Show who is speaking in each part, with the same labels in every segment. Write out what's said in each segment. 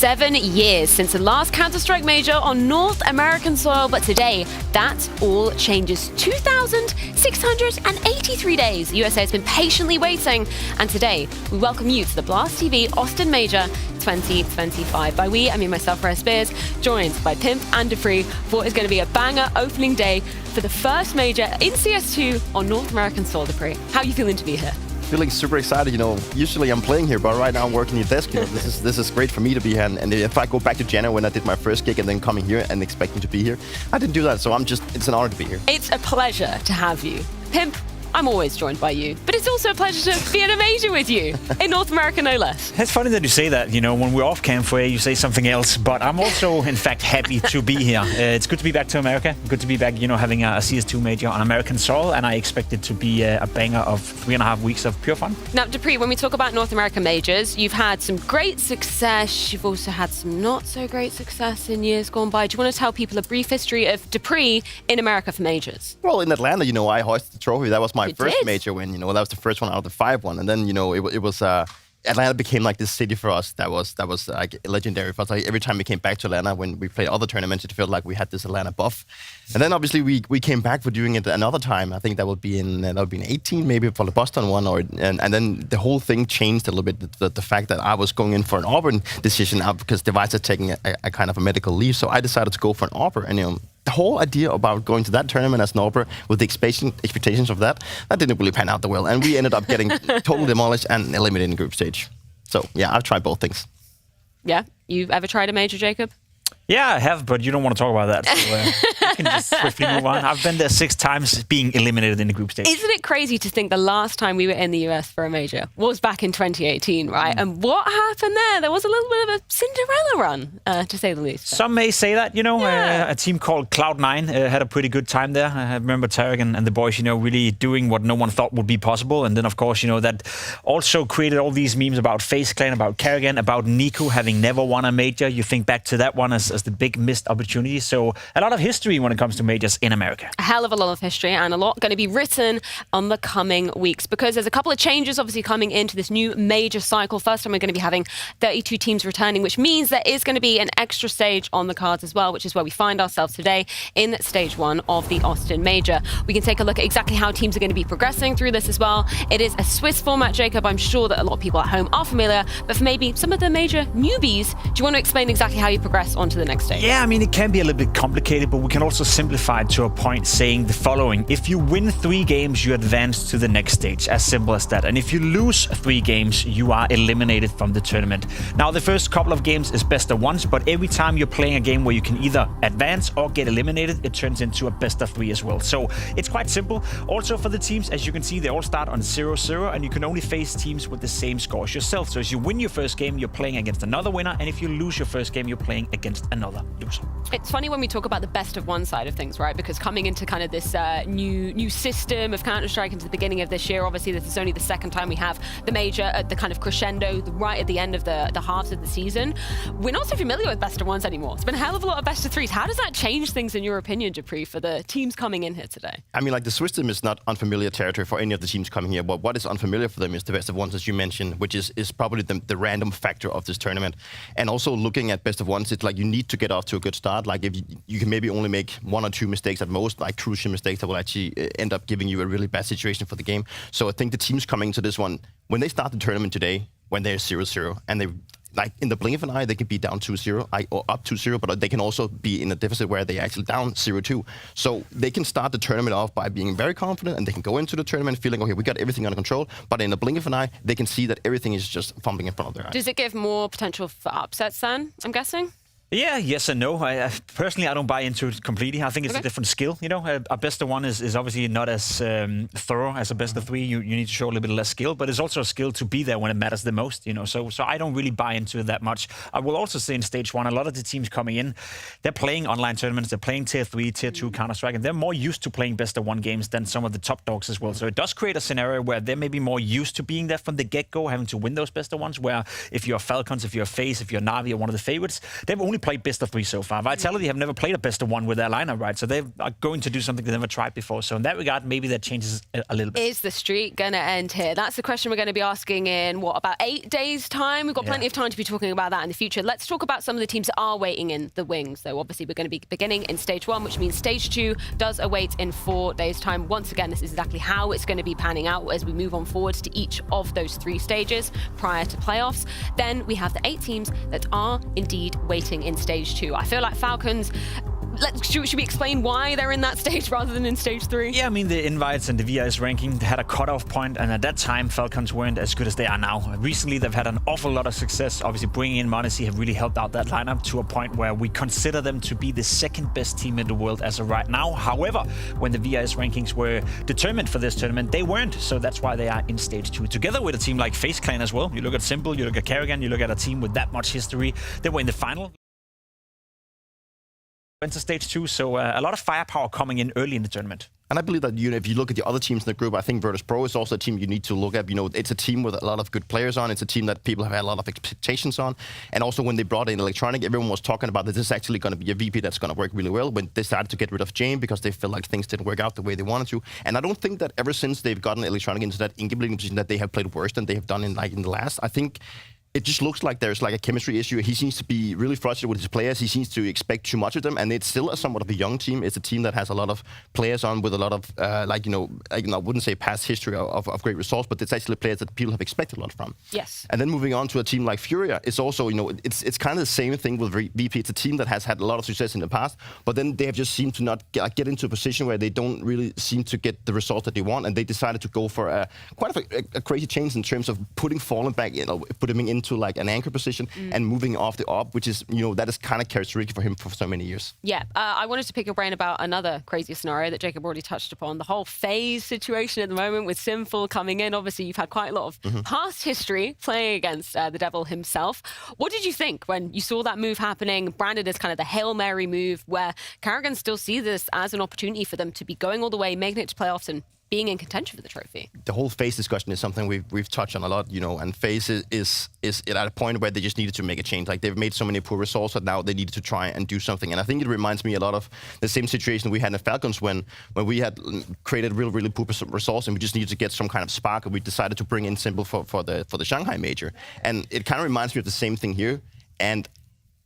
Speaker 1: 7 years since the last Counter-Strike major on North American soil, but today, that all changes. 2,683 days the USA has been patiently waiting, and today, we welcome you to the Blast TV Austin Major 2025. By we, I mean myself, Rare Spears, joined by Pimp and Dupree for what is going to be a banger opening day for the first major in CS2 on North American soil. Dupree, how are you feeling to be here?
Speaker 2: Feeling super excited, usually I'm playing here, but right now I'm working at desk. This is great for me to be here. And if I go back to January when I did my first gig and then coming here and expecting to be here, I didn't do that. So it's an honor to be here.
Speaker 1: It's a pleasure to have you. Pimp, I'm always joined by you, but it's also a pleasure to be in a major with you, in North America, no less.
Speaker 3: It's funny that you say that, when we're off cam for you say something else, but I'm also, in fact, happy to be here. It's good to be back to America, good to be back, having a CS2 major on American soil, and I expect it to be a banger of 3.5 weeks of pure fun.
Speaker 1: Now, Dupree, when we talk about North American majors, you've had some great success, you've also had some not so great success in years gone by. Do you want to tell people a brief history of Dupree in America for majors?
Speaker 2: Well, in Atlanta, I hoisted the trophy. That was my first
Speaker 1: did?
Speaker 2: major win. That was the first one out of the 5-1. And then, it was Atlanta became like this city for us that was like legendary for us. Like every time we came back to Atlanta when we played other tournaments, it felt like we had this Atlanta buff. And then obviously we came back for doing it another time. I think that would be in 18, maybe for the Boston one, and then the whole thing changed a little bit. The fact that I was going in for an Auburn decision now because Device is taking a kind of a medical leave, so I decided to go for an Auburn. And the whole idea about going to that tournament as an Auburn with the expectations of that didn't really pan out that well, and we ended up getting totally demolished and eliminated in group stage. So yeah, I've tried both things.
Speaker 1: Yeah, you've ever tried a major, Jacob?
Speaker 3: Yeah, I have, but you don't want to talk about that. So you can just swiftly move on. I've been there 6 times being eliminated in the group stage.
Speaker 1: Isn't it crazy to think the last time we were in the US for a major was back in 2018, right? And what happened there? There was a little bit of a Cinderella run, to say the least.
Speaker 3: Some may say that, a team called Cloud9 had a pretty good time there. I remember Tarek and the boys, really doing what no one thought would be possible. And then, of course, that also created all these memes about FaZe Clan, about Karrigan, about Niku having never won a major. You think back to that one as the big missed opportunity. So a lot of history when it comes to majors in America.
Speaker 1: A hell of a lot of history and a lot going to be written on the coming weeks because there's a couple of changes obviously coming into this new major cycle. First time we're going to be having 32 teams returning, which means there is going to be an extra stage on the cards as well, which is where we find ourselves today in stage 1 of the Austin Major. We can take a look at exactly how teams are going to be progressing through this as well. It is a Swiss format, Jacob. I'm sure that a lot of people at home are familiar, but for maybe some of the major newbies, do you want to explain exactly how you progress onto the next stage?
Speaker 3: Yeah, I mean, it can be a little bit complicated, but we can also simplify it to a point saying the following. If you win 3 games, you advance to the next stage. As simple as that. And if you lose 3 games, you are eliminated from the tournament. Now, the first couple of games is best of 1s, but every time you're playing a game where you can either advance or get eliminated, it turns into a best of 3 as well. So it's quite simple. Also for the teams, as you can see, they all start on 0-0, and you can only face teams with the same score as yourself. So as you win your first game, you're playing against another winner, and if you lose your first game, you're playing against another loser.
Speaker 1: It's funny when we talk about the best of 1 side of things, right? Because coming into kind of this new system of Counter-Strike into the beginning of this year, obviously this is only the second time we have the major at the kind of crescendo right at the end of the halves of the season. We're not so familiar with best of 1s anymore. It's been a hell of a lot of best of 3s. How does that change things in your opinion, Dupree, for the teams coming in here today?
Speaker 2: I mean, like the Swiss team is not unfamiliar territory for any of the teams coming here, but what is unfamiliar for them is the best of 1s, as you mentioned, which is probably the random factor of this tournament. And also looking at best of 1s, it's like you need to get off to a good start. Like if you can maybe only make 1 or 2 mistakes at most, like crucial mistakes that will actually end up giving you a really bad situation for the game. So I think the teams coming to this one, when they start the tournament today, when they're 0-0, and they like in the blink of an eye, they can be down 2-0 or up 2-0, but they can also be in a deficit where they're actually down 0-2. So they can start the tournament off by being very confident, and they can go into the tournament feeling, okay, we got everything under control. But in the blink of an eye, they can see that everything is just fumbling in front of their eyes.
Speaker 1: Does it give more potential for upsets then, I'm guessing?
Speaker 3: Yeah, yes and no. Personally, I don't buy into it completely. I think it's a different skill. A best of 1 is obviously not as thorough as a best of 3. You need to show a little bit less skill, but it's also a skill to be there when it matters the most. So I don't really buy into it that much. I will also say in stage 1, a lot of the teams coming in, they're playing online tournaments, they're playing tier 3, tier 2 Counter-Strike, and they're more used to playing best of 1 games than some of the top dogs as well. So it does create a scenario where they're maybe more used to being there from the get-go, having to win those best of 1s, where if you're Falcons, if you're FaZe, if you're Na'Vi or one of the favorites, they've only played best of 3 so far. Vitality have never played a best of 1 with their lineup, right? So they are going to do something they never tried before. So in that regard, maybe that changes a little bit.
Speaker 1: Is the streak going to end here? That's the question we're going to be asking in, about 8 days' time? We've got plenty of time to be talking about that in the future. Let's talk about some of the teams that are waiting in the wings. So obviously we're going to be beginning in Stage 1, which means Stage 2 does await in 4 days' time. Once again, this is exactly how it's going to be panning out as we move on forwards to each of those 3 stages prior to playoffs. Then we have the 8 teams that are indeed waiting in Stage 2. I feel like Falcons... Should we explain why they're in that stage rather than in Stage 3?
Speaker 3: Yeah, I mean, the invites and the VIS ranking had a cutoff point, and at that time, Falcons weren't as good as they are now. Recently, they've had an awful lot of success. Obviously, bringing in m0NESY have really helped out that lineup to a point where we consider them to be the 2nd best team in the world as of right now. However, when the VIS rankings were determined for this tournament, they weren't, so that's why they are in Stage 2. Together with a team like FaZe Clan as well. You look at Simple, you look at Karrigan, you look at a team with that much history. They were in the final. Went to Stage 2, so a lot of firepower coming in early in the tournament.
Speaker 2: And I believe that if you look at the other teams in the group, I think Virtus.pro is also a team you need to look at. It's a team with a lot of good players on. It's a team that people have had a lot of expectations on. And also when they brought in Electronic, everyone was talking about that this is actually going to be a VP that's going to work really well. When they decided to get rid of Jane because they felt like things didn't work out the way they wanted to. And I don't think that ever since they've gotten Electronic into that in-game position that they have played worse than they have done in the last. I think it just looks like there's like a chemistry issue. He seems to be really frustrated with his players. He seems to expect too much of them, and it's still somewhat of a young team. It's a team that has a lot of players on with a lot of, I wouldn't say past history of great results, but it's actually players that people have expected a lot from.
Speaker 1: Yes.
Speaker 2: And then moving on to a team like Furia, it's also, it's kind of the same thing with VP. It's a team that has had a lot of success in the past, but then they have just seemed to not get into a position where they don't really seem to get the result that they want, and they decided to go for quite a crazy change in terms of putting Fallen back, putting him into like an anchor position and moving off the op, which is, that is kind of characteristic for him for so many years.
Speaker 1: Yeah, I wanted to pick your brain about another crazy scenario that Jacob already touched upon, the whole FaZe situation at the moment with Sinful coming in. Obviously, you've had quite a lot of past history playing against the Devil himself. What did you think when you saw that move happening, branded as kind of the Hail Mary move, where Karrigan still see this as an opportunity for them to be going all the way, making it to playoffs and being in contention for the trophy? The
Speaker 2: whole FaZe discussion is something we've touched on a lot, and FaZe is at a point where they just needed to make a change. Like, they've made so many poor results that now they needed to try and do something. And I think it reminds me a lot of the same situation we had in the Falcons when we had created really poor results and we just needed to get some kind of spark, and we decided to bring in Simple for the Shanghai major. And it kind of reminds me of the same thing here. And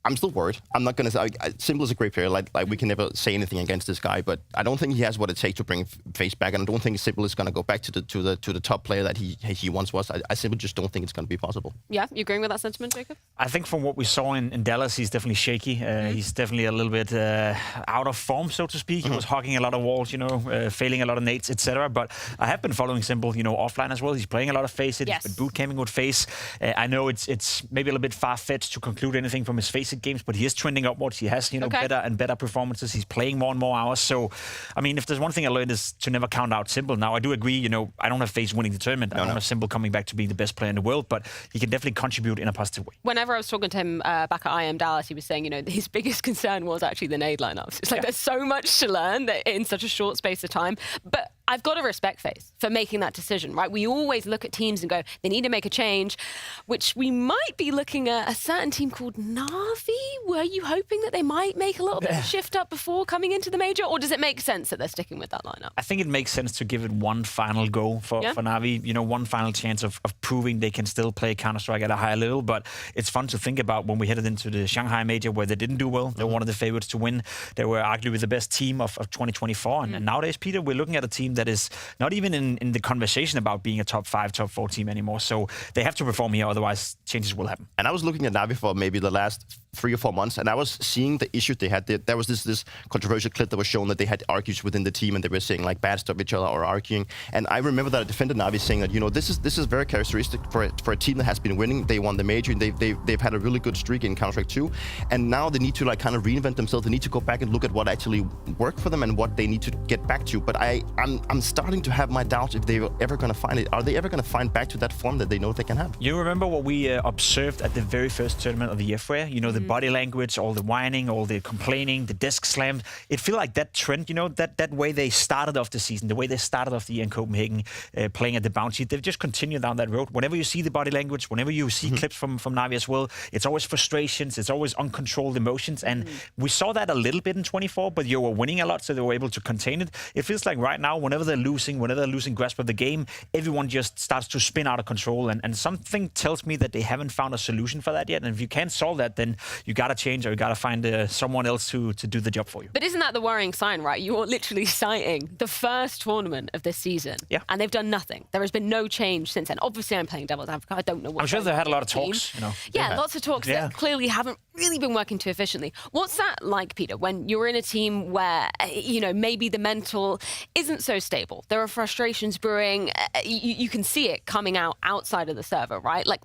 Speaker 2: I'm still worried. I'm not going to say... Simple is a great player. Like we can never say anything against this guy, but I don't think he has what it takes to bring FaZe back, and I don't think Simple is going to go back to the top player that he once was. I simply just don't think it's going to be possible. Yeah, you agreeing with that sentiment, Jacob?
Speaker 3: I think from what we saw in Dallas, he's definitely shaky. He's definitely a little bit out of form, so to speak. He was hogging a lot of walls, failing a lot of nades, etc. But I have been following Simple, offline as well. He's playing a lot of FaZe. He's been boot camping with FaZe. I know it's maybe a little bit far-fetched to conclude anything from his FaZe games, but he is trending upwards. He has, better and better performances. He's playing more and more hours. So, I mean, if there's one thing I learned is to never count out Simple. Now, I do agree, I don't have FaZe winning the tournament. I don't have Simple coming back to being the best player in the world, but he can definitely contribute in a positive way.
Speaker 1: Whenever I was talking to him back at IM Dallas, he was saying, his biggest concern was actually the nade lineups. It's like there's so much to learn that in such a short space of time. But I've got to respect FaZe for making that decision, right? We always look at teams and go, they need to make a change, which we might be looking at a certain team called Na'Vi. Were you hoping that they might make a little bit of a shift up before coming into the major, or does it make sense that they're sticking with that lineup?
Speaker 3: I think it makes sense to give it one final go for Na'Vi, one final chance of proving they can still play Counter-Strike at a higher level. But it's fun to think about when we headed into the Shanghai major where they didn't do well. They were one of the favorites to win. They were arguably the best team of 2024. And nowadays, Peter, we're looking at a team that is not even in the conversation about being a top 5, top 4 team anymore. So they have to perform here, otherwise changes will happen.
Speaker 2: And I was looking at Na'Vi for maybe the last 3 or 4 months, and I was seeing the issues they had. There was this controversial clip that was shown that they had argues within the team, and they were saying like bad stuff with each other or arguing. And I remember that I defended Na'Vi saying that this is very characteristic for a team that has been winning. They won the major, and they've had a really good streak in Counter-Strike 2, and now they need to like kind of reinvent themselves. They need to go back and look at what actually worked for them and what they need to get back to. But I'm I'm starting to have my doubts if they're ever going to find it. Are they ever going to find back to that form that they know they can have?
Speaker 3: You remember what we observed at the very first tournament of the year, Freya? You know, the body language, all the whining, all the complaining, the desk slams. It feels like that trend, you know, that way they started off the season, the way they started off the year in Copenhagen, playing at the bouncy, they've just continued down that road. Whenever you see the body language, whenever you see clips from Navi as well, it's always frustrations, it's always uncontrolled emotions. And we saw that a little bit in 24, but you were winning a lot, so they were able to contain it. It feels like right now, whenever they're losing grasp of the game, everyone just starts to spin out of control. And something tells me that they haven't found a solution for that yet. And if you can't solve that, then you got to change or you got to find someone else to do the job for you.
Speaker 1: But isn't that the worrying sign, right? You are literally citing the first tournament of this season.
Speaker 3: Yeah.
Speaker 1: And they've done nothing. There has been no change since then. Obviously, I'm playing devil's advocate. I don't know what.
Speaker 3: I'm sure they've had a lot of talks, you know.
Speaker 1: Yeah, lots of talks that clearly haven't really been working too efficiently. What's that like, Peter, when you're in a team where, you know, maybe the mental isn't so stable? There are frustrations brewing. You can see it coming out outside of the server, right? Like,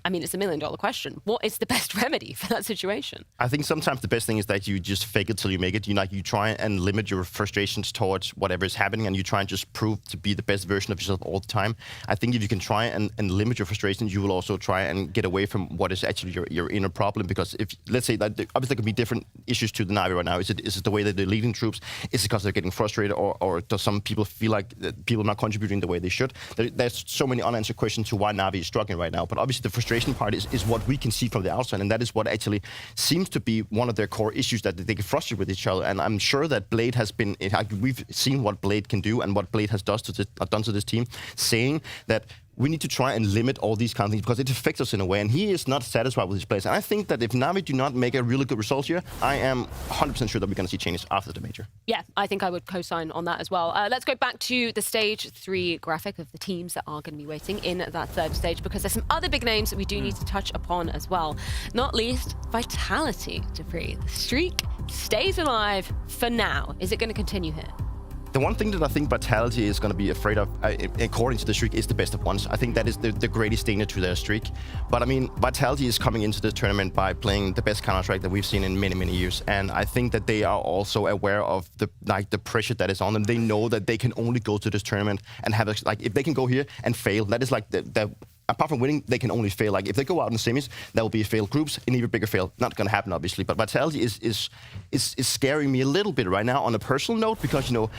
Speaker 1: I mean, it's $1 million question. What is the best remedy for that situation?
Speaker 2: I think sometimes the best thing is that you just fake it till you make it. You try and limit your frustrations towards whatever is happening, and you try and just prove to be the best version of yourself all the time. I think if you can try and limit your frustrations, you will also try and get away from what is actually your inner problem. Because if, let's say that obviously there could be different issues to the Navi right now. Is it the way that they're leading troops? Is it because they're getting frustrated, or does some people feel like people are not contributing the way they should? There's so many unanswered questions to why Navi is struggling right now. But obviously the frustration part is what we can see from the outside, and that is what actually seems to be one of their core issues, that they get frustrated with each other. And I'm sure that Blade has been, we've seen what Blade can do and what Blade has done to this team, saying that we need to try and limit all these kind of things because it affects us in a way, and he is not satisfied with his players. And I think that if Navi do not make a really good result here, I am 100% sure that we're going to see changes after the major.
Speaker 1: Yeah, I think I would co-sign on that as well. Let's go back to the stage 3 graphic of the teams that are going to be waiting in that third stage, because there's some other big names that we do need to touch upon as well. Not least, Vitality, Dupree. The streak stays alive for now. Is it going to continue here?
Speaker 2: The one thing that I think Vitality is going to be afraid of, according to the streak, is the best of ones. I think that is the greatest danger to their streak. But I mean, Vitality is coming into the tournament by playing the best Counter-Strike that we've seen in many, many years. And I think that they are also aware of the pressure that is on them. They know that they can only go to this tournament and have, if they can go here and fail, that is like apart from winning, they can only fail. Like, if they go out in the semis, that will be a failed groups, an even bigger fail. Not going to happen, obviously. But Vitality is scaring me a little bit right now on a personal note, because, you know,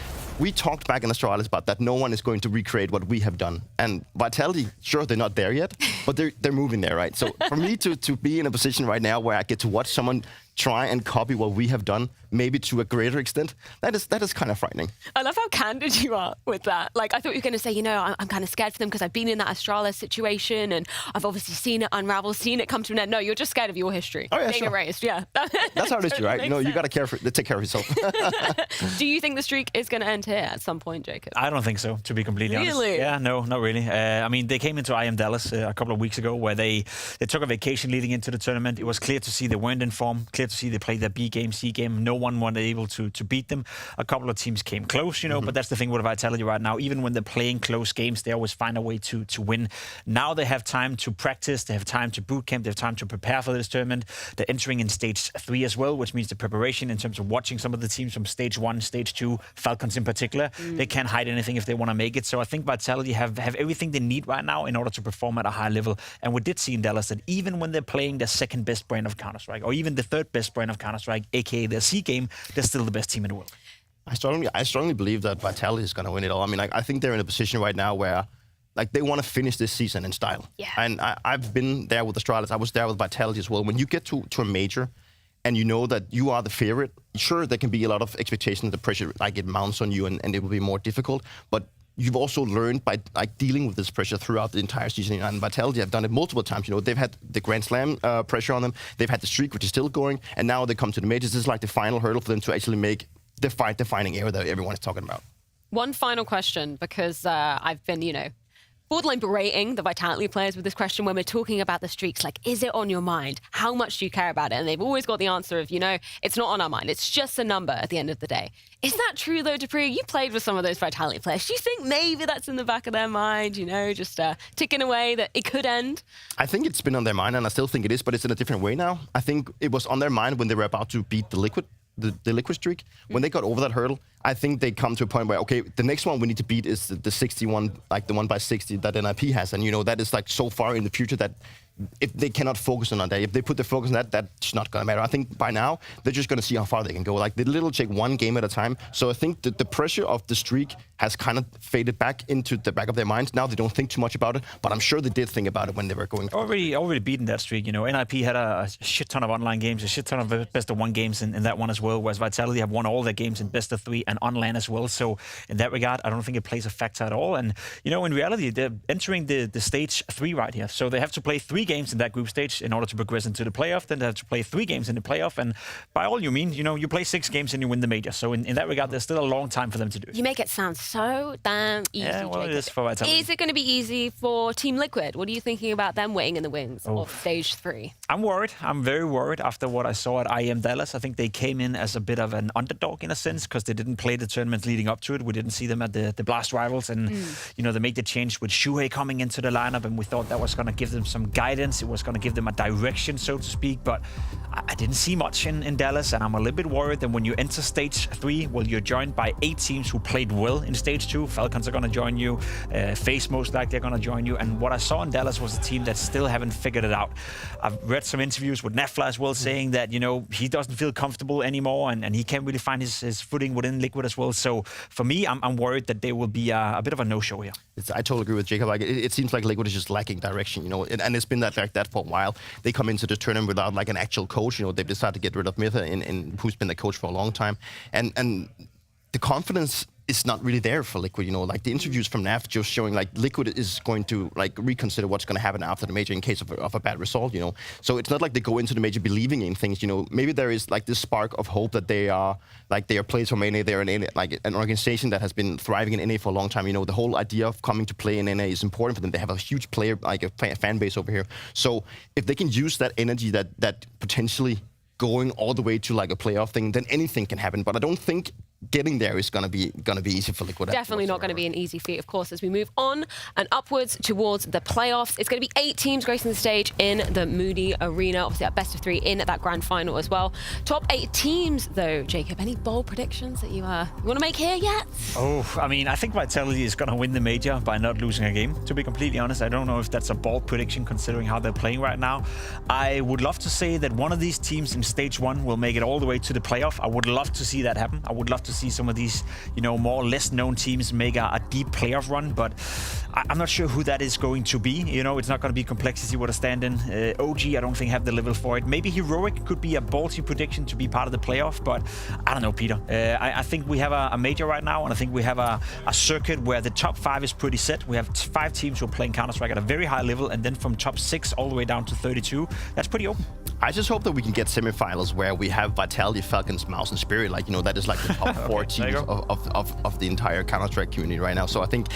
Speaker 2: we talked back in Astralis about that no one is going to recreate what we have done. And Vitality, sure, they're not there yet, but they're moving there, right? So for me to be in a position right now where I get to watch someone try and copy what we have done, maybe to a greater extent, that is kind of frightening.
Speaker 1: I love how candid you are with that. Like, I thought you were going to say, you know, I'm kind of scared for them because I've been in that Astralis situation and I've obviously seen it unravel, seen it come to an end. No, you're just scared of your history.
Speaker 2: Oh, yeah,
Speaker 1: being
Speaker 2: sure.
Speaker 1: erased, yeah.
Speaker 2: That's how it is, right? You know, you got to take care of yourself.
Speaker 1: Do you think the streak is going to end here at some point, Jacob?
Speaker 3: I don't think so, to be completely honest.
Speaker 1: Really?
Speaker 3: Yeah, no, not really. I mean, they came into IM Dallas a couple of weeks ago where they took a vacation leading into the tournament. It was clear to see they weren't in form, clear to see they played their B game, C game. No one was able to beat them. A couple of teams came close, you know, but that's the thing with Vitality right now. Even when they're playing close games, they always find a way to win. Now they have time to practice, they have time to boot camp, they have time to prepare for this tournament. They're entering in stage 3 as well, which means the preparation in terms of watching some of the teams from stage 1, stage 2, Falcons in particular. They can't hide anything if they want to make it. So I think Vitality have everything they need right now in order to perform at a high level. And we did see in Dallas that even when they're playing the second best brand of Counter-Strike, or even the third best brand of Counter-Strike, aka their C game, they're still the best team in the world.
Speaker 2: I strongly believe that Vitality is going to win it all. I mean, I think they're in a position right now where, like, they want to finish this season in style.
Speaker 1: Yeah.
Speaker 2: And I've been there with Astralis. I was there with Vitality as well. When you get to a major and you know that you are the favorite, sure, there can be a lot of expectations, the pressure, like, it mounts on you and it will be more difficult. But you've also learned by, like, dealing with this pressure throughout the entire season. And Vitality have done it multiple times. You know, they've had the Grand Slam pressure on them. They've had the streak, which is still going. And now they come to the majors. This is like the final hurdle for them to actually make the defining era that everyone is talking about.
Speaker 1: One final question, because I've been, you know, borderline berating the Vitality players with this question when we're talking about the streaks. Like, is it on your mind? How much do you care about it? And they've always got the answer of, you know, it's not on our mind. It's just a number at the end of the day. Is that true, though, Dupree? You played with some of those Vitality players. Do you think maybe that's in the back of their mind, you know, just ticking away that it could end?
Speaker 2: I think it's been on their mind, and I still think it is, but it's in a different way now. I think it was on their mind when they were about to beat the Liquid. the Liquid streak, when they got over that hurdle, I think they come to a point where, okay, the next one we need to beat is the 61, like the 1x60 that NIP has. And, that is like so far in the future that if they cannot focus on that, if they put the focus on that, that's not going to matter. I think by now, they're just going to see how far they can go. Like, they literally take one game at a time. So I think that the pressure of the streak has kind of faded back into the back of their minds. Now they don't think too much about it, but I'm sure they did think about it when they were going through.
Speaker 3: Already beaten that streak. NIP had a shit ton of online games, a shit ton of best of 1 games in that one as well, whereas Vitality have won all their games in best of 3 and online as well. So in that regard, I don't think it plays a factor at all. And, in reality, they're entering the stage 3 right here. So they have to play 3 games in that group stage in order to progress into the playoff. Then they have to play 3 games in the playoff. And by all you mean, you play 6 games and you win the major. So in that regard, there's still a long time for them to do.
Speaker 1: You make it sound so damn easy,
Speaker 3: Yeah, well,
Speaker 1: Jacob.
Speaker 3: it is for Vitality.
Speaker 1: Is it going to be easy for Team Liquid? What are you thinking about them waiting in the wings of stage 3?
Speaker 3: I'm worried. I'm very worried after what I saw at IEM Dallas. I think they came in as a bit of an underdog in a sense because they didn't play the tournament leading up to it. We didn't see them at the Blast Rivals. And, they made the change with Shuhei coming into the lineup. And we thought that was going to give them some guidance. It was going to give them a direction, so to speak. But I didn't see much in Dallas. And I'm a little bit worried that when you enter stage 3, well, you're joined by 8 teams who played well in stage 2. Falcons are going to join you. FaZe most likely are going to join you. And what I saw in Dallas was a team that still haven't figured it out. I've read some interviews with Nefla as well saying that, he doesn't feel comfortable anymore and he can't really find his footing within Liquid as well. So for me, I'm worried that there will be a bit of a no-show here.
Speaker 2: I totally agree with Jacob. Like, it seems like Liquid is just lacking direction, and it's been like that for a while. They come into this tournament without like an actual coach. They've decided to get rid of Mitha, and who's been the coach for a long time, and the confidence is not really there for Liquid. Like the interviews from NAF just showing like Liquid is going to like reconsider what's going to happen after the major in case of a bad result. So it's not like they go into the major believing in things. Maybe there is like this spark of hope that they are players from NA. They're an organization that has been thriving in NA for a long time. The whole idea of coming to play in NA is important for them. They have a huge player, like a fan base over here. So if they can use that energy that potentially going all the way to like a playoff thing, then anything can happen. But I don't think getting there is going to be easy for Liquid.
Speaker 1: Definitely not going to be an easy feat, of course, as we move on and upwards towards the playoffs. It's going to be 8 teams gracing the stage in the Moody Arena. Obviously, that best of 3 in that grand final as well. Top 8 teams, though, Jacob. Any bold predictions that you want to make here yet?
Speaker 3: I think Vitality is going to win the major by not losing a game. To be completely honest, I don't know if that's a bold prediction considering how they're playing right now. I would love to say that one of these teams in stage 1 will make it all the way to the playoff. I would love to see that happen. I would love to see some of these, more less known teams make a deep playoff run, but I'm not sure who that is going to be. It's not going to be Complexity with a stand-in. OG, I don't think have the level for it. Maybe Heroic could be a ballsy prediction to be part of the playoff, but I don't know, Peter. I think we have a major right now, and I think we have a circuit where the top 5 is pretty set. We have 5 teams who are playing Counter-Strike at a very high level, and then from top 6 all the way down to 32, that's pretty open.
Speaker 2: I just hope that we can get semifinals where we have Vitality, Falcons, Mouse, and Spirit. That is like the top 4 teams of the entire Counter-Strike community right now. So I think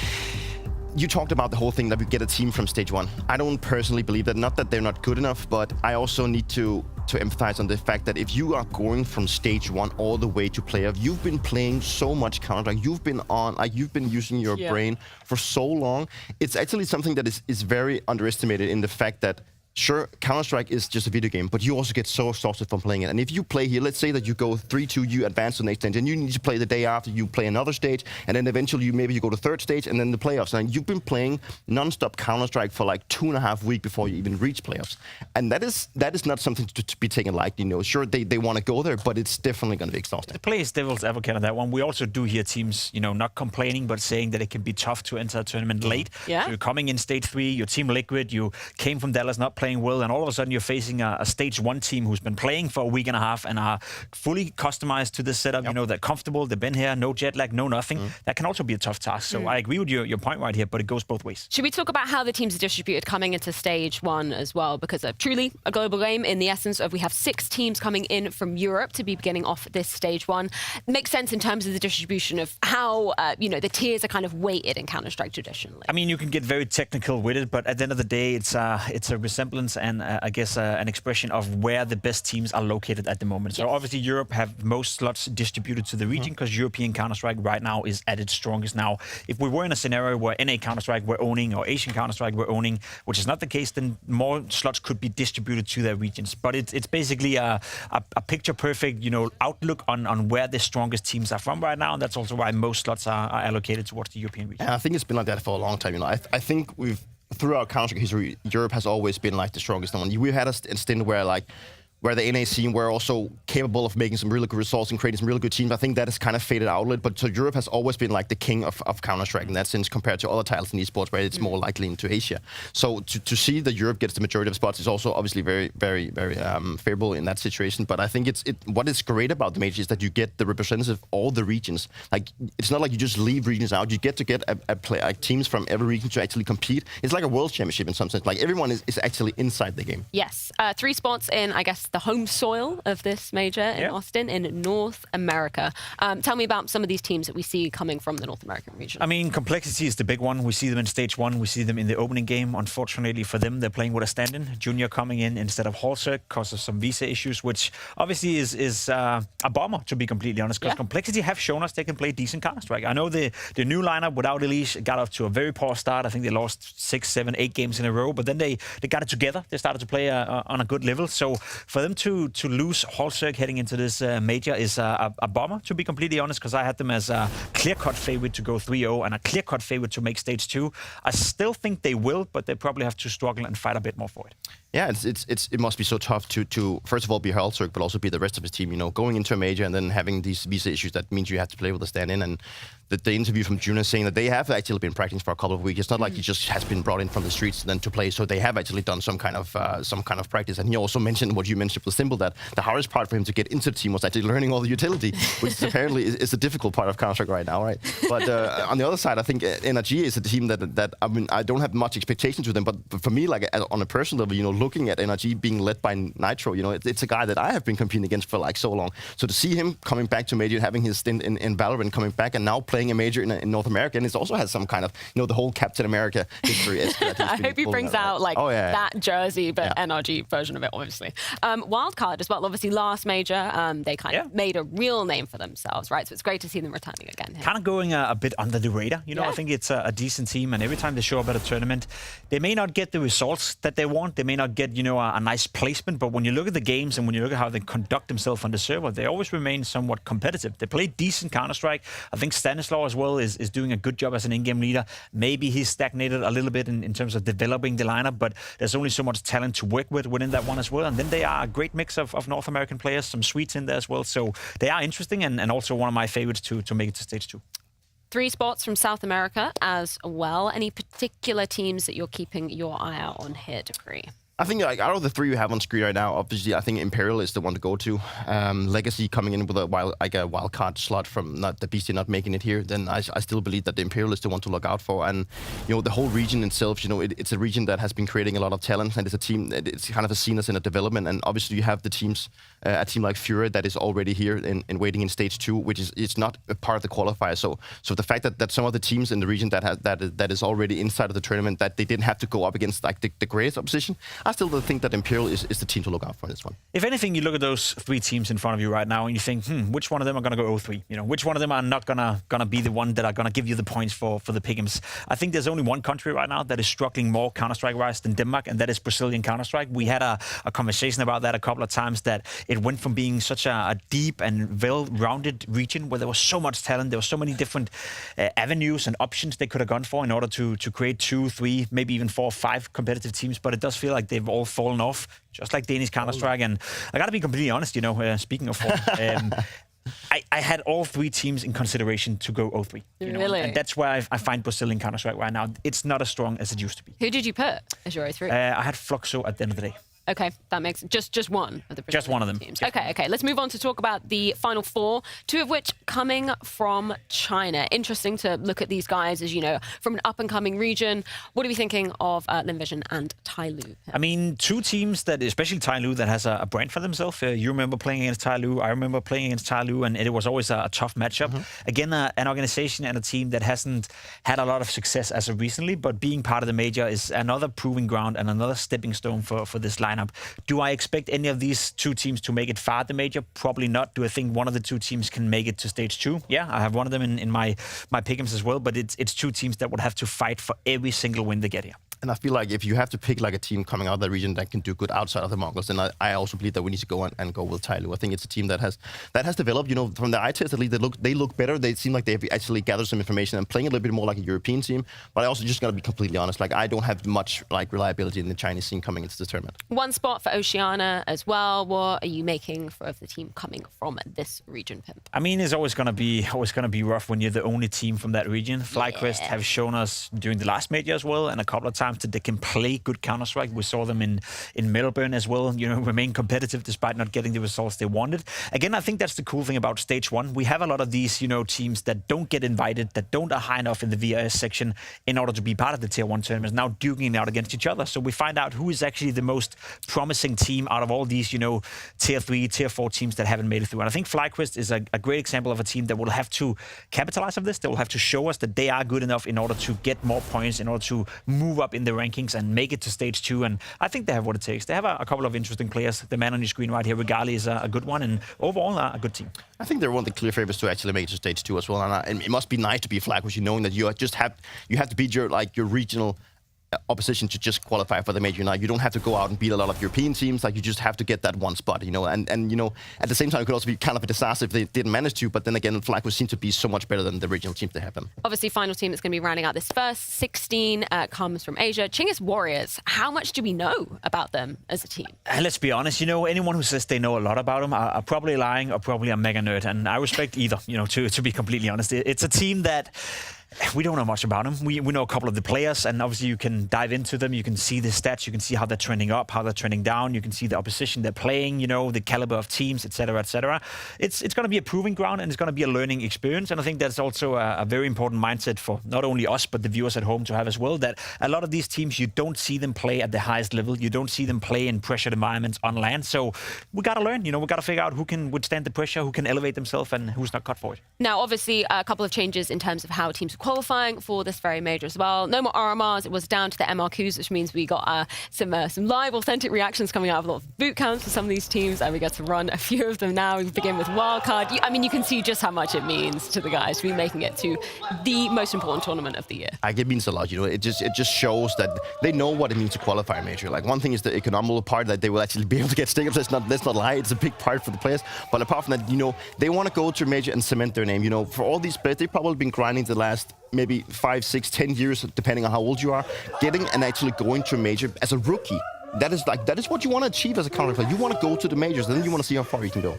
Speaker 2: you talked about the whole thing that we get a team from stage 1. I don't personally believe that. Not that they're not good enough, but I also need to empathize on the fact that if you are going from stage 1 all the way to playoff, you've been playing so much Counter-Strike. You've been using your brain for so long. It's actually something that is very underestimated in the fact that sure, Counter-Strike is just a video game, but you also get so exhausted from playing it. And if you play here, let's say that you go 3-2, you advance to the next stage, and you need to play the day after, you play another stage, and then eventually maybe you go to 3rd stage, and then the playoffs. And you've been playing non-stop Counter-Strike for like 2.5 weeks before you even reach playoffs. And that is not something to be taken lightly. Sure, they want to go there, but it's definitely going to be exhausting.
Speaker 3: The play is devil's advocate on that one. We also do hear teams, not complaining, but saying that it can be tough to enter a tournament late.
Speaker 1: Yeah.
Speaker 3: So you're coming in stage 3, your Team Liquid, you came from Dallas not playing well, and all of a sudden you're facing a stage 1 team who's been playing for a week and a half and are fully customized to this setup.
Speaker 2: Yep.
Speaker 3: They're comfortable, they've been here, no jet lag, no nothing. That can also be a tough task. So I agree with your point right here, but it goes both ways.
Speaker 1: Should we talk about how the teams are distributed coming into stage 1 as well? Because truly a global game in the essence of we have 6 teams coming in from Europe to be beginning off this stage 1. Makes sense in terms of the distribution of how, the tiers are kind of weighted in Counter-Strike traditionally.
Speaker 3: You can get very technical with it, but at the end of the day, it's a semblance and I guess an expression of where the best teams are located at the moment. So obviously Europe have most slots distributed to the region because European Counter-Strike right now is at its strongest. Now, if we were in a scenario where NA Counter-Strike were owning or Asian Counter-Strike were owning, which is not the case, then more slots could be distributed to their regions. But it's basically a picture-perfect, outlook on where the strongest teams are from right now, and that's also why most slots are allocated towards the European region.
Speaker 2: And I think it's been like that for a long time. I think throughout Counter-Strike history, Europe has always been like the strongest one. We've had a stint where the NA scene were also capable of making some really good results and creating some really good teams. I think that has kind of faded out a little, but so Europe has always been like the king of Counter-Strike in that sense compared to other titles in esports where it's more likely into Asia. So to see that Europe gets the majority of spots is also obviously very, very, very favorable in that situation. But I think what is great about the major is that you get the representative of all the regions. Like, it's not like you just leave regions out. You get to get teams from every region to actually compete. It's like a world championship in some sense. Like, everyone is actually inside the game.
Speaker 1: Yes. 3 spots in, I guess, the home soil of this major in Austin in North America. Tell me about some of these teams that we see coming from the North American region.
Speaker 3: I mean, Complexity is the big one. We see them in stage 1. We see them in the opening game. Unfortunately for them, they're playing with a stand-in. Junior coming in instead of Halsek because of some visa issues, which obviously is a bummer, to be completely honest, because Complexity have shown us they can play decent Counter-Strike. I know the new lineup without Elise got off to a very poor start. I think they lost 6, 7, 8 games in a row, but then they got it together. They started to play on a good level. So for them to lose Halsek heading into this major is a bummer, to be completely honest, because I had them as a clear-cut favorite to go 3-0 and a clear-cut favorite to make stage 2. I still think they will, but they probably have to struggle and fight a bit more for it.
Speaker 2: Yeah, it must be so tough to first of all be Halsek, but also be the rest of his team. Going into a major and then having these visa issues, that means you have to play with a stand-in. And the interview from Juna saying that they have actually been practicing for a couple of weeks. It's not like he just has been brought in from the streets then to play. So they have actually done some kind of practice. And he also mentioned what you mentioned with Simple, that the hardest part for him to get into the team was actually learning all the utility, which apparently is a difficult part of Counter-Strike right now, right? But on the other side, I think NRG is a team that I mean, I don't have much expectation to them. But for me, like on a personal level, looking at NRG being led by Nitro, it's a guy that I have been competing against for like so long. So to see him coming back to major, having his stint in Valorant, coming back and now playing a major in North America, and it also has some kind of, the whole Captain America history.
Speaker 1: I hope he brings out that jersey, but NRG version of it, obviously. Wildcard as well, obviously last major, they kind of made a real name for themselves, right? So it's great to see them returning again here.
Speaker 3: Kind of going a bit under the radar, I think it's a decent team, and every time they show up at a tournament, they may not get the results that they want, they may not get, a nice placement, but when you look at the games and when you look at how they conduct themselves on the server, they always remain somewhat competitive. They play decent Counter-Strike. I think Stanislaw as well is doing a good job as an in-game leader. Maybe he's stagnated a little bit in terms of developing the lineup, but there's only so much talent to work with within that one as well. And then they are a great mix of North American players, some Swedes in there as well. So they are interesting and also one of my favorites to make it to stage 2.
Speaker 1: 3 spots from South America as well. Any particular teams that you're keeping your eye out on here, Decree?
Speaker 2: I think out of the 3 you have on screen right now, obviously I think Imperial is the one to go to. Legacy coming in with a wild card slot from the BC not making it here, then I still believe that the Imperial is the one to look out for. And the whole region itself, it's a region that has been creating a lot of talent, and it's a team. It's kind of a seen as in a development. And obviously you have the teams, a team like Fury that is already here and waiting in stage 2, which is not a part of the qualifier. So the fact that some of the teams in the region that is already inside of the tournament, that they didn't have to go up against like the greatest opposition, I still think that Imperial is the team to look out for this one.
Speaker 3: If anything, you look at those 3 teams in front of you right now and you think, which one of them are going to go 0-3? Which one of them are not gonna be the one that are going to give you the points for the pick'ems? I think there's only one country right now that is struggling more Counter-Strike-wise than Denmark, and that is Brazilian Counter-Strike. We had a conversation about that a couple of times, that it went from being such a deep and well-rounded region where there was so much talent, there were so many different avenues and options they could have gone for in order to create 2, 3, maybe even 4 or 5 competitive teams, but it does feel like they've all fallen off, just like Danish Counter-Strike. And I gotta be completely honest, speaking of form, I had all 3 teams in consideration to go 0-3.
Speaker 1: Really?
Speaker 3: And that's why I find Brazilian Counter-Strike right now, it's not as strong as it used to be.
Speaker 1: Who did you put as your 0-3?
Speaker 3: I had Fluxo at the end of the day.
Speaker 1: Okay, that makes just one of the
Speaker 3: Just one of them.
Speaker 1: teams. Okay. Let's move on to talk about the final four, two of which coming from China. Interesting to look at these guys, as you know, from an up-and-coming region. What are we thinking of Linvision and TYLOO?
Speaker 3: I mean, two teams that, especially TYLOO, that has a brand for themselves. You remember playing against TYLOO. I remember playing against TYLOO, and it was always a tough matchup. Again, an organization and a team that hasn't had a lot of success as of recently, but being part of the major is another proving ground and another stepping stone for this lineup. Do I expect any of these two teams to make it far at the major? Probably not. Do I think one of the two teams can make it to stage 2? Yeah, I have one of them in my pick'ems as well, but it's two teams that would have to fight for every single win they get here.
Speaker 2: And I feel like if you have to pick like a team coming out of that region that can do good outside of the Mongols, then I also believe that we need to go and go with TYLOO. I think it's a team that has developed, you know, from the eye test at least, they look better. They seem like they've actually gathered some information and playing a little bit more like a European team. But I also just gotta be completely honest, like I don't have much like reliability in the Chinese scene coming into this tournament.
Speaker 1: One spot for Oceania as well. What are you making for the team coming from this region, Pimp?
Speaker 3: I mean, it's always gonna be rough when you're the only team from that region. FlyQuest have shown us during the last major as well, and a couple of times that they can play good Counter-Strike. We saw them in Melbourne as well, you know, remain competitive despite not getting the results they wanted. Again, I think that's the cool thing about stage 1. We have a lot of these, you know, teams that don't get invited, that don't are high enough in the VRS section in order to be part of the tier 1 tournaments, now duking it out against each other. So we find out who is actually the most promising team out of all these, you know, tier 3, tier 4 teams that haven't made it through. And I think FlyQuest is a great example of a team that will have to capitalize on this. They will have to show us that they are good enough in order to get more points, in order to move up in the rankings and make it to stage 2, and I think they have what it takes. They have a couple of interesting players. The man on your screen right here, Regali, is a good one, and overall a good team.
Speaker 2: I think they're one of the clear favorites to actually make it to stage 2 as well, and it must be nice to be FlyQuest, knowing that you have to beat your regional opposition to just qualify for the major night. You don't have to go out and beat a lot of European teams. Like, you just have to get that one spot, you know. And you know, at the same time, it could also be kind of a disaster if they didn't manage to. But then again, FlyQuest seems to be so much better than the regional teams they have them.
Speaker 1: Obviously, final team that's going to be rounding out this first 16 comes from Asia. Chinggis Warriors. How much do we know about them as a team?
Speaker 3: Let's be honest. You know, anyone who says they know a lot about them are probably lying or probably a mega nerd. And I respect either. You know, to be completely honest, it's a team that we don't know much about them. We know a couple of the players, and obviously you can dive into them. You can see the stats. You can see how they're trending up, how they're trending down. You can see the opposition they're playing, you know, the caliber of teams, etc., etc. It's going to be a proving ground, and it's going to be a learning experience. And I think that's also a very important mindset for not only us, but the viewers at home to have as well, that a lot of these teams, you don't see them play at the highest level. You don't see them play in pressured environments on land. So we got to learn, you know, we got to figure out who can withstand the pressure, who can elevate themselves, and who's not cut for it.
Speaker 1: Now, obviously, a couple of changes in terms of how teams are qualifying for this very major as well. No more RMRs. It was down to the MRQs, which means we got some live, authentic reactions coming out of a lot of boot camps for some of these teams, and we get to run a few of them now. We begin with Wildcard. I mean, you can see just how much it means to the guys to be making it to the most important tournament of the year.
Speaker 2: It means a lot, you know. It just shows that they know what it means to qualify a major. Like, one thing is the economical part, that they will actually be able to get stick-ups. Let's not lie. It's a big part for the players. But apart from that, you know, they want to go to a major and cement their name. You know, for all these players, they've probably been grinding the last maybe 5, 6, 10 years, depending on how old you are, getting and actually going to a major as a rookie. That is what you want to achieve as a counter player. You want to go to the majors, and then you want to see how far you can go.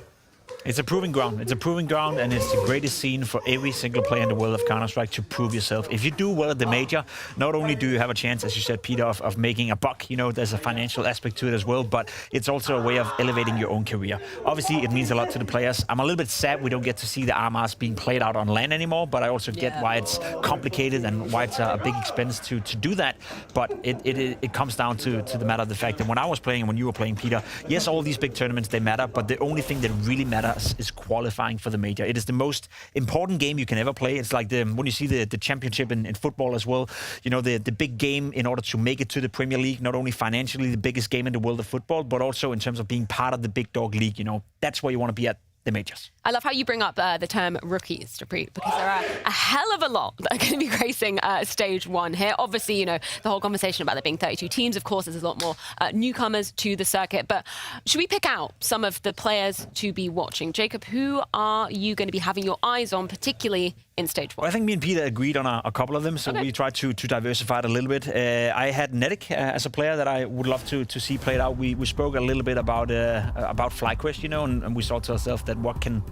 Speaker 3: It's a proving ground. It's a proving ground, and it's the greatest scene for every single player in the world of Counter-Strike to prove yourself. If you do well at the major, not only do you have a chance, as you said, Peter, of making a buck, you know, there's a financial aspect to it as well, but it's also a way of elevating your own career. Obviously, it means a lot to the players. I'm a little bit sad we don't get to see the RMRs being played out on LAN anymore, but I also get why it's complicated and why it's a big expense to do that. But it comes down to the matter of the fact that when I was playing and when you were playing, Peter, yes, all these big tournaments, they matter, but the only thing that really matters is qualifying for the major. It is the most important game you can ever play. It's like when you see the championship in football as well, you know, the big game in order to make it to the Premier League, not only financially the biggest game in the world of football, but also in terms of being part of the big dog league. You know, that's where you want to be at the majors.
Speaker 1: I love how you bring up the term rookies, Dupree, because there are a hell of a lot that are going to be gracing stage 1 here. Obviously, you know, the whole conversation about there being 32 teams, of course, there's a lot more newcomers to the circuit. But should we pick out some of the players to be watching? Jacob, who are you going to be having your eyes on, particularly in stage 1?
Speaker 3: Well, I think me and Peter agreed on a couple of them, so we tried to diversify it a little bit. I had Netic as a player that I would love to see played out. We spoke a little bit about FlyQuest, you know, and we thought to ourselves that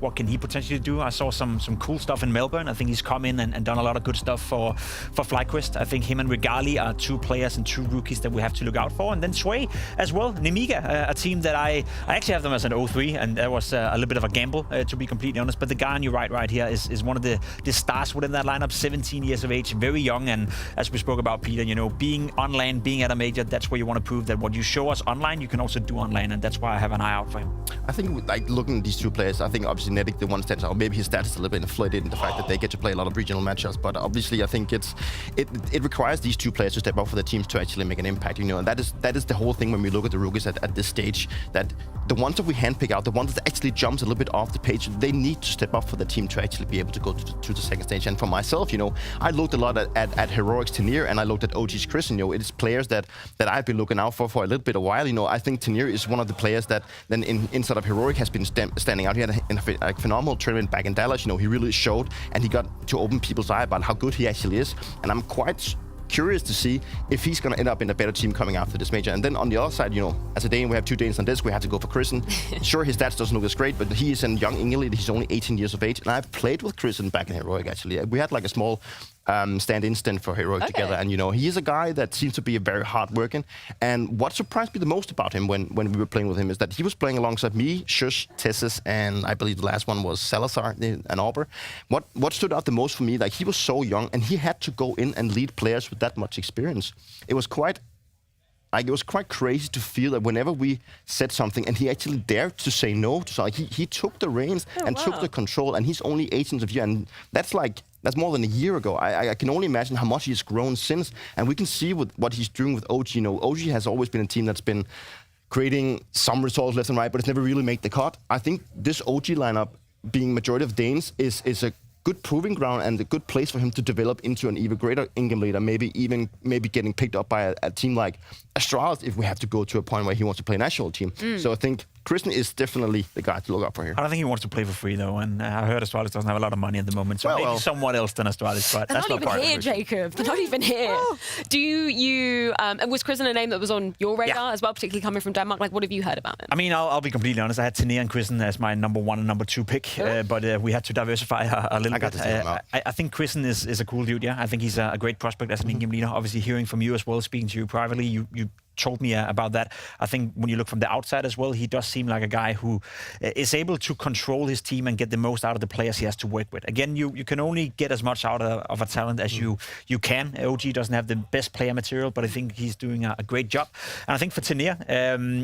Speaker 3: what can he potentially do. I saw some cool stuff in Melbourne. I think he's come in and done a lot of good stuff for FlyQuest. I think him and Regali are two players and two rookies that we have to look out for. And then Sway as well, Nemiga, a team that I actually have them as an 0-3, and that was a little bit of a gamble, to be completely honest. But the guy on your right here is one of the stars within that lineup, 17 years of age, very young. And as we spoke about, Peter, you know, being on LAN, being at a major, that's where you want to prove that what you show us online, you can also do on LAN, and that's why I have an eye out for him.
Speaker 2: I think, like, looking at these two players, I think obviously Netic, the one stands out. Maybe his stats is a little bit inflated in the fact that they get to play a lot of regional matchups, but obviously I think it requires these two players to step up for the teams to actually make an impact, you know, and that is the whole thing when we look at the rookies at this stage, that the ones that we handpick out, the ones that actually jumps a little bit off the page, they need to step up for the team to actually be able to go to the second stage. And for myself, you know, I looked a lot at Heroic's Tenir, and I looked at OG's Christian. You know, it's players that I've been looking out for a little bit a while. You know, I think Tenir is one of the players that then inside of Heroic has been standing out. He had a phenomenal tournament back in Dallas. You know, he really showed, and he got to open people's eye about how good he actually is. And I'm quite curious to see if he's going to end up in a better team coming after this major. And then on the other side, you know, as a Dane, we have two Danes on this. We have to go for Christian. Sure, his stats doesn't look as great, but he is a young England. He's only 18 years of age. And I've played with Christian back in Heroic, actually. We had like a small stand-in stint for Heroic together. And, you know, he is a guy that seems to be very hard-working. And what surprised me the most about him when we were playing with him is that he was playing alongside me, Shush, Tessis, and I believe the last one was Salazar and Auber. What stood out the most for me, like, he was so young, and he had to go in and lead players with that much experience. It was quite crazy to feel that whenever we said something and he actually dared to say no to something, he took the reins took the control, and he's only 18 of year, and that's more than a year ago. I can only imagine how much he's grown since, and we can see with what he's doing with OG. You know, OG has always been a team that's been creating some results left and right, but it's never really made the cut. I think this OG lineup, being majority of Danes, is a good proving ground and a good place for him to develop into an even greater in-game leader, maybe getting picked up by a team like Astralis if we have to go to a point where he wants to play a national team. So I think Christian is definitely the guy to look out for here.
Speaker 3: I don't think he wants to play for free, though, and I heard Astralis doesn't have a lot of money at the moment, so maybe someone else than Astralis, but that's not part of it.
Speaker 1: They're not even here, Jacob. They're not even here. Do you... was Christian a name that was on your radar as well, particularly coming from Denmark? Like, what have you heard about him?
Speaker 3: I mean, I'll be completely honest. I had Tenir and Christian as my number 1 and number 2 pick, but we had to diversify a little bit. I think Christian is a cool dude, yeah. I think he's a great prospect as an in-game leader. Obviously, hearing from you as well, speaking to you privately, you told me about that. I think when you look from the outside as well, he does seem like a guy who is able to control his team and get the most out of the players he has to work with. Again, you can only get as much out of a talent as you can. OG doesn't have the best player material, but I think he's doing a great job. And I think for Tenir,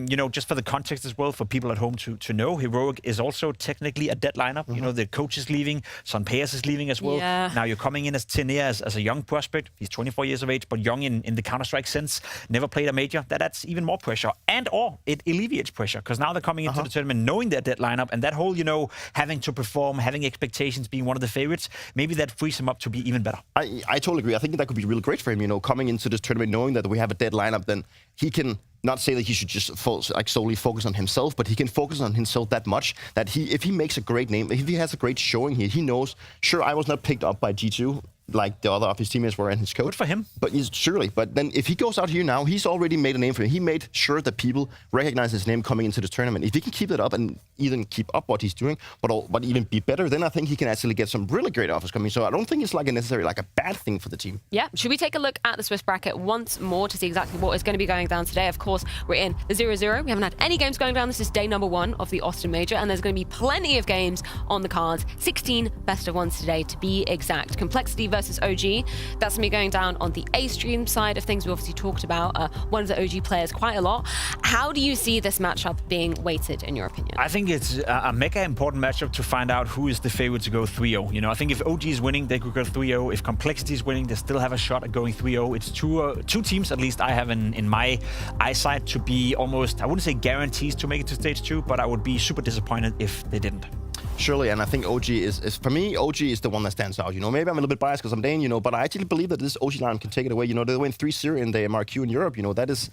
Speaker 3: you know, just for the context as well, for people at home to know, Heroic is also technically a dead lineup. You know, the coach is leaving, Son Payas is leaving as well.
Speaker 1: Yeah.
Speaker 3: Now you're coming in as Tenir as a young prospect. He's 24 years of age, but young in the Counter-Strike sense. Never played a major. That's even more pressure, or it alleviates pressure, because now they're coming into the tournament knowing their dead lineup, and that whole, you know, having to perform, having expectations, being one of the favorites, maybe that frees him up to be even better. I
Speaker 2: totally agree. I think that could be really great for him, you know, coming into this tournament knowing that we have a dead lineup. Then he can not say that he should just solely focus on himself, but he can focus on himself that much that if he makes a great name, if he has a great showing here, he knows, sure, I was not picked up by G2 like the other of his teammates were and his coach.
Speaker 3: Good for him.
Speaker 2: But surely. But then if he goes out here now, he's already made a name for him. He made sure that people recognize his name coming into this tournament. If he can keep that up and even keep up what he's doing, but even be better, then I think he can actually get some really great offers coming. So I don't think it's necessarily a bad thing for the team.
Speaker 1: Yeah. Should we take a look at the Swiss bracket once more to see exactly what is going to be going down today? Of course, we're in the 0-0. We haven't had any games going down. This is day number 1 of the Austin Major, and there's going to be plenty of games on the cards. 16 best of ones today, to be exact. Complexity versus OG. That's going to be going down on the A-Stream side of things. We obviously talked about one of the OG players quite a lot. How do you see this matchup being weighted, in your opinion?
Speaker 3: I think it's a mega important matchup to find out who is the favorite to go 3-0. You know, I think if OG is winning, they could go 3-0. If Complexity is winning, they still have a shot at going 3-0. It's two teams, at least I have in my eyesight, to be almost, I wouldn't say guarantees to make it to stage 2, but I would be super disappointed if they didn't.
Speaker 2: Surely, and I think OG is for me, OG is the one that stands out. You know, maybe I'm a little bit biased because I'm Dane, you know, but I actually believe that this OG line can take it away. You know, they win 3-0 in the MRQ in Europe. You know, that is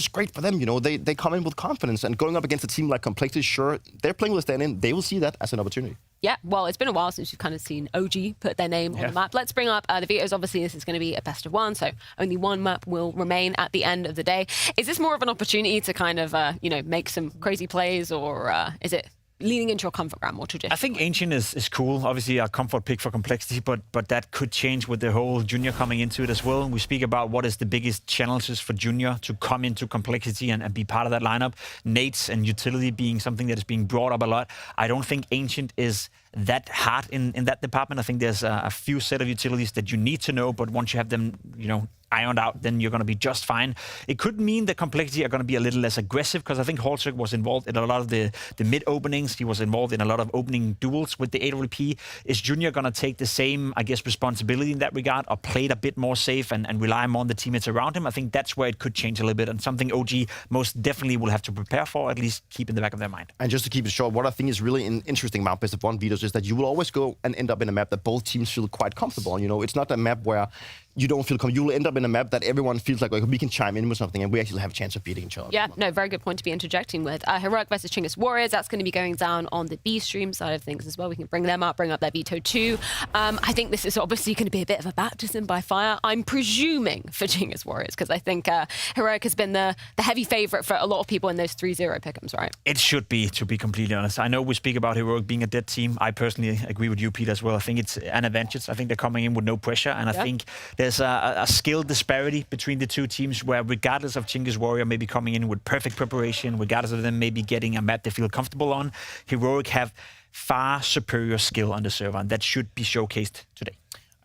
Speaker 2: great for them. You know, they come in with confidence, and going up against a team like Complexity, sure, they're playing with a stand-in. They will see that as an opportunity.
Speaker 1: Yeah, well, it's been a while since you've kind of seen OG put their name on the map. Let's bring up the vetoes. Obviously, this is going to be a best of 1, so only one map will remain at the end of the day. Is this more of an opportunity to kind of, you know, make some crazy plays, or is it leaning into your comfort ground more traditionally?
Speaker 3: I think Ancient is cool. Obviously, a comfort pick for complexity, but that could change with the whole Junior coming into it as well. We speak about what is the biggest challenges for Junior to come into complexity and be part of that lineup. Nates and utility being something that is being brought up a lot. I don't think Ancient is that hard in that department. I think there's a few set of utilities that you need to know, but once you have them, ironed out, then you're going to be just fine. It could mean the complexity are going to be a little less aggressive, because I think Halsek was involved in a lot of the mid openings. He was involved in a lot of opening duels with the AWP. Is Junior going to take the same, responsibility in that regard, or play it a bit more safe and rely more on the teammates around him? I think that's where it could change a little bit, and something OG most definitely will have to prepare for, at least keep in the back of their mind.
Speaker 2: And just to keep it short, what I think is really interesting about best of one videos is that you will always go and end up in a map that both teams feel quite comfortable. It's not a map where you don't feel comfortable. You'll end up in a map that everyone feels like we can chime in with something and we actually have a chance of beating each other.
Speaker 1: Yeah, no, very good point to be interjecting with. Heroic versus Chinggis Warriors, that's going to be going down on the B stream side of things as well. We can bring them up, bring up their veto too. I think this is obviously going to be a bit of a baptism by fire. I'm presuming for Chinggis Warriors, because I think Heroic has been the heavy favourite for a lot of people in those 3-0 pick'ems, right?
Speaker 3: It should be, to be completely honest. I know we speak about Heroic being a dead team. I personally agree with you, Pete, as well. I think it's an advantage. I think they're coming in with no pressure, and I think there's a skill disparity between the two teams where, regardless of Chinggis Warrior maybe coming in with perfect preparation, regardless of them maybe getting a map they feel comfortable on, Heroic have far superior skill on the server, and that should be showcased today.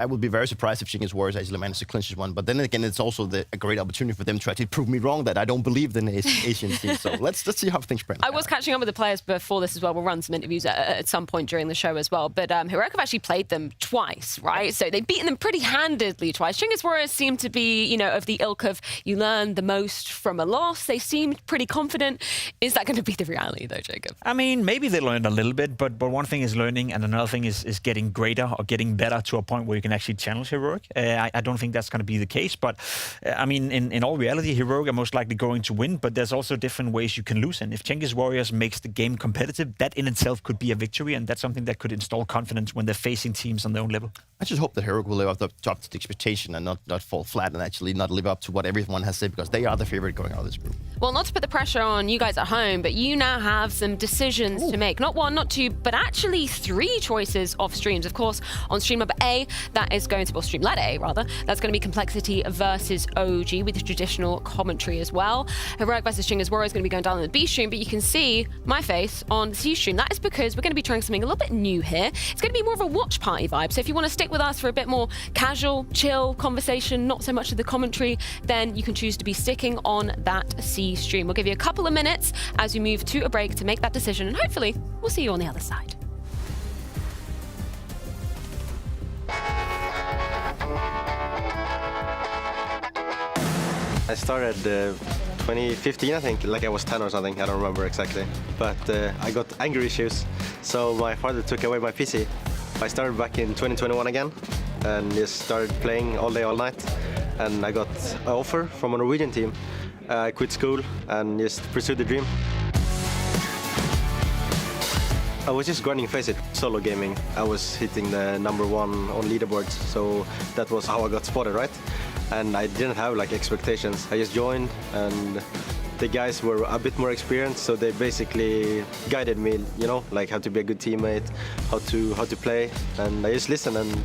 Speaker 2: I would be very surprised if Chinggis Warriors actually managed to clinch this one. But then again, it's also a great opportunity for them to actually prove me wrong that I don't believe in the Asian team. So let's see how things spread.
Speaker 1: I was catching up with the players before this as well. We'll run some interviews at some point during the show as well. But Heroic have actually played them twice, right? So they've beaten them pretty handedly twice. Chinggis Warriors seem to be, of the ilk of you learn the most from a loss. They seemed pretty confident. Is that going to be the reality, though, Jacob?
Speaker 3: I mean, maybe they learned a little bit, but one thing is learning, and another thing is getting greater or getting better to a point where you can actually challenge Heroic. I don't think that's going to be the case, but I mean, in all reality, Heroic are most likely going to win, but there's also different ways you can lose. And if Chinggis Warriors makes the game competitive, that in itself could be a victory, and that's something that could install confidence when they're facing teams on their own level.
Speaker 2: I just hope that Heroic will live up to the expectation and not fall flat and actually not live up to what everyone has said, because they are the favorite going out of this group.
Speaker 1: Well, not to put the pressure on you guys at home, but you now have some decisions to make. Not one, not two, but actually 3 choices of streams. Of course, on stream number A, that is going to, well, stream letter A rather, that's going to be Complexity versus OG with the traditional commentary as well. Heroic versus Chinggis Warriors is going to be going down on the B stream, but you can see my face on the C stream. That is because we're going to be trying something a little bit new here. It's going to be more of a watch party vibe. So if you want to stick with us for a bit more casual, chill conversation, not so much of the commentary, then you can choose to be sticking on that C stream. We'll give you a couple of minutes as we move to a break to make that decision, and hopefully we'll see you on the other side.
Speaker 4: I started 2015, I think, like I was 10 or something, I don't remember exactly. But I got anger issues, so my father took away my PC. I started back in 2021 again, and just started playing all day, all night. And I got an offer from a Norwegian team. I quit school and just pursued the dream. I was just grinding Face It, solo gaming. I was hitting the #1 on leaderboards, so that was how I got spotted, right? And I didn't have like expectations. I just joined, and the guys were a bit more experienced, so they basically guided me, like how to be a good teammate, how to play, and I just listened and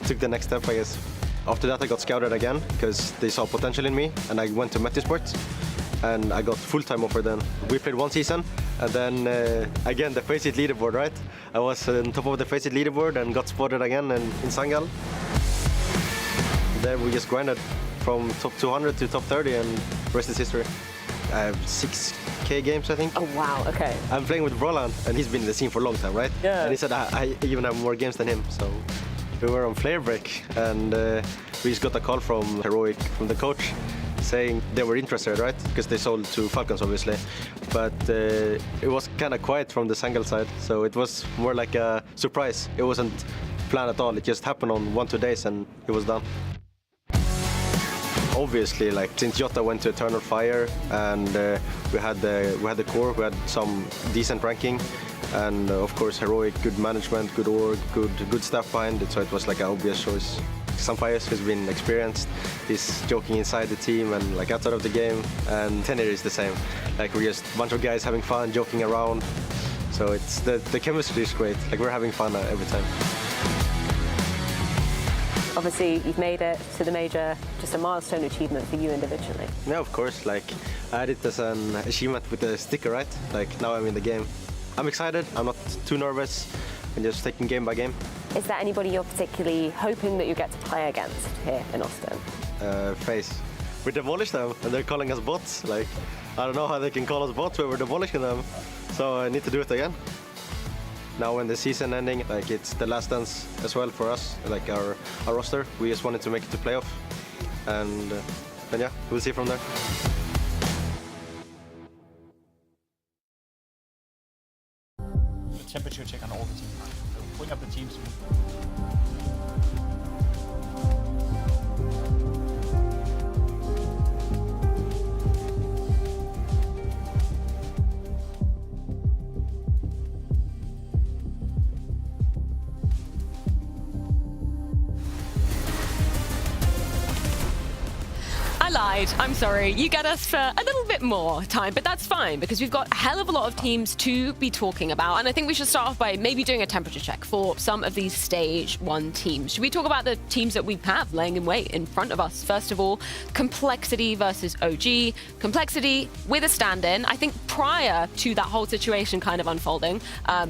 Speaker 4: took the next step, I guess. After that, I got scouted again because they saw potential in me, and I went to Metizport, and I got full-time offer then. We played 1 season, and then again the Face It leaderboard, right? I was on top of the Face It leaderboard and got spotted again in Sangal. There we just grinded from top 200 to top 30, and rest is history. I have 6K games, I think.
Speaker 1: Oh, wow, okay.
Speaker 4: I'm playing with Roland, and he's been in the scene for a long time, right?
Speaker 1: Yeah.
Speaker 4: And he said I even have more games than him, so we were on flare break, and we just got a call from Heroic, from the coach, saying they were interested, right? Because they sold to Falcons, obviously. But it was kind of quiet from the Sangal side, so it was more like a surprise. It wasn't planned at all. It just happened on 1-2 days, and it was done. Obviously, like since Jota went to Eternal Fire, and we had the core, we had some decent ranking, and of course Heroic, good management, good org, good staff behind it, so it was like an obvious choice. Sampayas, who's been experienced, is joking inside the team and like outside of the game, and Tenir is the same. Like we're just a bunch of guys having fun, joking around. So it's the chemistry is great. Like we're having fun every time.
Speaker 5: Obviously, you've made it to the major, just a milestone achievement for you individually.
Speaker 4: Yeah, of course. Like I had it as an achievement with the sticker, right? Like now I'm in the game. I'm excited. I'm not too nervous. I'm just taking game by game.
Speaker 5: Is there anybody you're particularly hoping that you get to play against here in Austin?
Speaker 4: FaZe. We demolished them, and they're calling us bots. Like I don't know how they can call us bots when we're demolishing them. So I need to do it again. Now when the season ending, like it's the last dance as well for us, like our roster. We just wanted to make it to playoff, and then yeah, we'll see from there.
Speaker 3: The temperature check on all the teams. Bring up the teams.
Speaker 1: Lied. I'm sorry. You get us for a little bit more time, but that's fine because we've got a hell of a lot of teams to be talking about. And I think we should start off by maybe doing a temperature check for some of these stage 1 teams. Should we talk about the teams that we have laying in wait in front of us? First of all, Complexity versus OG. Complexity with a stand-in. I think prior to that whole situation kind of unfolding,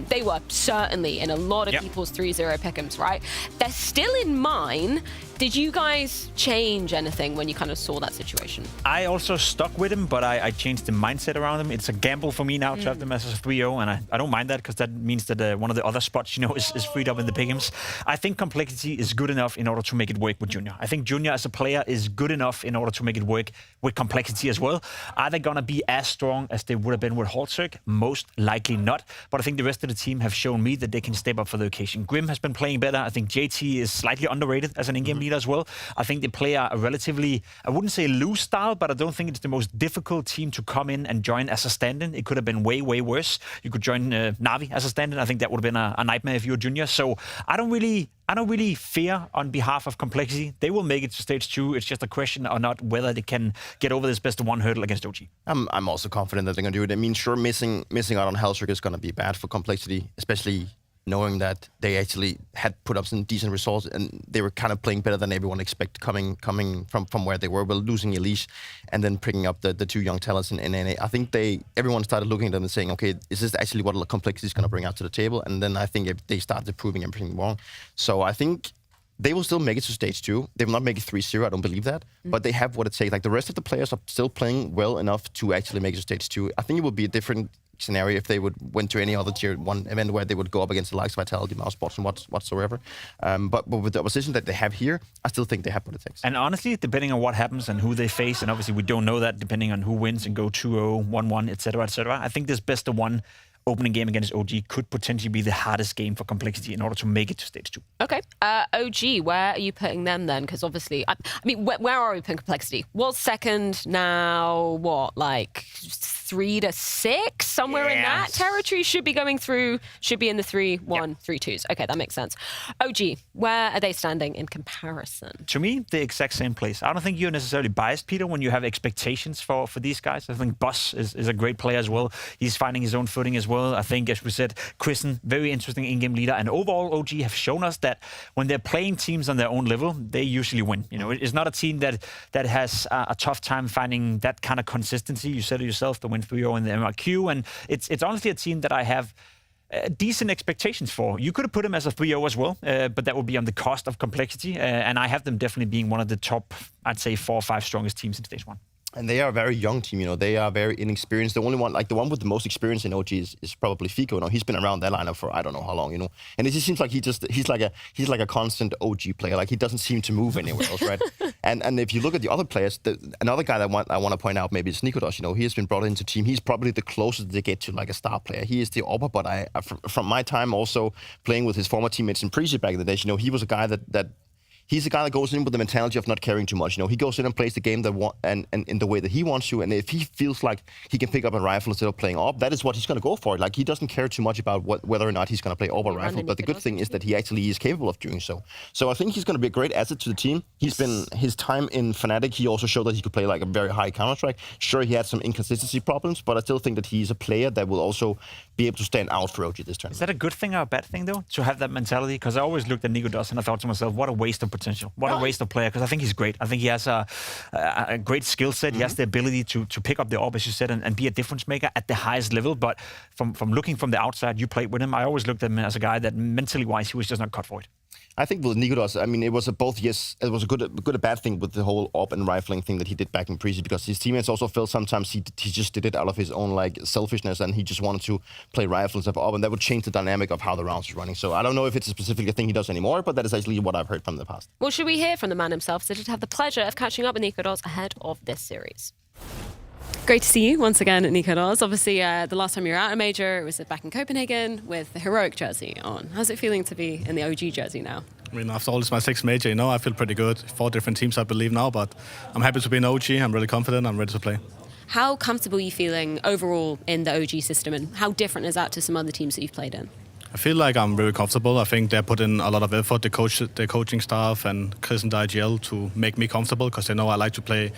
Speaker 1: they were certainly in a lot of people's 3-0 pick'ems, right? They're still in mine. Did you guys change anything when you kind of saw that situation?
Speaker 3: I also stuck with him, but I changed the mindset around him. It's a gamble for me now to have them as a 3-0, and I don't mind that because that means that one of the other spots, is freed up in the pick'ems. I think Complexity is good enough in order to make it work with Junior. I think Junior as a player is good enough in order to make it work with Complexity as well. Are they going to be as strong as they would have been with Haltzerk? Most likely not, but I think the rest of the team have shown me that they can step up for the occasion. Grim has been playing better. I think JT is slightly underrated as an in-game leader as well. I think they play a relatively, I wouldn't say loose style, but I don't think it's the most difficult team to come in and join as a stand-in. It could have been way, way worse. You could join Na'Vi as a stand-in. I think that would have been a nightmare if you were Junior. So I don't really fear on behalf of Complexity. They will make it to stage 2. It's just a question or not whether they can get over this best of 1 hurdle against OG.
Speaker 2: I'm also confident that they're going to do it. I mean, sure, missing out on Haltzerk is going to be bad for Complexity, especially knowing that they actually had put up some decent results and they were kind of playing better than everyone expected coming from where they were, well, losing Elise and then picking up the 2 young talents in NA. I think everyone started looking at them and saying, okay, is this actually what Complexity is going to bring out to the table? And then I think if they started proving everything wrong. So I think they will still make it to stage 2. They will not make it 3-0, I don't believe that. But they have what it takes. Like the rest of the players are still playing well enough to actually make it to stage 2. I think it would be a different scenario if they went to any other tier 1 event where they would go up against the likes of Vitality, Mousesports, and whatsoever. But with the opposition that they have here, I still think they have what it takes.
Speaker 3: And honestly, depending on what happens and who they face, and obviously we don't know that, depending on who wins and go 2-0, 1-1, etc., I think this best of 1 opening game against OG could potentially be the hardest game for Complexity in order to make it to stage 2.
Speaker 1: Okay. OG, where are you putting them then? Because obviously, I mean, where are we putting Complexity? Was second, now what, like 3 to 6? Somewhere in that territory. Should be going through, should be in the 3-1, 3-2s. Okay, that makes sense. OG, where are they standing in comparison?
Speaker 3: To me, the exact same place. I don't think you're necessarily biased, Peter, when you have expectations for these guys. I think Boss is a great player as well. He's finding his own footing as well. I think, as we said, Chrisen, very interesting in-game leader. And overall, OG have shown us that when they're playing teams on their own level, they usually win. It's not a team that has a tough time finding that kind of consistency. You said it yourself, the win 3-0 in the MRQ. And it's honestly a team that I have decent expectations for. You could have put them as a 3-0 as well, but that would be on the cost of Complexity. And I have them definitely being one of the top, I'd say, 4 or 5 strongest teams in stage 1.
Speaker 2: And they are a very young team, they are very inexperienced. The only one, like the one with the most experience in OG is probably Fico. He's been around that lineup for I don't know how long, And it just seems like he's like a constant OG player. Like he doesn't seem to move anywhere else, right? and if you look at the other players, another guy that I want to point out maybe is Nikodos. He has been brought into team. He's probably the closest they get to like a star player. He is the upper, but from my time also playing with his former teammates in Prezi back in the day, he was a guy that he's a guy that goes in with the mentality of not caring too much. He goes in and plays the game and in the way that he wants to. And if he feels like he can pick up a rifle instead of playing AWP, that is what he's going to go for. Like, he doesn't care too much about whether or not he's going to play AWP or rifle. But the good thing is that he actually is capable of doing so. So I think he's going to be a great asset to the team. He's been his time in Fnatic. He also showed that he could play like a very high Counter-Strike. Sure, he had some inconsistency problems, but I still think that he's a player that will also be able to stand out for OG this tournament.
Speaker 3: Is that a good thing or a bad thing, though, to have that mentality? Because I always looked at Nemiga and I thought to myself, what a waste of potential. What a waste of player. Because I think he's great. I think he has a great skill set. He has the ability to pick up the AWP, as you said, and be a difference maker at the highest level. But from looking from the outside, you played with him, I always looked at him as a guy that mentally-wise, he was just not cut for it.
Speaker 2: I think with Nemiga, I mean, it was a good and bad thing with the whole AWP and rifling thing that he did back in pre-season, because his teammates also felt sometimes he just did it out of his own like selfishness, and he just wanted to play rifles of AWP, and that would change the dynamic of how the rounds are running. So I don't know if it's a specific thing he does anymore, but that is actually what I've heard from the past.
Speaker 1: Well, should we hear from the man himself? So did have the pleasure of catching up with Nemiga ahead of this series. Great to see you once again at Nemiga. Obviously, the last time you were out at a major, it was back in Copenhagen with the heroic jersey on. How's it feeling to be in the OG jersey now?
Speaker 6: I mean, after all, it's my 6th major, I feel pretty good. 4 different teams, I believe, now, but I'm happy to be in OG. I'm really confident. I'm ready to play.
Speaker 1: How comfortable are you feeling overall in the OG system, and how different is that to some other teams that you've played in?
Speaker 6: I feel like I'm very comfortable. I think they put in a lot of effort, the coaching staff and Chris and the IGL, to make me comfortable, because they know I like to play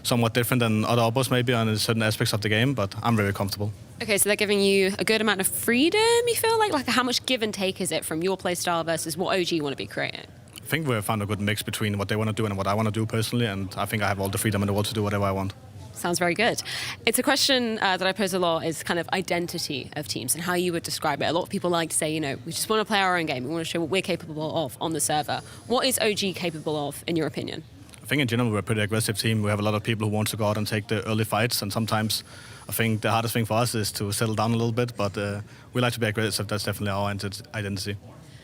Speaker 6: somewhat different than other oppos maybe on certain aspects of the game, but I'm very comfortable.
Speaker 1: Okay, so they're giving you a good amount of freedom, you feel like? Like, how much give and take is it from your play style versus what OG want to be creating?
Speaker 6: I think we found a good mix between what they want to do and what I want to do personally, and I think I have all the freedom in the world to do whatever I want.
Speaker 1: Sounds very good. It's a question that I pose a lot, is kind of identity of teams and how you would describe it. A lot of people like to say, we just want to play our own game. We want to show what we're capable of on the server. What is OG capable of, in your opinion?
Speaker 6: I think in general we're a pretty aggressive team. We have a lot of people who want to go out and take the early fights, and sometimes I think the hardest thing for us is to settle down a little bit, but we like to be aggressive. That's definitely our identity.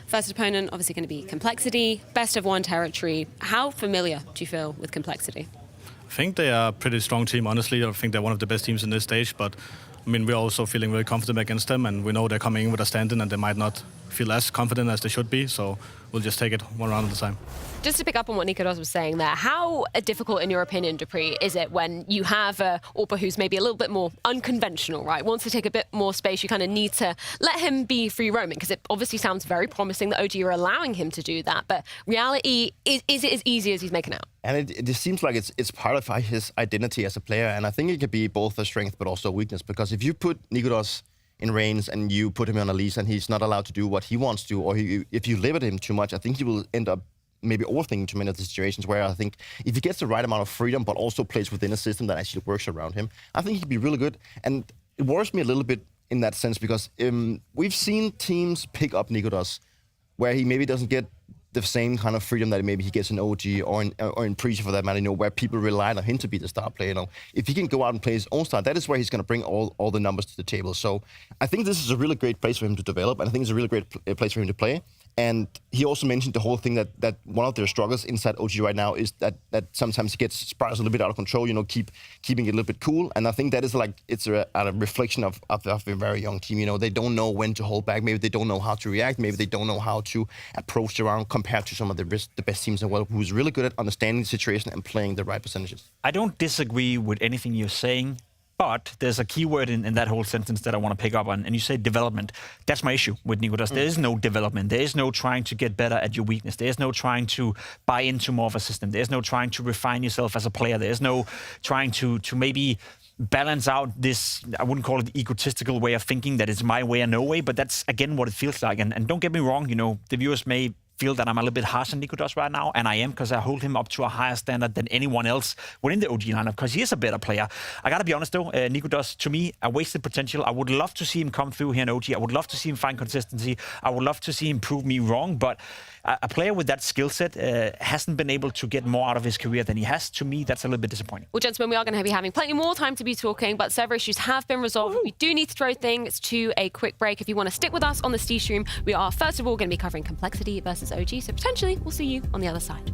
Speaker 1: First opponent, obviously going to be Complexity, best of 1 territory. How familiar do you feel with Complexity?
Speaker 6: I think they are a pretty strong team, honestly. I think they're one of the best teams in this stage, but I mean, we're also feeling very confident against them, and we know they're coming in with a stand-in and they might not feel as confident as they should be, so we'll just take it one round at a time.
Speaker 1: Just to pick up on what Nemiga was saying there, how difficult, in your opinion, Dupree, is it when you have a AWPer who's maybe a little bit more unconventional, right? Wants to take a bit more space, you kind of need to let him be free roaming, because it obviously sounds very promising that OG are allowing him to do that, but reality, is it as easy as he's making out?
Speaker 2: And it just seems like it's part of his identity as a player, and I think it could be both a strength but also a weakness, because if you put Nemiga in reins and you put him on a leash and he's not allowed to do what he wants to, or if you limit him too much, I think he will end up maybe overthinking too many of the situations, where I think if he gets the right amount of freedom but also plays within a system that actually works around him, I think he could be really good. And it worries me a little bit in that sense, because we've seen teams pick up Nemiga where he maybe doesn't get the same kind of freedom that maybe he gets in OG or in pre-season for that matter, where people rely on him to be the star player. If he can go out and play his own style, that is where he's going to bring all the numbers to the table. So I think this is a really great place for him to develop, and I think it's a really great place for him to play. And he also mentioned the whole thing that one of their struggles inside OG right now is that sometimes he gets spirals a little bit out of control, keeping it a little bit cool. And I think that is it's a reflection of a very young team. They don't know when to hold back. Maybe they don't know how to react. Maybe they don't know how to approach the round compared to some of the best teams in the world, who's really good at understanding the situation and playing the right percentages.
Speaker 3: I don't disagree with anything you're saying, but there's a key word in that whole sentence that I want to pick up on, and you say development. That's my issue with Nemiga. There is no development. There is no trying to get better at your weakness. There is no trying to buy into more of a system. There's no trying to refine yourself as a player. There's no trying to maybe balance out this, I wouldn't call it egotistical way of thinking that it's my way or no way, but that's again what it feels like. And don't get me wrong, the viewers may feel that I'm a little bit harsh on Nemiga right now, and I am, because I hold him up to a higher standard than anyone else within the OG lineup, because he is a better player. I gotta be honest though, Nemiga, to me, a wasted potential. I would love to see him come through here in OG. I would love to see him find consistency. I would love to see him prove me wrong, but a player with that skill set hasn't been able to get more out of his career than he has. To me, that's a little bit disappointing.
Speaker 1: Well, gentlemen, we are going to be having plenty more time to be talking, but server issues have been resolved. We do need to throw things to a quick break. If you want to stick with us on the Steve stream, we are first of all going to be covering Complexity versus OG, so potentially we'll see you on the other side.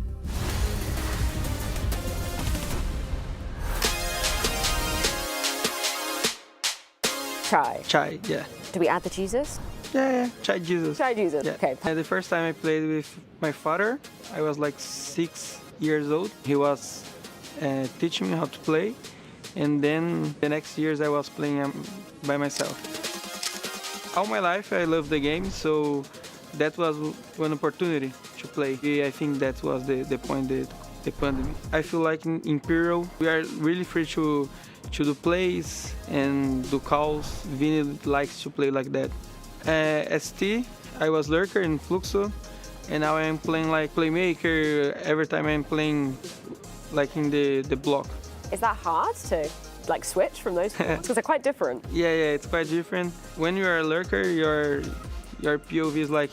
Speaker 5: Chai.
Speaker 7: Chai, yeah.
Speaker 5: Do we add the Jesus?
Speaker 7: Yeah, Chai Jesus.
Speaker 5: Try Jesus.
Speaker 7: Yeah.
Speaker 5: Okay.
Speaker 7: The first time I played with my father, I was like 6 years old. He was teaching me how to play, and then the next years I was playing by myself. All my life I loved the game, so that was one opportunity to play. I think that was the point, the pandemic. I feel like in Imperial we are really free to do plays and do calls. Vinny likes to play like that. ST, I was lurker in Fluxo, and now I'm playing like playmaker every time I'm playing like in the block.
Speaker 5: Is that hard to like switch from those roles? Because they're quite different.
Speaker 7: Yeah, it's quite different. When you are a lurker, your POV is like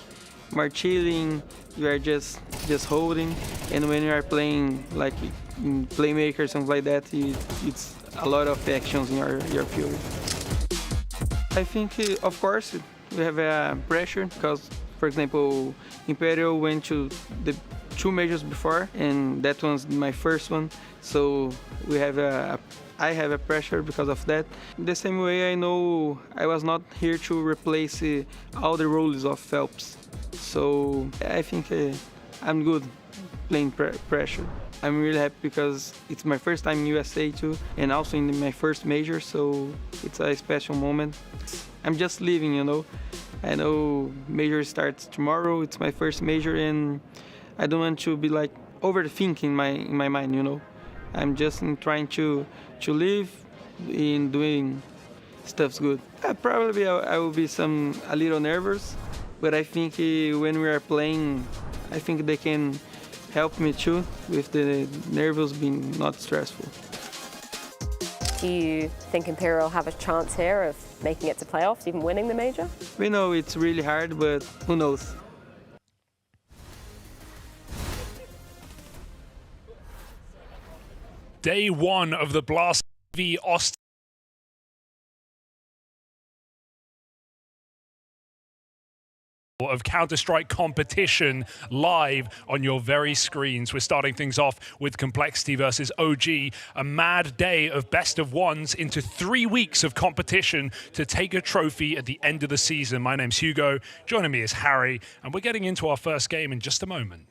Speaker 7: more chilling. You are just holding, and when you are playing like in playmaker, something like that, it's a lot of actions in your POV. I think, of course, we have a pressure because, for example, Imperial went to the 2 majors before, and that one's my first one. So I have a pressure because of that. The same way, I know I was not here to replace all the roles of Phelps. So I think I'm good playing pressure. I'm really happy because it's my first time in USA too, and also in my first major, so it's a special moment. I'm just leaving, you know. I know major starts tomorrow, it's my first major, and I don't want to be like overthinking in my mind, you know. I'm just trying to live in doing stuff's good. Probably I will be a little nervous, but I think when we are playing, I think they can help me too with the nerves being not stressful.
Speaker 5: Do you think Imperial have a chance here of making it to playoffs, even winning the major?
Speaker 7: We know it's really hard, but who knows?
Speaker 8: Day 1 of the Blast v Austin of Counter-Strike competition live on your very screens. We're starting things off with Complexity versus OG, a mad day of best of ones into 3 weeks of competition to take a trophy at the end of the season. My name's Hugo, joining me is Harry, and we're getting into our first game in just a moment.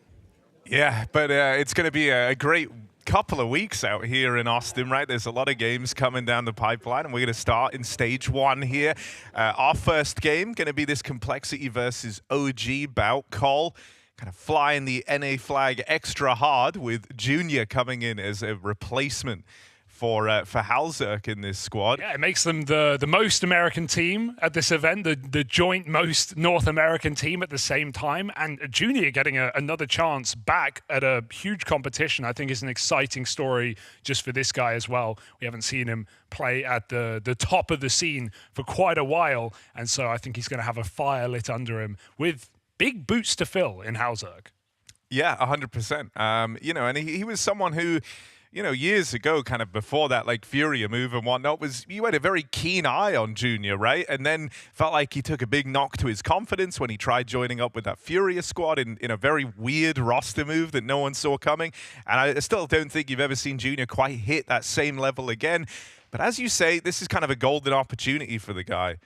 Speaker 9: Yeah, but it's going to be a great couple of weeks out here in Austin, right? There's a lot of games coming down the pipeline, and we're going to start in stage 1 here. Our first game going to be this Complexity versus OG bout. Cole kind of flying the NA flag extra hard with Junior coming in as a replacement for Halzerk in this squad.
Speaker 8: Yeah, it makes them the most American team at this event, the joint most North American team at the same time, and Junior getting another chance back at a huge competition, I think is an exciting story just for this guy as well. We haven't seen him play at the top of the scene for quite a while, and so I think he's going to have a fire lit under him with big boots to fill in Halzerk.
Speaker 9: Yeah, 100%. You know, and he was someone who, you know, years ago, kind of before that, like Furia move and whatnot, you had a very keen eye on Junior, right? And then felt like he took a big knock to his confidence when he tried joining up with that Furia squad in a very weird roster move that no one saw coming. And I still don't think you've ever seen Junior quite hit that same level again. But as you say, this is kind of a golden opportunity for the guy.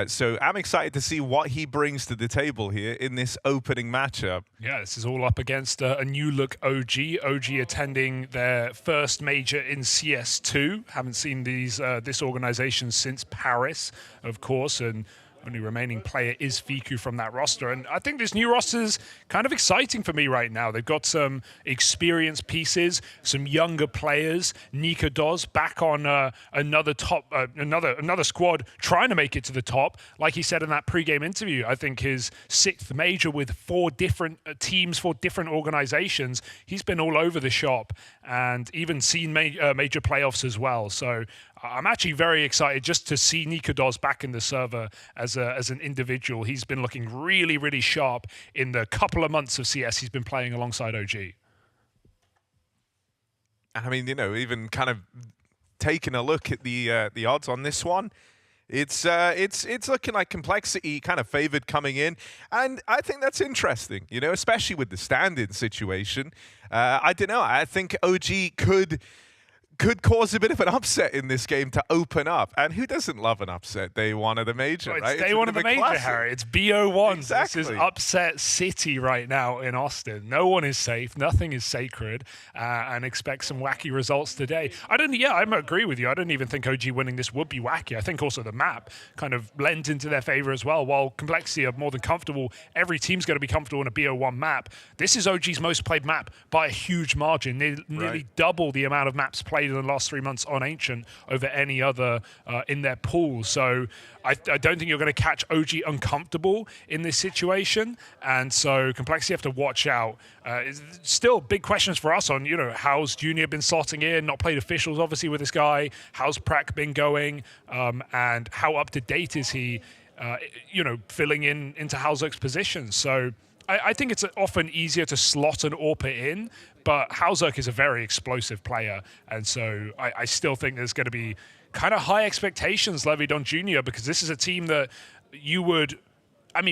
Speaker 9: So I'm excited to see what he brings to the table here in this opening matchup.
Speaker 8: Yeah, this is all up against a new look OG. OG attending their first major in CS2. Haven't seen this organization since Paris, of course, and only remaining player is Fiku from that roster. And I think this new roster is kind of exciting for me right now. They've got some experienced pieces, some younger players. Nikados back on another squad trying to make it to the top. Like he said in that pre-game interview, I think his 6th major with 4 different teams, 4 different organizations. He's been all over the shop and even seen major playoffs as well. So I'm actually very excited just to see Nikados back in the server as an individual. He's been looking really, really sharp in the couple of months of CS he's been playing alongside OG.
Speaker 9: I mean, you know, even kind of taking a look at the odds on this one, it's looking like Complexity kind of favored coming in, and I think that's interesting, you know, especially with the stand-in situation. I don't know. I think OG could could cause a bit of an upset in this game to open up. And who doesn't love an upset day one of the major,
Speaker 8: Well,
Speaker 9: right?
Speaker 8: It's day one of the major,
Speaker 9: classic.
Speaker 8: Harry. It's BO1.
Speaker 9: Exactly.
Speaker 8: This is upset city right now in Austin. No one is safe. Nothing is sacred. And expect some wacky results today. I agree with you. I don't even think OG winning this would be wacky. I think also the map kind of lends into their favor as well. While Complexity are more than comfortable, every team's going to be comfortable in a BO1 map. This is OG's most played map by a huge margin. Nearly double the amount of maps played in the last 3 months on Ancient over any other in their pool. So I don't think you're going to catch OG uncomfortable in this situation. And so Complexity have to watch out. Still big questions for us on, how's Junior been slotting in, not played officials obviously with this guy, how's Prak been going, and how up to date is he, filling into Halzok's position. So I think it's often easier to slot an AWPer in, but Halzok is a very explosive player. And so I still think there's going to be kind of high expectations levied on Junior, because this is a team that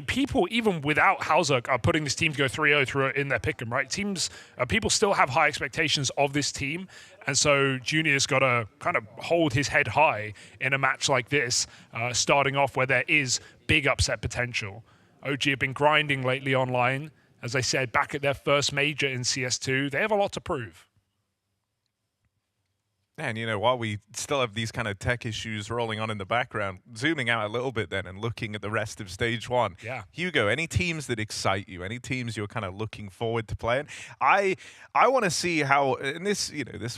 Speaker 8: people even without Halzok are putting this team to go 3-0 through in their pick'em, right? People still have high expectations of this team. And so Junior's got to kind of hold his head high in a match like this, starting off where there is big upset potential. OG have been grinding lately online. As I said, back at their first major in CS2, they have a lot to prove.
Speaker 9: And, while we still have these kind of tech issues rolling on in the background, zooming out a little bit then and looking at the rest of stage one.
Speaker 8: Yeah.
Speaker 9: Hugo, any teams that excite you? Any teams you're kind of looking forward to playing? I want to see how, and this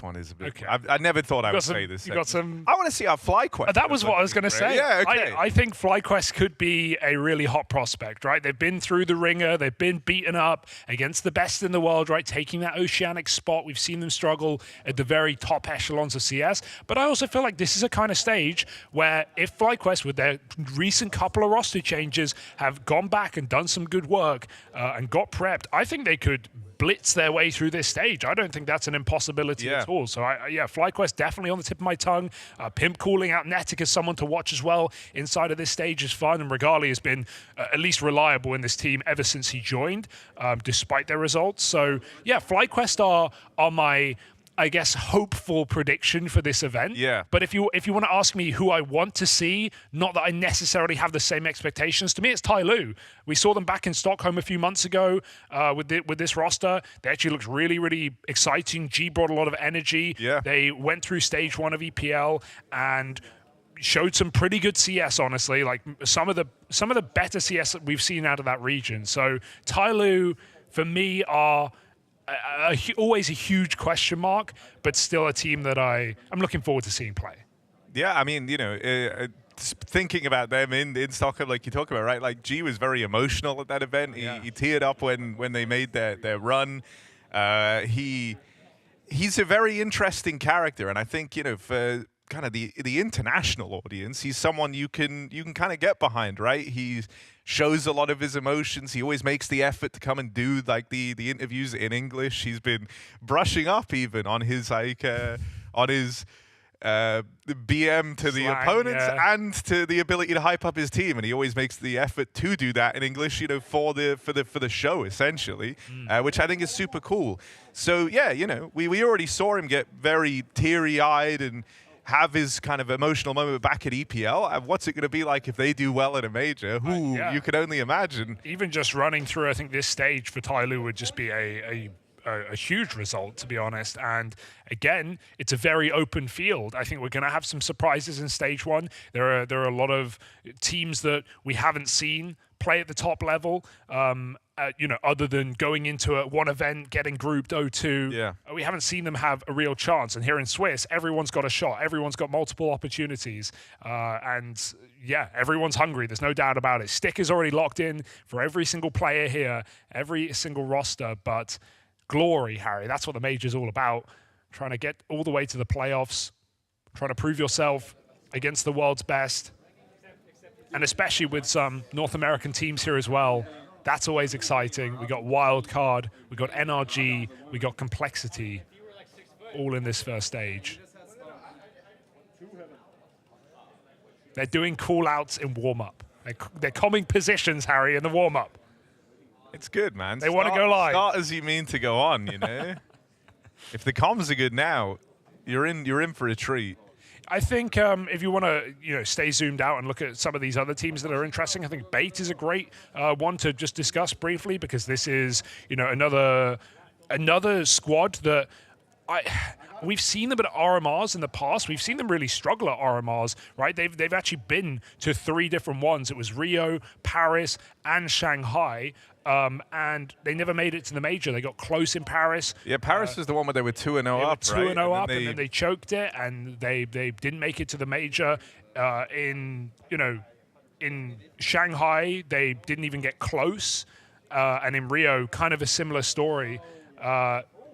Speaker 9: one is a bit,
Speaker 8: Okay.
Speaker 9: I never thought I would say this.
Speaker 8: You got some.
Speaker 9: I want to see how FlyQuest.
Speaker 8: That was what I was going to say.
Speaker 9: Yeah, okay.
Speaker 8: I think FlyQuest could be a really hot prospect, right? They've been through the ringer. They've been beaten up against the best in the world, right? Taking that oceanic spot. We've seen them struggle at the very top echelons of CS. But I also feel like this is a kind of stage where if FlyQuest, with their recent couple of roster changes, have gone back and done some good work and got prepped, I think they could blitz their way through this stage. I don't think that's an impossibility at all. So, FlyQuest definitely on the tip of my tongue. Pimp calling out Netic as someone to watch as well inside of this stage is fun. And Regali has been at least reliable in this team ever since he joined, despite their results. So, FlyQuest are my, I guess, hopeful prediction for this event.
Speaker 9: Yeah.
Speaker 8: But if you want to ask me who I want to see, not that I necessarily have the same expectations, to me it's TYLOO. We saw them back in Stockholm a few months ago with this roster. They actually looked really, really exciting. G brought a lot of energy.
Speaker 9: Yeah.
Speaker 8: They went through stage 1 of EPL and showed some pretty good CS, honestly. Like some of the better CS that we've seen out of that region. So TYLOO, for me, are always a huge question mark, but still a team that I'm looking forward to seeing play.
Speaker 9: Yeah, thinking about them in Stockholm, like you talk about, right? Like G was very emotional at that event. He teared up when they made their run. He's a very interesting character, and I think for kind of the international audience, he's someone you can kind of get behind, right? He shows a lot of his emotions. He always makes the effort to come and do like the interviews in English. He's been brushing up even on his the BM to the opponents and to the ability to hype up his team, and he always makes the effort to do that in English, for the show essentially, which I think is super cool. So we already saw him get very teary-eyed and have his kind of emotional moment back at EPL. What's it going to be like if they do well at a major? You can only imagine.
Speaker 8: Even just running through, I think this stage for TYLOO would just be a huge result, to be honest. And again, it's a very open field. I think we're going to have some surprises in stage 1. There are a lot of teams that we haven't seen play at the top level. Other than going into one event, getting grouped 0-2, we haven't seen them have a real chance. And here in Swiss, everyone's got a shot. Everyone's got multiple opportunities. Everyone's hungry. There's no doubt about it. Stick is already locked in for every single player here, every single roster. But glory, Harry, that's what the major's all about. Trying to get all the way to the playoffs, trying to prove yourself against the world's best. And especially with some North American teams here as well. That's always exciting. We got Wildcard, we got NRG, we got Complexity, all in this first stage. They're doing call-outs in warm-up. They're combing positions, Harry, in the warm-up.
Speaker 9: It's good, man.
Speaker 8: They want to go live.
Speaker 9: Start as you mean to go on, If the comms are good now, you're in for a treat.
Speaker 8: I think if you want to, stay zoomed out and look at some of these other teams that are interesting, I think Bait is a great one to just discuss briefly, because this is, another squad that we've seen them at RMRs in the past. We've seen them really struggle at RMRs, right? They've actually been to 3 different ones. It was Rio, Paris, and Shanghai. And they never made it to the major. They got close in Paris.
Speaker 9: Yeah, Paris was the one where they were 2-0 up,
Speaker 8: 2-0
Speaker 9: right?
Speaker 8: up, and then they choked it, and they didn't make it to the major. In Shanghai, they didn't even get close, and in Rio, kind of a similar story.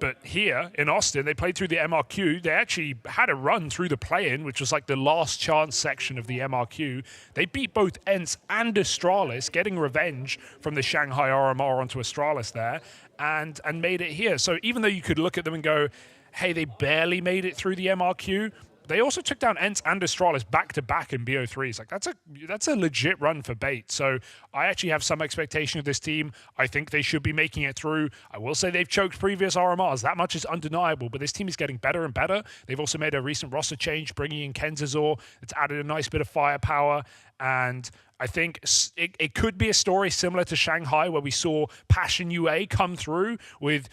Speaker 8: But here in Austin, they played through the MRQ. They actually had a run through the play-in, which was like the last chance section of the MRQ. They beat both ENCE and Astralis, getting revenge from the Shanghai RMR onto Astralis there, and made it here. So even though you could look at them and go, hey, they barely made it through the MRQ, they also took down ENCE and Astralis back-to-back in BO3s. Like, that's a legit run for Bait. So I actually have some expectation of this team. I think they should be making it through. I will say they've choked previous RMRs. That much is undeniable, but this team is getting better and better. They've also made a recent roster change, bringing in Kenzazor. It's added a nice bit of firepower, and I think it could be a story similar to Shanghai, where we saw Passion UA come through with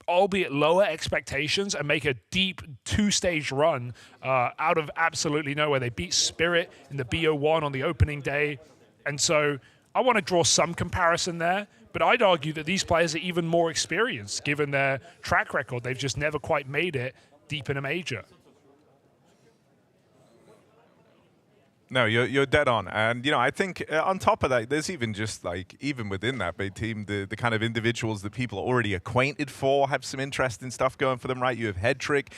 Speaker 8: albeit lower expectations and make a deep 2-stage run out of absolutely nowhere. They beat Spirit in the BO1 on the opening day. And so I want to draw some comparison there, but I'd argue that these players are even more experienced given their track record. They've just never quite made it deep in a major.
Speaker 9: No, you're dead on. And, I think on top of that, there's even just even within that Bait team, the kind of individuals that people are already acquainted for have some interesting stuff going for them, right? You have Headtrick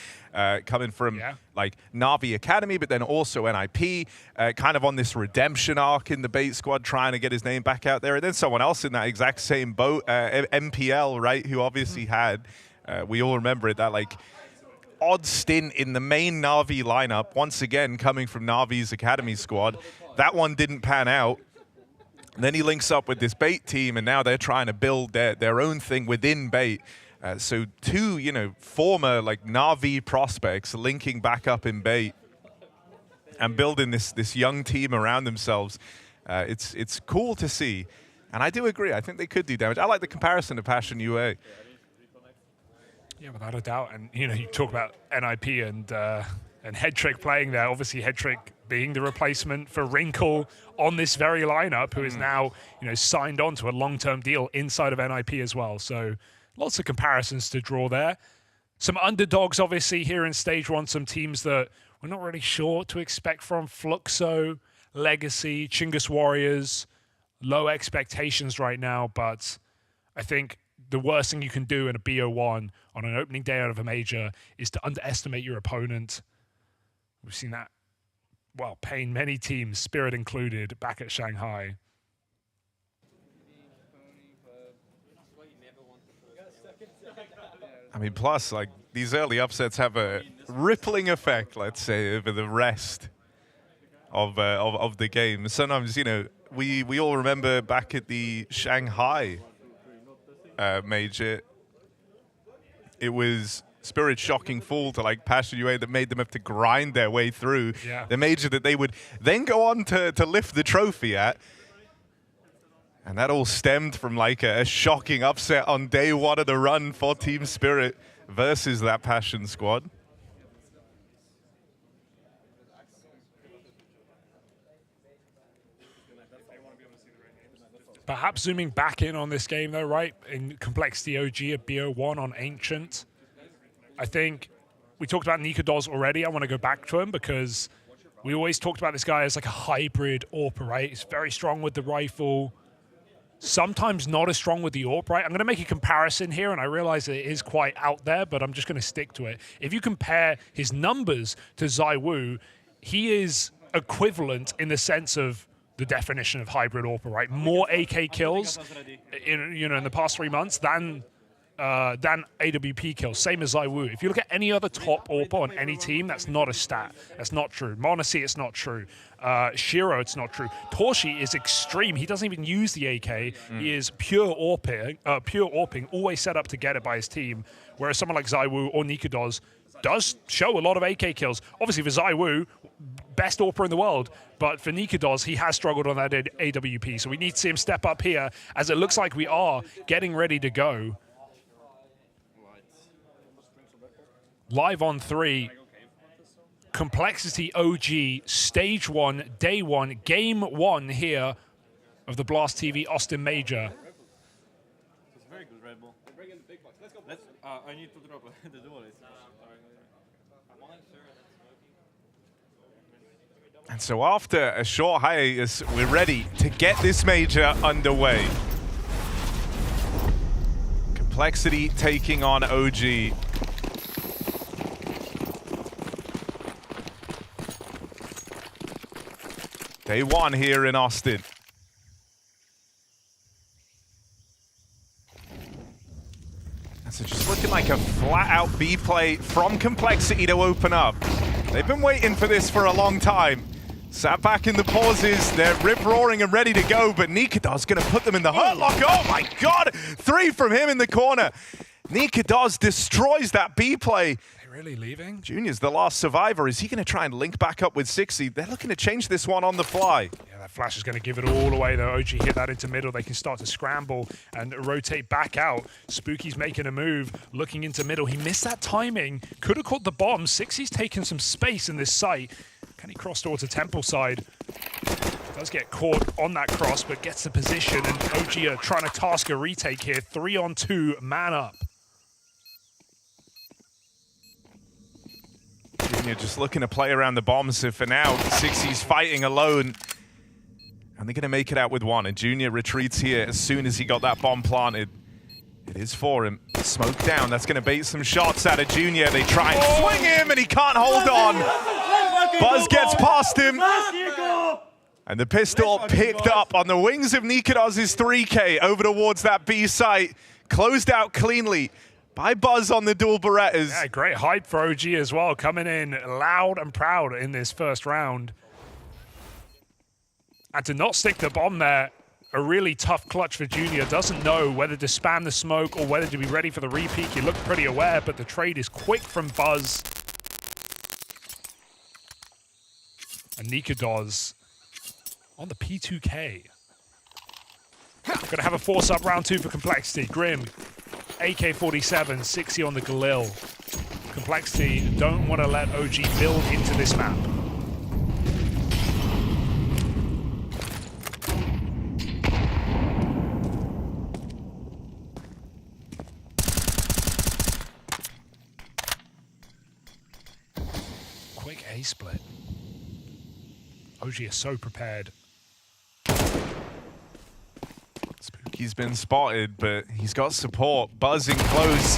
Speaker 9: coming from Na'Vi Academy, but then also NIP, kind of on this redemption arc in the Bait squad, trying to get his name back out there. And then someone else in that exact same boat, MPL, right? Who obviously had, we all remember it, that odd stint in the main Na'Vi lineup, once again coming from Na'Vi's Academy squad. That one didn't pan out. And then he links up with this Bait team, and now they're trying to build their own thing within Bait. So 2, former Na'Vi prospects linking back up in Bait and building this young team around themselves. It's cool to see. And I do agree. I think they could do damage. I like the comparison to Passion UA.
Speaker 8: Yeah, without a doubt. And, you talk about NIP and Headtrick playing there. Obviously, Headtrick being the replacement for Wrinkle on this very lineup, who is now, signed on to a long-term deal inside of NIP as well. So lots of comparisons to draw there. Some underdogs, obviously, here in Stage 1. Some teams that we're not really sure what to expect from. Fluxo, Legacy, Chingus Warriors. Low expectations right now, but I think the worst thing you can do in a BO1 on an opening day out of a major is to underestimate your opponent. We've seen that, pain many teams, Spirit included, back at Shanghai.
Speaker 9: I mean, plus, these early upsets have a rippling effect, let's say, over the rest of the game. Sometimes, we all remember back at the Shanghai major, it was Spirit's shocking fall to Passion UA that made them have to grind their way through the major that they would then go on to lift the trophy at. And that all stemmed from a shocking upset on day 1 of the run for Team Spirit versus that Passion squad.
Speaker 8: Perhaps zooming back in on this game, though, right? In Complexity OG at BO1 on Ancient. I think we talked about Nikados already. I want to go back to him because we always talked about this guy as a hybrid AWP, right? He's very strong with the rifle. Sometimes not as strong with the AWP, right? I'm going to make a comparison here, and I realize that it is quite out there, but I'm just going to stick to it. If you compare his numbers to ZywOo, he is equivalent in the sense of the definition of hybrid AWP, right? More AK kills in the past 3 months than AWP kills, same as ZywOo. If you look at any other top AWP on any team, that's not a stat. That's not true. Monacy, it's not true. Shiro, it's not true. Torshi is extreme. He doesn't even use the AK. He is pure AWPing, always set up to get it by his team. Whereas someone like ZywOo or Nikados, does show a lot of AK kills. Obviously for ZywOo, best AWPer in the world, but for Nikados, he has struggled on that AWP, so we need to see him step up here, as it looks like we are getting ready to go. Live on 3, Complexity OG, stage 1, day 1, game 1 here of the Blast TV Austin Major.
Speaker 10: It's very good, Red Bull. Bring in the big box. Let's go. I need to drop the duel.
Speaker 9: And so after a short hiatus, we're ready to get this major underway. Complexity taking on OG. Day 1 here in Austin. So just looking like a flat-out B play from Complexity to open up. They've been waiting for this for a long time. Sat back in the pauses, they're rip-roaring and ready to go, but Nikados gonna put them in the hurt lock. Oh my God, 3 from him in the corner. Nikados destroys that B play.
Speaker 8: Really leaving?
Speaker 9: Junior's the last survivor. Is he going to try and link back up with 60? They're looking to change this one on the fly.
Speaker 8: Yeah, that flash is going to give it all away, though. OG hit that into middle. They can start to scramble and rotate back out. Spooky's making a move, looking into middle. He missed that timing. Could have caught the bomb. 60's taken some space in this site. Can he cross towards the temple side? Does get caught on that cross, but gets the position. And OG are trying to task a retake here. 3-on-2, man up.
Speaker 9: Junior just looking to play around the bomb, so for now, 60's fighting alone. And they're going to make it out with 1. And Junior retreats here as soon as he got that bomb planted. It is for him. Smoke down. That's going to bait some shots out of Junior. They try and swing him, and he can't hold on. Buzz gets past him. And the pistol picked up on the wings of Nikados' 3K over towards that B site. Closed out cleanly by Buzz on the dual Berettas.
Speaker 8: Yeah, great hype for OG as well, coming in loud and proud in this first round. And to not stick the bomb there, a really tough clutch for Junior. Doesn't know whether to spam the smoke or whether to be ready for the repeat. He looked pretty aware, but the trade is quick from Buzz. And Nikados on the P2K. Gonna have a force-up round 2 for Complexity. Grim, AK-47, 60 on the Galil. Complexity don't want to let OG build into this map. Quick A-split. OG is so prepared.
Speaker 9: Spooky's been spotted, but he's got support. Buzzing close.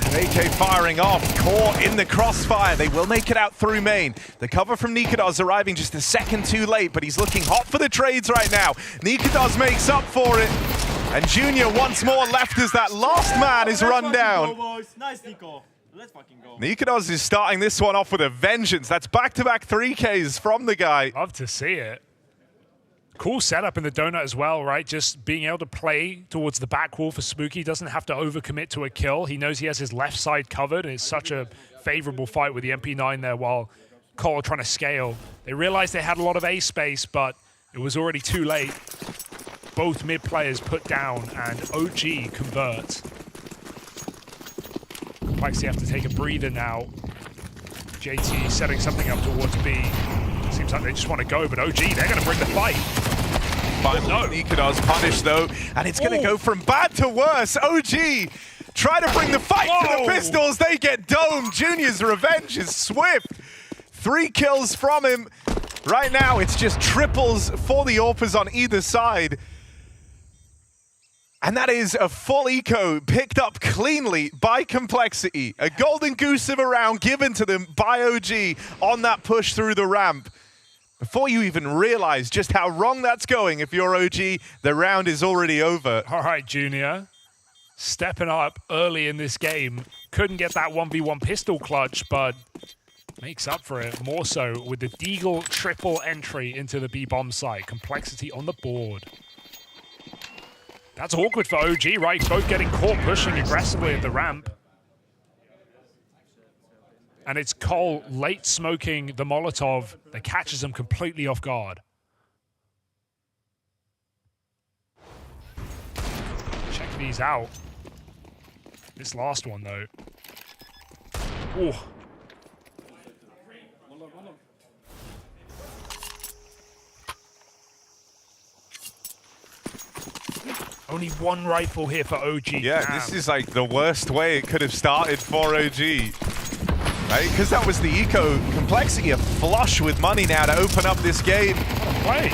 Speaker 9: And AK firing off, caught in the crossfire. They will make it out through main. The cover from Nikados arriving just a second too late, but he's looking hot for the trades right now. Nikados makes up for it. And Junior once more left as that last man is run down.
Speaker 10: Nice, Nico. Let's fucking go.
Speaker 9: Nikados is starting this one off with a vengeance. That's back-to-back 3Ks from the guy.
Speaker 8: Love to see it. Cool setup in the donut as well, right? Just being able to play towards the back wall for Spooky. Doesn't have to overcommit to a kill. He knows he has his left side covered. And it's such a favorable fight with the MP9 there while Cole trying to scale. They realized they had a lot of A space, but it was already too late. Both mid players put down and OG converts. Complexity have to take a breather now. JT setting something up towards B. Seems like they just want to go, but OG, they're going to bring the fight.
Speaker 9: Finally, Nikados punished though, and it's going to go from bad to worse. OG try to bring the fight to the pistols. They get domed. Junior's revenge is swift. 3 kills from him. Right now, it's just triples for the AWPers on either side. And that is a full eco picked up cleanly by Complexity. A golden goose of a round given to them by OG on that push through the ramp. Before you even realize just how wrong that's going, if you're OG, the round is already over.
Speaker 8: All right, Junior. Stepping up early in this game. Couldn't get that 1v1 pistol clutch, but makes up for it more so with the Deagle triple entry into the B-bomb site. Complexity on the board. That's awkward for OG, right? Both getting caught pushing aggressively at the ramp. And it's Cole late smoking the Molotov that catches them completely off guard. Check these out. This last one, though. Ooh. Only one rifle here for OG.
Speaker 9: Yeah,
Speaker 8: Damn.
Speaker 9: this is like the worst way it could have started for OG. Right? Because that was the eco. Complexity are flush with money now to open up this game.
Speaker 8: What a play.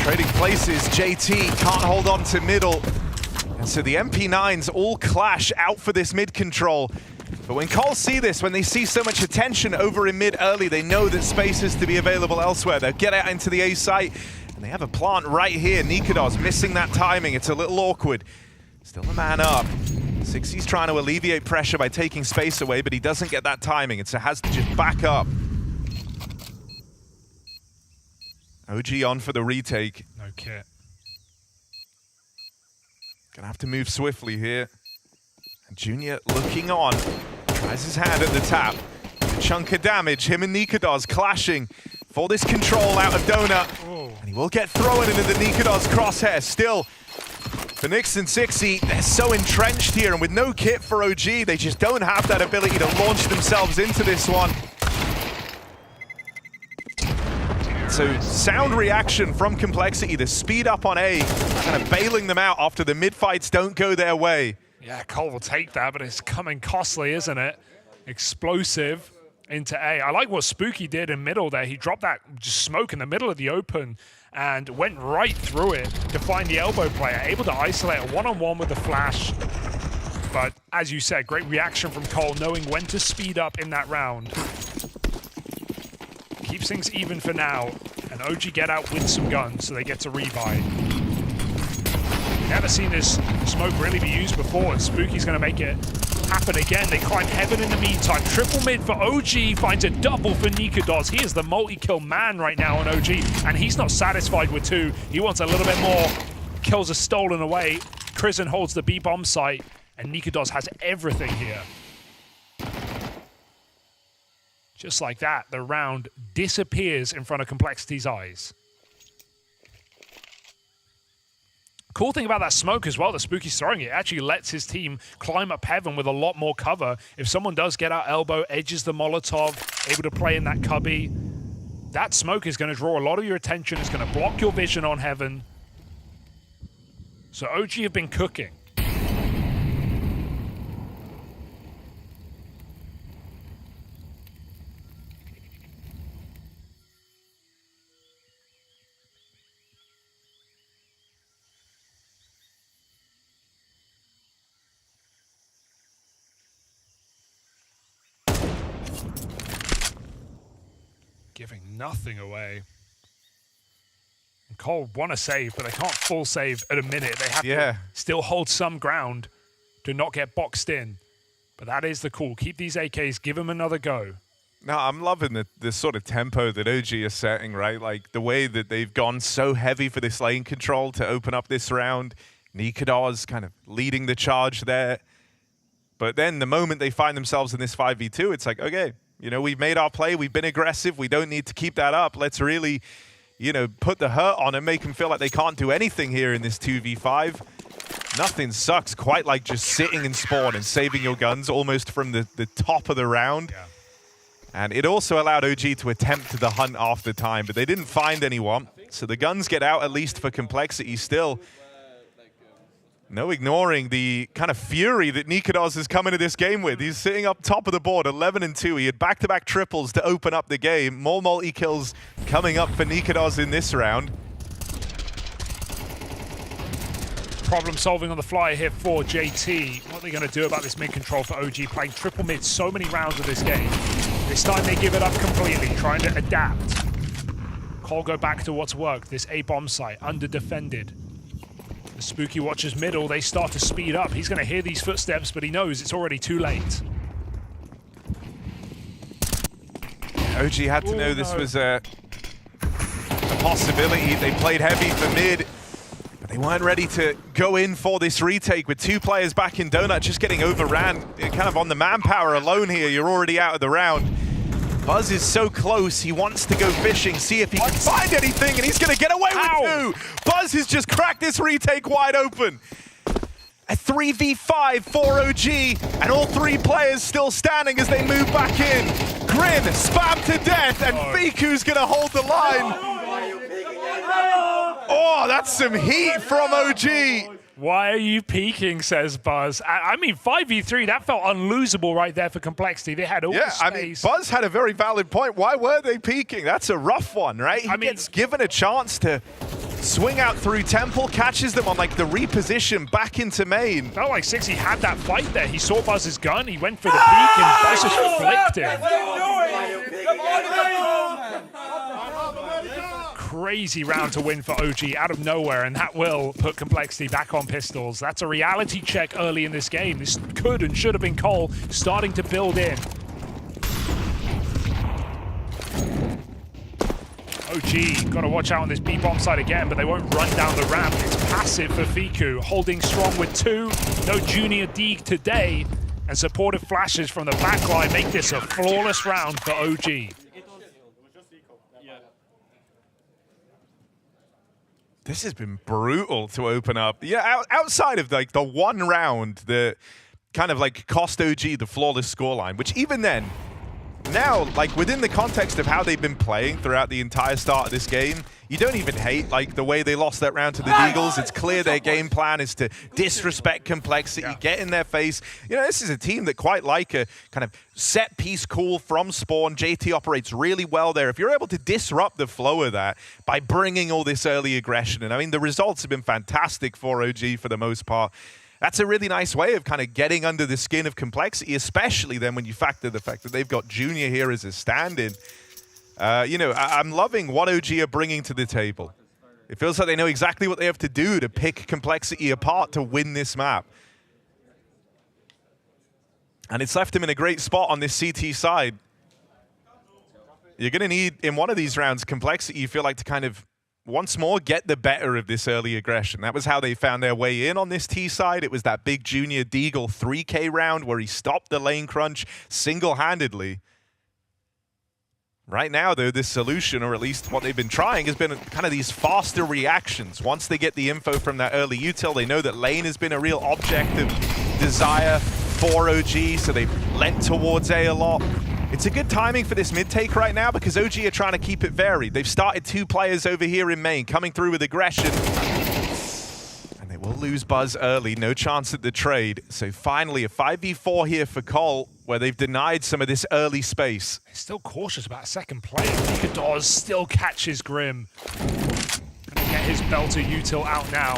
Speaker 9: Trading places, JT can't hold on to middle. And so the MP9s all clash out for this mid control. But when Cole see this, when they see so much attention over in mid early, they know that space is to be available elsewhere. They'll get out into the A site. And they have a plant right here. Nikados missing that timing. It's a little awkward. Still a man up. 60's trying to alleviate pressure by taking space away, but he doesn't get that timing, and so has to just back up. OG on for the retake.
Speaker 8: No kit.
Speaker 9: Gonna have to move swiftly here. And Junior looking on. Tries his hand at the tap. A chunk of damage. Him and Nikados clashing for this control out of Donut.
Speaker 8: Oh.
Speaker 9: And he will get thrown into the Nikados crosshair. Still, for Nyx and 60, they're so entrenched here, and with no kit for OG, they just don't have that ability to launch themselves into this one. So sound reaction from Complexity, the speed up on A, kind of bailing them out after the mid-fights don't go their way.
Speaker 8: Yeah, Cole will take that, but it's coming costly, isn't it? Explosive into A. I like what Spooky did in middle there. He dropped that just smoke in the middle of the open and went right through it to find the elbow player, able to isolate a one-on-one with the flash. But as you said, great reaction from Cole, knowing when to speed up in that round. Keeps things even for now, and OG get out with some guns, so they get to rebuy. Never seen this smoke really be used before, and Spooky's gonna make it happen again. They climb heaven in the meantime. Triple mid for OG, finds a double for Nikados. He is the multi-kill man right now on OG, and he's not satisfied with 2. He wants a little bit more. Kills are stolen away. Crizzen holds the B-bomb site, and Nikados has everything here. Just like that, the round disappears in front of Complexity's eyes. Cool thing about that smoke as well, that Spooky's throwing it actually lets his team climb up heaven with a lot more cover. If someone does get out elbow, edges the Molotov, able to play in that cubby, that smoke is going to draw a lot of your attention. It's going to block your vision on heaven. So OG have been cooking. Giving nothing away. And Cole want to save, but they can't full save at a minute. They have to still hold some ground to not get boxed in. But that is the call. Keep these AKs, give them another go.
Speaker 9: No, I'm loving the sort of tempo that OG is setting, right? Like the way that they've gone so heavy for this lane control to open up this round. Nikados kind of leading the charge there. But then the moment they find themselves in this 5v2, it's like, okay, you know, we've made our play. We've been aggressive. We don't need to keep that up. Let's really, you know, put the hurt on and make them feel like they can't do anything here in this 2v5. Nothing sucks quite like just sitting in spawn and saving your guns almost from the top of the round. Yeah. And it also allowed OG to attempt the hunt after time, but they didn't find anyone. So the guns get out, at least for Complexity still. No ignoring the kind of fury that Nikados has come into this game with. He's sitting up top of the board, 11-2. He had back-to-back triples to open up the game. More multi-kills coming up for Nikados in this round.
Speaker 8: Problem solving on the fly here for JT. What are they going to do about this mid control for OG? Playing triple mid so many rounds of this game. This time they give it up completely, trying to adapt. Cole go back to what's worked. This A-bomb site, under-defended. The Spooky watches middle, they start to speed up. He's going to hear these footsteps, but he knows it's already too late.
Speaker 9: OG had to know this was a possibility. They played heavy for mid, but They weren't ready to go in for this retake with 2 players back in Donut, just getting overran. You're kind of on the manpower alone here. You're already out of the round. Buzz is so close. He wants to go fishing, see if he can find anything, and he's going to get away with 2. Buzz has just cracked this retake wide open. A 3v5 for OG, and all 3 players still standing as they move back in. Grin spammed to death, and Fiku's going to hold the line. Oh, that's some heat from OG.
Speaker 8: Why are you peeking, says Buzz. I mean, 5v3, that felt unlosable right there for Complexity. They had all the space.
Speaker 9: I mean, Buzz had a very valid point. Why were they peeking? That's a rough one, right? He gets given a chance to swing out through Temple, catches them on like the reposition back into main.
Speaker 8: Felt like 6, he had that fight there. He saw Buzz's gun, he went for the peek, and Buzz just flicked him. Crazy round to win for OG out of nowhere, and that will put Complexity back on pistols. That's a reality check early in this game. This could and should have been Cole starting to build in. OG got to watch out on this B-bomb side again, but they won't run down the ramp. It's passive for Fiku, holding strong with 2. No Junior Deeg today, and supportive flashes from the backline make this a flawless round for OG.
Speaker 9: This has been brutal to open up. Yeah, outside of like the one round that kind of like cost OG the flawless scoreline, which even then, now, like within the context of how they've been playing throughout the entire start of this game, you don't even hate like the way they lost that round to the Deagles. It's clear their game plan is to disrespect Complexity, get in their face. You know, this is a team that quite like a kind of set piece call from spawn. JT operates really well there. If you're able to disrupt the flow of that by bringing all this early aggression, and I mean, the results have been fantastic for OG for the most part. That's a really nice way of kind of getting under the skin of Complexity, especially then when you factor the fact that they've got Junior here as a stand-in. You know, I'm loving what OG are bringing to the table. It feels like they know exactly what they have to do to pick Complexity apart to win this map. And it's left him in a great spot on this CT side. You're going to need, in one of these rounds, Complexity, you feel like, to kind of once more get the better of this early aggression. That was how they found their way in on this T side. It was that big Junior Deagle 3K round where he stopped the lane crunch single-handedly. Right now, though, this solution, or at least what they've been trying, has been kind of these faster reactions. Once they get the info from that early util, they know that lane has been a real object of desire for OG, so they've lent towards A lot. It's a good timing for this mid-take right now because OG are trying to keep it varied. They've started 2 players over here in main, coming through with aggression. And they will lose Buzz early, no chance at the trade. So finally, a 5v4 here for Cole, where they've denied some of this early space.
Speaker 8: They're still cautious about a second player. Nemiga still catches Grim. Gonna get his belter util out now.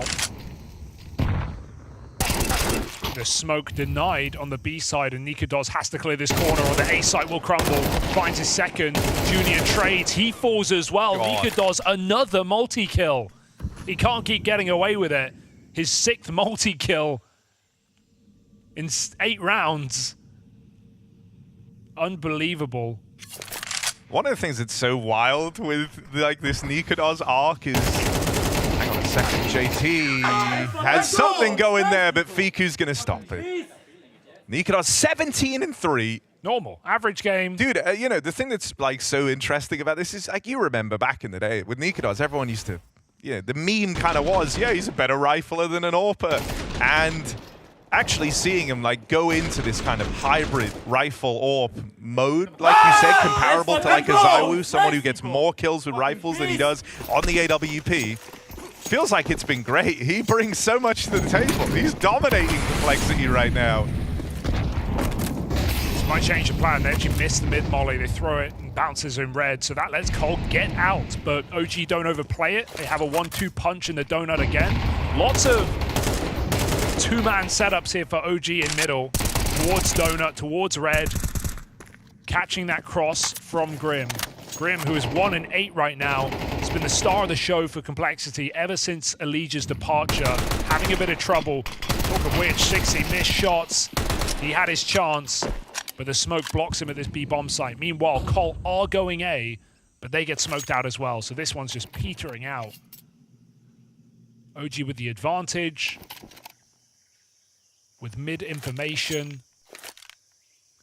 Speaker 8: The smoke denied on the B side, and Nikados has to clear this corner or the A site will crumble. Finds his second. Junior trades. He falls as well. Nikados another multi-kill. He can't keep getting away with it. His 6th multi-kill in 8 rounds. Unbelievable.
Speaker 9: One of the things that's so wild with like this Nikados arc is, hang on a second, JT has something going there, but Fiku's gonna stop it. Nikados 17-3.
Speaker 8: Normal, average game.
Speaker 9: Dude, you know, the thing that's like so interesting about this is, like, you remember back in the day with Nikados, everyone used to, yeah, the meme kind of was, yeah, he's a better rifler than an AWPer. And actually seeing him like go into this kind of hybrid rifle AWP mode, like you said, comparable to like a Zywoo, someone who gets more kills with rifles than he does on the AWP, feels like it's been great. He brings so much to the table. He's dominating Complexity right now.
Speaker 8: This might change the plan. They actually miss the mid-molly. They throw it and bounces in red, so that lets Cole get out. But OG don't overplay it. They have a 1-2 punch in the donut again. Lots of 2-man setups here for OG in middle. Towards donut, towards red. Catching that cross from Grim. Grim, who is 1-8 right now, has been the star of the show for Complexity ever since Elige's departure. Having a bit of trouble. Talk of which, 60 missed shots. He had his chance, but the smoke blocks him at this B-bomb site. Meanwhile, Cole are going A, but they get smoked out as well. So this one's just petering out. OG with the advantage, with mid information,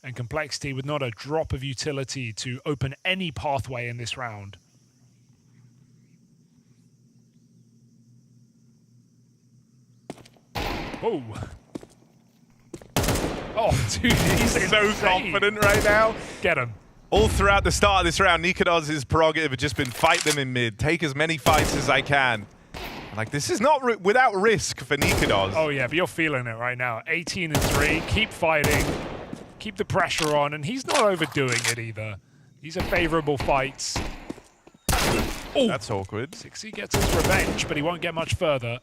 Speaker 8: and Complexity with not a drop of utility to open any pathway in this round. Oh. Oh, dude, he's
Speaker 9: so confident right now.
Speaker 8: Get him.
Speaker 9: All throughout the start of this round, Nikados' prerogative had just been fight them in mid, take as many fights as I can. Like, this is not without risk for Nikados.
Speaker 8: Oh yeah, but you're feeling it right now. 18-3, keep fighting, keep the pressure on, and he's not overdoing it either. These are favorable fights. Oh,
Speaker 9: that's awkward.
Speaker 8: 6E gets his revenge, but he won't get much further.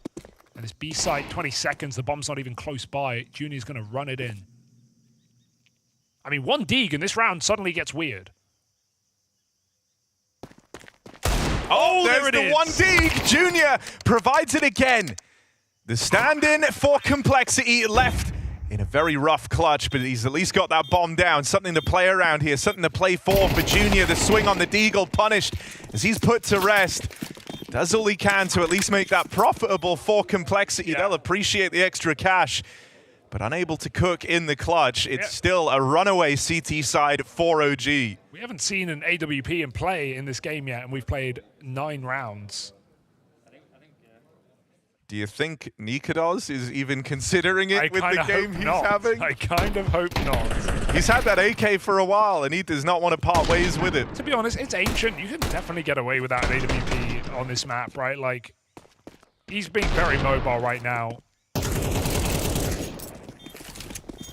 Speaker 8: And this B site, 20 seconds, the bomb's not even close by. Junior's gonna run it in. I mean, one dig and this round suddenly gets weird. Oh, there it is.
Speaker 9: One dig. Junior provides it again. The stand-in for Complexity left in a very rough clutch, but he's at least got that bomb down. Something to play around here, something to play for Junior. The swing on the Deagle punished as he's put to rest. Does all he can to at least make that profitable for Complexity. Yeah. They'll appreciate the extra cash, but unable to cook in the clutch. It's still a runaway CT side for OG.
Speaker 8: We haven't seen an AWP in play in this game yet, and we've played 9 rounds.
Speaker 9: Do you think Nikados is even considering it with the game he's having?
Speaker 8: I kind of hope not.
Speaker 9: He's had that AK for a while, and he does not want to part ways with it.
Speaker 8: To be honest, it's ancient. You can definitely get away without an AWP on this map, right? Like, he's being very mobile right now.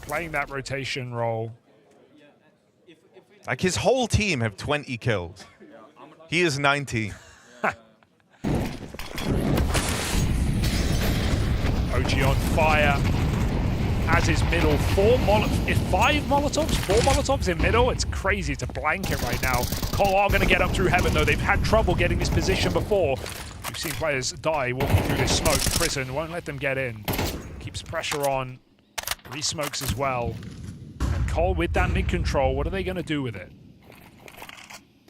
Speaker 8: Playing that rotation role.
Speaker 9: Like, his whole team have 20 kills. He is 19.
Speaker 8: OG on fire. As his middle, 5 Molotovs? 4 Molotovs in middle? It's crazy. It's a blanket right now. Cole are going to get up through heaven, though. They've had trouble getting this position before. We've seen players die walking through this smoke. Prison won't let them get in. Keeps pressure on. Re-smokes as well. And Cole with that mid-control, what are they going to do with it?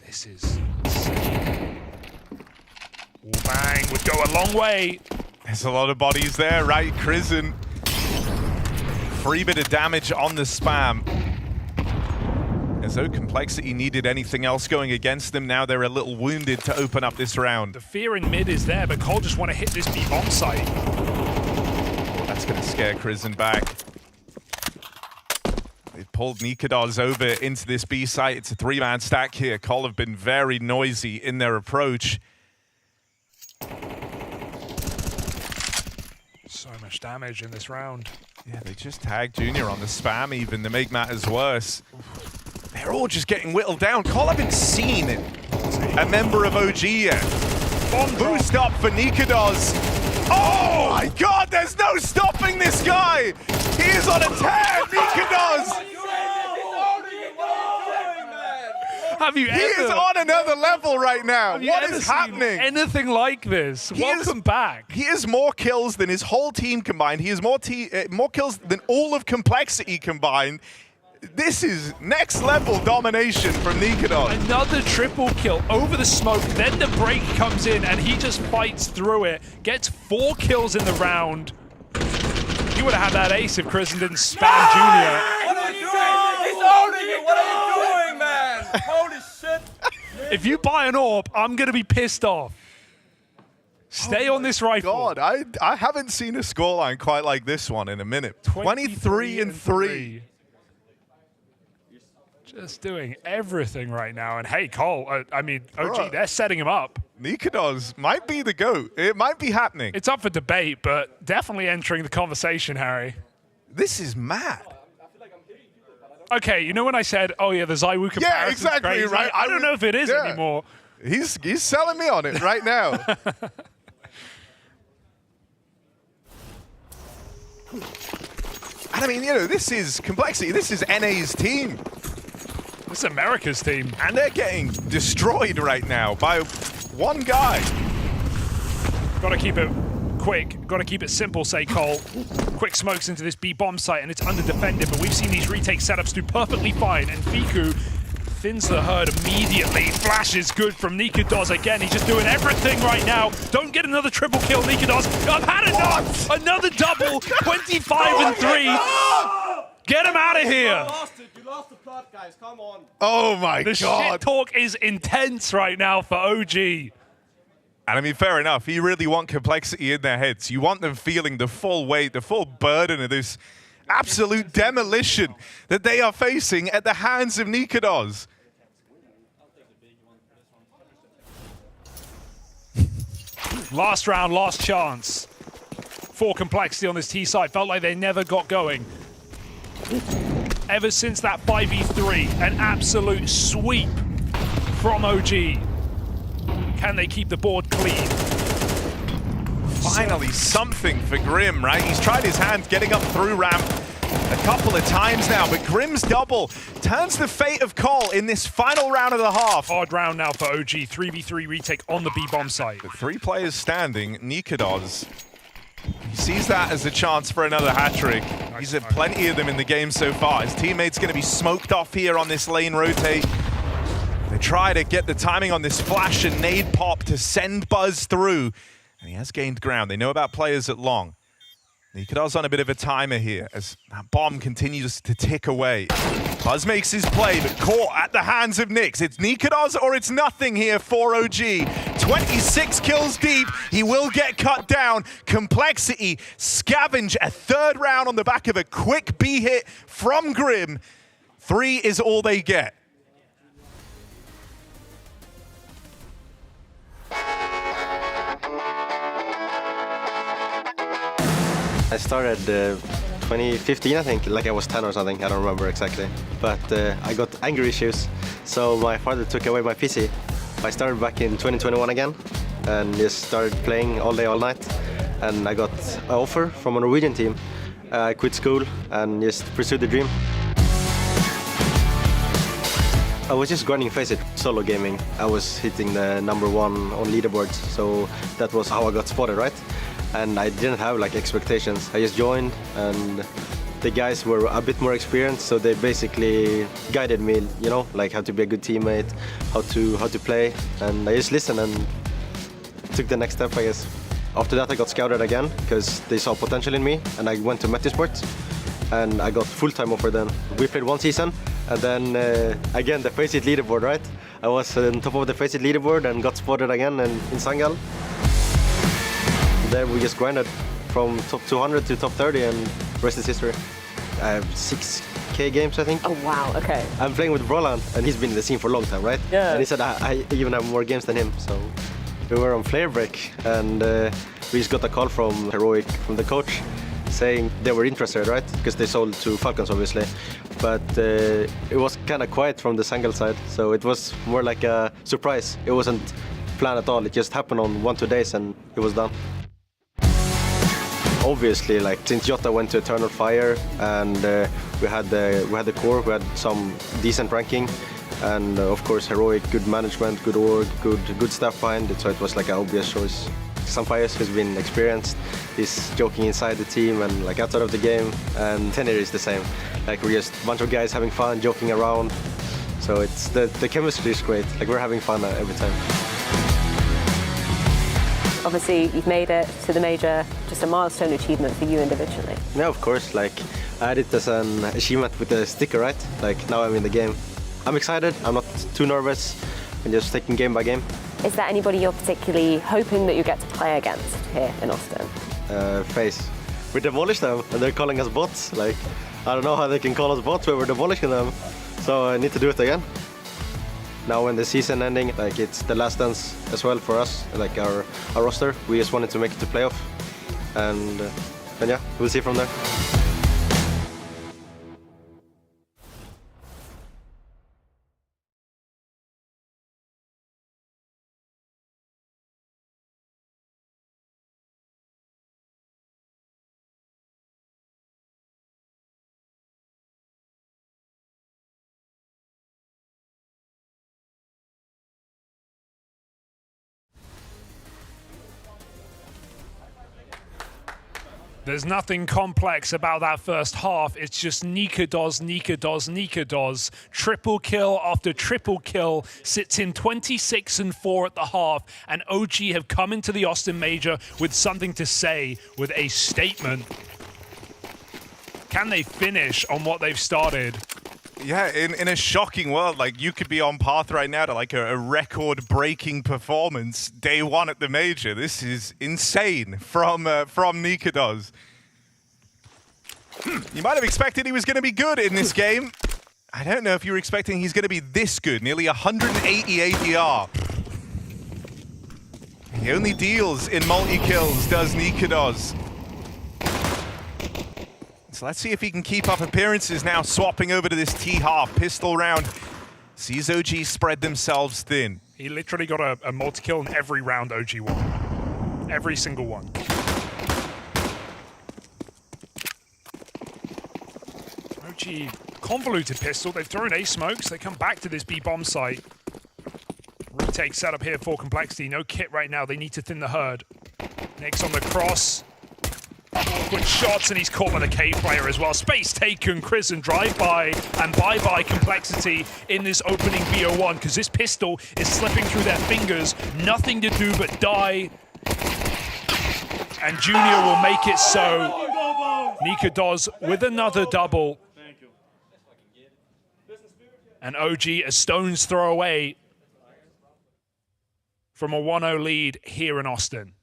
Speaker 8: This is insane. Bang would go a long way.
Speaker 9: There's a lot of bodies there, right? Prison. Free bit of damage on the spam. As though Complexity needed anything else going against them, now they're a little wounded to open up this round.
Speaker 8: The fear in mid is there, but Cole just want to hit this B-bomb site.
Speaker 9: That's going to scare Prison back. They've pulled Nikados over into this B site. It's a 3-man stack here. Cole have been very noisy in their approach.
Speaker 8: So much damage in this round.
Speaker 9: Yeah, they just tagged Junior on the spam even to make matters worse. They're all just getting whittled down. Cole haven't seen a member of OG yet. Boost up for Nikados. Oh my god, there's no stopping this guy! He is on a tear, Nikados! He is on another level right now. What is happening?
Speaker 8: Anything like this? Welcome back.
Speaker 9: He has more kills than his whole team combined. He has more kills than all of Complexity combined. This is next level domination from Nikados.
Speaker 8: Another triple kill over the smoke, then the break comes in and he just fights through it. Gets 4 kills in the round. He would have had that ace if Kristen didn't spam Junior.
Speaker 10: What are you doing? He's owning you. What are you doing, man? Holy shit.
Speaker 8: If you buy an AWP, I'm going to be pissed off. Stay on this rifle.
Speaker 9: God, I haven't seen a scoreline quite like this one in a minute. 23-3.
Speaker 8: Just doing everything right now. And hey, Cole, I mean, OG, they're setting him up.
Speaker 9: Nikados might be the GOAT. It might be happening.
Speaker 8: It's up for debate, but definitely entering the conversation, Harry.
Speaker 9: This is mad.
Speaker 8: Okay, you know when I said, oh yeah, the Zywoo comparison?
Speaker 9: Yeah, exactly,
Speaker 8: crazy?
Speaker 9: right?
Speaker 8: I don't know if it is anymore.
Speaker 9: He's selling me on it right now. And I mean, you know, this is Complexity. This is NA's team.
Speaker 8: This is America's team.
Speaker 9: And they're getting destroyed right now by one guy.
Speaker 8: Got to keep it quick. Got to keep it simple, say Cole. Quick smokes into this B-bomb site, and it's under-defended, but we've seen these retake setups do perfectly fine, and Fiku thins the herd immediately. Flash is good from Nikados again. He's just doing everything right now. Don't get another triple kill, Nikados. I've had enough. Another double. 25 and 3. Get him out of here.
Speaker 10: You lost the plot, guys. Come on.
Speaker 9: Oh my
Speaker 8: The
Speaker 9: God.
Speaker 8: shit talk is intense right now for OG.
Speaker 9: And I mean, fair enough. You really want complexity in their heads. You want them feeling the full weight, the full burden of this absolute demolition that they are facing at the hands of Nikados.
Speaker 8: Last round, last chance for complexity on this T side. Felt like they never got going. Ever since that 5v3, an absolute sweep from OG. Can they keep the board clean?
Speaker 9: Finally, something for Grim, right? He's tried his hand getting up through ramp a couple of times now, but Grim's double turns the fate of Cole in this final round of the half.
Speaker 8: Hard round now for OG. 3v3 retake on the B-bomb site.
Speaker 9: The 3 players standing. Nikados, he sees that as a chance for another hat-trick. He's had plenty of them in the game so far. His teammate's going to be smoked off here on this lane rotate. They try to get the timing on this flash and nade pop to send Buzz through. And he has gained ground. They know about players at long. Nikados on a bit of a timer here as that bomb continues to tick away. Buzz makes his play, but caught at the hands of Nyx. It's Nikados or it's nothing here for OG. 26 kills deep. He will get cut down. Complexity scavenge a 3rd round on the back of a quick B hit from Grim. 3 is all they get.
Speaker 4: I started 2015, I think, like I was 10 or something, I don't remember exactly. But I got anger issues, so my father took away my PC. I started back in 2021 again, and just started playing all day, all night. And I got an offer from a Norwegian team. I quit school and just pursued the dream. I was just grinding Face It, solo gaming. I was hitting the #1 on leaderboards, so that was how I got spotted, right? And I didn't have like expectations. I just joined, and the guys were a bit more experienced, so they basically guided me, you know, like how to be a good teammate, how to play, and I just listened and took the next step, I guess. After that, I got scouted again because they saw potential in me, and I went to Metizport, and I got full-time offer then. We played 1 season, and then again the Face It leaderboard, right? I was on top of the Face It leaderboard and got spotted again in Sangal. There we just grinded from top 200 to top 30, and the rest is history. I have 6K games, I think.
Speaker 5: Oh, wow, okay.
Speaker 4: I'm playing with Roland, and he's been in the scene for a long time, right?
Speaker 5: Yeah.
Speaker 4: And he said I even have more games than him, so we were on flare break, and we just got a call from Heroic, from the coach, saying they were interested, right? Because they sold to Falcons, obviously. But it was kind of quiet from the Sangal side, so it was more like a surprise. It wasn't planned at all. It just happened on 1-2 days, and it was done. Obviously, like since Jota went to Eternal Fire, and we had the core, we had some decent ranking, and of course Heroic, good management, good org, good stuff behind it. So it was like an obvious choice. Sampayas, who's been experienced, is joking inside the team and like outside of the game, and Tenir is the same. Like we're just a bunch of guys having fun, joking around. So it's the chemistry is great. Like we're having fun every time.
Speaker 5: Obviously, you've made it to the major, just a milestone achievement for you individually.
Speaker 4: Yeah, of course. Like I had it as an achievement with the sticker, right? Like now I'm in the game. I'm excited. I'm not too nervous. I'm just taking game by game.
Speaker 5: Is there anybody you're particularly hoping that you get to play against here in Austin?
Speaker 4: Face. We demolished them, and they're calling us bots. Like I don't know how they can call us bots when we're demolishing them. So I need to do it again. Now when the season ending, like it's the last dance as well for us, like our roster. We just wanted to make it to playoff, and yeah, we'll see from there.
Speaker 8: There's nothing complex about that first half. It's just Nemiga.CDT, Nemiga.CDT. Triple kill after triple kill. Sits in 26-4 at the half. And OG have come into the Austin Major with something to say, with a statement. Can they finish on what they've started?
Speaker 9: Yeah, in a shocking world, like you could be on path right now to like a record-breaking performance day one at the major. This is insane from Nemiga.CDT. You might have expected he was going to be good in this game. I don't know if you were expecting he's going to be this good. Nearly 180 ADR. He only deals in multi-kills, does Nemiga.CDT. So let's see if he can keep up appearances now, swapping over to this T-half. Pistol round. Sees OG spread themselves thin.
Speaker 8: He literally got a multi-kill in every round OG won. Every single one. OG, convoluted pistol. They've thrown A smokes. They come back to this B bomb site. Retake setup here for Complexity. No kit right now. They need to thin the herd. Nick's on the cross. Awkward shots, and he's caught by the K player as well. Space taken, Chris, and drive-by, and bye-bye Complexity in this opening BO1, because this pistol is slipping through their fingers. Nothing to do but die. And Junior will make it so. Nemiga.CDT with another double. And OG a stone's throw away from a 1-0 lead here in Austin.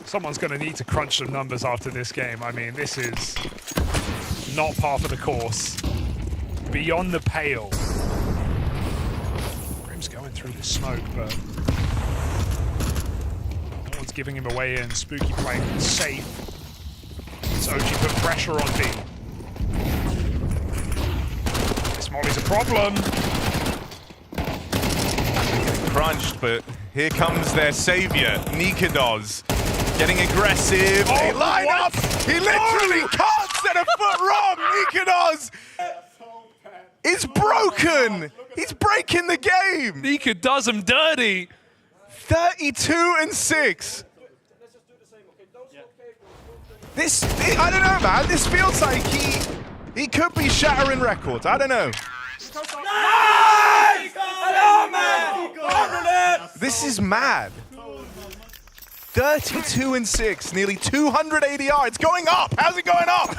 Speaker 8: Someone's going to need to crunch some numbers after this game. I mean, this is not par for the course. Beyond the pale. Grim's going through the smoke, but no one's giving him a way in. Spooky playing it safe. So OG put pressure on B. This molly's a problem.
Speaker 9: Getting crunched, but here comes their savior, Nemiga.CDT. Getting aggressive.
Speaker 8: Oh,
Speaker 9: they line
Speaker 8: what?
Speaker 9: up. He literally can't set a foot wrong. Nemiga.CDT is broken. He's breaking the game.
Speaker 8: Nemiga does him dirty.
Speaker 9: 32-6. This, I don't know, man. This feels like he could be shattering records. I don't know.
Speaker 10: Nice! Hello, man!
Speaker 9: This is mad. 32-6, nearly 280 yards. Going up. How's it going up?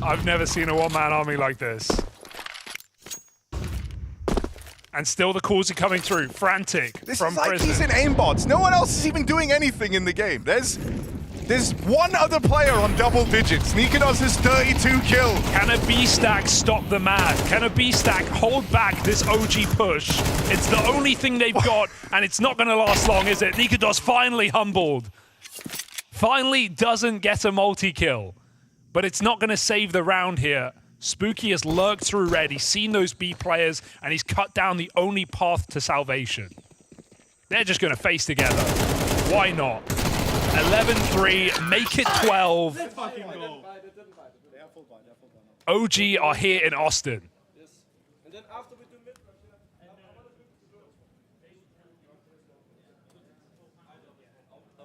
Speaker 8: I've never seen a one-man army like this. And still the calls are coming through, frantic
Speaker 9: This
Speaker 8: from
Speaker 9: is like
Speaker 8: prison.
Speaker 9: he's in aimbots. No one else is even doing anything in the game. There's one other player on double digits. Nemiga.CDT has 32 kills.
Speaker 8: Can a B-stack stop the mad? Can a B-stack hold back this OG push? It's the only thing they've got, and it's not going to last long, is it? Nemiga.CDT's finally humbled. Finally doesn't get a multi-kill. But it's not going to save the round here. Spooky has lurked through red. He's seen those B players, and he's cut down the only path to salvation. They're just going to face together. Why not? 11-3, make it 12. OG are here in Austin.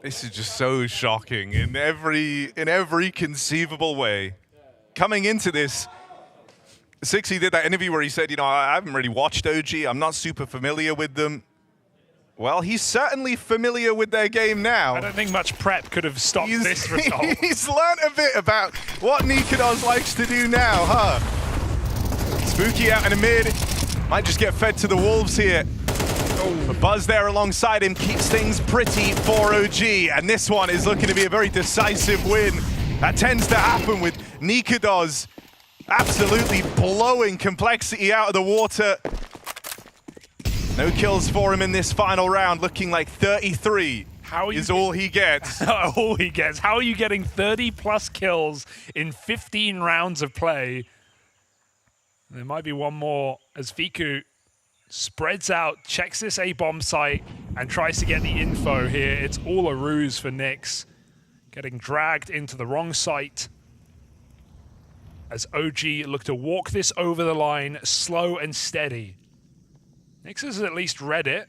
Speaker 9: This is just so shocking in every conceivable way. Coming into this, Sixy did that interview where he said, you know, I haven't really watched OG. I'm not super familiar with them. Well, he's certainly familiar with their game now.
Speaker 8: I don't think much prep could have stopped this result.
Speaker 9: He's learned a bit about what Nemiga.CDT likes to do now, huh? Spooky out in the mid. Might just get fed to the wolves here. But Buzz there alongside him keeps things pretty for OG. And this one is looking to be a very decisive win. That tends to happen with Nemiga.CDT absolutely blowing Complexity out of the water. No kills for him in this final round, looking like 33 is all he gets.
Speaker 8: All he gets. How are you getting 30+ kills in 15 rounds of play? There might be one more as Fiku spreads out, checks this A-bomb site, and tries to get the info here. It's all a ruse for Nyx, getting dragged into the wrong site as OG look to walk this over the line slow and steady. Nyx has at least read it.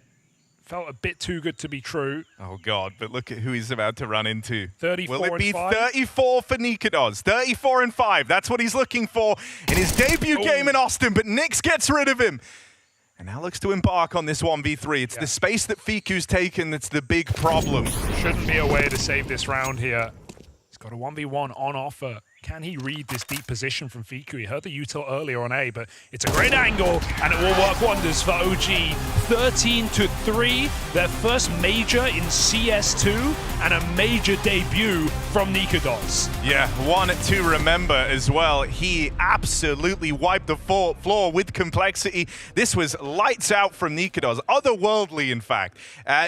Speaker 8: Felt a bit too good to be true.
Speaker 9: Oh, God, but look at who he's about to run into.
Speaker 8: 34
Speaker 9: Will it be
Speaker 8: and 5?
Speaker 9: 34 for Nikodos? 34 and 5. That's what he's looking for in his debut game in Austin, but Nyx gets rid of him. And now looks to embark on this 1v3. It's the space that Fiku's taken that's the big problem.
Speaker 8: Shouldn't be a way to save this round here. He's got a 1v1 on offer. Can he read this deep position from Fiku? He heard the util earlier on A, but it's a great angle, and it will work wonders for OG. 13-3, their first major in CS2, and a major debut from Nikodos.
Speaker 9: Yeah, one to remember as well. He absolutely wiped the floor with complexity. This was lights out from Nikodos, otherworldly in fact.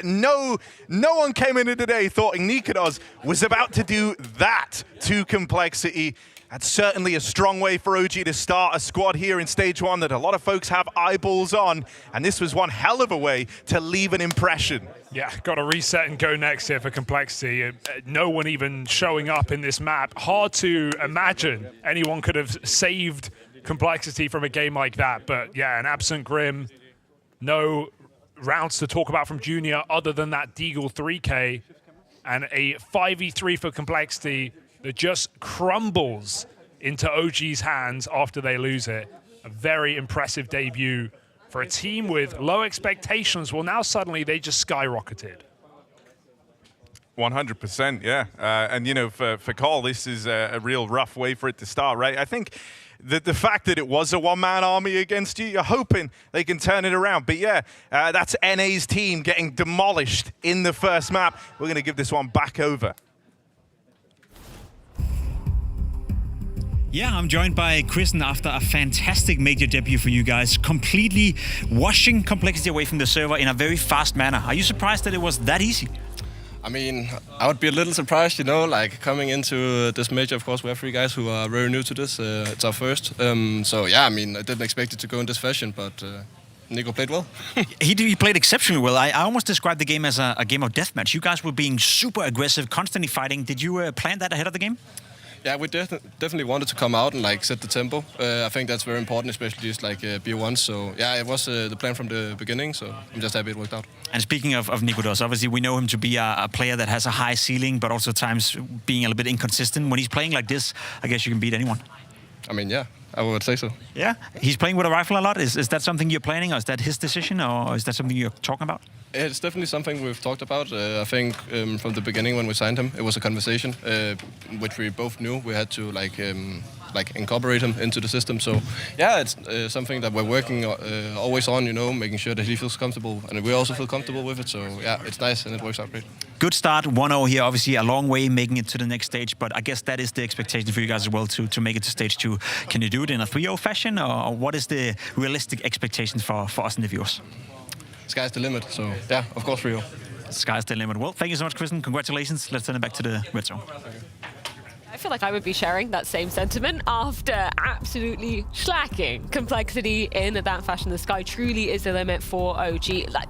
Speaker 9: No one came into today thought Nikodos was about to do that to complexity. That's certainly a strong way for OG to start a squad here in stage 1 that a lot of folks have eyeballs on, and this was one hell of a way to leave an impression.
Speaker 8: Yeah, got to reset and go next here for complexity. No one even showing up in this map. Hard to imagine anyone could have saved complexity from a game like that, but yeah, an absent Grim, no rounds to talk about from Junior other than that Deagle 3K, and a 5v3 for complexity that just crumbles into OG's hands after they lose it. A very impressive debut for a team with low expectations. Well, now suddenly they just skyrocketed.
Speaker 9: 100%, yeah. And, you know, for Cole, this is a real rough way for it to start, right? I think the fact that it was a one-man army against you, you're hoping they can turn it around. But, yeah, that's NA's team getting demolished in the first map. We're going to give this one back over.
Speaker 3: Yeah, I'm joined by Kristen after a fantastic major debut for you guys, completely washing complexity away from the server in a very fast manner. Are you surprised that it was that easy?
Speaker 11: I mean, I would be a little surprised, you know, like coming into this major. Of course, we have 3 guys who are very new to this. It's our first. So, yeah, I mean, I didn't expect it to go in this fashion, but Nico played well.
Speaker 3: He played exceptionally well. I almost described the game as a game of deathmatch. You guys were being super aggressive, constantly fighting. Did you plan that ahead of the game?
Speaker 11: Yeah, we definitely wanted to come out and like set the tempo. I think that's very important, especially just like B1. So yeah, it was the plan from the beginning. So I'm just happy it worked out.
Speaker 3: And speaking of Nikodos, obviously we know him to be a player that has a high ceiling, but also times being a little bit inconsistent. When he's playing like this, I guess you can beat anyone.
Speaker 11: I mean, yeah, I would say so.
Speaker 3: Yeah, he's playing with a rifle a lot. Is that something you're planning, or is that his decision, or is that something you're talking about?
Speaker 11: It's definitely something we've talked about. I think from the beginning when we signed him, it was a conversation which we both knew we had to like incorporate him into the system. So yeah, it's something that we're working always on, you know, making sure that he feels comfortable and we also feel comfortable with it. So yeah, it's nice and it works out great.
Speaker 3: Good start, 1-0 here, obviously a long way making it to the next stage, but I guess that is the expectation for you guys as well to make it to stage 2. Can you do it in a 3-0 fashion, or what is the realistic expectations for us and the viewers?
Speaker 11: Sky's the limit, so yeah, of course 3-0.
Speaker 3: Sky's the limit. Well, thank you so much, Kristen. Congratulations. Let's send it back to the red zone.
Speaker 1: I feel like I would be sharing that same sentiment after absolutely slacking complexity in that fashion. The sky truly is the limit for OG. Like,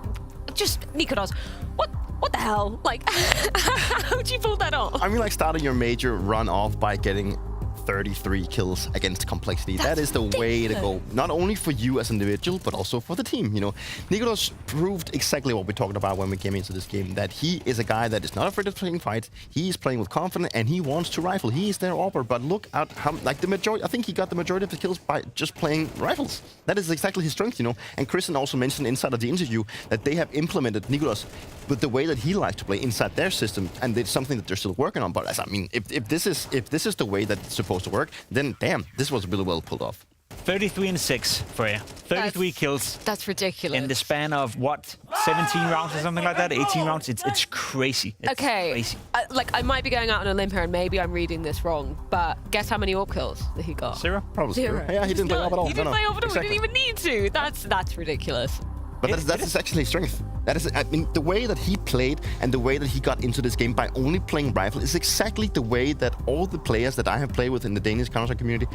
Speaker 1: just Nikodos, what the hell? Like, how'd you pull that off?
Speaker 2: I mean, like starting your major run off by getting 33 kills against complexity. That is the way to go. Not only for you as an individual, but also for the team. You know, Nikodos proved exactly what we talked about when we came into this game, that he is a guy that is not afraid of playing fights. He is playing with confidence and he wants to rifle. He is their AWPer, but look at how, like the majority, I think he got the majority of the kills by just playing rifles. That is exactly his strength, you know. And Kristen also mentioned inside of the interview that they have implemented Nikodos with the way that he likes to play inside their system, and it's something that they're still working on. But I mean, if this is the way that it's supposed to work, then damn, this was really well pulled off.
Speaker 3: 33-6 for you. 33 kills.
Speaker 1: That's ridiculous.
Speaker 3: In the span of what, 17 rounds or something like that? 18 rounds? It's crazy. It's crazy.
Speaker 1: Like, I might be going out on a limb here and maybe I'm reading this wrong, but guess how many AWP kills that he got?
Speaker 3: 0?
Speaker 2: Probably
Speaker 1: 0.
Speaker 2: Yeah, he didn't play AWP at all.
Speaker 1: He didn't play AWP at all.
Speaker 2: Exactly.
Speaker 1: He didn't even need to. That's ridiculous.
Speaker 2: But that is actually his strength. That is, I mean, the way that he played and the way that he got into this game by only playing rifle is exactly the way that all the players that I have played with in the Danish Counter-Strike community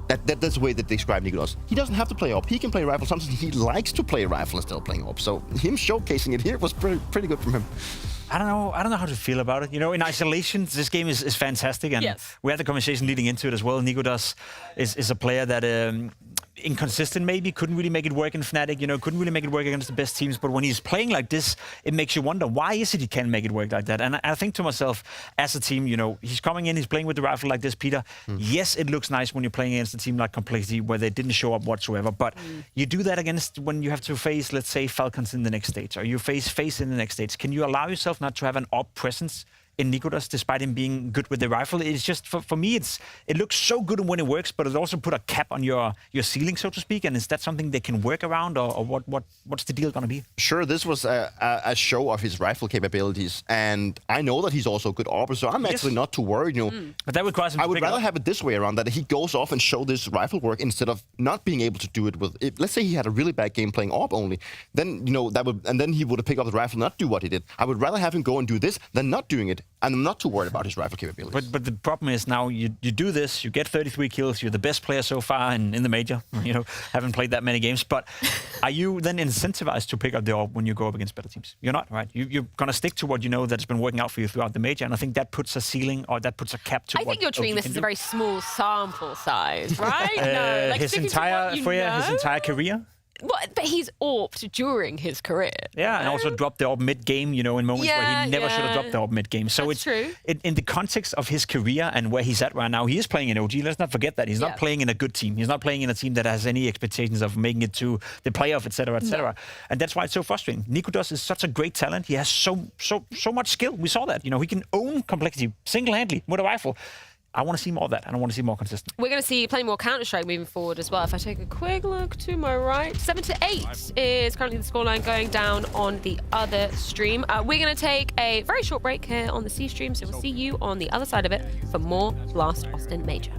Speaker 2: That's the way they describe Nicolas. He doesn't have to play AWP. He can play rifle. Sometimes he likes to play rifle instead of playing AWP. So him showcasing it here was pretty good from him.
Speaker 3: I don't know how to feel about it. You know, in isolation, this game is fantastic, and we had the conversation leading into it as well. Nicolas is a player that inconsistent maybe, couldn't really make it work in Fnatic, you know, couldn't really make it work against the best teams. But when he's playing like this, it makes you wonder, why is it he can't make it work like that? And I think to myself, as a team, you know, he's coming in, he's playing with the rifle like this, Peter. Yes, it looks nice when you're playing against a team like Complexity where they didn't show up whatsoever. But you do that against when you have to face, let's say, Falcons in the next stage, or you face in the next stage. Can you allow yourself not to have an AWP presence in Nicolas, despite him being good with the rifle? It's just, for me, it looks so good when it works, but it also put a cap on your ceiling, so to speak. And is that something they can work around, or what's the deal going to be?
Speaker 2: Sure, this was a show of his rifle capabilities, and I know that he's also a good AWPer, so I'm actually not too worried. You know,
Speaker 3: but that requires him
Speaker 2: I would rather have it this way around, that he goes off and show this rifle work instead of not being able to do it with. Let's say he had a really bad game playing AWP only, then you know then he would have picked up the rifle and not do what he did. I would rather have him go and do this than not doing it. And I'm not too worried about his rifle capabilities.
Speaker 3: But the problem is now you do this, you get 33 kills, you're the best player so far in the major. You know, haven't played that many games. But are you then incentivized to pick up the AWP when you go up against better teams? You're not, right? You're going to stick to what you know that's been working out for you throughout the major. And I think that puts a ceiling, or that puts a cap to
Speaker 1: I think you're treating this as a very small sample size, right?
Speaker 3: No, like his entire career.
Speaker 1: Well, but he's AWP'd during his career.
Speaker 3: Yeah, and also dropped the AWP mid-game, you know, in moments where he never should have dropped the AWP mid-game. So
Speaker 1: That's true.
Speaker 3: In the context of his career and where he's at right now, he is playing in OG. Let's not forget that. He's not playing in a good team. He's not playing in a team that has any expectations of making it to the playoff, etc., etc. No. And that's why it's so frustrating. Nicolas is such a great talent. He has so much skill. We saw that. You know, he can own Complexity single-handedly with a rifle. I want to see more of that, and I want to see more consistent.
Speaker 1: We're going to see plenty more Counter-Strike moving forward as well. If I take a quick look to my right, 7-8 is currently the scoreline going down on the other stream. We're going to take a very short break here on the C stream, so we'll see you on the other side of it for more Blast Austin Major.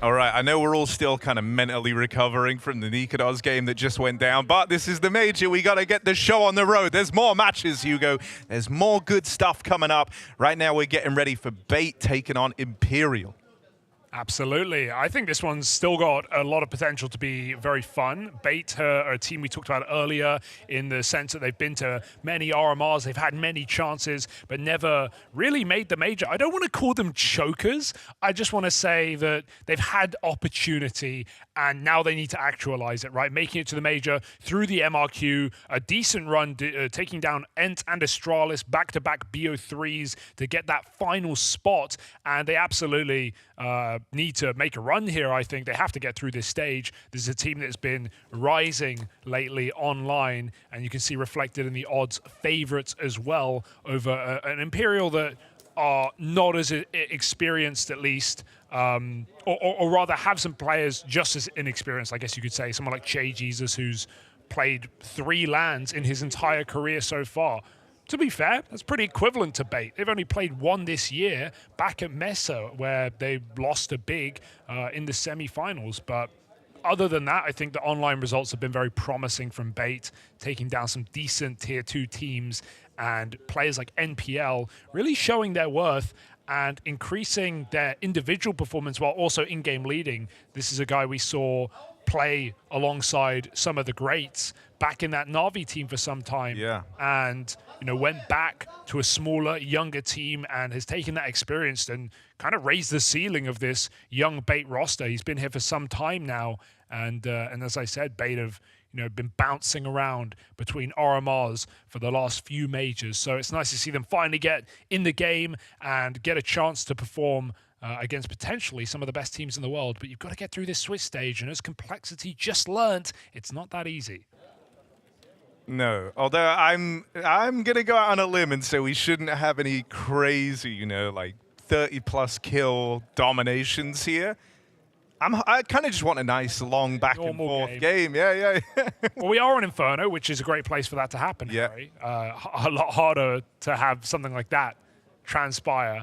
Speaker 9: All right, I know we're all still kind of mentally recovering from the Nikados game that just went down, but this is the major. We got to get the show on the road. There's more matches, Hugo. There's more good stuff coming up. Right now, we're getting ready for Bait taking on Imperial.
Speaker 8: Absolutely. I think this one's still got a lot of potential to be very fun. Bait are a team we talked about earlier in the sense that they've been to many RMRs, they've had many chances, but never really made the major. I don't want to call them chokers. I just want to say that they've had opportunity and now they need to actualize it, right? Making it to the major through the MRQ, a decent run, taking down Ent and Astralis, back-to-back BO3s to get that final spot. And they absolutely need to make a run here, I think. They have to get through this stage. This is a team that's been rising lately online, and you can see reflected in the odds favorites as well over an Imperial that are not as experienced, at least, or rather have some players just as inexperienced, I guess you could say. Someone like Che Jesus, who's played 3 LANs in his entire career so far. To be fair, that's pretty equivalent to Bait. They've only played 1 this year back at Mesa, where they lost to Big in the semi-finals. But other than that, I think the online results have been very promising from Bait, taking down some decent Tier 2 teams and players like NPL really showing their worth and increasing their individual performance while also in-game leading. This is a guy we saw play alongside some of the greats back in that Na'Vi team for some time.
Speaker 9: Yeah.
Speaker 8: And, you know, went back to a smaller, younger team and has taken that experience and kind of raised the ceiling of this young Bait roster. He's been here for some time now. And as I said, Bait have, you know, been bouncing around between RMRs for the last few majors. So it's nice to see them finally get in the game and get a chance to perform against potentially some of the best teams in the world. But you've got to get through this Swiss stage, and as Complexity just learnt, it's not that easy.
Speaker 9: No, although I'm going to go out on a limb and say we shouldn't have any crazy, you know, like 30-plus kill dominations here. I kind of just want a nice, long back-and-forth game. Yeah.
Speaker 8: Well, we are on Inferno, which is a great place for that to happen, Harry. A lot harder to have something like that transpire.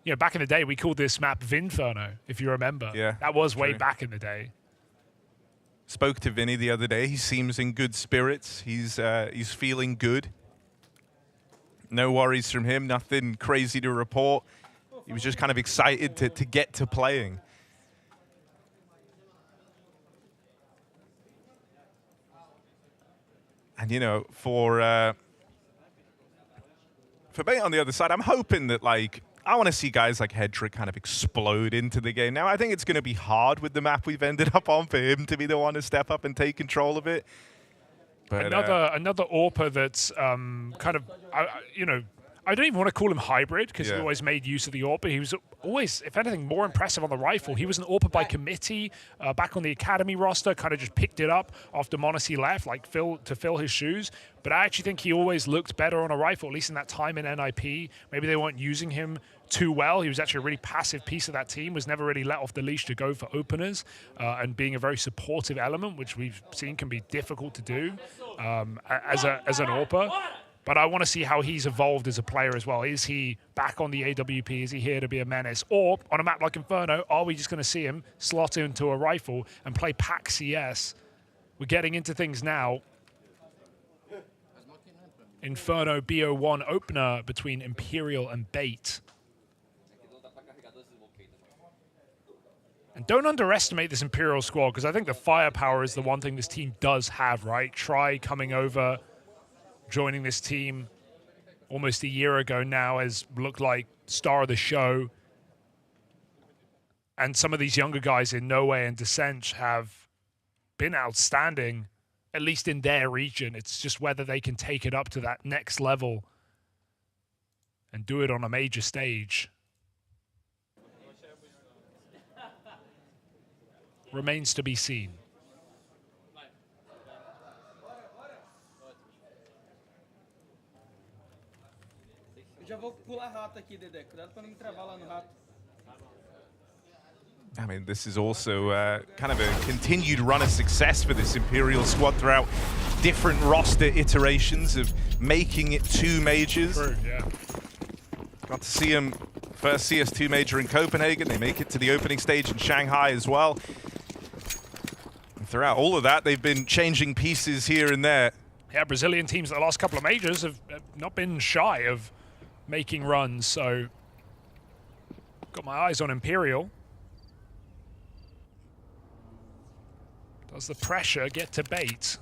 Speaker 8: You know, back in the day, we called this map Vinferno, if you remember.
Speaker 9: Yeah,
Speaker 8: that was way back in the day.
Speaker 9: Spoke to Vinny the other day. He seems in good spirits. He's feeling good. No worries from him. Nothing crazy to report. He was just kind of excited to get to playing. And, you know, for Bait on the other side, I'm hoping that, like, I want to see guys like Hedrick kind of explode into the game. Now, I think it's going to be hard with the map we've ended up on for him to be the one to step up and take control of it. But,
Speaker 8: another AWPer that's kind of, you know, I don't even want to call him hybrid because he always made use of the AWPer. He was always, if anything, more impressive on the rifle. He was an AWPer by committee back on the Academy roster, kind of just picked it up after Monacy left, like to fill his shoes. But I actually think he always looked better on a rifle, at least in that time in NIP. Maybe they weren't using him too well. He was actually a really passive piece of that team, was never really let off the leash to go for openers, and being a very supportive element, which we've seen can be difficult to do as an AWPer. But I want to see how he's evolved as a player as well. Is he back on the AWP? Is he here to be a menace? Or on a map like Inferno, are we just going to see him slot into a rifle and play pack CS? We're getting into things now. Inferno BO1 opener between Imperial and Bait. And don't underestimate this Imperial squad, because I think the firepower is the one thing this team does have, right? Try coming over, joining this team almost a year ago now, has looked like star of the show. And some of these younger guys in No Way and Descent have been outstanding, at least in their region. It's just whether they can take it up to that next level and do it on a major stage. Remains to be seen.
Speaker 9: I mean, this is also kind of a continued run of success for this Imperial squad throughout different roster iterations of making it 2 majors.
Speaker 8: True, yeah.
Speaker 9: Got to see him First CS2 major in Copenhagen. They make it to the opening stage in Shanghai as well. And throughout all of that, they've been changing pieces here and there.
Speaker 8: Yeah, Brazilian teams the last couple of majors have not been shy of making runs, so got my eyes on Imperial. Does the pressure get to bait?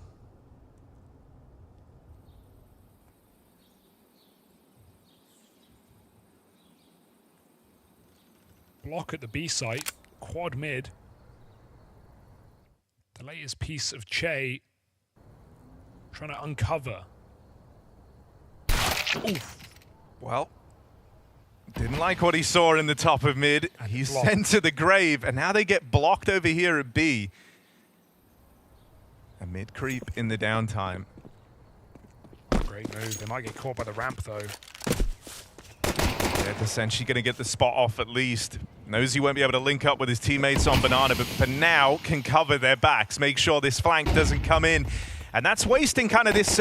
Speaker 8: Block at the B site, quad mid. The latest piece of Che trying to uncover. Oof.
Speaker 9: Well, didn't like what he saw in the top of mid. He's sent to the grave, and now they get blocked over here at B. A mid creep in the downtime.
Speaker 8: Great move. They might get caught by the ramp, though.
Speaker 9: Yeah, essentially going to get the spot off at least. Knows he won't be able to link up with his teammates on Banana, but for now can cover their backs, make sure this flank doesn't come in. And that's wasting kind of this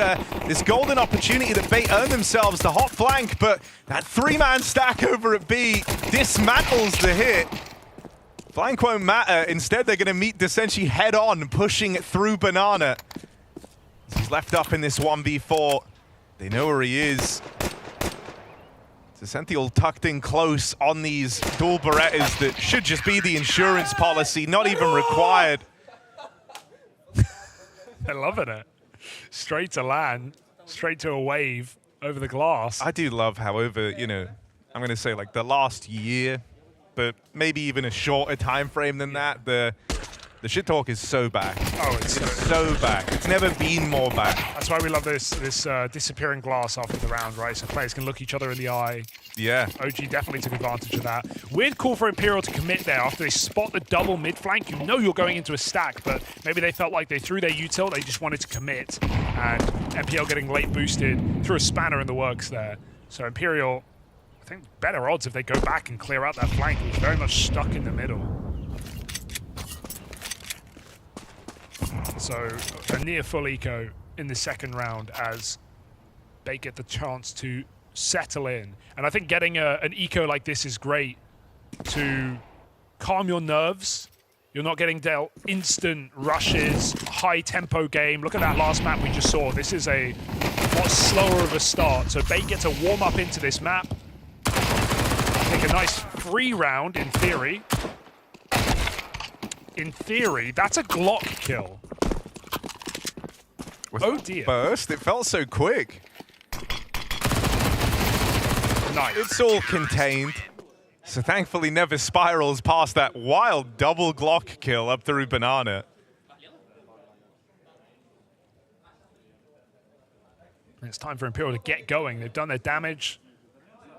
Speaker 9: this golden opportunity that Bait earned themselves, the hot flank, but that three-man stack over at B dismantles the hit. Flank won't matter. Instead, they're going to meet Desenchi head-on, pushing through Banana. He's left up in this 1v4. They know where he is. Desenchi all tucked in close on these dual Berettas that should just be the insurance policy, not even required.
Speaker 8: They're loving it. Straight to land, straight to a wave over the glass.
Speaker 9: I do love, however, you know, I'm going to say like the last year, but maybe even a shorter time frame than that, the shit talk is so back.
Speaker 8: Oh, it's
Speaker 9: so back. It's never been more back.
Speaker 8: That's why we love this disappearing glass after the round, right? So players can look each other in the eye.
Speaker 9: Yeah.
Speaker 8: OG definitely took advantage of that. Weird call for Imperial to commit there after they spot the double mid flank. You know you're going into a stack, but maybe they felt like they threw their util. They just wanted to commit. And MPL getting late boosted, threw a spanner in the works there. So Imperial, I think better odds if they go back and clear out that flank. It was very much stuck in the middle. So a near full eco in the second round as they get the chance to settle in. And I think getting an eco like this is great to calm your nerves. You're not getting dealt instant rushes, high tempo game. Look at that last map we just saw. This is a lot slower of a start. So Bait get to warm up into this map. Take a nice free round in theory. In theory, that's a Glock kill. Oh dear.
Speaker 9: Burst, it felt so quick.
Speaker 8: Nice.
Speaker 9: It's all contained. So thankfully never spirals past that wild double Glock kill up through Banana.
Speaker 8: And it's time for Imperial to get going. They've done their damage,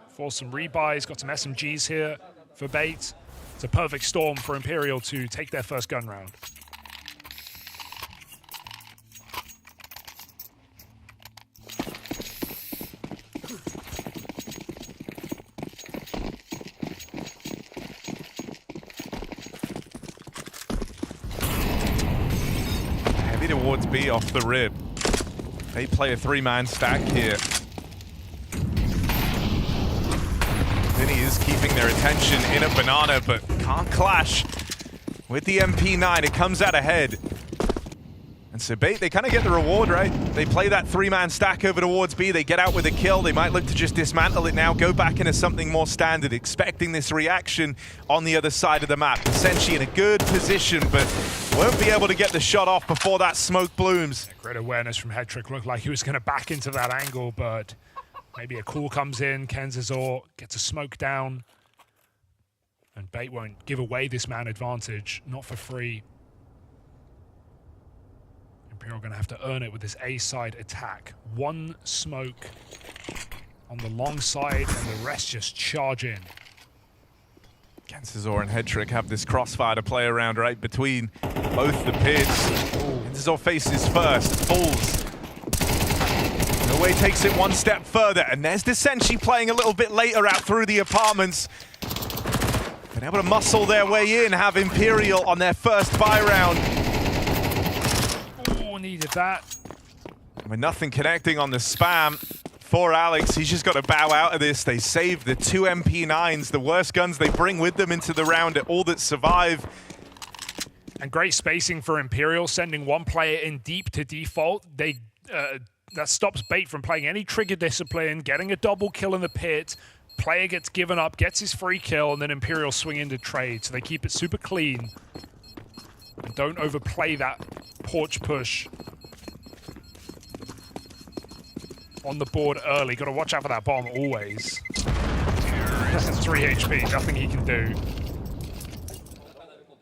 Speaker 8: forced some rebuys, got some SMGs here for Bait. It's a perfect storm for Imperial to take their first gun round.
Speaker 9: Heavy towards B off the rib. They play a three-man stack here. Vinny is keeping their attention in a Banana, but can't clash with the MP9. It comes out ahead. And so Bait, they kind of get the reward, right? They play that three-man stack over towards B. They get out with a kill. They might look to just dismantle it now, go back into something more standard, expecting this reaction on the other side of the map. Essentially in a good position, but won't be able to get the shot off before that smoke blooms.
Speaker 8: Great awareness from Headtrick. Looked like he was going to back into that angle, but maybe a call comes in. Kenzazor gets a smoke down. And Bait won't give away this man advantage, not for free. Imperial going to have to earn it with this A-side attack. One smoke on the long side, and the rest just charge in.
Speaker 9: Kenzazor and Headtrick have this crossfire to play around right between both the pits. Kenzazor faces first, falls. No way takes it one step further, and there's Desenchi playing a little bit later out through the apartments. Been able to muscle their way in, have Imperial on their first buy round.
Speaker 8: Oh, needed that.
Speaker 9: With nothing connecting on the spam. for Alex. He's just got to bow out of this. They save the 2 MP9s, the worst guns they bring with them into the round, all that survive.
Speaker 8: And great spacing for Imperial, sending one player in deep to default. That stops Bait from playing any trigger discipline, getting a double kill in the pit. Player gets given up, gets his free kill, and then Imperial swing into trade. So they keep it super clean. And don't overplay that porch push on the board early. Got to watch out for that bomb always. 3 HP, nothing he can do.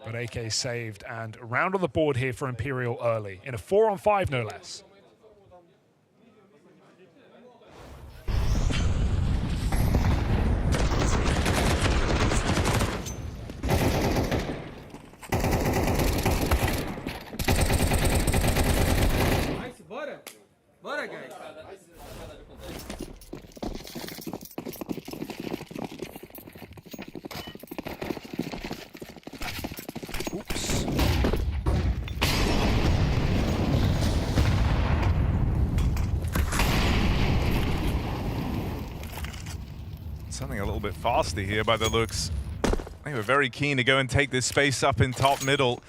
Speaker 8: But AK saved, and a round on the board here for Imperial early. In a 4-on-5, no less.
Speaker 7: Bora, guys.
Speaker 8: Oops.
Speaker 9: Something a little bit faster here by the looks. They were very keen to go and take this space up in top middle.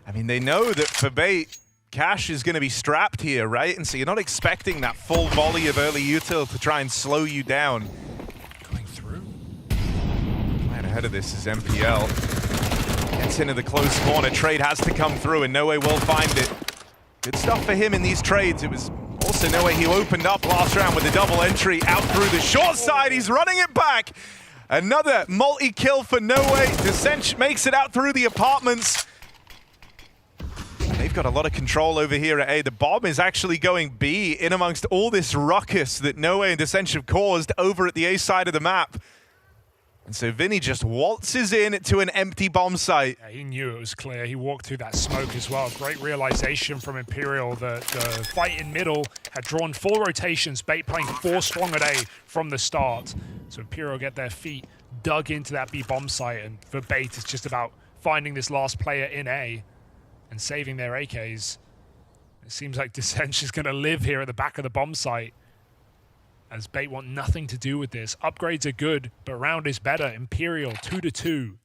Speaker 9: I mean, they know that for Bait, Cash is going to be strapped here, right? And so you're not expecting that full volley of early util to try and slow you down.
Speaker 8: Going through.
Speaker 9: Right ahead of this is MPL. Gets into the close corner. Trade has to come through, and No Way will find it. Good stuff for him in these trades. It was also No Way he opened up last round with a double entry out through the short side. He's running it back. Another multi-kill for No Way. Descent makes it out through the apartments. They've got a lot of control over here at A. The bomb is actually going B in amongst all this ruckus that No Way and Descent have caused over at the A side of the map. And so Vinny just waltzes in to an empty bomb site.
Speaker 8: Yeah, he knew it was clear. He walked through that smoke as well. Great realization from Imperial. The fight in middle had drawn full rotations. Bait playing 4 strong at A from the start. So Imperial get their feet dug into that B bomb site. And for Bait, it's just about finding this last player in A and saving their AKs. It seems like Descent is going to live here at the back of the bomb site, as Bait want nothing to do with this. Upgrades are good, but round is better. Imperial 2-2.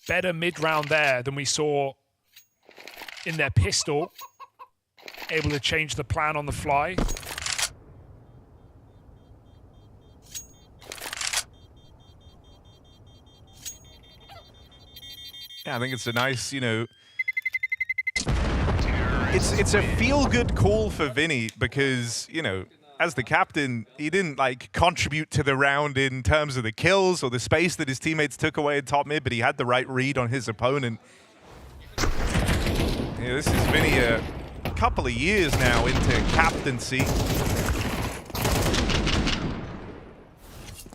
Speaker 8: Better mid-round there than we saw in their pistol. Able to change the plan on the fly.
Speaker 9: Yeah, I think it's a nice, you know, it's a feel-good call for Vinny because, you know, as the captain, he didn't like contribute to the round in terms of the kills or the space that his teammates took away in top mid, but he had the right read on his opponent. Yeah, this is Vinny a couple of years now into captaincy.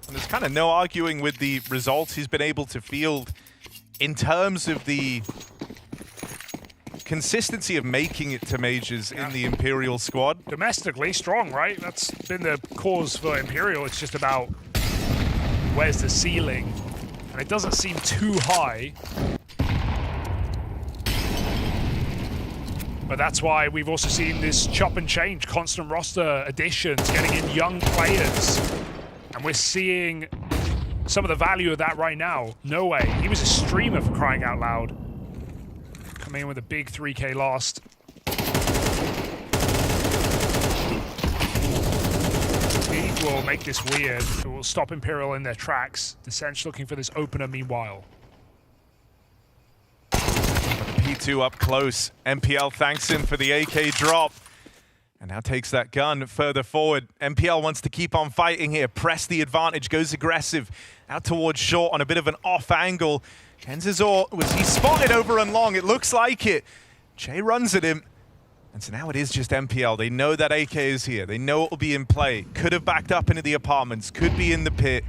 Speaker 9: And there's kind of no arguing with the results he's been able to field in terms of the consistency of making it to majors in the Imperial squad.
Speaker 8: Domestically strong, right? That's been the cause for Imperial. It's just about where's the ceiling, and it doesn't seem too high. But that's why we've also seen this chop and change, constant roster additions, getting in young players, and we're seeing some of the value of that right now. No Way. He was a streamer, for crying out loud. Coming in with a big 3K last. Speed will make this weird. It will stop Imperial in their tracks. Descent looking for this opener meanwhile.
Speaker 9: P2 up close. MPL thanks him for the AK drop. And now takes that gun further forward. MPL wants to keep on fighting here. Press the advantage, goes aggressive. Out towards short on a bit of an off angle. Kenzazor, was he spotted over and long? It looks like it. Che runs at him. And so now it is just MPL. They know that AK is here. They know it will be in play. Could have backed up into the apartments. Could be in the pit.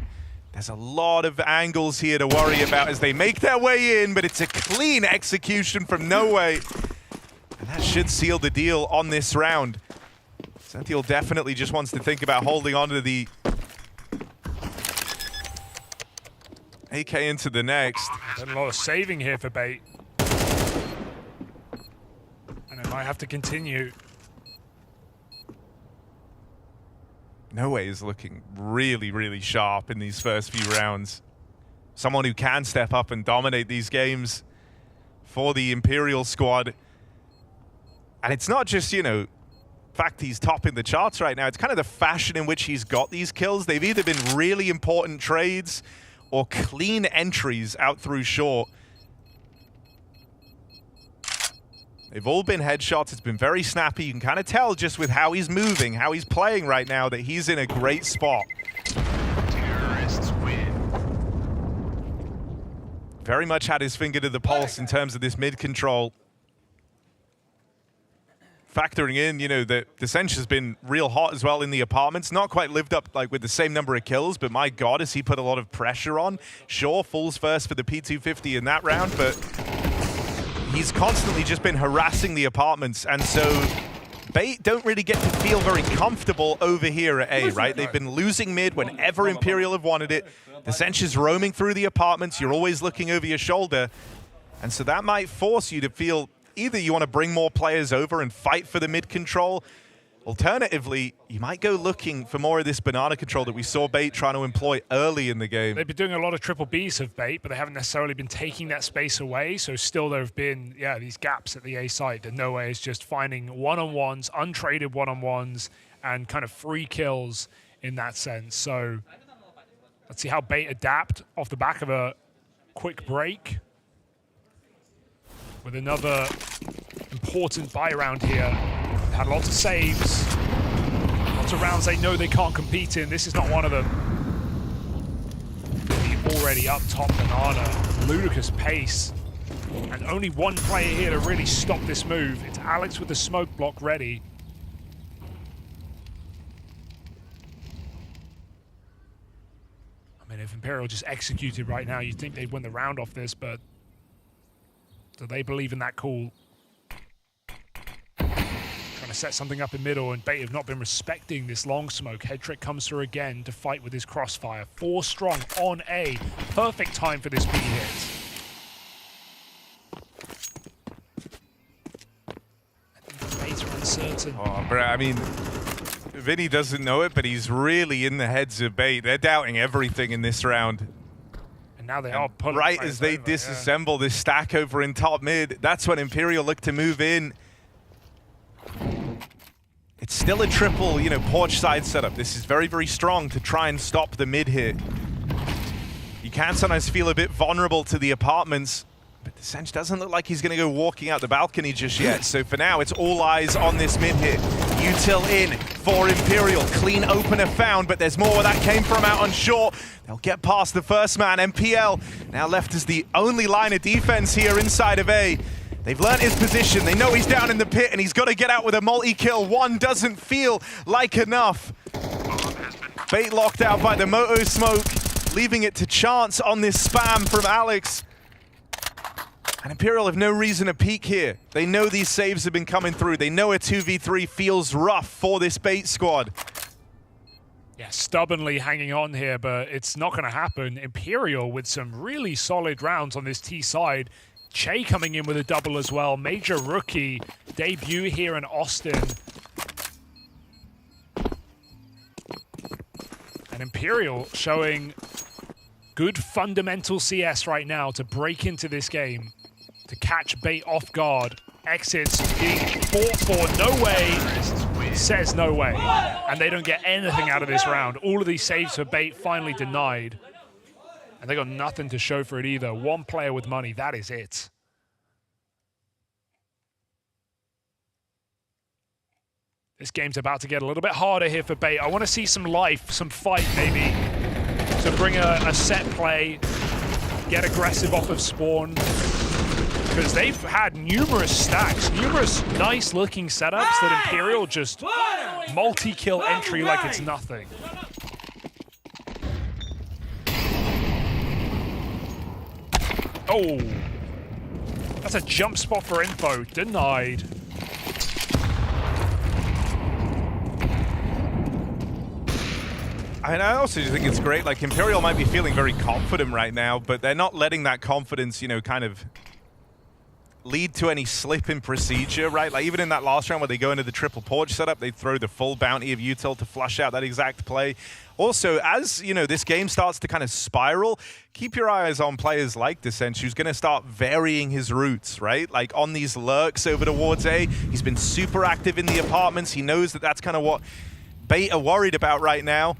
Speaker 9: There's a lot of angles here to worry about as they make their way in, but it's a clean execution from No Way. And that should seal the deal on this round. Sentiel definitely just wants to think about holding on to the AK into the next.
Speaker 8: Done a lot of saving here for Bait. And it might have to continue.
Speaker 9: Noe is looking really, really sharp in these first few rounds. Someone who can step up and dominate these games for the Imperial squad. And it's not just, you know, fact he's topping the charts right now. It's kind of the fashion in which he's got these kills. They've either been really important trades or clean entries out through short. They've all been headshots. It's been very snappy. You can kind of tell just with how he's moving, how he's playing right now, that he's in a great spot.
Speaker 12: Terrorists win.
Speaker 9: Very much had his finger to the pulse in terms of this mid control. Factoring in, you know, that the Sench has been real hot as well in the apartments. Not quite lived up like with the same number of kills, but my God, has he put a lot of pressure on. Sure, falls first for the P250 in that round, but he's constantly just been harassing the apartments. And so Bait don't really get to feel very comfortable over here at A, right? They've been losing mid whenever Imperial have wanted it. The Sench is roaming through the apartments. You're always looking over your shoulder. And so that might force you to feel either you want to bring more players over and fight for the mid control. Alternatively, you might go looking for more of this banana control that we saw Bait trying to employ early in the game.
Speaker 8: They've been doing a lot of triple Bs of Bait, but they haven't necessarily been taking that space away. So still there have been, yeah, these gaps at the A side that Noe is just finding one-on-ones, untraded one-on-ones, and kind of free kills in that sense. So let's see how Bait adapt off the back of a quick break. With another important buy round here. Had lots of saves, lots of rounds they know they can't compete in. This is not one of them. The already up top banana, ludicrous pace. And only one player here to really stop this move. It's Alex with the smoke block ready. I mean, if Imperial just executed right now, you'd think they'd win the round off this, but do they believe in that call? Trying to set something up in middle, and Bait have not been respecting this long smoke. Head trick comes through again to fight with his crossfire. 4 strong on A. Perfect time for this B hit. Bait are uncertain.
Speaker 9: Oh, bro, I mean, Vinny doesn't know it, but he's really in the heads of Bait. They're doubting everything in this round.
Speaker 8: And now they are pulling
Speaker 9: right as they disassemble this stack over in top mid, that's when Imperial look to move in. It's still a triple, you know, porch side setup. This is very, very strong to try and stop the mid hit. You can sometimes feel a bit vulnerable to the apartments, but the Sench doesn't look like he's going to go walking out the balcony just yet. So for now, it's all eyes on this mid hit. Util in for Imperial. Clean opener found, but there's more where that came from out on short. They'll get past the first man. MPL now left as the only line of defense here inside of A. They've learned his position. They know he's down in the pit, and he's got to get out with a multi-kill. One doesn't feel like enough. Bait locked out by the Moto Smoke, leaving it to chance on this spam from Alex. And Imperial have no reason to peek here. They know these saves have been coming through. They know a 2v3 feels rough for this Bait squad.
Speaker 8: Yeah, stubbornly hanging on here, but it's not going to happen. Imperial with some really solid rounds on this T side. Che coming in with a double as well. Major rookie debut here in Austin. And Imperial showing good fundamental CS right now to break into this game, to catch Bait off guard. Exits being fought for. No way says no way. And they don't get anything out of this round. All of these saves for Bait finally denied. And they got nothing to show for it either. One player with money, that is it. This game's about to get a little bit harder here for Bait. I want to see some life, some fight maybe, to bring a set play, get aggressive off of spawn. Because they've had numerous stacks, numerous nice looking setups that Imperial just multi-kill entry like it's nothing. Oh, that's a jump spot for info, denied.
Speaker 9: And I also think it's great, like Imperial might be feeling very confident right now, but they're not letting that confidence, you know, kind of lead to any slip in procedure, right? Like even in that last round where they go into the triple porch setup, they throw the full bounty of util to flush out that exact play. Also, as you know, this game starts to kind of spiral, keep your eyes on players like Descent, who's going to start varying his routes, right? Like on these lurks over towards A, he's been super active in the apartments. He knows that that's kind of what Bait are worried about right now.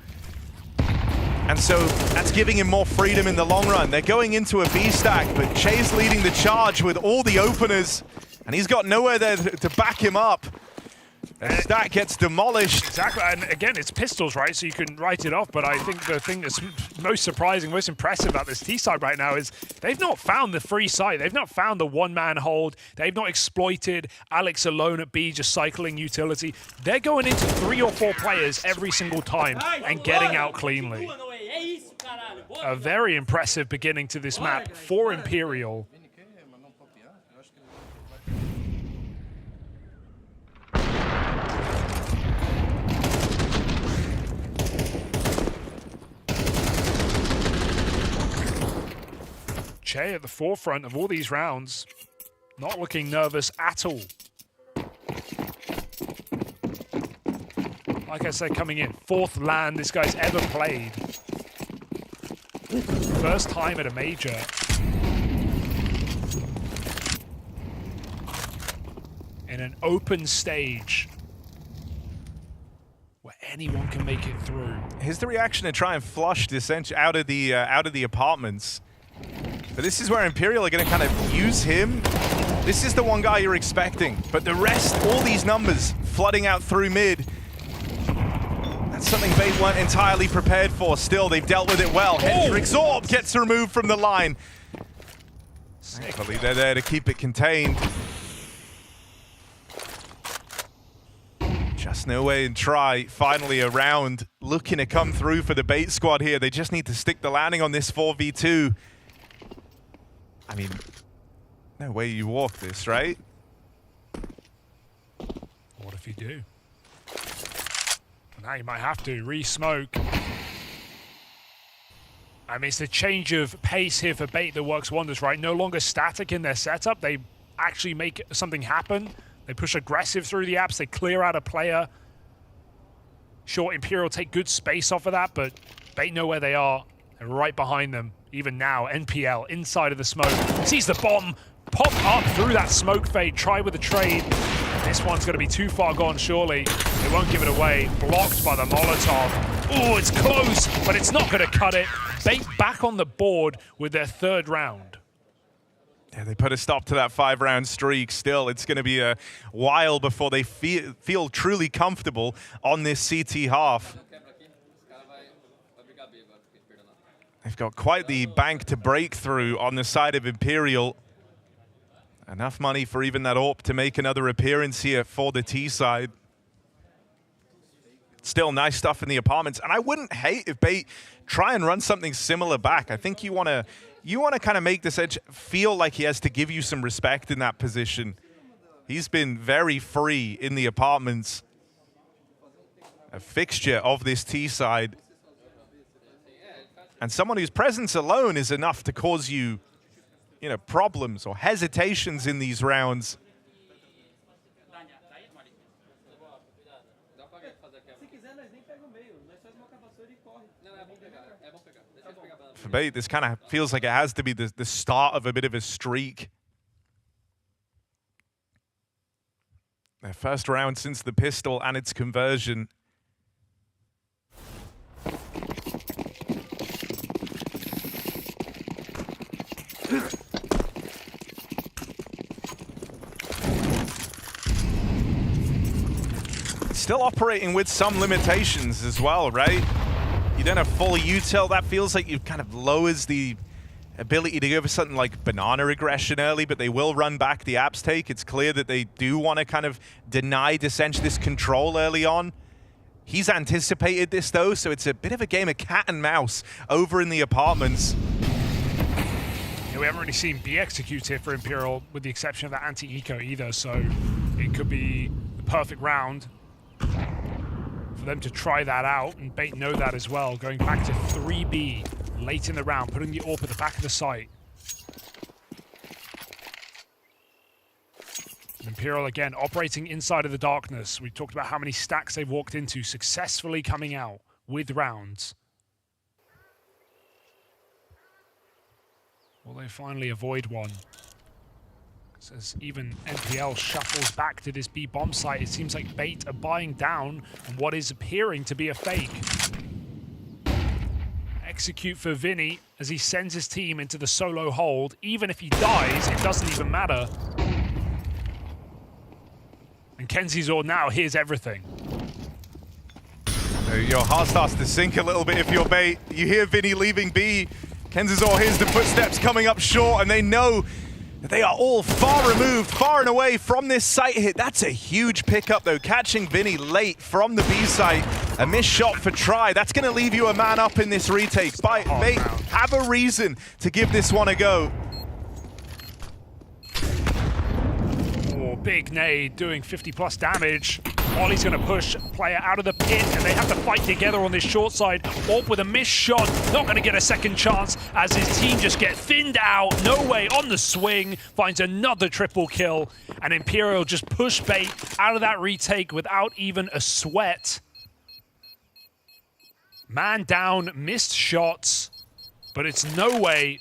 Speaker 9: And so that's giving him more freedom in the long run. They're going into a B stack, but Che's leading the charge with all the openers, and he's got nowhere there to back him up. The stack gets demolished.
Speaker 8: Exactly, and again, it's pistols, right? So you can write it off, but I think the thing that's most surprising, most impressive about this T side right now is they've not found the free site. They've not found the one-man hold. They've not exploited Alex alone at B, just cycling utility. They're going into 3 or 4 players every single time and getting out cleanly. A very impressive beginning to this map for Imperial. Che at the forefront of all these rounds, not looking nervous at all. Like I said, coming in, 4th LAN this guy's ever played. First time at a major. In an open stage where anyone can make it through.
Speaker 9: Here's the reaction to try and flush Descent out of the apartments. But this is where Imperial are going to kind of use him. This is the one guy you're expecting. But the rest, all these numbers flooding out through mid. That's something Bait weren't entirely prepared for. Still, they've dealt with it well. Hendrix Orb gets removed from the line. Thankfully, they're there to keep it contained. Just no way and try. Finally, a round looking to come through for the Bait squad here. They just need to stick the landing on this 4v2. I mean, no way you walk this, right?
Speaker 8: What if you do? Now you might have to re-smoke. I mean, it's the change of pace here for Bait that works wonders, right? No longer static in their setup. They actually make something happen. They push aggressive through the apps. They clear out a player. Sure, Imperial take good space off of that, but Bait know where they are. They're right behind them. Even now, NPL inside of the smoke. Sees the bomb pop up through that smoke fade. Try with the trade. This one's going to be too far gone, surely. They won't give it away. Blocked by the Molotov. Oh, it's close, but it's not going to cut it. Bait back on the board with their 3rd round.
Speaker 9: Yeah, they put a stop to that 5-round streak. Still, it's going to be a while before they feel truly comfortable on this CT half. They've got quite the bank to break through on the side of Imperial. Enough money for even that AWP to make another appearance here for the T side. Still nice stuff in the apartments. And I wouldn't hate if Bait try and run something similar back. I think you want to kind of make this Edge feel like he has to give you some respect in that position. He's been very free in the apartments. A fixture of this T side. And someone whose presence alone is enough to cause you, problems or hesitations in these rounds. For Bait, this kind of feels like it has to be the start of a bit of a streak. Their first round since the pistol and its conversion. Still operating with some limitations as well, right? You don't have full util. That feels like it kind of lowers the ability to go for something like banana aggression early, but they will run back the apps take. It's clear that they do want to kind of deny Descent this control early on. He's anticipated this though, so it's a bit of a game of cat and mouse over in the apartments.
Speaker 8: Yeah, we haven't really seen B execute here for Imperial, with the exception of that anti-eco either, so it could be the perfect round for them to try that out, and Bait know that as well. Going back to 3B late in the round, putting the AWP at the back of the site. Imperial again operating inside of the darkness. We talked about how many stacks they've walked into, successfully coming out with rounds. Will they finally avoid one? As even NPL shuffles back to this B bomb site, it seems like Bait are buying down on what is appearing to be a fake. Execute for Vinny as he sends his team into the solo hold. Even if he dies, it doesn't even matter. And Kenzizor now hears everything.
Speaker 9: Your heart starts to sink a little bit if you're Bait. You hear Vinny leaving B. Kenzizor hears the footsteps coming up short, and they know that they are all far removed, far and away from this site hit. That's a huge pickup, though, catching Vinny late from the B site. A missed shot for Try. That's going to leave you a man up in this retake. Bait have a reason to give this one a go.
Speaker 8: Oh, big nade doing 50+ damage. Ollie's going to push player out of the pit, and they have to fight together on this short side. Orb with a missed shot, not going to get a second chance as his team just get thinned out. No Way on the swing, finds another triple kill, and Imperial just push Bait out of that retake without even a sweat. Man down, missed shots, but it's No Way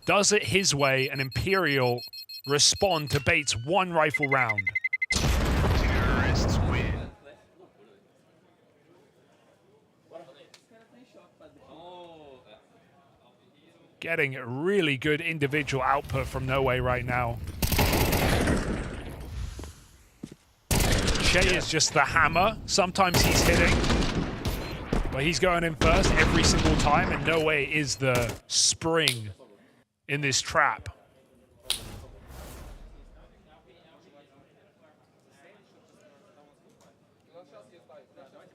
Speaker 8: does it his way, and Imperial respond to Bait's one rifle round.
Speaker 12: Terrorists win.
Speaker 8: Getting a really good individual output from No Way right now. Che is just the hammer. Sometimes he's hitting, but he's going in first every single time, and No Way is the spring in this trap.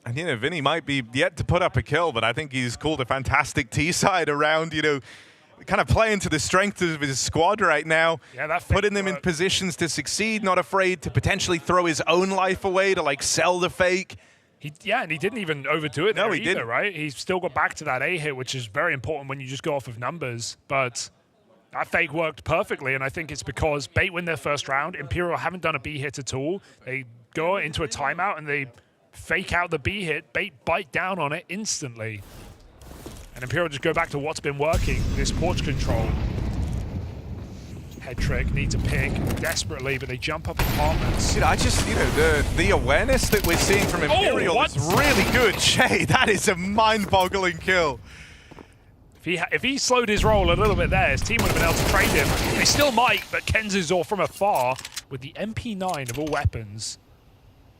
Speaker 9: And, you know, Vinny might be yet to put up a kill, but I think he's called a fantastic T-side around, you know, kind of playing to the strength of his squad right now.
Speaker 8: Yeah, that
Speaker 9: putting them in positions to succeed, not afraid to potentially throw his own life away to, like, sell the fake.
Speaker 8: Yeah, and he didn't even overdo it there
Speaker 9: No, he
Speaker 8: either,
Speaker 9: didn't.
Speaker 8: right? He still got back to that A hit, which is very important when you just go off of numbers. But that fake worked perfectly, and I think it's because Bait win their first round. Imperial haven't done a B hit at all. They go into a timeout, and they fake out the B hit. Bait bite down on it instantly. And Imperial just go back to what's been working, this porch control. Head trick, needs a pick desperately, but they jump up apartments.
Speaker 9: Dude, I just, you know, the awareness that we're seeing from Imperial is really good. Che, that is a mind-boggling kill.
Speaker 8: If he slowed his roll a little bit there, his team would have been able to trade him. They still might, but Kenzizor from afar with the MP9 of all weapons.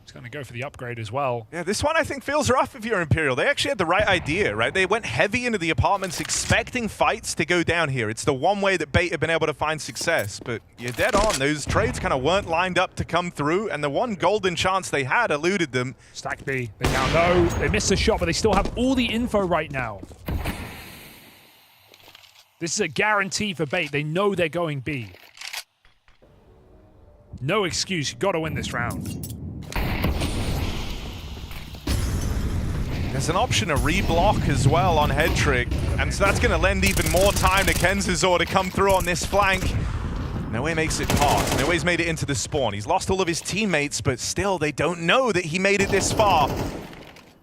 Speaker 8: He's going to go for the upgrade as well.
Speaker 9: Yeah, this one I think feels rough if you're Imperial. They actually had the right idea, right? They went heavy into the apartments expecting fights to go down here. It's the one way that Bait have been able to find success, but you're dead on. Those trades kind of weren't lined up to come through, and the one golden chance they had eluded them.
Speaker 8: Stack B, they now know. They missed a shot, but they still have all the info right now. This is a guarantee for Bait. They know they're going B. No excuse, you got to win this round.
Speaker 9: There's an option to reblock as well on head trick, and so that's going to lend even more time to Kenzizor to come through on this flank. No Way makes it past. No Way's made it into the spawn. He's lost all of his teammates, but still they don't know that he made it this far.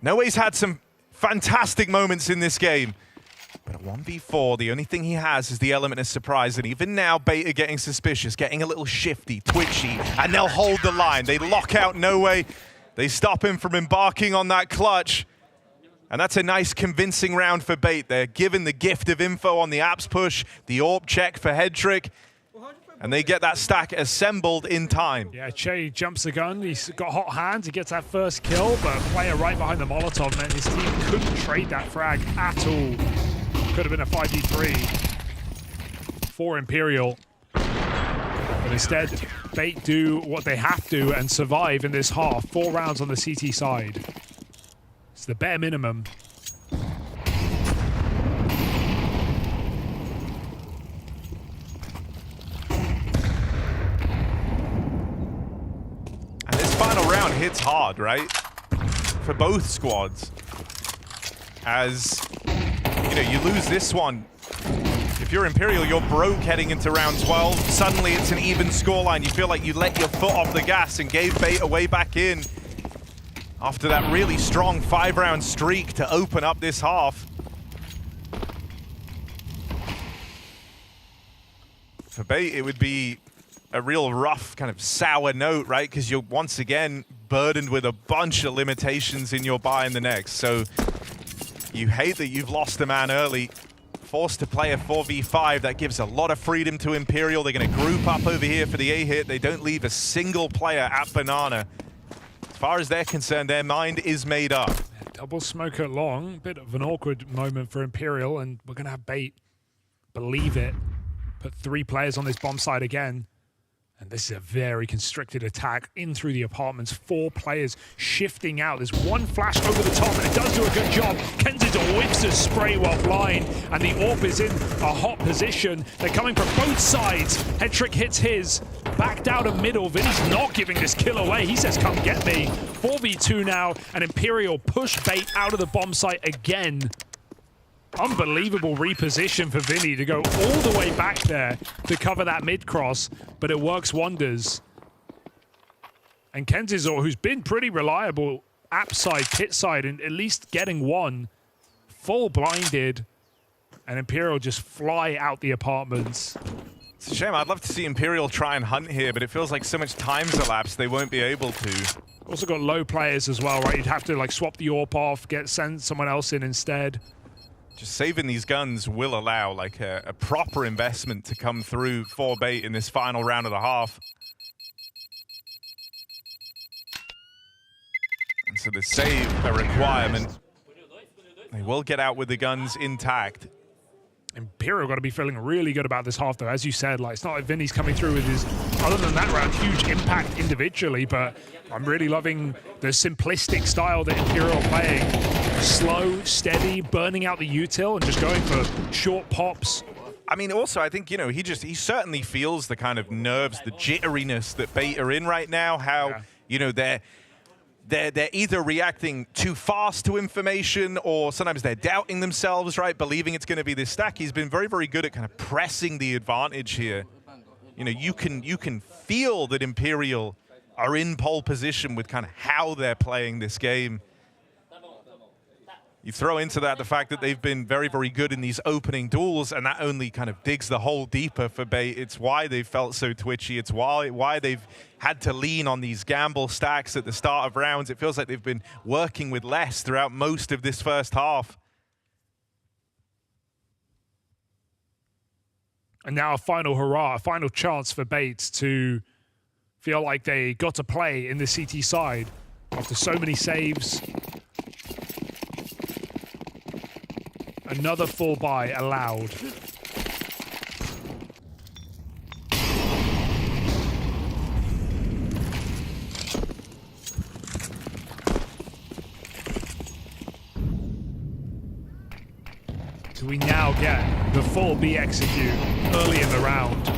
Speaker 9: No Way's had some fantastic moments in this game, but at 1v4, the only thing he has is the element of surprise, and even now Bait are getting suspicious, getting a little shifty, twitchy, and they'll hold the line. They lock out No Way. They stop him from embarking on that clutch. And that's a nice convincing round for Bait. They're given the gift of info on the apps push, the AWP check for head trick, and they get that stack assembled in time.
Speaker 8: Yeah, Che jumps the gun. He's got hot hands. He gets that first kill, but a player right behind the Molotov meant his team couldn't trade that frag at all. Could have been a 5v3 for Imperial. But instead, Bait do what they have to and survive in this half. 4 rounds on the CT side. It's the bare minimum.
Speaker 9: And this final round hits hard, right? For both squads. As, you know, you lose this one, If you're Imperial, you're broke heading into round 12. Suddenly it's an even scoreline. You feel like you let your foot off the gas and gave bait a way back in after that really strong 5-round streak to open up this half. For bait, it would be a real rough, kind of sour note, right? Because you're once again burdened with a bunch of limitations in your buy in the next. So you hate that you've lost a man early. Forced to play a 4v5, that gives a lot of freedom to Imperial. They're going to group up over here for the A-hit. They don't leave a single player at Banana. As far as they're concerned, their mind is made up.
Speaker 8: Double smoker long, bit of an awkward moment for Imperial, and we're going to have bait. Believe it. Put 3 players on this bomb site again. And this is a very constricted attack in through the apartments. 4 players shifting out. There's one flash over the top, and it does do a good job. Kenzitor whips a spray while blind, and the AWP is in a hot position. They're coming from both sides. Headtrick hits his. Backed out of middle. Vinny's not giving this kill away. He says, come get me. 4v2 now, and Imperial push bait out of the bomb site again. Unbelievable reposition for Vinny to go all the way back there to cover that mid-cross, but it works wonders. And Kenzizor, who's been pretty reliable app side, pit side, and at least getting one, full blinded, and Imperial just fly out the apartments.
Speaker 9: It's a shame. I'd love to see Imperial try and hunt here, but it feels like so much time's elapsed they won't be able to.
Speaker 8: Also got low players as well, right? You'd have to like swap the AWP off, send someone else in instead.
Speaker 9: Just saving these guns will allow like a proper investment to come through for bait in this final round of the half. And so the save a requirement. They will get out with the guns intact.
Speaker 8: Imperial got to be feeling really good about this half, though. As you said, like, it's not like Vinny's coming through with his, other than that round, huge impact individually, but I'm really loving the simplistic style that Imperial are playing. Slow, steady, burning out the util and just going for short pops.
Speaker 9: I mean, also, I think, you know, he certainly feels the kind of nerves, the jitteriness that bait are in right now, how, you know, they're either reacting too fast to information or sometimes they're doubting themselves, right? Believing it's going to be this stack. He's been very, very good at kind of pressing the advantage here. You know, you can feel that Imperial are in pole position with kind of how they're playing this game. You throw into that the fact that they've been very, very good in these opening duels, and that only kind of digs the hole deeper for bait. It's why they've felt so twitchy. It's why they've had to lean on these gamble stacks at the start of rounds. It feels like they've been working with less throughout most of this first half.
Speaker 8: And now a final hurrah, a final chance for bait to feel like they got to play in the CT side after so many saves. Another full buy allowed. Do we now get the full B execute early in the round?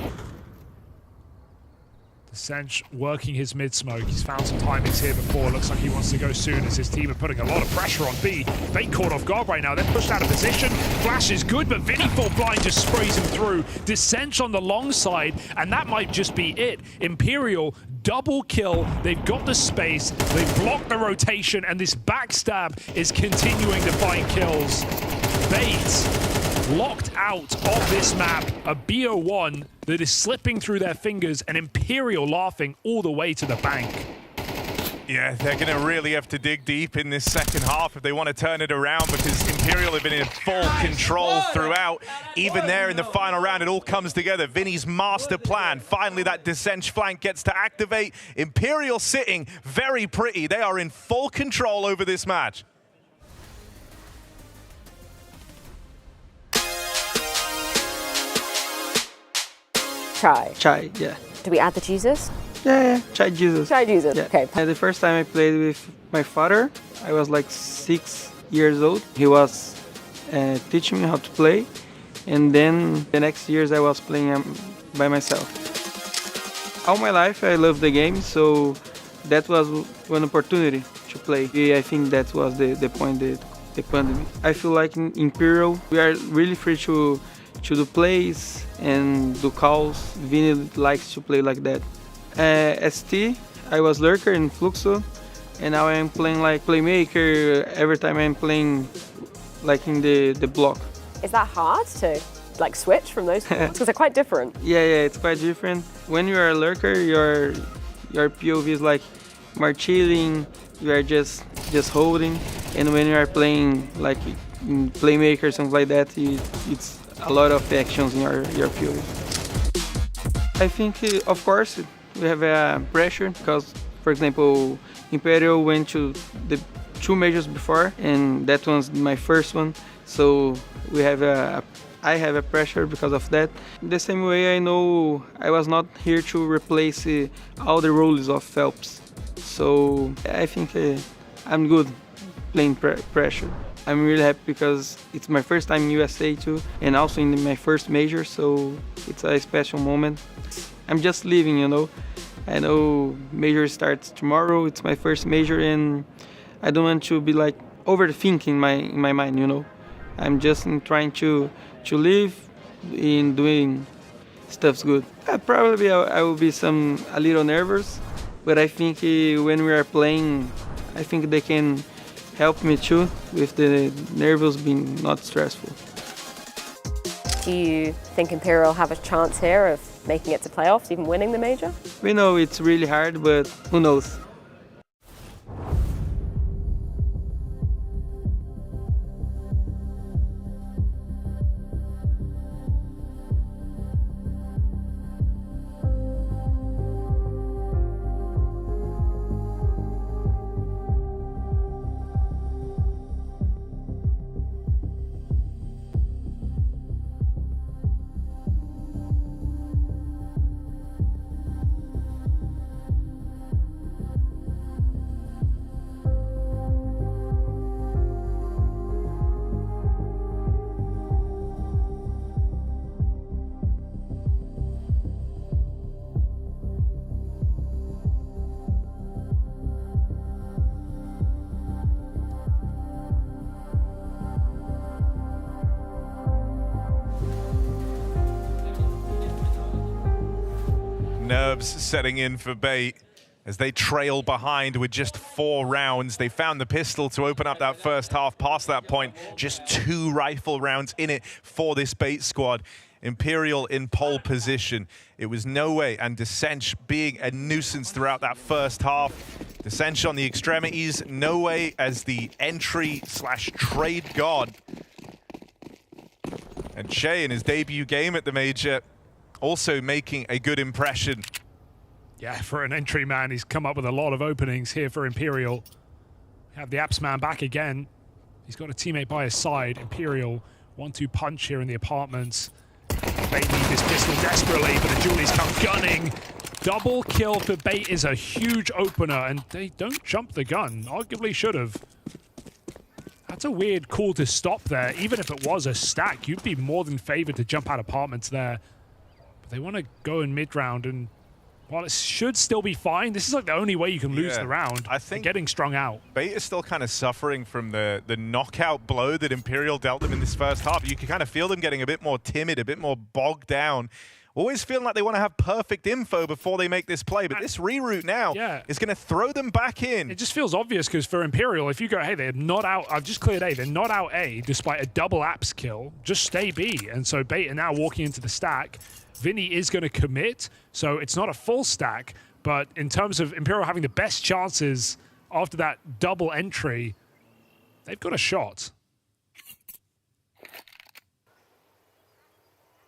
Speaker 8: Sench working his mid-smoke. He's found some timings here before. Looks like he wants to go soon as his team are putting a lot of pressure on B. They caught off guard right now. They're pushed out of position. Flash is good, but Vinny full blind just sprays him through. Dissench on the long side, and that might just be it. Imperial double kill. They've got the space. They've blocked the rotation, and this backstab is continuing to find kills. Bait locked out of this map, a BO1 that is slipping through their fingers, and Imperial laughing all the way to the bank.
Speaker 9: Yeah, they're going to really have to dig deep in this second half if they want to turn it around, because Imperial have been in full control throughout. Even there in the final round, it all comes together. Vinny's master plan. Finally, that Dissench flank gets to activate. Imperial sitting very pretty. They are in full control over this match.
Speaker 5: Chai.
Speaker 7: Chai, yeah.
Speaker 5: Do we add the Jesus?
Speaker 7: Yeah, Chai Jesus.
Speaker 5: Chai Jesus,
Speaker 7: yeah.
Speaker 5: okay.
Speaker 7: The first time I played with my father, I was like 6 years old. He was teaching me how to play. And then the next years I was playing by myself. All my life I loved the game, so that was one opportunity to play. I think that was the point, the pandemic. I feel like in Imperial, we are really free to do plays and do calls. Vinny likes to play like that. ST, I was lurker in Fluxo, and now I'm playing like playmaker every time I'm playing like in the block.
Speaker 5: Is that hard to like switch from those two? Because they're quite different.
Speaker 7: Yeah, it's quite different. When you are a lurker, your POV is like more chilling. You are just holding, and when you are playing like in playmaker, something like that, it's a lot of actions in your POV. I think, of course, we have a pressure because, for example, Imperial went to the 2 majors before, and that was my first one. So I have a pressure because of that. The same way, I know I was not here to replace all the roles of Phelps. So I think I'm good playing pressure. I'm really happy because it's my first time in USA too, and also in my first major, so it's a special moment. I'm just leaving, you know. I know major starts tomorrow, it's my first major, and I don't want to be like overthinking in my mind, you know. I'm just trying to live in doing stuff's good. Probably I will be a little nervous, but I think when we are playing, I think they can help me too with the nerves being not stressful.
Speaker 5: Do you think Imperial have a chance here of making it to playoffs, even winning the major?
Speaker 7: We know it's really hard, but who knows?
Speaker 9: Nerves setting in for Bait as they trail behind with just 4 rounds. They found the pistol to open up that first half. Past that point, just 2 rifle rounds in it for this Bait squad. Imperial in pole position. It was No Way and Descench being a nuisance throughout that first half. Descench on the extremities, No Way as the entry/trade god. And Che in his debut game at the major, also making a good impression.
Speaker 8: Yeah, for an entry man, he's come up with a lot of openings here for Imperial. Have the Apps man back again. He's got a teammate by his side. Imperial 1-2 punch here in the apartments. Bait needs this pistol desperately, but the Julies come gunning. Double kill for Bait is a huge opener, and they don't jump the gun. Arguably should have. That's a weird call to stop there. Even if it was a stack, you'd be more than favored to jump out apartments there. But they want to go in mid-round, and while it should still be fine, this is like the only way you can lose the round.
Speaker 9: I think
Speaker 8: getting strung out.
Speaker 9: Bait is still kind of suffering from the knockout blow that Imperial dealt them in this first half. You can kind of feel them getting a bit more timid, a bit more bogged down. Always feeling like they want to have perfect info before they make this play, but this reroute now is going to throw them back in.
Speaker 8: It just feels obvious because for Imperial, if you go, hey, they're not out, I've just cleared A, they're not out A despite a double Apps kill, just stay B. And so Bait are now walking into the stack. Vinny is going to commit, so it's not a full stack, but in terms of Imperial having the best chances after that double entry, they've got a shot.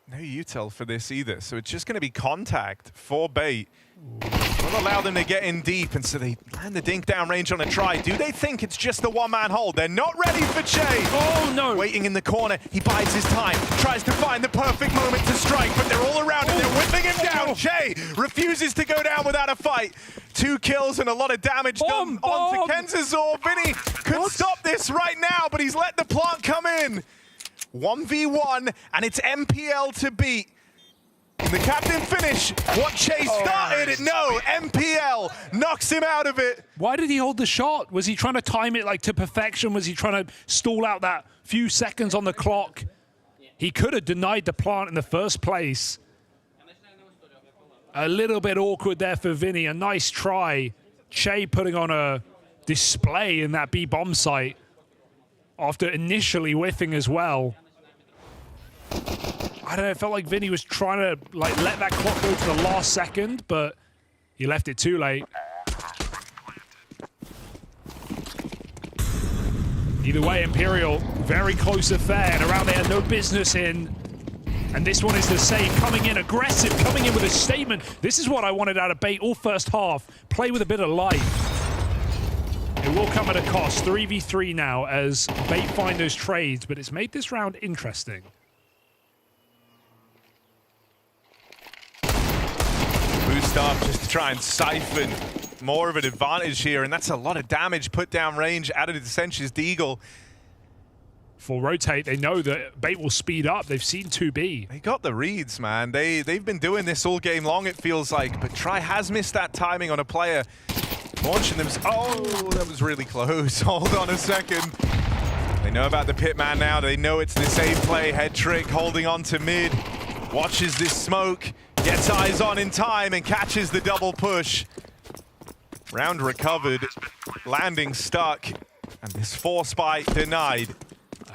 Speaker 9: No util for this either, so it's just going to be contact for Bait. Won't allow them to get in deep, and so they land the dink down range on a try. Do they think it's just the one-man hold? They're not ready for Che.
Speaker 8: Oh, no.
Speaker 9: Waiting in the corner, he bides his time, tries to find the perfect moment to strike, but they're all around him, they're whipping him down. Che refuses to go down without a fight. 2 kills and a lot of damage done onto Kenzazor. Vinny could stop this right now, but he's let the plant come in. 1v1, and it's MPL to beat. The captain finish what Che started. No, MPL knocks him out of it.
Speaker 8: Why did he hold the shot? Was he trying to time it like to perfection? Was he trying to stall out that few seconds on the clock? He could have denied the plant in the first place. A little bit awkward there for Vinny. A nice try. Che putting on a display in that B bomb site after initially whiffing as well. I don't know, it felt like Vinny was trying to like let that clock go to the last second, but he left it too late. Either way, Imperial, very close affair, and around there, no business in. And this one is the save, coming in aggressive, coming in with a statement. This is what I wanted out of Bait all first half. Play with a bit of life. It will come at a cost. 3v3 now as Bait find those trades, but it's made this round interesting.
Speaker 9: Boost up just to try and siphon more of an advantage here, and that's a lot of damage. Put down range, added to Sench's Deagle.
Speaker 8: For rotate, they know that Bait will speed up. They've seen 2B.
Speaker 9: They got the reads, man. They've been doing this all game long, it feels like, but Try has missed that timing on a player. Launching them. Oh, that was really close. Hold on a second. They know about the Pitman now. They know it's the safe play. Head trick holding on to mid. Watches this smoke. Gets eyes on in time and catches the double push. Round recovered. Landing stuck. And this force bite denied.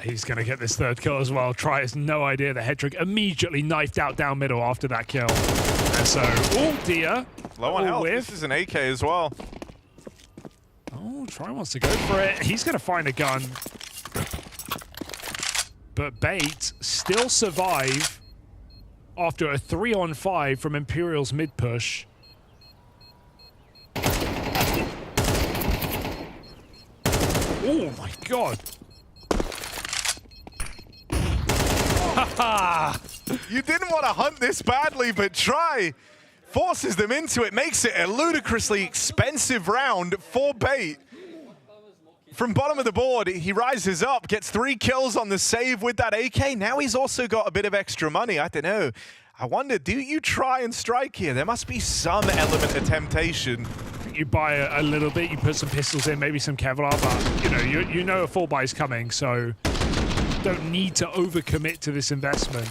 Speaker 8: He's going to get this third kill as well. Try has no idea. The head trick immediately knifed out down middle after that kill. And so, oh dear.
Speaker 9: Low on health. This is an AK as well.
Speaker 8: Oh, Try wants to go for it. He's going to find a gun. But Bait still survive after a 3-on-5 from Imperial's mid push. Oh my god.
Speaker 9: You didn't want to hunt this badly, but Try forces them into it, makes it a ludicrously expensive round for Bait. From bottom of the board, he rises up, gets 3 kills on the save with that AK. Now he's also got a bit of extra money. I don't know. I wonder, do you try and strike here? There must be some element of temptation.
Speaker 8: You buy a little bit, you put some pistols in, maybe some Kevlar, but you know a full buy is coming, so don't need to overcommit to this investment.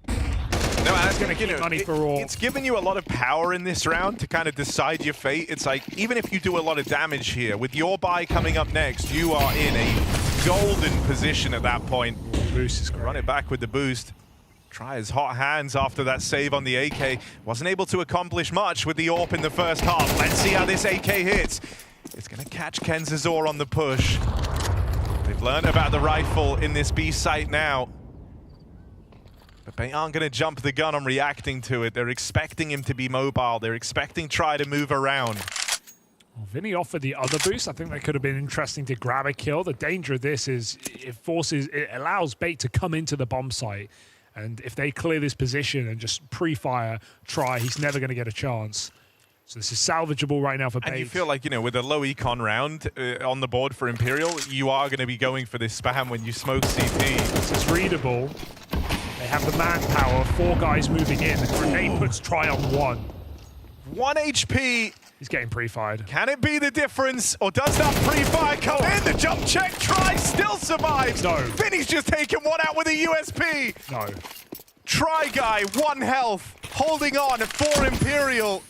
Speaker 9: No, that's
Speaker 8: going to keep money for all.
Speaker 9: It's given you a lot of power in this round to kind of decide your fate. It's like, even if you do a lot of damage here, with your buy coming up next, you are in a golden position at that point.
Speaker 8: Boost is great.
Speaker 9: Run it back with the boost. Try his hot hands after that save on the AK. Wasn't able to accomplish much with the AWP in the first half. Let's see how this AK hits. It's going to catch Kenzazor on the push. They've learned about the rifle in this B site now. But they aren't going to jump the gun on reacting to it. They're expecting him to be mobile. They're expecting Try to move around.
Speaker 8: Well, Vinny offered the other boost. I think that could have been interesting to grab a kill. The danger of this is it allows Bait to come into the bomb site. And if they clear this position and just pre-fire Try, he's never going to get a chance. So this is salvageable right now for Bait.
Speaker 9: And you feel like, with a low econ round on the board for Imperial, you are going to be going for this spam when you smoke CT.
Speaker 8: This is readable. They have the manpower, 4 guys moving in. The grenade puts Try on 1.
Speaker 9: 1 HP.
Speaker 8: He's getting pre-fired.
Speaker 9: Can it be the difference, or does that pre-fire come in? The jump check, Try still survives.
Speaker 8: No.
Speaker 9: Vinny's just taken one out with a USP.
Speaker 8: No.
Speaker 9: Try guy, 1 health, holding on for Imperial.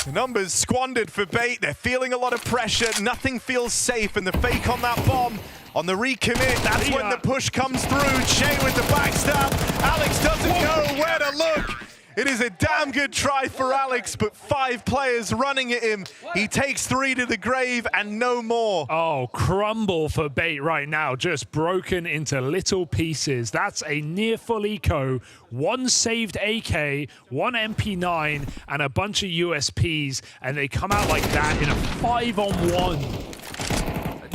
Speaker 9: The numbers squandered for Bait. They're feeling a lot of pressure. Nothing feels safe, and the fake on that bomb. On the recommit, that's when the push comes through. Che with the backstab. Alex doesn't know where to look. It is a damn good try for Alex, but 5 players running at him. He takes 3 to the grave and no more.
Speaker 8: Oh, crumble for Bait right now. Just broken into little pieces. That's a near full eco. 1 saved AK, 1 MP9, and a bunch of USPs. And they come out like that in a 5-on-1.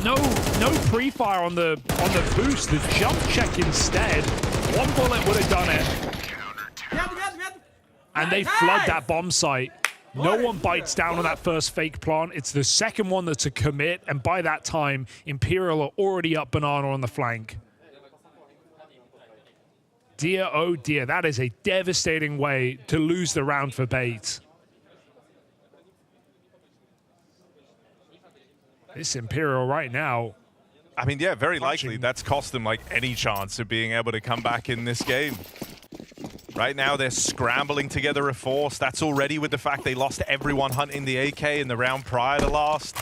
Speaker 8: No pre-fire on the boost. The jump check instead. 1 bullet would have done it. And they flood that bomb site. No one bites down on that first fake plant. It's the second one that's a commit, and by that time, Imperial are already up banana on the flank. Dear, oh dear, that is a devastating way to lose the round for Bait. This Imperial right now
Speaker 9: I mean, yeah, very likely that's cost them like any chance of being able to come back in this game. Right now, they're scrambling together a force. That's already with the fact they lost everyone hunting the AK in the round prior to last.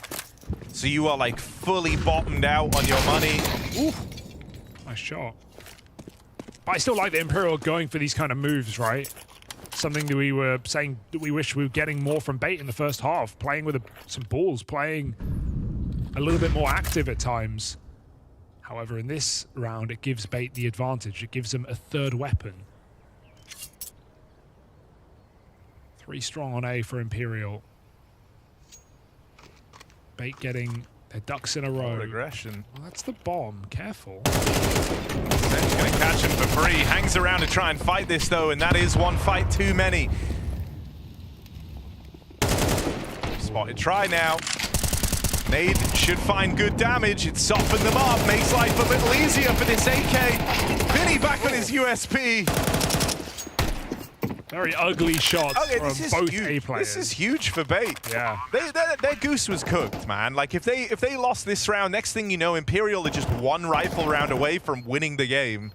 Speaker 9: So you are like fully bottomed out on your money.
Speaker 8: Ooh, nice shot. But I still like the Imperial going for these kind of moves, right? Something that we were saying that we wish we were getting more from Bait in the first half. Playing with some balls, playing a little bit more active at times. However, in this round, it gives Bait the advantage. It gives them a third weapon. 3 strong on A for Imperial. Bait getting their ducks in a row.
Speaker 9: Aggression.
Speaker 8: Well, that's the bomb. Careful.
Speaker 9: He's going to catch him for free. Hangs around to try and fight this, though, and that is one fight too many. Spotted try now. Nade should find good damage. It softened them up. Makes life a little easier for this AK. Vinny back on his USP.
Speaker 8: Very ugly shots from both A players.
Speaker 9: This is huge for Bait.
Speaker 8: Yeah.
Speaker 9: Their goose was cooked, man. Like, if they lost this round, next thing you know, Imperial are just one rifle round away from winning the game.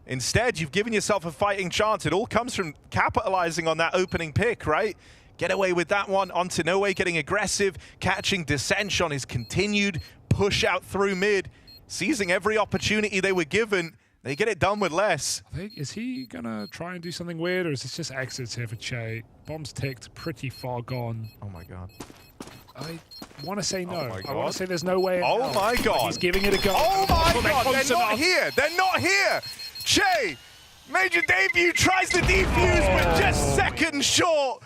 Speaker 9: Instead, you've given yourself a fighting chance. It all comes from capitalizing on that opening pick, right? Get away with that one. Onto No Way getting aggressive, catching Dissension on his continued push out through mid, seizing every opportunity they were given. They get it done with less.
Speaker 8: I think, is he going to try and do something weird, or is this just exits here for Che? Bomb's ticked, pretty far gone.
Speaker 9: Oh my god.
Speaker 8: I want to say no.
Speaker 9: Oh my god.
Speaker 8: I want to say there's no way.
Speaker 9: Oh my god.
Speaker 8: He's giving it a go.
Speaker 9: Oh my god, they're not
Speaker 8: enough.
Speaker 9: here. They're not here. Che, major debut, tries to defuse, but just seconds short.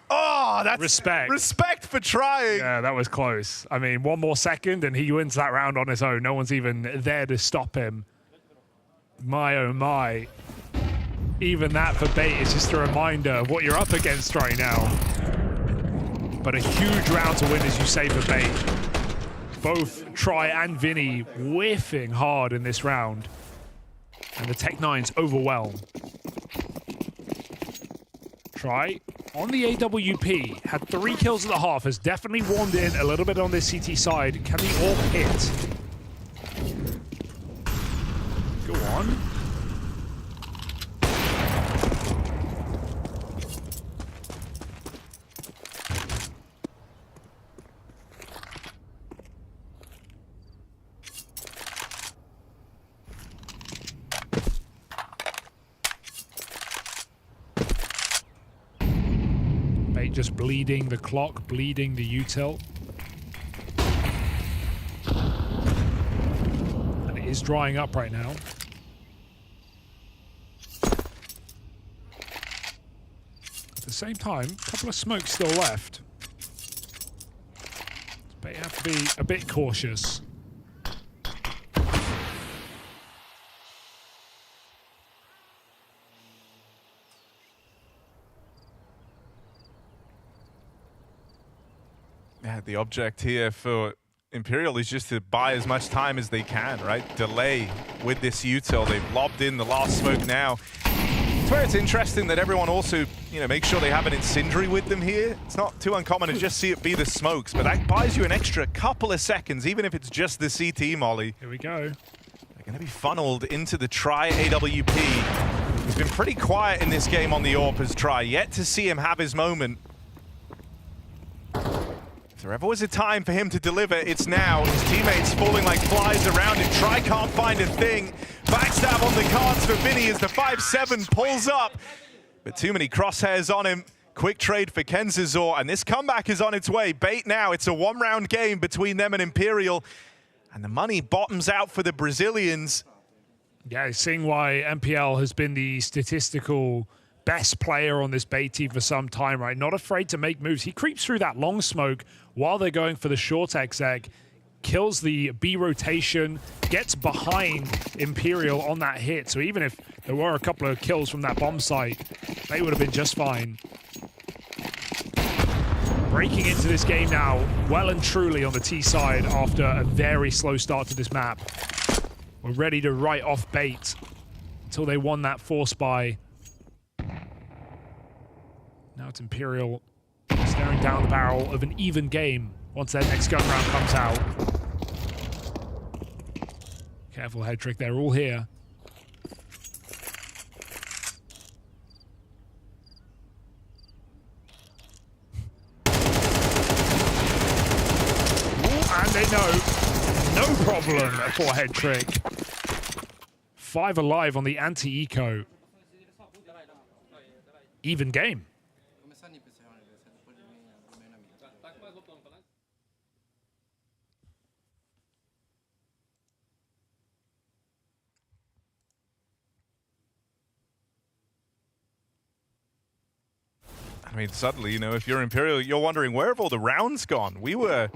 Speaker 9: Oh, that's respect for trying.
Speaker 8: Yeah, that was close. I mean, one more second and he wins that round on his own. No one's even there to stop him. My oh my. Even that for Bait is just a reminder of what you're up against right now. But a huge round to win, as you say, for Bait. Both Try and Vinny whiffing hard in this round. And the Tech-9s overwhelm. Try on the AWP, had 3 kills at the half, has definitely warmed in a little bit on this CT side. Can the AWP hit? Go on. Bait just bleeding the clock, bleeding the util. And it is drying up right now. At the same time, a couple of smokes still left. But you have to be a bit cautious.
Speaker 9: Yeah, the object here for Imperial is just to buy as much time as they can, right? Delay with this util. They've lobbed in the last smoke now. It's where it's interesting that everyone also, makes sure they have an incendiary with them here. It's not too uncommon to just see it be the smokes, but that buys you an extra couple of seconds, even if it's just the CT molly.
Speaker 8: Here we go.
Speaker 9: They're going to be funneled into the Try AWP. He's been pretty quiet in this game on the AWP as Try. Yet to see him have his moment. If there ever was a time for him to deliver, it's now. His teammates falling like flies around him. Try can't find a thing. Backstab on the cards for Vinny as the 5-7 pulls up. But too many crosshairs on him. Quick trade for Kenzazor, and this comeback is on its way. Bait now. It's a one-round game between them and Imperial. And the money bottoms out for the Brazilians.
Speaker 8: Yeah, seeing why MPL has been the statistical best player on this Bait team for some time, right? Not afraid to make moves. He creeps through that long smoke while they're going for the short exec, kills the B rotation, gets behind Imperial on that hit. So even if there were a couple of kills from that bomb site, they would have been just fine. Breaking into this game now, well and truly on the T side after a very slow start to this map. We're ready to write off Bait until they won that force buy. Now it's Imperial staring down the barrel of an even game once their next gun round comes out. Careful, head trick. They're all here. And they know. No problem for head trick. 5 alive on the anti-eco. Even game.
Speaker 9: I mean, suddenly, you know, if you're Imperial, you're wondering, where have all the rounds gone? We were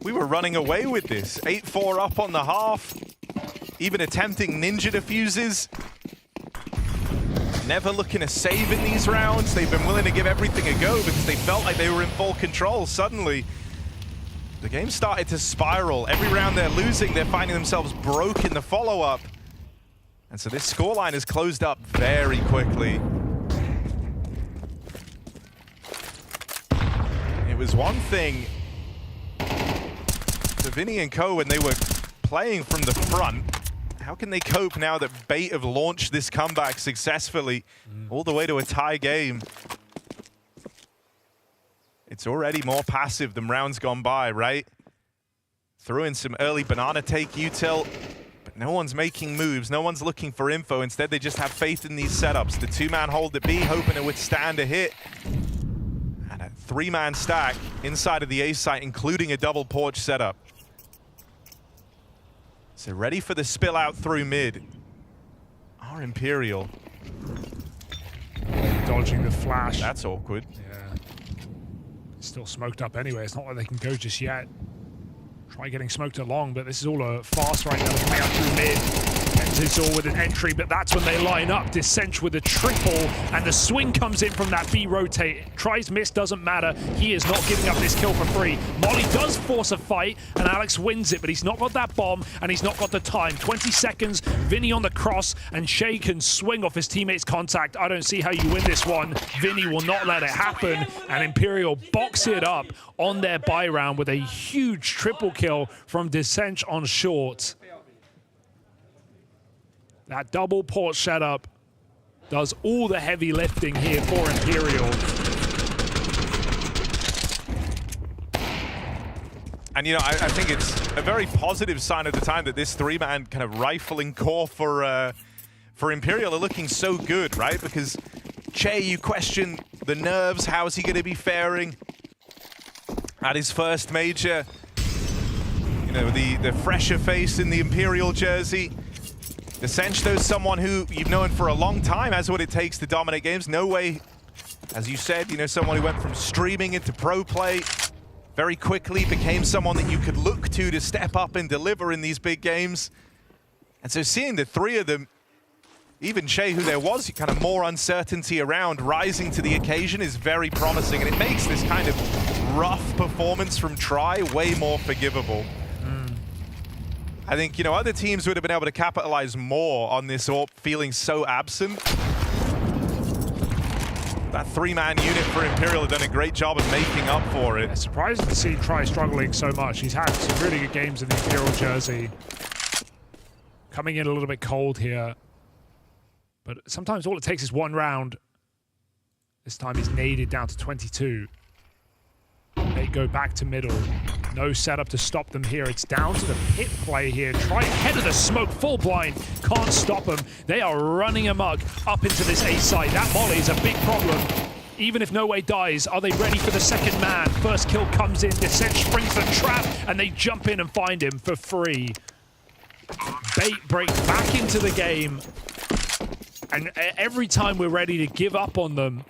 Speaker 9: running away with this. 8-4 up on the half. Even attempting ninja diffuses. Never looking to save in these rounds. They've been willing to give everything a go because they felt like they were in full control. Suddenly, the game started to spiral. Every round they're losing, they're finding themselves broke in the follow-up. And so this scoreline has closed up very quickly. It was one thing for Vinny and Co when they were playing from the front. How can they cope now that Bait have launched this comeback successfully all the way to a tie game? It's already more passive than rounds gone by, right? Threw in some early banana take util, but no one's making moves. No one's looking for info. Instead, they just have faith in these setups. The 2-man hold at B, hoping to withstand a hit. And a 3-man stack inside of the A site, including a double porch setup. So ready for the spill out through mid. Our Imperial.
Speaker 8: Dodging the flash.
Speaker 9: That's awkward.
Speaker 8: Yeah. Still smoked up anyway. It's not like they can go just yet. Try getting smoked along, but this is all a fast right now. Coming out through mid. Enters all with an entry, but that's when they line up. Dissench with a triple, and the swing comes in from that B rotate. Tries, miss, doesn't matter. He is not giving up this kill for free. Molly does force a fight, and Alex wins it, but he's not got that bomb, and he's not got the time. 20 seconds, Vinny on the cross, and Shay can swing off his teammate's contact. I don't see how you win this one. Vinny will not let it happen, and Imperial box it up on their buy round with a huge triple kill from Dissench on short. That double port setup does all the heavy lifting here for Imperial.
Speaker 9: And, you know, I think it's a very positive sign at the time that this 3-man kind of rifling core for Imperial are looking so good, right? Because Che, you question the nerves. How is he going to be faring at his first major? You know, the fresher face in the Imperial jersey. Dissench, though, someone who you've known for a long time has what it takes to dominate games. No way, as you said, you know, someone who went from streaming into pro play, very quickly became someone that you could look to step up and deliver in these big games. And so seeing the 3 of them, even Shay, who there was kind of more uncertainty around, rising to the occasion is very promising. And it makes this kind of rough performance from Tri way more forgivable. I think, you know, other teams would have been able to capitalize more on this AWP feeling so absent. That 3-man unit for Imperial have done a great job of making up for it.
Speaker 8: It's surprising to see Tri struggling so much. He's had some really good games in the Imperial jersey. Coming in a little bit cold here. But sometimes all it takes is one round. This time he's naded down to 22. They go back to middle. No setup to stop them here. It's down to the pit play here. Try ahead of the smoke, full blind. Can't stop them. They are running amok up into this A site. That molly is a big problem. Even if No Way dies, are they ready for the second man? First kill comes in. Dissench springs the trap, and they jump in and find him for free. Bait breaks back into the game. And every time we're ready to give up on them,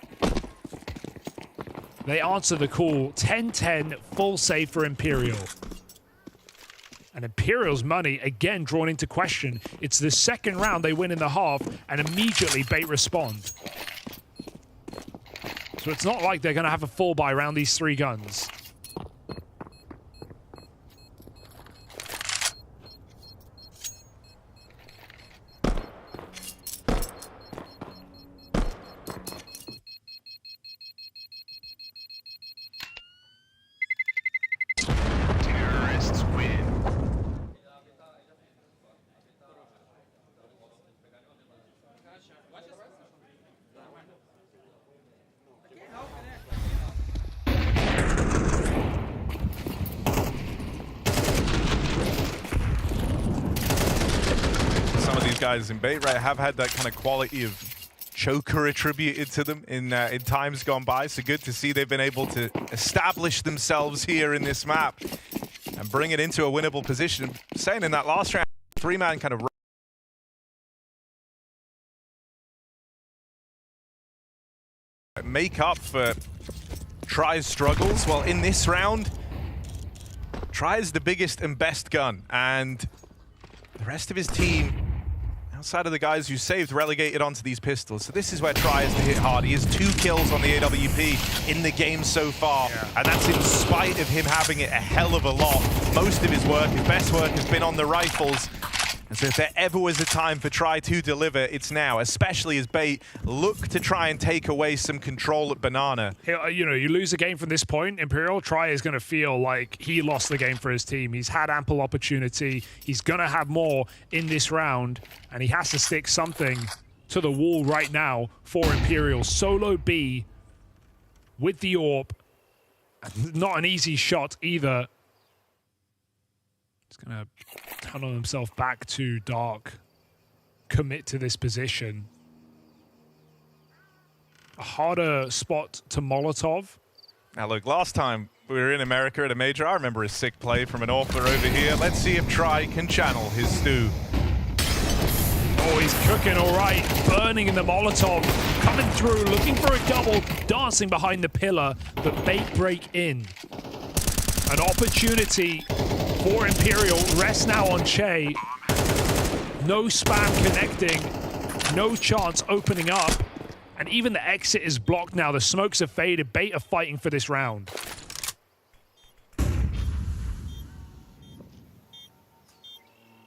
Speaker 8: they answer the call. 10-10, full save for Imperial. And Imperial's money, again, drawn into question. It's the second round they win in the half, and immediately Bait respond. So it's not like they're going to have a full buy around these 3 guns.
Speaker 9: these guys in bait, right, have had that kind of quality of choker attributed to them in times gone by. So good to see they've been able to establish themselves here in this map and bring it into a winnable position. Saying in that last round, 3-man kind of make up for Try's struggles. Well, in this round, Try is the biggest and best gun, and the rest of his team, outside of the guys who saved, relegated onto these pistols. So this is where Try has to hit hard. He has 2 kills on the AWP in the game so far, and that's in spite of him having it a hell of a lot. Most of his work, his best work, has been on the rifles. And so if there ever was a time for Try to deliver, it's now, especially as Bait look to try and take away some control at Banana.
Speaker 8: You know, you lose a game from this point, Imperial, Try is going to feel like he lost the game for his team. He's had ample opportunity. He's going to have more in this round, and he has to stick something to the wall right now for Imperial. Solo B with the AWP. Not an easy shot either. He's going to tunnel himself back to Dark, commit to this position. A harder spot to Molotov.
Speaker 9: Now look, last time we were in America at a major, I remember a sick play from an AWPer over here. Let's see if Try can channel his stew.
Speaker 8: Oh, he's cooking all right. Burning in the Molotov. Coming through, looking for a double. Dancing behind the pillar, but Bait break in. An opportunity for Imperial. Rest now on Che. No spam connecting. No chance opening up. And even the exit is blocked now. The smokes have faded. Bait are fighting for this round.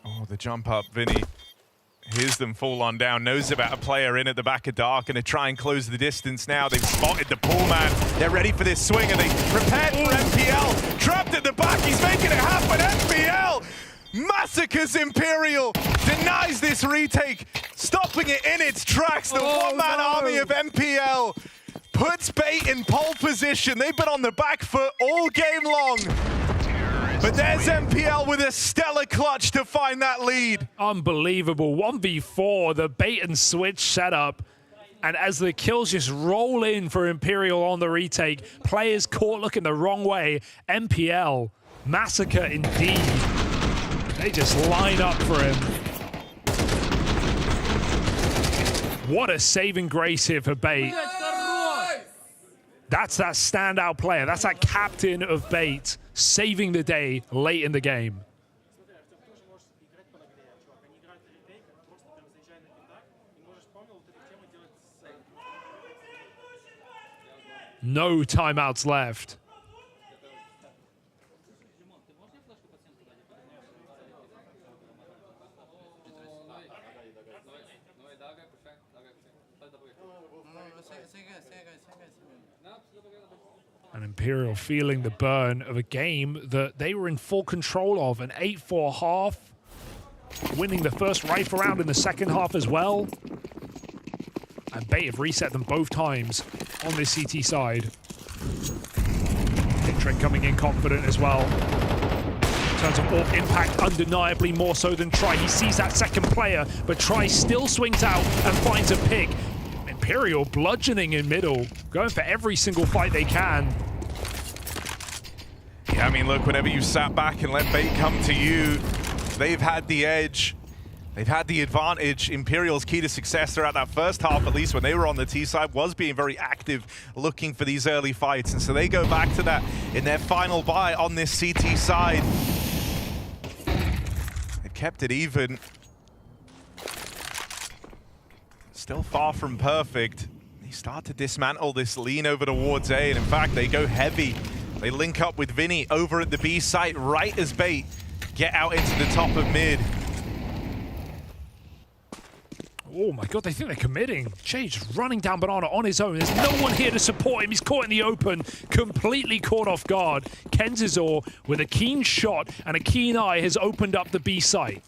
Speaker 9: Oh, the jump up, Vinny. Hears them fall on down, knows about a player in at the back of Dark, and to try and close the distance now. They've spotted the pull man. They're ready for this swing, and they prepared for MPL. Trapped at the back, he's making it happen. MPL massacres Imperial, denies this retake, stopping it in its tracks. The one-man army of MPL puts Bait in pole position. They've been on the back foot all game long. But there's MPL with a stellar clutch to find that lead.
Speaker 8: Unbelievable. 1v4, the bait and switch setup. And as the kills just roll in for Imperial on the retake, players caught looking the wrong way. MPL, massacre indeed. They just line up for him. What a saving grace here for Bait. That's that standout player. That's that captain of Bait, saving the day late in the game. No timeouts left. And Imperial feeling the burn of a game that they were in full control of. An 8-4 half, winning the first rifle round in the second half as well. And Bait have reset them both times on this CT side. Trick coming in confident as well. In terms of AWP impact, undeniably more so than Try. He sees that second player, but Try still swings out and finds a pick. Imperial bludgeoning in middle, going for every single fight they can.
Speaker 9: Yeah, I mean, look, whenever you sat back and let Bait come to you, they've had the edge. They've had the advantage. Imperial's key to success throughout that first half, at least when they were on the T side, was being very active, looking for these early fights. And so they go back to that in their final buy on this CT side. They've kept it even. Still far from perfect. They start to dismantle this lean over towards A, and in fact, they go heavy. They link up with Vinny over at the B site right as Bait get out into the top of mid.
Speaker 8: Oh my god, they think they're committing. Jay just running down Banana on his own. There's no one here to support him. He's caught in the open, completely caught off guard. Kenzizor, with a keen shot and a keen eye, has opened up the B site.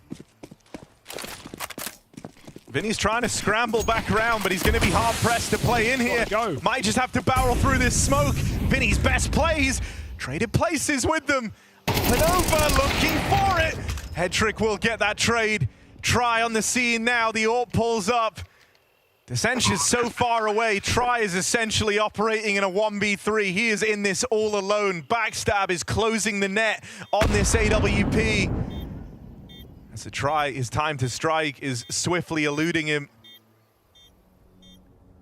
Speaker 9: Vinny's trying to scramble back around, but he's going to be hard-pressed to play in here.
Speaker 8: Go.
Speaker 9: Might just have to barrel through this smoke. Vinny's best plays. Traded places with them. Up and over, looking for it. Headtrick will get that trade. Try on the scene now. The AWP pulls up. Dissension's so far away. Try is essentially operating in a 1v3. He is in this all alone. Backstab is closing the net on this AWP. As the Try, his time to strike is swiftly eluding him.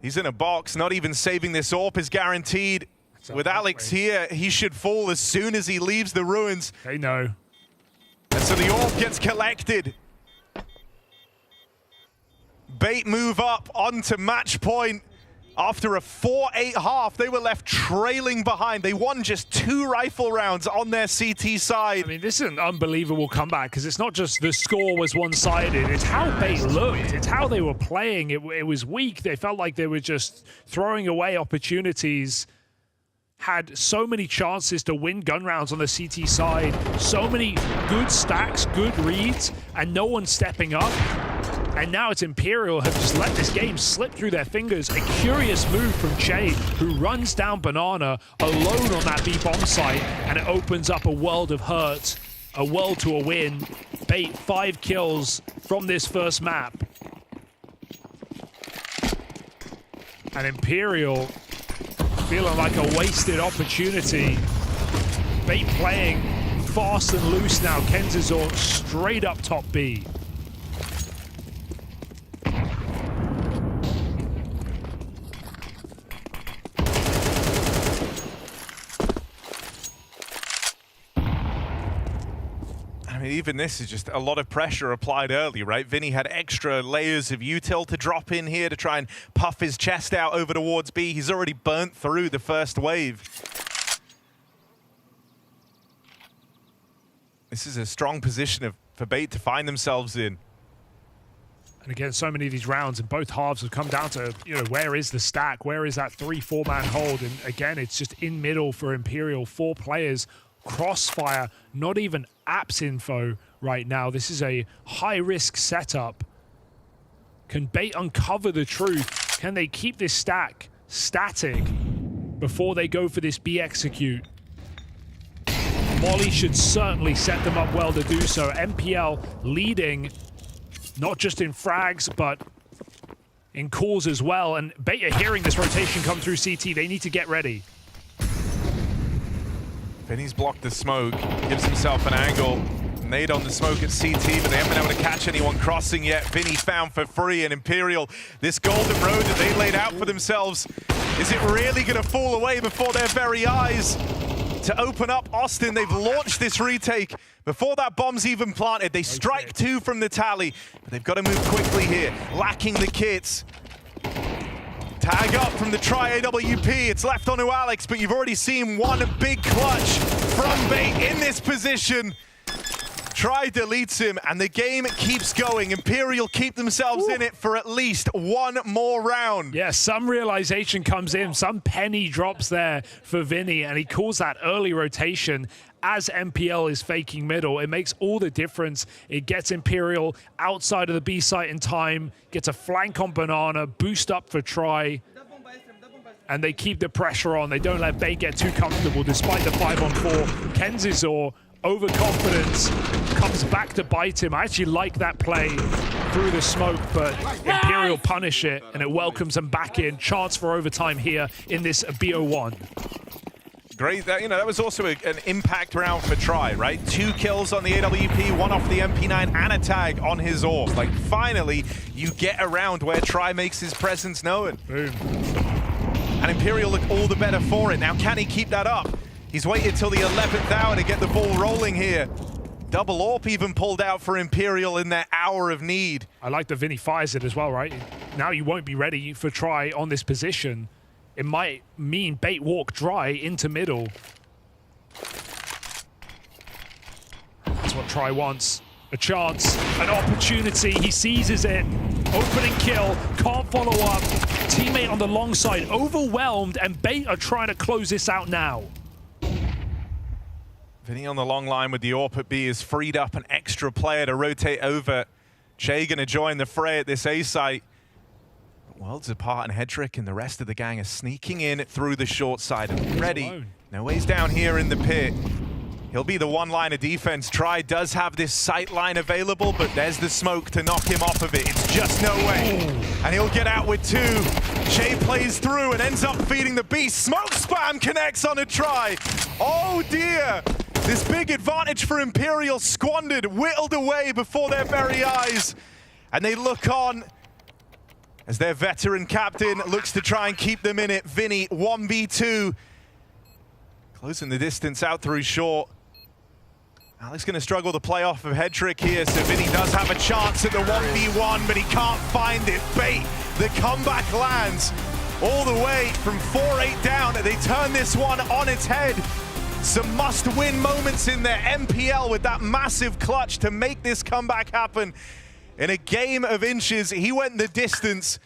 Speaker 9: He's in a box, not even saving this AWP is guaranteed. With Alex here, he should fall as soon as he leaves the ruins.
Speaker 8: They know.
Speaker 9: And so the AWP gets collected. Bait move up onto match point. After a 4-8 half, they were left trailing behind. They won just 2 rifle rounds on their CT side.
Speaker 8: I mean, this is an unbelievable comeback because it's not just the score was one-sided. It's how Bait looked. It's how they were playing. It was weak. They felt like they were just throwing away opportunities. Had so many chances to win gun rounds on the CT side. So many good stacks, good reads, and no one stepping up. And now it's Imperial have just let this game slip through their fingers. A curious move from Che, who runs down Banana alone on that B-bomb site, and it opens up a world of hurt, a world to a win. Bait 5 kills from this first map. And Imperial feeling like a wasted opportunity. Bait playing fast and loose now. Kenzizor straight up top B.
Speaker 9: I mean, even this is just a lot of pressure applied early, right? Vinny had extra layers of util to drop in here to try and puff his chest out over towards B. He's already burnt through the first wave. This is a strong position for Bait to find themselves in.
Speaker 8: And again, so many of these rounds in both halves have come down to, you know, where is the stack? Where is that 3-4 man hold? And again, it's just in middle for Imperial. 4 players. Crossfire, not even apps info right now. This is a high-risk setup. Can Bait uncover the truth? Can they keep this stack static before they go for this B execute? Molly should certainly set them up well to do so. MPL leading, not just in frags, but in calls as well. And Bait are hearing this rotation come through CT. They need to get ready.
Speaker 9: Vinny's blocked the smoke, gives himself an angle. Nade on the smoke at CT, but they haven't been able to catch anyone crossing yet. Vinny found for free, and Imperial, this golden road that they laid out for themselves, is it really going to fall away before their very eyes? To open up Austin, they've launched this retake. Before that bomb's even planted, they strike 2 from the tally, but they've got to move quickly here, lacking the kits. Tag up from the Try AWP. It's left onto Alex, but you've already seen one big clutch from Bait in this position. Try deletes him, and the game keeps going. Imperial keep themselves in it for at least 1 more round.
Speaker 8: Yeah, some realization comes in. Some penny drops there for Vinny, and he calls that early rotation as MPL is faking middle. It makes all the difference. It gets Imperial outside of the B site in time, gets a flank on Banana, boost up for Try, and they keep the pressure on. They don't let Bait get too comfortable despite the 5-on-4. Kenzizor, overconfidence, comes back to bite him. I actually like that play through the smoke, but Imperial punish it, and it welcomes them back in. Chance for overtime here in this BO1.
Speaker 9: Great, that was also an impact round for Try, right? 2 kills on the AWP, 1 off the MP9, and a tag on his AWP. Like, finally, you get around where Try makes his presence known.
Speaker 8: Boom.
Speaker 9: And Imperial look all the better for it. Now, can he keep that up? He's waited till the 11th hour to get the ball rolling here. Double AWP even pulled out for Imperial in their hour of need.
Speaker 8: I like that Vinny fires it as well, right? Now you won't be ready for Try on this position. It might mean Bait walk dry into middle. That's what Try wants. A chance, an opportunity. He seizes it. Opening kill, can't follow up. Teammate on the long side, overwhelmed, and Bait are trying to close this out now.
Speaker 9: Vinny on the long line with the AWP at B has freed up an extra player to rotate over. Che gonna join the fray at this A site. Worlds apart, and Hedrick and the rest of the gang are sneaking in through the short side. Ready. No ways down here in the pit. He'll be the one-line of defense. Try does have this sight line available, but there's the smoke to knock him off of it. It's just no way. And he'll get out with 2. Shay plays through and ends up feeding the beast. Smoke spam connects on a try. Oh dear. This big advantage for Imperial squandered, whittled away before their very eyes. And they look on as their veteran captain looks to try and keep them in it. Vinny, 1v2. Closing the distance out through short. Alex going to struggle to play off of head trick here, so Vinny does have a chance at the 1v1, but he can't find it. Bait, the comeback lands all the way from 4-8 down. They turn this one on its head. Some must-win moments in their MPL with that massive clutch to make this comeback happen. In a game of inches, he went the distance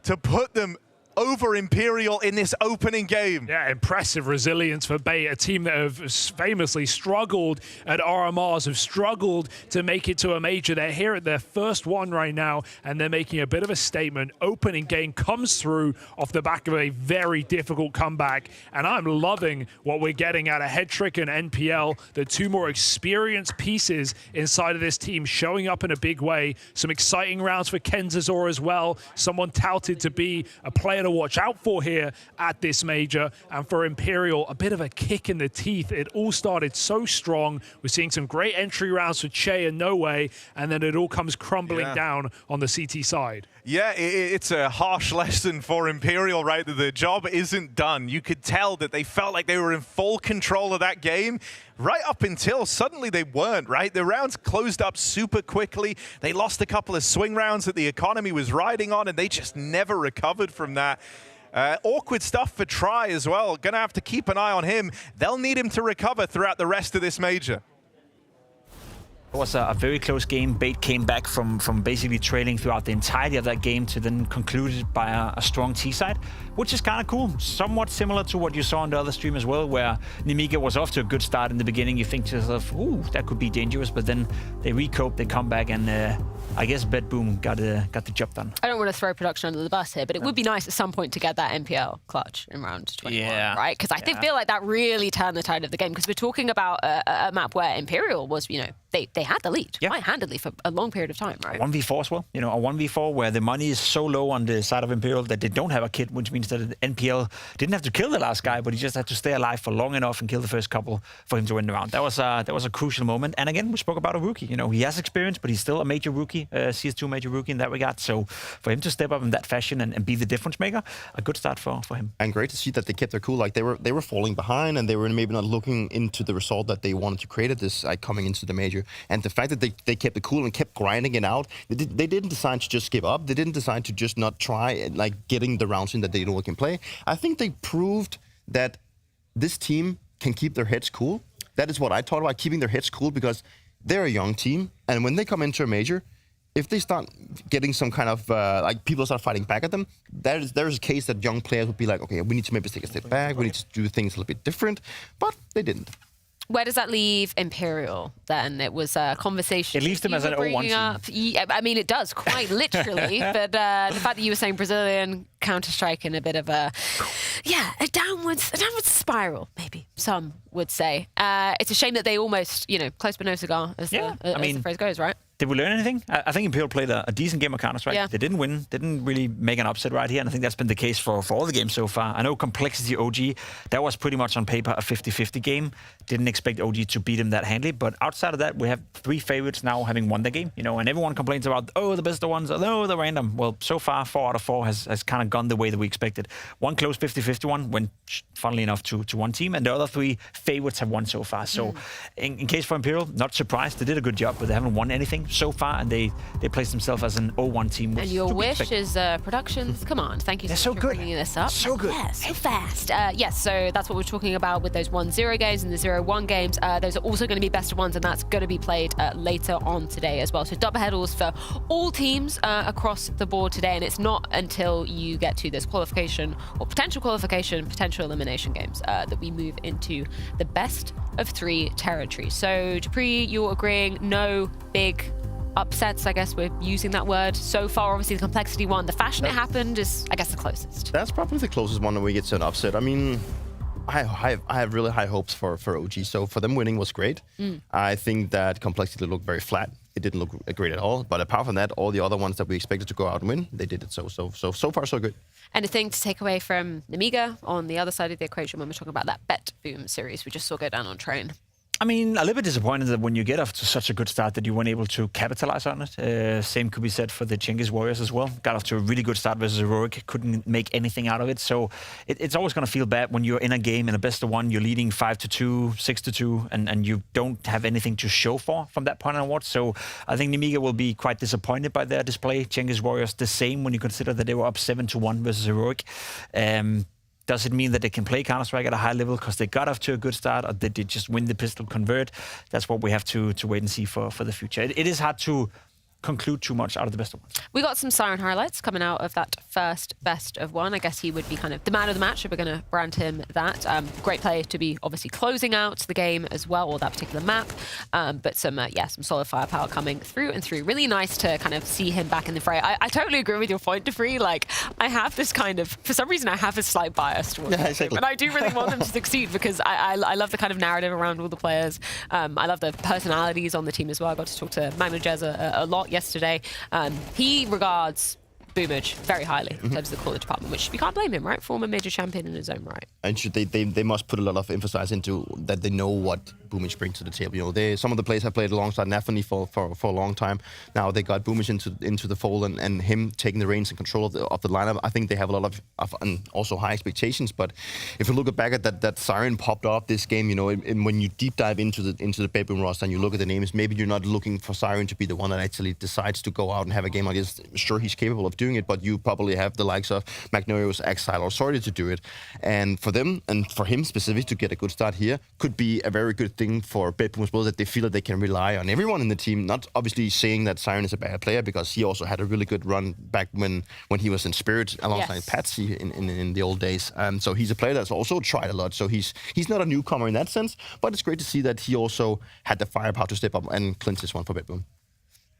Speaker 9: to put them over Imperial in this opening game.
Speaker 8: Yeah, impressive resilience for Bait, a team that have famously struggled at RMRs, have struggled to make it to a major. They're here at their first one right now, and they're making a bit of a statement. Opening game comes through off the back of a very difficult comeback, and I'm loving what we're getting out of Headtrick and NPL, the 2 more experienced pieces inside of this team showing up in a big way. Some exciting rounds for Kenzazor as well, someone touted to be a player to watch out for here at this major. And for Imperial, a bit of a kick in the teeth. It all started so strong. We're seeing some great entry rounds for Che and No Way, and then it all comes crumbling down on the CT side.
Speaker 9: Yeah, it's a harsh lesson for Imperial, right? That the job isn't done. You could tell that they felt like they were in full control of that game right up until suddenly they weren't, right? The rounds closed up super quickly. They lost a couple of swing rounds that the economy was riding on, and they just never recovered from that. Awkward stuff for Try as well. Gonna have to keep an eye on him. They'll need him to recover throughout the rest of this major.
Speaker 3: It was a very close game. Bait came back from basically trailing throughout the entirety of that game to then concluded by a strong T-side, which is kind of cool. Somewhat similar to what you saw on the other stream as well, where Nemiga was off to a good start in the beginning. You think to yourself, ooh, that could be dangerous, but then they recope, they come back, and I guess BetBoom got the job done.
Speaker 1: I don't want to throw production under the bus here, but it would be nice at some point to get that NPL clutch in round 21, right? Because I feel like that really turned the tide of the game, because we're talking about a map where Imperial was, you know, they had the lead quite handedly for a long period of time, right?
Speaker 3: 1v4 as well, you know, a 1v4 where the money is so low on the side of Imperial that they don't have a kit, which means that NPL didn't have to kill the last guy, but he just had to stay alive for long enough and kill the first couple for him to win the round. That was a crucial moment. And again, we spoke about a rookie. You know, he has experience, but he's still a major rookie, CS2 major rookie in that regard. So for him to step up in that fashion and be the difference maker, a good start for him.
Speaker 2: And great to see that they kept their cool. Like they were falling behind, and they were maybe not looking into the result that they wanted to create at this coming into the major. And the fact that they kept it cool and kept grinding it out. They didn't decide to just give up. They didn't decide to just not try like getting the rounds in that they know can play. I think they proved that this team can keep their heads cool. That is what I talked about, keeping their heads cool, because they're a young team, and when they come into a major, if they start getting some kind of like people start fighting back at them, there's a case that young players would be like, okay, we need to maybe take a step back. We need to do things a little bit different, but they didn't.
Speaker 1: Where does that leave Imperial then? It was a conversation.
Speaker 3: It leaves them as an 0-1 team.
Speaker 1: Yeah, I mean, it does quite literally. But the fact that you were saying Brazilian Counter-Strike in a bit of a downwards spiral, maybe some would say. It's a shame that they almost, close but no cigar, as the phrase goes, right?
Speaker 3: Did we learn anything? I think Imperial played a decent game of Counter-Strike.
Speaker 1: Yeah.
Speaker 3: They didn't win, didn't really make an upset right here, and I think that's been the case for all the games so far. I know Complexity OG, that was pretty much on paper a 50-50 game. Didn't expect OG to beat him that handily, but outside of that, we have 3 favorites now having won the game, and everyone complains about, the best of ones, they're random. Well, so far, 4 out of 4 has kind of gone the way that we expected. One close 50-50 one went, funnily enough, to one team, and the other 3 favorites have won so far. So, in case for Imperial, not surprised, they did a good job, but they haven't won anything so far, and they placed themselves as an 0-1 team.
Speaker 1: And your wish is Productions. Come on, thank you so much for bringing this up.
Speaker 3: So good.
Speaker 1: Yeah, so fast. Yes, so that's what we're talking about with those 1-0 games and the 0-1 games. Those are also going to be best of ones, and that's going to be played later on today as well. So double headers for all teams across the board today, and it's not until you get to this qualification or potential elimination games that we move into the best of 3 territories. So Dupree, you're agreeing no big upsets, I guess we're using that word so far. Obviously the Complexity one, the fashion it happened is, I guess, the closest.
Speaker 2: That's probably the closest one that we get to an upset. I mean, I have really high hopes for OG. So for them winning was great. I think that Complexity looked very flat. It didn't look great at all. But apart from that, all the other ones that we expected to go out and win, they did it so far so good.
Speaker 1: Anything to take away from Nemiga on the other side of the equation when we're talking about that BetBoom series we just saw go down on Train?
Speaker 3: I mean, a little bit disappointed that when you get off to such a good start that you weren't able to capitalize on it. Same could be said for the Cengiz Warriors as well. Got off to a really good start versus Heroic, couldn't make anything out of it. So it's always going to feel bad when you're in a game in a best of one, you're leading 5-2, 6-2, and you don't have anything to show for from that point onwards. So I think Nemiga will be quite disappointed by their display. Cengiz Warriors the same when you consider that they were up 7-1 versus Heroic. Does it mean that they can play Counter-Strike at a high level because they got off to a good start, or did they just win the pistol convert? That's what we have to wait and see for the future. It is hard to conclude too much out of the best of one.
Speaker 1: We got some Siren highlights coming out of that first best of one. I guess he would be kind of the man of the match if we're going to brand him that. Great play to be obviously closing out the game as well, or that particular map. But some solid firepower coming through and through. Really nice to kind of see him back in the fray. I totally agree with your point, DeFree. Like, I have this kind of, for some reason, I have a slight bias towards him.
Speaker 2: Exactly.
Speaker 1: But I do really want them to succeed because I love the kind of narrative around all the players. I love the personalities on the team as well. I got to talk to Magna Jez a lot yesterday. He regards Boomage very highly in terms of the college department, which you can't blame him, right? Former major champion in his own right.
Speaker 2: And they must put a lot of emphasis into that they know what Boomage brings to the table. You know, some of the players have played alongside Nafany for a long time. Now they got Boomage into the fold and him taking the reins and control of the lineup. I think they have a lot of and also high expectations. But if you look back at that Siren popped off this game, you know, and when you deep dive into the BetBoom roster and you look at the names, maybe you're not looking for Siren to be the one that actually decides to go out and have a game like this. Sure, he's capable of doing it, but you probably have the likes of Magnorius, Exile, or Sorry to do it. And for them, and for him specifically, to get a good start here could be a very good thing for BetBoom as well, that they feel that they can rely on everyone in the team. Not obviously saying that Siren is a bad player, because he also had a really good run back when he was in Spirit alongside Patsy in the old days. So he's a player that's also tried a lot. So he's not a newcomer in that sense, but it's great to see that he also had the firepower to step up and clinch this one for BetBoom.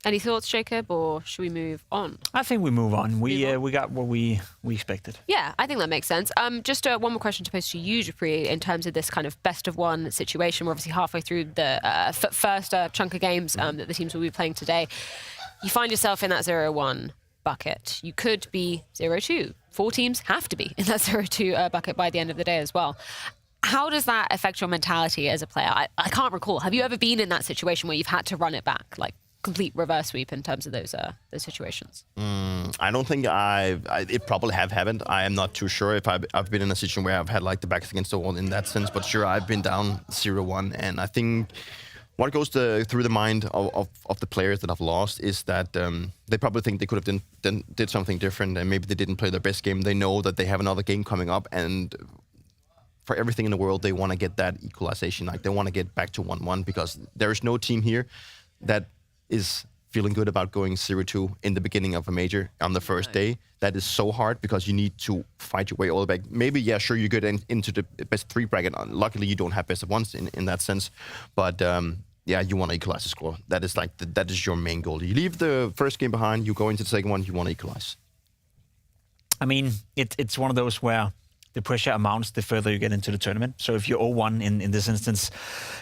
Speaker 1: Any thoughts, Jacob, or should we move on?
Speaker 3: I think we move on. We got what we expected.
Speaker 1: Yeah, I think that makes sense. Just one more question to pose to you, Dupree, in terms of this kind of best of one situation. We're obviously halfway through the first chunk of games that the teams will be playing today. You find yourself in that 0-1 bucket. You could be 0-2. 4 teams have to be in that 0-2 bucket by the end of the day as well. How does that affect your mentality as a player? I can't recall. Have you ever been in that situation where you've had to run it back, like complete reverse sweep in terms of those situations?
Speaker 2: I don't think it probably have happened. I am not too sure if I've been in a situation where I've had like the backs against the wall in that sense, but sure, I've been down 0-1, and I think what goes through the mind of the players that have lost is that they probably think they could have did something different, and maybe they didn't play their best game. They know that they have another game coming up, and for everything in the world, they want to get that equalization. Like, they want to get back to 1-1, because there is no team here that is feeling good about going 0-2 in the beginning of a major on the first day. That is so hard, because you need to fight your way all the way back. Maybe, yeah, sure, you get into the best 3 bracket. Luckily, you don't have best of ones in that sense. But yeah, you want to equalize the score. That is like that is your main goal. You leave the first game behind, you go into the second one, you want to equalize.
Speaker 3: I mean, it's one of those where the pressure amounts the further you get into the tournament. So if you're 0-1 in this instance,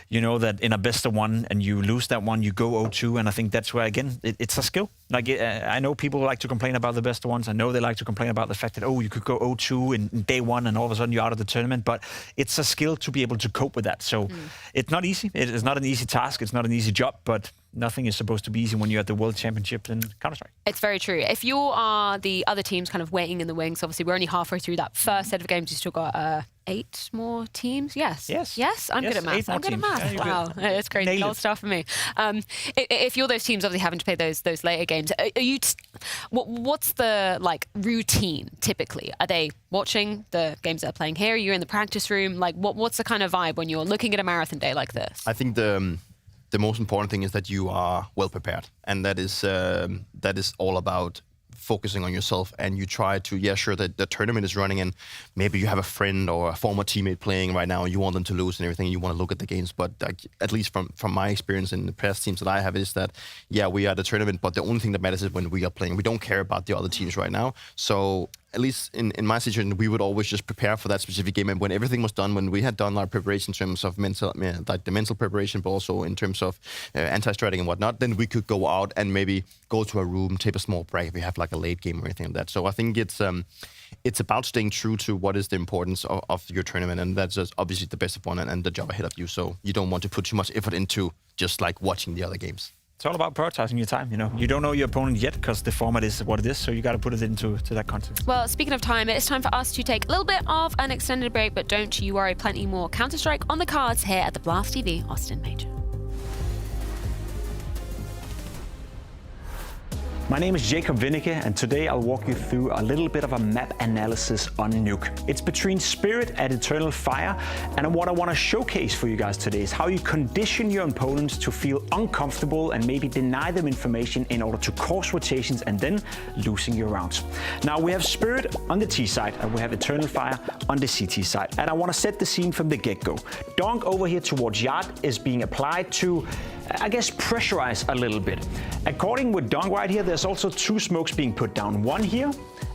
Speaker 3: you know that in a best of one and you lose that one, you go 0-2. And I think that's where, again, it's a skill. Like, I know people like to complain about the best of ones. I know they like to complain about the fact that, you could go 0-2 in day one and all of a sudden you're out of the tournament. But it's a skill to be able to cope with that. So it's not easy. It is not an easy task. It's not an easy job, but nothing is supposed to be easy when you're at the World Championship in Counter-Strike.
Speaker 1: It's very true. If you are the other teams kind of waiting in the wings, obviously we're only halfway through that first set of games. You still got 8 more teams. Yes. I'm good at math. I'm good at math. Yeah, wow, that's crazy. Old stuff for me. If you're those teams, obviously having to play those later games, are you? What's the routine typically? Are they watching the games that are playing here? Are you in the practice room? Like, what's the kind of vibe when you're looking at a marathon day like this?
Speaker 2: I think the most important thing is that you are well prepared, and that is all about focusing on yourself, and you try to, that the tournament is running, and maybe you have a friend or a former teammate playing right now and you want them to lose and everything, and you want to look at the games. But at least from my experience in the past teams that I have, is that, we are the tournament, but the only thing that matters is when we are playing. We don't care about the other teams right now. So at least in my situation, we would always just prepare for that specific game. And when everything was done, when we had done our preparation in terms of the mental preparation, but also in terms of anti-stratting and whatnot, then we could go out and maybe go to a room, take a small break if we have like a late game or anything like that. So I think it's about staying true to what is the importance of your tournament, and that's just obviously the best of one and the job ahead of you. So you don't want to put too much effort into just like watching the other games.
Speaker 3: It's all about prioritizing your time, you know. You don't know your opponent yet because the format is what it is, so you got to put it into that context.
Speaker 1: Well, speaking of time, it's time for us to take a little bit of an extended break, but don't you worry, plenty more Counter-Strike on the cards here at the Blast TV Austin Major.
Speaker 3: My name is Jacob Winneke, and today I'll walk you through a little bit of a map analysis on Nuke. It's between Spirit and Eternal Fire, and what I want to showcase for you guys today is how you condition your opponents to feel uncomfortable and maybe deny them information in order to cause rotations and then losing your rounds. Now we have Spirit on the T side and we have Eternal Fire on the CT side, and I want to set the scene from the get-go. Donk over here towards Yard is being applied to, I guess, pressurize a little bit. According with Donk right here, there's also two smokes being put down. One here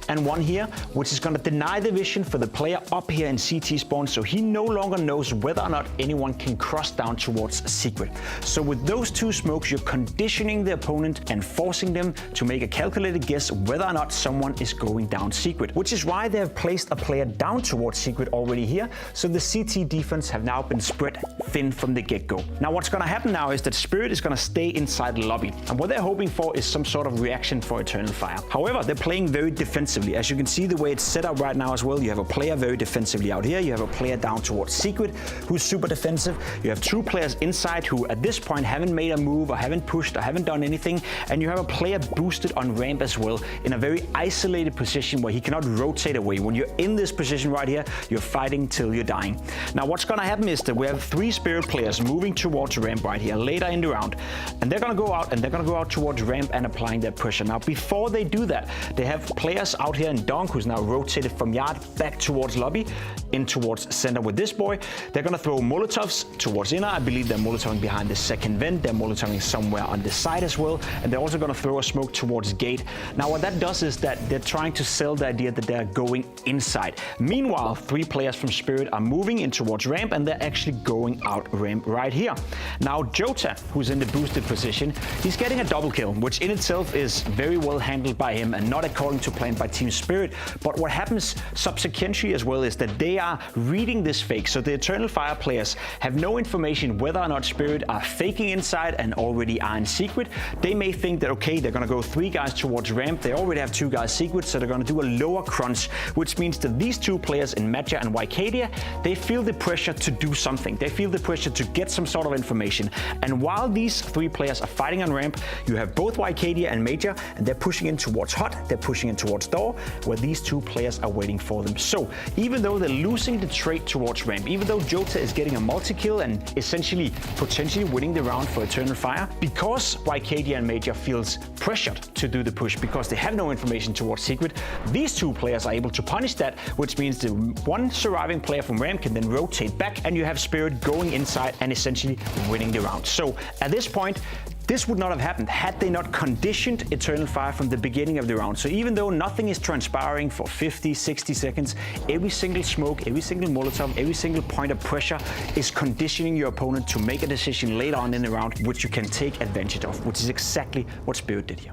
Speaker 3: and one here, which is going to deny the vision for the player up here in CT spawn, so he no longer knows whether or not anyone can cross down towards Secret. So with those two smokes, you're conditioning the opponent and forcing them to make a calculated guess whether or not someone is going down Secret, which is why they have placed a player down towards Secret already here, so the CT defense have now been spread thin from the get-go. Now what's going to happen now is that Spirit is going to stay inside the lobby, and what they're hoping for is some sort of reaction for Eternal Fire. However, they're playing very defensively. As you can see the way it's set up right now as well, you have a player very defensively out here, you have a player down towards Secret who's super defensive, you have two players inside who at this point haven't made a move or haven't pushed or haven't done anything, and you have a player boosted on ramp as well in a very isolated position where he cannot rotate away. When you're in this position right here, you're fighting till you're dying. Now what's going to happen is that we have three Spirit players moving towards ramp right here later in the round, and they're going to go out towards ramp and applying that pressure. Now before they do that, they have players out here in Donk, who's now rotated from Yard back towards lobby, in towards center with this boy. They're going to throw Molotovs towards inner. I believe they're Molotoving behind the second vent. They're Molotoving somewhere on the side as well. And they're also going to throw a smoke towards gate. Now what that does is that they're trying to sell the idea that they're going inside. Meanwhile, three players from Spirit are moving in towards ramp, and they're actually going out ramp right here. Now Jota, who's in the boosted position, he's getting a double kill, which in itself is very well handled by him and not according to plan by Team Spirit. But what happens subsequently as well is that they are reading this fake. So the Eternal Fire players have no information whether or not Spirit are faking inside and already are in Secret. They may think that, okay, they're going to go three guys towards ramp. They already have two guys Secret, so they're going to do a lower crunch, which means that these two players in Matcha and Wycadia, they feel the pressure to do something. They feel the pressure to get some sort of information. And while these three players are fighting on ramp, you have both Wycadia and Major, and they're pushing in towards Hot, they're pushing in towards Door, where these two players are waiting for them. So even though they're losing the trade towards ramp, even though Jota is getting a multi-kill and essentially potentially winning the round for Eternal Fire, because Wycadia and Major feels pressured to do the push because they have no information towards Secret, these two players are able to punish that, which means the one surviving player from ramp can then rotate back, and you have Spirit going inside and essentially winning the round. So at this point, this would not have happened had they not conditioned Eternal Fire from the beginning of the round. So even though nothing is transpiring for 50, 60 seconds, every single smoke, every single Molotov, every single point of pressure is conditioning your opponent to make a decision later on in the round, which you can take advantage of, which is exactly what Spirit did here.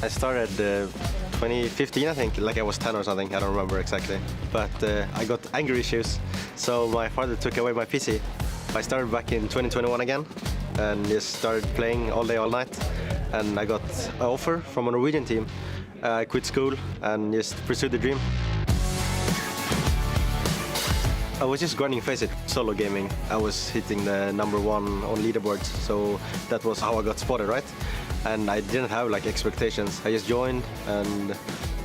Speaker 4: I started 2015, I think, like I was 10 or something, I don't remember exactly. But I got anger issues, so my father took away my PC. I started back in 2021 again, and just started playing all day, all night. And I got an offer from a Norwegian team. I quit school and just pursued the dream. I was just grinding FaceIt, solo gaming. I was hitting the #1 on leaderboards, so that was how I got spotted, right? And I didn't have like expectations. I just joined, and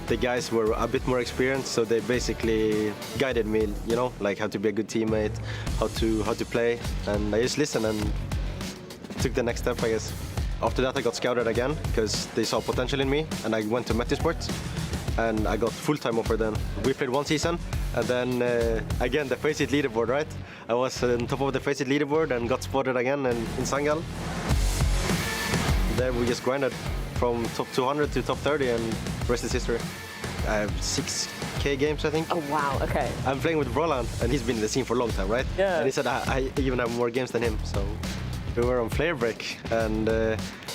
Speaker 4: the guys were a bit more experienced, so they basically guided me, you know, like how to be a good teammate, how to play, and I just listened and took the next step, I guess. After that, I got scouted again because they saw potential in me, and I went to Metizport, and I got full-time offer then. We played one season, And then again, the Face It leaderboard, right? I was on top of the Face It leaderboard and got spotted again in Sangal. There we just grinded from top 200 to top 30 and rest is history. I have 6K games, I think.
Speaker 5: Oh, wow, okay.
Speaker 4: I'm playing with Roland, and he's been in the scene for a long time, right?
Speaker 5: Yeah.
Speaker 4: And he said I even have more games than him, so we were on flare break, and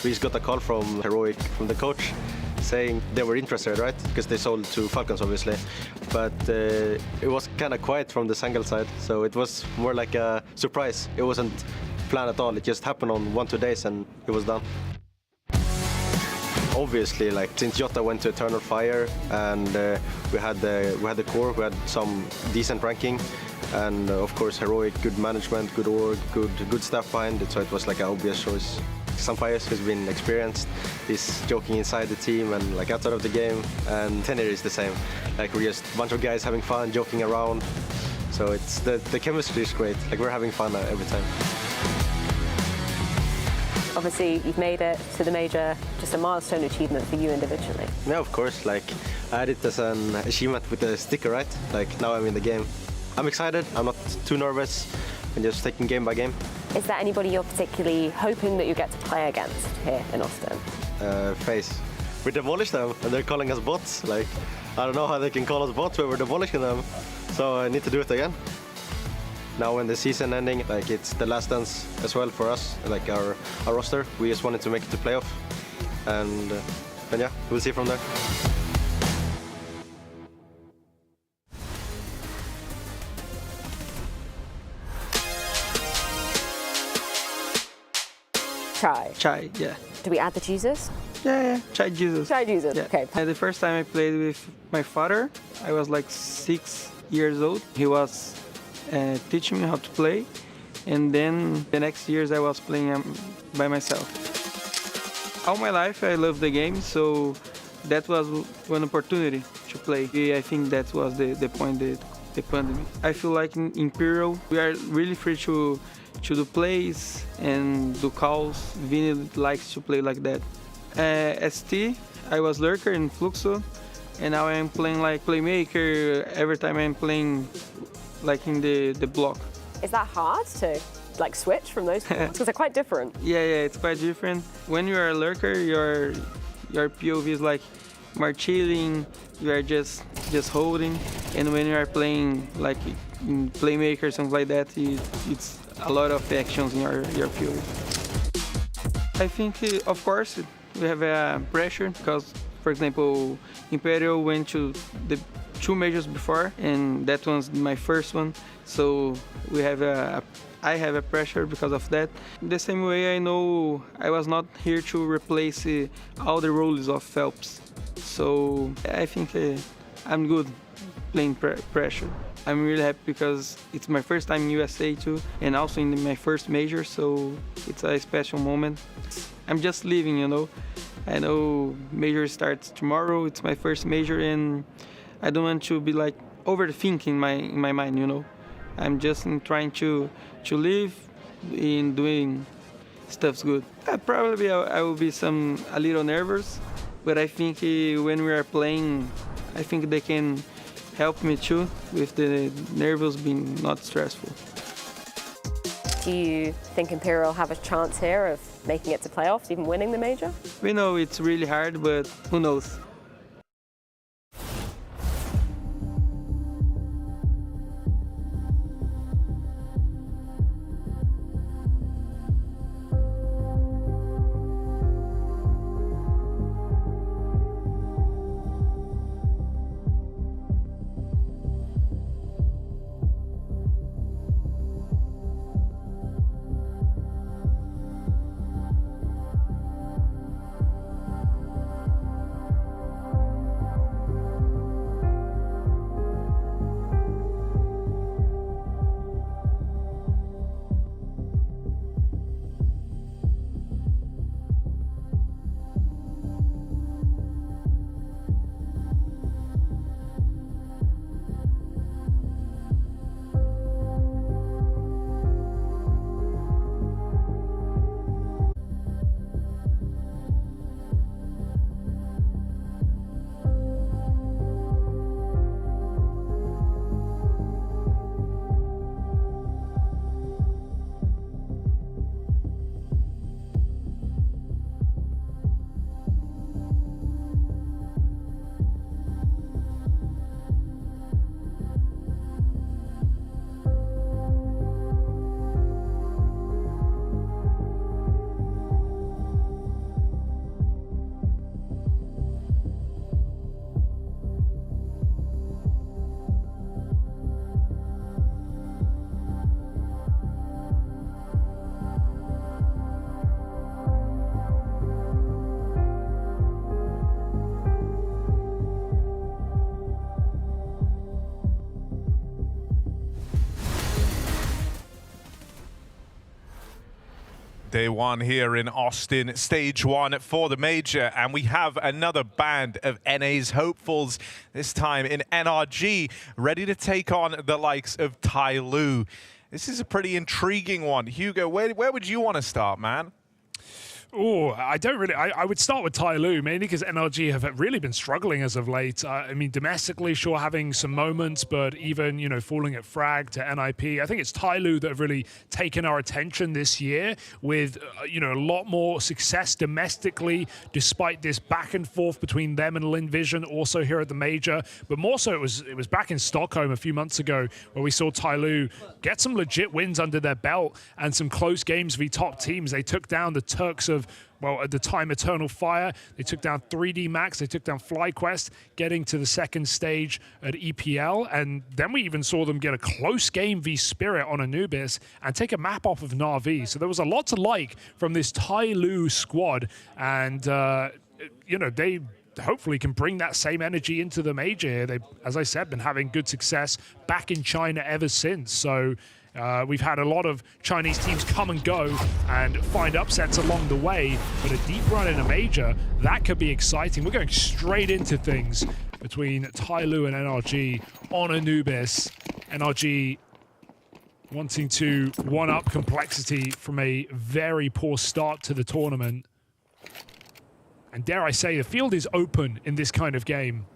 Speaker 4: we just got a call from Heroic, from the coach, saying they were interested, right? Because they sold to Falcons, obviously. But it was kind of quiet from the Sangal side, so it was more like a surprise. It wasn't planned at all. It just happened on 1-2 days, and it was done. Obviously, like since Jota went to Eternal Fire, and we had the core, we had some decent ranking, and of course Heroic, good management, good org, good stuff behind it. So it was like an obvious choice. Sunfires has been experienced, he's joking inside the team and like outside of the game, and Tenir is the same. Like we're just a bunch of guys having fun, joking around. So it's the chemistry is great. Like we're having fun every time.
Speaker 5: Obviously, you've made it to the major, just a milestone achievement for you individually.
Speaker 4: Yeah, of course. Like I had it as an achievement with the sticker, right? Like now I'm in the game. I'm excited. I'm not too nervous. I'm just taking game by game.
Speaker 5: Is there anybody you're particularly hoping that you get to play against here in Austin?
Speaker 4: Face. We demolished them, and they're calling us bots. Like I don't know how they can call us bots, but we're demolishing them. So I need to do it again. Now when the season ending, like it's the last dance as well for us, like our roster. We just wanted to make it to playoff, and yeah, we'll see from there.
Speaker 7: Chai, yeah.
Speaker 5: Do we add the Jesus?
Speaker 7: Yeah, Chai Jesus.
Speaker 5: Chai Jesus,
Speaker 7: Yeah.
Speaker 5: okay.
Speaker 7: The first time I played with my father, I was like 6 years old. He was teaching me how to play, and then the next years I was playing by myself. All my life I loved the game, so that was one opportunity to play. I think that was the point that they funded me. I feel like in Imperial we are really free to do plays and do calls. Vinny likes to play like that. ST, I was lurker in Fluxo, and now I'm playing like playmaker. Every time I'm playing like in the block.
Speaker 5: Is that hard to like switch from those two? Because they're quite different.
Speaker 7: Yeah, it's quite different. When you are a lurker, your POV is like more chilling. You are just holding, and when you are playing like in playmaker, something like that, it's a lot of actions in your POV. I think, of course, we have a pressure because, for example, Imperial went to the 2 majors before, and that one's my first one. So I have a pressure because of that. The same way I know I was not here to replace all the roles of Phelps. So I think I'm good playing pressure. I'm really happy because it's my first time in USA too, and also in my first major, so it's a special moment. I'm just leaving, you know. I know major starts tomorrow, it's my first major, and I don't want to be like overthinking in my mind, you know. I'm just trying to live in doing stuff's good. Probably I will be a little nervous, but I think when we are playing, I think they can help me too with the nerves being not stressful.
Speaker 5: Do you think Imperial have a chance here of making it to playoffs, even winning the major?
Speaker 7: We know it's really hard, but who knows?
Speaker 9: Day one here in Austin, stage one for the major, and we have another band of NA's hopefuls, this time in NRG, ready to take on the likes of TYLOO. This is a pretty intriguing one. Hugo, where would you want to start, man?
Speaker 8: Oh, I would start with TYLOO, mainly because NRG have really been struggling as of late. I mean, domestically, sure, having some moments, but even, you know, falling at frag to NIP. I think it's TYLOO that have really taken our attention this year with, you know, a lot more success domestically, despite this back and forth between them and Linvision, also here at the major. But more so, it was back in Stockholm a few months ago where we saw TYLOO get some legit wins under their belt and some close games v top teams. They took down the Turks of, well, at the time, Eternal Fire. They took down 3D Max. They took down FlyQuest, getting to the second stage at EPL. And then we even saw them get a close game v Spirit on Anubis and take a map off of Na'Vi. So there was a lot to like from this TYLOO squad. And, you know, they hopefully can bring that same energy into the major here. They've, as I said, been having good success back in China ever since. So we've had a lot of Chinese teams come and go and find upsets along the way, but a deep run in a major, that could be exciting. We're going straight into things between TYLOO and NRG on Anubis. NRG wanting to one-up Complexity from a very poor start to the tournament. And dare I say, the field is open in this kind of game.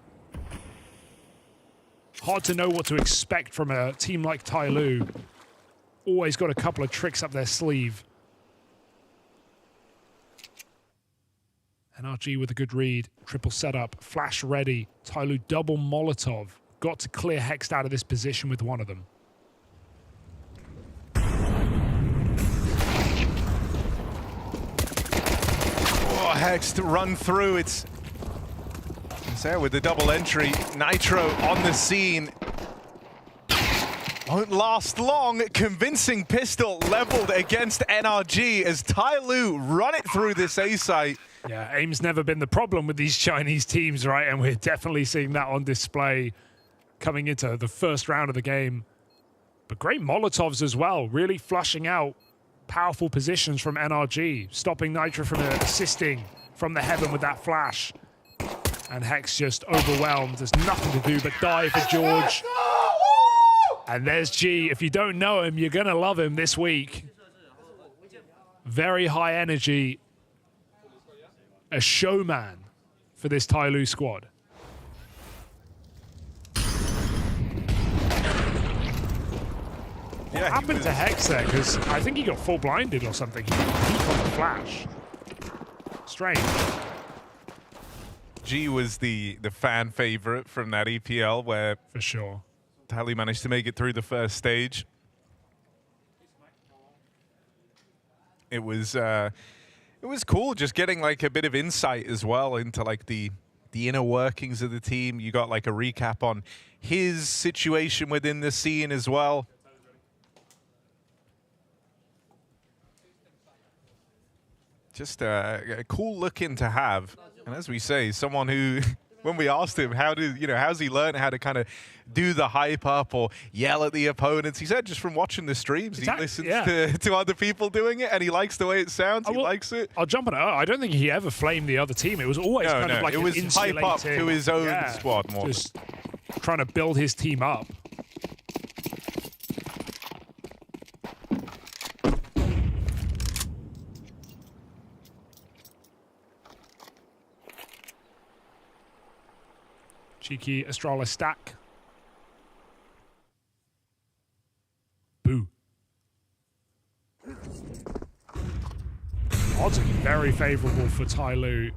Speaker 8: Hard to know what to expect from a team like TYLOO. Always got a couple of tricks up their sleeve. NRG with a good read. Triple setup. Flash ready. TYLOO double Molotov. Got to clear Hexed out of this position with one of them.
Speaker 9: Oh, Hexed run through. It's there with the double entry. Nitro on the scene. Won't last long. Convincing pistol leveled against NRG as TYLOO run it through this A site.
Speaker 8: Yeah, aim's never been the problem with these Chinese teams, right? And we're definitely seeing that on display coming into the first round of the game. But great Molotovs as well, really flushing out powerful positions from NRG, stopping Nitro from assisting from the heaven with that flash. And Hex just overwhelmed. There's nothing to do but die for George. And there's G. If you don't know him, you're going to love him this week. Very high energy. A showman for this TYLOO squad. What happened to Hex there? Because I think he got full blinded or something. He got deep on the flash. Strange.
Speaker 9: G was the fan favorite from that EPL where...
Speaker 8: For sure.
Speaker 9: TYLOO managed to make it through the first stage. It was cool just getting like a bit of insight as well into like the inner workings of the team. You got like a recap on his situation within the scene as well. Just a cool looking to have. And as we say, someone who when we asked him how's he learned how to kind of do the hype up or yell at the opponents, he said just from watching the streams, he listens to other people doing it and he likes the way it sounds. He likes it.
Speaker 8: I'll jump on it. I don't think he ever flamed the other team. It was always kind of like
Speaker 9: it was hype up to his own squad more.
Speaker 8: Just trying to build his team up. Cheeky Astrala stack. Boo. Odds are very favorable for TYLOO,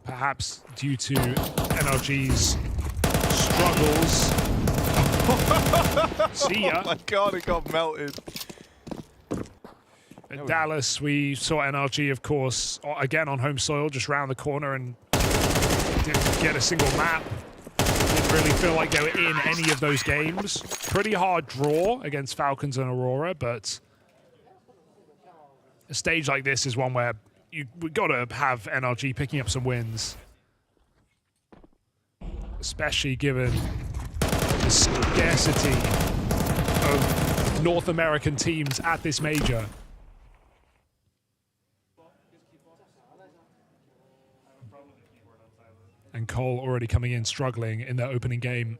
Speaker 8: perhaps due to NRG's struggles. See ya.
Speaker 9: Oh my god, it got melted.
Speaker 8: At Dallas, we saw NRG, of course, again on home soil, just round the corner and didn't get a single map. Didn't really feel like they were in any of those games. Pretty hard draw against Falcons and Aurora, but a stage like this is one where we've got to have NRG picking up some wins. Especially given the scarcity of North American teams at this major. And Cole already coming in struggling in their opening game.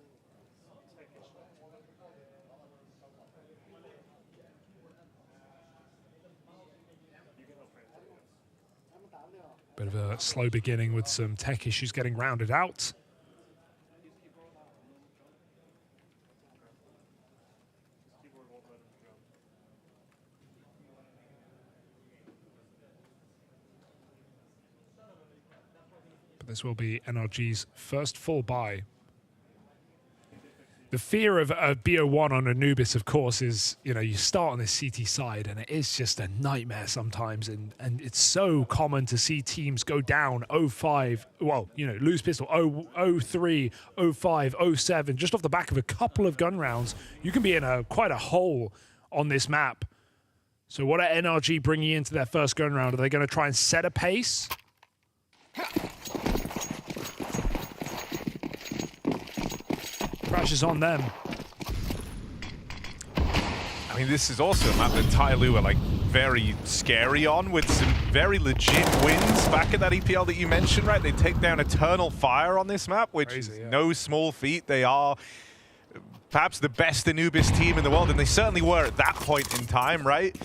Speaker 8: Bit of a slow beginning with some tech issues getting rounded out. But this will be NRG's first full buy. The fear of a BO1 on Anubis, of course, is, you know, you start on this CT side and it is just a nightmare sometimes. And it's so common to see teams go down 0-5, well, you know, lose pistol 0-3, 0-5, 0-7, just off the back of a couple of gun rounds. You can be in quite a hole on this map. So what are NRG bringing into their first gun round? Are they going to try and set a pace? Pressures on them.
Speaker 9: I mean, this is also a map that TYLOO are like very scary on, with some very legit wins back at that EPL that you mentioned, right? They take down Eternal Fire on this map, which is no small feat. They are perhaps the best Anubis team in the world, and they certainly were at that point in time, right?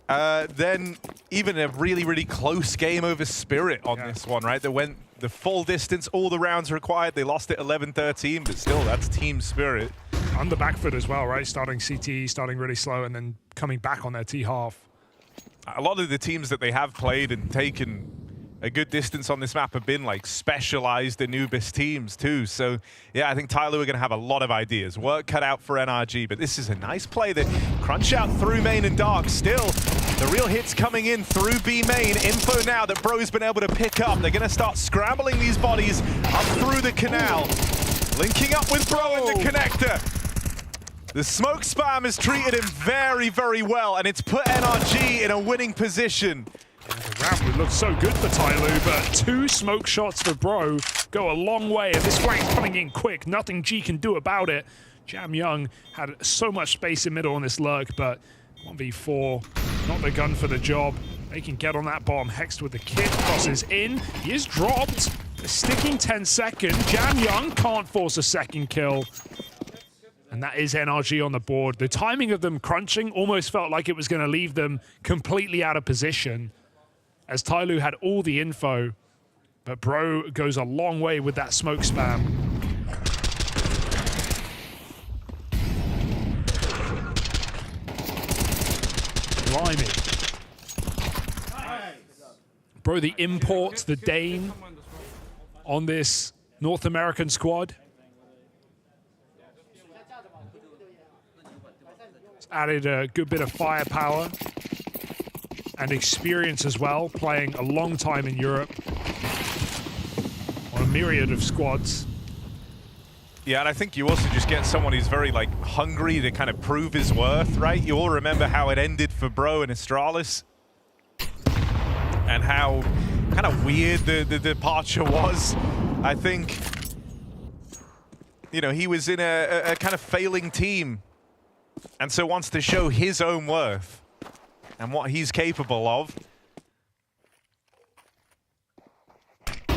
Speaker 9: Then even a really, really close game over Spirit on this one, right? That went the full distance, all the rounds required. They lost it 11-13, but still, that's Team Spirit.
Speaker 8: On the back foot as well, right? Starting CT, starting really slow, and then coming back on their T half.
Speaker 9: A lot of the teams that they have played and taken a good distance on this map have been like specialized Anubis teams too. So yeah, I think TYLOO are going to have a lot of ideas. Work cut out for NRG, but this is a nice play that crunch out through main and dark. Still, the real hits coming in through B main. Info now that Bro's been able to pick up. They're going to start scrambling these bodies up through the canal. Linking up with Bro in the connector. The smoke spam has treated him very, very well, and it's put NRG in a winning position.
Speaker 8: The round would look so good for TYLOO, but 2 smoke shots for Bro go a long way, and this flank coming in quick. Nothing G can do about it. Jam Young had so much space in middle on this lurk, but 1v4, not the gun for the job. They can get on that bomb. Hexed with the kit, crosses in. He is dropped. A sticking 10 second. Jam Young can't force a second kill. And that is NRG on the board. The timing of them crunching almost felt like it was going to leave them completely out of position, as TYLOO had all the info, but Bro goes a long way with that smoke spam. Blimey. Bro, the import, the Dane on this North American squad. It's added a good bit of firepower and experience as well, playing a long time in Europe on a myriad of squads.
Speaker 9: Yeah, and I think you also just get someone who's very like hungry to kind of prove his worth, right? You all remember how it ended for Bro and Astralis, and how kind of weird the departure was. I think, you know, he was in a kind of failing team, and so wants to show his own worth and what he's capable of.
Speaker 8: I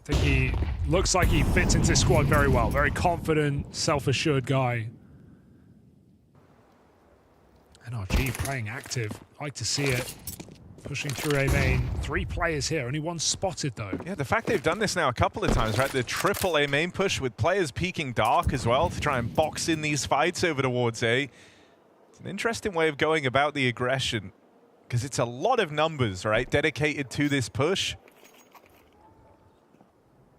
Speaker 8: think he looks like he fits into this squad very well. Very confident, self-assured guy. NRG playing active. Like to see it. Pushing through A main. 3 players here. Only 1 spotted though.
Speaker 9: Yeah, the fact they've done this now a couple of times, right? The triple A main push with players peeking dark as well to try and box in these fights over towards A. It's an interesting way of going about the aggression, because it's a lot of numbers, right, dedicated to this push.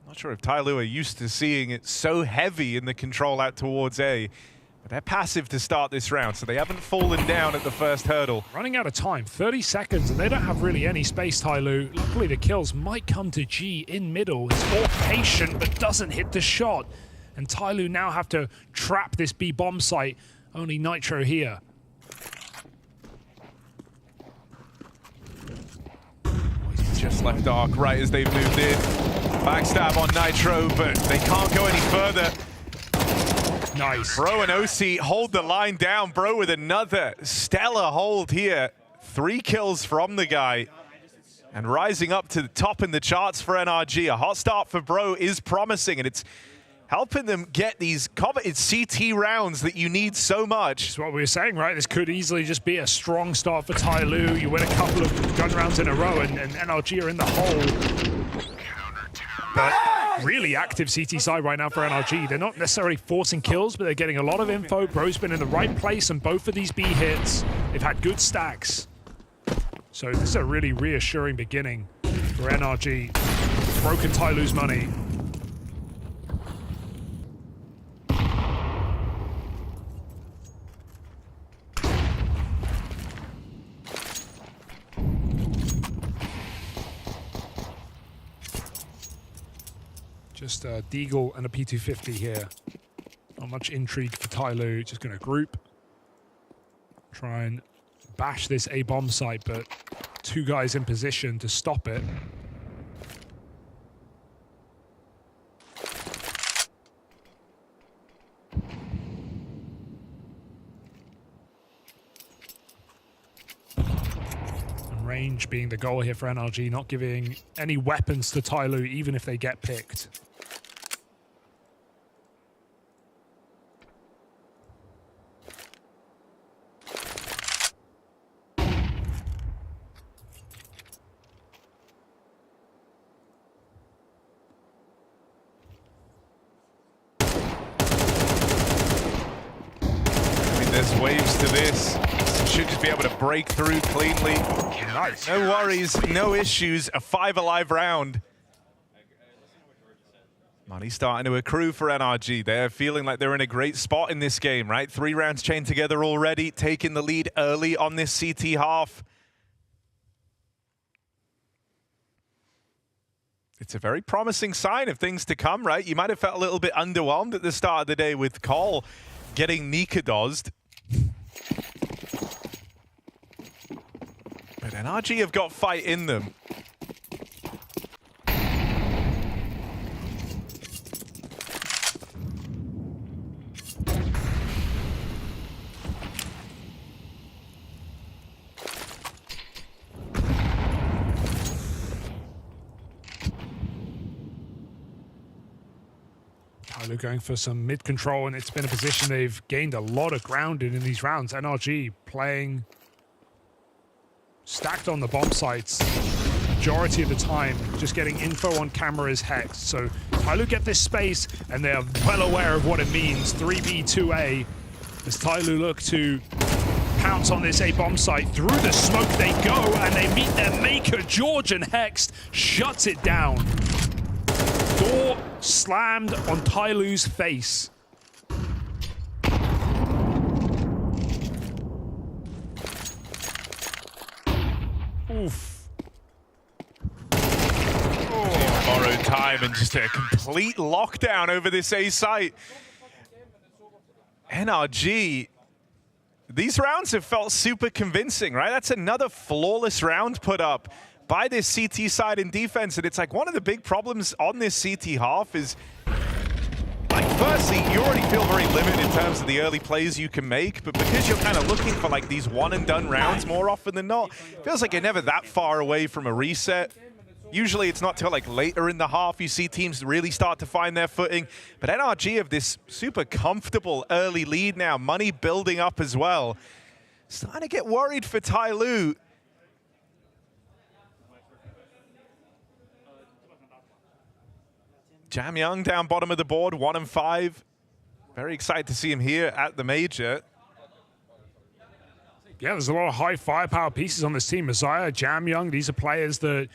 Speaker 9: Not sure if TYLOO are used to seeing it so heavy in the control out towards A, but they're passive to start this round, so they haven't fallen down at the first hurdle.
Speaker 8: Running out of time, 30 seconds, and they don't have really any space, TYLOO. Luckily, the kills might come to G in middle. He's more patient, but doesn't hit the shot. And TYLOO now have to trap this B bomb site. Only Nitro here.
Speaker 9: Just left dark right as they've moved in. Backstab on Nitro, but they can't go any further.
Speaker 8: Nice.
Speaker 9: Bro and OC hold the line down. Bro with another stellar hold here. 3 kills from the guy. And rising up to the top in the charts for NRG. A hot start for Bro is promising, and it's helping them get these coveted CT rounds that you need so much.
Speaker 8: That's what we were saying, right? This could easily just be a strong start for TYLOO. You win a couple of gun rounds in a row, and NRG are in the hole. But really active CT side right now for NRG. They're not necessarily forcing kills, but they're getting a lot of info. Bro's been in the right place on both of these B hits. They've had good stacks. So this is a really reassuring beginning for NRG. Broken TYLOO's money. Just a Deagle and a P250 here. Not much intrigue for TYLOO. Just going to group. Try and bash this A bomb site, but two guys in position to stop it. And range being the goal here for NRG, not giving any weapons to TYLOO, even if they get picked.
Speaker 9: There's waves to this. Should just be able to break through cleanly. Nice. No worries, no issues. A 5 alive round. Money starting to accrue for NRG. They're feeling like they're in a great spot in this game, right? 3 rounds chained together already, taking the lead early on this CT half. It's a very promising sign of things to come, right? You might have felt a little bit underwhelmed at the start of the day with Cole getting Nika-dozed. But NRG have got fight in them.
Speaker 8: TYLOO going for some mid control, and it's been a position they've gained a lot of ground in these rounds. NRG playing stacked on the bomb sites majority of the time, just getting info on camera is hexed. So TYLOO get this space, and they're well aware of what it means. 3B, 2A, as TYLOO look to pounce on this A bomb site. Through the smoke they go, and they meet their maker. Georgian Hexed shuts it down. Door slammed on TYLOO's face. Oof.
Speaker 9: Oh, borrowed time and just a complete lockdown over this A site. NRG, these rounds have felt super convincing, right? That's another flawless round put up by this CT side in defense, and it's like one of the big problems on this CT half is, like, firstly, you already feel very limited in terms of the early plays you can make, but because you're kind of looking for like these one and done rounds more often than not, it feels like you're never that far away from a reset. Usually it's not till like later in the half you see teams really start to find their footing, but NRG have this super comfortable early lead now, money building up as well. Starting to get worried for TYLOO. Jam Young down bottom of the board, 1 and 5. Very excited to see him here at the major.
Speaker 8: Yeah, there's a lot of high firepower pieces on this team. Messiah, Jam Young, these are players that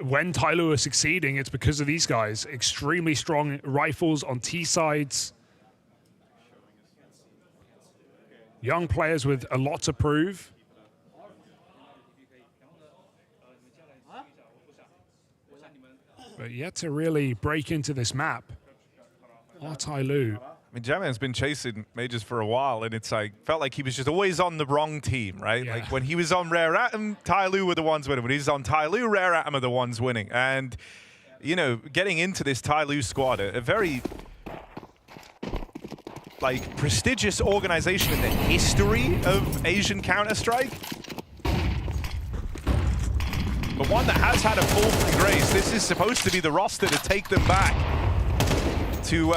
Speaker 8: when TYLOO are succeeding, it's because of these guys. Extremely strong rifles on T sides. Young players with a lot to prove. But yet to really break into this map are TYLOO.
Speaker 9: I mean, Jamman's been chasing majors for a while, and it's like, felt like he was just always on the wrong team, right?
Speaker 8: Yeah.
Speaker 9: Like when he was on Rare Atom, TYLOO were the ones winning. When he was on TYLOO, Rare Atom are the ones winning. And, you know, getting into this TYLOO squad, a very, like, prestigious organization in the history of Asian Counter-Strike. but one that has had a fall from grace. This is supposed to be the roster to take them back to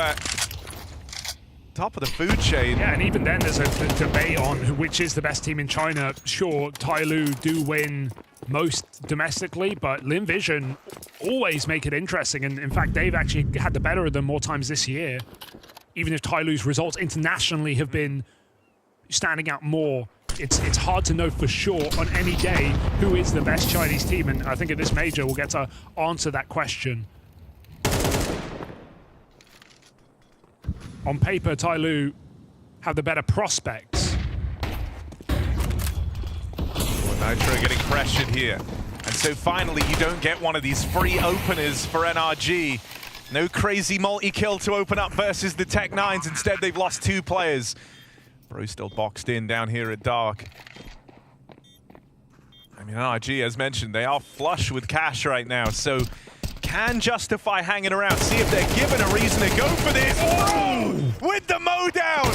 Speaker 9: top of the food chain.
Speaker 8: Yeah, and even then there's a debate on which is the best team in China. Sure, TYLOO do win most domestically, but Lin Vision always make it interesting, and in fact they've actually had the better of them more times this year, even if TYLOO's results internationally have been standing out more. It's hard to know for sure on any day who is the best Chinese team, and I think at this major we'll get to answer that question. On paper, TYLOO have the better prospects.
Speaker 9: Nitro getting pressured here. And so finally you don't get one of these free openers for NRG. No crazy multi-kill to open up versus the Tech9s. Instead, they've lost 2 players. Bro still boxed in down here at Dark. I mean, NRG, as mentioned, they are flush with cash right now, so can justify hanging around. See if they're given a reason to go for this. Oh! With the mow down!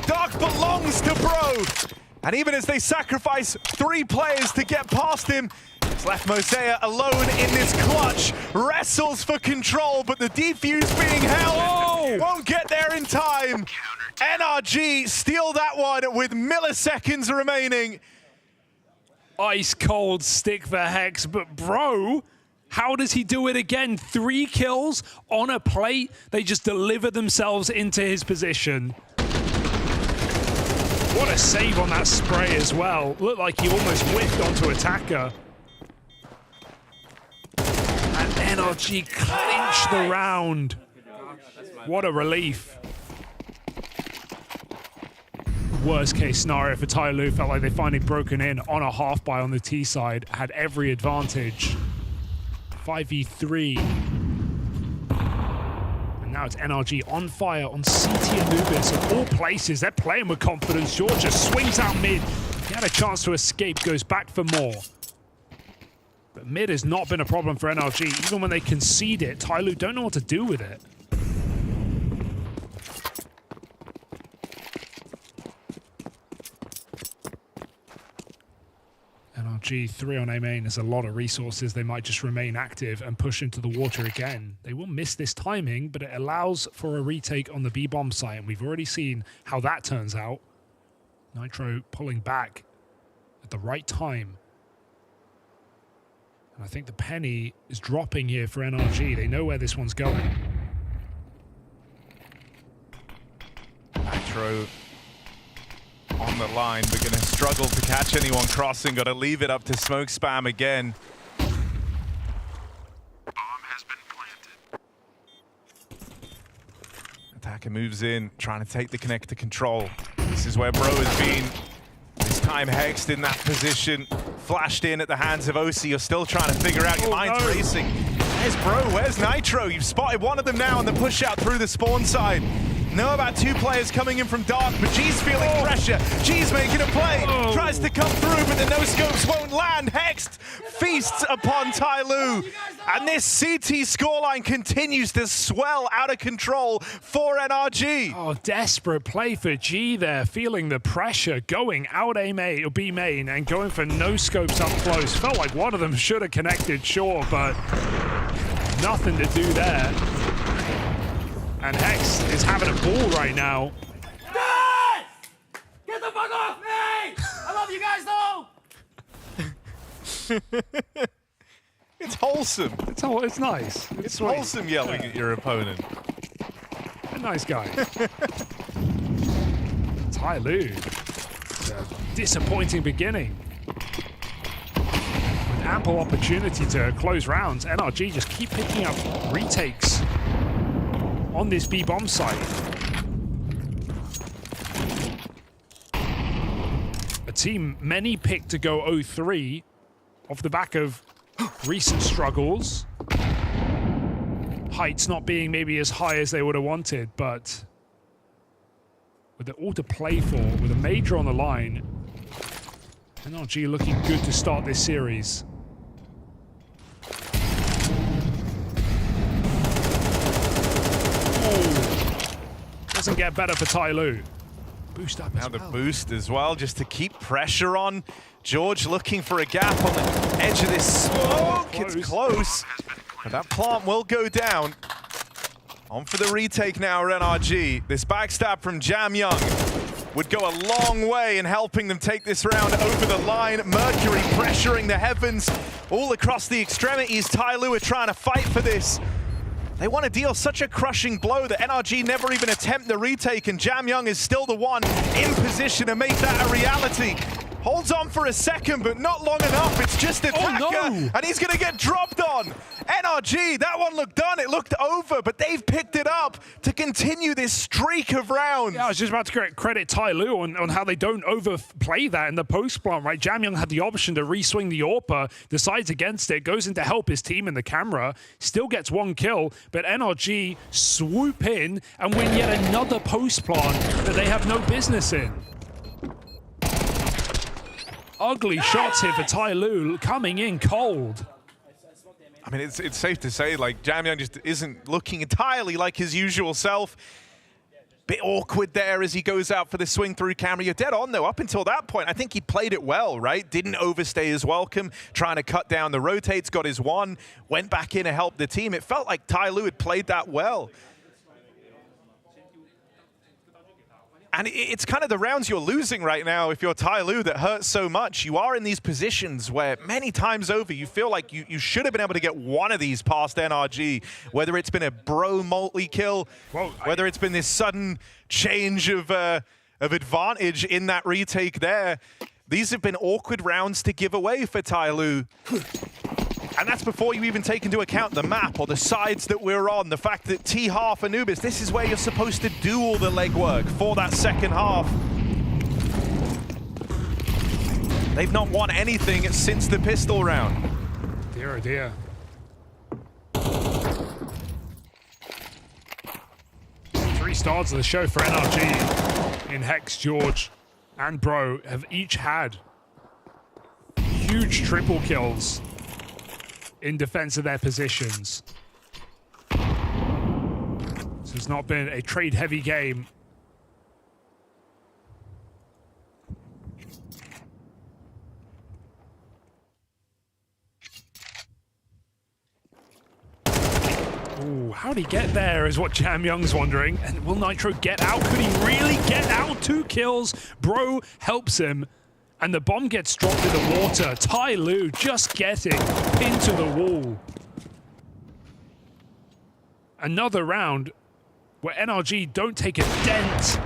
Speaker 9: Dark belongs to Bro. And even as they sacrifice 3 players to get past him, it's left Mosea alone in this clutch. Wrestles for control, but the defuse being held won't get there in time. NRG steal that one with milliseconds remaining.
Speaker 8: Ice cold stick for Hex, but Bro, how does he do it again? 3 kills on a plate. They just deliver themselves into his position. What a save on that spray as well. Looked like he almost whiffed onto attacker. And NRG clinched the round. What a relief. Worst case scenario for TYLOO, felt like they finally broken in on a half buy on the T side, had every advantage. 5v3. And now it's NRG on fire on CT Anubis. Of all places, they're playing with confidence. Georgia swings out mid. He had a chance to escape, goes back for more. But mid has not been a problem for NRG. Even when they concede it, TYLOO don't know what to do with it. NRG 3 on A main is a lot of resources. They might just remain active and push into the water again. They will miss this timing, but it allows for a retake on the B bomb site, and we've already seen how that turns out. Nitro pulling back at the right time. And I think the penny is dropping here for NRG. They know where this one's going.
Speaker 9: Nitro on the line, we're going to struggle to catch anyone crossing. Got to leave it up to smoke spam again.
Speaker 12: Bomb has been planted.
Speaker 9: Attacker moves in, trying to take the connect to control. This is where Bro has been. This time Hexed in that position. Flashed in at the hands of OC. You're still trying to figure out your mind's racing. Where's Bro? Where's Nitro? You've spotted one of them now on the push out through the spawn side. Know about 2 players coming in from Dark, but G's feeling pressure. G's making a play. Tries to come through, but the no-scopes won't land. Hext feasts upon TYLOO. And this CT scoreline continues to swell out of control for NRG.
Speaker 8: Oh, desperate play for G there, feeling the pressure, going out A main or B main and going for no-scopes up close. Felt like one of them should have connected, sure, but nothing to do there. And Hex is having a ball right now.
Speaker 10: Guys! Get the fuck off me! I love you guys though!
Speaker 9: It's wholesome.
Speaker 8: It's nice.
Speaker 9: It's wholesome yelling at your opponent.
Speaker 8: A nice guy. TYLOO. It's a disappointing beginning. With ample opportunity to close rounds, NRG just keep picking up retakes on this B bomb site. A team many picked to go 0-3 off the back of recent struggles. Heights not being maybe as high as they would have wanted, but with it all to play for, with a major on the line, NRG looking good to start this series. Doesn't get better for TYLOO. boost up
Speaker 9: Now
Speaker 8: as
Speaker 9: the
Speaker 8: well.
Speaker 9: boost as well, just to keep pressure on. George looking for a gap on the edge of this smoke. It's close, but that plant will go down. On for the retake now, NRG. This backstab from Jam Young would go a long way in helping them take this round over the line. Mercury pressuring the heavens all across the extremities. TYLOO are trying to fight for this. They want to deal such a crushing blow that NRG never even attempt the retake, and Jam Young is still the one in position to make that a reality. Holds on for a second, but not long enough. It's just a Taka, and he's going to get dropped on. NRG, that one looked done. It looked over, but they've picked it up to continue this streak of rounds.
Speaker 8: Yeah, I was just about to credit TYLOO on how they don't overplay that in the post plant, right? Jam Young had the option to re-swing the AWPer, decides against it, goes in to help his team in the camera, still gets 1 kill, but NRG swoop in and win yet another post plant that they have no business in. Ugly shots here for TYLOO, coming in cold.
Speaker 9: I mean, it's safe to say, like, Jam Young just isn't looking entirely like his usual self. Bit awkward there as he goes out for the swing through camera. You're dead on, though. Up until that point, I think he played it well, right? Didn't overstay his welcome, trying to cut down the rotates, got his one, went back in to help the team. It felt like TYLOO had played that well. And it's kind of the rounds you're losing right now if you're TYLOO that hurts so much. You are in these positions where many times over you feel like you should have been able to get one of these past NRG, whether it's been a bro multi kill, whether it's been this sudden change of advantage in that retake there. These have been awkward rounds to give away for TYLOO. And that's before you even take into account the map or the sides that we're on, the fact that T-half Anubis, this is where you're supposed to do all the legwork for that second half. They've not won anything since the pistol round.
Speaker 8: Dear, oh dear. 3 stars of the show for NRG in Hex, George, and Bro have each had huge triple kills in defense of their positions. So it's not been a trade-heavy game. Ooh, how'd he get there is what Jam Young's wondering. And will Nitro get out? Could he really get out? 2 kills. Bro helps him. And the bomb gets dropped in the water. TYLOO just getting pinned to the wall. Another round where NRG don't take a dent.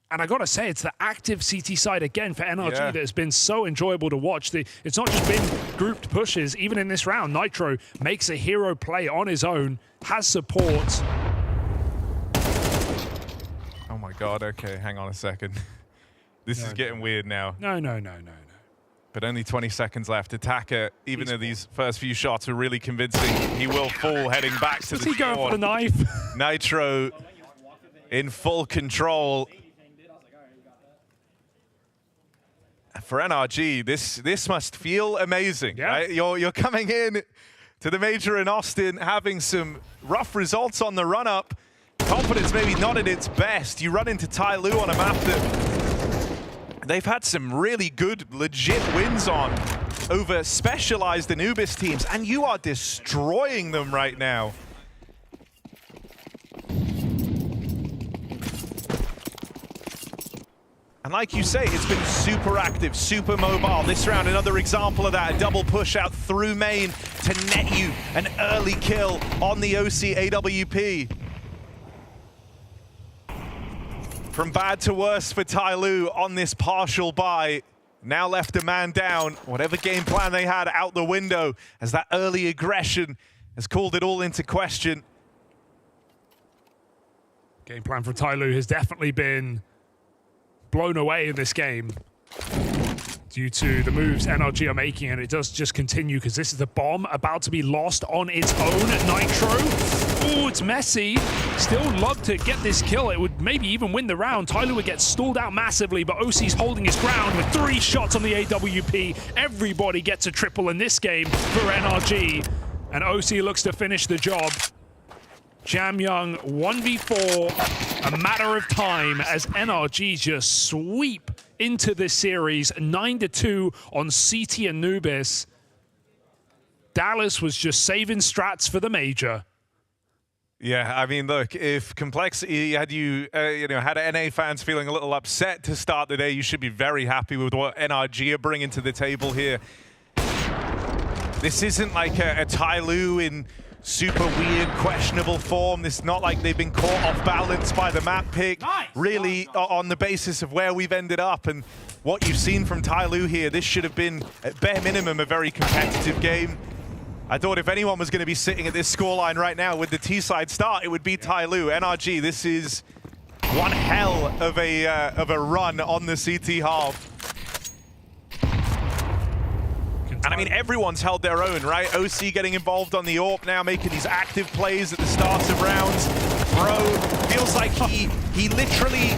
Speaker 8: And I gotta say, it's the active CT side again for NRG that has been so enjoyable to watch. It's not just been grouped pushes. Even in this round, Nitro makes a hero play on his own, has support.
Speaker 9: Oh my God, okay, hang on a second. This is getting weird now.
Speaker 8: No.
Speaker 9: But only 20 seconds left. Attacker, even though these first few shots are really convincing, he will fall heading back to the
Speaker 8: Does he go for the knife?
Speaker 9: Nitro in full control. For NRG, this must feel amazing, right? You're coming in to the major in Austin, having some rough results on the run-up. Confidence maybe not at its best. You run into TYLOO on a map that they've had some really good, legit wins on over specialized Anubis teams, and you are destroying them right now. And like you say, it's been super active, super mobile. This round, another example of that. A double push out through main to net you an early kill on the OC AWP. From bad to worse for TYLOO on this partial buy. Now left a man down. Whatever game plan they had out the window, as that early aggression has called it all into question.
Speaker 8: Game plan for TYLOO has definitely been blown away in this game due to the moves NRG are making, and it does just continue because this is the bomb about to be lost on its own at Nitro. Oh, it's messy. Still love to get this kill. It would maybe even win the round. TYLOO would get stalled out massively, but OC's holding his ground with 3 shots on the AWP. Everybody gets a triple in this game for NRG, and OC looks to finish the job. Jamyoung 1v4, a matter of time as NRG just sweep into this series 9-2 on CT Anubis. Dallas was just saving strats for the major.
Speaker 9: Yeah, I mean, look, if Complexity had had NA fans feeling a little upset to start the day, you should be very happy with what NRG are bringing to the table here. This isn't like a TYLOO in super weird, questionable form. It's not like they've been caught off balance by the map pick. Really, on the basis of where we've ended up and what you've seen from TYLOO here, this should have been, at bare minimum, a very competitive game. I thought if anyone was going to be sitting at this scoreline right now with the T-side start, it would be TYLOO. NRG, this is one hell of a run on the CT half. And I mean, everyone's held their own, right? OC getting involved on the AWP now, making these active plays at the start of rounds. Bro feels like he literally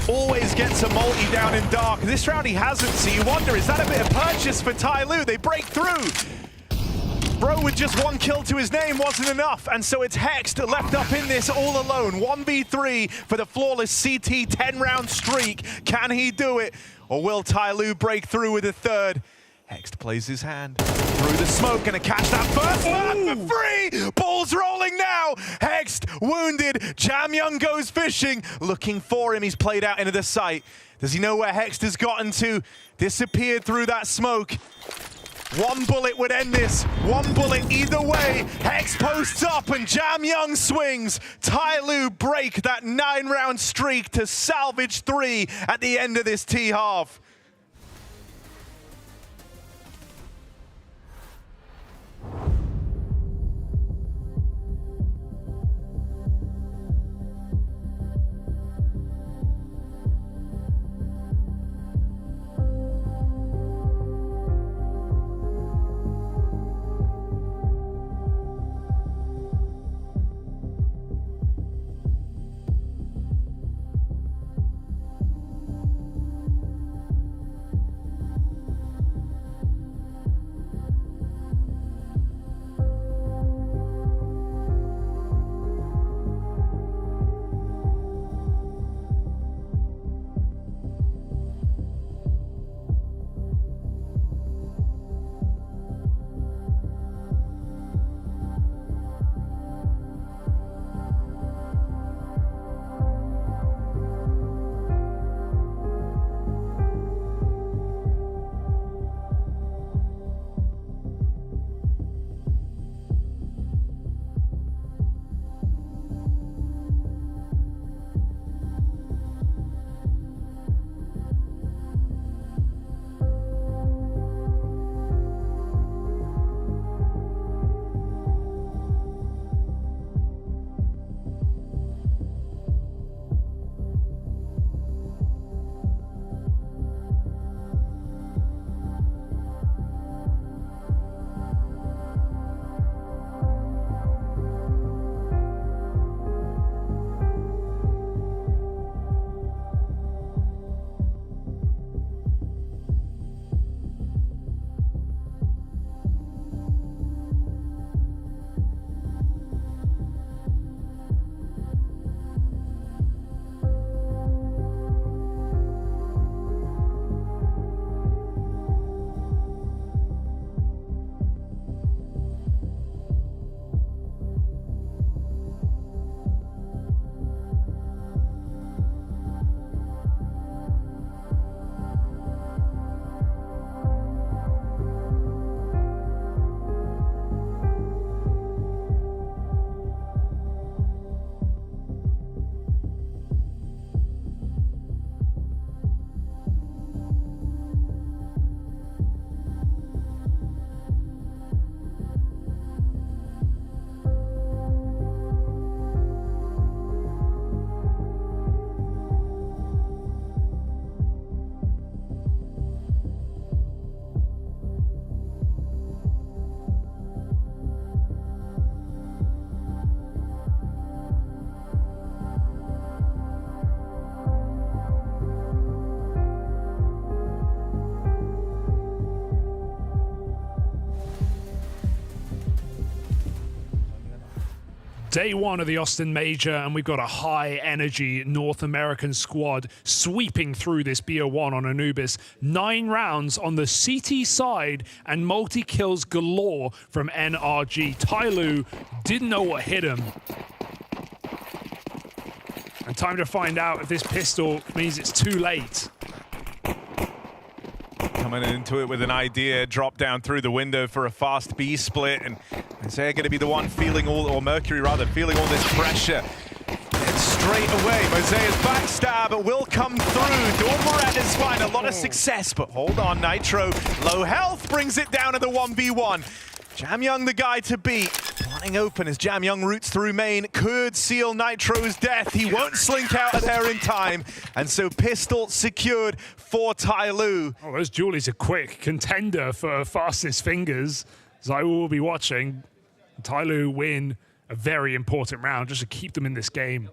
Speaker 9: always gets a multi down in dark. This round he hasn't, so you wonder, is that a bit of purchase for TYLOO? They break through. Bro with just 1 kill to his name wasn't enough, and so it's Hext left up in this all alone. 1v3 for the flawless CT 10-round streak. Can he do it, or will TYLOO break through with a third? Hext plays his hand through the smoke, gonna catch that first man for free! Ball's rolling now! Hext wounded, Jamyoung goes fishing, looking for him, he's played out into the site. Does he know where Hext has gotten to? Disappeared through that smoke. One bullet would end this, one bullet either way. Hext posts up and Jamyoung swings. TYLOO break that 9-round streak to salvage 3 at the end of this T-half.
Speaker 8: Day one of the Austin Major, and we've got a high-energy North American squad sweeping through this BO1 on Anubis. 9 rounds on the CT side and multi-kills galore from NRG. TYLOO didn't know what hit him. And time to find out if this pistol means it's too late.
Speaker 9: Coming into it with an idea, drop down through the window for a fast B split, and they're going to be the one feeling or Mercury rather, feeling all this pressure. And straight away, Mosea's backstab will come through. Dormorat is fine, a lot of success, but hold on, Nitro, low health, brings it down to the 1v1. Jamyoung the guy to beat. Planning open as Jamyoung roots through main, could seal Nitro's death. He won't slink out of there in time, and so pistol secured for TYLOO.
Speaker 8: Oh, those Julies are quick. Contender for fastest fingers, as I will be watching. TYLOO win a very important round just to keep them in this game.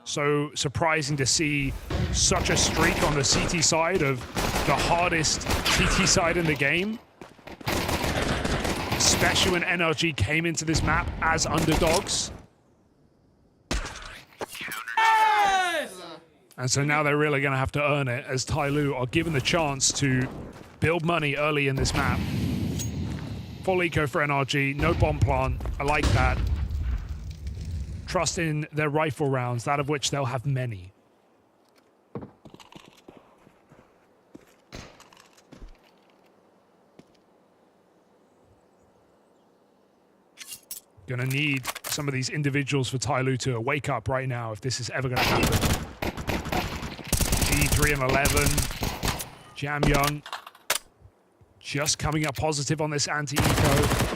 Speaker 8: So surprising to see such a streak on the CT side of the hardest CT side in the game. Especially when NRG came into this map as underdogs. And so now they're really going to have to earn it as TYLOO are given the chance to build money early in this map. Full eco for NRG, no bomb plant. I like that. Trust in their rifle rounds, that of which they'll have many. Gonna need some of these individuals for TYLOO to wake up right now if this is ever gonna happen. G3 and 11. Jamyoung just coming up positive on this anti-eco.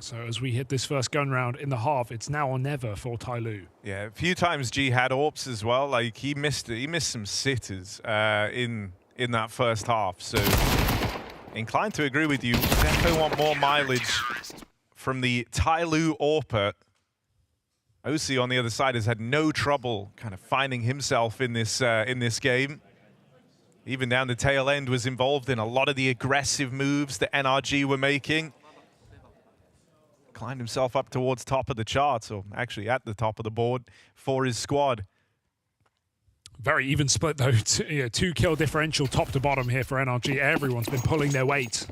Speaker 8: So as we hit this first gun round in the half, it's now or never for TYLOO.
Speaker 9: Yeah, a few times G had AWPs as well. Like he missed some sitters in that first half. So inclined to agree with you. Definitely want more mileage from the TYLOO AWPer. OC on the other side has had no trouble kind of finding himself in this game. Even down the tail end was involved in a lot of the aggressive moves that NRG were making. Climbed himself up towards top of the charts, or actually at the top of the board for his squad.
Speaker 8: Very even split though, 2 kill differential top to bottom here for NRG. Everyone's been pulling their weight.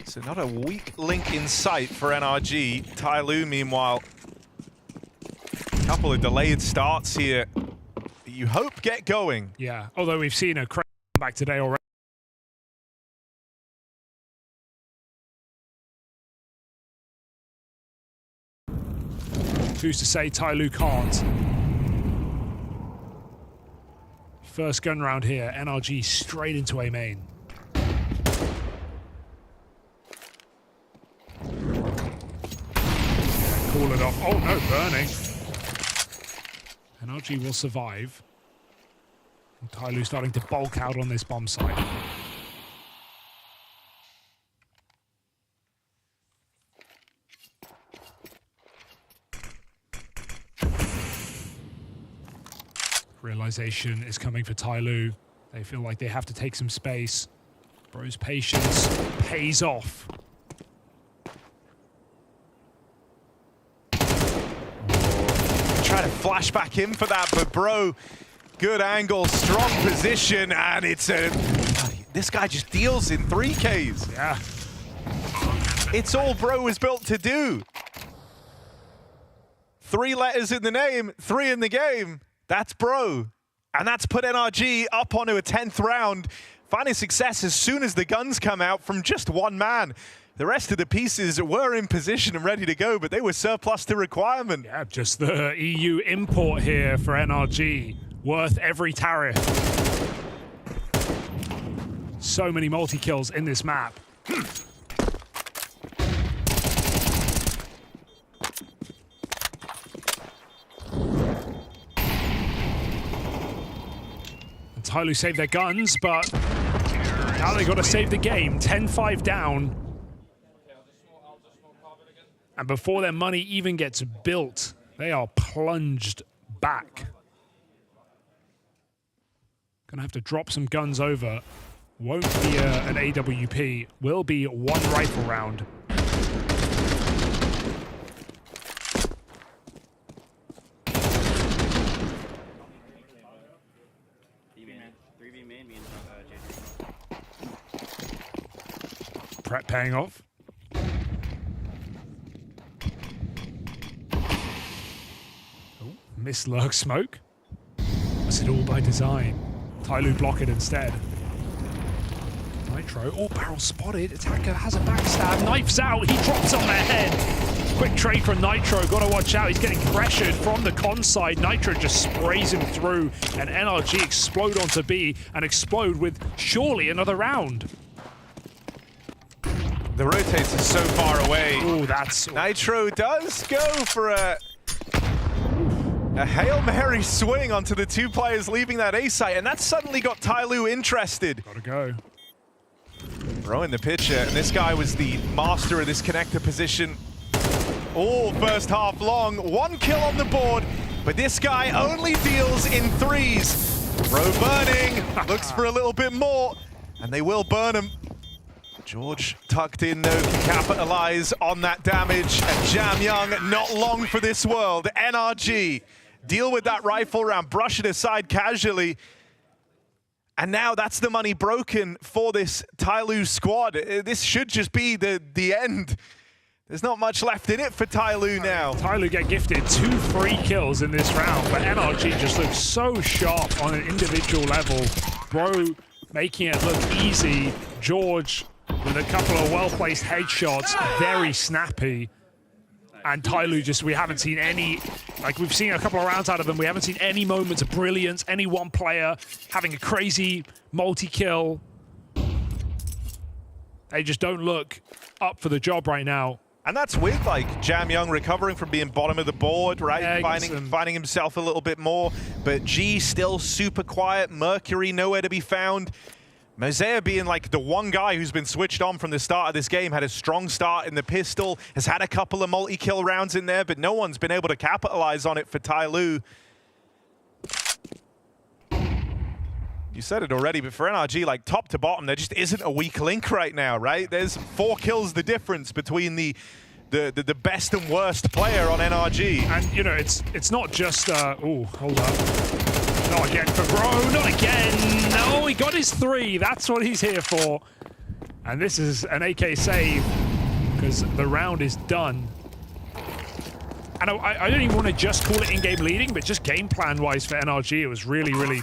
Speaker 9: So not a weak link in sight for NRG. TYLOO, meanwhile, a couple of delayed starts here. You hope get going.
Speaker 8: Yeah, although we've seen a crazy comeback today already. Who's to say TYLOO can't? First gun round here, NRG straight into A main. Cool it off. Oh no, burning. NRG will survive. And TYLOO starting to bulk out on this bomb site. Realization is coming for TYLOO. They feel like they have to take some space. Bro's patience pays off.
Speaker 9: Try to flash back in for that, but Bro, good angle, strong position, and it's a... This guy just deals in 3Ks.
Speaker 8: Yeah.
Speaker 9: It's all Bro was built to do. 3 letters in the name, 3 in the game. That's Bro. And that's put NRG up onto a 10th round, finding success as soon as the guns come out from just one man. The rest of the pieces were in position and ready to go, but they were surplus to requirement.
Speaker 8: Yeah, just the EU import here for NRG. Worth every tariff. So many multi-kills in this map. TYLOO saved their guns, but now they got to save the game. 10-5 down. And before their money even gets built, they are plunged back. Gonna have to drop some guns over. Won't be an AWP. Will be one rifle round. Prep paying off. Oh, miss lurk smoke. Was it all by design? TYLOO block it instead. Nitro. Oh, barrel spotted. Attacker has a backstab. Knifes out. He drops on their head. Quick trade from Nitro. Got to watch out. He's getting pressured from the con side. Nitro just sprays him through. And NRG explode onto B and explode with surely another round.
Speaker 9: The rotates are so far away.
Speaker 8: Oh, that's...
Speaker 9: Nitro does go for a Hail Mary swing onto the two players leaving that A site, and that's suddenly got TYLOO interested.
Speaker 8: Gotta go.
Speaker 9: Throwing the pitcher, and this guy was the master of this connector position all first half long. 1 kill on the board, but this guy only deals in 3s. Bro burning, looks for a little bit more, and they will burn him. George tucked in though, can capitalize on that damage, and Jam Young not long for this world. NRG deal with that rifle round, brush it aside casually. And now that's the money broken for this TYLOO squad. This should just be the end. There's not much left in it for TYLOO now.
Speaker 8: TYLOO get gifted 2 free kills in this round, but NRG just looks so sharp on an individual level. Bro making it look easy. George with a couple of well-placed headshots, very snappy. And TYLOO just, we haven't seen any, like we've seen a couple of rounds out of them, we haven't seen any moments of brilliance, any one player having a crazy multi-kill. They just don't look up for the job right now.
Speaker 9: And that's with like Jam Young recovering from being bottom of the board, right?
Speaker 8: Yeah,
Speaker 9: finding himself a little bit more. But G still super quiet, Mercury nowhere to be found. Mosaic being like the one guy who's been switched on from the start of this game, had a strong start in the pistol, has had a couple of multi-kill rounds in there, but no one's been able to capitalize on it for TYLOO. You said it already, but for NRG, like top to bottom, there just isn't a weak link right now, right? There's 4 kills the difference between the best and worst player on NRG.
Speaker 8: And you know, it's not just oh, hold up. Not again for Bro, not again. No, he got his 3. That's what he's here for. And this is an AK save because the round is done. And I don't even want to just call it in-game leading, but just game plan-wise for NRG, it was really, really,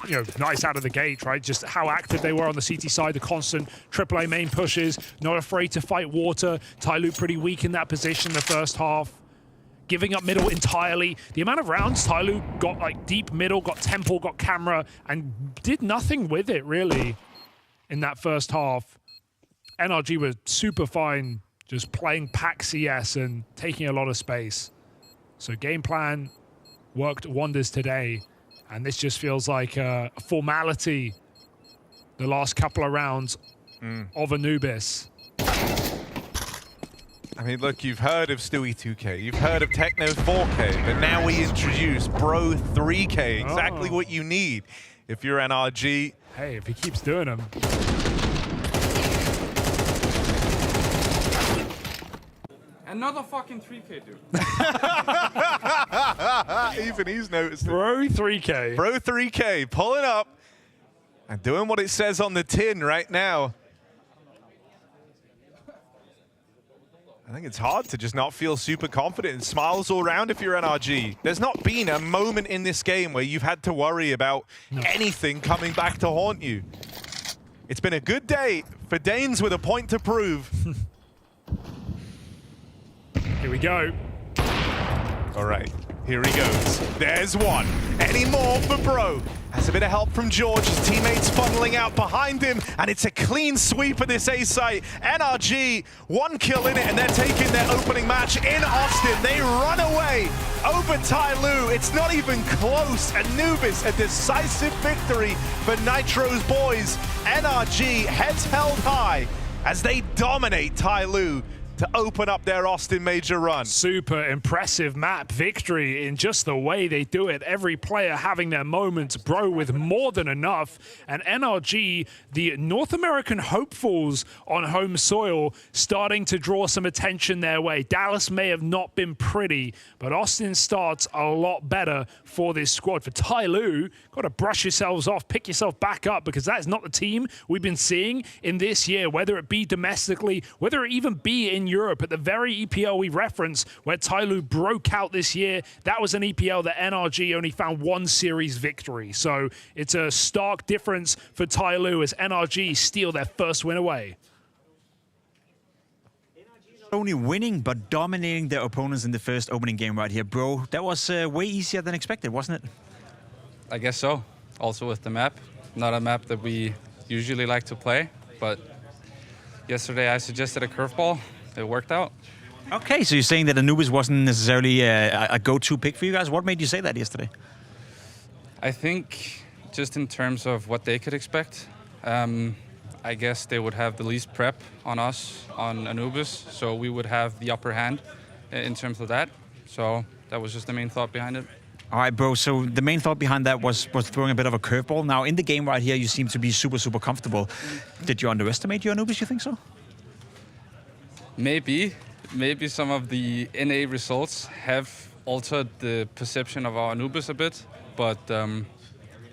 Speaker 8: you know, nice out of the gate, right? Just how active they were on the CT side, the constant AAA main pushes, not afraid to fight water. TYLOO pretty weak in that position in the first half. Giving up middle entirely. The amount of rounds TYLOO got like deep middle, got temple, got camera, and did nothing with it really in that first half. NRG was super fine, just playing pack CS and taking a lot of space. So game plan worked wonders today, and this just feels like a formality the last couple of rounds of Anubis.
Speaker 9: I mean, look, you've heard of Stewie 2K, you've heard of Techno 4K, but now we introduce Bro 3K, exactly what you need if you're NRG.
Speaker 8: Hey, if he keeps doing them.
Speaker 10: Another fucking 3K, dude.
Speaker 9: Even he's noticed it.
Speaker 8: Bro 3K.
Speaker 9: Bro 3K, pulling up and doing what it says on the tin right now. I think it's hard to just not feel super confident and smiles all around if you're NRG. There's not been a moment in this game where you've had to worry about anything coming back to haunt you. It's been a good day for Danes with a point to prove.
Speaker 8: Here we go.
Speaker 9: All right, here he goes. There's one. Any more for Bro? Has a bit of help from George, his teammates funneling out behind him, and it's a clean sweep of this A site. NRG, 1 kill in it, and they're taking their opening match in Austin. They run away over TYLOO. It's not even close. Anubis, a decisive victory for Nitro's boys. NRG, heads held high as they dominate TYLOO to open up their Austin Major run.
Speaker 8: Super impressive map victory in just the way they do it. Every player having their moments, bro, with more than enough. And NRG, the North American hopefuls on home soil, starting to draw some attention their way. Dallas may have not been pretty, but Austin starts a lot better for this squad. For TYLOO, got to brush yourselves off, pick yourself back up, because that is not the team we've been seeing in this year, whether it be domestically, whether it even be in Europe. At the very EPL we reference where TYLOO broke out this year, that was an EPL that NRG only found one series victory. So it's a stark difference for TYLOO as NRG steal their first win away.
Speaker 3: Only winning, but dominating their opponents in the first opening game right here. Bro, that was way easier than expected, wasn't it?
Speaker 13: I guess so. Also with the map. Not a map that we usually like to play, but yesterday I suggested a curveball. It worked out.
Speaker 3: Okay, so you're saying that Anubis wasn't necessarily a go-to pick for you guys. What made you say that yesterday?
Speaker 13: I think just in terms of what they could expect, I guess they would have the least prep on us, on Anubis, so we would have the upper hand in terms of that. So that was just the main thought behind it.
Speaker 3: All right, bro, so the main thought behind that was throwing a bit of a curveball. Now, in the game right here, you seem to be super, super comfortable. Did you underestimate your Anubis, you think so?
Speaker 13: Maybe some of the NA results have altered the perception of our Anubis a bit, but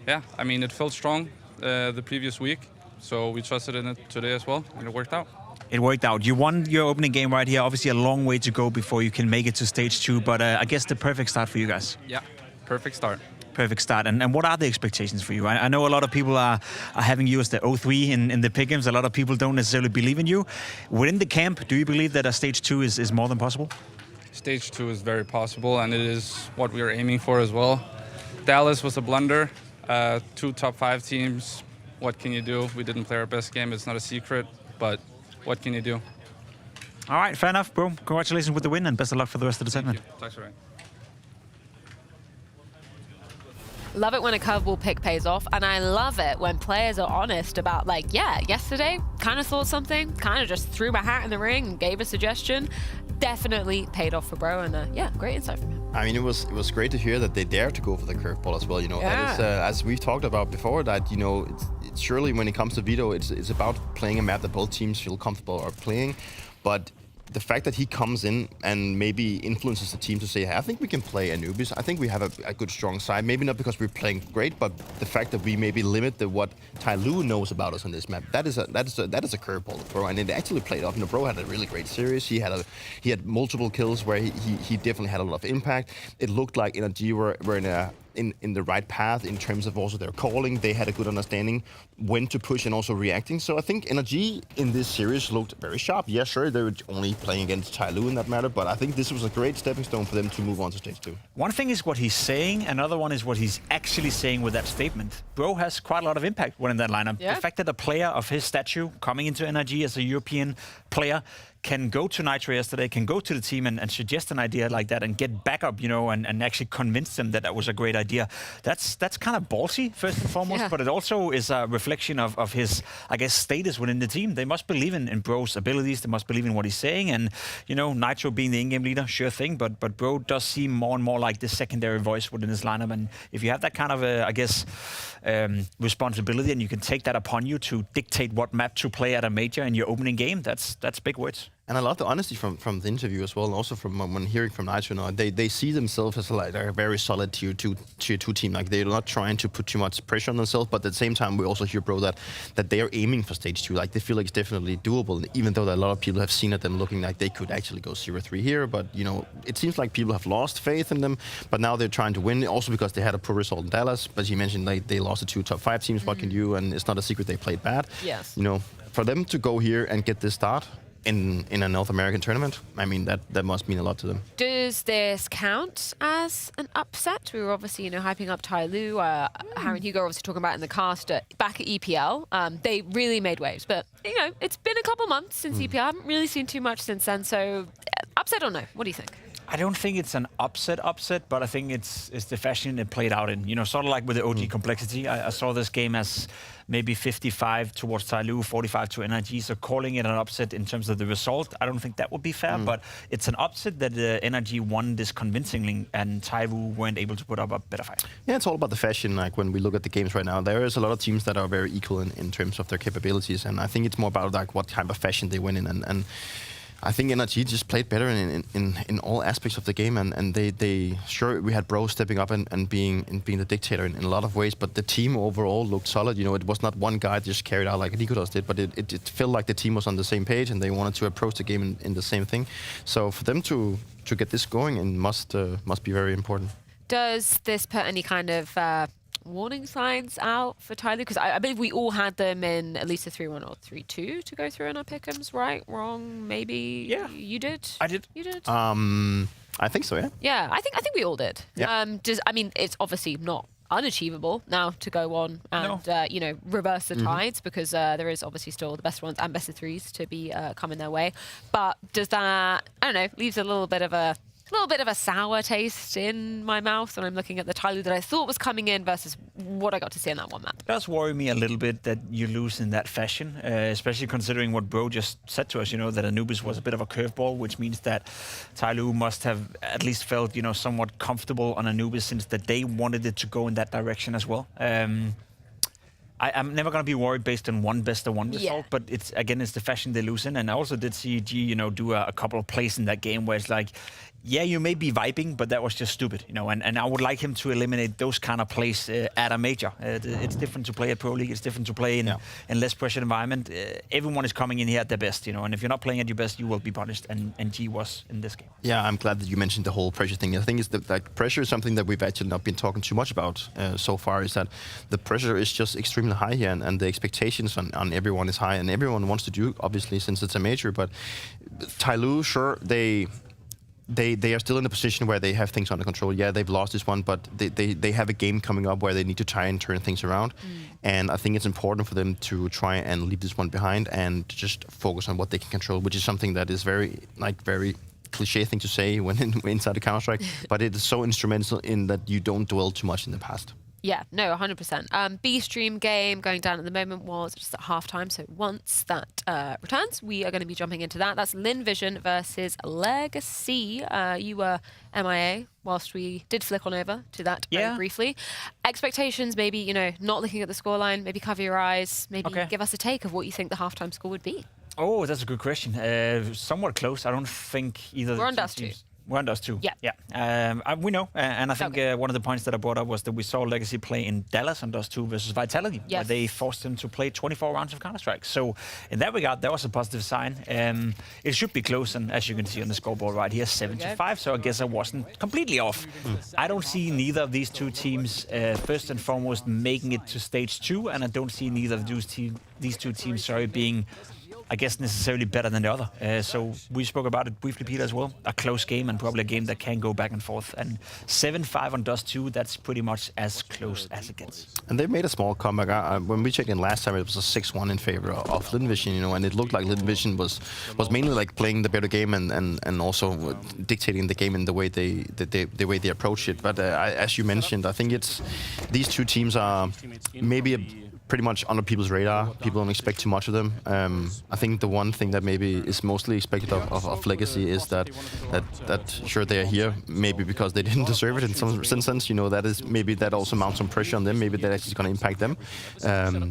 Speaker 13: yeah, I mean, it felt strong the previous week, so we trusted in it today as well, and it worked out.
Speaker 3: It worked out. You won your opening game right here. Obviously, a long way to go before you can make it to stage 2, but I guess the perfect start for you guys.
Speaker 13: Yeah, perfect start.
Speaker 3: Perfect start. And what are the expectations for you? I know a lot of people are having you as the 0-3 in the pick'ems. A lot of people don't necessarily believe in you. Within the camp, do you believe that a stage 2 is more than possible?
Speaker 13: Stage 2 is very possible, and it is what we are aiming for as well. Dallas was a blunder. 2 top 5 teams. What can you do? We didn't play our best game. It's not a secret, but what can you do?
Speaker 3: All right, fair enough, bro. Congratulations with the win, and best of luck for the rest of the tournament.
Speaker 13: Thanks for it.
Speaker 1: Love it when a curveball pick pays off, and I love it when players are honest about, like, yeah, yesterday kind of thought something, kind of just threw my hat in the ring and gave a suggestion. Definitely paid off for bro, and yeah, great insight from him.
Speaker 2: I mean, it was great to hear that they dare to go for the curveball as well. You know,
Speaker 1: Yeah.
Speaker 2: that is, as we've talked about before, that it's surely when it comes to Vito, it's about playing a map that both teams feel comfortable are playing, but the fact that he comes in and maybe influences the team to say, hey, I think we can play Anubis. I think we have a good, strong side. Maybe not because we're playing great, but the fact that we maybe limit what TYLOO knows about us on this map. That is a curveball, bro. And it actually played off. And the bro had a really great series. He had multiple kills where he definitely had a lot of impact. It looked like NRG were in the right path in terms of also their calling. They had a good understanding when to push and also reacting. So I think NRG in this series looked very sharp. Yeah, sure, they were only playing against TYLOO in that matter, but I think this was a great stepping stone for them to move on to stage 2.
Speaker 3: One thing is what he's saying, another one is what he's actually saying with that statement. Bro has quite a lot of impact when in that lineup.
Speaker 1: Yeah.
Speaker 3: The fact that a player of his stature coming into NRG as a European player can go to Nitro yesterday, can go to the team and suggest an idea like that and get backup, and actually convince them that was a great idea. That's kind of ballsy, first and foremost,
Speaker 1: Yeah.
Speaker 3: but it also is a reflection of his, I guess, status within the team. They must believe in Bro's abilities. They must believe in what he's saying. And, Nitro being the in-game leader, sure thing, but Bro does seem more and more like the secondary voice within his lineup. And if you have that kind of, responsibility and you can take that upon you to dictate what map to play at a major in your opening game, that's big words.
Speaker 2: And I love the honesty from the interview as well, and also from when hearing from Nitro. They see themselves as like a very solid tier 2 team. Like they're not trying to put too much pressure on themselves, but at the same time we also hear, bro, that they are aiming for stage 2. Like they feel like it's definitely doable, even though a lot of people have seen at them looking like they could actually go 0-3 here. But it seems like people have lost faith in them. But now they're trying to win, also because they had a poor result in Dallas. But you mentioned like they lost the 2 top 5 teams. What can you? And it's not a secret they played bad.
Speaker 1: Yes.
Speaker 2: For them to go here and get this start in a North American tournament, I mean, that must mean a lot to them.
Speaker 1: Does this count as an upset? We were obviously, hyping up TYLOO. Harry and Hugo were obviously talking about in the cast back at EPL. They really made waves, but, it's been a couple months since EPL. I haven't really seen too much since then, so upset or no? What do you think?
Speaker 3: I don't think it's an upset, but I think it's the fashion it played out in. You know, sort of like with the OG complexity. I saw this game as maybe 55 towards TYLOO, 45 to NRG. So calling it an upset in terms of the result, I don't think that would be fair. But it's an upset that NRG won this convincingly and TYLOO weren't able to put up a better fight.
Speaker 2: Yeah, it's all about the fashion. Like when we look at the games right now, there is a lot of teams that are very equal in terms of their capabilities. And I think it's more about like what type of fashion they win in. And I think NRG just played better in all aspects of the game, and they sure we had Bro stepping up and being the dictator in a lot of ways, but the team overall looked solid. You know, it was not one guy just carried out like Nikolas did, but it felt like the team was on the same page and they wanted to approach the game in the same thing. So for them to get this going, it must be very important.
Speaker 1: Does this put any kind of warning signs out for TYLOO? Because I believe we all had them in at least a 3-1 or 3-2 to go through in our pick'ems, right? Wrong? Maybe.
Speaker 3: Yeah.
Speaker 1: You did?
Speaker 3: I did.
Speaker 1: You did?
Speaker 2: I think so, yeah.
Speaker 1: Yeah, I think we all did.
Speaker 2: Yeah.
Speaker 1: I mean, it's obviously not unachievable now to go on and reverse the tides, because there is obviously still the best ones and best of threes to be coming their way. But does that, I don't know, leaves a little bit of a sour taste in my mouth when I'm looking at the TYLOO that I thought was coming in versus what I got to see in that one map.
Speaker 3: It does worry me a little bit that you lose in that fashion, especially considering what Bro just said to us, you know, that Anubis was a bit of a curveball, which means that TYLOO must have at least felt, you know, somewhat comfortable on Anubis since that they wanted it to go in that direction as well. I'm never going to be worried based on one best of one result, but it's the fashion they lose in. And I also did see G, you know, do a couple of plays in that game where it's like, yeah, you may be vibing, but that was just stupid, you know. And I would like him to eliminate those kind of plays at a major. It's different to play at Pro League. It's different to play in less pressured environment. Everyone is coming in here at their best, you know. And if you're not playing at your best, you will be punished. And G was in this game.
Speaker 2: Yeah, I'm glad that you mentioned the whole pressure thing. I think like pressure is something that we've actually not been talking too much about so far. Is that the pressure is just extremely high here, and the expectations on everyone is high, and everyone wants to do, obviously, since it's a major. But TYLOO, sure, they are still in a position where they have things under control. Yeah, they've lost this one, but they have a game coming up where they need to try and turn things around. And I think it's important for them to try and leave this one behind and just focus on what they can control, which is something that is very cliche thing to say when inside a Counter-Strike, but it is so instrumental in that you don't dwell too much in the past.
Speaker 1: Yeah, no, 100%. B-Stream game going down at the moment was just at halftime, so once that returns, we are going to be jumping into that. That's Linvision versus Legacy. You were MIA whilst we did flick on over to that very briefly. Expectations, maybe, you know, not looking at the scoreline, maybe cover your eyes, maybe give us a take of what you think the halftime score would be.
Speaker 3: Oh, that's a good question. Somewhat close. I don't think either.
Speaker 1: We're on Dust 2.
Speaker 3: We're on Dust 2. Yeah. We know. And I think one of the points that I brought up was that we saw Legacy play in Dallas on Dust 2 versus Vitality, where they forced him to play 24 rounds of Counter-Strike. So in that regard, that was a positive sign. It should be close, and as you can see on the scoreboard right here, 7-5. So I guess I wasn't completely off. I don't see neither of these two teams, first and foremost, making it to stage 2, and I don't see neither of these two teams, being, I guess, necessarily better than the other. So we spoke about it briefly, Peter, as well. A close game and probably a game that can go back and forth. And 7-5 on Dust 2, that's pretty much as close as it gets.
Speaker 2: And they've made a small comeback. When we checked in last time, it was a 6-1 in favor of Linvision, you know, and it looked like Linvision was mainly like playing the better game and also dictating the game in the way they approach it. But as you mentioned, I think these two teams are maybe pretty much under people's radar. People don't expect too much of them. I think the one thing that maybe is mostly expected of Legacy is that sure they are here, maybe because they didn't deserve it in some sense. You know, that is maybe that also mounts some pressure on them. Maybe that actually is going to impact them.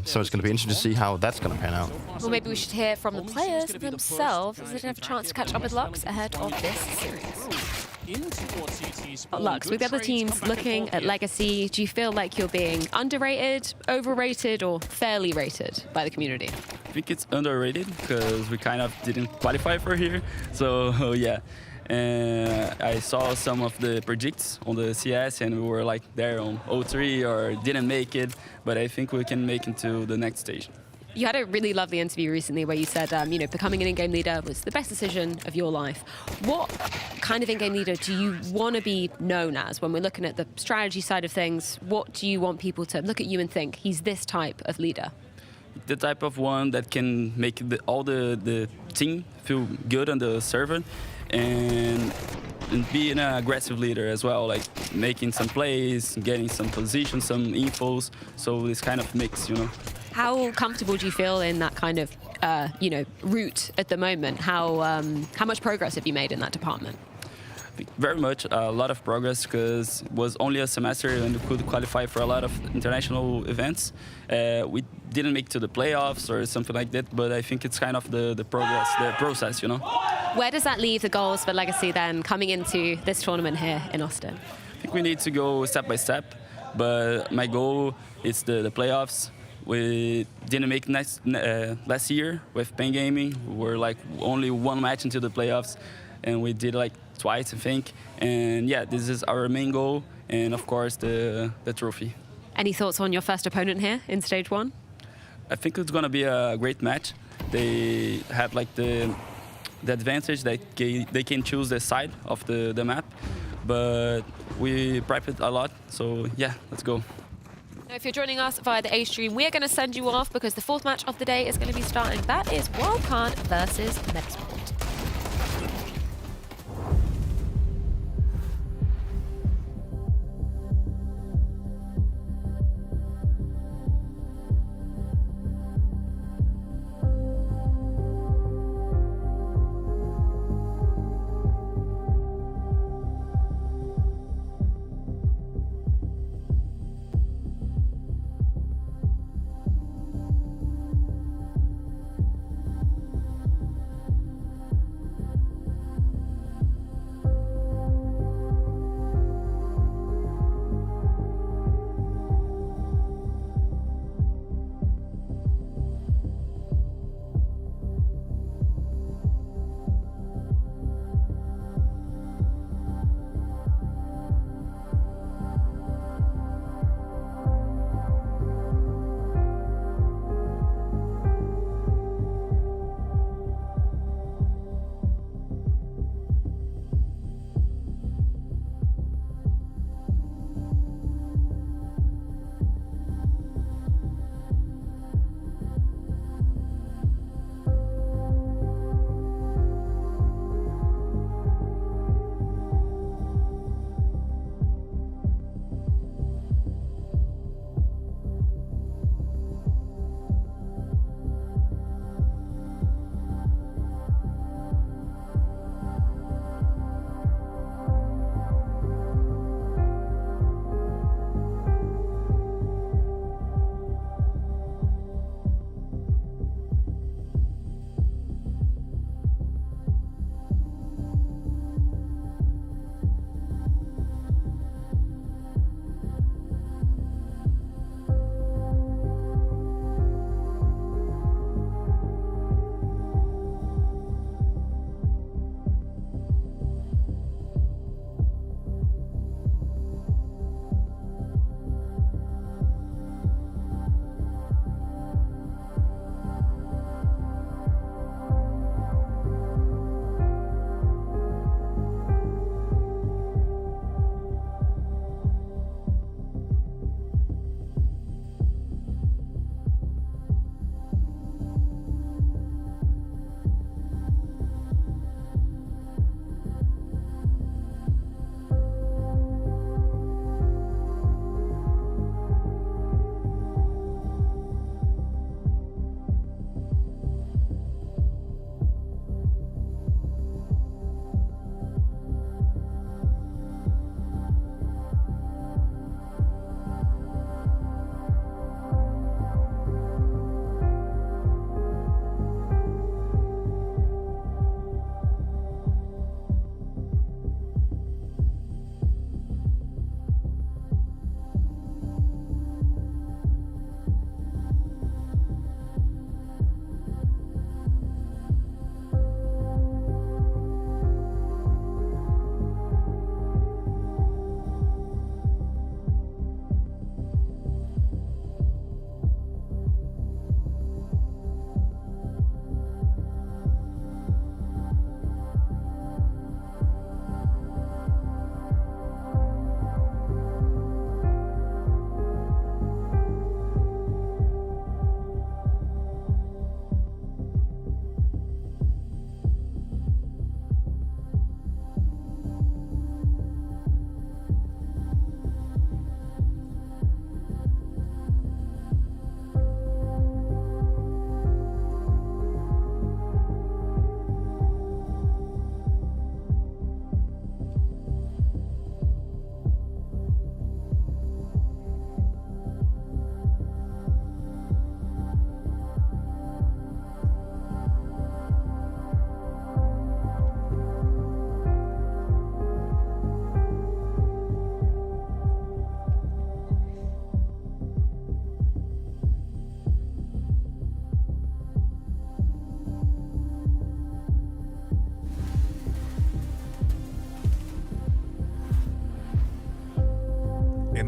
Speaker 2: So it's going to be interesting to see how that's going to pan out.
Speaker 1: Well, maybe we should hear from the players themselves as they have a chance to catch up with Lux ahead of this series. Lux, with the other teams looking at Legacy, do you feel like you're being underrated, overrated, or fairly rated by the community?
Speaker 14: I think it's underrated because we kind of didn't qualify for here. So yeah, I saw some of the predicts on the CS and we were like there on 0-3 or didn't make it, but I think we can make it to the next stage.
Speaker 1: You had a really lovely interview recently where you said, you know, becoming an in-game leader was the best decision of your life. What kind of in-game leader do you want to be known as? When we're looking at the strategy side of things, what do you want people to look at you and think, he's this type of leader?
Speaker 14: The type of one that can make all the team feel good on the server and and being an aggressive leader as well, like making some plays, getting some positions, some infos. So this kind of mix, you know.
Speaker 1: How comfortable do you feel in that kind of, route at the moment? How much progress have you made in that department?
Speaker 14: Very much, a lot of progress, because it was only a semester and we could qualify for a lot of international events. We didn't make to the playoffs or something like that, but I think it's kind of the progress, the process, you know.
Speaker 1: Where does that leave the goals for Legacy then, coming into this tournament here in Austin?
Speaker 14: I think we need to go step by step, but my goal is the playoffs. We didn't make last year with Pen Gaming. We were like only one match into the playoffs, and we did like twice, I think. And yeah, this is our main goal, and of course the trophy.
Speaker 1: Any thoughts on your first opponent here in stage 1?
Speaker 14: I think it's gonna be a great match. They have like the advantage that they can choose the side of the map, but we prepped a lot, so yeah, let's go.
Speaker 1: Now, if you're joining us via the A stream, we're going to send you off because the 4th match of the day is going to be starting. That is Wildcard versus Metizport.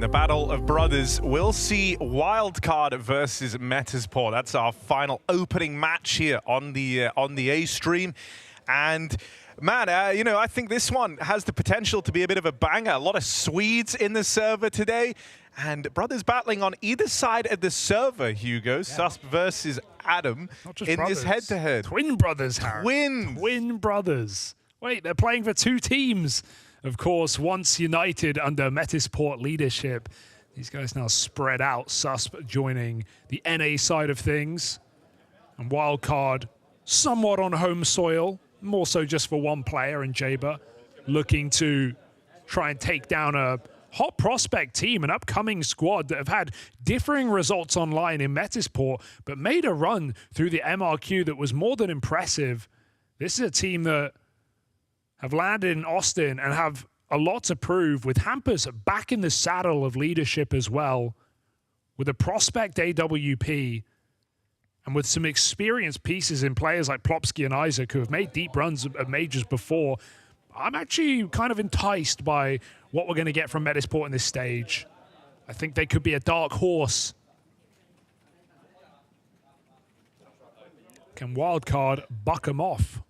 Speaker 9: the Battle of Brothers, we'll see Wildcard versus Metizport. That's our final opening match here on the A stream. And man, you know, I think this one has the potential to be a bit of a banger. A lot of Swedes in the server today. And brothers battling on either side of the server, Hugo. Yeah. Susp versus Adam in brothers. This head-to-head.
Speaker 8: Twin brothers, Harry. Twin brothers. Wait, they're playing for two teams. Of course, once united under Metizport leadership, these guys now spread out. Susp joining the NA side of things. And Wildcard somewhat on home soil, more so just for one player, and Jaber looking to try and take down a hot prospect team, an upcoming squad that have had differing results online in Metizport, but made a run through the MRQ that was more than impressive. This is a team that have landed in Austin and have a lot to prove, with Hampus back in the saddle of leadership as well, with a prospect AWP, and with some experienced pieces in players like Plopsky and Isaac, who have made deep runs at majors before. I'm actually kind of enticed by what we're going to get from Metizport in this stage. I think they could be a dark horse. Can Wildcard buck them off?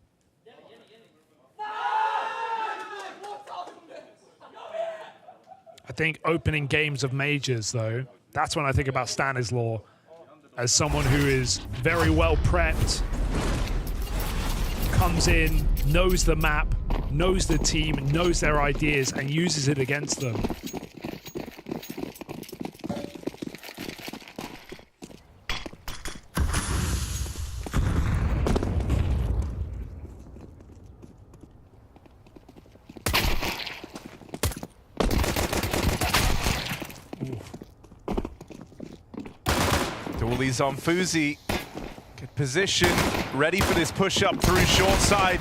Speaker 8: I think opening games of majors, though, that's when I think about Stanislaw as someone who is very well prepped, comes in, knows the map, knows the team, knows their ideas, and uses it against them.
Speaker 9: Dooley's on Fuzi. Good position, ready for this push-up through short side.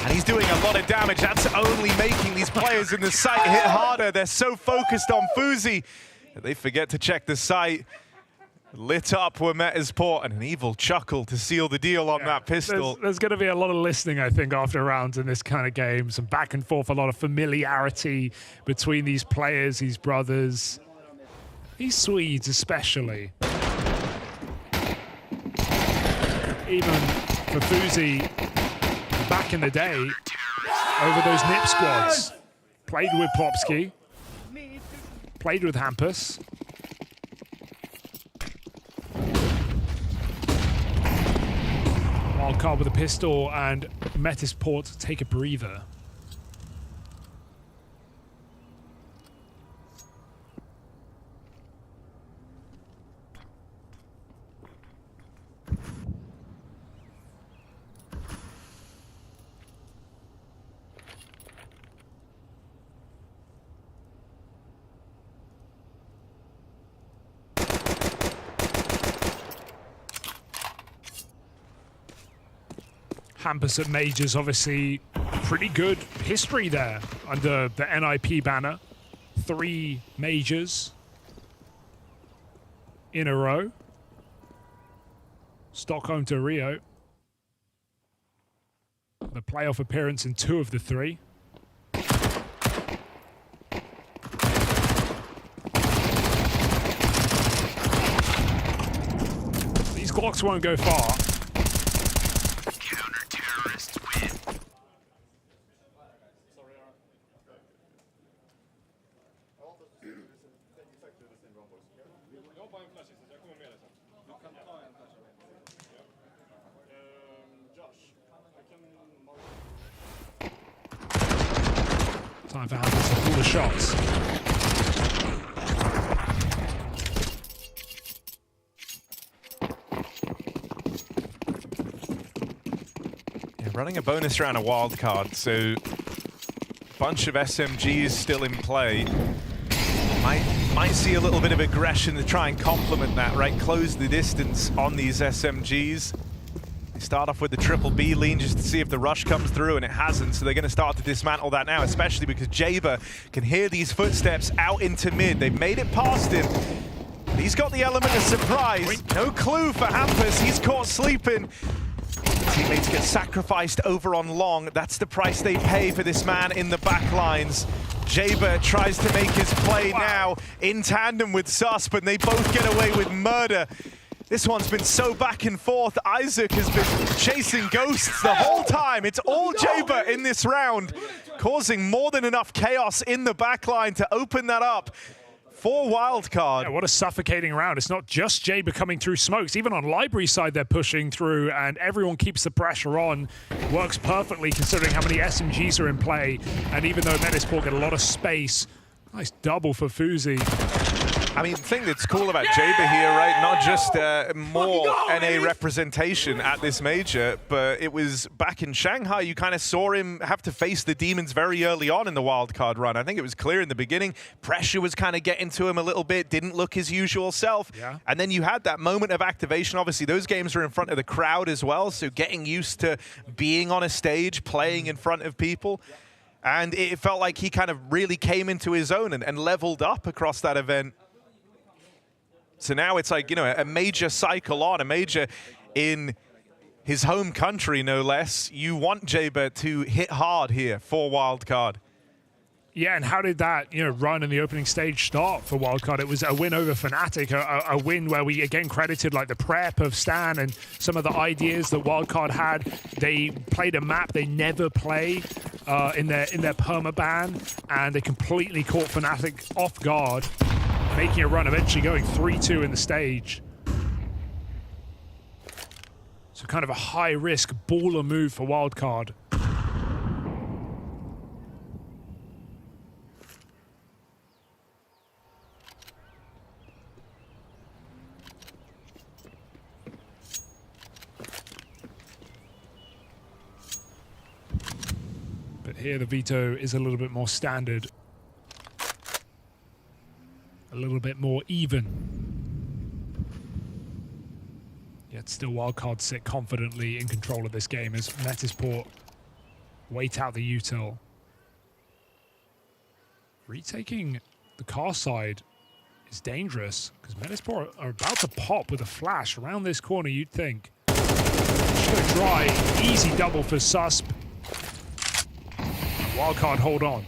Speaker 9: And he's doing a lot of damage. That's only making these players in the site hit harder. They're so focused on Fuzi that they forget to check the site. Lit up were Metizport, and an evil chuckle to seal the deal on that pistol.
Speaker 8: There's going to be a lot of listening, I think, after rounds in this kind of game. Some back and forth, a lot of familiarity between these players, these brothers. These Swedes especially. Even for Fuzi, back in the day, over those NIP squads, played with Plopsky, played with Hampus. Wildcard with a pistol, and Metizport take a breather. Hampus at majors, obviously pretty good history there under the NIP banner. 3 majors in a row. Stockholm to Rio. The playoff appearance in 2 of the 3. These Glocks won't go far. Time for Hampus to pull the shots.
Speaker 9: Yeah, running a bonus round of Wildcard, so a bunch of SMGs still in play. Might see a little bit of aggression to try and complement that, right? Close the distance on these SMGs. They start off with the triple B lean just to see if the rush comes through, and it hasn't, so they're going to start to dismantle that now, especially because Jaber can hear these footsteps out into mid. They've made it past him. He's got the element of surprise. No clue for Hampus. He's caught sleeping. The teammates get sacrificed over on long. That's the price they pay for this man in the back lines. Jaber tries to make his play now in tandem with Susp, and they both get away with murder. This one's been so back and forth. Isaac has been chasing ghosts the whole time. It's all Jaber in this round, causing more than enough chaos in the backline to open that up for Wildcard.
Speaker 8: Yeah, what a suffocating round. It's not just Jaber coming through smokes. Even on Library side, they're pushing through, and everyone keeps the pressure on. Works perfectly considering how many SMGs are in play. And even though Metizport get a lot of space, nice double for Fuzi.
Speaker 9: I mean, the thing that's cool about Jaber here, right, not just more NA representation at this major, but it was back in Shanghai, you kind of saw him have to face the demons very early on in the wildcard run. I think it was clear in the beginning, pressure was kind of getting to him a little bit, didn't look his usual self. Yeah. And then you had that moment of activation. Obviously, those games were in front of the crowd as well, so getting used to being on a stage, playing in front of people. And it felt like he kind of really came into his own and leveled up across that event. So now it's like, you know, a major cycle on, a major in his home country, no less. You want Jaber to hit hard here for Wildcard.
Speaker 8: Yeah, and how did that, you know, run in the opening stage start for Wildcard? It was a win over Fnatic, a win where we again credited like the prep of Stan and some of the ideas that Wildcard had. They played a map they never play in their permaban, and they completely caught Fnatic off guard, making a run, eventually going 3-2 in the stage. So kind of a high-risk baller move for Wildcard. But here the veto is a little bit more standard. A little bit more even. Yet still Wildcard sit confidently in control of this game as Metizport wait out the util. Retaking the car side is dangerous because Metizport are about to pop with a flash around this corner, you'd think. Just go dry, easy double for Susp. Wildcard hold on.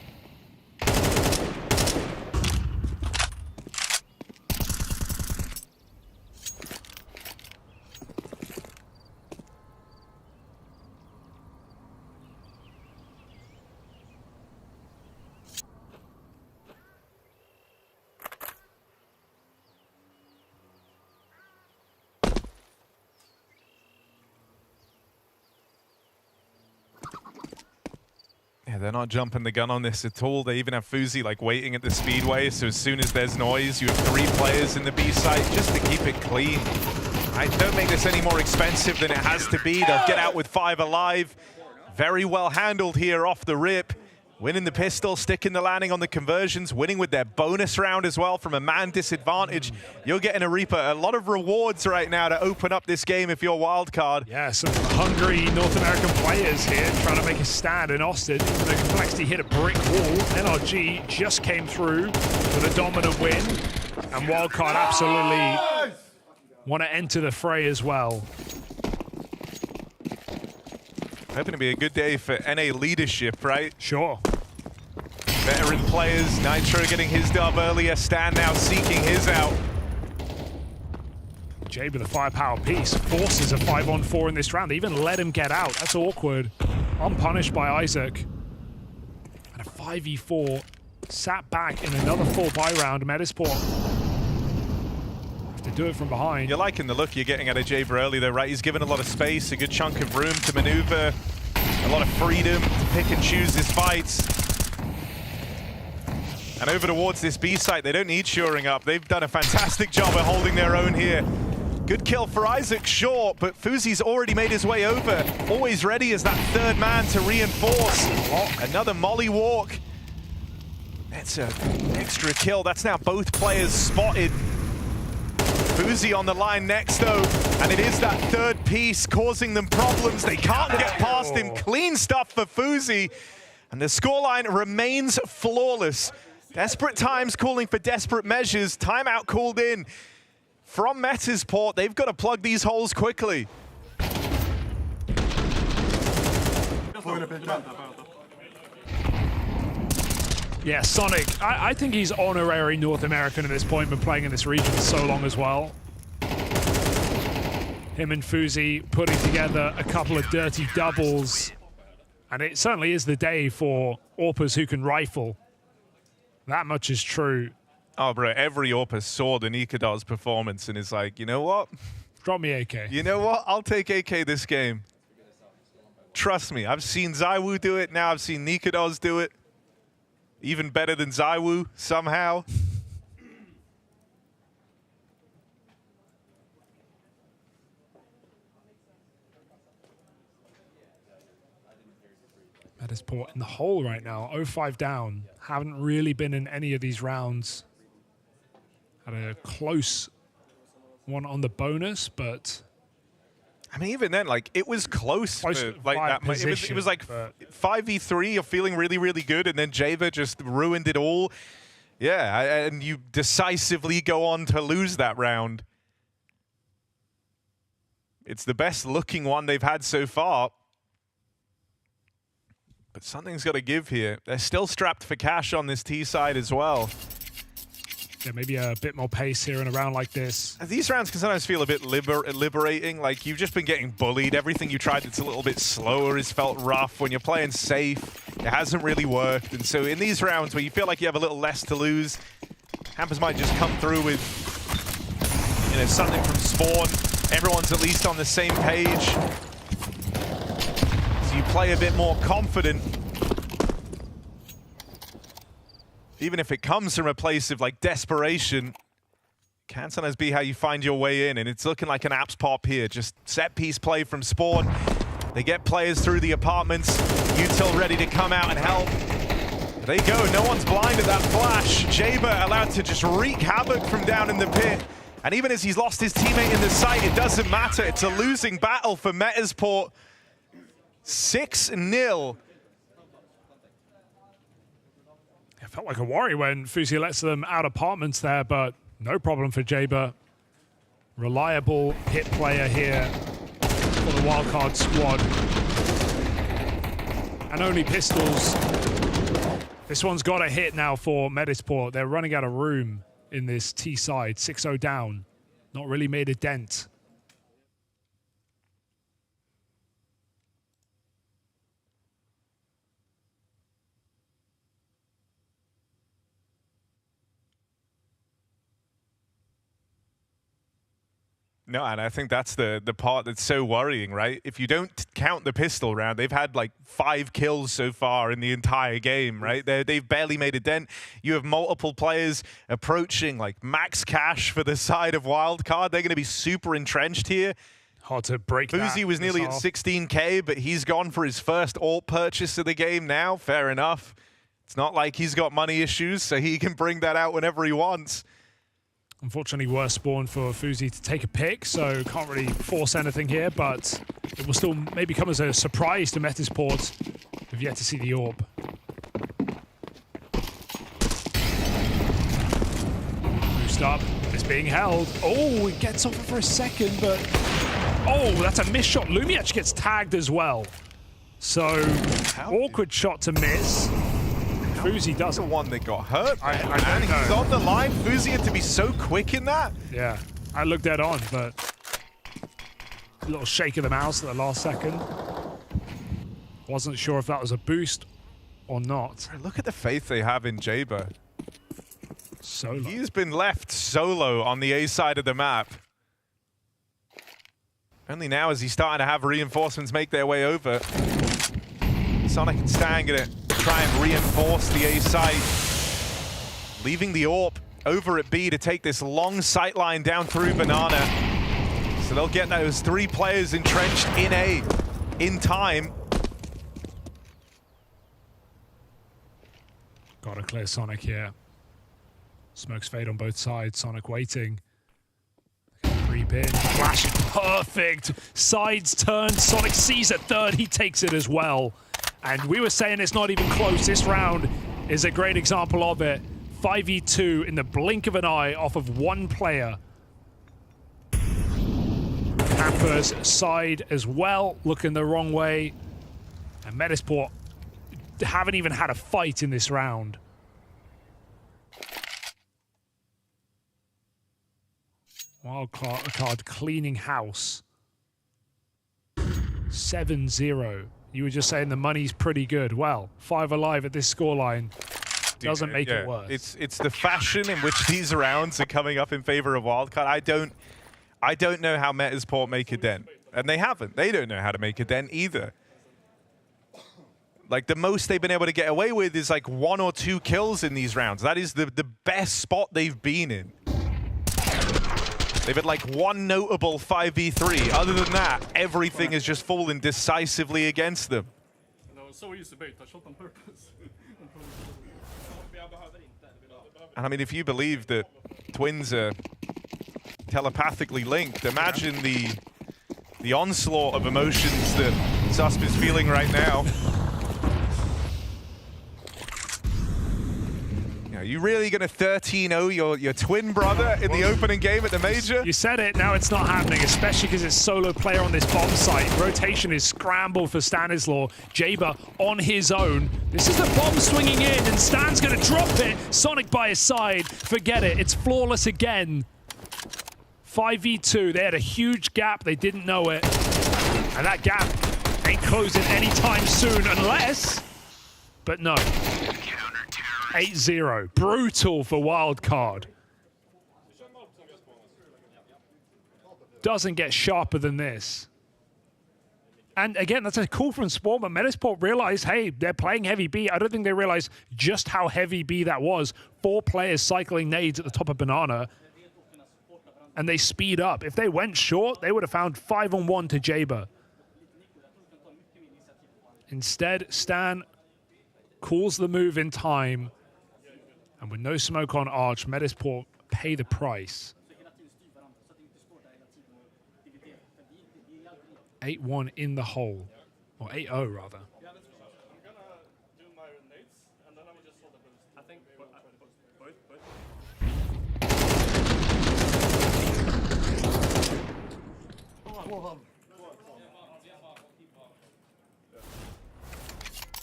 Speaker 9: Yeah, they're not jumping the gun on this at all. They even have Fuzi like waiting at the speedway, so as soon as there's noise, you have 3 players in the B site just to keep it clean. Don't make this any more expensive than it has to be. They'll get out with 5 alive. Very well handled here off the rip. Winning the pistol, sticking the landing on the conversions, winning with their bonus round as well from a man disadvantage. You're getting a Reaper. A lot of rewards right now to open up this game if you're Wildcard.
Speaker 8: Yeah, some hungry North American players here trying to make a stand in Austin. The Complexity hit a brick wall. NRG just came through with a dominant win. And Wildcard absolutely want to enter the fray as well.
Speaker 9: Hoping to be a good day for NA leadership, right?
Speaker 8: Sure.
Speaker 9: Veteran players, Nitro getting his dub earlier, Stan now seeking his out.
Speaker 8: Jaber, the firepower piece, forces a 5-on-4 in this round. They even let him get out. That's awkward. Unpunished by Isaac. And a 5v4 sat back in another full buy round. Metizport to do it from behind.
Speaker 9: You're liking the look you're getting out of Jaber early though, right? He's given a lot of space, a good chunk of room to maneuver, a lot of freedom to pick and choose his fights. And over towards this B site, they don't need shoring up. They've done a fantastic job of holding their own here. Good kill for Isaac, sure, but Fuzi's already made his way over. Always ready as that third man to reinforce. Another molly walk. That's an extra kill. That's now both players spotted. Fuzi on the line next though, and it is that third piece causing them problems. They can't get past him. Clean stuff for Fuzi, and the scoreline remains flawless. Desperate times calling for desperate measures. Timeout called in from Metizport. They've got to plug these holes quickly.
Speaker 8: Yeah, Sonic, I think he's honorary North American at this point, been playing in this region so long as well. Him and Fuzi putting together a couple of dirty doubles. And it certainly is the day for AWPers who can rifle. That much is true.
Speaker 9: Oh, bro, every AWPer saw the Nikados performance and is like, you know what?
Speaker 8: Drop me AK.
Speaker 9: You know what? I'll take AK this game. Trust me, I've seen ZywOo do it. Now I've seen Nikados do it. Even better than ZywOo, somehow.
Speaker 8: Metizport in the hole right now, 0-5 down. Haven't really been in any of these rounds. Had a close one on the bonus, but...
Speaker 9: I mean, even then, like, it was close.
Speaker 8: Close
Speaker 9: For, like that. It was like 5v3, you're feeling really, really good, and then Java just ruined it all. Yeah, and you decisively go on to lose that round. It's the best looking one they've had so far. But something's got to give here. They're still strapped for cash on this T side as well.
Speaker 8: Yeah, maybe a bit more pace here in a round like this.
Speaker 9: These rounds can sometimes feel a bit liberating. Like, you've just been getting bullied. Everything you tried that's a little bit slower has felt rough. When you're playing safe, it hasn't really worked. And so in these rounds where you feel like you have a little less to lose, Hampers might just come through with, you know, something from spawn. Everyone's at least on the same page. So you play a bit more confident. Even if it comes from a place of like desperation, can sometimes be how you find your way in, and it's looking like an apps pop here. Just set piece play from Spawn. They get players through the apartments. Util ready to come out and help. There you go, no one's blind at that flash. Jaber allowed to just wreak havoc from down in the pit. And even as he's lost his teammate in the site, it doesn't matter. It's a losing battle for Metizport. 6-0.
Speaker 8: It felt like a worry when Fuzi lets them out apartments there, but no problem for Jaber. Reliable hit player here for the Wildcard squad. And only pistols. This one's got a hit now for Metizport. They're running out of room in this T side. 6-0 down. Not really made a dent.
Speaker 9: No, and I think that's the part that's so worrying, right? If you don't count the pistol round, they've had like 5 kills so far in the entire game, right? They've barely made a dent. You have multiple players approaching like max cash for the side of Wildcard. They're going to be super entrenched here.
Speaker 8: Hard to break that.
Speaker 9: Fuzi was nearly at 16K, but he's gone for his first alt purchase of the game now. Fair enough. It's not like he's got money issues, so he can bring that out whenever he wants.
Speaker 8: Unfortunately, worse spawn for Fuzi to take a pick, so can't really force anything here, but it will still maybe come as a surprise to Metizport. We've yet to see the orb. Boost up, it's being held. Oh, it gets off it for a second, but... Oh, that's a missed shot. Lumiach gets tagged as well. So, awkward shot to miss. Fuzi doesn't.
Speaker 9: The one that got hurt.
Speaker 8: I
Speaker 9: and he's on the line. Fuzi had to be so quick in that.
Speaker 8: Yeah, I looked dead on, but a little shake of the mouse at the last second. Wasn't sure if that was a boost or not.
Speaker 9: Look at the faith they have in Jaber.
Speaker 8: Solo.
Speaker 9: He's been left solo on the A side of the map. Only now is he starting to have reinforcements make their way over. Sonic and Stan gonna try and reinforce the A site, leaving the AWP over at B to take this long sight line down through Banana. So they'll get those 3 players entrenched in A in time.
Speaker 8: Gotta clear Sonic here. Smokes fade on both sides. Sonic waiting. Creep in. Flash perfect. Sides turn. Sonic sees a third. He takes it as well. And we were saying it's not even close. This round is a great example of it. 5v2 in the blink of an eye off of 1 player. Hampers side as well, looking the wrong way. And Metizport haven't even had a fight in this round. Wildcard cleaning house. 7-0. You were just saying the money's pretty good. Well, 5 alive at this scoreline doesn't make it worse.
Speaker 9: It's the fashion in which these rounds are coming up in favor of Wildcard. I don't know how Metizport make a dent. And they haven't. They don't know how to make a dent either. Like, the most they've been able to get away with is like 1 or 2 kills in these rounds. That is the best spot they've been in. They've had like 1 notable 5v3. Other than that, everything has just fallen decisively against them.
Speaker 10: No, so easy bait. I shot on purpose.
Speaker 9: And I mean, if you believe that twins are telepathically linked, imagine the onslaught of emotions that Susp is feeling right now. Are you really going to 13-0 your twin brother in the opening game at the Major?
Speaker 8: You said it, now it's not happening, especially because it's solo player on this bomb site. Rotation is scrambled for Stanislaw. Jaber on his own. This is the bomb swinging in, and Stan's going to drop it. Sonic by his side. Forget it, it's flawless again. 5v2, they had a huge gap, they didn't know it. And that gap ain't closing anytime soon, unless... But no. 8-0. Brutal for Wildcard. Doesn't get sharper than this. And again, that's a call from Spawn, but Metizport realized, hey, they're playing heavy B. I don't think they realized just how heavy B that was. 4 players cycling nades at the top of Banana. And they speed up. If they went short, they would have found 5-on-1 to Jaber. Instead, Stan calls the move in time. And with no smoke on Arch, Metizport pay the price. 8-1 in the hole. Or 8-0, rather.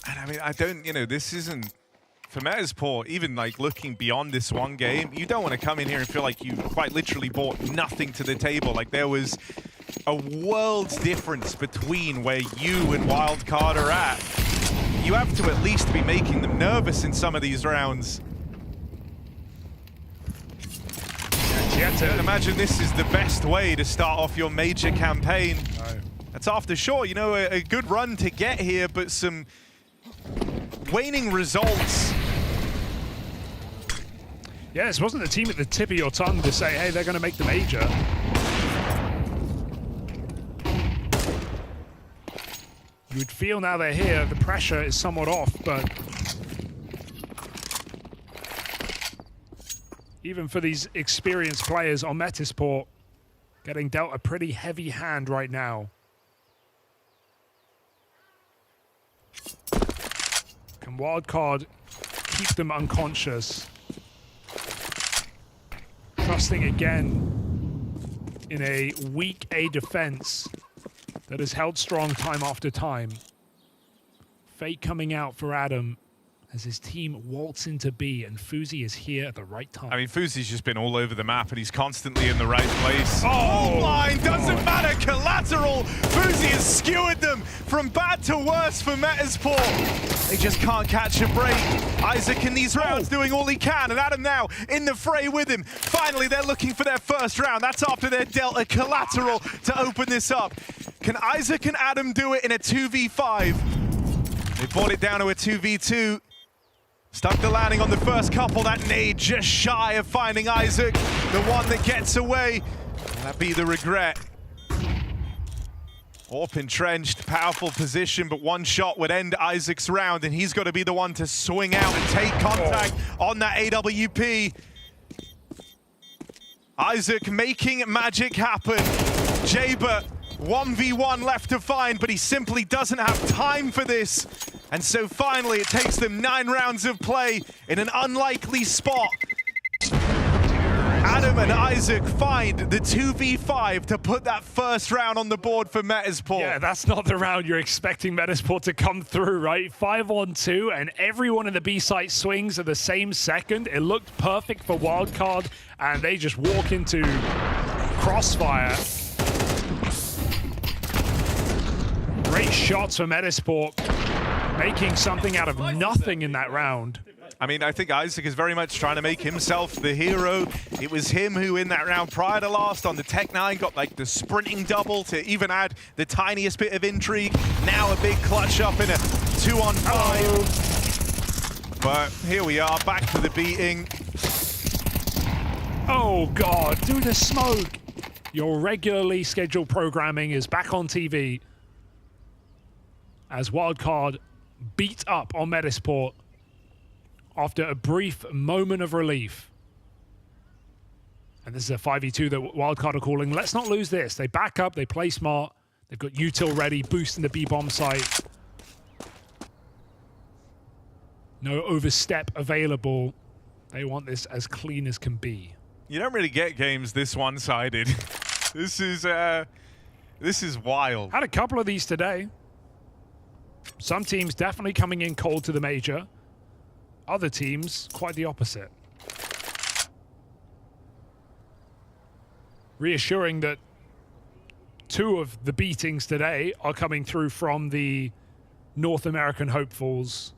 Speaker 9: And I mean, I don't, this isn't... For Metizport, even like looking beyond this one game, you don't want to come in here and feel like you quite literally brought nothing to the table. Like, there was a world's difference between where you and Wildcard are at. You have to at least be making them nervous in some of these rounds. Imagine this is the best way to start off your major campaign. That's after sure, a good run to get here, but some waning results.
Speaker 8: Yeah, this wasn't the team at the tip of your tongue to say, hey, they're going to make the major. You would feel now they're here, the pressure is somewhat off, but even for these experienced players on Metizport, getting dealt a pretty heavy hand right now. Can Wildcard keep them unconscious? Trusting again in a weak A defense that has held strong time after time. Fate coming out for Adam as his team waltz into B, and Fuzi is here at the right time.
Speaker 9: I mean, Fuzi's just been all over the map, and he's constantly in the right place. Oh, line doesn't matter. Collateral. Fuzi has skewered them from bad to worse for Metizport. They just can't catch a break. Isaac in these rounds doing all he can, and Adam now in the fray with him. Finally, they're looking for their first round. That's after they're dealt a collateral to open this up. Can Isaac and Adam do it in a 2v5? They brought it down to a 2v2. Stuck the landing on the first couple. That nade just shy of finding Isaac. The one that gets away. Will that be the regret? Orp entrenched, powerful position, but one shot would end Isaac's round, and he's got to be the one to swing out and take contact on that AWP. Isaac making magic happen. Jaber, 1v1 left to find, but he simply doesn't have time for this. And so finally, it takes them 9 rounds of play in an unlikely spot. Adam and Isaac find the 2v5 to put that first round on the board for Metizport.
Speaker 8: Yeah, that's not the round you're expecting Metizport to come through, right? 5-on-2, and everyone in the B site swings at the same second. It looked perfect for Wildcard, and they just walk into crossfire. Great shots from Metizport, making something out of nothing in that round.
Speaker 9: I mean, I think Isaac is very much trying to make himself the hero. It was him who, in that round prior to last on the Tech-9, got like the sprinting double to even add the tiniest bit of intrigue. Now a big clutch up in a 2-on-5. But here we are, back to the beating.
Speaker 8: Oh God, through the smoke. Your regularly scheduled programming is back on TV as Wildcard beat up on Metizport after a brief moment of relief. And this is a 5v2 that Wildcard are calling. Let's not lose this. They back up, they play smart. They've got util ready, boosting the B-bomb site. No overstep available. They want this as clean as can be.
Speaker 9: You don't really get games this one-sided. This is wild.
Speaker 8: Had a couple of these today. Some teams definitely coming in cold to the major. Other teams, quite the opposite. Reassuring that 2 of the beatings today are coming through from the North American hopefuls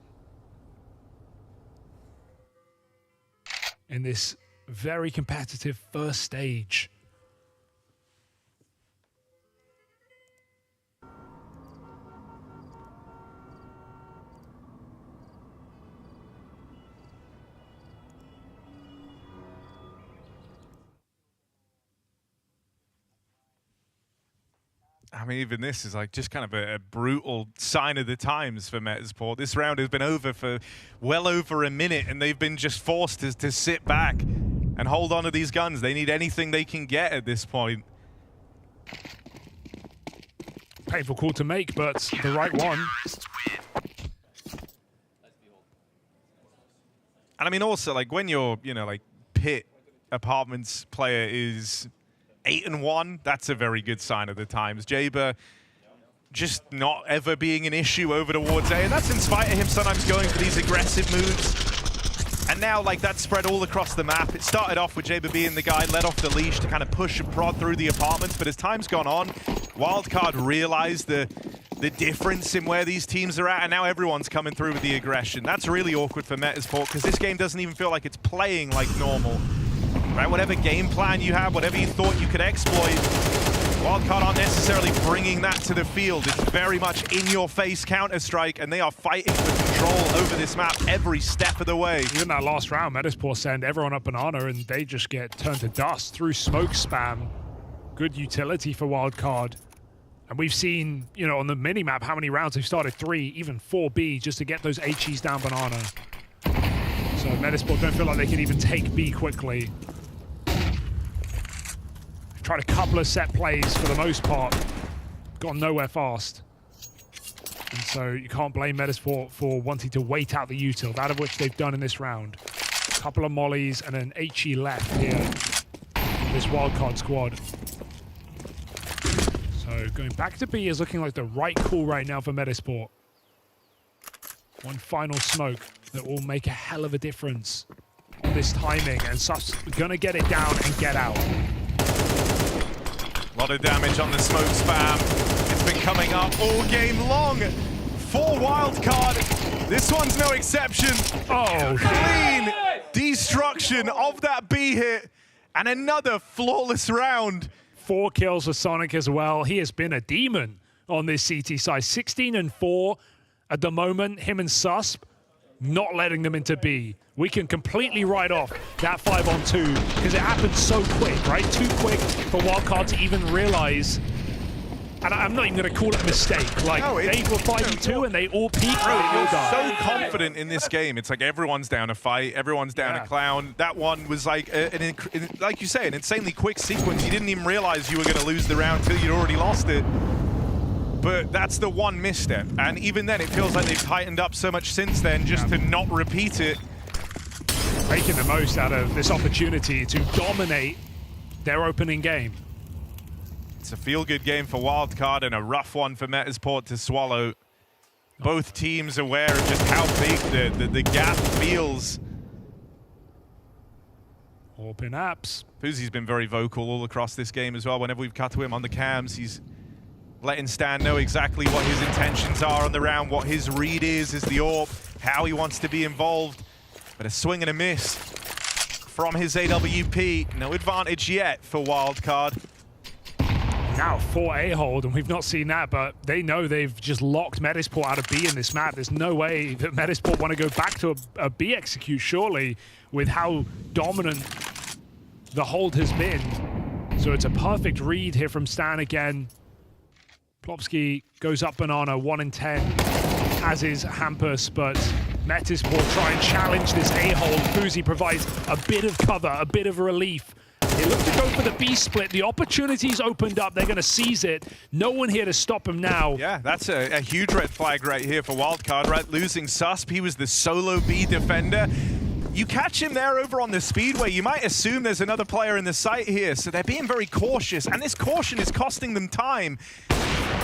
Speaker 8: in this very competitive first stage.
Speaker 9: I mean, even this is like just kind of a brutal sign of the times for Metizport. This round has been over for well over a minute, and they've been just forced to sit back and hold on to these guns. They need anything they can get at this point.
Speaker 8: Painful call to make, but the right one.
Speaker 9: And I mean, also, like, when you're, you know, like, Pit Apartments player is 8-1, that's a very good sign of the times. Jaber just not ever being an issue over towards A, and that's in spite of him sometimes going for these aggressive moves. And now, like, that's spread all across the map. It started off with Jaber being the guy let off the leash to kind of push and prod through the apartments, but as time's gone on, Wildcard realized the difference in where these teams are at, and now everyone's coming through with the aggression. That's really awkward for Metizport, because this game doesn't even feel like it's playing like normal. Right, whatever game plan you have, whatever you thought you could exploit, Wildcard aren't necessarily bringing that to the field. It's very much in-your-face Counter-Strike, and they are fighting for control over this map every step of the way.
Speaker 8: Even that last round, Metizport send everyone up banana, and they just get turned to dust through smoke spam. Good utility for Wildcard. And we've seen, you know, on the mini-map how many rounds they've started 3, even 4B, just to get those HEs down banana. So Metizport don't feel like they can even take B quickly. Tried a couple of set plays for the most part, gone nowhere fast. And so you can't blame Metizport for wanting to wait out the util, that of which they've done in this round. A couple of mollies and an HE left here, this Wildcard squad. So going back to B is looking like the right call right now for Metizport. One final smoke that will make a hell of a difference on this timing, and Suf's gonna get it down and get out.
Speaker 9: A lot of damage on the smoke spam. It's been coming up all game long for Wildcard. This one's no exception.
Speaker 8: Oh,
Speaker 9: clean destruction of that B hit, and another flawless round.
Speaker 8: 4 kills for Sonic as well. He has been a demon on this CT side. 16-4 at the moment. Him and Susp not letting them into B. We can completely write off that 5-on-2 because it happened so quick, right? Too quick for Wildcard to even realize. And I'm not even going to call it a mistake. Like, no, they were fighting 2 and they all peaked.
Speaker 9: You're so confident in this game. It's like everyone's down a fight, everyone's down a clown. That one was like, like you say, an insanely quick sequence. You didn't even realize you were going to lose the round till you'd already lost it. But that's the one misstep. And even then, it feels like they've tightened up so much since then just to not repeat it.
Speaker 8: Making the most out of this opportunity to dominate their opening game.
Speaker 9: It's a feel-good game for Wildcard and a rough one for Metizport to swallow. Both teams aware of just how big the gap feels.
Speaker 8: Open apps.
Speaker 9: Fuzi's been very vocal all across this game as well. Whenever we've cut to him on the cams, he's letting Stan know exactly what his intentions are on the round, what his read is the AWP, how he wants to be involved. But a swing and a miss from his AWP. No advantage yet for Wildcard.
Speaker 8: Now 4A hold, and we've not seen that, but they know they've just locked Metizport out of B in this map. There's no way that Metizport want to go back to a B execute, surely, with how dominant the hold has been. So it's a perfect read here from Stan again. Plopsky goes up banana, 1 in 10, as is Hampus, but Metizport try and challenge this A-hold. Fuzi provides a bit of cover, a bit of relief. They look to go for the B split. The opportunity's opened up. They're going to seize it. No one here to stop him now.
Speaker 9: Yeah, that's a huge red flag right here for Wildcard, right? Losing Susp, he was the solo B defender. You catch him there over on the speedway, you might assume there's another player in the site here, so they're being very cautious, and this caution is costing them time.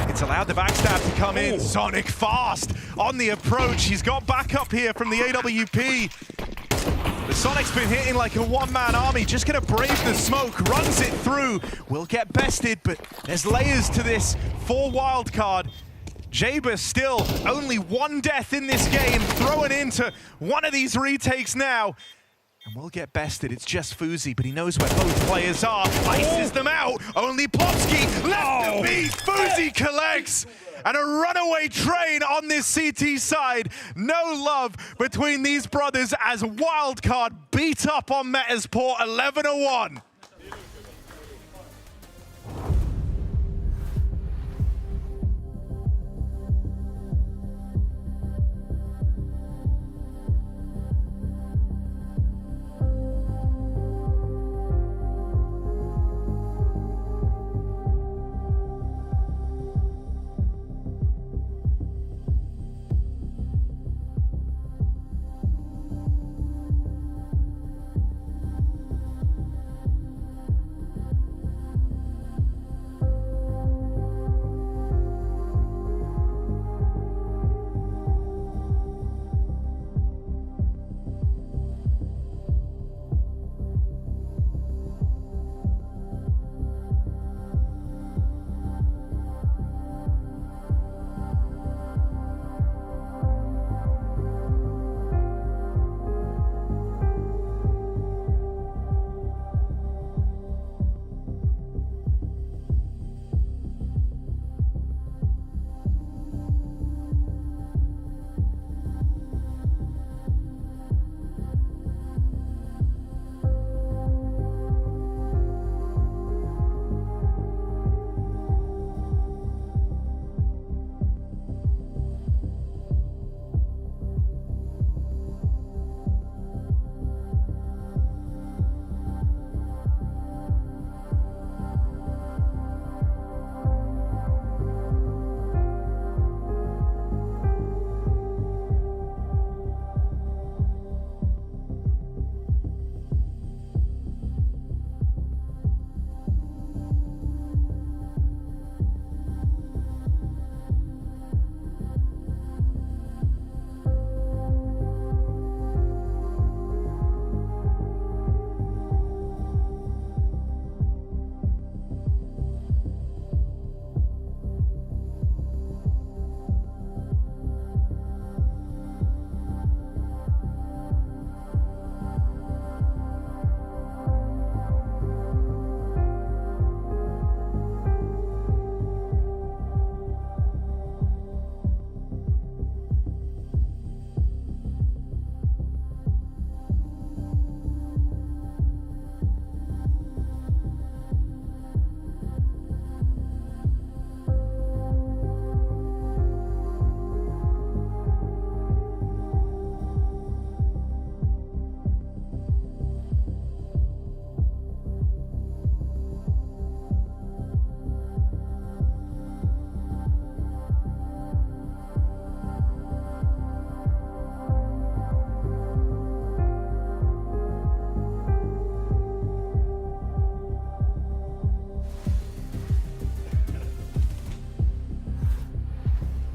Speaker 9: It's allowed the backstab to come in. Sonic fast on the approach. He's got backup here from the AWP. The Sonic's been hitting like a one-man army, just gonna brave the smoke, runs it through, will get bested, but there's layers to this for Wildcard. Jaber still only 1 death in this game, throwing into one of these retakes now. And will get bested, it's just Fuzi, but he knows where both players are, ices them out, only Plopsky left to beat, Fuzi collects! And a runaway train on this CT side. No love between these brothers as Wildcard beat up on Metizport 11-1.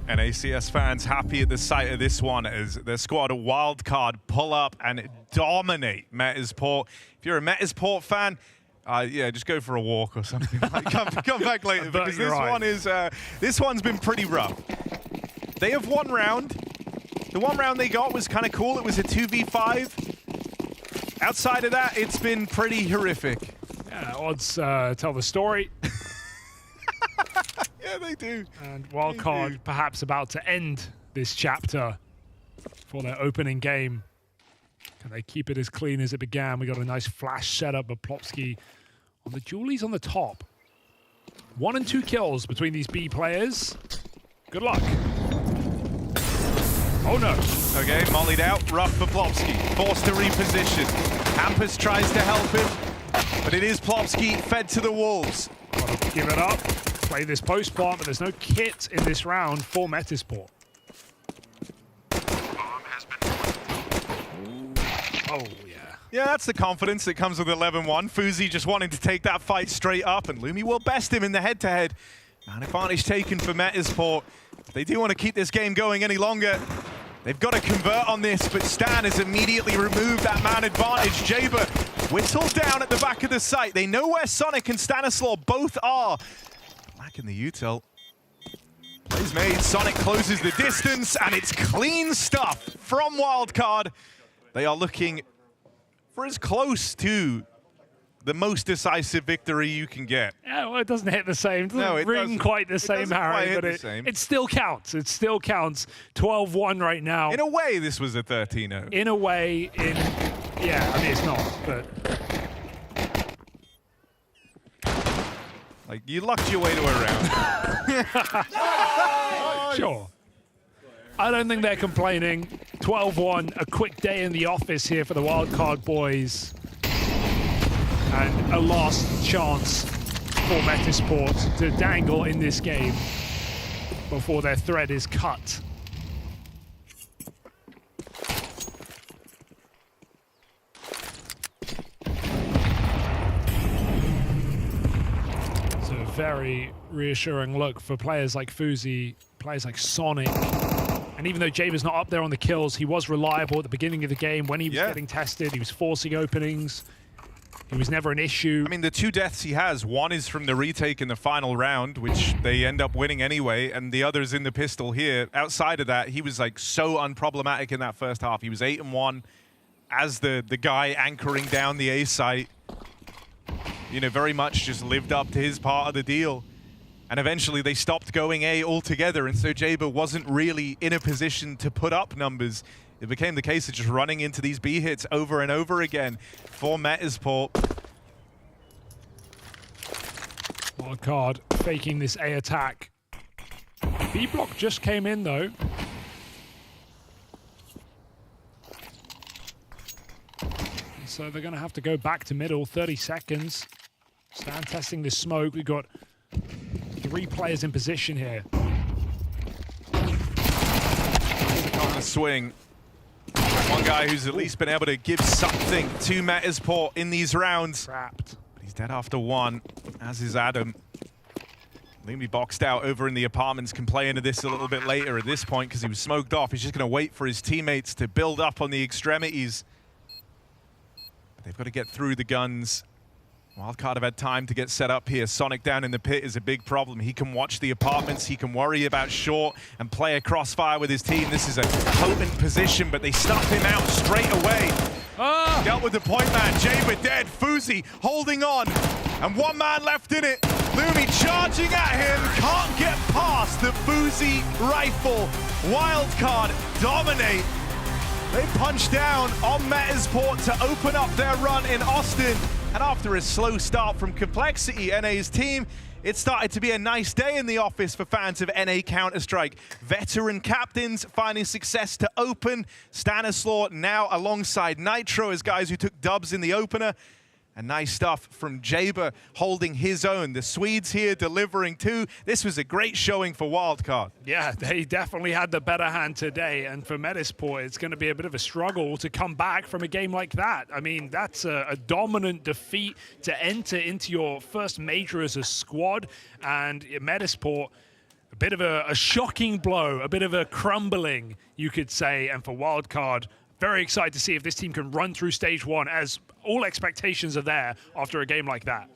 Speaker 9: NACS fans happy at the sight of this one as their squad Wildcard pull up and dominate Metizport. If you're a Metizport fan, yeah, just go for a walk or something. Like, come back later because this one's been pretty rough. They have one round. The one round they got was kind of cool. It was a 2v5. Outside of that, it's been pretty horrific.
Speaker 8: Yeah, odds tell the story.
Speaker 9: Yeah, they do.
Speaker 8: And Wildcard perhaps about to end this chapter for their opening game. Can they keep it as clean as it began? We got a nice flash setup of Plopsky on the Julies on the top. 1 and 2 kills between these B players. Good luck. Oh no.
Speaker 9: Okay, mollied out. Rough for Plopsky. Forced to reposition. Hampus tries to help him, but it is Plopsky fed to the wolves.
Speaker 8: Gotta give it up. Play this post plant, but there's no kit in this round for Metizport. Oh, yeah.
Speaker 9: Yeah, that's the confidence that comes with 11-1. Fuzi just wanting to take that fight straight up, and Lumi will best him in the head-to-head. An advantage taken for Metizport. If they do want to keep this game going any longer, they've got to convert on this, but Stan has immediately removed that man advantage. Jaber whittled down at the back of the site. They know where Sonic and Stanislaw both are. Back in the util. Plays made, Sonic closes the distance, and it's clean stuff from Wildcard. They are looking for as close to the most decisive victory you can get.
Speaker 8: Yeah, well, it doesn't hit the same. It doesn't ring quite the same, Harry, but it still counts. It still counts. 12-1 right now.
Speaker 9: In a way, this was a 13-0.
Speaker 8: In a way, yeah, I mean, it's not, but...
Speaker 9: Like, you lucked your way to a round.
Speaker 8: Sure. I don't think they're complaining. 12-1, a quick day in the office here for the Wildcard boys. And a last chance for Metizport to dangle in this game before their thread is cut. It's a very reassuring look for players like Fuzi, players like Sonic. And even though Jaber's not up there on the kills, he was reliable at the beginning of the game when he was getting tested. He was forcing openings. It was never an issue.
Speaker 9: I mean, the 2 deaths he has, one is from the retake in the final round, which they end up winning anyway, and the other's in the pistol here. Outside of that, he was like so unproblematic in that first half. He was 8-1 as the guy anchoring down the A site. You know, very much just lived up to his part of the deal. And eventually they stopped going A altogether, and so Jaber wasn't really in a position to put up numbers. It became the case of just running into these B hits over and over again for Metizport.
Speaker 8: Wildcard faking this A attack. B block just came in though. So they're going to have to go back to middle, 30 seconds. Stan testing this smoke. We've got 3 players in position here.
Speaker 9: On the swing. One guy who's at least been able to give something to Metizport in these rounds.
Speaker 8: Trapped.
Speaker 9: But he's dead after 1, as is Adam. Lumi boxed out over in the apartments, can play into this a little bit later at this point because he was smoked off. He's just going to wait for his teammates to build up on the extremities. But they've got to get through the guns. Wildcard have had time to get set up here. Sonic down in the pit is a big problem. He can watch the apartments. He can worry about short and play a crossfire with his team. This is a potent position, but they stuff him out straight away. Dealt with the point man. Jaber dead. Fuzi holding on. And 1 man left in it. Lumi charging at him. Can't get past the Fuzi rifle. Wildcard dominate. They punch down on Metizport to open up their run in Austin. And after a slow start from Complexity, NA's team, it started to be a nice day in the office for fans of NA Counter-Strike. Veteran captains finding success to open. Stanislaw now alongside Nitro as guys who took dubs in the opener. And nice stuff from Jaber holding his own. The Swedes here delivering too. This was a great showing for Wildcard.
Speaker 8: Yeah, they definitely had the better hand today. And for Metizport, it's going to be a bit of a struggle to come back from a game like that. I mean, that's a dominant defeat to enter into your first major as a squad. And Metizport A bit of a shocking blow, a bit of a crumbling, you could say. And for Wildcard, very excited to see if this team can run through stage 1, as all expectations are there after a game like that.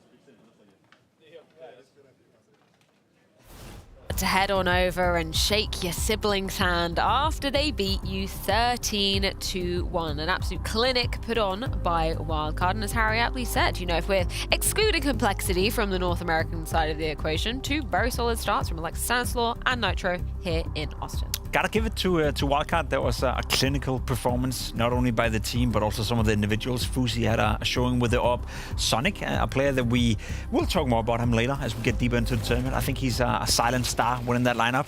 Speaker 1: To head on over and shake your sibling's hand after they beat you 13-1. An absolute clinic put on by Wildcard. And as Harry aptly said, you know, if we're excluding complexity from the North American side of the equation, 2 very solid starts from Alexa Stanislaw and Nitro here in Austin.
Speaker 3: Gotta give it to Wildcard. There was a clinical performance, not only by the team, but also some of the individuals. Fuzi had a showing with the AWP. Sonic, a player that we will talk more about him later as we get deeper into the tournament. I think he's a silent star winning that lineup.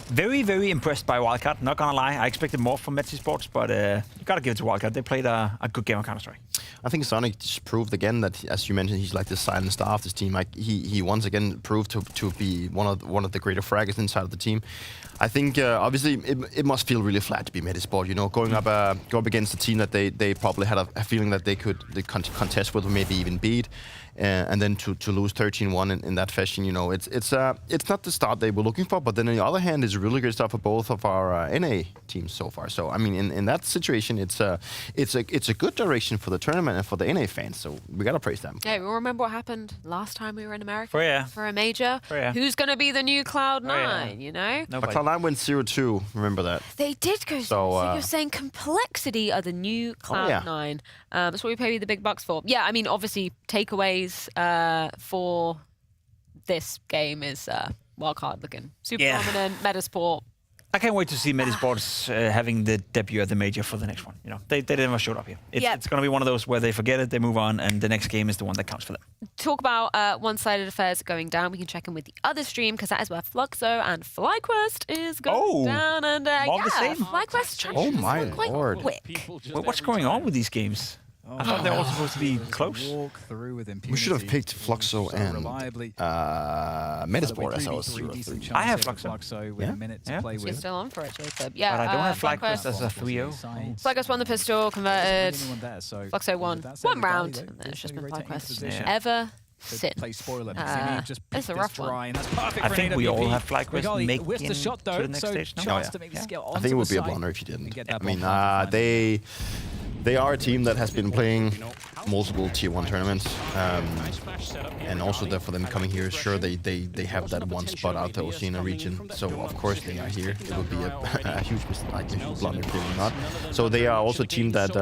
Speaker 3: Very, very impressed by Wildcard. Not gonna lie, I expected more from Metizport, but you gotta give it to Wildcard. They played a good game of Counter-Strike.
Speaker 2: I think Sonic just proved again that, as you mentioned, he's like the silent star of this team. Like he once again proved to be one of the greater fraggers inside of the team. I think obviously it must feel really flat to be Metizport. You know, going up against a team that they probably had a feeling that they could contest with or maybe even beat. And then to lose 13-1 in that fashion, you know, it's not the start they were looking for. But then on the other hand, it's really good stuff for both of our NA teams so far. So I mean, in that situation, it's a good direction for the tournament and for the NA fans. So we gotta praise them.
Speaker 1: Yeah, we remember what happened last time we were in America for a major.
Speaker 3: Yeah.
Speaker 1: Who's gonna be the new Cloud9? You know,
Speaker 3: Nobody.
Speaker 2: Cloud9 went 0-2. Remember that?
Speaker 1: they did go. So you're saying complexity are the new Cloud9. That's what we pay you the big bucks for. Yeah, I mean, obviously takeaways for this game is Wildcard looking super dominant. Metizport.
Speaker 3: I can't wait to see Metizport having the debut at the major for the next one. You know, they never showed up here. It's going to be one of those where they forget it, they move on, and the next game is the one that counts for them.
Speaker 1: Talk about one-sided affairs going down. We can check in with the other stream because that is where Fluxo and FlyQuest is going down. And
Speaker 3: more of the same.
Speaker 1: FlyQuest trying
Speaker 2: Oh
Speaker 1: to
Speaker 2: my
Speaker 1: quite
Speaker 2: lord!
Speaker 1: quick.
Speaker 3: Well, what's going on with these games? I thought they were all supposed to be close.
Speaker 2: We should have picked Fluxo and Metizport as our 0-3.
Speaker 3: I have Fluxo.
Speaker 1: Yeah. You're still on for it, Jacob. Yeah,
Speaker 3: But I don't have FlyQuest
Speaker 1: FlyQuest.
Speaker 3: as a 3-0.
Speaker 1: FlyQuest won the pistol, converted. Fluxo won one round, and then it's just been FlyQuest ever since. It's a rough one.
Speaker 3: I think we all have FlyQuest making to the next stage now.
Speaker 2: I think it would be a blunder if you didn't. I mean, they are a team that has been playing multiple Tier 1 tournaments, and also for them coming here, sure, they have that one spot out the Oceania region, so of course they are here. It would be a huge mistake, a huge blunder if they were not. So they are also a team that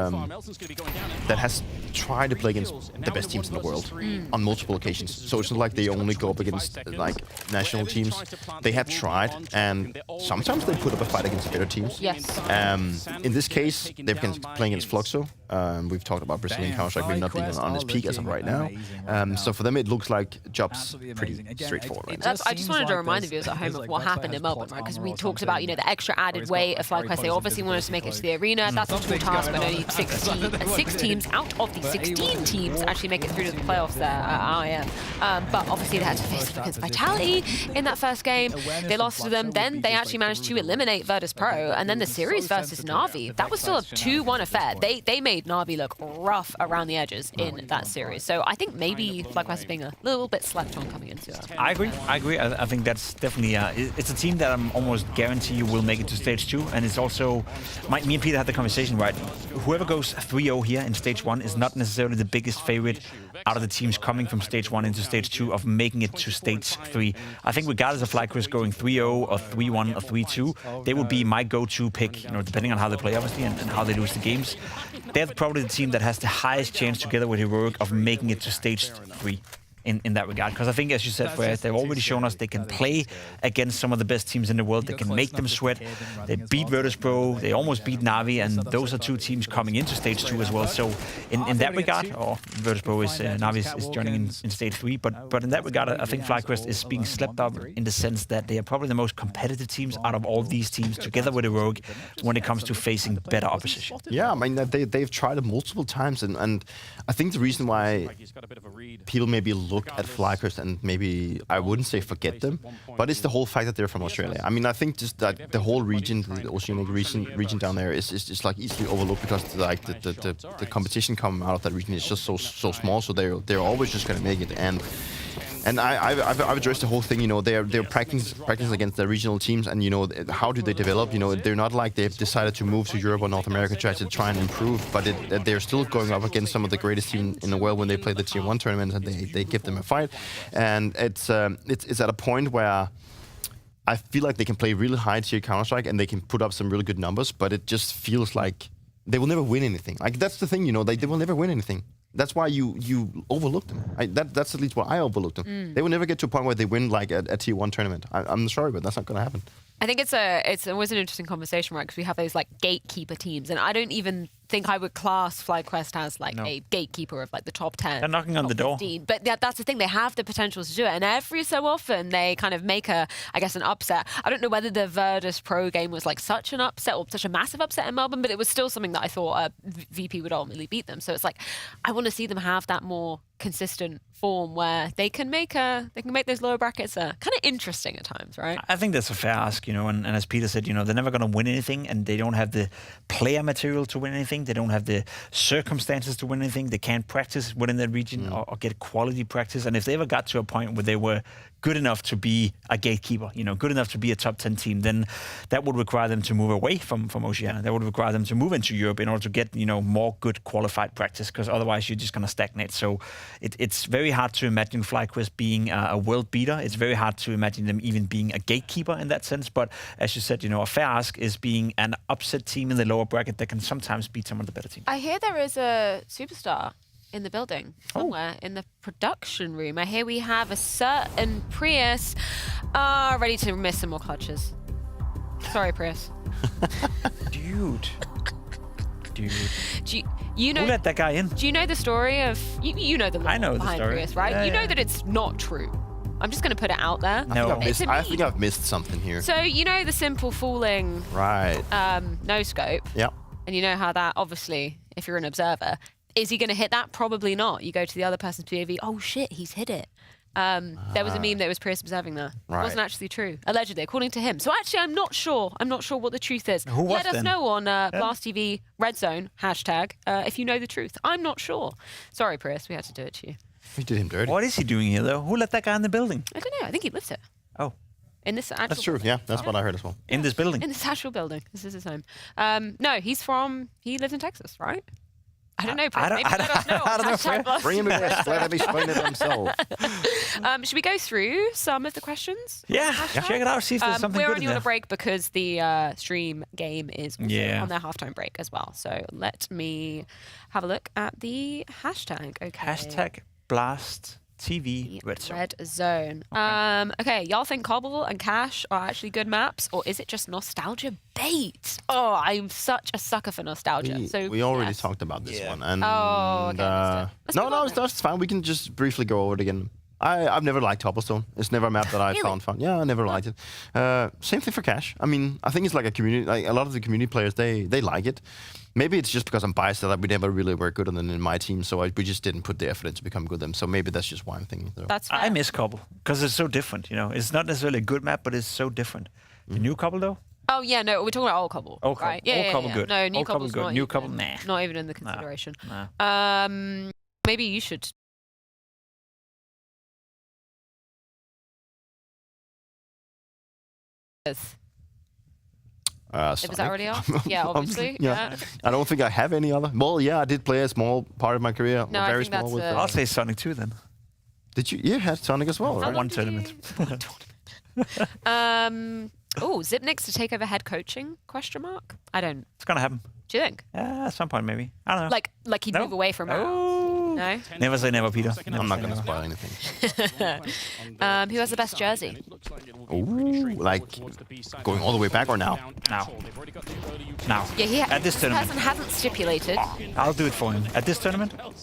Speaker 2: has tried to play against the best teams in the world on multiple occasions. So it's not like they only go up against like national teams. They have tried, and sometimes they put up a fight against better teams.
Speaker 1: Yes.
Speaker 2: In this case, they've been playing against Fluxo. We've talked about Brazilian Counter-Strike being not being on his peak as of right now. So for them, it looks like job's pretty straightforward. Right?
Speaker 1: I just wanted to remind the viewers at home of what happened in Melbourne, right? Because we talked about, you know, the extra added weight of FlyQuest. They obviously wanted to make it to the arena. That's a tall task, but only 6 teams out of the 16 teams actually make it through to the playoffs there at IM. But obviously they had to face them against Vitality in that first game. They lost to them. Then they actually managed to eliminate Virtus Pro. And then the series versus Na'Vi, that was still a 2-1 affair. They made Na'Vi look rough around the edges in that series. So I think maybe FlyQuest is being a little bit slept on coming into it.
Speaker 3: I agree. I think that's definitely it's a team that I'm almost guarantee you will make it to stage 2, and it's also me and Peter had the conversation, right? Whoever goes 3-0 here in stage 1 is not necessarily the biggest favorite out of the teams coming from stage 1 into stage 2 of making it to stage 3. I think regardless of FlyQuest going 3-0 or 3-1 or 3-2, they would be my go-to pick, you know, depending on how they play obviously and how they lose the games. They're probably the team that has the highest chance together with Heroic of making it to stage 3. In that regard, because I think, as you said, Fred, they've already shown us they can play against some of the best teams in the world. They can make them sweat. They beat Virtus Pro. They almost beat Na'Vi, and those are 2 teams coming into stage 2 as well. So in that regard, Virtus Pro is Na'Vi is joining in stage 3, but in that regard, I think FlyQuest is being slept up in the sense that they are probably the most competitive teams out of all these teams, together with Heroic, when it comes to facing better opposition.
Speaker 2: Yeah, I mean they've tried it multiple times, and I think the reason why people maybe look at FlyQuest and maybe, I wouldn't say forget them, but it's the whole fact that they're from Australia. I mean, I think just that the whole region, the Oceanic region down there is just like easily overlooked because like the competition coming out of that region is just so small, so they're always just going to make it. And And I've addressed the whole thing. You know, they're practicing against the regional teams, and you know, how do they develop? You know, they're not like they've decided to move to Europe or North America to try and improve, but they're still going up against some of the greatest teams in the world when they play the Tier 1 tournaments, and they give them a fight. And it's at a point where I feel like they can play really high tier Counter-Strike and they can put up some really good numbers, but it just feels like they will never win anything. Like, that's the thing, you know, they will never win anything. That's why you overlook them. That's at least why I overlooked them. They will never get to a point where they win like a Tier 1 tournament. I'm sorry, but that's not going to happen.
Speaker 1: I think it's always an interesting conversation, right? Because we have those like gatekeeper teams, and I don't even think I would class FlyQuest as like a gatekeeper of like the top 10.
Speaker 3: They're knocking on the door.
Speaker 1: 15. But that's the thing; they have the potential to do it, and every so often they kind of make an upset. I don't know whether the Virtus Pro game was like such an upset or such a massive upset in Melbourne, but it was still something that I thought VP would ultimately beat them. So it's like I want to see them have that more consistent form where they can make those lower brackets kind of interesting at times, right?
Speaker 3: I think that's a fair ask, you know, and as Peter said, you know, they're never going to win anything, and they don't have the player material to win anything. They don't have the circumstances to win anything. They can't practice within their region or get quality practice. And if they ever got to a point where they were good enough to be a gatekeeper, you know, good enough to be a top 10 team, then that would require them to move away from Oceania. That would require them to move into Europe in order to get, you know, more good qualified practice, because otherwise you're just going to stagnate. So it's very hard to imagine FlyQuest being a world beater. It's very hard to imagine them even being a gatekeeper in that sense. But as you said, you know, a fair ask is being an upset team in the lower bracket that can sometimes beat some of the better teams.
Speaker 1: I hear there is a superstar in the building somewhere in the production room. I hear we have a certain Prius ready to miss some more clutches. Sorry, Prius.
Speaker 3: Dude.
Speaker 1: You know,
Speaker 3: who let that guy in?
Speaker 1: Do you know the story of you know the lore
Speaker 3: I know
Speaker 1: behind
Speaker 3: the story.
Speaker 1: Prius, right?
Speaker 3: Yeah,
Speaker 1: you know
Speaker 3: yeah.
Speaker 1: that it's not true. I'm just going to put it out there.
Speaker 3: No.
Speaker 2: I think I've missed something here.
Speaker 1: So you know the simple fooling no scope.
Speaker 2: Yeah.
Speaker 1: And you know how that, obviously, if you're an observer, is he going to hit that? Probably not. You go to the other person's POV, oh shit, he's hit it. There was a meme that was Prius observing that. It wasn't actually true, allegedly, according to him. So actually, I'm not sure. I'm not sure what the truth is.
Speaker 3: Who was
Speaker 1: Let us
Speaker 3: then?
Speaker 1: know on Blast TV Red Zone hashtag if you know the truth. I'm not sure. Sorry, Prius, we had to do it to you.
Speaker 2: We did him dirty.
Speaker 3: What is he doing here, though? Who let that guy in the building?
Speaker 1: I don't know. I think he lives here.
Speaker 3: Oh.
Speaker 1: In this actual
Speaker 2: That's true.
Speaker 1: building.
Speaker 2: Yeah, that's what I heard as well.
Speaker 3: In this building?
Speaker 1: In this actual building. This is his home. No, he lives in Texas, right? I don't know.
Speaker 3: I don't-
Speaker 1: Maybe let us know.
Speaker 3: I don't know,
Speaker 1: Hashtag
Speaker 3: Fred.
Speaker 1: Blast
Speaker 2: Bring him in.
Speaker 1: TV.
Speaker 2: Let him explain it himself.
Speaker 1: Should we go through some of the questions?
Speaker 3: Yeah, check it out. See if there's something
Speaker 1: we're
Speaker 3: good
Speaker 1: only
Speaker 3: in
Speaker 1: on
Speaker 3: there.
Speaker 1: a break because the stream game is also
Speaker 3: Yeah.
Speaker 1: on their halftime break as well. So let me have a look at the hashtag. Okay.
Speaker 3: Hashtag Blast TV Red Zone.
Speaker 1: Red Zone. Okay, y'all think Cobble and Cash are actually good maps, or is it just nostalgia bait? Oh, I'm such a sucker for nostalgia.
Speaker 2: We already talked about this one. And,
Speaker 1: Oh, okay, let's
Speaker 2: no, it's fine. We can just briefly go over it again. I've never liked Cobblestone. It's never a map that I found fun. Yeah, I never liked it. Same thing for Cash. I mean, I think it's like a community. Like a lot of the community players, they like it. Maybe it's just because I'm biased that we never really were good on them in my team, so we just didn't put the effort in to become good at them. So maybe that's just why I'm thinking. So.
Speaker 1: That's fair.
Speaker 3: I miss Cobble because it's so different. You know, it's not necessarily a good map, but it's so different. The new Cobble though.
Speaker 1: Oh yeah, no, we're talking about old Cobble.
Speaker 3: Old Cobble.
Speaker 1: Right? Yeah,
Speaker 3: Old
Speaker 1: yeah,
Speaker 3: Cobble
Speaker 1: yeah.
Speaker 3: good.
Speaker 1: No, new
Speaker 3: Old Cobble
Speaker 1: Cobble's
Speaker 3: good.
Speaker 1: not
Speaker 3: New
Speaker 1: even,
Speaker 3: Cobble, nah.
Speaker 1: Not even in the consideration.
Speaker 3: Nah.
Speaker 1: Maybe you should. Is that already off? Yeah, obviously.
Speaker 2: Yeah. I don't think I have any other. Well, yeah, I did play a small part of my career.
Speaker 1: No, I
Speaker 2: very
Speaker 1: think
Speaker 2: small.
Speaker 1: that's
Speaker 2: With,
Speaker 3: I'll say Sonic 2 then.
Speaker 2: Did you? You had Sonic as well, right?
Speaker 3: One tournament.
Speaker 1: Oh, Zipnix to take over head coaching? Question mark. I don't.
Speaker 3: It's gonna happen.
Speaker 1: Do you think?
Speaker 3: Yeah, at some point maybe. I don't know.
Speaker 1: Like he'd
Speaker 3: No?
Speaker 1: move away from.
Speaker 3: Oh.
Speaker 1: No.
Speaker 3: Never say never, Peter.
Speaker 2: I'm not going to spoil anything.
Speaker 1: Who has the best jersey?
Speaker 2: Ooh, like going all the way back or now?
Speaker 3: Now.
Speaker 1: Yeah, he
Speaker 3: At this tournament.
Speaker 1: person hasn't stipulated.
Speaker 3: I'll do it for him. At this tournament?
Speaker 1: I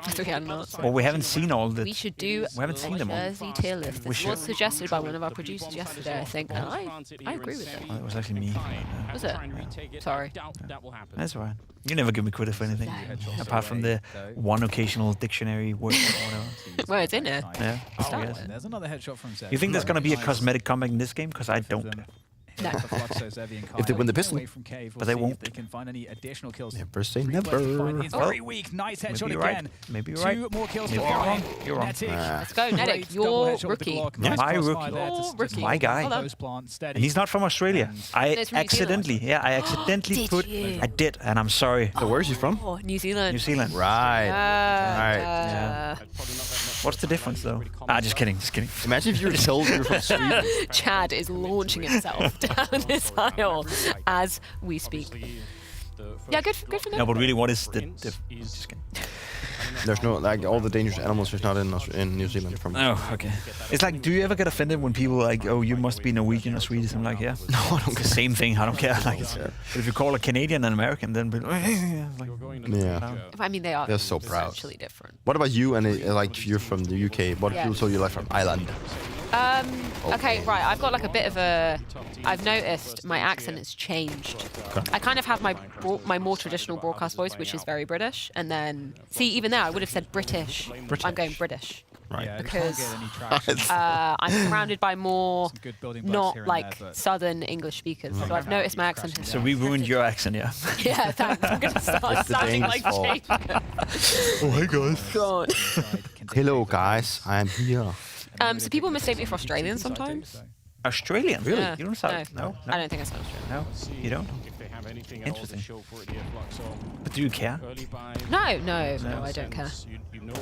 Speaker 1: thought he had an answer.
Speaker 3: Well, we haven't seen all the...
Speaker 1: We should do
Speaker 3: We haven't seen them all.
Speaker 1: jersey tier list.
Speaker 3: We
Speaker 1: This
Speaker 3: should.
Speaker 1: was suggested by one of our producers yesterday, I think, and I agree with it.
Speaker 3: Oh, it was actually me.
Speaker 1: Was it? Sorry.
Speaker 3: That's all right. You never give me credit for anything, apart from the one occasional dictionary word or whatever.
Speaker 1: Well, it's in there.
Speaker 3: Yeah, I guess.
Speaker 10: There's another headshot from Seth.
Speaker 3: You think there's going to be a cosmetic comeback in this game? Because I don't.
Speaker 1: No.
Speaker 2: If they win the pistol.
Speaker 3: But they won't.
Speaker 15: They can find any additional kills.
Speaker 2: Never say never.
Speaker 15: It's very weak. Nice headshot again.
Speaker 3: Maybe you're right.
Speaker 15: 2 more kills
Speaker 3: Maybe
Speaker 15: to
Speaker 3: you're
Speaker 15: go.
Speaker 3: wrong. You're wrong.
Speaker 1: Let's go, Nedic. You're rookie.
Speaker 3: Yeah. My rookie.
Speaker 1: Rookie.
Speaker 3: My guy. And he's not from Australia. I accidentally put. I did, and I'm sorry.
Speaker 2: So where is he from?
Speaker 1: Oh, New Zealand.
Speaker 3: New Zealand.
Speaker 2: Right.
Speaker 3: Yeah. What's the difference, though? Just kidding. Just kidding.
Speaker 2: Imagine if you were told you were from Sweden.
Speaker 1: Chad is launching himself down this aisle as we speak. Yeah, good for them.
Speaker 3: No, but really, what is the just kidding.
Speaker 2: There's no, like, all the dangerous animals is not in New Zealand. From.
Speaker 3: Oh, okay. It's like, do you ever get offended when people are like, oh, you must be Norwegian or Swedish? I'm like, yeah. No, I don't. The same thing. I don't care. Like, but if you call a Canadian an American, then
Speaker 2: yeah.
Speaker 1: I mean, they are.
Speaker 2: They're so proud.
Speaker 1: Essentially different.
Speaker 2: What about you? And like, you're from the UK. What people told you like from Ireland?
Speaker 1: Okay, right. I've got like a bit of a. I've noticed my accent has changed.
Speaker 2: Okay.
Speaker 1: I kind of have my more traditional broadcast voice, which is very British, and then even there I would have said British. I'm going British.
Speaker 2: Right.
Speaker 1: Because I'm surrounded by more not like Southern English speakers, so I've noticed my accent has.
Speaker 3: So we ruined your accent, yeah.
Speaker 1: Yeah, thanks. I'm gonna start sounding like Jake.
Speaker 2: Oh, hey guys.
Speaker 1: God.
Speaker 2: Hello guys, I'm here.
Speaker 1: So people mistake me for Australian sometimes.
Speaker 3: Australian?
Speaker 2: Really?
Speaker 1: Yeah.
Speaker 3: You don't sound...
Speaker 1: No. I don't think I sound Australian.
Speaker 3: No, you don't? Interesting. But do you care?
Speaker 1: No, I don't care.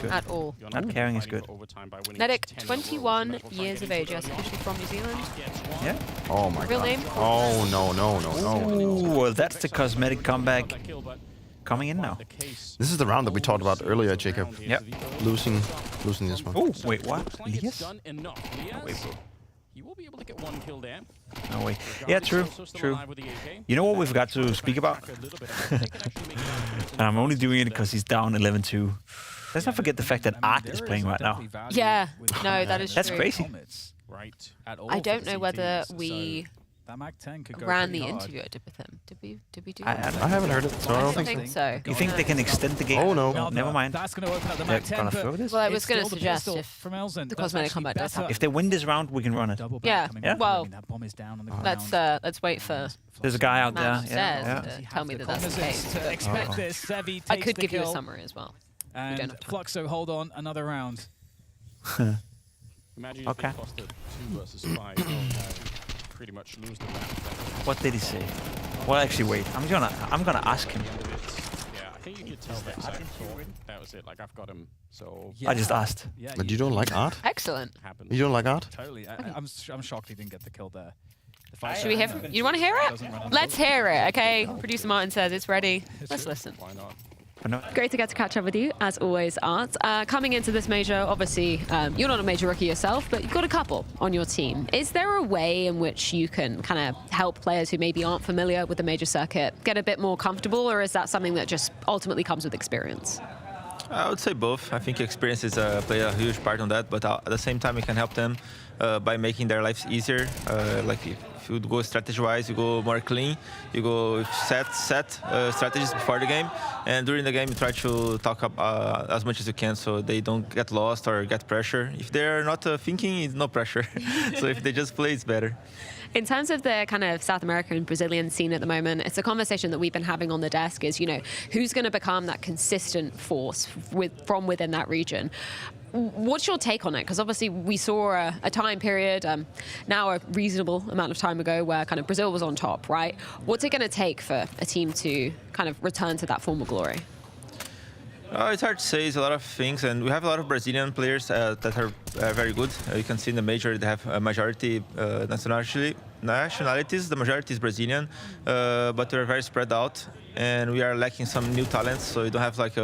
Speaker 1: At all.
Speaker 3: Not caring is good.
Speaker 1: Nedic, 21 years of age, yes, officially from New Zealand.
Speaker 3: Yeah.
Speaker 2: Oh my
Speaker 1: Real
Speaker 2: god.
Speaker 1: name?
Speaker 2: Oh no.
Speaker 3: Ooh, well, that's the cosmetic comeback coming in now.
Speaker 2: This is the round that we talked about earlier, Jacob.
Speaker 3: Yeah.
Speaker 2: Losing this one.
Speaker 3: Oh, wait, what? Elias?
Speaker 10: Wait, bro. You will be able to get 1 kill there.
Speaker 3: No way. Yeah, true. You know what we've got to speak about? And I'm only doing it because he's down 11-2. Let's not forget the fact that Art is playing right now.
Speaker 1: Yeah, no, that is
Speaker 3: That's
Speaker 1: true.
Speaker 3: crazy.
Speaker 1: I don't know whether we ran the interview I did with him. Did we do that?
Speaker 2: I haven't heard it, so I don't think
Speaker 1: so.
Speaker 3: You think they can extend the game?
Speaker 2: Oh no.
Speaker 3: Never mind.
Speaker 15: That's going to open up the
Speaker 3: They're
Speaker 15: Mac 10.
Speaker 3: gonna throw this?
Speaker 1: Well, I was going to suggest if the cosmetic combat does happen.
Speaker 3: If they win this round, we can run it.
Speaker 1: Yeah, well,
Speaker 15: let's
Speaker 1: let's wait for
Speaker 3: There's a guy out there.
Speaker 1: Matt to tell me that that's the case.
Speaker 15: Expect this. Sevi
Speaker 1: I
Speaker 15: takes
Speaker 1: could
Speaker 15: the
Speaker 1: give you a
Speaker 15: kill.
Speaker 1: summary as well.
Speaker 15: And
Speaker 1: don't have time.
Speaker 15: Fluxo, hold on, another round.
Speaker 10: Imagine
Speaker 3: Okay.
Speaker 10: if they clustered 2 versus 5. Pretty much lose the round.
Speaker 3: What did he say? Well, actually, wait. I'm gonna ask him.
Speaker 10: Yeah, I think you could tell that that was it. Like, I've got him. So
Speaker 3: I just asked.
Speaker 15: Yeah,
Speaker 2: But you don't like Art?
Speaker 1: Excellent.
Speaker 2: You don't like Art?
Speaker 15: Totally. I'm shocked he didn't get the kill there.
Speaker 1: Should we hear? You want to hear it? Let's hear it. Okay. Producer Martin says it's ready. Let's listen.
Speaker 10: why not?
Speaker 1: Great to get to catch up with you, as always, Art. Coming into this major, obviously, you're not a major rookie yourself, but you've got a couple on your team. Is there a way in which you can kind of help players who maybe aren't familiar with the major circuit get a bit more comfortable, or is that something that just ultimately comes with experience?
Speaker 16: I would say both. I think experience is play a huge part on that, but at the same time, we can help them by making their lives easier. Like if you go strategy-wise, you go more clean. You go set strategies before the game, and during the game, you try to talk up as much as you can, so they don't get lost or get pressure. If they're not thinking, it's no pressure. So if they just play, it's better.
Speaker 1: In terms of the kind of South American and Brazilian scene at the moment, it's a conversation that we've been having on the desk is, who's going to become that consistent force from within that region? What's your take on it? Because obviously we saw a time period, now a reasonable amount of time ago, where kind of Brazil was on top, right? What's it going to take for a team to kind of return to that former glory?
Speaker 16: It's hard to say. It's a lot of things, and we have a lot of Brazilian players that are very good. You can see in the major they have a majority nationalities. The majority is Brazilian, but they're very spread out, and we are lacking some new talents. So you don't have like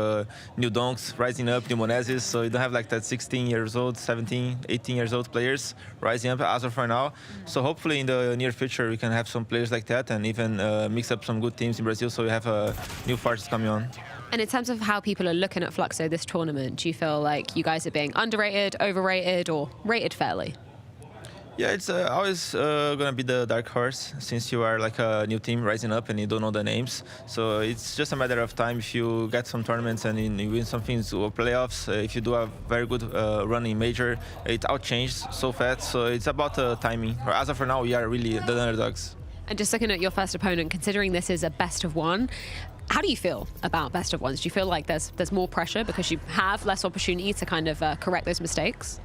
Speaker 16: new donks rising up, new Monezes. So you don't have like that 16 years old, 17, 18 years old players rising up as of right now. So hopefully in the near future we can have some players like that, and even mix up some good teams in Brazil. So we have new forces coming on.
Speaker 1: And in terms of how people are looking at Fluxo this tournament, do you feel like you guys are being underrated, overrated, or rated fairly?
Speaker 16: Yeah, it's always gonna be the dark horse since you are like a new team rising up and you don't know the names. So it's just a matter of time. If you get some tournaments and you win some things or playoffs, if you do a very good run in major, it all changes so fast. So it's about timing. As of for now, we are really the underdogs.
Speaker 1: And just looking at your first opponent, considering this is a best of one, how do you feel about best of ones? Do you feel like there's more pressure because you have less opportunity to kind of correct those mistakes?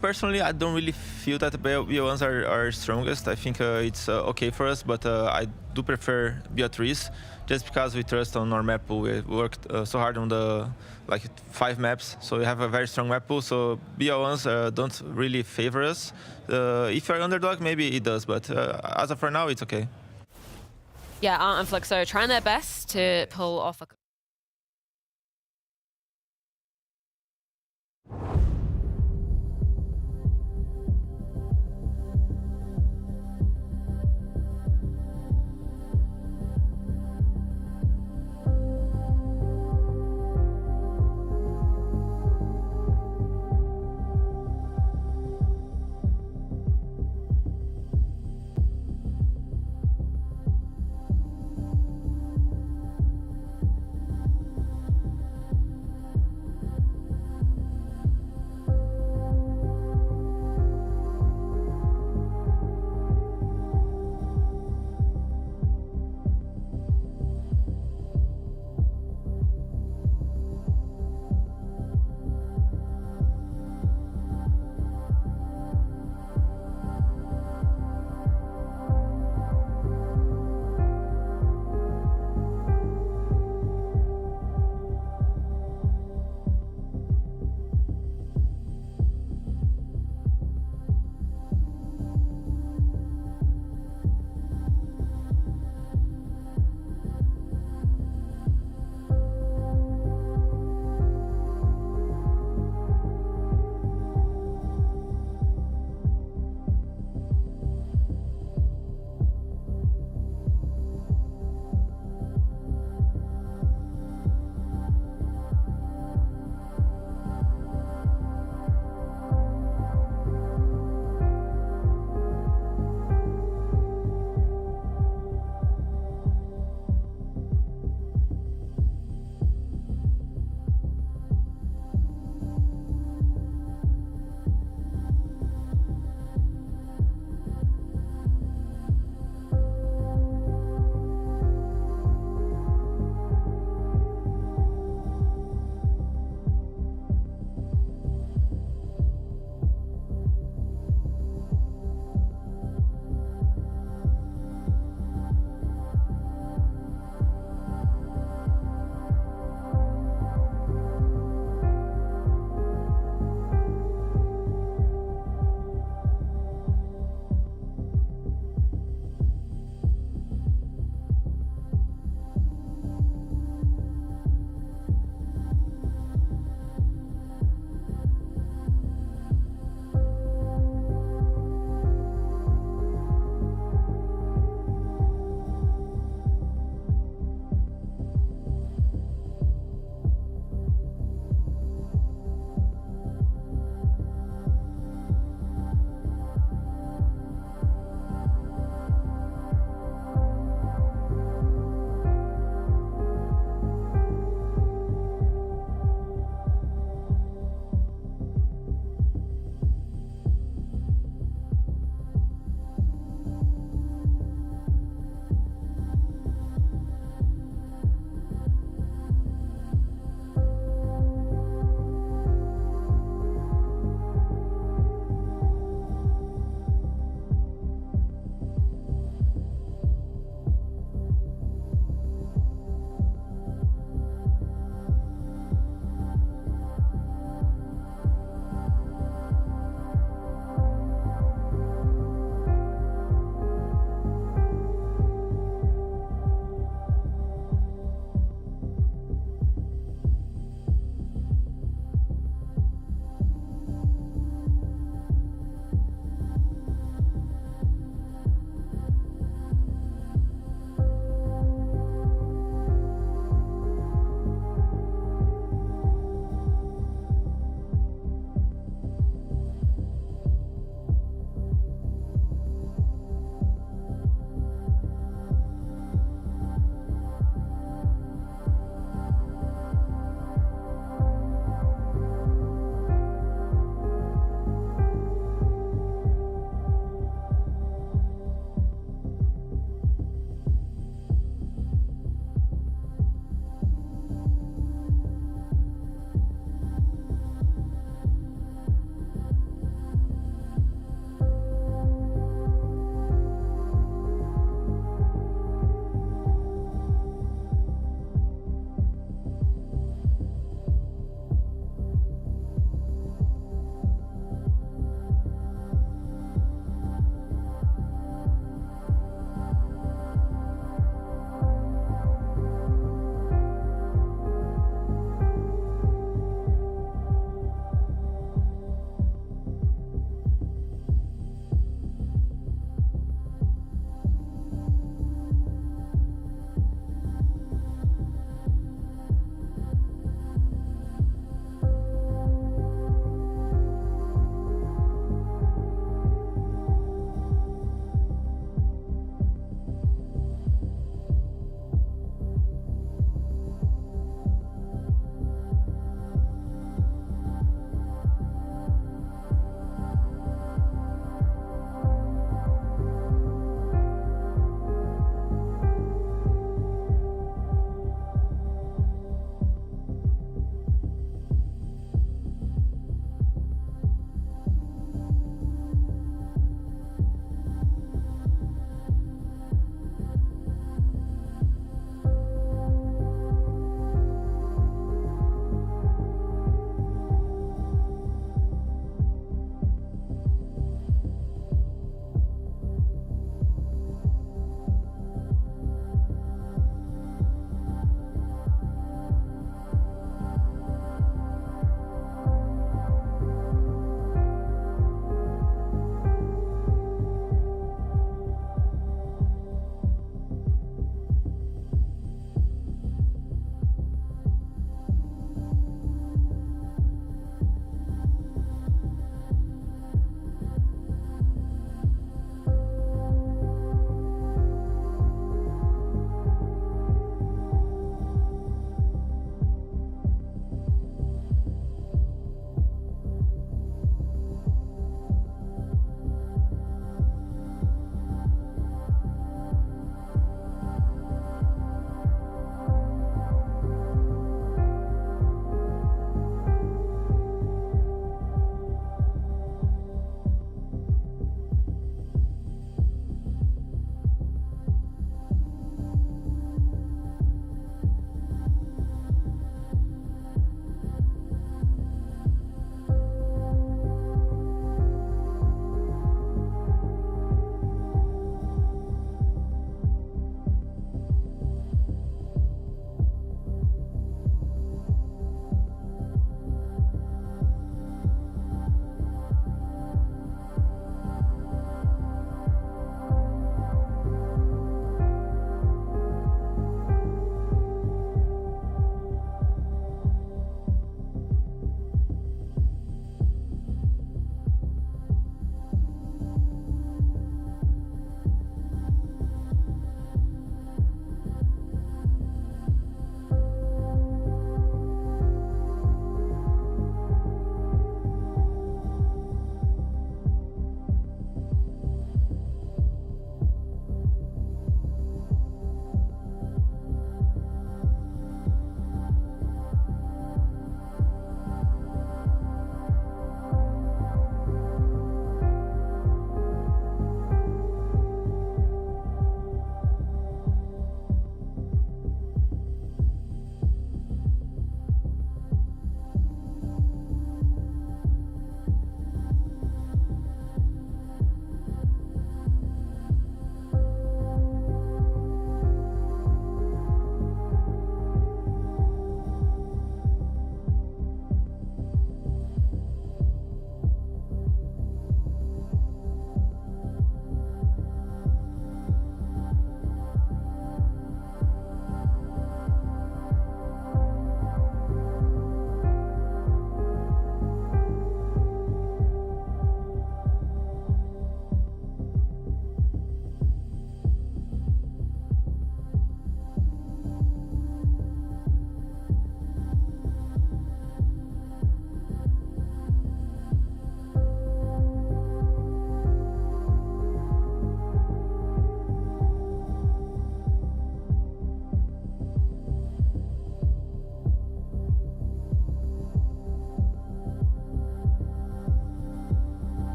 Speaker 16: Personally, I don't really feel that the BO1s are strongest. I think it's okay for us, but I do prefer BO3s just because we trust on our map pool. We worked so hard on the 5 maps, so we have a very strong map pool. So BO1s don't really favor us. If you're underdog, maybe it does, but as of for now, it's okay.
Speaker 1: Yeah, Art and Fluxo trying their best to pull off a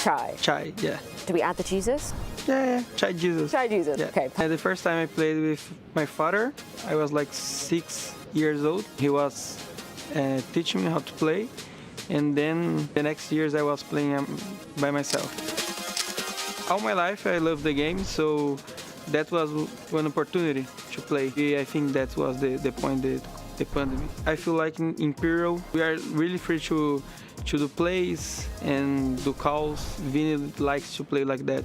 Speaker 5: Chai.
Speaker 7: Chai, yeah.
Speaker 5: Do we add the Jesus?
Speaker 7: Yeah, Chai Jesus.
Speaker 5: Chai Jesus,
Speaker 7: Yeah.
Speaker 5: okay.
Speaker 7: And the first time I played with my father, I was like 6 years old. He was teaching me how to play. And then the next years I was playing by myself. All my life I loved the game, so that was one opportunity to play. I think that was the point that they funded me. I feel like in Imperial, we are really free to do plays and do calls. Vinny likes to play like that.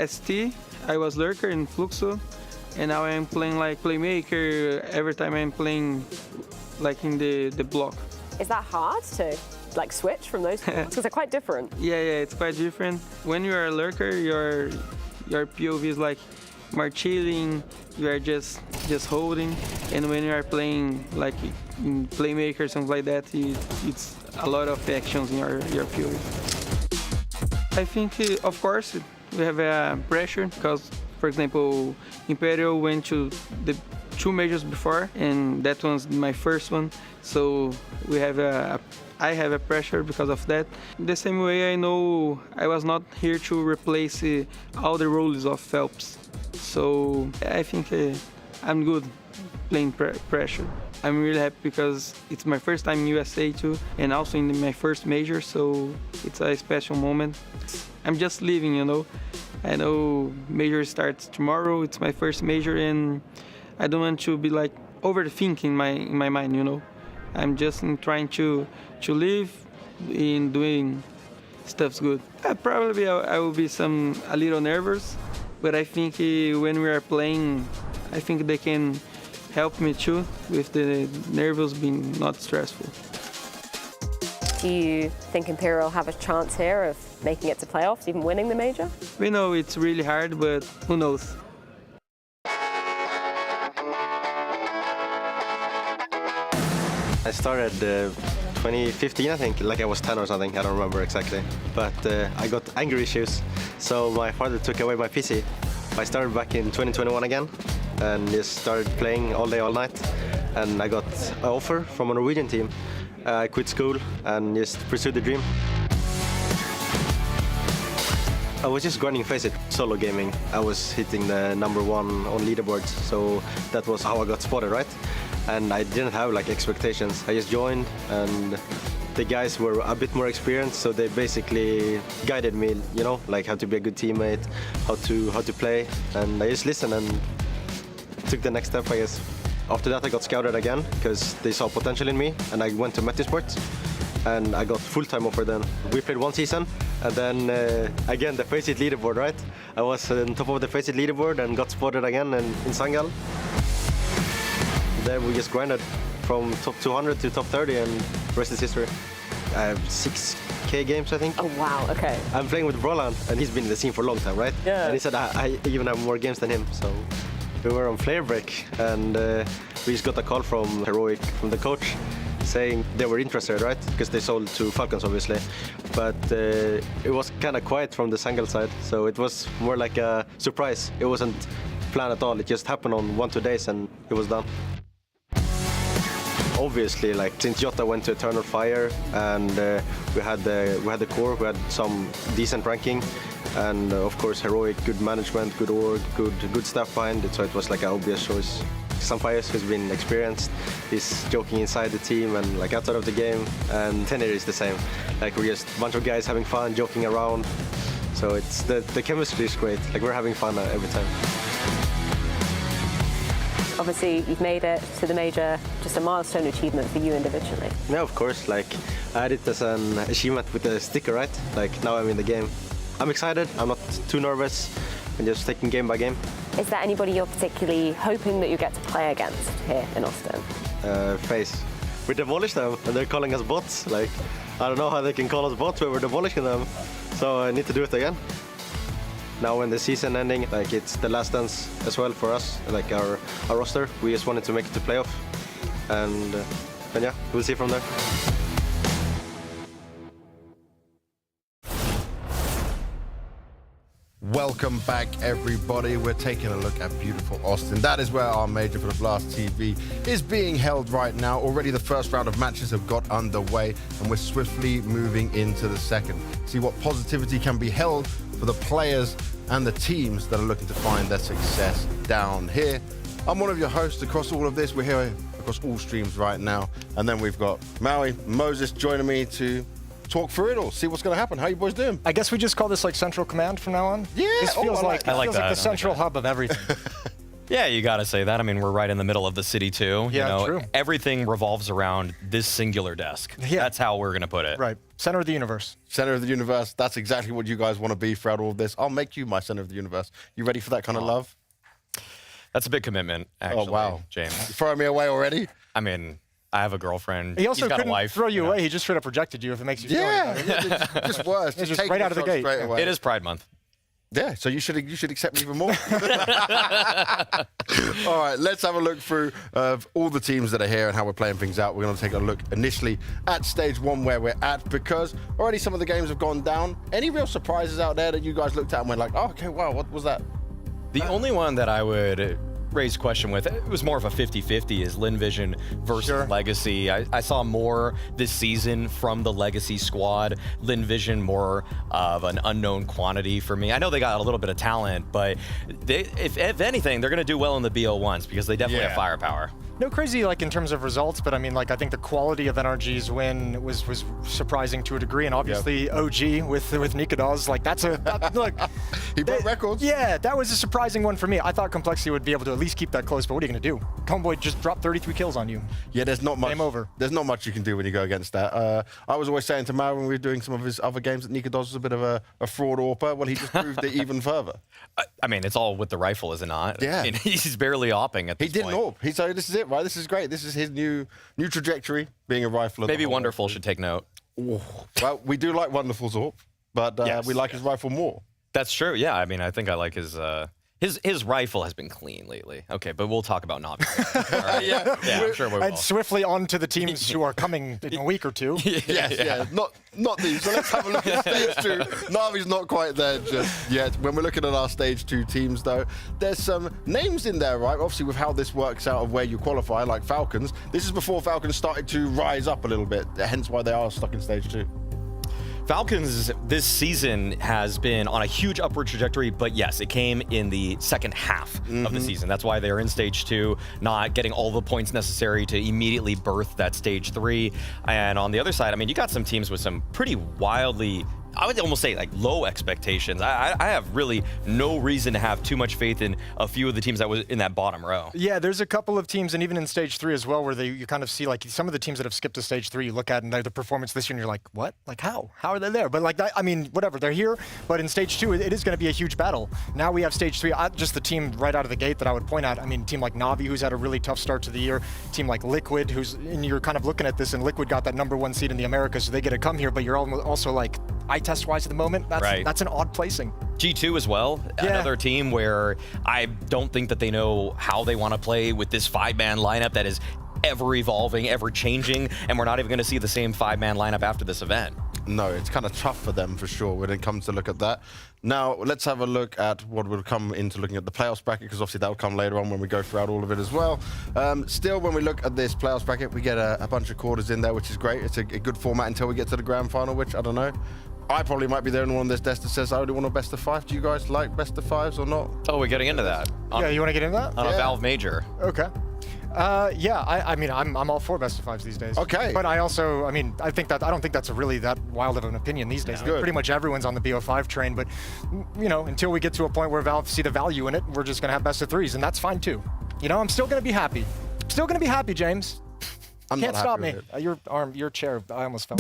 Speaker 7: ST, I was lurker in Fluxo, and now I'm playing like playmaker every time I'm playing like in the block.
Speaker 5: Is that hard to like switch from those two? Because they're quite different.
Speaker 7: Yeah, it's quite different. When you are a lurker, your POV is like more chilling. You are just holding, and when you are playing like in playmaker, something like that, it's a lot of actions in your POV. I think, of course, we have pressure because, for example, Imperial went to the 2 majors before, and that one's my first one. So we have I have a pressure because of that. The same way, I know I was not here to replace all the roles of Phelps. So I think I'm good playing pressure. I'm really happy because it's my first time in USA too, and also in my first major, so it's a special moment. I'm just living, you know. I know major starts tomorrow, it's my first major, and I don't want to be like overthinking in my mind, you know. I'm just trying to live in doing stuff's good. Probably I will be a little nervous, but I think when we are playing, I think they can help me too with the nerves being not stressful.
Speaker 5: Do you think Imperial have a chance here of making it to playoffs, even winning the major?
Speaker 7: We know it's really hard, but who knows?
Speaker 4: I started 2015, I think, like I was 10 or something, I don't remember exactly. But I got anger issues, so my father took away my PC. I started back in 2021 again, and just started playing all day, all night. And I got an offer from a Norwegian team. I quit school and just pursued the dream. I was just grinding FaceIt, solo gaming. I was hitting the #1 on leaderboards, so that was how I got spotted, right? And I didn't have like expectations. I just joined, and the guys were a bit more experienced, so they basically guided me, you know, like how to be a good teammate, how to play, and I just listened and took the next step, I guess. After that, I got scouted again because they saw potential in me, and I went to Metizport, and I got full-time offer then. We played 1 season, and then again the FaceIt leaderboard, right? I was on top of the FaceIt leaderboard and got spotted again in Sangal. Then we just grinded from top 200 to top 30, and the rest is history. I have 6K games, I think.
Speaker 5: Oh, wow, okay.
Speaker 4: I'm playing with Broland, and he's been in the scene for a long time, right?
Speaker 5: Yeah.
Speaker 4: And he said I even have more games than him, so we were on flare break, and we just got a call from Heroic, from the coach, saying they were interested, right? Because they sold to Falcons, obviously. But it was kind of quiet from the Sangal side, so it was more like a surprise. It wasn't planned at all. It just happened on 1-2 days, and it was done. Obviously, like since Jota went to Eternal Fire, and we had the core, we had some decent ranking, and of course Heroic, good management, good org, good stuff behind it. So it was like an obvious choice. Sampayas, who's been experienced, is joking inside the team and like outside of the game, and Tenir is the same. Like we're just a bunch of guys having fun, joking around. So it's the chemistry is great. Like we're having fun every time.
Speaker 5: Obviously, you've made it to the major, just a milestone achievement for you individually.
Speaker 4: Yeah, of course. Like I had it as an achievement with the sticker, right? Like now I'm in the game. I'm excited. I'm not too nervous. I'm just taking game by game.
Speaker 5: Is there anybody you're particularly hoping that you get to play against here in Austin?
Speaker 4: FaZe. We demolished them, and they're calling us bots. Like I don't know how they can call us bots when we're demolishing them. So I need to do it again. Now when the season ending, like it's the last dance as well for us, like our roster. We just wanted to make it to playoff, and yeah, we'll see from there.
Speaker 17: welcome back, everybody. We're taking a look at beautiful Austin. That is where our major for the Blast TV is being held right now. Already the first round of matches have got underway, and we're swiftly moving into the second. See what positivity can be held for the players and the teams that are looking to find their success down here. I'm one of your hosts across all of this. We're here across all streams right now. And then we've got Maui, Moses joining me to talk through it all, see what's going to happen. How you boys doing?
Speaker 18: I guess we just call this like Central Command from now on?
Speaker 17: Yeah.
Speaker 18: This feels like the central hub of everything.
Speaker 19: Yeah, you got to say that. I mean, we're right in the middle of the city, too.
Speaker 18: Yeah, true.
Speaker 19: Everything revolves around this singular desk.
Speaker 18: Yeah.
Speaker 19: That's how we're going to put it.
Speaker 18: Right. Center of the universe.
Speaker 17: Center of the universe. That's exactly what you guys want to be throughout all of this. I'll make you my center of the universe. You ready for that kind of love?
Speaker 19: That's a big commitment, actually, James.
Speaker 17: You're throwing me away already?
Speaker 19: I mean, I have a girlfriend.
Speaker 18: He also
Speaker 19: He's got
Speaker 18: couldn't
Speaker 19: a wife,
Speaker 18: throw you away. He just straight up rejected you if it makes you feel any better.
Speaker 17: Just worse.
Speaker 18: It's just right out of the gate.
Speaker 19: It is Pride Month.
Speaker 17: Yeah, so you should accept me even more. All right, let's have a look through all the teams that are here and how we're playing things out. We're going to take a look initially at stage 1 where we're at, because already some of the games have gone down. Any real surprises out there that you guys looked at and went like, oh, okay, wow, what was that?
Speaker 19: The only one that I would raise question with, it was more of a 50-50, is LinVision versus Legacy. I saw more this season from the Legacy squad. LinVision more of an unknown quantity for me. I know they got a little bit of talent, but if anything, they're going to do well in the BO1s because they definitely have firepower.
Speaker 18: No crazy like in terms of results, but I mean, like I think the quality of NRG's win was surprising to a degree, and obviously OG with Nikados, like look.
Speaker 17: He broke records.
Speaker 18: Yeah, that was a surprising one for me. I thought Complexity would be able to at least keep that close, but what are you going to do? Homeboy just dropped 33 kills on you.
Speaker 17: Yeah, there's not much.
Speaker 18: Game over.
Speaker 17: There's not much you can do when you go against that. I was always saying to Mao when we were doing some of his other games that Nikados was a bit of a fraud AWPer. Well, he just proved it even further.
Speaker 19: I mean, it's all with the rifle, is it not?
Speaker 17: Yeah.
Speaker 19: I mean, he's barely AWPing at this point.
Speaker 17: He didn't AWP. He said, this is it, right? This is great. This is his new trajectory, being a rifler.
Speaker 19: Maybe Wonderful should take note.
Speaker 17: Ooh. Well, we do like Wonderful's AWP, but we like his rifle more.
Speaker 19: That's true. Yeah, I mean, I think I like his rifle has been clean lately. Okay, but we'll talk about Navi. Right? Yeah, I'm sure we will.
Speaker 18: And swiftly on to the teams who are coming in a week or two.
Speaker 17: Yes. Not these. So let's have a look at stage 2. Navi's not quite there just yet. When we're looking at our stage 2 teams, though, there's some names in there, right? Obviously, with how this works out of where you qualify, like Falcons. This is before Falcons started to rise up a little bit, hence why they are stuck in stage 2.
Speaker 19: Falcons this season has been on a huge upward trajectory, but yes, it came in the second half of the season. That's why they're in stage 2, not getting all the points necessary to immediately birth that stage 3. And on the other side, I mean, you got some teams with some pretty wildly, I would almost say, like low expectations. I have really no reason to have too much faith in a few of the teams that was in that bottom row.
Speaker 18: Yeah, there's a couple of teams, and even in stage 3 as well, where you kind of see like some of the teams that have skipped to stage 3, you look at and they're the performance this year, and you're like, what? Like how? How are they there? But like, I mean, whatever, they're here. But in stage 2, it is going to be a huge battle. Now we have stage 3. Just the team right out of the gate that I would point at. I mean, a team like Navi, who's had a really tough start to the year. A team like Liquid, and you're kind of looking at this, and Liquid got that #1 seed in the Americas, so they get to come here. But you're also like, eye test wise at the moment. That's an odd placing.
Speaker 19: G2 as well, another team where I don't think that they know how they want to play with this 5-man lineup that is ever evolving, ever changing, and we're not even going to see the same 5-man lineup after this event.
Speaker 17: No, it's kind of tough for them for sure when it comes to look at that. Now, let's have a look at what will come into looking at the playoffs bracket, because obviously that will come later on when we go throughout all of it as well. Still, when we look at this playoffs bracket, we get a bunch of quarters in there, which is great. It's a good format until we get to the grand final, which, I don't know. I probably might be the only one on this desk that says I only want a best of 5. Do you guys like best of 5s or not?
Speaker 19: Oh, we're getting into that.
Speaker 18: Yeah, you want to get into that?
Speaker 19: On a Valve major.
Speaker 18: Okay. I mean, I'm all for best of 5s these days.
Speaker 17: Okay.
Speaker 18: But I also, I mean, I don't think that's really that wild of an opinion these days.
Speaker 17: Good.
Speaker 18: Pretty much everyone's on the BO5 train, but you know, until we get to a point where Valve see the value in it, we're just gonna have best of 3s, and that's fine too. You know, I'm still gonna be happy. Still gonna be happy, James. Can't stop me. Your chair, I almost fell.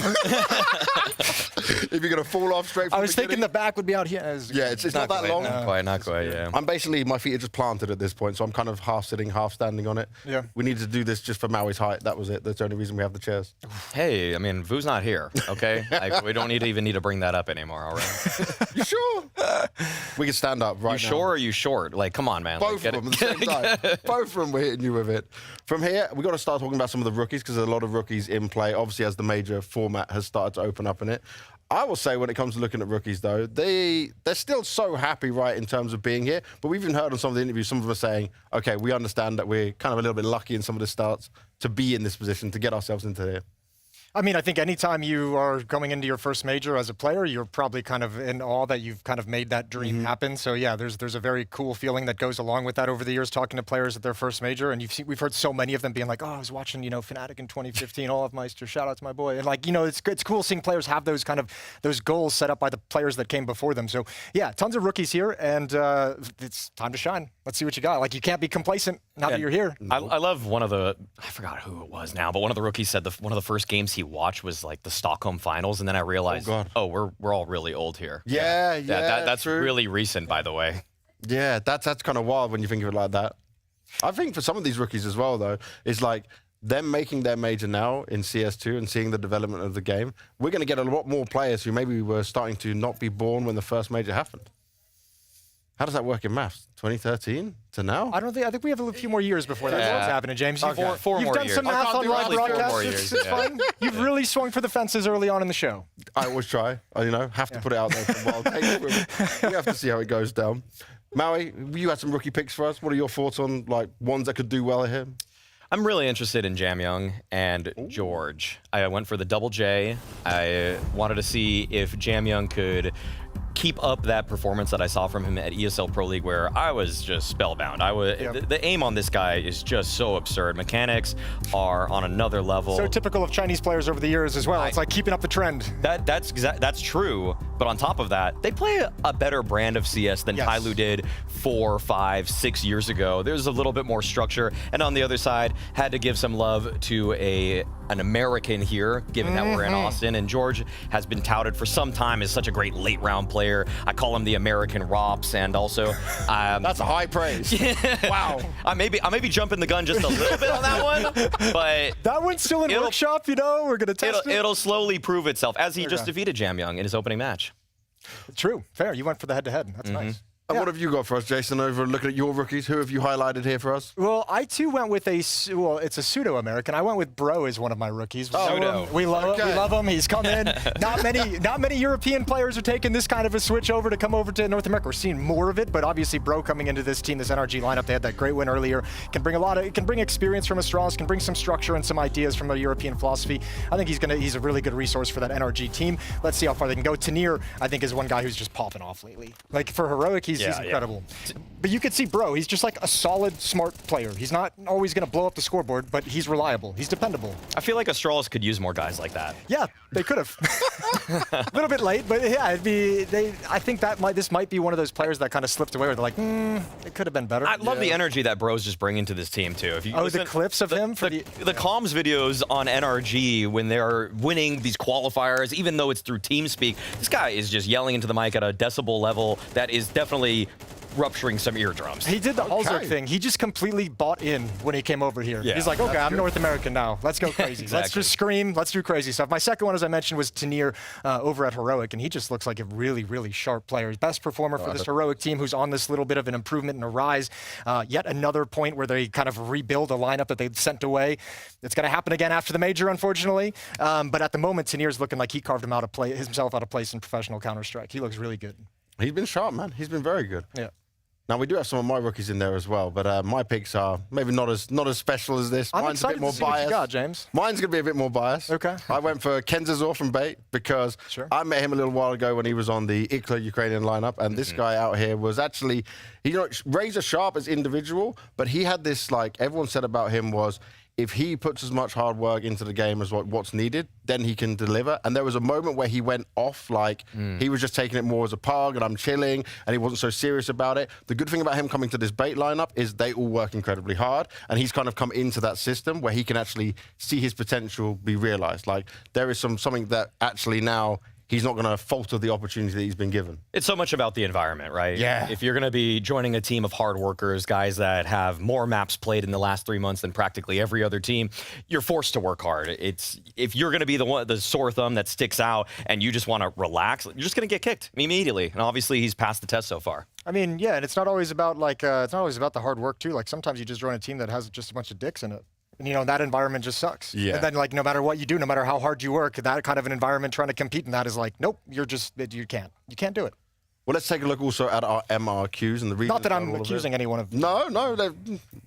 Speaker 17: If you're gonna fall off straight from
Speaker 18: I was thinking the back would be out here.
Speaker 17: Yeah, it's not that long.
Speaker 19: Not quite, yeah.
Speaker 17: I'm basically, my feet are just planted at this point, so I'm kind of half sitting, half standing on it.
Speaker 18: Yeah.
Speaker 17: We needed to do this just for Maui's height. That was it. That's the only reason we have the chairs.
Speaker 19: Hey, I mean, Vu's not here, okay? Like, we don't even need to bring that up anymore, all right?
Speaker 17: You sure? We can stand up right now.
Speaker 19: You sure or you short? Like, come on, man.
Speaker 17: Both of them at the same time. Both of them, we're hitting you with it. From here, we've got to start talking about some of the rookies because there's a lot of rookies in play, obviously, as the major format has started to open up in it. I will say when it comes to looking at rookies, though, they're still so happy, right, in terms of being here. But we've even heard on some of the interviews, some of them are saying, okay, we understand that we're kind of a little bit lucky in some of the starts to be in this position, to get ourselves into here.
Speaker 18: I mean, I think anytime you are going into your first major as a player, you're probably kind of in awe that you've kind of made that dream happen. So yeah, there's a very cool feeling that goes along with that over the years, talking to players at their first major. And we've heard so many of them being like, oh, I was watching, Fnatic in 2015, all of Meister, shout out to my boy. And like, it's cool seeing players have those those goals set up by the players that came before them. So yeah, tons of rookies here, and it's time to shine. Let's see what you got. Like, you can't be complacent now that you're here.
Speaker 19: I love one of the, I forgot who it was now, but one of the rookies said one of the first games he watched was like the Stockholm finals, and then I realized, we're all really old here.
Speaker 17: Yeah,
Speaker 19: that's really recent, by the way.
Speaker 17: Yeah, that's kind of wild when you think of it like that. I think for some of these rookies as well, though, it's like them making their major now in CS2 and seeing the development of the game. We're going to get a lot more players who maybe were starting to not be born when the first major happened. How does that work in maths? 2013 to now?
Speaker 18: I think we have a few more years before that's happening, James.
Speaker 19: Okay. Four
Speaker 18: you've
Speaker 19: more
Speaker 18: done
Speaker 19: years.
Speaker 18: some math on live broadcasts. It's
Speaker 19: yeah.
Speaker 18: fine. You've really swung for the fences early on in the show.
Speaker 17: I always try. Have to put it out there for a while. We have to see how it goes down. Maui, you had some rookie picks for us. What are your thoughts on ones that could do well here?
Speaker 19: I'm really interested in Jamyoung and George. I went for the double J. I wanted to see if Jamyoung could keep up that performance that I saw from him at ESL Pro League, where I was just spellbound. The aim on this guy is just so absurd. Mechanics are on another level.
Speaker 18: So typical of Chinese players over the years as well. It's like keeping up the trend.
Speaker 19: That's true. But on top of that, they play a better brand of CS than TYLOO did 4, 5, 6 years ago. There's a little bit more structure. And on the other side, had to give some love to an American here, given that we're in Austin. And George has been touted for some time as such a great late round player. I call him the American Rops, and also
Speaker 17: that's a high praise.
Speaker 19: Wow. I may be jumping the gun just a little bit on that one, but
Speaker 18: that one's still in workshop. We're gonna test it.
Speaker 19: It'll slowly prove itself as he just defeated Jamyoung in his opening match.
Speaker 18: True, fair. You went for the head-to-head. That's nice.
Speaker 17: And what have you got for us, Jason, over looking at your rookies? Who have you highlighted here for us?
Speaker 18: Well, I too went with it's a pseudo-American. I went with Bro as one of my rookies. We love him. He's come in. Not many European players are taking this kind of a switch over to come over to North America. We're seeing more of it, but obviously Bro coming into this team, this NRG lineup, they had that great win earlier. Can bring experience from Astralis, can bring some structure and some ideas from a European philosophy. I think he's a really good resource for that NRG team. Let's see how far they can go. Tanir, I think, is one guy who's just popping off lately. Like for heroic, he's incredible. But you could see Bro, he's just like a solid, smart player. He's not always going to blow up the scoreboard, but he's reliable. He's dependable.
Speaker 19: I feel like Astralis could use more guys like that.
Speaker 18: Yeah, they could have. A little bit late, but yeah, I think this might be one of those players that kind of slipped away where they're like, it could have been better.
Speaker 19: I love the energy that Bro's just bringing to this team, too. If you
Speaker 18: the clips of him?
Speaker 19: The comms videos on NRG when they're winning these qualifiers, even though it's through TeamSpeak, this guy is just yelling into the mic at a decibel level that is definitely rupturing some eardrums.
Speaker 18: He did the Halzerk thing. He just completely bought in when he came over here.
Speaker 19: Yeah,
Speaker 18: he's like, okay, I'm North American now. Let's go crazy.
Speaker 19: Exactly.
Speaker 18: Let's just scream. Let's do crazy stuff. My second one, as I mentioned, was Tanir over at Heroic, and he just looks like a really, really sharp player. He's best performer for this Heroic team, who's on this little bit of an improvement and a rise. Yet another point where they kind of rebuild a lineup that they've sent away. It's going to happen again after the major, unfortunately. But at the moment, Tanir's looking like he carved himself out of place in professional Counter-Strike. He looks really good.
Speaker 17: He's been sharp, man. He's been very good.
Speaker 18: Yeah.
Speaker 17: Now, we do have some of my rookies in there as well, but my picks are maybe not as special as this.
Speaker 18: Mine's a bit more biased. What you got, James.
Speaker 17: Mine's going to be a bit more biased.
Speaker 18: Okay.
Speaker 17: I went for Kenzazor from Bait because I met him a little while ago when he was on the IKLA Ukrainian lineup, and this guy out here was actually, razor sharp as individual, but he had this, everyone said about him was, if he puts as much hard work into the game as what's needed, then he can deliver. And there was a moment where he went off, he was just taking it more as a pug, and I'm chilling, and he wasn't so serious about it. The good thing about him coming to this Bait lineup is they all work incredibly hard, and he's kind of come into that system where he can actually see his potential be realized. There is something that actually now he's not going to falter the opportunity that he's been given.
Speaker 19: It's so much about the environment, right?
Speaker 17: Yeah.
Speaker 19: If you're going to be joining a team of hard workers, guys that have more maps played in the last 3 months than practically every other team, you're forced to work hard. If you're going to be the sore thumb that sticks out and you just want to relax, you're just going to get kicked immediately. And obviously, he's passed the test so far.
Speaker 18: I mean, yeah, and it's not always about the hard work too. Sometimes you just join a team that has just a bunch of dicks in it. And, that environment just sucks.
Speaker 17: Yeah.
Speaker 18: And then, like, no matter what you do, no matter how hard you work, that kind of an environment trying to compete in that is like, nope, you can't do it.
Speaker 17: Well, let's take a look also at our MRQs and the reasons.
Speaker 18: Not that I'm accusing anyone of.
Speaker 17: No.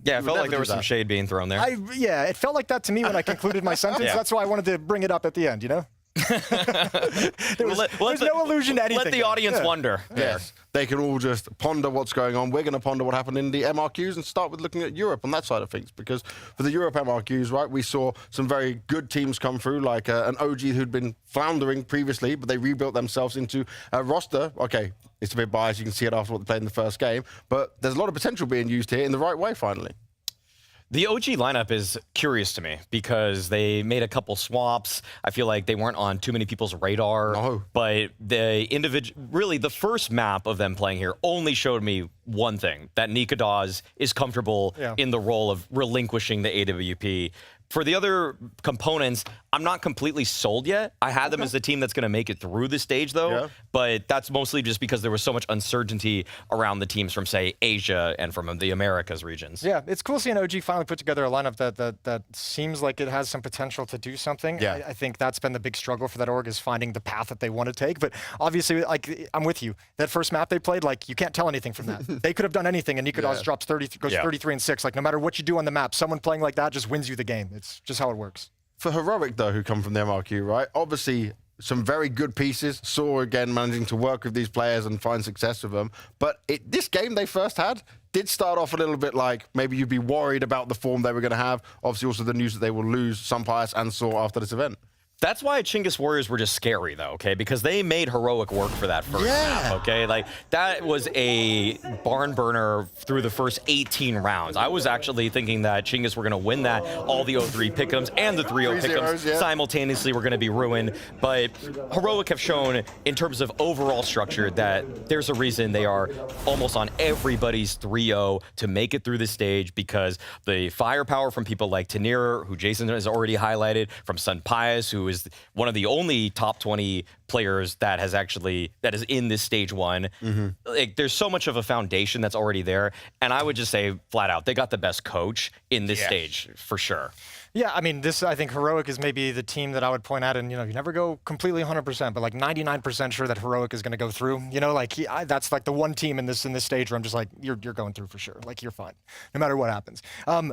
Speaker 19: Yeah, it felt like there was some shade being thrown there.
Speaker 18: It felt like that to me when I concluded my sentence. That's why I wanted to bring it up at the end, There's no allusion to anything.
Speaker 19: Let the audience wonder.
Speaker 17: Yes. They can all just ponder what's going on. We're going to ponder what happened in the MRQs and start with looking at Europe on that side of things. Because for the Europe MRQs, right, we saw some very good teams come through, like an OG who'd been floundering previously, but they rebuilt themselves into a roster. Okay, it's a bit biased. You can see it after what they played in the first game. But there's a lot of potential being used here in the right way, finally.
Speaker 19: The OG lineup is curious to me because they made a couple swaps. I feel like they weren't on too many people's radar.
Speaker 17: No.
Speaker 19: But really the first map of them playing here only showed me one thing, that Nemiga is comfortable in the role of relinquishing the AWP. For the other components, I'm not completely sold yet. I had them as the team that's going to make it through the stage, though. But that's mostly just because there was so much uncertainty around the teams from, say, Asia and from the Americas regions.
Speaker 18: Yeah, it's cool seeing OG finally put together a lineup that seems like it has some potential to do something.
Speaker 17: Yeah.
Speaker 18: I think that's been the big struggle for that org, is finding the path that they want to take. But obviously, like, I'm with you. That first map they played, like, you can't tell anything from that. They could have done anything, and Nemiga drops 33 and 6. Like, no matter what you do on the map, someone playing like that just wins you the game. It's just how it works.
Speaker 17: For Heroic, though, who come from the MRQ, right? Obviously, some very good pieces. Saw, again, managing to work with these players and find success with them. But this game they first had did start off a little bit like maybe you'd be worried about the form they were going to have. Obviously, also the news that they will lose Sunpius and Saw after this event.
Speaker 19: That's why Chinggis Warriors were just scary, though, okay? Because they made Heroic work for that first map, okay? Like, that was a barn burner through the first 18 rounds. I was actually thinking that Chinggis were going to win that. All the 0-3 pick'ems and the 3-0 pick'ems simultaneously were going to be ruined. But Heroic have shown, in terms of overall structure, that there's a reason they are almost on everybody's 3-0 to make it through the stage, because the firepower from people like Tanir, who Jason has already highlighted, from Sunpius, who is one of the only top 20 players that is in this stage one. Like, there's so much of a foundation that's already there, and I would just say flat out, they got the best coach in this stage for sure.
Speaker 18: Yeah, I mean, I think Heroic is maybe the team that I would point at, and, you never go completely 100%, but like 99% sure that Heroic is going to go through. That's like the one team in this stage where I'm just like, you're going through for sure. Like, you're fine, no matter what happens.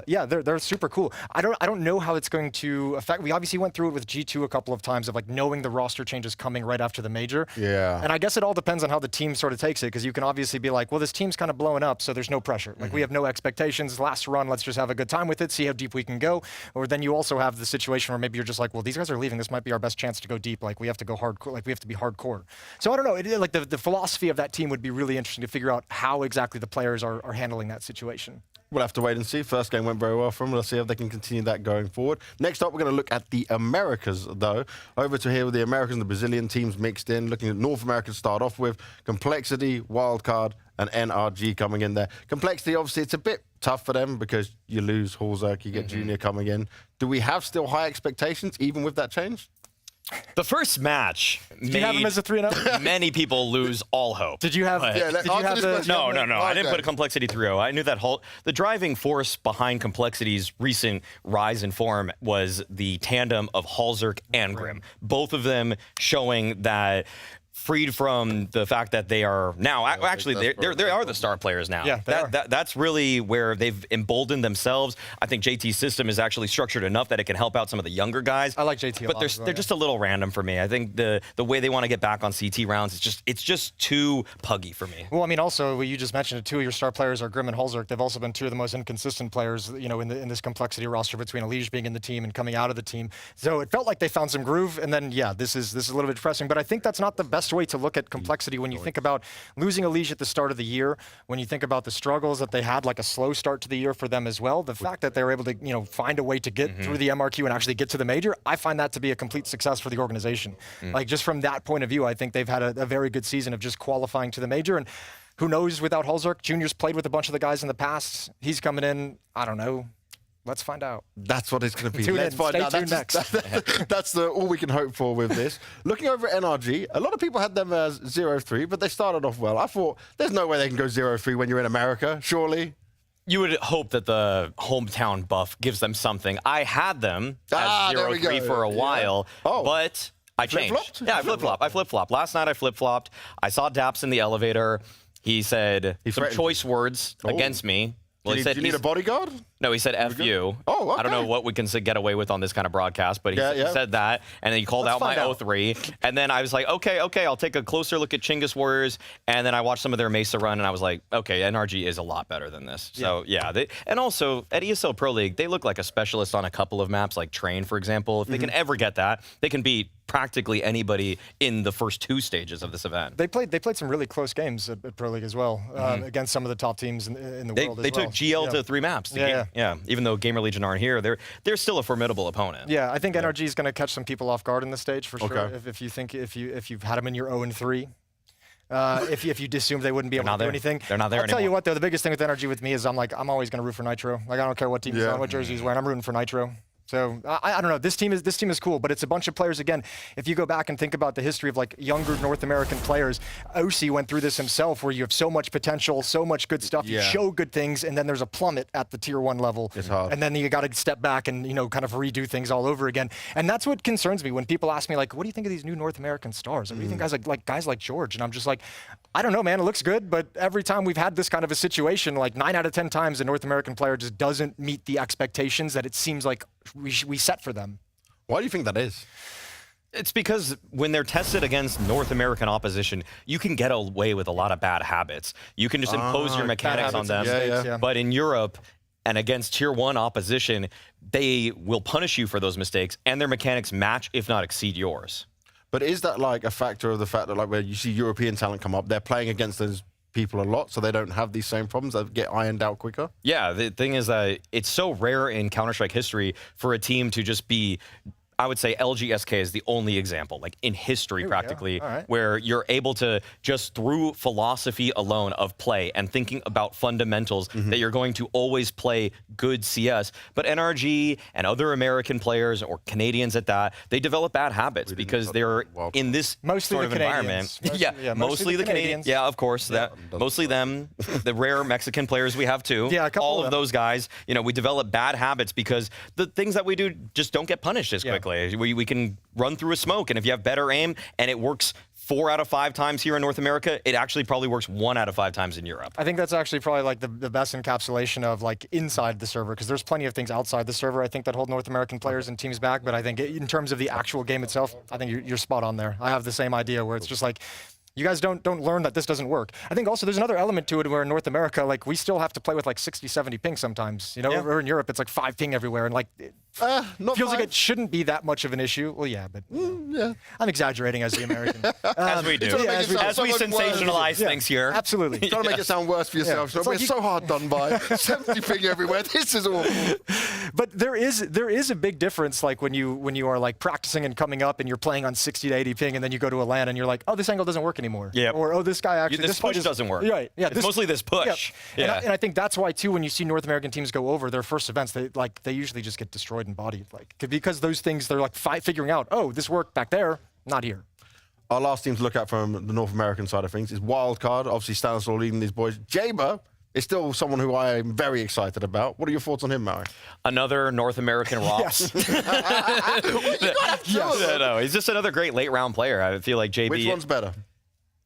Speaker 18: Yeah, they're super cool. I don't know how it's going to affect. We obviously went through it with G2 a couple of times of like knowing the roster changes coming right after the major.
Speaker 17: Yeah.
Speaker 18: And I guess it all depends on how the team sort of takes it, because you can obviously be like, well, this team's kind of blowing up, so there's no pressure. Like, we have no expectations. Last run, let's just have a good time with it, see how deep we can go. Or then you also have the situation where maybe you're just like, well, these guys are leaving. This might be our best chance to go deep. Like, we have to go hardcore. Like, we have to be hardcore. So I don't know. Like the philosophy of that team would be really interesting to figure out how exactly the players are handling that situation.
Speaker 17: We'll have to wait and see. First game went very well for them. Let's see if they can continue that going forward. Next up, we're going to look at the Americas, though. Over to here with the Americans and the Brazilian teams mixed in. Looking at North America to start off with. Complexity, Wildcard, and NRG coming in there. Complexity, obviously, it's a bit tough for them because you lose Halzerk, you get Junior coming in. Do we have still high expectations, even with that change?
Speaker 19: The first match
Speaker 18: Did you have him as a 3-0?
Speaker 19: many people lose all hope.
Speaker 18: Did you have?
Speaker 19: No. I didn't put a Complexity 3-0. I knew that the driving force behind Complexity's recent rise in form was the tandem of Halzerk and Grim. Both of them showing that, freed from the fact that they are now actually they are the star players now.
Speaker 18: Yeah,
Speaker 19: that's really where they've emboldened themselves. I think JT's system is actually structured enough that it can help out some of the younger guys.
Speaker 18: I like JT a lot,
Speaker 19: but they're just a little random for me. I think the way they want to get back on CT rounds, it's just too puggy for me.
Speaker 18: Well, I mean, also you just mentioned it, two of your star players are Grim and Halzerk. They've also been two of the most inconsistent players, in this Complexity roster, between Elige being in the team and coming out of the team. So it felt like they found some groove, and then this is a little bit depressing. But I think that's not the best way to look at Complexity when you think about losing Elige at the start of the year, when you think about the struggles that they had, like a slow start to the year for them as well. The fact that they were able to, find a way to get through the MRQ and actually get to the major, I find that to be a complete success for the organization. Like, just from that point of view, I think they've had a very good season of just qualifying to the major. And who knows, without Halzerk, Junior's played with a bunch of the guys in the past. He's coming in, I don't know. Let's find out.
Speaker 17: That's what it's going to be.
Speaker 18: Let's
Speaker 17: find out.
Speaker 18: Tuned next.
Speaker 17: That's all we can hope for with this. Looking over at NRG, a lot of people had them as 0-3, but they started off well. I thought, there's no way they can go 0-3 when you're in America, surely.
Speaker 19: You would hope that the hometown buff gives them something. I had them as 0-3 for a while, but I changed.
Speaker 17: Flip-flopped?
Speaker 19: Yeah, I flip-flopped. I flip-flopped. Last night I flip-flopped. I saw Daps in the elevator. He said some choice words against me. Well,
Speaker 17: Do you need a bodyguard?
Speaker 19: No, he said F you.
Speaker 17: Oh, okay.
Speaker 19: I don't know what we can get away with on this kind of broadcast, but he said that, and then he called out my 0-3. And then I was like, okay, I'll take a closer look at Chinggis Warriors. And then I watched some of their Mesa run, and I was like, okay, NRG is a lot better than this. So, and also, at ESL Pro League, they look like a specialist on a couple of maps, like Train, for example. If they can ever get that, they can beat practically anybody in the first 2 stages of this event.
Speaker 18: They played some really close games at Pro League as well, against some of the top teams in the world as well.
Speaker 19: They took GL to 3 maps. Yeah, even though Gamer Legion aren't here, they're still a formidable opponent.
Speaker 18: Yeah, I think NRG is going to catch some people off guard in this stage for sure. If you've had them in your 0-3. If you'd assume they wouldn't be able to do anything.
Speaker 19: They're not there
Speaker 18: I'll
Speaker 19: anymore.
Speaker 18: tell you what, though, the biggest thing with NRG with me is I'm always going to root for Nitro. Like, I don't care what team he's on, what jersey he's wearing. I'm rooting for Nitro. So I don't know. This team is cool, but it's a bunch of players. Again, if you go back and think about the history of like younger North American players, OC went through this himself, where you have so much potential, so much good stuff. You show good things, and then there's a plummet at the tier 1 level.
Speaker 17: It's hard.
Speaker 18: And then you got to step back and kind of redo things all over again. And that's what concerns me when people ask me like, "What do you think of these new North American stars? What do you think guys like George?" And I'm just like, I don't know, man. It looks good, but every time we've had this kind of a situation, like 9 out of 10 times, a North American player just doesn't meet the expectations that it seems like we set for them.
Speaker 17: Why do you think that is?
Speaker 19: It's because when they're tested against North American opposition, you can get away with a lot of bad habits. You can just impose your mechanics on them. But in Europe, and against tier 1 opposition, they will punish you for those mistakes, and their mechanics match, if not exceed yours.
Speaker 17: But is that like a factor of the fact that like where you see European talent come up, they're playing against those people a lot, so they don't have these same problems that get ironed out quicker?
Speaker 19: Yeah, the thing is that it's so rare in Counter-Strike history for a team to just be, I would say LGSK is the only example, like in history practically, where you're able to just through philosophy alone of play and thinking about fundamentals that you're going to always play good CS. But NRG and other American players or Canadians at that, they develop bad habits because they're in this sort of environment. Mostly the Canadians. Yeah, of course. Mostly them, the rare Mexican players we have too. Yeah, all of those guys, we develop bad habits because the things that we do just don't get punished as quickly. We can run through a smoke, and if you have better aim and it works 4 out of 5 times here in North America, it actually probably works 1 out of 5 times in Europe.
Speaker 18: I think that's actually probably like the best encapsulation of like inside the server, because there's plenty of things outside the server I think that hold North American players and teams back, but I think in terms of the actual game itself, I think you're spot on there. I have the same idea where it's just like, you guys don't learn that this doesn't work. I think also there's another element to it where in North America, like we still have to play with like 60, 70 ping sometimes. Over in Europe, it's like 5 ping everywhere, and like it feels like it shouldn't be that much of an issue. Well, yeah, but I'm exaggerating as the American.
Speaker 19: As we do. As we sensationalize things here.
Speaker 18: Absolutely.
Speaker 17: Trying to make it sound worse for yourself. So we're so hard done by. 70 ping everywhere. This is awful.
Speaker 18: But there is a big difference, like when you are like practicing and coming up and you're playing on 60 to 80 ping, and then you go to a LAN and you're like, oh, this angle doesn't work anymore.
Speaker 19: Yeah.
Speaker 18: Or, oh, this guy actually...
Speaker 19: This push doesn't work.
Speaker 18: Right. Yeah.
Speaker 19: It's mostly this push.
Speaker 18: Yeah. And I think that's why, too, when you see North American teams go over their first events, they usually just get destroyed and bodied. Because those things, they're like figuring out, oh, this worked back there, not here.
Speaker 17: Our last team to look at from the North American side of things is Wildcard. Obviously, Stanislaw leading these boys. Jaber is still someone who I am very excited about. What are your thoughts on him, Mary?
Speaker 19: Another North American Rops. No, he's just another great late round player. I feel like JB.
Speaker 17: Which one's better?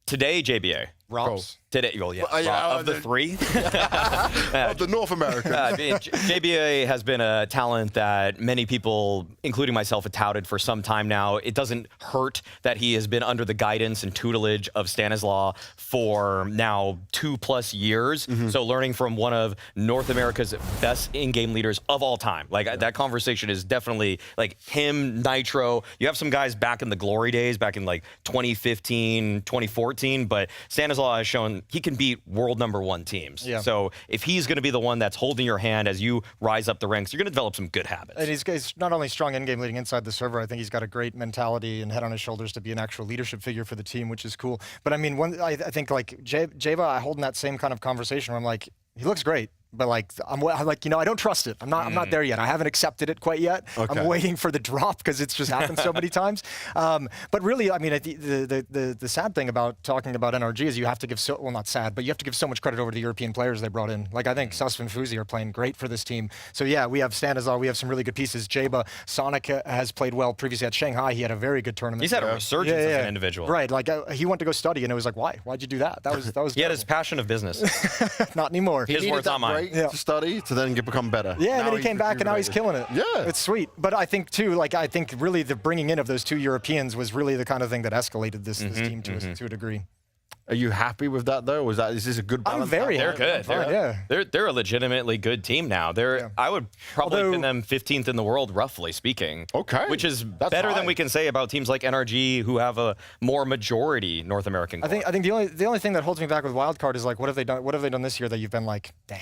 Speaker 19: Today, JBA.
Speaker 18: Rops.
Speaker 19: Today, well, of the 3.
Speaker 17: Of the North American.
Speaker 19: JBA has been a talent that many people, including myself, have touted for some time now. It doesn't hurt that he has been under the guidance and tutelage of Stanislaw for now 2+ years. So learning from one of North America's best in-game leaders of all time. Like that conversation is definitely like him, Nitro. You have some guys back in the glory days, back in like 2015, 2014, but Stanislaw has shown he can beat world #1 teams. Yeah. So if he's going to be the one that's holding your hand as you rise up the ranks, you're going to develop some good habits.
Speaker 18: And he's not only strong in-game leading inside the server, I think he's got a great mentality and head on his shoulders to be an actual leadership figure for the team, which is cool. But I mean, I think like Java, I hold in that same kind of conversation where I'm like, he looks great. But like I'm like, you know, I don't trust it. I'm not there yet. I haven't accepted it quite yet.
Speaker 17: Okay.
Speaker 18: I'm waiting for the drop because it's just happened so many times. But really, I mean, the sad thing about talking about NRG is you have to give well, not sad, but you have to give so much credit over to the European players they brought in. Like I think Susf and Fuzi are playing great for this team. So yeah, we have Stanizal, we have some really good pieces. Jaba, Sonic has played well previously at Shanghai. He had a very good tournament.
Speaker 19: He's had a resurgence as an individual.
Speaker 18: Right, like he went to go study, and it was like, why? Why'd you do that? That was.
Speaker 19: He had his passion of business.
Speaker 18: Not anymore.
Speaker 17: He needed that break to study to then become better.
Speaker 18: Yeah, and then he came back, and now he's killing it.
Speaker 17: Yeah,
Speaker 18: it's sweet. But I think too, like I think really the bringing in of those 2 Europeans was really the kind of thing that escalated this team to a degree.
Speaker 17: Are you happy with that though? Is this a good balance?
Speaker 18: I'm very
Speaker 19: They're
Speaker 18: happy.
Speaker 19: good. They're a legitimately good team now. I would probably pin them 15th in the world, roughly speaking.
Speaker 17: Okay.
Speaker 19: Which is better than we can say about teams like NRG, who have a more majority North American core.
Speaker 18: I think the only thing that holds me back with Wildcard is like, what have they done this year that you've been like, dang.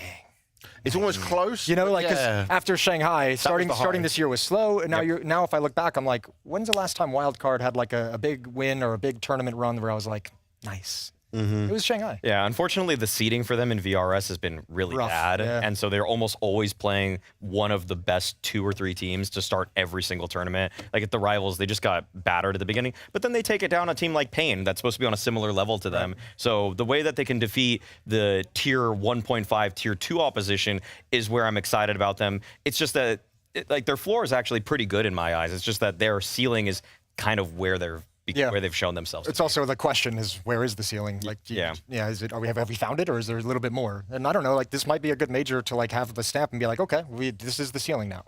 Speaker 17: It's almost close.
Speaker 18: You know, like, 'cause
Speaker 17: yeah.
Speaker 18: after Shanghai, starting this year was slow, and now if I look back, I'm like, when's the last time Wildcard had like a big win or a big tournament run where I was like, nice. It was Shanghai.
Speaker 19: Yeah, unfortunately, the seeding for them in VRS has been really bad, and so they're almost always playing one of the best 2 or 3 teams to start every single tournament. Like at the Rivals, they just got battered at the beginning, but then they take it down a team like Pain that's supposed to be on a similar level to them. So the way that they can defeat the tier 1.5, tier 2 opposition is where I'm excited about them. It's just that like their floor is actually pretty good in my eyes. It's just that their ceiling is kind of where where they've shown themselves.
Speaker 18: It's also the question is, where is the ceiling? Like, is it? Have we found it, or is there a little bit more? And I don't know. Like, this might be a good major to like have the stamp and be like, okay, this is the ceiling now.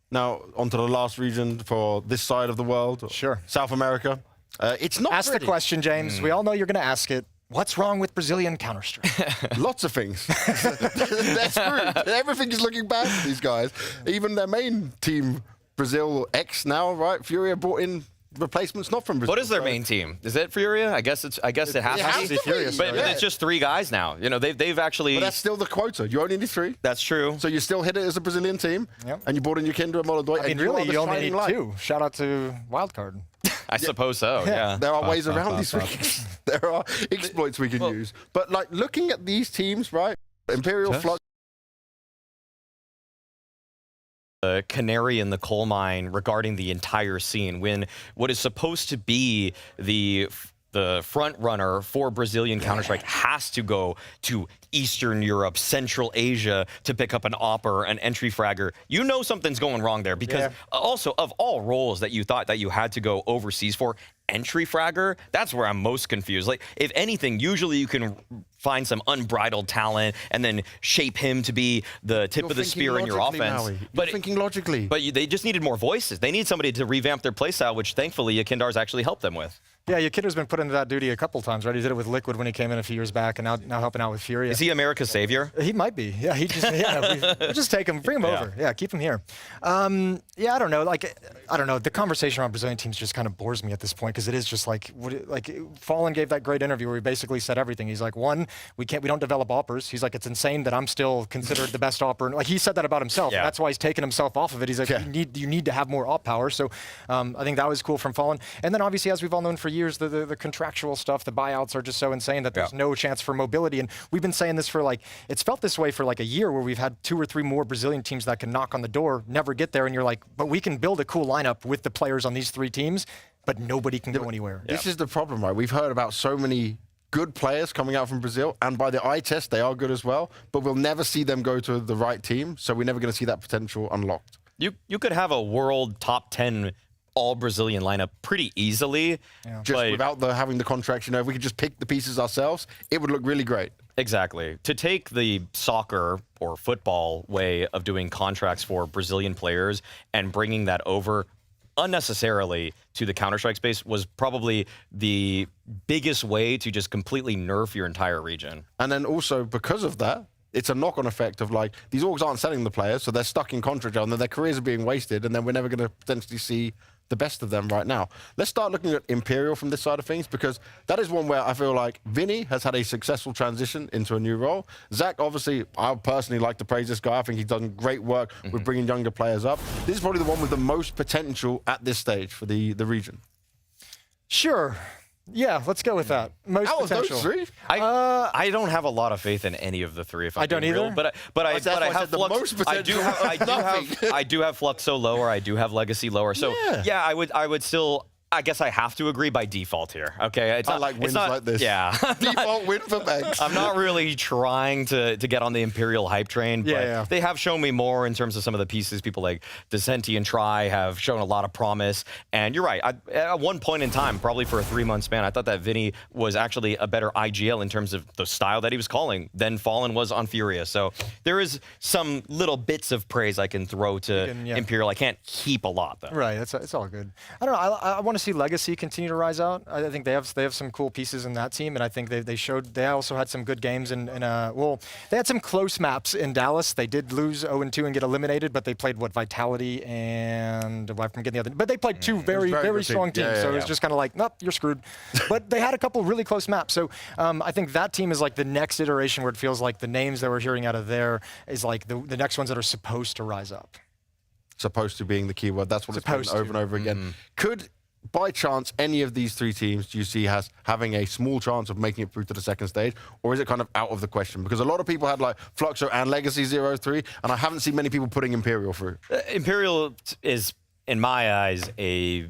Speaker 17: Now onto the last region for this side of the world.
Speaker 18: Sure.
Speaker 17: South America. It's not.
Speaker 18: Ask the question, James. We all know you're going to ask it. What's wrong with Brazilian Counter-Strike?
Speaker 17: Lots of things. They're screwed. Everything is looking bad for these guys. Even their main team, Brazil X now, right? Furia brought in replacements not from Brazil.
Speaker 19: What is their main team? Is it Furia? I guess it has to be
Speaker 17: Furia.
Speaker 19: But it's just 3 guys now. You know, they've actually.
Speaker 17: But that's still the quota. You only need 3.
Speaker 19: That's true.
Speaker 17: So you still hit it as a Brazilian team, and you brought in your Kindred and Molodoi.
Speaker 18: I mean, really, you only need 2. Shout out to Wildcard.
Speaker 19: I suppose so. Yeah.
Speaker 17: There are ways around these things. There are exploits we can use. But like looking at these teams, right? Imperial, Flux.
Speaker 19: A canary in the coal mine regarding the entire scene, when what is supposed to be the front runner for Brazilian Counter-Strike has to go to Eastern Europe, Central Asia to pick up an Opper, an entry fragger. You know something's going wrong there, because also of all roles that you thought that you had to go overseas for, entry fragger, that's where I'm most confused. Like, if anything, usually you can find some unbridled talent and then shape him to be the tip of the spear in your offense.
Speaker 17: But thinking logically.
Speaker 19: But they just needed more voices. They need somebody to revamp their playstyle, which thankfully Yakindar's actually helped them with.
Speaker 18: Yeah, Yakindar's been put into that duty a couple times, right? He did it with Liquid when he came in a few years back, and now helping out with Furia.
Speaker 19: Is he America's savior?
Speaker 18: He might be. Yeah, we'll just take him, bring him over. Yeah, keep him here. Yeah, I don't know. Like, I don't know. The conversation around Brazilian teams just kind of bores me at this point, because it is just like, Fallen gave that great interview where he basically said everything. He's like, one, we don't develop oppers. He's like, it's insane that I'm still considered the best opper. Like, he said that about himself.
Speaker 19: Yeah.
Speaker 18: And that's why he's taken himself off of it. He's like, you need to have more op power. So I think that was cool from Fallen. And then obviously, as we've all known for years, the contractual stuff, the buyouts are just so insane that there's no chance for mobility. And we've been saying this for like, it's felt this way for like a year, where we've had 2 or 3 more Brazilian teams that can knock on the door, never get there. And you're like, but we can build a cool lineup with the players on these 3 teams, but nobody can go anywhere.
Speaker 17: This is the problem, right? We've heard about so many good players coming out from Brazil, and by the eye test, they are good as well, but we'll never see them go to the right team, so we're never going to see that potential unlocked.
Speaker 19: You could have a world top 10 all Brazilian lineup pretty easily.
Speaker 17: Just without having the contracts, if we could just pick the pieces ourselves, it would look really great.
Speaker 19: Exactly. To take the soccer or football way of doing contracts for Brazilian players and bringing that over unnecessarily to the Counter-Strike space was probably the biggest way to just completely nerf your entire region.
Speaker 17: And then also, because of that, it's a knock-on effect of like, these orgs aren't selling the players, so they're stuck in contract, and then their careers are being wasted, and then we're never going to potentially see the best of them right now. Let's start looking at Imperial from this side of things, because that is one where I feel like Vinny has had a successful transition into a new role. Zach, obviously, I personally like to praise this guy. I think he's done great work with bringing younger players up. This is probably the one with the most potential at this stage for the region.
Speaker 18: Sure. Yeah, let's go with that. Most
Speaker 17: Out of those
Speaker 18: potential.
Speaker 17: three?
Speaker 19: I don't have a lot of faith in any of the three. If I'm
Speaker 18: I don't
Speaker 19: being real,
Speaker 18: either.
Speaker 19: but I
Speaker 17: That's why I
Speaker 19: have
Speaker 17: said the
Speaker 19: Flux.
Speaker 17: most potential.
Speaker 19: I do have Fluxo lower. I do have Legacy lower. So yeah, I would still. I guess I have to agree by default here. Okay,
Speaker 17: I like wins like this.
Speaker 19: Yeah,
Speaker 17: Default win for Banks.
Speaker 19: I'm not really trying to get on the Imperial hype train, but they have shown me more in terms of some of the pieces. People like Decenti and Try have shown a lot of promise. And you're right. At one point in time, probably for a 3-month span, I thought that Vinny was actually a better IGL in terms of the style that he was calling than Fallen was on Furia. So there is some little bits of praise I can throw to Imperial. I can't heap a lot, though.
Speaker 18: Right, it's all good. I don't know. I want to see Legacy continue to rise out. I think they have some cool pieces in that team, and I think they also had some good games well, they had some close maps in Dallas. They did lose 0-2 and get eliminated, but they played Vitality and I'm forgetting the other. But they played two very strong teams, so it was just kind of like, nope, you're screwed. But they had a couple really close maps, so I think that team is like the next iteration where it feels like the names that we're hearing out of there is like the next ones that are supposed to rise up.
Speaker 17: Supposed to being the key word. That's what it's been over and over again. Could, by chance, any of these three teams do you see having a small chance of making it through to the second stage, or is it kind of out of the question? Because a lot of people had like Fluxo and Legacy 0-3, and I haven't seen many people putting Imperial through.
Speaker 19: Imperial is, in my eyes, a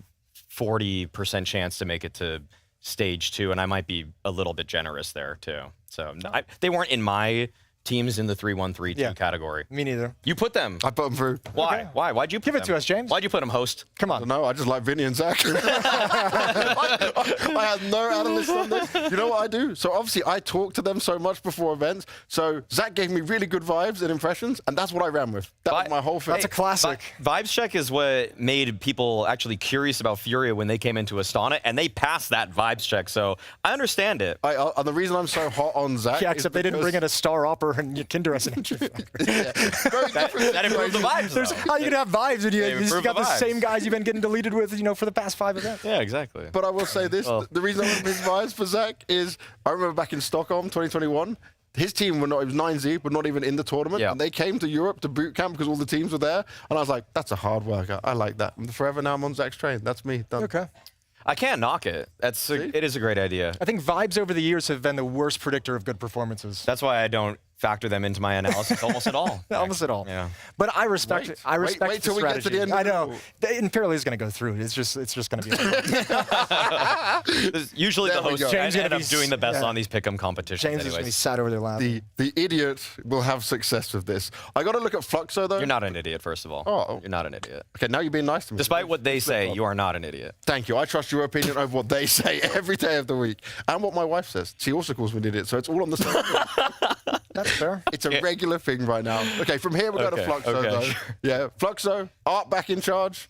Speaker 19: 40% chance to make it to stage 2, and I might be a little bit generous there too. So they weren't in my teams in the 3-1-3-2 category.
Speaker 18: Me neither.
Speaker 19: You put them.
Speaker 17: I put them through.
Speaker 19: Why?
Speaker 18: Okay.
Speaker 19: Why? Why'd you put
Speaker 18: Give it to us, James.
Speaker 19: Why'd you put them, host?
Speaker 18: Come on.
Speaker 17: No, I just like Vinny and Zach. I had no analysts on this. You know what I do? So obviously I talk to them so much before events. So Zach gave me really good vibes and impressions, and that's what I ran with. That was my whole thing.
Speaker 18: That's a classic.
Speaker 19: Vibes check is what made people actually curious about Furia when they came into Astana, and they passed that vibes check. So I understand it.
Speaker 17: And the reason I'm so hot on Zach
Speaker 18: Yeah,
Speaker 17: is
Speaker 18: except they didn't bring in a Star Opera and Kinder as an entry.
Speaker 19: That improved the vibes.
Speaker 18: How are you gonna have vibes when you
Speaker 19: improve
Speaker 18: got
Speaker 19: the
Speaker 18: the
Speaker 19: vibes.
Speaker 18: same guys you've been getting deleted with, for the past 5 events?
Speaker 19: Yeah, exactly.
Speaker 17: But I will say this, the reason I went with his vibes for Zach is, I remember back in Stockholm, 2021, his team it was 9Z, but not even in the tournament. And they came to Europe to boot camp because all the teams were there. And I was like, that's a hard worker. I like that. And forever now I'm on Zach's train. That's me. Done.
Speaker 18: Okay.
Speaker 19: I can't knock it. It is a great idea.
Speaker 18: I think vibes over the years have been the worst predictor of good performances.
Speaker 19: That's why I don't factor them into my analysis almost at all.
Speaker 18: Almost at all.
Speaker 19: Yeah.
Speaker 18: But I respect it. I respect
Speaker 17: wait
Speaker 18: the
Speaker 17: till we get to
Speaker 18: strategy.
Speaker 17: the end.
Speaker 18: I know. The Imperial is going to go through. It's just going to be.
Speaker 19: Usually the host
Speaker 18: James
Speaker 19: end up doing the best on these pick'em competitions.
Speaker 18: James is going to be sat over there laughing.
Speaker 17: The idiot will have success with this. I got to look at Fluxo, though.
Speaker 19: You're not an idiot, first of all.
Speaker 17: Oh.
Speaker 19: You're not an idiot.
Speaker 17: Okay, now you're being nice to me.
Speaker 19: Despite what they say, you are not an idiot.
Speaker 17: Thank you. I trust your opinion over what they say every day of the week. And what my wife says. She also calls me an idiot, so it's all on the same.
Speaker 18: That's fair.
Speaker 17: It's a regular thing right now. Okay, from here we'll go to Fluxo, though.
Speaker 19: Sure.
Speaker 17: Yeah, Fluxo, Art back in charge.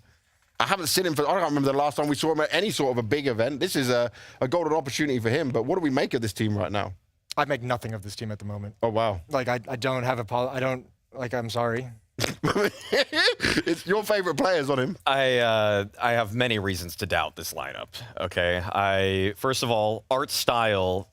Speaker 17: I haven't seen him I don't remember the last time we saw him at any sort of a big event. This is a golden opportunity for him, but what do we make of this team right now?
Speaker 18: I make nothing of this team at the moment.
Speaker 17: Oh, wow.
Speaker 18: Like, I don't have I'm sorry.
Speaker 17: It's your favorite players on him.
Speaker 19: I have many reasons to doubt this lineup. Okay, first of all, art style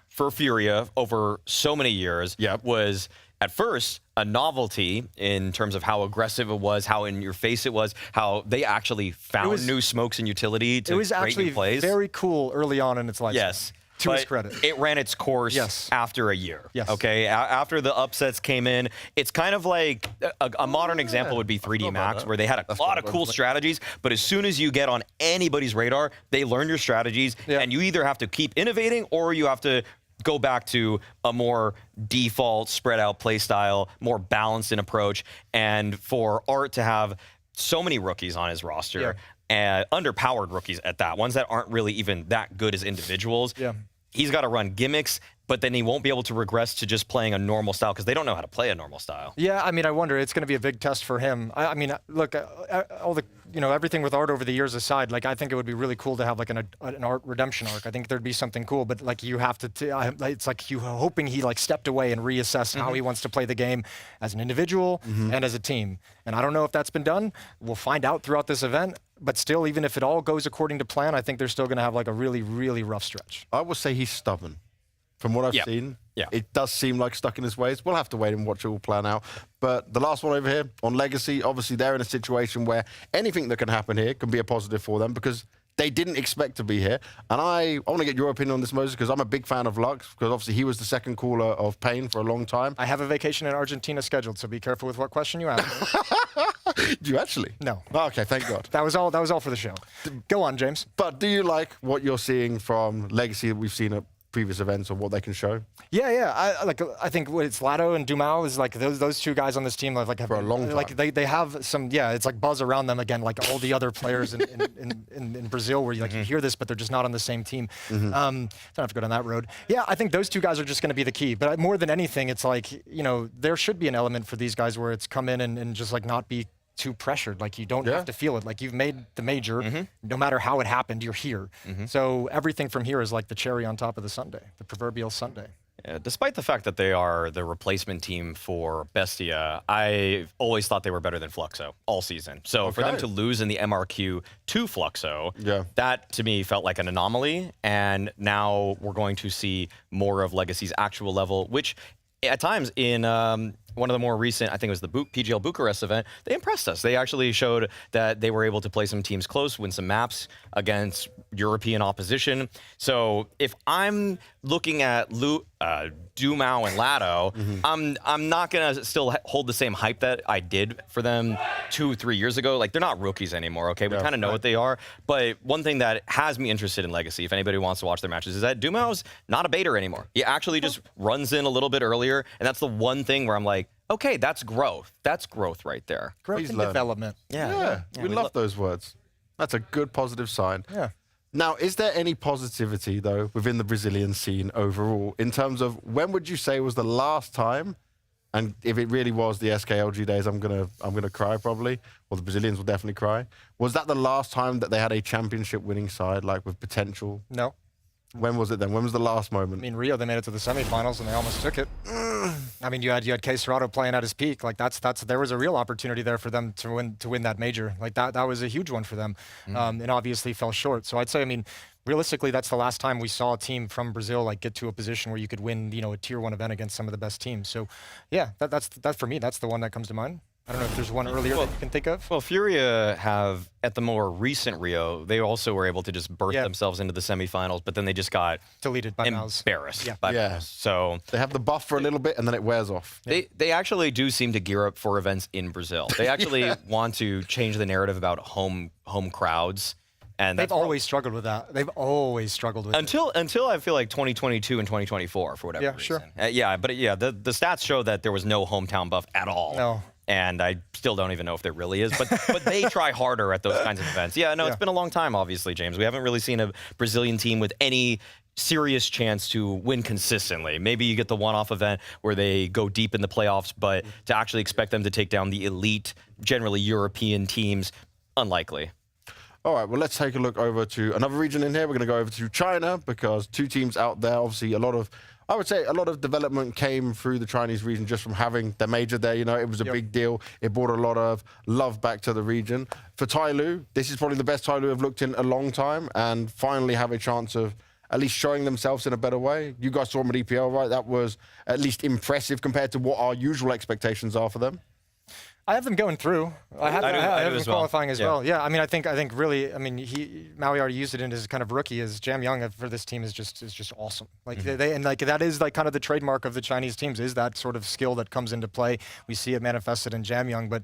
Speaker 19: for Furia over so many years was at first a novelty in terms of how aggressive it was, how in your face it was, how they actually found new smokes and utility to
Speaker 18: It was
Speaker 19: create
Speaker 18: actually
Speaker 19: new plays.
Speaker 18: very cool early on in its life.
Speaker 19: Yes.
Speaker 18: To his
Speaker 19: But
Speaker 18: credit.
Speaker 19: it ran its course after a year.
Speaker 18: Yes.
Speaker 19: Okay. After the upsets came in, it's kind of like a modern example would be 3D Max, where they had a lot of cool strategies, but as soon as you get on anybody's radar, they learn your strategies, and you either have to keep innovating or you have to go back to a more default spread out play style, more balanced in approach. And for Art to have so many rookies on his roster, and underpowered rookies at that, ones that aren't really even that good as individuals, he's got to run gimmicks, but then he won't be able to regress to just playing a normal style because they don't know how to play a normal style.
Speaker 18: Yeah, I mean, I wonder. It's going to be a big test for him. I mean, look, all the everything with Art over the years aside, like I think it would be really cool to have like an Art redemption arc. I think there'd be something cool, but like you have to. It's like you hoping he like stepped away and reassessed how he wants to play the game as an individual and as a team. And I don't know if that's been done. We'll find out throughout this event. But still, even if it all goes according to plan, I think they're still going to have like a really, really rough stretch.
Speaker 17: I would say he's stubborn. From what I've seen, it does seem like stuck in his ways. We'll have to wait and watch it all plan out. But the last one over here, on Legacy, obviously they're in a situation where anything that can happen here can be a positive for them because they didn't expect to be here. And I want to get your opinion on this, Moses, because I'm a big fan of Lux, because obviously he was the second caller of Pain for a long time.
Speaker 18: I have a vacation in Argentina scheduled, so be careful with what question you ask.
Speaker 17: Do you actually?
Speaker 18: No.
Speaker 17: Oh, okay, thank God.
Speaker 18: That was all for the show. Go on, James.
Speaker 17: But do you like what you're seeing from Legacy that we've seen at previous events, or what they can show?
Speaker 18: Yeah. I think it's Lado and Dumao is like those two guys on this team have for
Speaker 17: a long time.
Speaker 18: Like they have some it's like buzz around them again, like all the other players in Brazil, where you hear this, but they're just not on the same team. Don't have to go down that road. Yeah, I think those two guys are just going to be the key. But more than anything, it's like there should be an element for these guys where it's come in and just like not be too pressured. Like you don't have to feel it. Like you've made the major, no matter how it happened, you're here. So everything from here is like the cherry on top of the sundae, the proverbial sundae.
Speaker 19: Yeah, despite the fact that they are the replacement team for Bestia, I've always thought they were better than Fluxo all season. So for them to lose in the MRQ to Fluxo, that to me felt like an anomaly. And now we're going to see more of Legacy's actual level, which at times in one of the more recent, I think it was the PGL Bucharest event, they impressed us. They actually showed that they were able to play some teams close, win some maps against European opposition. So if I'm looking at Dumao and Lado, I'm not going to still hold the same hype that I did for them 2-3 years ago. Like, they're not rookies anymore, okay? We kind of know what they are. But one thing that has me interested in Legacy, if anybody wants to watch their matches, is that Dumao's not a baiter anymore. He actually just runs in a little bit earlier, and that's the one thing where I'm like, okay, that's growth. That's growth right there.
Speaker 18: Growth and development.
Speaker 17: Yeah, we love those words. That's a good positive sign.
Speaker 18: Yeah.
Speaker 17: Now, is there any positivity, though, within the Brazilian scene overall, in terms of when would you say was the last time, and if it really was the SKLG days, I'm gonna cry probably, or the Brazilians will definitely cry. Was that the last time that they had a championship winning side, like with potential?
Speaker 18: No.
Speaker 17: When was it then? When was the last moment?
Speaker 18: I mean, Rio, they made it to the semifinals and they almost took it. I mean, you had K Serrato playing at his peak. Like there was a real opportunity there for them to win that major. Like that was a huge one for them, and obviously fell short. So I'd say, I mean, realistically, that's the last time we saw a team from Brazil like get to a position where you could win, a tier 1 event against some of the best teams. So, yeah, that's for me. That's the one that comes to mind. I don't know if there's one earlier that you can think of.
Speaker 19: Well, Furia have, at the more recent Rio, they also were able to just birth themselves into the semifinals, but then they just got
Speaker 18: deleted by
Speaker 19: embarrassed.
Speaker 17: Yeah.
Speaker 19: So
Speaker 17: they have the buff for a little bit and then it wears off.
Speaker 19: They actually do seem to gear up for events in Brazil. They actually want to change the narrative about home crowds. And
Speaker 18: they've always struggled with that. They've always struggled with
Speaker 19: until I feel like 2022 and 2024 for whatever reason.
Speaker 18: Sure.
Speaker 19: The stats show that there was no hometown buff at all.
Speaker 18: No.
Speaker 19: And I still don't even know if there really is, but they try harder at those kinds of events. It's been a long time, obviously, James. We haven't really seen a Brazilian team with any serious chance to win consistently. Maybe you get the one-off event where they go deep in the playoffs, but to actually expect them to take down the elite, generally European teams, unlikely.
Speaker 17: All right, well, let's take a look over to another region in here. We're going to go over to China because two teams out there, obviously I would say a lot of development came through the Chinese region just from having the major there. It was a big deal. It brought a lot of love back to the region. For TYLOO, this is probably the best TYLOO have looked in a long time and finally have a chance of at least showing themselves in a better way. You guys saw them at EPL, right? That was at least impressive compared to what our usual expectations are for them.
Speaker 18: I have them going through. I have them qualifying as well. Yeah, I mean, I think really, I mean, Maui already used it in his kind of rookie as Jam Young for this team is just awesome. Like that is like kind of the trademark of the Chinese teams is that sort of skill that comes into play. We see it manifested in Jam Young, but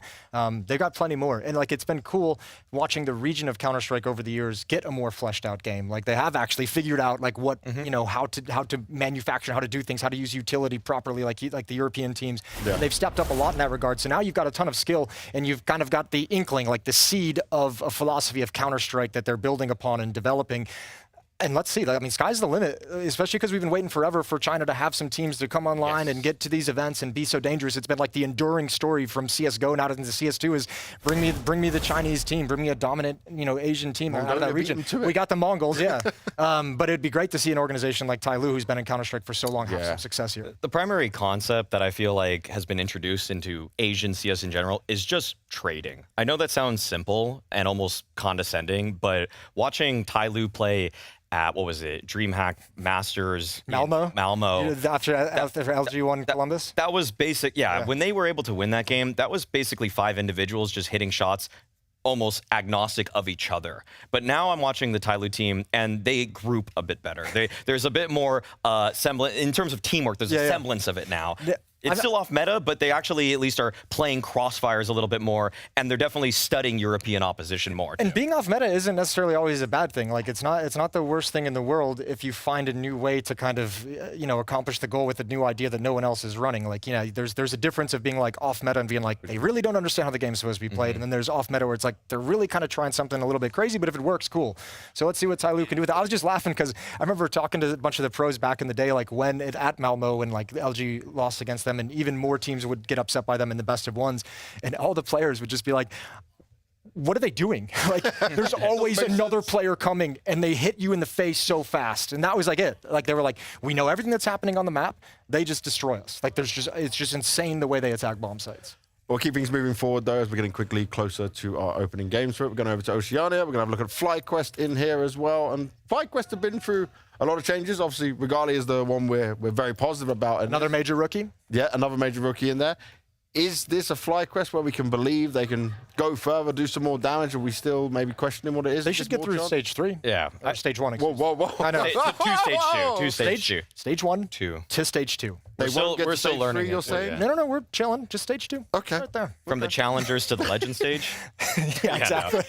Speaker 18: they've got plenty more. And like it's been cool watching the region of Counter-Strike over the years get a more fleshed out game. Like they have actually figured out like what how to manufacture, how to do things, how to use utility properly, like the European teams. Yeah. They've stepped up a lot in that regard. So now you've got a ton of skill and you've kind of got the inkling, like the seed of a philosophy of Counter-Strike that they're building upon and developing. And let's see, I mean, sky's the limit, especially because we've been waiting forever for China to have some teams to come online and get to these events and be so dangerous. It's been like the enduring story from CSGO now into CS2 is bring me the Chinese team, bring me a dominant, Asian team out of that region. We got the Mongols, but it'd be great to see an organization like TYLOO, who's been in Counter-Strike for so long, have some success here.
Speaker 19: The primary concept that I feel like has been introduced into Asian CS in general is just trading. I know that sounds simple and almost condescending, but watching TYLOO play at, what was it, DreamHack Masters?
Speaker 18: Malmo.
Speaker 19: After
Speaker 18: LG won Columbus?
Speaker 19: That was basic, when they were able to win that game, that was basically 5 individuals just hitting shots almost agnostic of each other. But now I'm watching the TYLOO team, and they group a bit better. There's a bit more semblance in terms of teamwork. There's a semblance of it now. It's still off meta, but they actually at least are playing crossfires a little bit more, and they're definitely studying European opposition more.
Speaker 18: And being off meta isn't necessarily always a bad thing. Like it's not the worst thing in the world if you find a new way to kind of accomplish the goal with a new idea that no one else is running. Like there's a difference of being like off meta and being like they really don't understand how the game's supposed to be played, and then there's off meta where it's like they're really kind of trying something a little bit crazy, but if it works, cool. So let's see what TYLOO can do with it. I was just laughing because I remember talking to a bunch of the pros back in the day, like when at Malmo when like the LG lost against them, and even more teams would get upset by them in the best of ones, and all the players would just be like, what are they doing? Like, there's always another player coming, and they hit you in the face so fast. And that was like it. Like, they were like, we know everything that's happening on the map. They just destroy us. Like, it's just insane the way they attack bomb sites.
Speaker 17: We'll keep things moving forward, though, as we're getting quickly closer to our opening games for it. We're going over to Oceania. We're going to have a look at FlyQuest in here as well. And FlyQuest have been through a lot of changes. Obviously, Regali is the one we're very positive about.
Speaker 18: Another major rookie?
Speaker 17: Yeah, another major rookie in there. Is this a FlyQuest where we can believe they can go further, do some more damage? Are we still maybe questioning what it is?
Speaker 18: They should get through stage 3.
Speaker 19: Yeah.
Speaker 18: Or stage 1.
Speaker 17: Whoa.
Speaker 18: I know.
Speaker 19: Stage 2.
Speaker 18: Stage 1
Speaker 19: 2
Speaker 18: to stage 2.
Speaker 19: We're still learning.
Speaker 17: You're saying?
Speaker 18: No, we're chilling. Just stage 2.
Speaker 17: Okay.
Speaker 18: Right there.
Speaker 19: From the challengers to the legend stage.
Speaker 18: Yeah, exactly.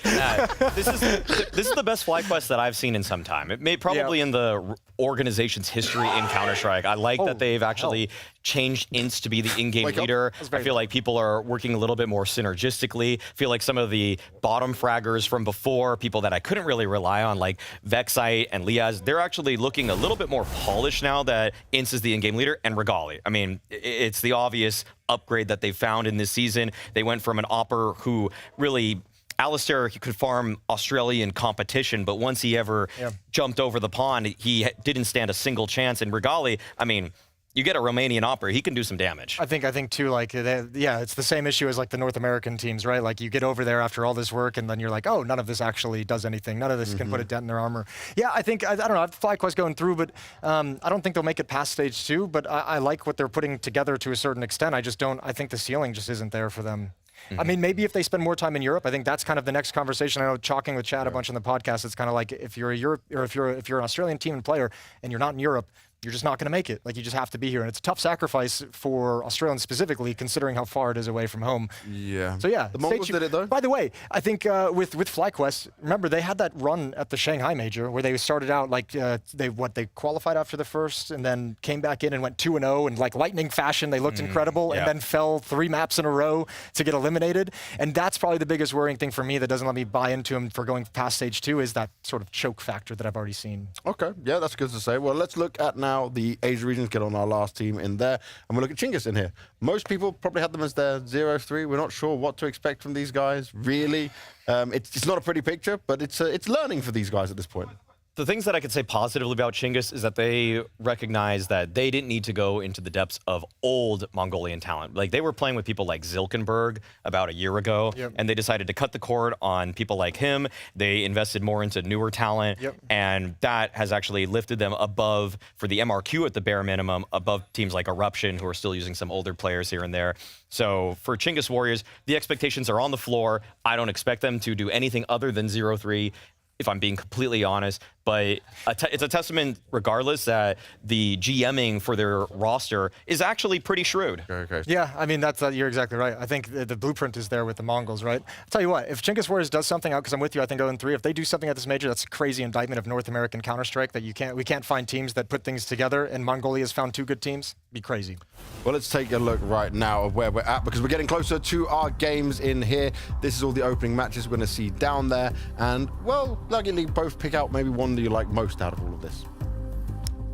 Speaker 19: This is the best FlyQuest that I've seen in some time. It may probably in the organization's history in Counter-Strike. I like that they've actually changed Ints to be the in-game leader. I feel like people are working a little bit more synergistically. I feel like some of the bottom fraggers from before, people that I couldn't really rely on, like Vexite and Liaz, they're actually looking a little bit more polished now that Ints is the in-game leader, and Regali. I mean, it's the obvious upgrade that they found in this season. They went from an Opper who really... Alistair, he could farm Australian competition, but once he ever jumped over the pond, he didn't stand a single chance. And Regali, I mean, you get a Romanian opera, he can do some damage.
Speaker 18: I think too, like, it's the same issue as like the North American teams, right? Like you get over there after all this work and then you're like, oh, none of this actually does anything. None of this can put a dent in their armor. Yeah, I think, I don't know, I have FlyQuest going through, but I don't think they'll make it past stage 2, but I like what they're putting together to a certain extent. I think the ceiling just isn't there for them. I mean, maybe if they spend more time in Europe, I think that's kind of the next conversation. I know, talking with Chad a bunch on the podcast, it's kind of like if you're a Europe, or if you're an Australian team and player and you're not in Europe, you're just not going to make it. Like, you just have to be here. And it's a tough sacrifice for Australians specifically, considering how far it is away from home.
Speaker 17: Yeah.
Speaker 18: So, yeah.
Speaker 17: The Mongols did it, though.
Speaker 18: By the way, I think with FlyQuest, remember, they had that run at the Shanghai Major where they started out like, they qualified after the first and then came back in and went 2-0 and like lightning fashion. They looked incredible and then fell 3 maps in a row to get eliminated. And that's probably the biggest worrying thing for me that doesn't let me buy into them for going past stage 2 is that sort of choke factor that I've already seen.
Speaker 17: Okay. Yeah, that's good to say. Well, let's look at now the Asia regions, get on our last team in there, and we'll look at Chinggis in here. Most people probably had them as their 0-3. We're not sure what to expect from these guys, really. It's not a pretty picture, but it's learning for these guys at this point.
Speaker 19: The things that I could say positively about Chinggis is that they recognize that they didn't need to go into the depths of old Mongolian talent. Like, they were playing with people like Zilkenberg about a year ago, and they decided to cut the cord on people like him. They invested more into newer talent, and that has actually lifted them above, for the MRQ at the bare minimum, above teams like Eruption, who are still using some older players here and there. So for Chinggis Warriors, the expectations are on the floor. I don't expect them to do anything other than 0-3. If I'm being completely honest, but it's a testament regardless that the GMing for their roster is actually pretty shrewd.
Speaker 17: Okay.
Speaker 18: Yeah, I mean, you're exactly right. I think the blueprint is there with the Mongols, right? I'll tell you what, if Chinggis Warriors does something, because I'm with you, I think 0-3, if they do something at this major, that's a crazy indictment of North American Counter-Strike, that we can't find teams that put things together, and Mongolia's found 2 good teams. Be crazy.
Speaker 17: Well, let's take a look right now of where we're at, because we're getting closer to our games in here. This is all the opening matches we're going to see down there, and, well, luckily both pick out maybe one that you like most out of all of this.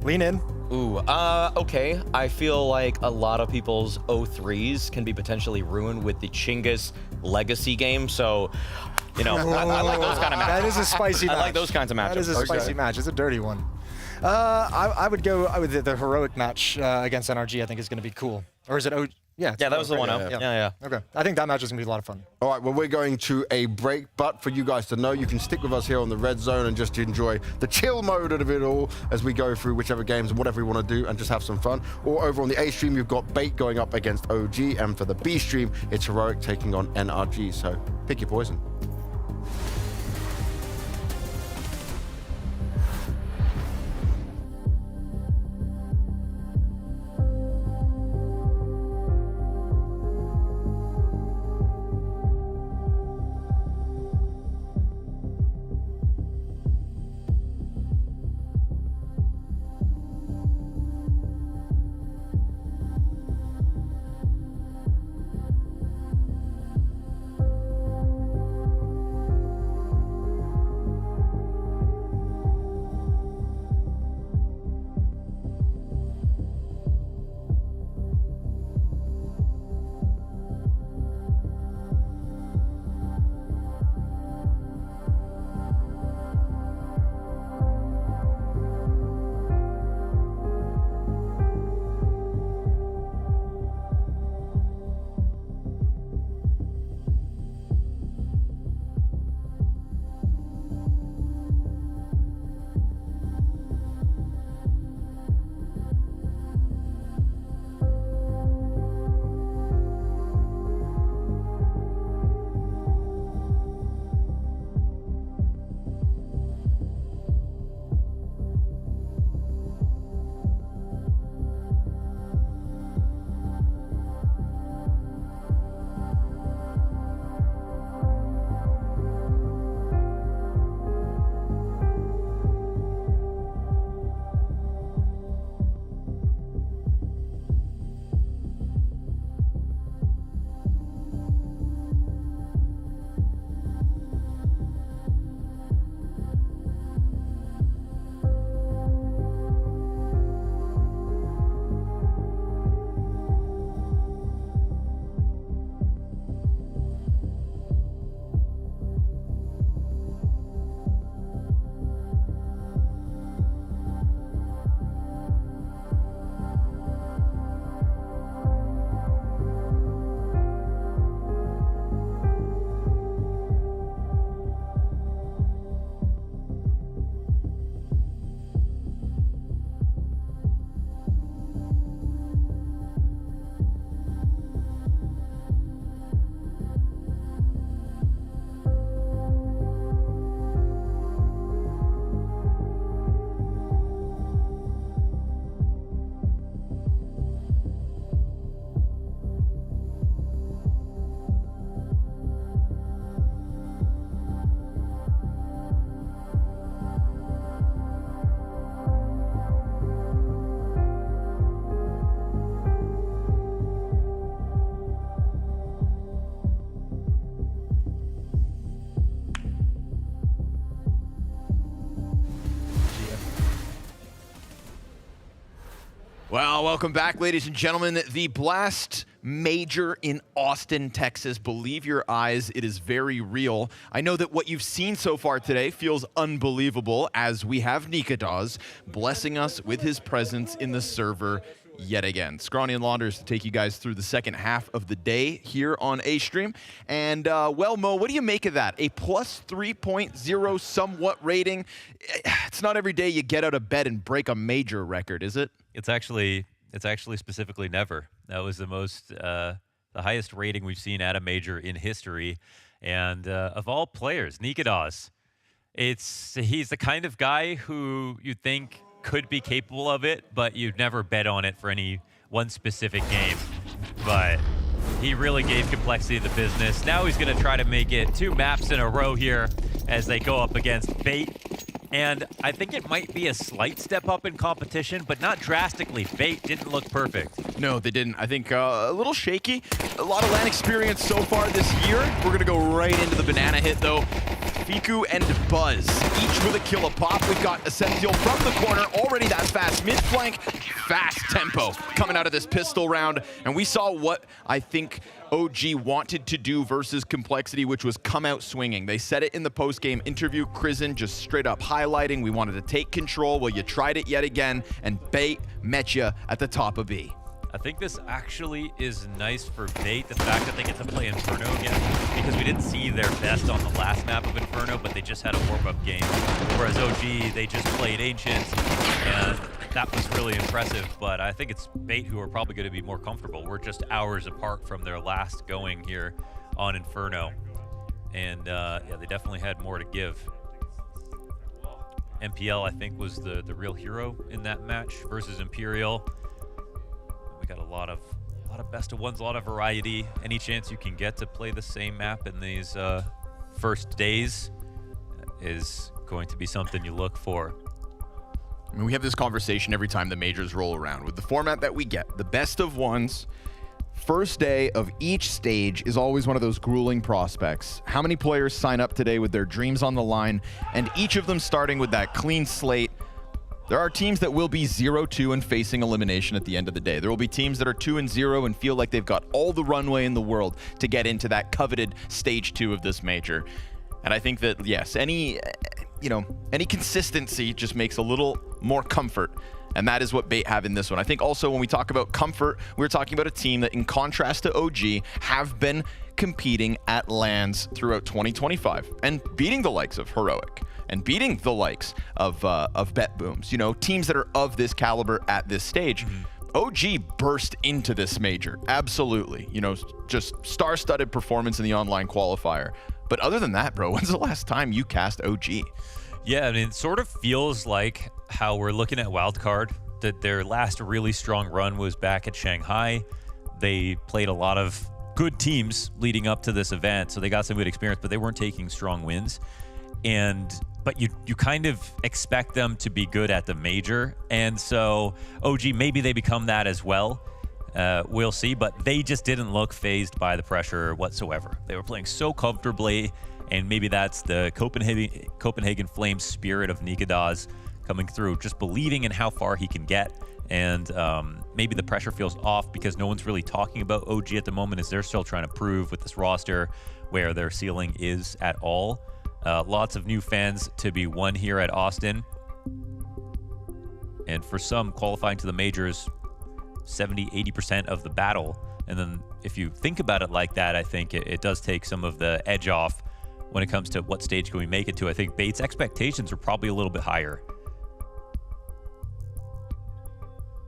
Speaker 18: Lean in.
Speaker 19: Ooh, okay. I feel like a lot of people's 0-3s can be potentially ruined with the Chinggis legacy game, so, you know, I like those kind of matches.
Speaker 18: That is a spicy match.
Speaker 19: I like those kinds of matches.
Speaker 18: That is a spicy match. It's a dirty one. I would go with the heroic match against NRG. I think is going to be cool. Or is it OG?
Speaker 19: Yeah, that was the one. Yeah.
Speaker 18: Okay. I think that match is going to be a lot of fun.
Speaker 17: All right, well, we're going to a break, but for you guys to know, you can stick with us here on the Red Zone and just enjoy the chill mode of it all as we go through whichever games and whatever we want to do and just have some fun. Or over on the A stream, you've got Bait going up against OG, and for the B stream, it's Heroic taking on NRG. So pick your poison.
Speaker 20: Well, welcome back, ladies and gentlemen. The Blast Major in Austin, Texas. Believe your eyes, it is very real. I know that what you've seen so far today feels unbelievable, as we have Nemiga blessing us with his presence in the server yet again. Scrawny and Launders to take you guys through the second half of the day here on A-Stream. And, well, Mo, what do you make of that? A plus 3.0 somewhat rating. It's not every day you get out of bed and break a major record, is it?
Speaker 21: It's actually specifically never. That was the highest rating we've seen at a major in history. And of all players, Nemiga, he's the kind of guy who you think could be capable of it, but you'd never bet on it for any one specific game. But he really gave complexity to the business. Now he's going to try to make it 2 maps in a row here as they go up against Bait. And I think it might be a slight step up in competition, but not drastically. Bait didn't look perfect.
Speaker 20: No, they didn't. I think a little shaky. A lot of LAN experience so far this year. We're going to go right into the banana hit, though. Fiku and Buzz, each with a kill a pop. We've got Essential from the corner, already that fast mid-flank. Fast tempo coming out of this pistol round. And we saw what I think OG wanted to do versus Complexity, which was come out swinging. They said it in the post-game interview. Krizen just straight up highlighting, we wanted to take control. Well, you tried it yet again, and Bait met you at the top of B.
Speaker 21: I think this actually is nice for Bait, the fact that they get to play Inferno again, because we didn't see their best on the last map of Inferno, but they just had a warm-up game. Whereas OG, they just played Ancient, and that was really impressive. But I think it's Bait who are probably going to be more comfortable. We're just hours apart from their last going here on Inferno. And yeah, they definitely had more to give. MPL, I think, was the real hero in that match versus Imperial. We got a lot of best of ones, a lot of variety. Any chance you can get to play the same map in these first days is going to be something you look for.
Speaker 20: I mean, we have this conversation every time the majors roll around. With the format that we get, the best of ones, first day of each stage is always one of those grueling prospects. How many players sign up today with their dreams on the line, and each of them starting with that clean slate? There are teams that will be 0-2 and facing elimination at the end of the day. There will be teams that are 2-0 and feel like they've got all the runway in the world to get into that coveted stage 2 of this major. And I think that, yes, any consistency just makes a little more comfort. And that is what Bait have in this one. I think also when we talk about comfort, we're talking about a team that, in contrast to OG, have been competing at LANs throughout 2025 and beating the likes of Heroic and beating the likes of BetBooms, teams that are of this caliber at this stage. OG burst into this major, absolutely. Just star-studded performance in the online qualifier. But other than that, bro, when's the last time you cast OG?
Speaker 21: Yeah, I mean, it sort of feels like how we're looking at Wildcard, that their last really strong run was back at Shanghai. They played a lot of good teams leading up to this event, so they got some good experience, but they weren't taking strong wins. But you kind of expect them to be good at the major, and so OG, maybe they become that as well. We'll see, but they just didn't look phased by the pressure whatsoever. They were playing so comfortably, and maybe that's the Copenhagen Flames spirit of Nemiga coming through, just believing in how far he can get. And maybe the pressure feels off because no one's really talking about OG at the moment, as they're still trying to prove with this roster where their ceiling is at all. Lots of new fans to be won here at Austin. And for some, qualifying to the majors, 70-80% of the battle. And then if you think about it like that, I think it does take some of the edge off when it comes to what stage can we make it to. I think Bait's expectations are probably a little bit higher.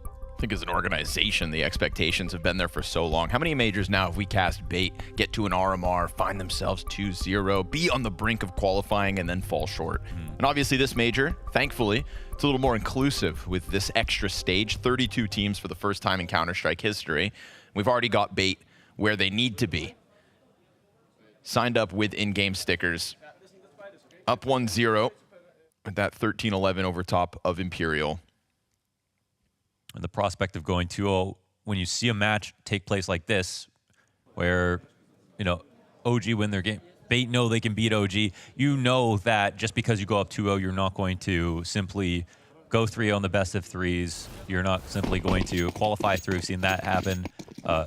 Speaker 20: I think as an organization, the expectations have been there for so long. How many majors now have we cast Bait, get to an RMR, find themselves 2-0, be on the brink of qualifying, and then fall short? And obviously this major, thankfully, it's a little more inclusive with this extra stage. 32 teams for the first time in Counter-Strike history. We've already got Bait where they need to be. Signed up with in-game stickers. Up 1-0 with that 13-11 over top of Imperial.
Speaker 21: And the prospect of going 2-0, when you see a match take place like this, where, OG win their game, Bait know they can beat OG, you know that just because you go up 2-0, you're not going to simply go 3 on the best of 3s. You're not simply going to qualify through. We've seen that happen.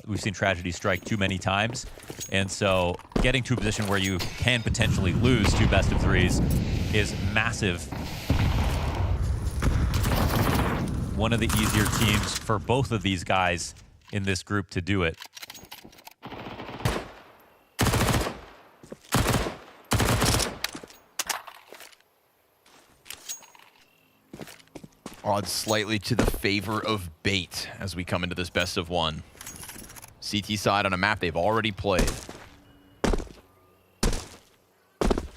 Speaker 21: We've seen tragedy strike too many times. And so getting to a position where you can potentially lose 2 best of 3s is massive. One of the easier teams for both of these guys in this group to do it.
Speaker 20: Odds slightly to the favor of Bait as we come into this best of 1. CT side on a map they've already played.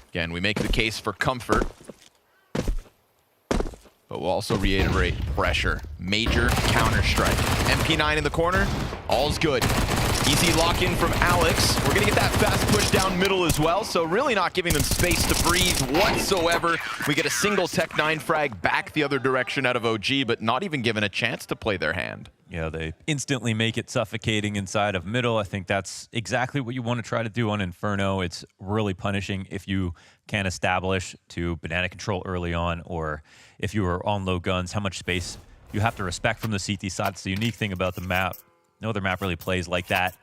Speaker 20: Again, we make the case for comfort, but we'll also reiterate pressure. Major counter-strike. MP9 in the corner, all's good. Easy lock-in from Alex. We're gonna get that fast push down middle as well, so really not giving them space to breathe whatsoever. We get a single Tech 9 frag back the other direction out of OG, but not even given a chance to play their hand.
Speaker 21: Yeah, they instantly make it suffocating inside of middle. I think that's exactly what you want to try to do on Inferno. It's really punishing if you can establish to banana control early on, or if you are on low guns, how much space you have to respect from the CT side. It's the unique thing about the map. No other map really plays like that.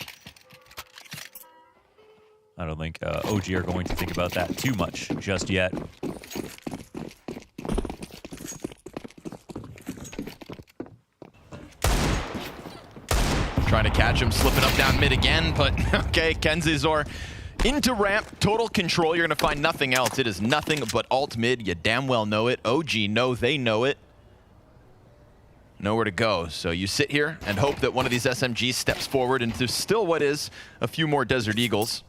Speaker 21: I don't think OG are going to think about that too much just yet.
Speaker 20: Trying to catch him, slipping up down mid again, but okay, Kenzizor into ramp, total control. You're gonna find nothing else. It is nothing but alt mid. You damn well know it. OG know they know it. Nowhere to go. So you sit here and hope that one of these SMGs steps forward into still what is a few more Desert Eagles.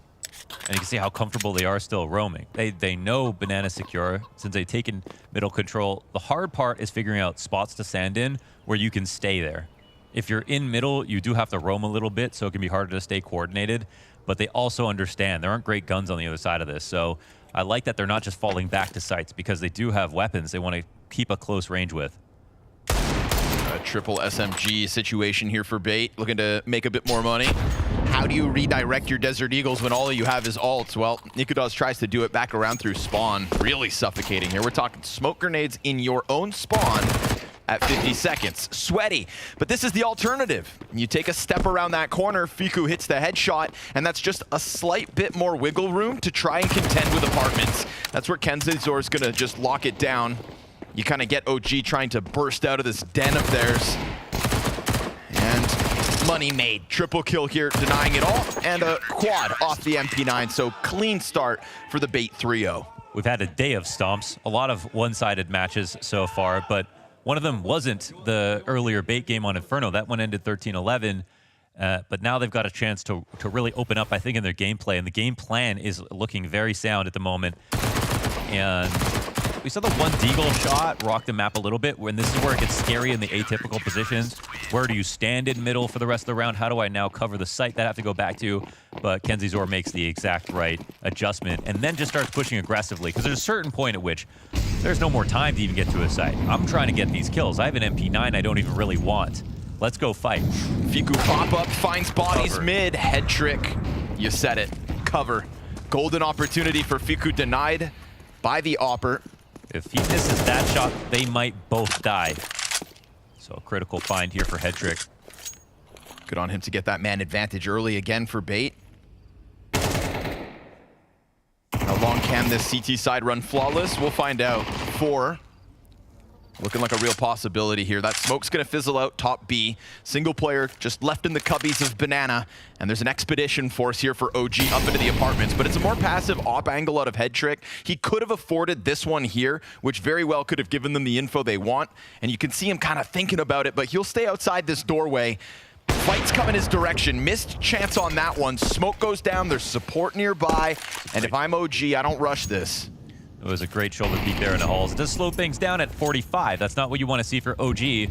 Speaker 21: And you can see how comfortable they are still roaming. They know banana secure since they've taken middle control. The hard part is figuring out spots to stand in where you can stay there. If you're in middle, you do have to roam a little bit, so it can be harder to stay coordinated. But they also understand there aren't great guns on the other side of this. So I like that they're not just falling back to sites because they do have weapons they want to keep a close range with.
Speaker 20: A triple SMG situation here for Bait, looking to make a bit more money. How do you redirect your Desert Eagles when all you have is ults? Well, Nikudas tries to do it back around through spawn. Really suffocating here. We're talking smoke grenades in your own spawn at 50 seconds. Sweaty, but this is the alternative. You take a step around that corner, Fiku hits the headshot, and that's just a slight bit more wiggle room to try and contend with apartments. That's where Kenzizor is gonna just lock it down. You kind of get OG trying to burst out of this den of theirs. And money made. Triple kill here, denying it all, and a quad off the MP9, so clean start for the Bait 3-0.
Speaker 21: We've had a day of stomps, a lot of one-sided matches so far, but one of them wasn't the earlier Bait game on Inferno. That one ended 13-11. But now they've got a chance to really open up, I think, in their gameplay. And the game plan is looking very sound at the moment. And we saw the one Deagle shot rock the map a little bit, when this is where it gets scary in the atypical positions. Where do you stand in middle for the rest of the round? How do I now cover the site that I have to go back to? But Kenzizor makes the exact right adjustment and then just starts pushing aggressively, because there's a certain point at which there's no more time to even get to a site. I'm trying to get these kills. I have an MP9 I don't even really want. Let's go fight.
Speaker 20: Fiku pop-up, finds bodies mid, head trick. You said it, cover. Golden opportunity for Fiku, denied by the Opper.
Speaker 21: If he misses that shot, they might both die. So a critical find here for head trick.
Speaker 20: Good on him to get that man advantage early again for Bait. How long can this CT side run flawless? We'll find out. 4. Looking like a real possibility here. That smoke's gonna fizzle out top B. Single player just left in the cubbies of Banana. And there's an expedition force here for OG up into the apartments. But it's a more passive op angle out of head trick. He could have afforded this one here, which very well could have given them the info they want. And you can see him kind of thinking about it, but he'll stay outside this doorway. Fight's coming his direction. Missed chance on that one. Smoke goes down. There's support nearby. And if I'm OG, I don't rush this.
Speaker 21: It was a great shoulder peek there in the halls. It does slow things down at 45. That's not what you want to see for OG.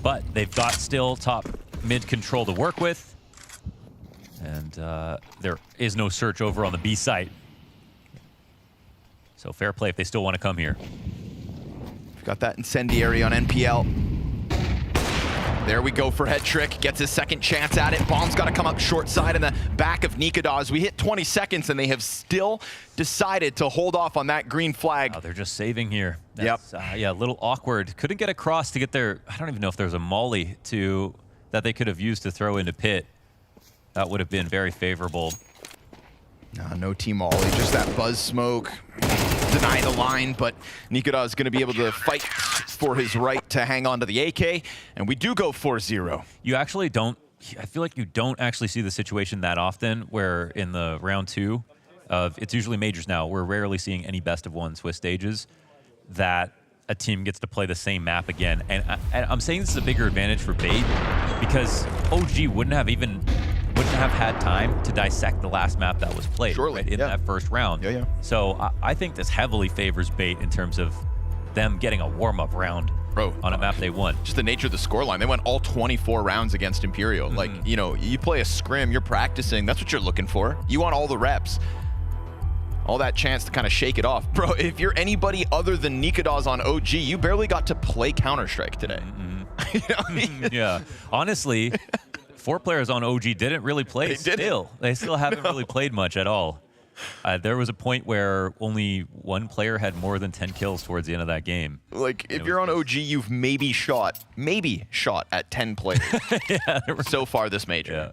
Speaker 21: But they've got still top mid control to work with. And there is no search over on the B site. So fair play if they still want to come here.
Speaker 20: We've got that incendiary on NPL. There we go for Head Trick. Gets his second chance at it. Bomb's got to come up short side in the back of Nemiga. We hit 20 seconds, and they have still decided to hold off on that green flag.
Speaker 21: Oh, they're just saving here. That's, yeah, a little awkward. Couldn't get across to get their... I don't even know if there was a molly that they could have used to throw into pit. That would have been very favorable.
Speaker 20: No team molly, just that buzz smoke. Deny the line, but Nemiga is going to be able to fight for his right to hang on to the AK, and we do go 4-0.
Speaker 21: You actually don't... I feel like you don't actually see the situation that often where in the round 2 of... It's usually majors now. We're rarely seeing any best of 1 Swiss stages that a team gets to play the same map again. And I'm saying this is a bigger advantage for Bait because OG wouldn't have had time to dissect the last map that was played in that first round. So I think this heavily favors Bait in terms of them getting a warm-up round on a map they won.
Speaker 20: Just the nature of the scoreline. They went all 24 rounds against Imperial. Like, you know, you play a scrim, you're practicing. That's what you're looking for. You want all the reps. All that chance to kind of shake it off. Bro, if you're anybody other than Nemiga on OG, you barely got to play Counter-Strike today. You know what I mean?
Speaker 21: Yeah. Honestly, 4 players on OG didn't really play They still haven't really played much at all. There was a point where only 1 player had more than 10 kills towards the end of that game.
Speaker 20: Like, if you're on OG, you've maybe shot at 10 players so far this major.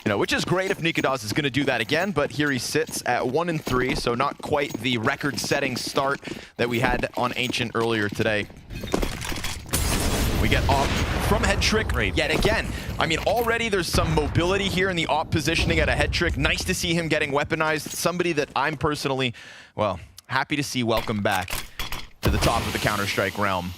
Speaker 20: You know, which is great if Nemiga is going to do that again, but here he sits at 1-3, so not quite the record-setting start that we had on Ancient earlier today. We get off from Head Trick yet again. I mean, already there's some mobility here in the op positioning at a Head Trick. Nice to see him getting weaponized. Somebody that I'm personally, well, happy to see welcome back to the top of the Counter-Strike realm.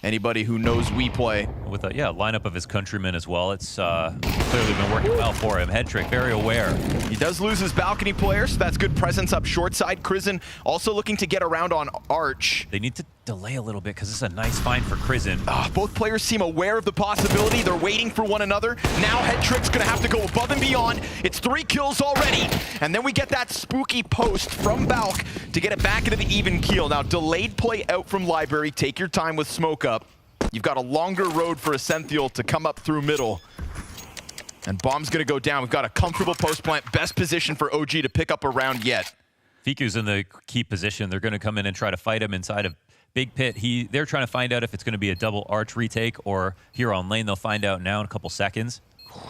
Speaker 20: Anybody who knows we play.
Speaker 21: With a lineup of his countrymen as well. It's clearly been working well for him. Head Trick, very aware.
Speaker 20: He does lose his balcony player, so that's good presence up short side. Krizen also looking to get around on Arch.
Speaker 21: They need to delay a little bit because it's a nice find for Krizen.
Speaker 20: Both players seem aware of the possibility. They're waiting for one another. Now Head Trick's going to have to go above and beyond. It's 3 kills already. And then we get that spooky post from Balk to get it back into the even keel. Now, delayed play out from Library. Take your time with smoke up. You've got a longer road for Essential to come up through middle. And Bomb's going to go down. We've got a comfortable post plant. Best position for OG to pick up a round yet.
Speaker 21: Fiku's in the key position. They're going to come in and try to fight him inside of Big Pit. They're trying to find out if it's going to be a double Arch retake or here on lane. They'll find out now in a couple seconds.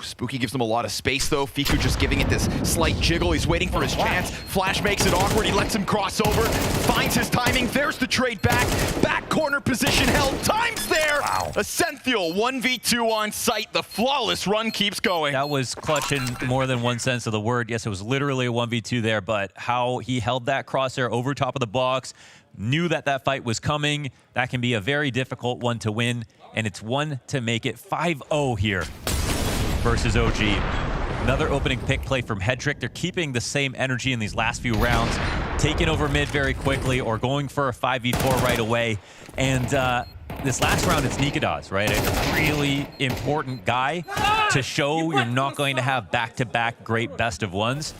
Speaker 20: Spooky gives them a lot of space, though. Fiku just giving it this slight jiggle. He's waiting for his chance. Flash makes it awkward. He lets him cross over. Finds his timing. There's the trade back. Back corner position held. Time's there. Wow. Essential 1v2 on site. The flawless run keeps going.
Speaker 21: That was clutch in more than one sense of the word. Yes, it was literally a 1v2 there, but how he held that crosshair over top of the box, knew that that fight was coming. That can be a very difficult one to win, and it's one to make it 5-0 here versus OG. Another opening pick play from Head Trick. They're keeping the same energy in these last few rounds, taking over mid very quickly or going for a 5v4 right away. And this last round, it's Nemiga, right? A really important guy to show you're not going to have back-to-back great best of ones.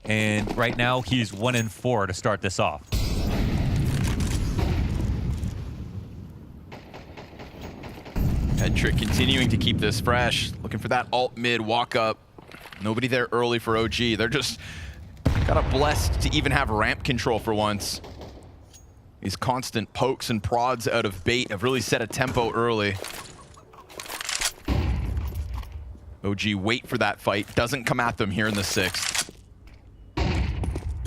Speaker 21: And right now, he's 1-4 to start this off.
Speaker 20: Head Trick continuing to keep this fresh. Looking for that alt mid walk up. Nobody there early for OG. They're just kind of blessed to even have ramp control for once. These constant pokes and prods out of Bait have really set a tempo early. OG wait for that fight. Doesn't come at them here in the 6th.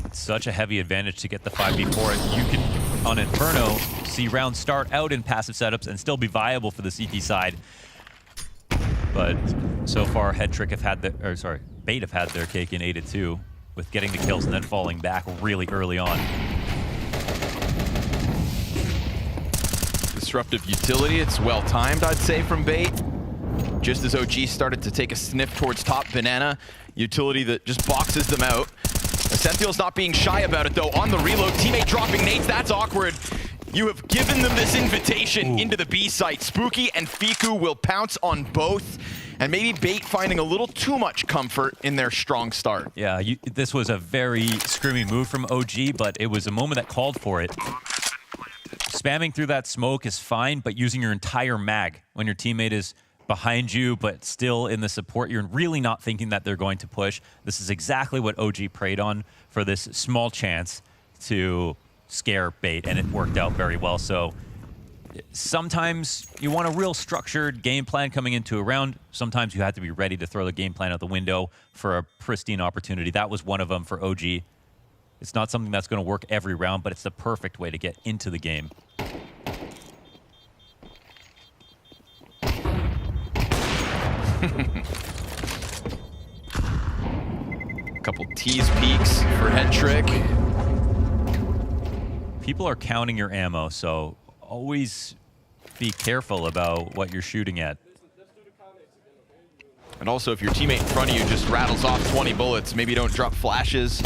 Speaker 21: It's such a heavy advantage to get the 5v4. You can, on Inferno, see rounds start out in passive setups and still be viable for the CT side. But so far, Head Trick have had Bait have had their cake in 8-2 with getting the kills and then falling back really early on.
Speaker 20: Disruptive utility. It's well timed, I'd say, from Bait. Just as OG started to take a sniff towards top banana, utility that just boxes them out. Essential's not being shy about it, though. On the reload, teammate dropping nades. That's awkward. You have given them this invitation into the B site. Spooky and Fiku will pounce on both, and maybe Bait finding a little too much comfort in their strong start.
Speaker 21: Yeah, this was a very screamy move from OG, but it was a moment that called for it. spamming through that smoke is fine, but using your entire mag when your teammate is behind you, but still in the support, you're really not thinking that they're going to push. This is exactly what OG preyed on for this small chance to scare bait, and it worked out very well. So sometimes you want a real structured game plan coming into a round. Sometimes you have to be ready to throw the game plan out the window for a pristine opportunity. That was one of them for OG. It's not something that's going to work every round, but it's the perfect way to get into the game.
Speaker 20: Couple tease peeks for head trick.
Speaker 21: People are counting your ammo, so always be careful about what you're shooting at.
Speaker 20: And also, if your teammate in front of you just rattles off 20 bullets, maybe don't drop flashes.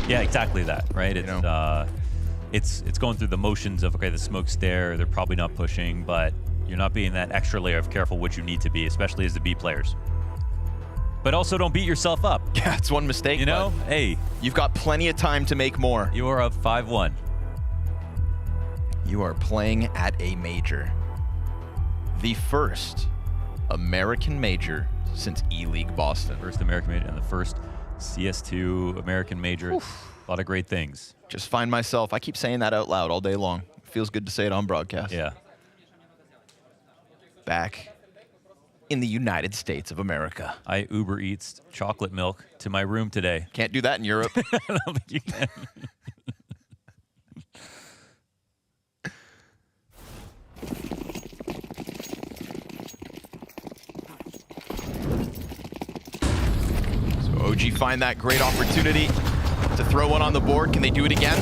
Speaker 21: Yeah, exactly that, right? It's going through the motions of, okay, the smoke's there, they're probably not pushing, but you're not being that extra layer of careful, which you need to be, especially as the B players. But also don't beat yourself up.
Speaker 20: Yeah, it's one mistake.
Speaker 21: You know, hey.
Speaker 20: You've got plenty of time to make more.
Speaker 21: You are up 5-1.
Speaker 20: You are playing at a major. The first American major since E-League Boston.
Speaker 21: First American major and the first CS2 American major. Oof. A lot of great things.
Speaker 20: Just find myself, I keep saying that out loud all day long. It feels good to say it on broadcast.
Speaker 21: Yeah.
Speaker 20: Back in the United States of America.
Speaker 21: I Uber Eats chocolate milk to my room today.
Speaker 20: Can't do that in Europe.
Speaker 21: I don't think you can.
Speaker 20: So OG find that great opportunity to throw one on the board. Can they do it again?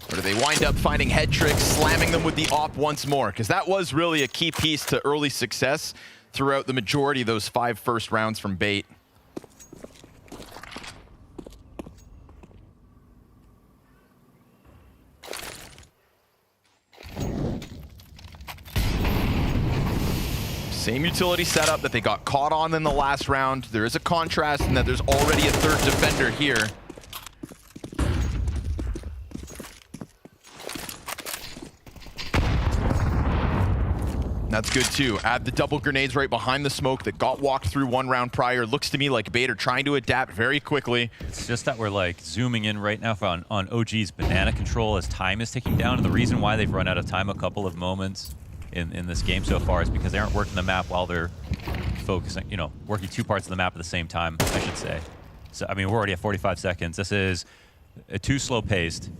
Speaker 20: Or do they wind up finding head tricks, slamming them with the op once more? Because that was really a key piece to early success throughout the majority of those 5 first rounds from bait. Same utility setup that they got caught on in the last round. There is a contrast in that there's already a third defender here. That's good too. Add the double grenades right behind the smoke that got walked through 1 round prior. Looks to me like bait are trying to adapt very quickly.
Speaker 21: It's just that we're like zooming in right now on OG's banana control as time is ticking down. And the reason why they've run out of time a couple of moments in this game so far is because they aren't working the map while they're focusing, you know, working 2 parts of the map at the same time, I should say. So, I mean, we're already at 45 seconds. This is too slow paced.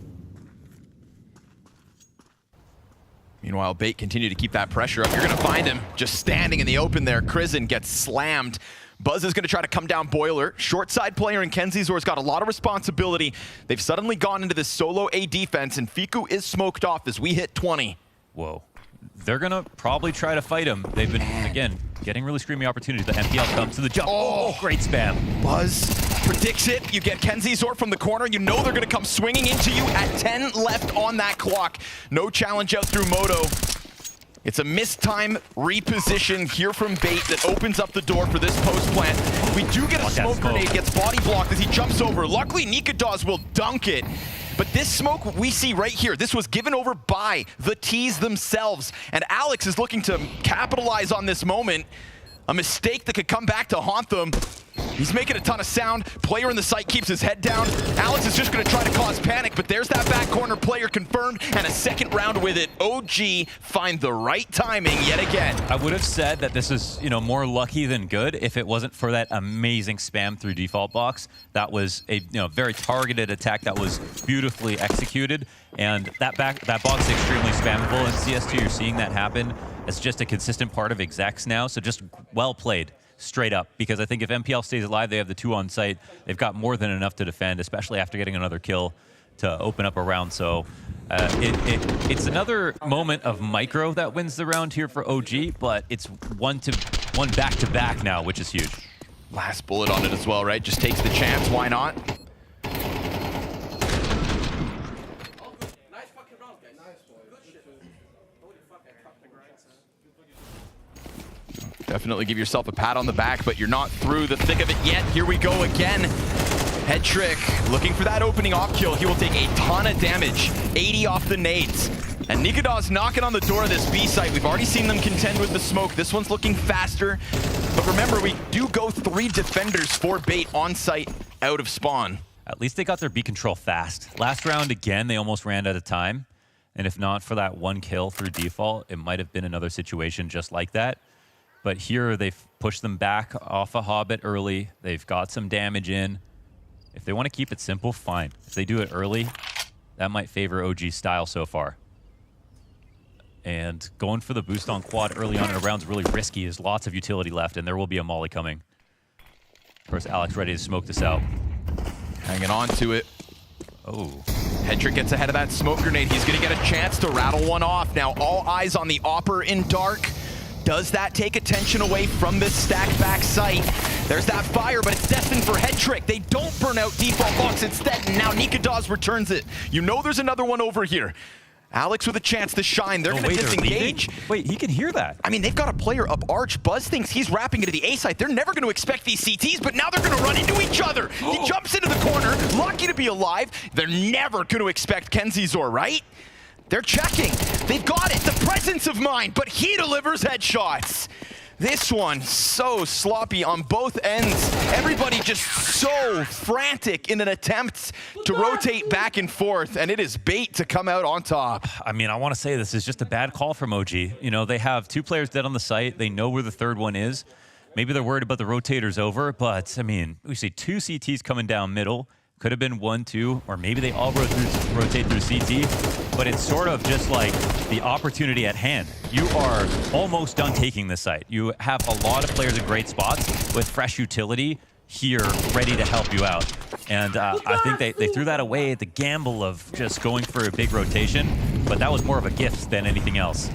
Speaker 20: Meanwhile, bait continue to keep that pressure up. You're going to find him just standing in the open there. Krizen gets slammed. Buzz is going to try to come down Boiler. Short side player in Kenzizor's got a lot of responsibility. They've suddenly gone into this solo A defense, and Fiku is smoked off as we hit 20.
Speaker 21: Whoa. They're going to probably try to fight him. They've been, again, getting really screamy opportunities. The MPL comes to the jump. Oh, great spam.
Speaker 20: Buzz predicts it. You get Kenzizor from the corner. You know they're going to come swinging into you at 10 left on that clock. No challenge out through Moto. It's a missed time reposition here from bait that opens up the door for this post plant. We do get a smoke grenade, gets body blocked as he jumps over. Luckily, Nikadaz will dunk it. But this smoke we see right here, this was given over by the T's themselves. And Alex is looking to capitalize on this moment. A mistake that could come back to haunt them. He's making a ton of sound. Player in the site keeps his head down. Alex is just going to try to cause panic, but there's that back corner player confirmed, and a second round with it. OG find the right timing yet again.
Speaker 21: I would have said that this is, you know, more lucky than good if it wasn't for that amazing spam through default box. That was a, you know, very targeted attack that was beautifully executed, and that box is extremely spammable in CS2. You're seeing that happen. It's just a consistent part of execs now, so just well played. Straight up, because I think if MPL stays alive, they have the 2 on site. They've got more than enough to defend, especially after getting another kill to open up a round. So it's another moment of micro that wins the round here for OG, but it's one back-to-back now, which is huge.
Speaker 20: Last bullet on it as well, right? Just takes the chance. Why not? Definitely give yourself a pat on the back, but you're not through the thick of it yet. Here we go again. Head Trick looking for that opening op kill. He will take a ton of damage, 80 off the nades. And Nemiga.CDT knocking on the door of this B site. We've already seen them contend with the smoke. This one's looking faster. But remember, we do go 3 defenders for bait on site out of spawn.
Speaker 21: At least they got their B control fast. Last round, again, they almost ran out of time. And if not for that 1 kill through default, it might have been another situation just like that. But here, they've pushed them back off a Hobbit early. They've got some damage in. If they want to keep it simple, fine. If they do it early, that might favor OG's style so far. And going for the boost on quad early on in a round is really risky. There's lots of utility left, and there will be a molly coming. Of course, Alex ready to smoke this out.
Speaker 20: Hanging on to it.
Speaker 21: Oh.
Speaker 20: Head Trick gets ahead of that smoke grenade. He's going to get a chance to rattle one off. Now all eyes on the Opper in dark. Does that take attention away from this stacked back site? There's that fire, but it's destined for Head Trick. They don't burn out default box instead, and now Nemiga.CDT returns it. You know there's another one over here. Alex with a chance to shine. They're going to disengage.
Speaker 21: Wait, he can hear that.
Speaker 20: I mean, they've got a player up arch. Buzz thinks he's wrapping into the A site. They're never going to expect these CTs, but now they're going to run into each other. He jumps into the corner, lucky to be alive. They're never going to expect KenZor, right? They're checking. They've got it. The presence of mind, but he delivers headshots. This one, so sloppy on both ends. Everybody just so frantic in an attempt to rotate back and forth, and it is bait to come out on top.
Speaker 21: I mean, I want to say this is just a bad call from OG. You know, they have 2 players dead on the site. They know where the 3rd one is. Maybe they're worried about the rotators over, but, I mean, we see 2 CTs coming down middle. Could have been 1, 2, or maybe they all rotate through CT, but it's sort of just like the opportunity at hand. You are almost done taking this site. You have a lot of players in great spots with fresh utility here ready to help you out. And I think they threw that away at the gamble of just going for a big rotation, but that was more of a gift than anything else.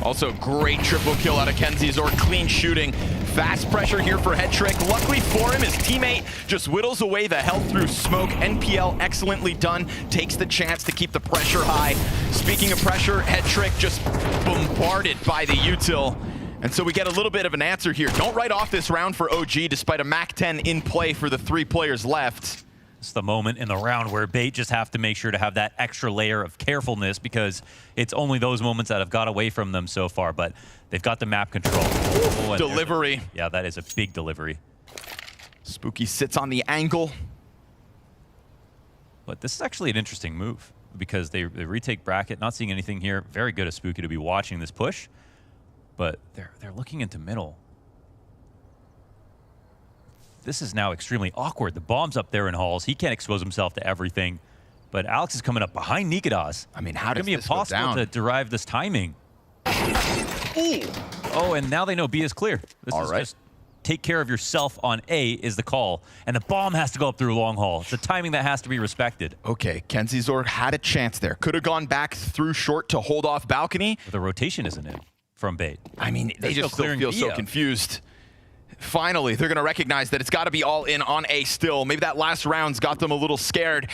Speaker 20: Also, great triple kill out of KenZor. Clean shooting. Fast pressure here for Head Trick. Luckily for him, his teammate just whittles away the health through smoke. NPL excellently done. Takes the chance to keep the pressure high. Speaking of pressure, Head Trick just bombarded by the util. And so we get a little bit of an answer here. Don't write off this round for OG despite a MAC 10 in play for the 3 players left.
Speaker 21: It's the moment in the round where bait just have to make sure to have that extra layer of carefulness because it's only those moments that have got away from them so far, but they've got the map control. Oh,
Speaker 20: delivery.
Speaker 21: Yeah, that is a big delivery.
Speaker 20: Spooky sits on the angle.
Speaker 21: But this is actually an interesting move because they retake bracket, not seeing anything here. Very good of Spooky to be watching this push, but they're looking into middle. This is now extremely awkward. The bomb's up there in halls. He can't expose himself to everything. But Alex is coming up behind Nemiga.CDT.
Speaker 20: I mean, how does
Speaker 21: this go down? It's going to be impossible to derive this timing.
Speaker 20: Ooh.
Speaker 21: Oh, and now they know B is clear. This is just take care of yourself on A is the call. And the bomb has to go up through long haul. It's the timing that has to be respected.
Speaker 20: Okay, KenZor had a chance there. Could have gone back through short to hold off balcony.
Speaker 21: But the rotation isn't in from bait.
Speaker 20: I mean, they just still feel so confused. Finally, they're going to recognize that it's got to be all in on A still. Maybe that last round's got them a little scared.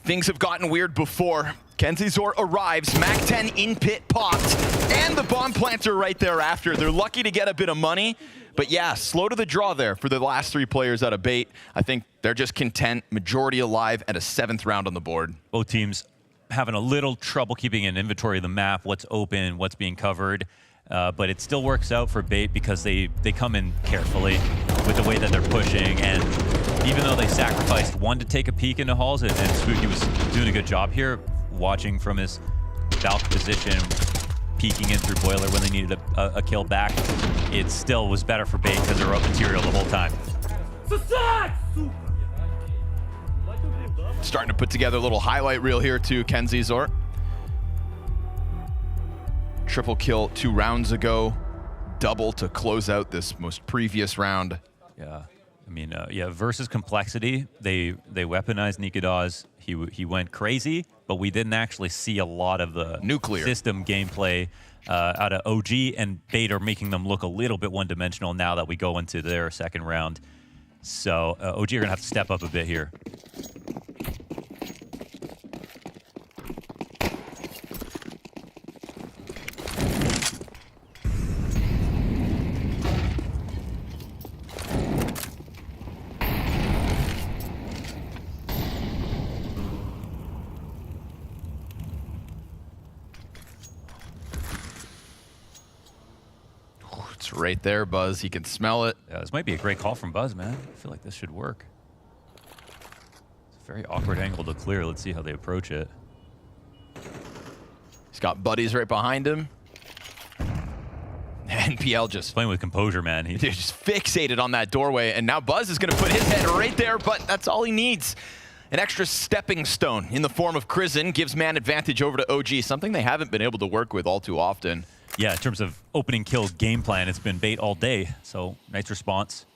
Speaker 20: Things have gotten weird before. KenZor arrives, MAC 10 in pit popped, and the bomb planter right thereafter. They're lucky to get a bit of money, but yeah, slow to the draw there for the last 3 players out of bait. I think they're just content, majority alive, and a 7th round on the board.
Speaker 21: Both teams having a little trouble keeping an inventory of the map, what's open, what's being covered. But it still works out for bait because they come in carefully with the way that they're pushing. And even though they sacrificed 1 to take a peek into halls, and Spooky was doing a good job here, watching from his Valk position, peeking in through Boiler when they needed a kill back, it still was better for bait because they were up material the whole time.
Speaker 20: Starting to put together a little highlight reel here to KenZor. Triple kill 2 rounds ago, double to close out this most previous round.
Speaker 21: Yeah, I mean, yeah, versus complexity, they weaponized Nemiga.CDT. He went crazy, but we didn't actually see a lot of the
Speaker 20: nuclear
Speaker 21: system gameplay out of OG, and bait are making them look a little bit one-dimensional now that we go into their 2nd round. So OG are gonna have to step up a bit here.
Speaker 20: right there, Buzz. He can smell it.
Speaker 21: Yeah, this might be a great call from Buzz, man. I feel like this should work. It's a very awkward angle to clear. Let's see how they approach it.
Speaker 20: He's got buddies right behind him. NPL just
Speaker 21: playing with composure, man.
Speaker 20: He's just fixated on that doorway, and now Buzz is going to put his head right there, but that's all he needs. An extra stepping stone in the form of Crizzen gives man advantage over to OG, something they haven't been able to work with all too often.
Speaker 21: Yeah, in terms of opening kill game plan, it's been bait all day, so nice response.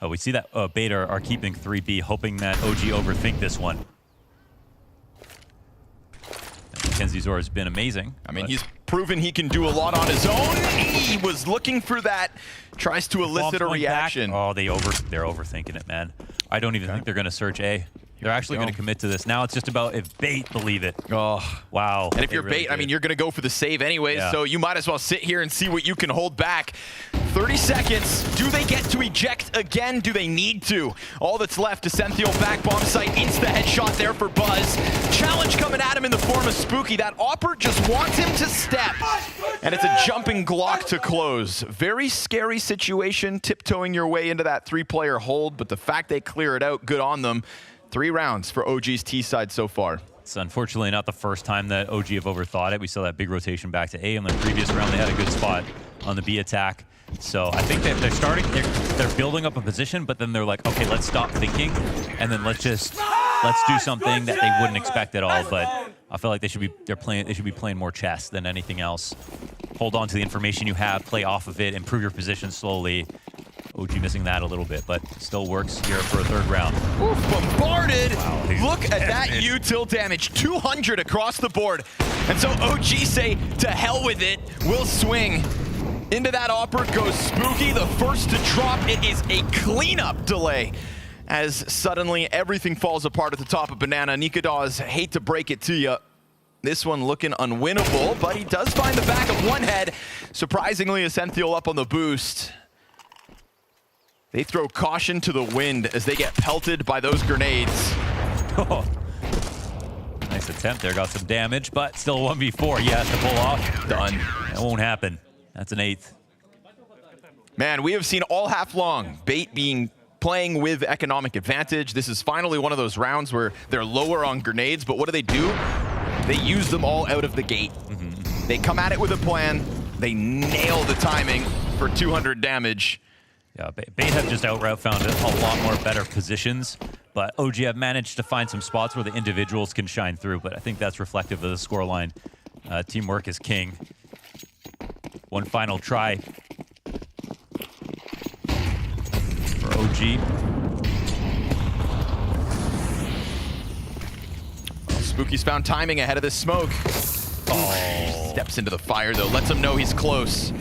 Speaker 21: We see that bait are keeping 3B, hoping that OG overthink this one. Mackenzie Zora has been amazing.
Speaker 20: I mean, he's proven he can do a lot on his own. He was looking for that, tries to elicit a reaction.
Speaker 21: Oh, they're overthinking it, man. I don't even think they're going to search A. They're actually going to commit to this. Now it's just about if bait believe it.
Speaker 20: Oh,
Speaker 21: wow.
Speaker 20: And if you're really bait, I mean, you're going to go for the save anyways, so you might as well sit here and see what you can hold back. 30 seconds. Do they get to eject again? Do they need to? All that's left, Essential back bomb site. Insta headshot there for Buzz. Challenge coming at him in the form of Spooky. That Opper just wants him to step. And it's a jumping Glock to close. Very scary situation, tiptoeing your way into that 3-player hold, but the fact they clear it out, good on them. 3 rounds for OG's T side so far.
Speaker 21: It's unfortunately not the first time that OG have overthought it. We saw that big rotation back to A in the previous round. They had a good spot on the B attack. So I think that they're building up a position, but then they're like, okay, let's stop thinking, and then let's do something that they wouldn't expect at all. But I feel like they should be playing more chess than anything else. Hold on to the information you have, play off of it, improve your position slowly. OG missing that a little bit, but still works here for a 3rd round.
Speaker 20: Oof, bombarded! Wow, look at that util damage, 200 across the board. And so OG say, to hell with it, we'll swing. Into that Opper goes Spooky, the first to drop. It is a cleanup delay, as suddenly everything falls apart at the top of Banana. Nikados, hate to break it to you. This one looking unwinnable, but he does find the back of one head. Surprisingly, Essential up on the boost. They throw caution to the wind as they get pelted by those grenades.
Speaker 21: Oh. Nice attempt there, got some damage, but still 1v4. He has to pull off.
Speaker 20: Done.
Speaker 21: That won't happen. That's an 8th.
Speaker 20: Man, we have seen all half long bait playing with economic advantage. This is finally one of those rounds where they're lower on grenades, but what do? They use them all out of the gate. They come at it with a plan. They nail the timing for 200 damage.
Speaker 21: Yeah, Bait have just outright found a lot more better positions, but OG have managed to find some spots where the individuals can shine through, but I think that's reflective of the scoreline. Teamwork is king. One final try for OG.
Speaker 20: Spooky's found timing ahead of this smoke. Oh. Steps into the fire, though. Lets him know he's close.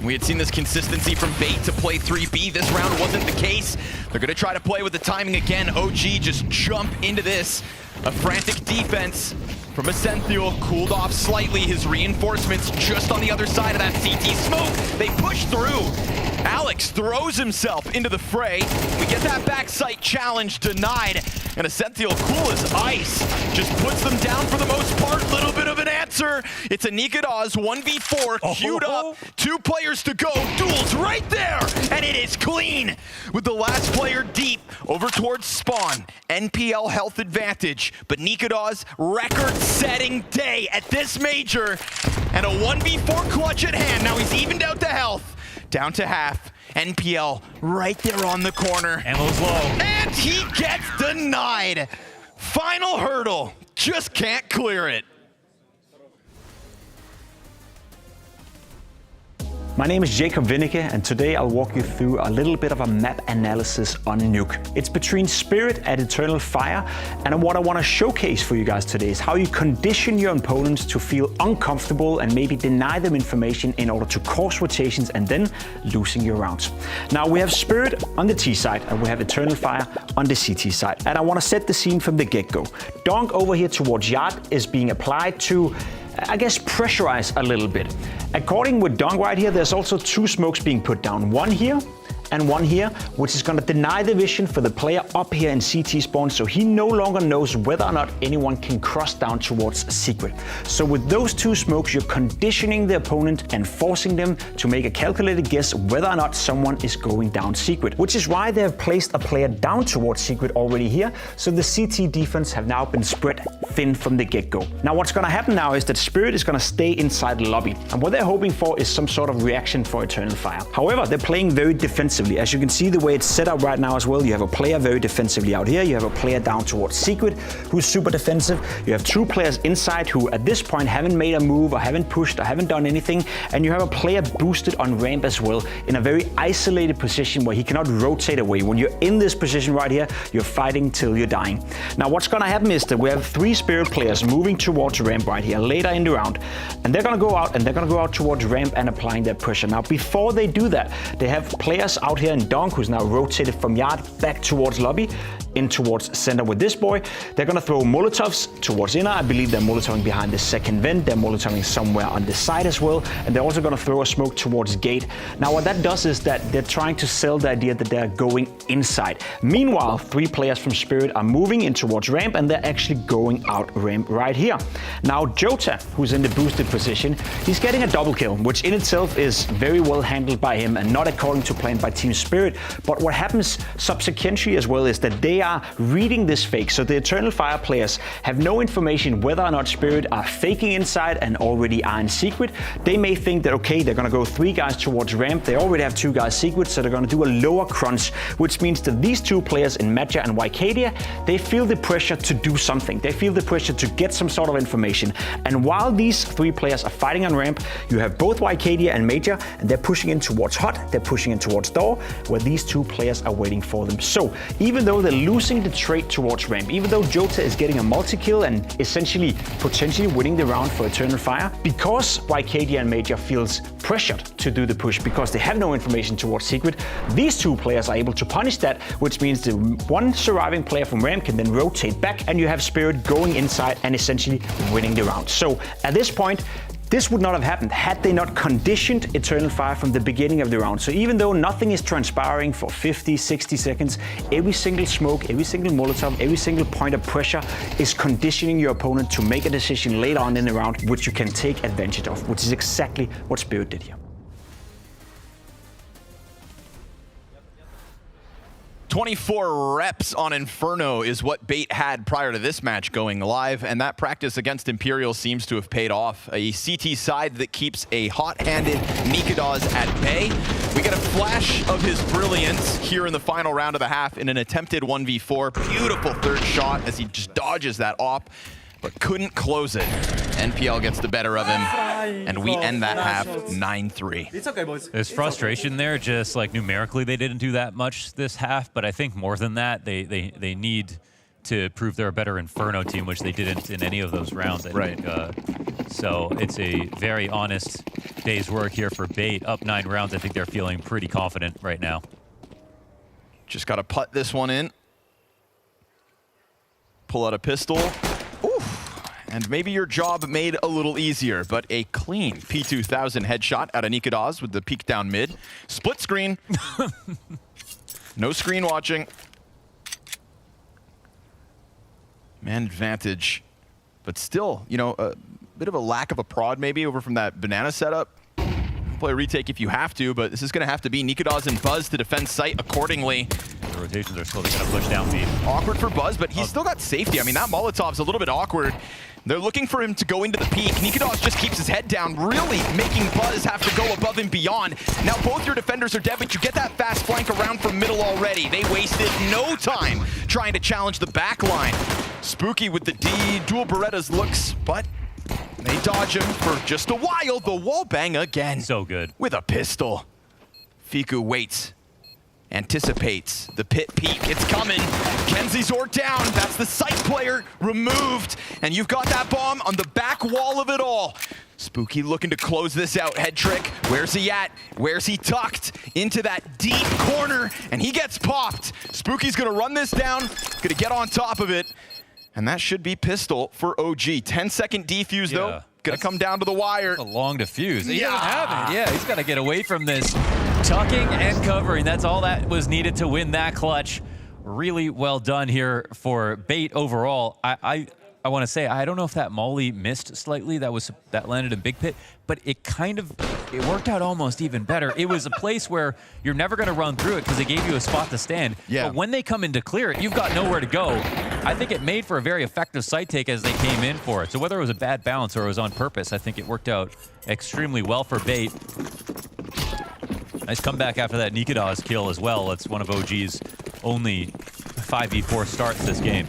Speaker 20: We had seen this consistency from Bait to play 3B. This round wasn't the case. They're going to try to play with the timing again. OG just jump into this. A frantic defense from Essential, cooled off slightly. His reinforcements just on the other side of that CT smoke. They push through. Alex throws himself into the fray. We get that backside challenge denied. And Essential, cool as ice, just puts them down for the most part. Little bit of an answer. It's a Nikados 1v4 queued up. 2 players to go. Duels right there. And it is clean with the last player deep over towards spawn. NPL health advantage. But Nikados record-setting day at this major. And a 1v4 clutch at hand. Now he's evened out the health. Down to half. NPL right there on the corner.
Speaker 21: Ammo's low.
Speaker 20: And he gets denied. Final hurdle. Just can't clear it.
Speaker 3: My name is Jacob Winneke, and today I'll walk you through a little bit of a map analysis on Nuke. It's between Spirit and Eternal Fire, and what I want to showcase for you guys today is how you condition your opponents to feel uncomfortable and maybe deny them information in order to cause rotations and then losing your rounds. Now we have Spirit on the T side and we have Eternal Fire on the CT side, and I want to set the scene from the get-go. Donk over here towards Yard is being applied to, I guess, pressurize a little bit. According with Donk right here, there's also 2 smokes being put down. One here and one here, which is gonna deny the vision for the player up here in CT spawn, so he no longer knows whether or not anyone can cross down towards secret. So with those two smokes, you're conditioning the opponent and forcing them to make a calculated guess whether or not someone is going down secret, which is why they have placed a player down towards secret already here, so the CT defense have now been spread thin from the get-go. Now what's gonna happen now is that Spirit is gonna stay inside the lobby, and what they're hoping for is some sort of reaction for Eternal Fire. However, they're playing very defensively. As you can see the way it's set up right now as well, you have a player very defensively out here, you have a player down towards secret who's super defensive, you have two players inside who at this point haven't made a move or haven't pushed or haven't done anything, and you have a player boosted on ramp as well in a very isolated position where he cannot rotate away. When you're in this position right here, you're fighting till you're dying. Now what's gonna happen is that we have 3 Spirit players moving towards ramp right here later in the round, and they're gonna go out towards ramp and applying their pressure. Now before they do that, they have players out here in Donk who's now rotated from yard back towards lobby, in towards center with this boy. They're gonna throw Molotovs towards inner. I believe they're Molotoving behind the second vent. They're Molotoving somewhere on the side as well. And they're also gonna throw a smoke towards gate. Now what that does is that they're trying to sell the idea that they're going inside. Meanwhile, 3 players from Spirit are moving in towards ramp, and they're actually going out ramp right here. Now Jota, who's in the boosted position, he's getting a double kill, which in itself is very well handled by him and not according to plan by Team Spirit. But what happens subsequently as well is that they are reading this fake. So the Eternal Fire players have no information whether or not Spirit are faking inside and already are in secret. They may think that, okay, they're gonna go 3 guys towards ramp. They already have 2 guys secret, so they're gonna do a lower crunch, which means that these 2 players in Matcha and Wycadia, they feel the pressure to do something. They feel the pressure to get some sort of information. And while these 3 players are fighting on ramp, you have both Wycadia and Major, and they're pushing in towards hot, they're pushing in towards door, where these 2 players are waiting for them. So even though they're losing the trade towards ramp, even though Jota is getting a multi-kill and essentially potentially winning the round for Eternal Fire, because Wycadia and Major feels pressured to do the push because they have no information towards secret, these 2 players are able to punish that, which means the one surviving player from ramp can then rotate back, and you have Spirit going inside and essentially winning the round. So at this point, this would not have happened had they not conditioned Eternal Fire from the beginning of the round. So even though nothing is transpiring for 50, 60 seconds, every single smoke, every single Molotov, every single point of pressure is conditioning your opponent to make a decision later on in the round, which you can take advantage of, which is exactly what Spirit did here.
Speaker 20: 24 reps on Inferno is what Bait had prior to this match going live, and that practice against Imperial seems to have paid off. A CT side that keeps a hot-handed Nemiga at bay. We get a flash of his brilliance here in the final round of the half in an attempted 1v4. Beautiful third shot as he just dodges that op, but couldn't close it. NPL gets the better of him, and we end that half 9-3.
Speaker 10: It's okay, boys.
Speaker 21: There's frustration there, just like numerically they didn't do that much this half, but I think more than that, they need to prove they're a better Inferno team, which they didn't in any of those rounds, I think. So it's a very honest day's work here for Bait. Up 9 rounds, I think they're feeling pretty confident right now.
Speaker 20: Just got to putt this one in. Pull out a pistol. And maybe your job made a little easier, but a clean P2000 headshot out of Nemiga with the peek down mid. Split screen. No screen watching. Man advantage. But still, you know, a bit of a lack of a prod maybe over from that banana setup. Play a retake if you have to, but this is going to have to be Nemiga and Buzz to defend site accordingly.
Speaker 21: The rotations are slowly going to push down feed.
Speaker 20: Awkward for Buzz, but he's still got safety. I mean, that Molotov's a little bit awkward. They're looking for him to go into the peak. Nemiga just keeps his head down, really making Buzz have to go above and beyond. Now both your defenders are dead, but you get that fast flank around from middle already. They wasted no time trying to challenge the back line. Spooky with the D, dual Berettas looks, but they dodge him for just a while. The wall bang again.
Speaker 21: So good.
Speaker 20: With a pistol. Fiku waits. Anticipates the pit peak. It's coming. Kenzie Zor down. That's the site player removed. And you've got that bomb on the back wall of it all. Spooky looking to close this out. Head trick. Where's he at? Where's he tucked? Into that deep corner. And he gets popped. Spooky's going to run this down. Going to get on top of it. And that should be pistol for OG. 10-second defuse, though. Gonna come down to the wire.
Speaker 21: A long defuse. He
Speaker 20: Yeah.
Speaker 21: doesn't have it. Yeah, he's got to get away from this. Tucking and covering. That's all that was needed to win that clutch. Really well done here for Bait overall. I want to say, I don't know if that molly missed slightly. That landed in Big Pit, but it worked out almost even better. It was a place where you're never going to run through it because they gave you a spot to stand.
Speaker 20: Yeah.
Speaker 21: But when they come in to clear it, you've got nowhere to go. I think it made for a very effective site take as they came in for it. So whether it was a bad balance or it was on purpose, I think it worked out extremely well for Bait. Nice comeback after that Nemiga.CDT kill as well. It's one of OG's only 5v4 starts this game.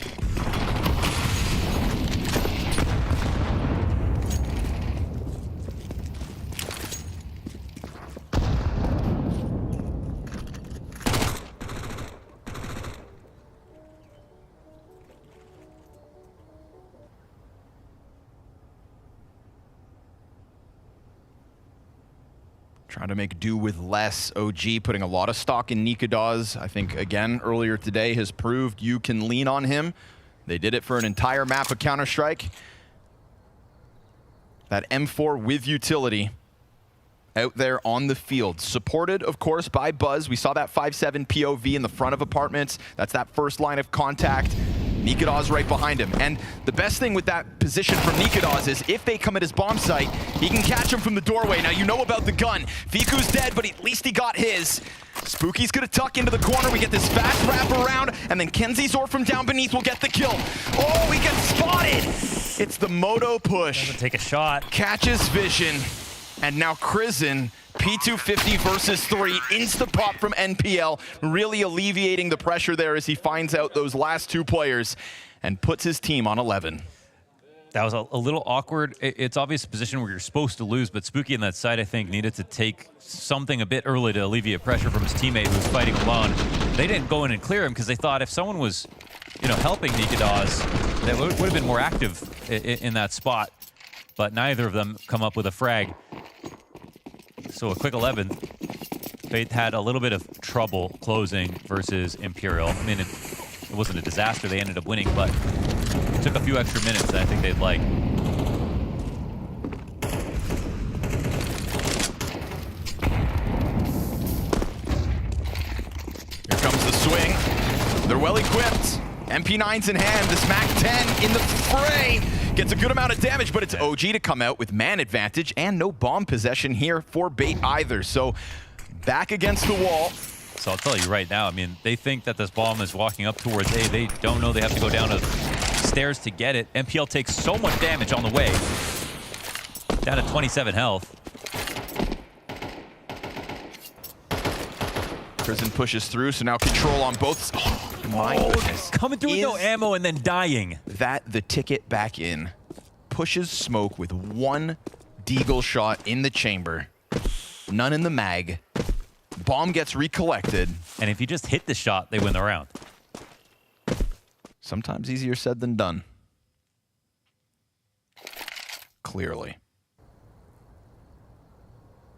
Speaker 20: Trying to make do with less. OG putting a lot of stock in Nemiga.CDT. I think, again, earlier today has proved you can lean on him. They did it for an entire map of Counter-Strike. That M4 with utility out there on the field. Supported, of course, by Buzz. We saw that 5-7 POV in the front of apartments. That's that first line of contact. Nemiga.CDT's right behind him. And the best thing with that position from Nemiga.CDT is if they come at his bomb site, he can catch him from the doorway. Now, you know about the gun. FlyQuest's dead, but at least he got his. Spooky's gonna tuck into the corner. We get this fast wrap around, and then Kenzie's from down beneath will get the kill. Oh, we get spotted! It's the Moto push.
Speaker 21: Doesn't take a shot.
Speaker 20: Catches vision. And now Crizzen, P250 versus 3, insta-pop from NPL, really alleviating the pressure there as he finds out those last two players and puts his team on 11.
Speaker 21: That was a little awkward. It's obvious a position where you're supposed to lose, but Spooky on that side, I think, needed to take something a bit early to alleviate pressure from his teammate who was fighting alone. They didn't go in and clear him because they thought if someone was, helping Nemiga.CDT, that would have been more active in that spot. But neither of them come up with a frag. So a quick 11. Faith had a little bit of trouble closing versus Imperial. I mean, it wasn't a disaster. They ended up winning, but it took a few extra minutes that I think they'd like.
Speaker 20: Here comes the swing. They're well equipped. MP9's in hand. This MAC-10 in the fray. Gets a good amount of damage, but it's OG to come out with man advantage and no bomb possession here for Bait either. So back against the wall.
Speaker 21: So I'll tell you right now, I mean, they think that this bomb is walking up towards A. They don't know they have to go down the stairs to get it. MPL takes so much damage on the way. Down to 27 health.
Speaker 20: Crizzen pushes through, so now control on both. Oh, my goodness.
Speaker 21: Coming through with no ammo and then dying.
Speaker 20: That the ticket back in. Pushes smoke with one deagle shot in the chamber. None in the mag. Bomb gets recollected.
Speaker 21: And if you just hit the shot, they win the round.
Speaker 20: Sometimes easier said than done. Clearly.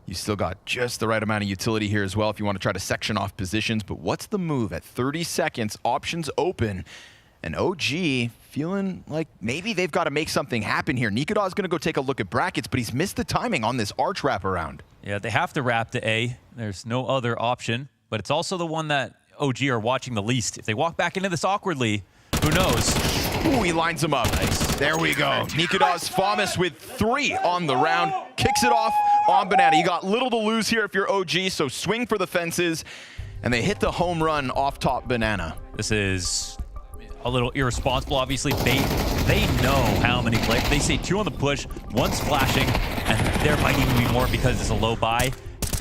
Speaker 20: You still got just the right amount of utility here as well if you want to try to section off positions. But what's the move at 30 seconds? Options open. And OG feeling like maybe they've got to make something happen here. Nemiga.CDT is going to go take a look at brackets, but he's missed the timing on this arch wrap around.
Speaker 21: Yeah, they have to wrap to A. There's no other option. But it's also the one that OG are watching the least. If they walk back into this awkwardly, who knows?
Speaker 20: Ooh, he lines him up. Nice. There we go. Nemiga.CDT's Famas with 3 on the round. Kicks it off on Banana. You got little to lose here if you're OG, so swing for the fences. And they hit the home run off top Banana.
Speaker 21: This is a little irresponsible, obviously. They know how many players. They say 2 on the push, 1 splashing, and there might even be more because it's a low buy.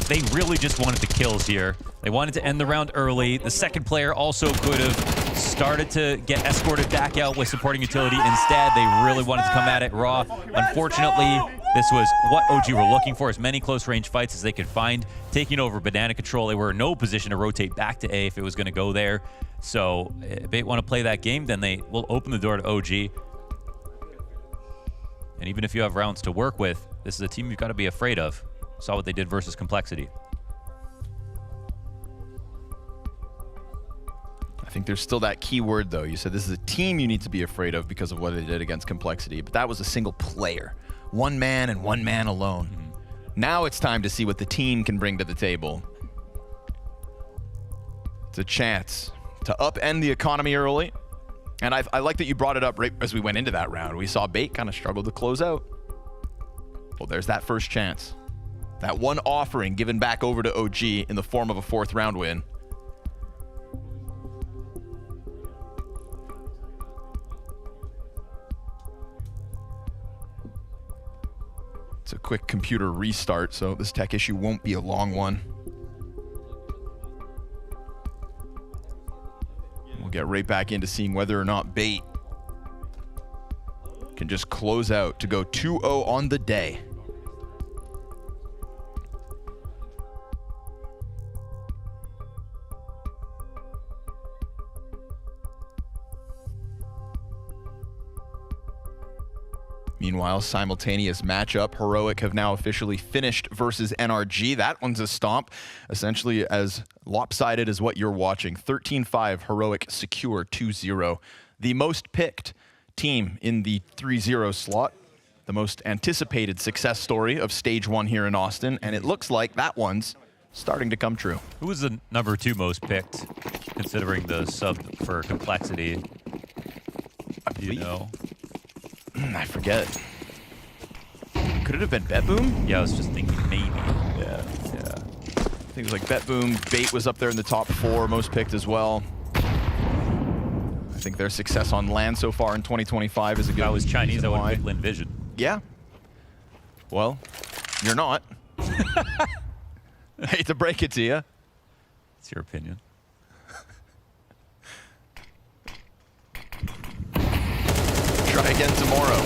Speaker 21: They really just wanted the kills here. They wanted to end the round early. The second player also could have started to get escorted back out with supporting utility. Instead, they really wanted to come at it raw. Unfortunately, this was what OG were looking for, as many close-range fights as they could find. Taking over Banana control, they were in no position to rotate back to A if it was going to go there. So if they want to play that game, then they will open the door to OG. And even if you have rounds to work with, this is a team you've got to be afraid of. Saw what they did versus Complexity.
Speaker 20: I think there's still that key word, though. You said this is a team you need to be afraid of because of what they did against Complexity, but that was a single player. one man and one man alone. Now it's time to see what the team can bring to the table. It's a chance to upend the economy early. And I like that you brought it up right as we went into that round. We saw Bait kind of struggle to close out. Well, there's that first chance. That one offering given back over to OG in the form of a 4th round win. It's a quick computer restart, so this tech issue won't be a long one. We'll get right back into seeing whether or not Bait can just close out to go 2-0 on the day. Meanwhile, simultaneous matchup. Heroic have now officially finished versus NRG. That one's a stomp, essentially as lopsided as what you're watching. 13-5, Heroic secure 2-0. The most picked team in the 3-0 slot. The most anticipated success story of Stage 1 here in Austin. And it looks like that one's starting to come true.
Speaker 21: Who was the number 2 most picked, considering the sub for complexity? Do you know?
Speaker 20: I forget. Could it have been BetBoom?
Speaker 21: Yeah, I was just thinking maybe.
Speaker 20: Yeah. I think it was like BetBoom. Bait was up there in the top 4, most picked as well. I think their success on land so far in 2025 is a good.
Speaker 21: If I was Chinese, I would pick Lin Vision.
Speaker 20: Yeah. Well, you're not. Hate to break it to you.
Speaker 21: It's your opinion.
Speaker 20: Try again tomorrow.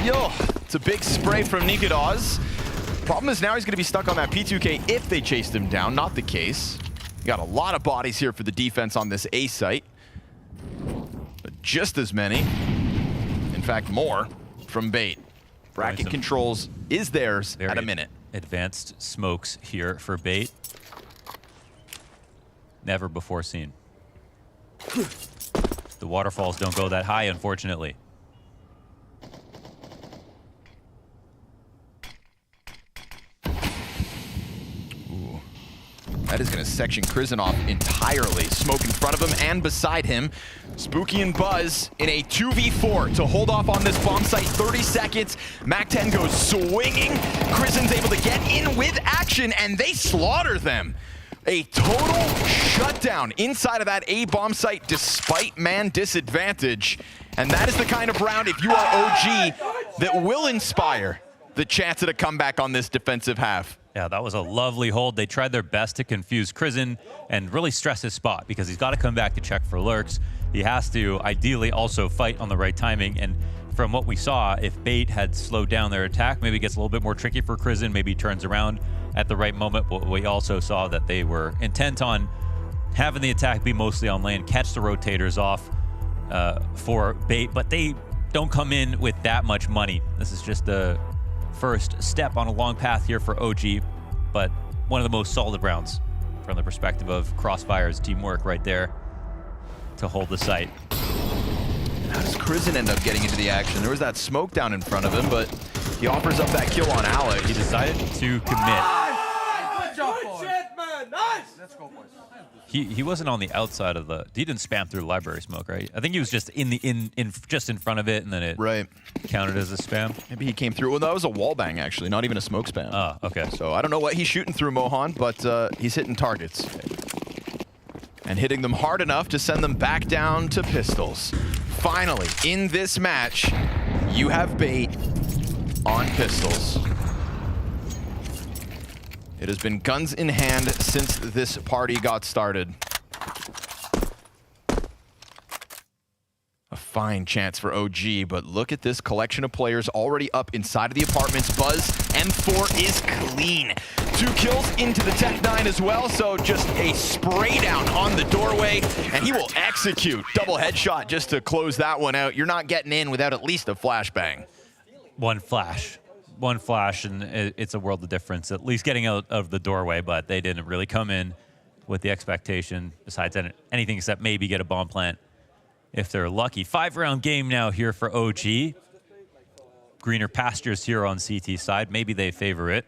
Speaker 20: Yo, it's a big spray from Nemiga. Problem is now he's going to be stuck on that P2K if they chased him down. Not the case. You got a lot of bodies here for the defense on this A site. But just as many, in fact more, from Bait. Bracket controls is theirs at a minute.
Speaker 21: Advanced smokes here for Bait. Never before seen. The waterfalls don't go that high, unfortunately.
Speaker 20: Ooh. That is going to section Krizen off entirely. Smoke in front of him and beside him. Spooky and Buzz in a 2v4 to hold off on this bomb site. 30 seconds. Mac-10 goes swinging. Krizen's able to get in with action, and they slaughter them. A total shutdown inside of that A bomb site despite man disadvantage. And that is the kind of round, if you are OG, that will inspire the chance at a comeback on this defensive half.
Speaker 21: Yeah, that was a lovely hold. They tried their best to confuse Krizen and really stress his spot because he's got to come back to check for lurks. He has to ideally also fight on the right timing. And from what we saw, if Bait had slowed down their attack, maybe it gets a little bit more tricky for Krizen, maybe he turns around at the right moment. But we also saw that they were intent on having the attack be mostly on lane, catch the rotators off for Bait, but they don't come in with that much money. This is just the first step on a long path here for OG, but one of the most solid rounds from the perspective of Crossfire's teamwork right there to hold the site.
Speaker 20: How does Krizen end up getting into the action? There was that smoke down in front of him, but he offers up that kill on Alex.
Speaker 21: He decided to commit.
Speaker 10: Good job, boys. Man. Nice. Let's go, boys.
Speaker 21: He wasn't on the outside of the. He didn't spam through library smoke, right? I think he was just just in front of it, and then it counted as a spam.
Speaker 20: Maybe he came through. Well, that was a wall bang actually, not even a smoke spam.
Speaker 21: Oh, okay.
Speaker 20: So I don't know what he's shooting through, Mohan, but he's hitting targets and hitting them hard enough to send them back down to pistols. Finally, in this match, you have Bait on pistols. It has been guns in hand since this party got started. A fine chance for OG, but look at this collection of players already up inside of the apartments. Buzz, M4 is clean. 2 kills into the Tech-9 as well, so just a spray down on the doorway, and he will execute. Double headshot just to close that one out. You're not getting in without at least a flashbang.
Speaker 21: One flash, and it's a world of difference, at least getting out of the doorway, but they didn't really come in with the expectation, besides anything except maybe get a bomb plant if they're lucky. 5-round game now here for OG. greener pastures here on CT side. Maybe they favor it.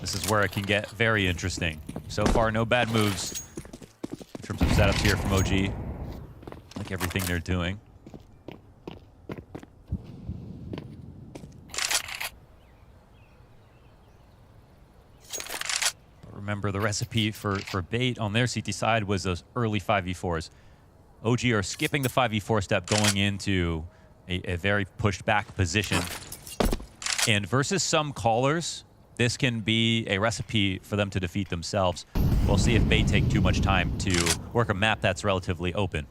Speaker 21: This is where it can get very interesting. So far, no bad moves in terms of setups here from OG. Like everything they're doing. But remember, the recipe for bait on their CT side was those early 5v4s. OG are skipping the 5v4 step, going into a very pushed back position. And versus some callers, this can be a recipe for them to defeat themselves. We'll see if bait take too much time to work a map that's relatively open.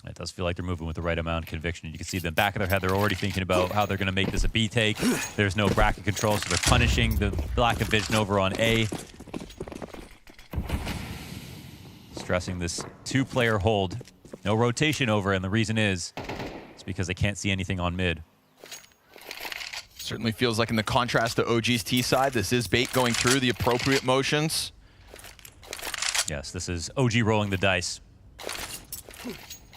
Speaker 21: It does feel like they're moving with the right amount of conviction. You can see in the back of their head, they're already thinking about how they're going to make this a B take. There's no bracket control, so they're punishing the lack of vision over on A. Stressing this two-player hold. No rotation over, and the reason is it's because they can't see anything on mid.
Speaker 20: Certainly feels like in the contrast to OG's T side, this is bait going through the appropriate motions.
Speaker 21: Yes, this is OG rolling the dice.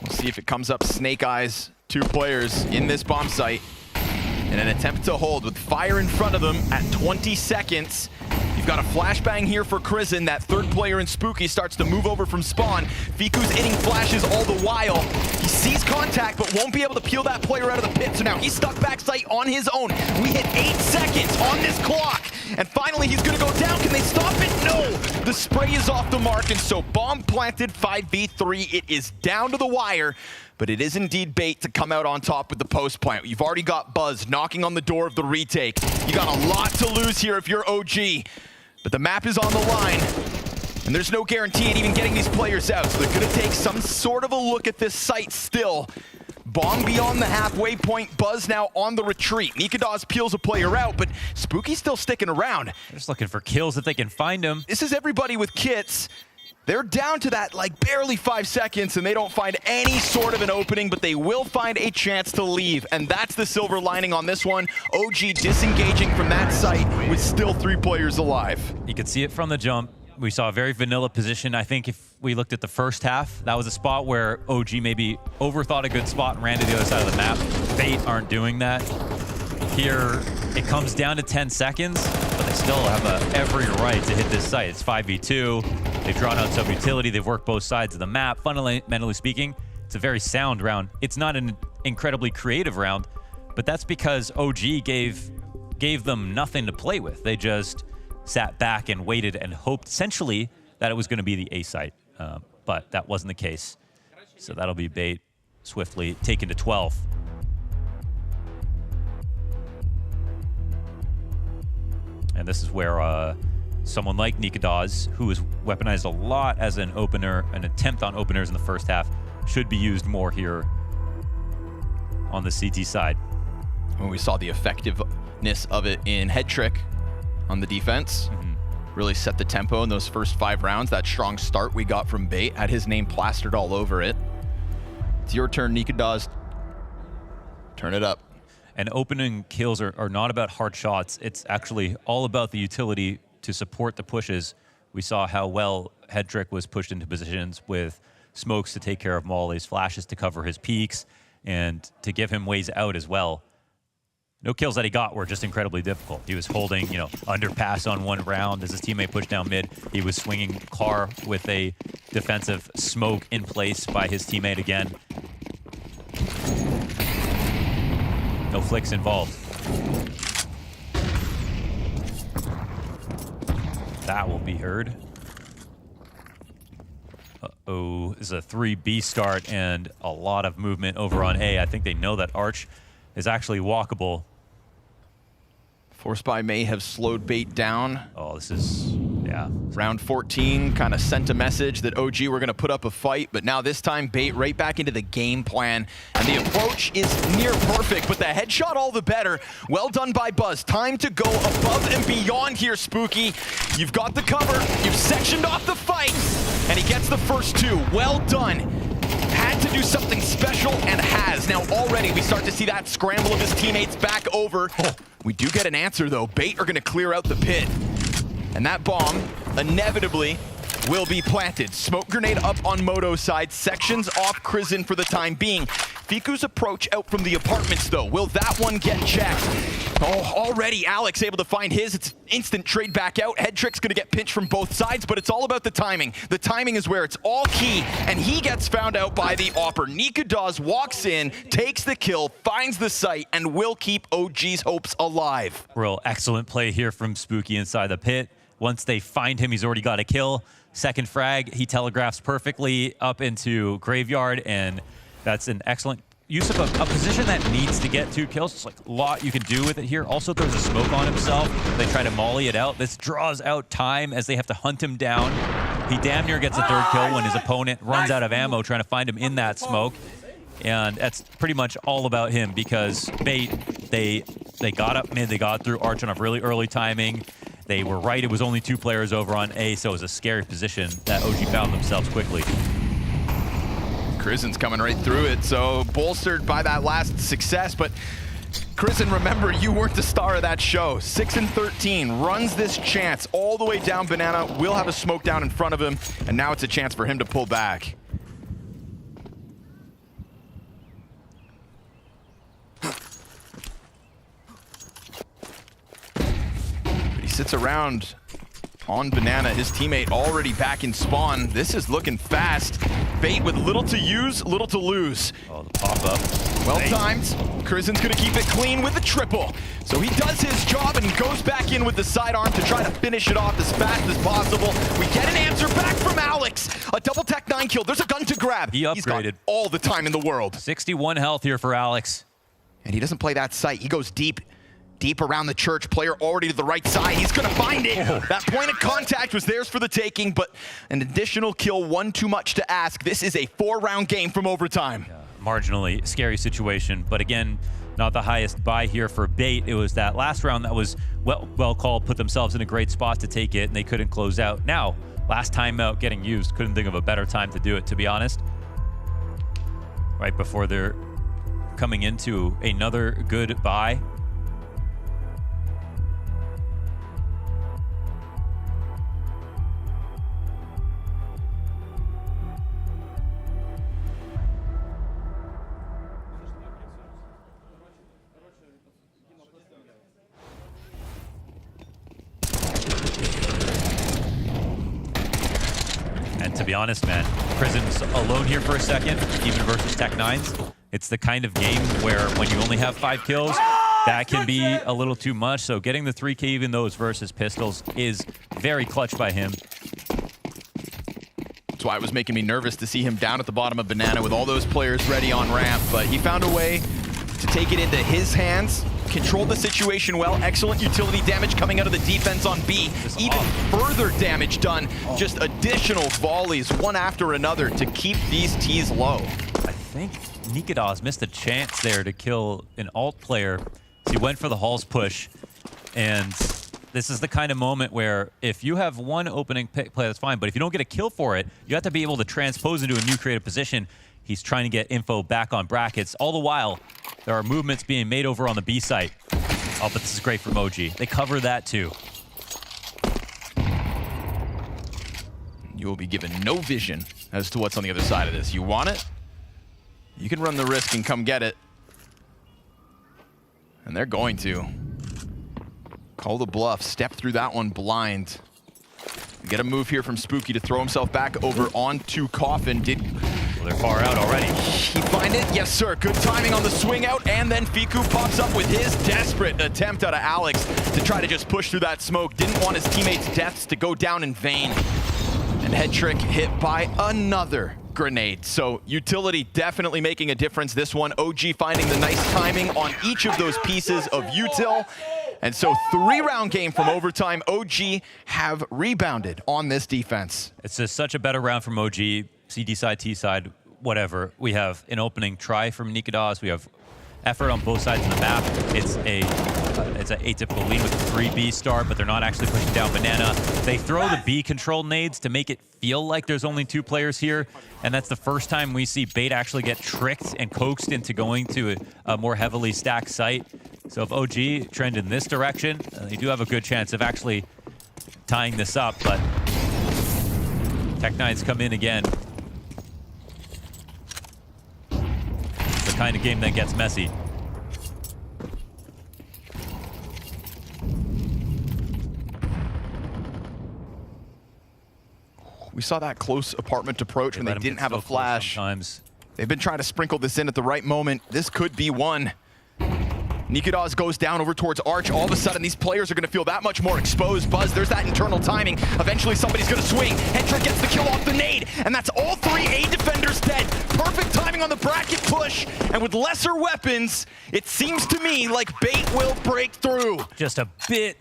Speaker 20: We'll see if it comes up snake eyes. 2 players in this bomb site in an attempt to hold with fire in front of them at 20 seconds. You've got a flashbang here for Crizzen. That third player in Spooky starts to move over from spawn. Fiku's hitting flashes all the while. He sees contact, but won't be able to peel that player out of the pit. So now he's stuck backside on his own. We hit 8 seconds on this clock. And finally, he's going to go down. Can they stop it? No! The spray is off the mark, and so bomb planted 5v3. It is down to the wire, but it is indeed bait to come out on top with the post plant. You've already got Buzz knocking on the door of the retake. You got a lot to lose here if you're OG. But the map is on the line, and there's no guarantee in even getting these players out. So they're going to take some sort of a look at this site still. Bomb beyond the halfway point. Buzz now on the retreat. Nikados peels a player out, but Spooky's still sticking around.
Speaker 21: They're just looking for kills if they can find them.
Speaker 20: This is everybody with kits. They're down to that, like, barely 5 seconds, and they don't find any sort of an opening, but they will find a chance to leave. And that's the silver lining on this one. OG disengaging from that site with still 3 players alive.
Speaker 21: You could see it from the jump. We saw a very vanilla position. I think if we looked at the first half, that was a spot where OG maybe overthought a good spot and ran to the other side of the map. Bait aren't doing that. Here, it comes down to 10 seconds, but they still have every right to hit this site. It's 5v2. They've drawn out some utility. They've worked both sides of the map. Fundamentally speaking, it's a very sound round. It's not an incredibly creative round, but that's because OG gave them nothing to play with. They just sat back and waited and hoped essentially that it was going to be the A site, but that wasn't the case. So that'll be bait swiftly taken to 12. And this is where someone like Nikados, who is weaponized a lot as an opener, an attempt on openers in the first half, should be used more here on the CT side.
Speaker 20: When we saw the effectiveness of it in Head Trick on the defense, really set the tempo in those first 5 rounds. That strong start we got from bait had his name plastered all over it. It's your turn, Nikados. Turn it up.
Speaker 21: And opening kills are not about hard shots. It's actually all about the utility to support the pushes. We saw how well Head Trick was pushed into positions with smokes to take care of mollies, flashes to cover his peaks, and to give him ways out as well. No kills that he got were just incredibly difficult. He was holding, underpass on one round as his teammate pushed down mid. He was swinging car with a defensive smoke in place by his teammate again. No flicks involved. That will be heard. Uh-oh, this is a 3B start and a lot of movement over on A. I think they know that Arch is actually walkable.
Speaker 20: Force by may have slowed bait down.
Speaker 21: Oh, this is Yeah.
Speaker 20: Round 14 kind of sent a message that OG were going to put up a fight, but now this time Bait right back into the game plan. And the approach is near perfect, but the headshot all the better. Well done by Buzz. Time to go above and beyond here, Spooky. You've got the cover. You've sectioned off the fight. And he gets the first two. Well done. Had to do something special and has. Now already we start to see that scramble of his teammates back over. We do get an answer though. Bait are going to clear out the pit. And that bomb inevitably will be planted. Smoke grenade up on Moto's side. Sections off Crizin for the time being. Fiku's approach out from the apartments though. Will that one get checked? Oh, already Alex able to find his. It's instant trade back out. Headtrick's gonna get pinched from both sides, but it's all about the timing. The timing is where it's all key, and he gets found out by the Opper. Nemiga walks in, takes the kill, finds the site, and will keep OG's hopes alive.
Speaker 21: Real excellent play here from Spooky inside the pit. Once they find him, he's already got a kill. Second frag, he telegraphs perfectly up into Graveyard, and that's an excellent use of a position that needs to get 2 kills. It's like a lot you can do with it here. Also throws a smoke on himself. They try to molly it out. This draws out time as they have to hunt him down. He damn near gets a 3rd kill when his opponent runs out of ammo trying to find him in that smoke. And that's pretty much all about him because Bait, they got up mid, they got through Arch on a really early timing. They were right, it was only 2 players over on A, so it was a scary position that OG found themselves quickly.
Speaker 20: Crizin's coming right through it, so bolstered by that last success, but Crizin, remember, you weren't the star of that show. 6 and 13, runs this chance all the way down Banana, will have a smoke down in front of him, and now it's a chance for him to pull back. But he sits around on Banana, his teammate already back in spawn. This is looking fast. Bait with little to use, little to lose.
Speaker 21: Oh, the pop-up.
Speaker 20: Well timed. Crizin's gonna keep it clean with the triple. So he does his job and goes back in with the sidearm to try to finish it off as fast as possible. We get an answer back from Alex. A double tech 9 kill. There's a gun to grab.
Speaker 21: He upgraded.
Speaker 20: He's got all the time in the world.
Speaker 21: 61 health here for Alex.
Speaker 20: And he doesn't play that site. He goes deep around the church. Player already to the right side. He's gonna find it. That point of contact was theirs for the taking, but an additional kill, one too much to ask. This is a 4-round game from overtime.
Speaker 21: Yeah, marginally scary situation, but again, not the highest buy here for Bait. It was that last round that was well called, put themselves in a great spot to take it, and they couldn't close out. Now, last timeout getting used. Couldn't think of a better time to do it, to be honest. Right before they're coming into another good buy. And to be honest, man, Crizin alone here for a second, even versus Tech 9s. It's the kind of game where when you only have 5 kills, that can be a little too much. So getting the 3K, even though it's versus pistols, is very clutch by him.
Speaker 20: That's why it was making me nervous to see him down at the bottom of Banana with all those players ready on ramp, but he found a way to take it into his hands, controlled the situation well. Excellent utility damage coming out of the defense on B. Even further damage done. Just additional volleys, one after another, to keep these T's low.
Speaker 21: I think Nemiga missed a chance there to kill an alt player. So he went for the Halls push, and this is the kind of moment where if you have one opening play, that's fine, but if you don't get a kill for it, you have to be able to transpose into a new creative position. He's trying to get info back on brackets. All the while, there are movements being made over on the B site. Oh, but this is great from OG. They cover that too.
Speaker 20: You will be given no vision as to what's on the other side of this. You want it? You can run the risk and come get it. And they're going to. Call the bluff, step through that one blind. Get a move here from Spooky to throw himself back over onto Coffin.
Speaker 21: Well, they're far out already.
Speaker 20: He find it? Yes, sir. Good timing on the swing out, and then Fiku pops up with his desperate attempt out of Alex to try to just push through that smoke. Didn't want his teammates' deaths to go down in vain. And head trick hit by another grenade. So utility definitely making a difference this one. OG finding the nice timing on each of those pieces of util. And so 3-round game from overtime. OG have rebounded on this defense.
Speaker 21: It's just such a better round from OG, CD side, T side, whatever. We have an opening try from Nemiga. We have effort on both sides of the map. It's an atypical lead with a 3B start, but they're not actually pushing down Banana. They throw the B control nades to make it feel like there's only 2 players here, and that's the first time we see Bait actually get tricked and coaxed into going to a more heavily stacked site. So if OG trend in this direction, they do have a good chance of actually tying this up, but Tech9's come in again. It's the kind of game that gets messy.
Speaker 20: We saw that close apartment approach when they didn't have a flash.
Speaker 21: Sometimes.
Speaker 20: They've been trying to sprinkle this in at the right moment. This could be one. Nemiga goes down over towards Arch. All of a sudden, these players are going to feel that much more exposed. Buzz, there's that internal timing. Eventually, somebody's going to swing. Hentra gets the kill off the nade, and that's all 3 A defenders dead. Perfect timing on the bracket push, and with lesser weapons, it seems to me like Bait will break through.
Speaker 21: Just a bit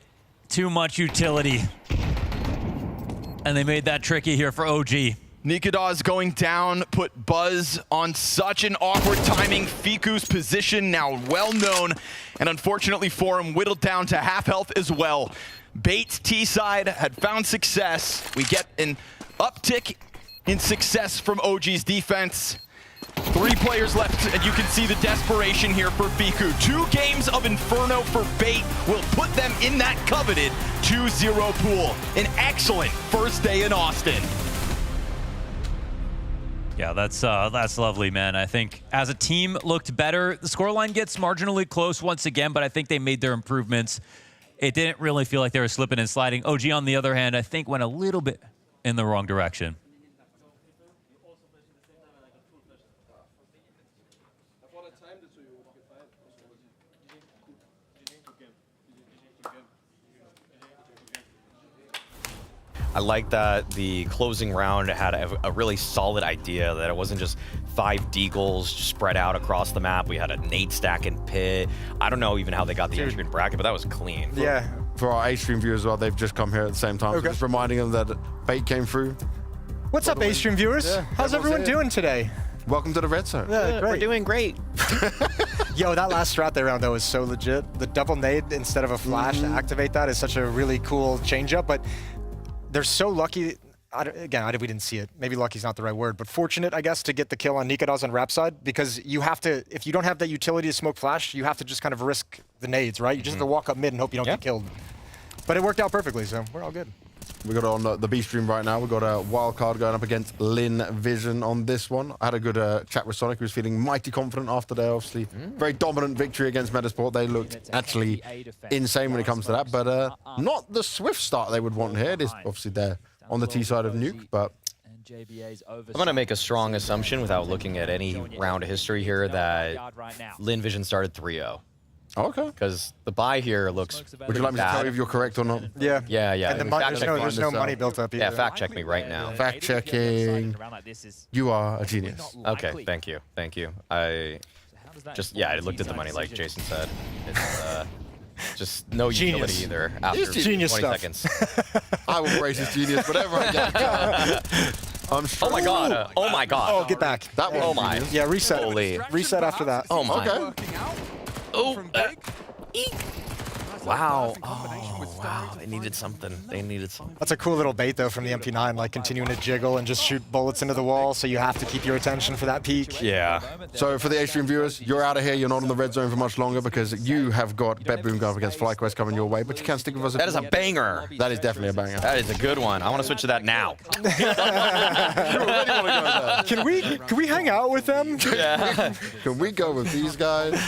Speaker 21: too much utility. And they made that tricky here for OG.
Speaker 20: Nemiga going down, put Buzz on such an awkward timing. Fiku's position now well known, and unfortunately for him, whittled down to half health as well. Bait's T side had found success. We get an uptick in success from OG's defense. 3 players left, and you can see the desperation here for Fiku. 2 games of Inferno for Bait will put them in that coveted 2-0 pool. An excellent first day in Austin.
Speaker 21: Yeah, that's lovely, man. I think as a team looked better. The scoreline gets marginally close once again, but I think they made their improvements. It didn't really feel like they were slipping and sliding. OG, on the other hand, I think went a little bit in the wrong direction.
Speaker 19: I like that the closing round had a really solid idea, that it wasn't just 5 deagles spread out across the map. We had a nade stack and pit. I don't know even how they got the entry in bracket, but that was clean.
Speaker 17: Yeah. For our A-Stream viewers as well, they've just come here at the same time. Okay. So just reminding them that Bait came through.
Speaker 18: What's up, A-Stream viewers? Yeah. How's everyone doing today?
Speaker 17: Welcome to the Red Zone.
Speaker 18: Yeah, great.
Speaker 19: We're doing great.
Speaker 18: Yo, that last strat they round though is so legit. The double nade instead of a flash to activate that is such a really cool change-up, but they're so lucky. We didn't see it. Maybe lucky's not the right word, but fortunate, I guess, to get the kill on Nemiga on rap side, because you have to, if you don't have that utility to smoke flash, you have to just kind of risk the nades, right? You just have to walk up mid and hope you don't get killed. But it worked out perfectly, so we're all good.
Speaker 17: We got on the B stream right now. We got a Wildcard going up against Lin Vision on this one. I had a good chat with Sonic, who was feeling mighty confident after their obviously very dominant victory against Metizport. They looked actually insane when it comes to that, but not the swift start they would want here. It is obviously there on the T side of Nuke, but
Speaker 19: I'm going to make a strong assumption without looking at any round of history here that Lin Vision started 3-0.
Speaker 17: Okay.
Speaker 19: Because the buy here looks
Speaker 17: Would you like me to tell you if you're correct or not?
Speaker 18: Yeah.
Speaker 19: Yeah.
Speaker 18: And there's no money built up either.
Speaker 19: Yeah, fact check me right now.
Speaker 17: Fact checking. You are a genius.
Speaker 19: Okay, thank you. Thank you. I looked at the money like Jason said. It's just no utility either after 20 seconds.
Speaker 17: I will embrace his genius, whatever I get. I'm sure.
Speaker 19: Oh my god. Oh my god.
Speaker 18: Oh, get back.
Speaker 17: That one.
Speaker 19: Oh my.
Speaker 18: Yeah, reset.
Speaker 19: Holy.
Speaker 18: Reset after that.
Speaker 19: Oh my.
Speaker 17: Okay.
Speaker 19: Oh. Wow. Oh, wow. They needed something.
Speaker 18: That's a cool little bait, though, from the MP9, like continuing to jiggle and just shoot bullets into the wall, so you have to keep your attention for that peak.
Speaker 19: Yeah.
Speaker 17: So for the A-Stream viewers, you're out of here. You're not in the red zone for much longer because you have got BetBoom going up against FlyQuest coming your way, but you can stick with us.
Speaker 19: That is a banger.
Speaker 17: That is definitely a banger.
Speaker 19: That is a good one. I want to switch to that now.
Speaker 17: You already want to go there.
Speaker 18: Can we hang out with them?
Speaker 19: Yeah.
Speaker 17: Can we go with these guys?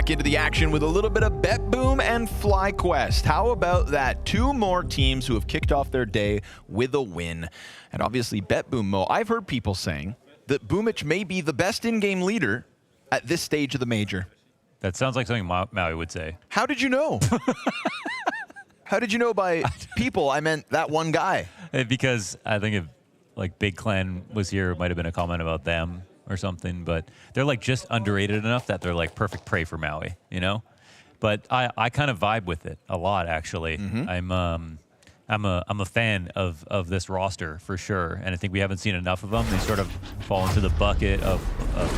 Speaker 20: back into the action with a little bit of BetBoom and FlyQuest. How about that? 2 more teams who have kicked off their day with a win. And obviously BetBoom, Mo, I've heard people saying that Boomich may be the best in-game leader at this stage of the major.
Speaker 21: That sounds like something Maui would say.
Speaker 20: How did you know? How did you know by people? I meant that one guy.
Speaker 21: Because I think if like Big Clan was here, it might have been a comment about them or something. But they're like just underrated enough that they're like perfect prey for Maui, you know? But I kind of vibe with it a lot, actually. I'm a fan of this roster for sure, and I think we haven't seen enough of them. They sort of fall into the bucket of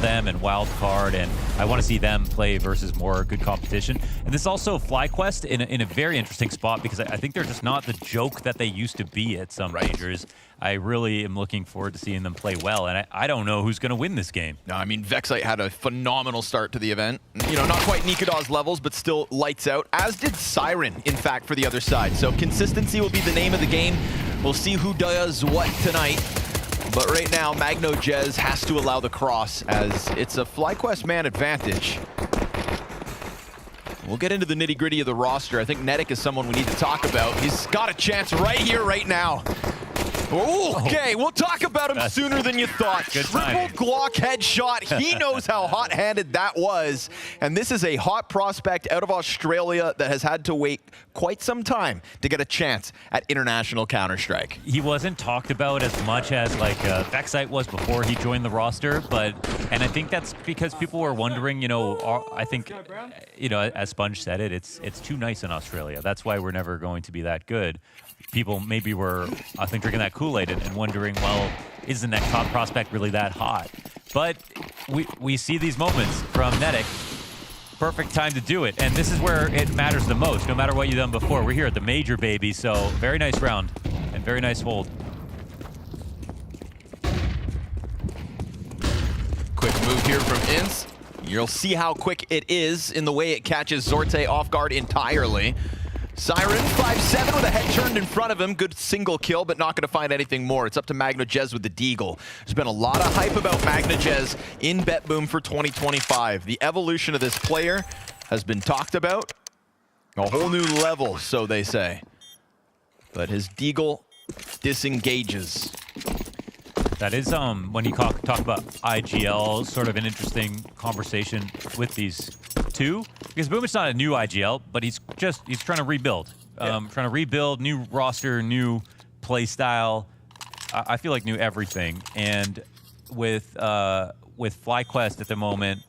Speaker 21: them and Wildcard, and I want to see them play versus more good competition. And this also FlyQuest in a very interesting spot because I think they're just not the joke that they used to be at some majors. I really am looking forward to seeing them play well, and I don't know who's going to win this game.
Speaker 20: No, I mean, Vexite had a phenomenal start to the event. You know, not quite Nikadaw's levels, but still lights out, as did Siren, in fact, for the other side. So consistency will be the name of the game. We'll see who does what tonight. But right now, Magno.Jez has to allow the cross, as it's a FlyQuest man advantage. We'll get into the nitty-gritty of the roster. I think Netic is someone we need to talk about. He's got a chance right here, right now. Okay, we'll talk about him sooner than you thought. Triple Glock headshot. He knows how hot-handed that was. And this is a hot prospect out of Australia that has had to wait quite some time to get a chance at international Counter-Strike.
Speaker 21: He wasn't talked about as much as like Vexite was before he joined the roster, and I think that's because people were wondering, you know, I think, you know, as Sponge said it, it's too nice in Australia. That's why we're never going to be that good. People maybe were, I think, drinking that Kool-Aid and wondering, well, is the next top prospect really that hot? But we see these moments from Netic. Perfect time to do it. And this is where it matters the most, no matter what you've done before. We're here at the major, baby, so very nice round and very nice hold.
Speaker 20: Quick move here from Ince. You'll see how quick it is in the way it catches Zorte off guard entirely. Siren, 5-7 with a head turned in front of him. Good single kill, but not going to find anything more. It's up to Magno.Jez with the Deagle. There's been a lot of hype about Magno.Jez in BetBoom for 2025. The evolution of this player has been talked about. A whole new level, so they say. But his Deagle disengages.
Speaker 21: That is, when you talk about IGL, sort of an interesting conversation with these two. Because Boom is not a new IGL, but he's trying to rebuild. Trying to rebuild, new roster, new play style. I feel like new everything. And with FlyQuest at the moment,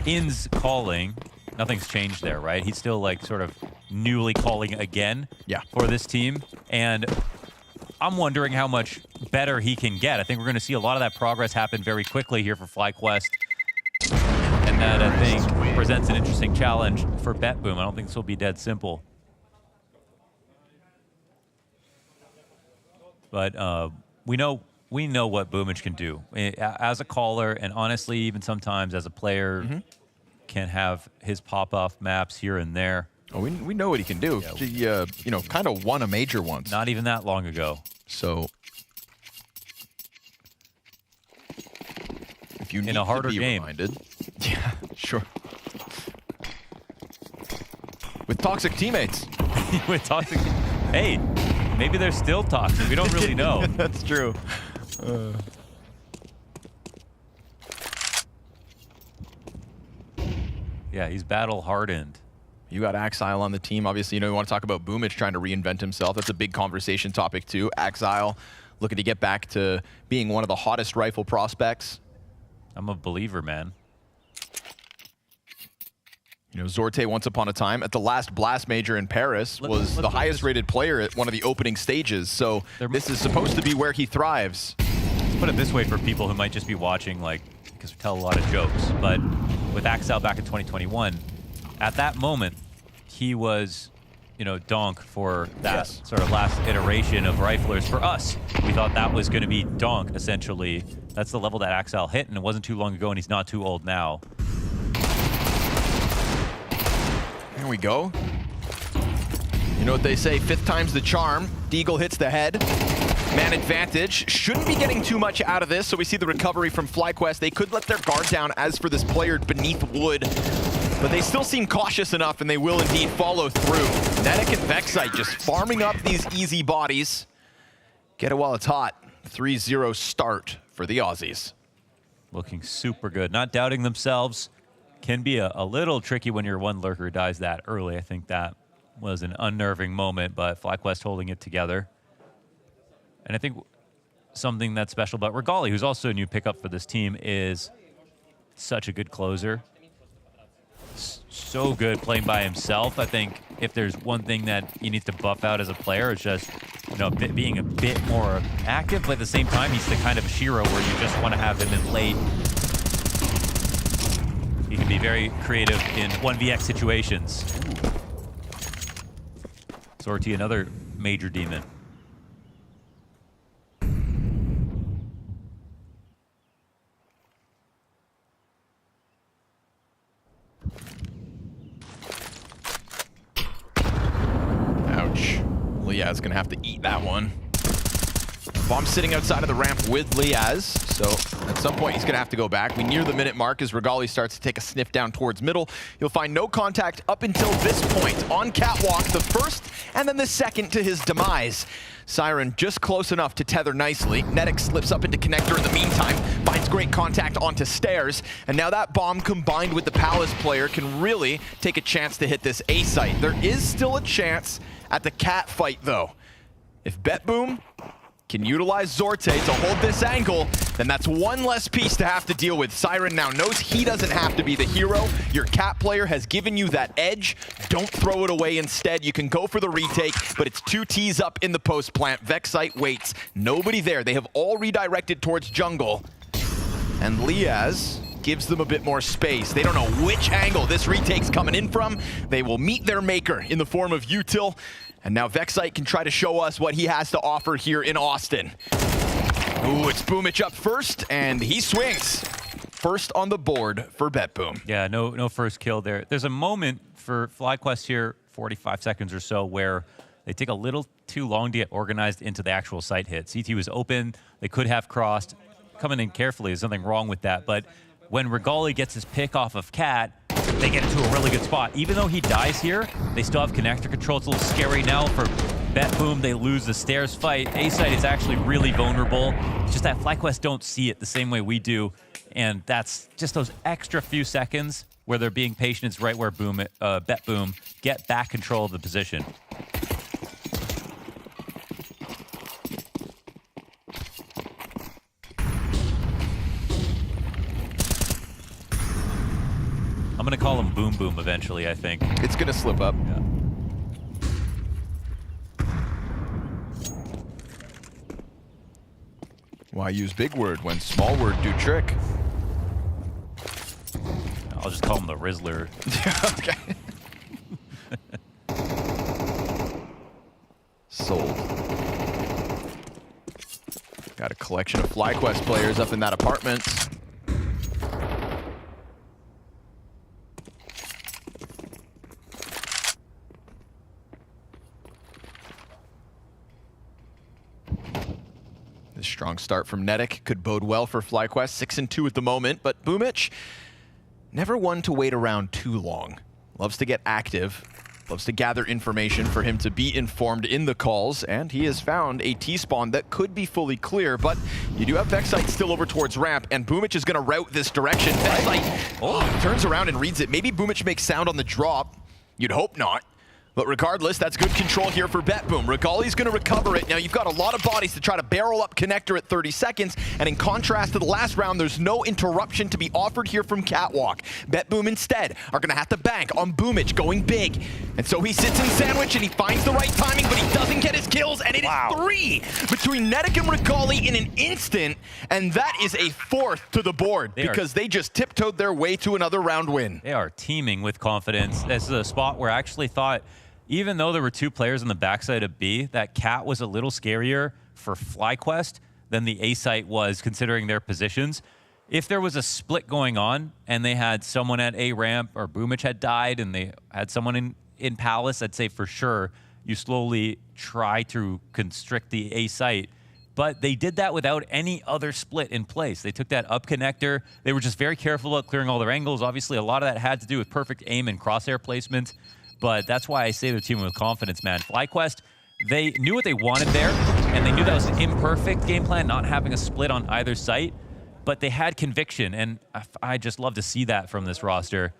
Speaker 21: In's calling, nothing's changed there, right? He's still like sort of newly calling again for this team. And I'm wondering how much better he can get. I think we're going to see a lot of that progress happen very quickly here for FlyQuest. And that, I think, presents an interesting challenge for BetBoom. I don't think this will be dead simple. But we know what Boomich can do. As a caller, and honestly, even sometimes as a player, can have his pop-off maps here and there.
Speaker 20: Oh, we know what he can do. Yeah. He, you know, kind of won a major once.
Speaker 21: Not even that long ago.
Speaker 20: So, if you need
Speaker 21: in a harder
Speaker 20: to be
Speaker 21: game.
Speaker 20: reminded, yeah, sure. With toxic teammates.
Speaker 21: With toxic. Hey, maybe they're still toxic. We don't really know.
Speaker 20: That's true.
Speaker 21: Yeah, he's battle hardened.
Speaker 20: You got Axile on the team. Obviously, you know, we want to talk about Boomich trying to reinvent himself. That's a big conversation topic, too. Axile looking to get back to being one of the hottest rifle prospects.
Speaker 21: I'm a believer, man.
Speaker 20: You know, Zorte, once upon a time, at the last Blast Major in Paris, was the highest-rated player at one of the opening stages. So this is supposed to be where he thrives.
Speaker 21: Let's put it this way for people who might just be watching, like, because we tell a lot of jokes. But with Axile back in 2021, at that moment, he was, you know, Donk for that sort of last iteration of riflers. For us, we thought that was going to be Donk, essentially. That's the level that Axile hit, and it wasn't too long ago, and he's not too old now.
Speaker 20: Here we go. You know what they say, 5th time's the charm. Deagle hits the head. Man advantage. Shouldn't be getting too much out of this, so we see the recovery from FlyQuest. They could let their guard down. As for this player beneath wood, but they still seem cautious enough, and they will indeed follow through. Netic and Vexite just farming up these easy bodies. Get it while it's hot. 3-0 start for the Aussies.
Speaker 21: Looking super good. Not doubting themselves. Can be a little tricky when your one lurker dies that early. I think that was an unnerving moment, but FlyQuest holding it together. And I think something that's special about Regali, who's also a new pickup for this team, is such a good closer. So good playing by himself. I think if there's one thing that he needs to buff out as a player, it's just being a bit more active, but at the same time, he's the kind of Shiro where you just want to have him in late. He can be very creative in 1vx situations. Sortie, another major demon.
Speaker 20: Ouch. Liaz gonna have to eat that one. Bomb sitting outside of the ramp with Liaz, so at some point he's gonna have to go back. We near the minute mark as Regali starts to take a sniff down towards middle. You'll find no contact up until this point on Catwalk, the first and then the second to his demise. Siren just close enough to tether nicely. Netic slips up into connector in the meantime, finds great contact onto stairs, and now that bomb combined with the Palace player can really take a chance to hit this A site. There is still a chance at the cat fight though. If BetBoom can utilize Zorte to hold this angle, then that's one less piece to have to deal with. Siren now knows he doesn't have to be the hero. Your cat player has given you that edge. Don't throw it away instead. You can go for the retake, but it's 2 T's up in the post plant. Vexite waits. Nobody there. They have all redirected towards jungle. And Liaz gives them a bit more space. They don't know which angle this retake's coming in from. They will meet their maker in the form of Util. And now Vexite can try to show us what he has to offer here in Austin. Ooh, it's Boomich up first, and he swings. First on the board for BetBoom.
Speaker 21: Yeah, no first kill there. There's a moment for FlyQuest here, 45 seconds or so, where they take a little too long to get organized into the actual site hit. CT was open. They could have crossed. Coming in carefully, there's nothing wrong with that. But when Regali gets his pick off of Cat, they get into a really good spot. Even though he dies here, they still have connector control. It's a little scary now for BetBoom. They lose the stairs fight. A-site is actually really vulnerable. It's just that FlyQuest don't see it the same way we do. And that's just those extra few seconds where they're being patient. It's right where BetBoom get back control of the position. I'm going to call him Boom Boom eventually, I think.
Speaker 20: It's going to slip up.
Speaker 21: Yeah.
Speaker 20: Why use big word when small word do trick?
Speaker 21: I'll just call him the Rizzler.
Speaker 20: Okay. Sold. Got a collection of FlyQuest players up in that apartment. The strong start from Netic could bode well for FlyQuest, 6-2 at the moment, but Boomich, never one to wait around too long. Loves to get active, loves to gather information for him to be informed in the calls, and he has found a T-spawn that could be fully clear, but you do have Vexite still over towards ramp, and Boomich is going to route this direction. Vexite turns around and reads it. Maybe Boomich makes sound on the drop. You'd hope not. But regardless, that's good control here for BetBoom. Regali's going to recover it. Now, you've got a lot of bodies to try to barrel up connector at 30 seconds, and in contrast to the last round, there's no interruption to be offered here from Catwalk. BetBoom instead are going to have to bank on Boomich going big. And so he sits in sandwich, and he finds the right timing, but he doesn't get his kills, and it is 3 between Netic and Regali in an instant, and that is a 4th to the board because they just tiptoed their way to another round win.
Speaker 21: They are teeming with confidence. This is a spot where I actually thought, even though there were 2 players on the backside of B, that Cat was a little scarier for FlyQuest than the A site was, considering their positions. If there was a split going on and they had someone at A ramp or Boomich had died and they had someone in Palace, I'd say for sure you slowly try to constrict the A site. but they did that without any other split in place. They took that up connector. They were just very careful about clearing all their angles. Obviously, a lot of that had to do with perfect aim and crosshair placement, but that's why I say they're teaming with confidence, man. FlyQuest, they knew what they wanted there, and they knew that was an imperfect game plan, not having a split on either site, but they had conviction, and I just love to see that from this roster.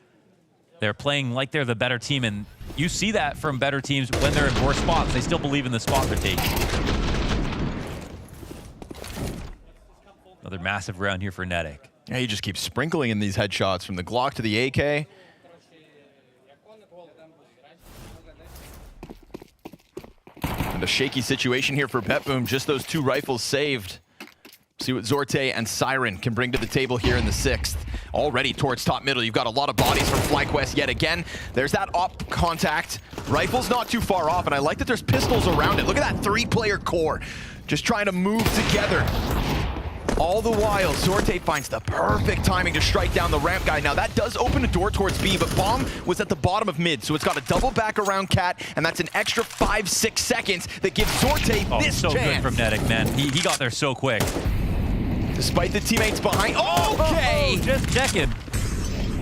Speaker 21: They're playing like they're the better team, and you see that from better teams when they're in worse spots. They still believe in the spot they're taking. Another massive round here for Netic.
Speaker 20: Yeah, he just keeps sprinkling in these headshots from the Glock to the AK. And a shaky situation here for BetBoom. Just those 2 rifles saved. See what Zorte and Siren can bring to the table here in the 6th. Already towards top middle, you've got a lot of bodies from FlyQuest yet again. There's that op contact. Rifle's not too far off, and I like that there's pistols around it. Look at that 3-player core. Just trying to move together. All the while, Zorte finds the perfect timing to strike down the ramp guy. Now, that does open a door towards B, but Bomb was at the bottom of mid, so it's got a double back around Cat, and that's an extra 5-6 seconds that gives Zorte this
Speaker 21: so
Speaker 20: chance.
Speaker 21: Good from Netic, man. He got there so quick.
Speaker 20: Despite the teammates behind. Okay!
Speaker 21: Just checking.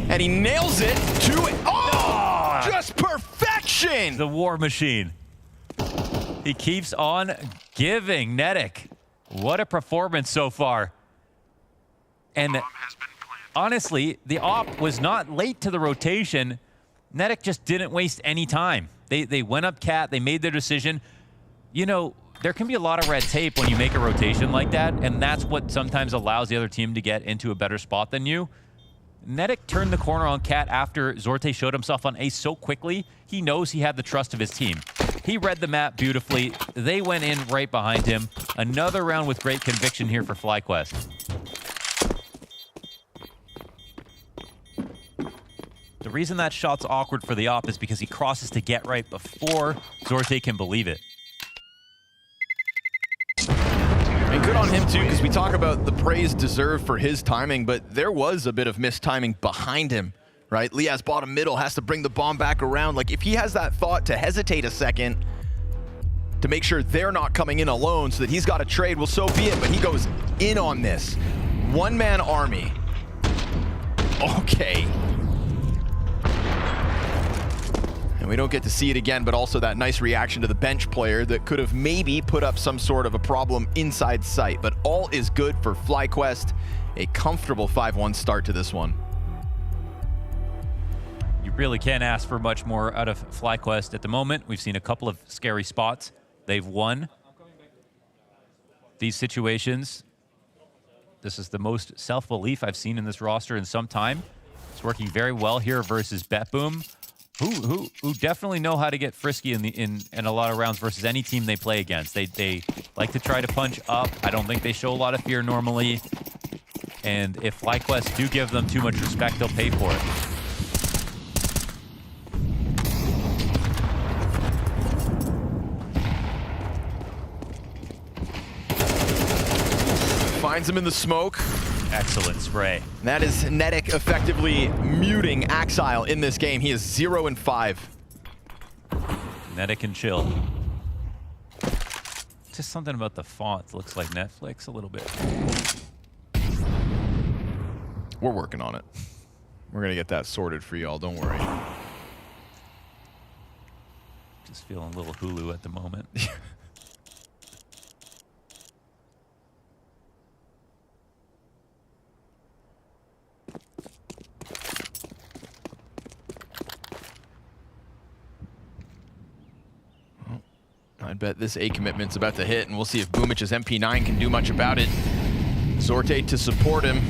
Speaker 20: And he nails it to it. Oh! Just perfection!
Speaker 21: The war machine. He keeps on giving. Netic. What a performance so far. And honestly, the op was not late to the rotation. Netic just didn't waste any time. They went up Cat. They made their decision. You know, there can be a lot of red tape when you make a rotation like that, and that's what sometimes allows the other team to get into a better spot than you. Netic turned the corner on Cat after Zorte showed himself on Ace so quickly. He knows he had the trust of his team. He read the map beautifully. They went in right behind him. Another round with great conviction here for FlyQuest. The reason that shot's awkward for the op is because he crosses to get right before Zorte can believe it.
Speaker 20: And good on him too, because we talk about the praise deserved for his timing, but there was a bit of missed timing behind him, right? Liaz bottom middle has to bring the bomb back around. Like, if he has that thought to hesitate a second to make sure they're not coming in alone so that he's got a trade, well, so be it, but he goes in on this. One-man army. Okay. And we don't get to see it again, but also that nice reaction to the bench player that could have maybe put up some sort of a problem inside sight. But all is good for FlyQuest. A comfortable 5-1 start to this one.
Speaker 21: You really can't ask for much more out of FlyQuest at the moment. We've seen a couple of scary spots. They've won these situations. This is the most self-belief I've seen in this roster in some time. It's working very well here versus BetBoom, who definitely know how to get frisky in a lot of rounds versus any team they play against. They like to try to punch up. I don't think they show a lot of fear normally. And if FlyQuest do give them too much respect, they'll pay for it.
Speaker 20: Finds him in the smoke.
Speaker 21: Excellent spray.
Speaker 20: That is Netic effectively muting Axile in this game. He is 0-5.
Speaker 21: Netic and chill. Just something about the font looks like Netflix a little bit.
Speaker 20: We're working on it. We're gonna get that sorted for y'all, don't worry.
Speaker 21: Just feeling a little Hulu at the moment.
Speaker 20: I bet this A commitment's about to hit, and we'll see if Boomich's MP9 can do much about it. Zorte to support him.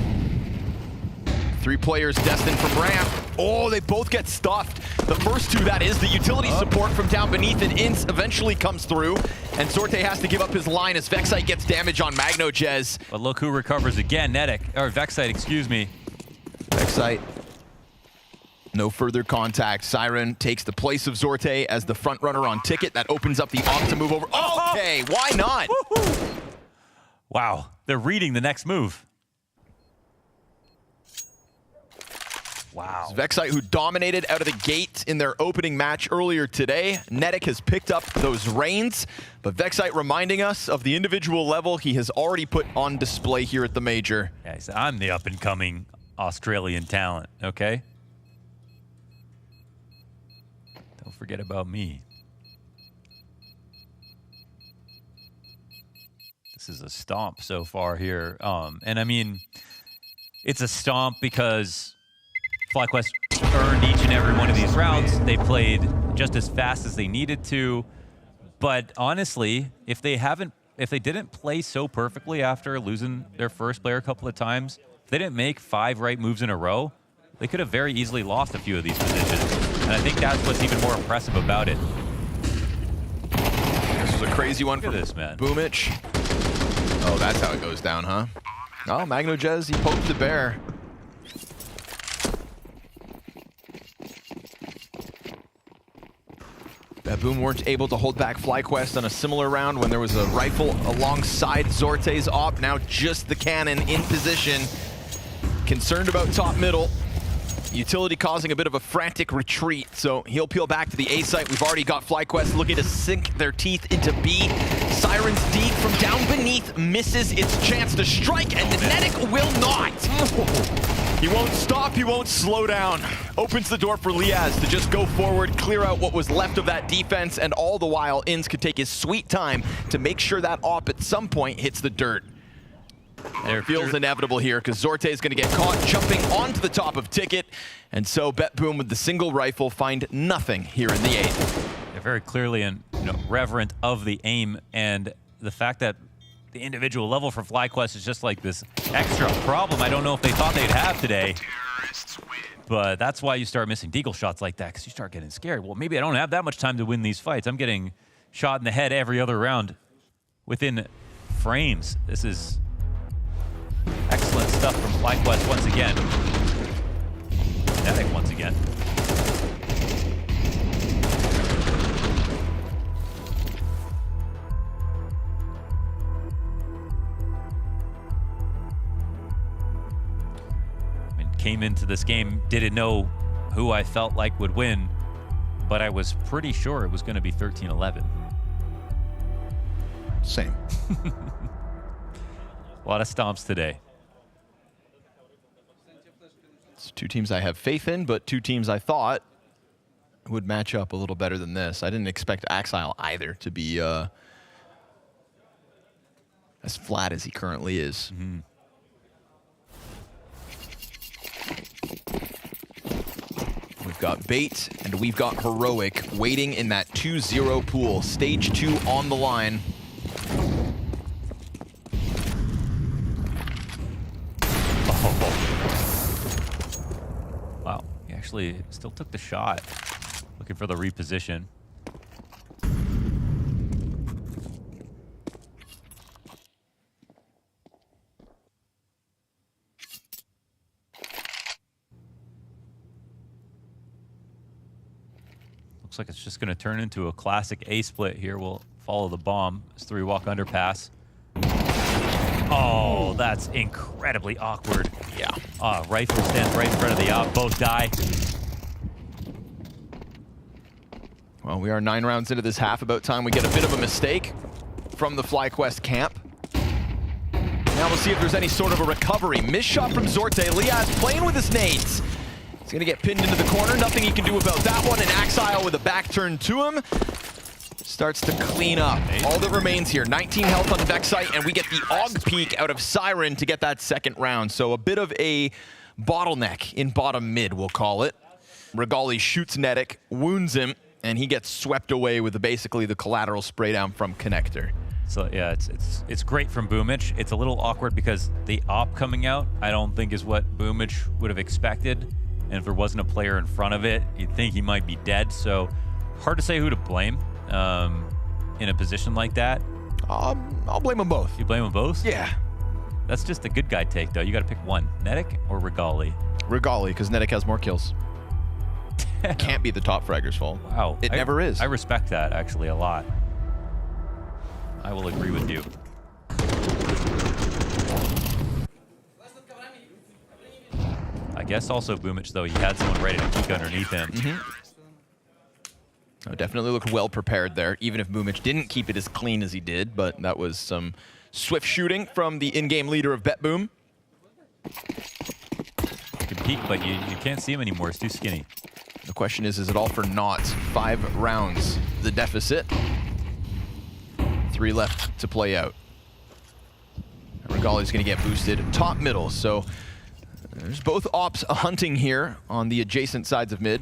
Speaker 20: 3 players destined from ramp. Oh, they both get stuffed. The first 2, that is the utility support from down beneath, and Ince eventually comes through, and Zorte has to give up his line as Vexite gets damage on MagnoJez.
Speaker 21: But look who recovers again, Netic, or Vexite, excuse me.
Speaker 20: Vexite. No further contact. Siren takes the place of Zorte as the front runner on Ticket. That opens up the op to move over. Okay, why not?
Speaker 21: Wow, they're reading the next move. Wow.
Speaker 20: Vexite, who dominated out of the gate in their opening match earlier today. Netic has picked up those reins, but Vexite reminding us of the individual level he has already put on display here at the Major.
Speaker 21: Yeah, he said, I'm the up-and-coming Australian talent, okay? Don't forget about me. This is a stomp so far here. And I mean, it's a stomp because FlyQuest earned each and every one of these rounds. They played just as fast as they needed to. But honestly, if they didn't play so perfectly after losing their first player a couple of times, if they didn't make 5 right moves in a row, they could have very easily lost a few of these positions. And I think that's what's even more impressive about it.
Speaker 20: This was a crazy one for
Speaker 21: this man.
Speaker 20: Boomich. Oh, that's how it goes down, huh? Oh, MagnoJez, he poked the bear. BetBoom weren't able to hold back FlyQuest on a similar round when there was a rifle alongside Zorte's op. Now just the cannon in position. Concerned about top middle. Utility causing a bit of a frantic retreat, so he'll peel back to the A site. We've already got FlyQuest looking to sink their teeth into B. Siren's Deed from down beneath misses its chance to strike, and Netic will not. He won't stop, he won't slow down. Opens the door for Liaz to just go forward, clear out what was left of that defense, and all the while, Inns could take his sweet time to make sure that op at some point hits the dirt. It feels inevitable here because Zorte is going to get caught jumping onto the top of Ticket, and so BetBoom with the single rifle find nothing here in the 8th.
Speaker 21: They're very clearly reverent of the aim, and the fact that the individual level for FlyQuest is just like this extra problem I don't know if they thought they'd have today. But that's why you start missing deagle shots like that, because you start getting scared. Well, maybe I don't have that much time to win these fights. I'm getting shot in the head every other round within frames. This is excellent stuff from FlyQuest once again. Netic once again. I mean, came into this game, didn't know who I felt like would win, but I was pretty sure it was going to be 13-11.
Speaker 20: Same.
Speaker 21: A lot of stomps today.
Speaker 20: It's 2 teams I have faith in, but 2 teams I thought would match up a little better than this. I didn't expect Axile either to be as flat as he currently is.
Speaker 21: Mm-hmm.
Speaker 20: We've got Bait and we've got Heroic waiting in that 2-0 pool. Stage 2 on the line.
Speaker 21: Wow, he actually still took the shot. Looking for the reposition. Looks like it's just going to turn into a classic A split here. We'll follow the bomb. It's 3-walk underpass. Oh, that's incredibly awkward.
Speaker 20: Yeah.
Speaker 21: Rifle stands right in front of the op. Both die.
Speaker 20: Well, we are 9 rounds into this half. About time we get a bit of a mistake from the FlyQuest camp. Now we'll see if there's any sort of a recovery. Missed shot from Zorte. Liaz playing with his nades. He's going to get pinned into the corner. Nothing he can do about that one. And Axile with a back turn to him starts to clean up. All that remains here, 19 health on Vexite, and we get the AUG peek out of Siren to get that second round. So a bit of a bottleneck in bottom mid, we'll call it. Regali shoots Netic, wounds him, and he gets swept away with basically the collateral spray down from Connector.
Speaker 21: So yeah, it's great from Boomich. It's a little awkward because the op coming out, I don't think is what Boomich would have expected. And if there wasn't a player in front of it, you'd think he might be dead. So hard to say who to blame in a position like that.
Speaker 20: I'll blame them both.
Speaker 21: You blame them both?
Speaker 20: Yeah.
Speaker 21: That's just a good guy take, though. You got to pick one. Netic or Regali?
Speaker 20: Regali, because Netic has more kills. Can't be the top fragger's fault.
Speaker 21: Wow.
Speaker 20: It never is.
Speaker 21: I respect that, actually, a lot. I will agree with you. I guess also Boomich, though, he had someone ready to peek underneath him.
Speaker 20: Oh, definitely looked well prepared there, even if Boomich didn't keep it as clean as he did, but that was some swift shooting from the in-game leader of BetBoom.
Speaker 21: You can peek, but you can't see him anymore. It's too skinny.
Speaker 20: The question is it all for naught? 5 rounds, the deficit. 3 left to play out. Regali's going to get boosted top middle, so there's both ops hunting here on the adjacent sides of mid.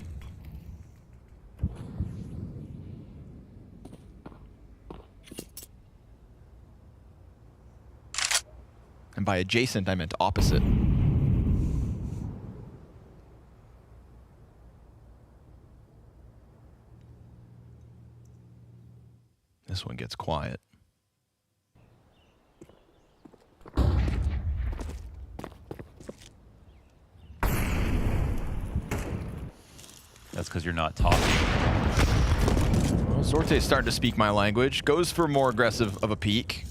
Speaker 20: And by adjacent, I meant opposite. This one gets quiet.
Speaker 21: That's because you're not talking.
Speaker 20: Well, Sorte's starting to speak my language. Goes for more aggressive of a peek.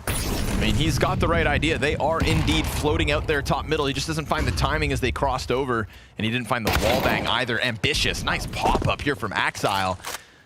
Speaker 20: I mean, he's got the right idea. They are indeed floating out there top middle. He just doesn't find the timing as they crossed over, and he didn't find the wall bang either. Ambitious. Nice pop-up here from Axile.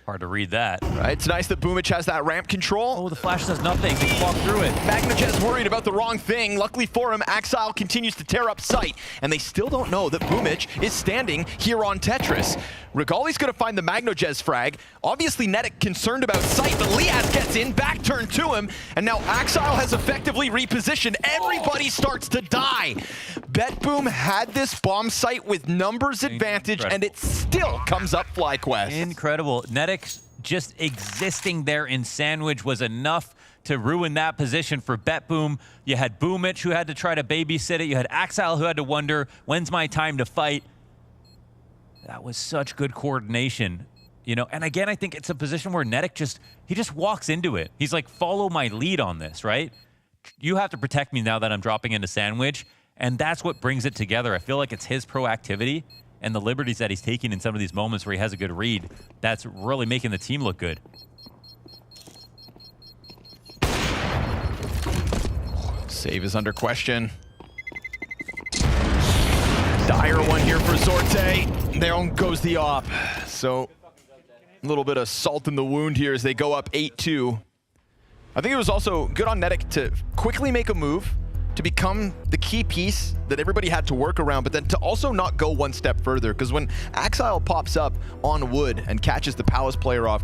Speaker 21: Hard to read that.
Speaker 20: Right, it's nice that Boomich has that ramp control.
Speaker 21: Oh, the flash does nothing. He can walk through it.
Speaker 20: MagnaJez worried about the wrong thing. Luckily for him, Axile continues to tear up sight, and they still don't know that Boomich is standing here on Tetris. Regali's gonna find the MagnaJez frag. Obviously, Netic concerned about sight, but Liaz gets in, back turn to him, and now Axile has effectively repositioned. Everybody starts to die. BetBoom had this bomb site with numbers advantage, and it still comes up FlyQuest.
Speaker 21: Incredible. Netic just existing there in Sandwich was enough to ruin that position for BetBoom. You had Boomich who had to try to babysit it. You had Axile who had to wonder, when's my time to fight? That was such good coordination. You know, and again, I think it's a position where Netic just walks into it. He's like, follow my lead on this, right? You have to protect me now that I'm dropping into Sandwich. And that's what brings it together. I feel like it's his proactivity and the liberties that he's taking in some of these moments where he has a good read that's really making the team look good.
Speaker 20: Save is under question. Dire one here for Sorte. There goes the op. So a little bit of salt in the wound here as they go up 8-2. I think it was also good on Netic to quickly make a move, to become the key piece that everybody had to work around, but then to also not go one step further, because when Axile pops up on wood and catches the Palace player off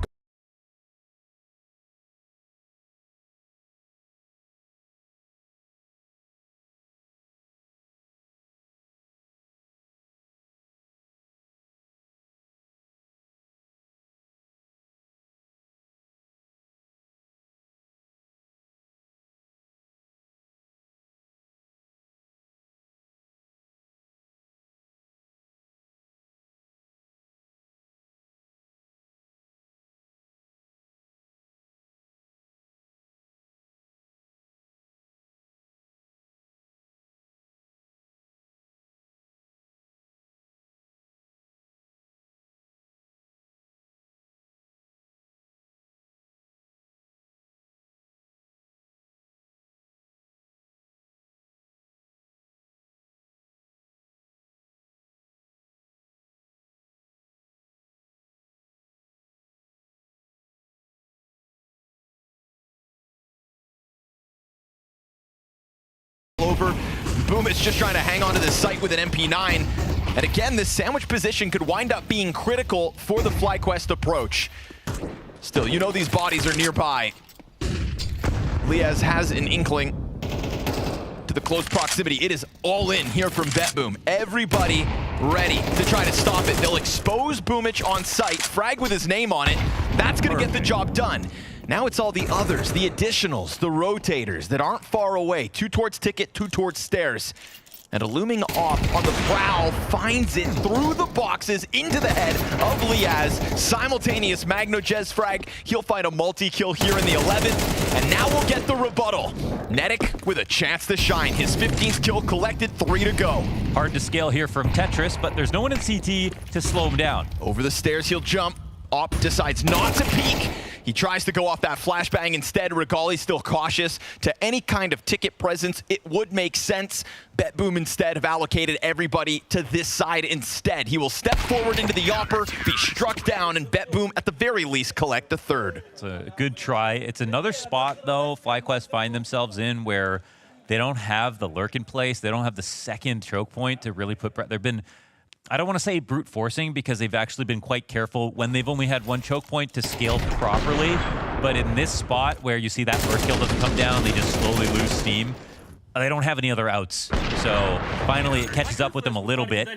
Speaker 20: over. Boomich just trying to hang on to this site with an MP9. And again, this sandwich position could wind up being critical for the FlyQuest approach. Still, you know these bodies are nearby. Liaz has an inkling to the close proximity. It is all in here from BetBoom. Everybody ready to try to stop it. They'll expose Boomich on site, frag with his name on it. That's going to get the job done. Now it's all the others, the additionals, the rotators that aren't far away. 2 towards Ticket, 2 towards Stairs. And a looming op on the prowl finds it through the boxes into the head of Liaz. Simultaneous MagnaJez frag. He'll find a multi-kill here in the 11th. And now we'll get the rebuttal. Netic with a chance to shine. His 15th kill collected, 3 to go.
Speaker 21: Hard to scale here from Tetris, but there's no one in CT to slow him down.
Speaker 20: Over the stairs, he'll jump. Op decides not to peek. He tries to go off that flashbang instead. Regali's still cautious. To any kind of ticket presence, it would make sense. BetBoom instead have allocated everybody to this side instead. He will step forward into the Yopper, be struck down, and BetBoom at the very least collect a third.
Speaker 21: It's a good try. It's another spot, though, FlyQuest find themselves in where they don't have the lurk in place. They don't have the second choke point to really put... They've been... I don't want to say brute forcing because they've actually been quite careful when they've only had one choke point to scale properly. But in this spot where you see that lurk kill doesn't come down, they just slowly lose steam. They don't have any other outs. So finally it catches up with them a little bit.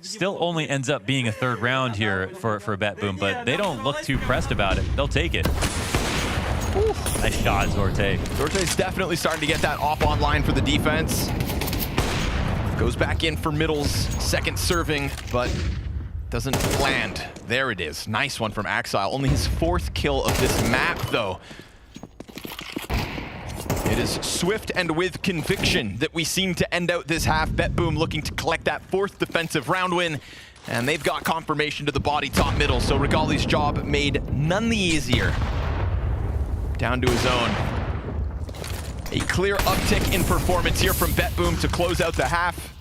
Speaker 21: Still only ends up being a third round here for BetBoom, but they don't look too pressed about it. They'll take it. Oof. Nice shot, Zorte.
Speaker 20: Zorte's definitely starting to get that off online for the defense. Goes back in for Middle's second serving, but doesn't land. There it is. Nice one from Axile. Only his 4th kill of this map, though. It is swift and with conviction that we seem to end out this half. BetBoom looking to collect that 4th defensive round win, and they've got confirmation to the body top middle, so Regali's job made none the easier. Down to his own. A clear uptick in performance here from BetBoom to close out the half.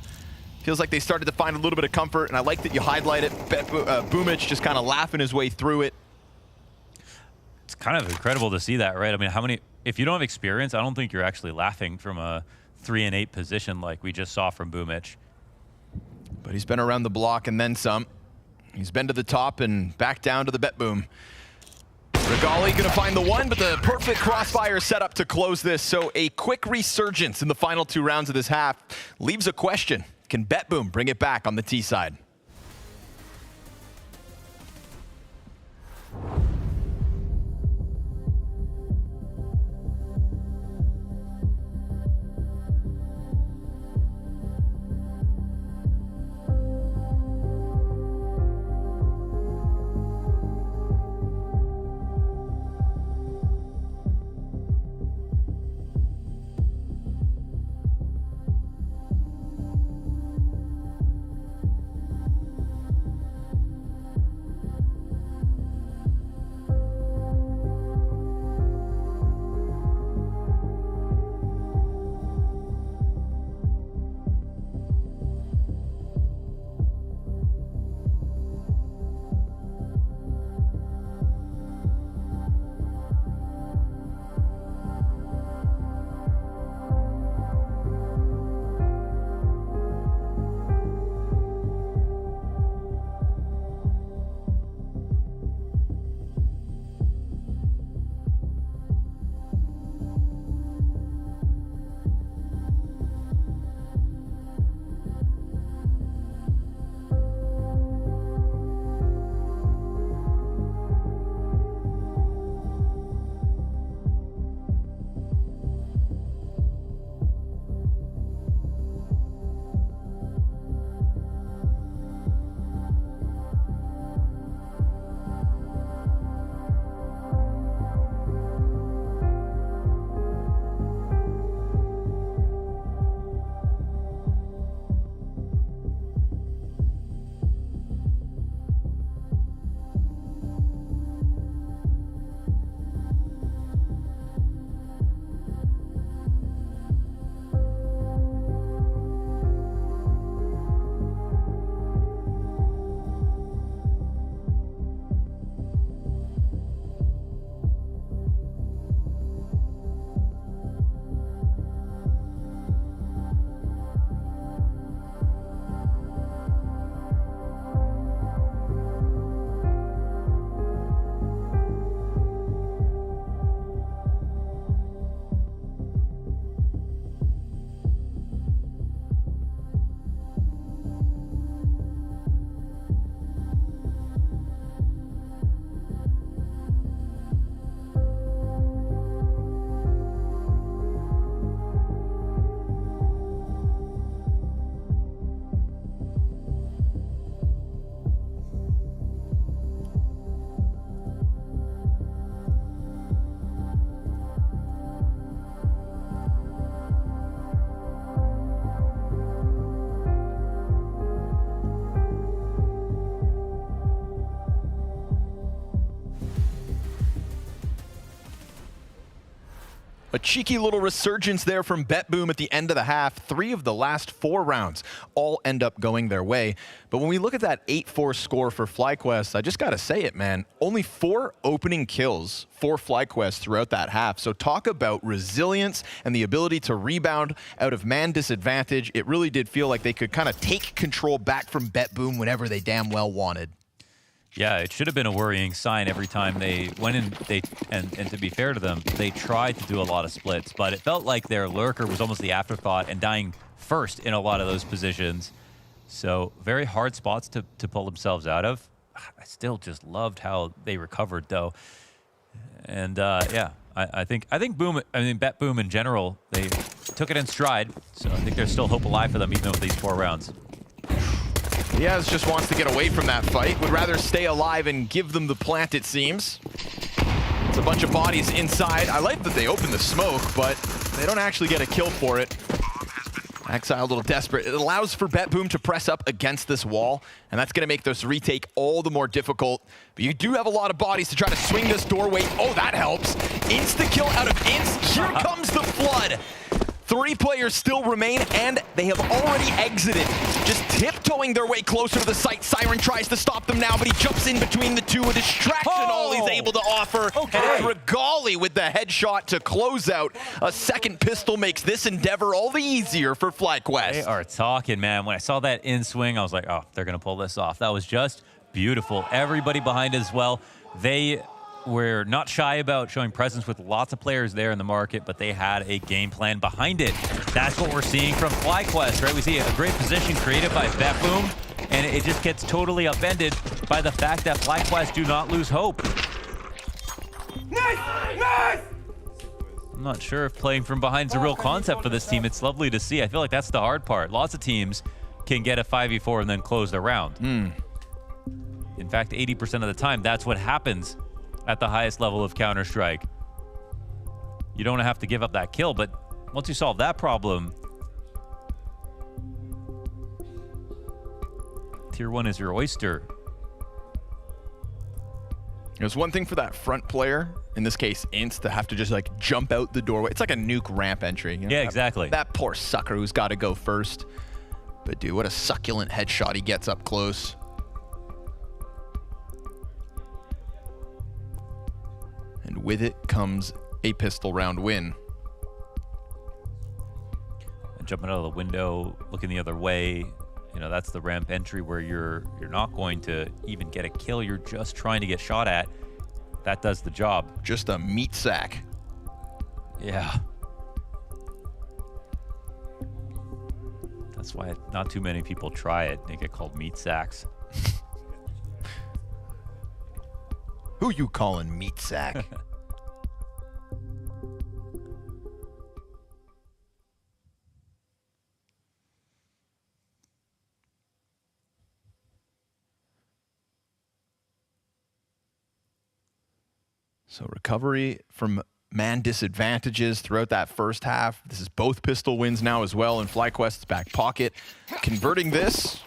Speaker 20: Feels like they started to find a little bit of comfort, and I like that you highlight it. Boomich just kind of laughing his way through it.
Speaker 21: It's kind of incredible to see that, right? I mean, how many... If you don't have experience, I don't think you're actually laughing from a 3-8 position like we just saw from Boomich.
Speaker 20: But he's been around the block and then some. He's been to the top and back down to the BetBoom. Regali gonna find the one, but the perfect crossfire setup to close this. So a quick resurgence in the final 2 rounds of this half leaves a question. Can BetBoom bring it back on the T side? A cheeky little resurgence there from BetBoom at the end of the half. 3 of the last 4 rounds all end up going their way. But when we look at that 8-4 score for FlyQuest, I just got to say it, man. Only 4 opening kills for FlyQuest throughout that half. So talk about resilience and the ability to rebound out of man disadvantage. It really did feel like they could kind of take control back from BetBoom whenever they damn well wanted.
Speaker 21: Yeah, it should have been a worrying sign every time they went in. And to be fair to them, they tried to do a lot of splits, but it felt like their lurker was almost the afterthought and dying first in a lot of those positions. So very hard spots to pull themselves out of. I still just loved how they recovered though. And yeah, I think BetBoom in general, they took it in stride. So I think there's still hope alive for them even with these 4 rounds.
Speaker 20: Diaz just wants to get away from that fight. Would rather stay alive and give them the plant, it seems. It's a bunch of bodies inside. I like that they open the smoke, but they don't actually get a kill for it. Exile a little desperate. It allows for BetBoom to press up against this wall, and that's going to make this retake all the more difficult. But you do have a lot of bodies to try to swing this doorway. Oh, that helps. Insta-kill out of Inst. Here comes the flood. 3 players still remain, and they have already exited. Just tiptoeing their way closer to the site. Siren tries to stop them now, but he jumps in between the two. A distraction all he's able to offer. Okay. And it's Regali with the headshot to close out. A second pistol makes this endeavor all the easier for FlyQuest.
Speaker 21: They are talking, man. When I saw that in swing, I was like, oh, they're going to pull this off. That was just beautiful. Everybody behind as well. They were not shy about showing presence with lots of players there in the market, but they had a game plan behind it. That's what we're seeing from FlyQuest, right? We see a great position created by BetBoom, and it just gets totally upended by the fact that FlyQuest do not lose hope.
Speaker 12: Nice!
Speaker 21: I'm not sure if playing from behind is a real concept for this team. It's lovely to see. I feel like that's the hard part. Lots of teams can get a 5v4 and then close the round. In fact, 80% of the time, that's what happens at the highest level of Counter-Strike. You don't have to give up that kill, but once you solve that problem, Tier 1 is your oyster.
Speaker 20: There's one thing for that front player, in this case Inst, to have to just like jump out the doorway. It's like a nuke ramp entry. You know?
Speaker 21: Yeah, exactly.
Speaker 20: That poor sucker who's got to go first. But dude, what a succulent headshot he gets up close. And with it comes a pistol round win.
Speaker 21: And jumping out of the window, looking the other way, you know, that's the ramp entry where you're not going to even get a kill. You're just trying to get shot at. That does the job.
Speaker 20: Just a meat sack.
Speaker 21: Yeah. That's why not too many people try it. They get called meat sacks.
Speaker 20: Who you calling meat sack? So recovery from man disadvantages throughout that first half. This is both pistol wins now as well in FlyQuest's back pocket. Converting this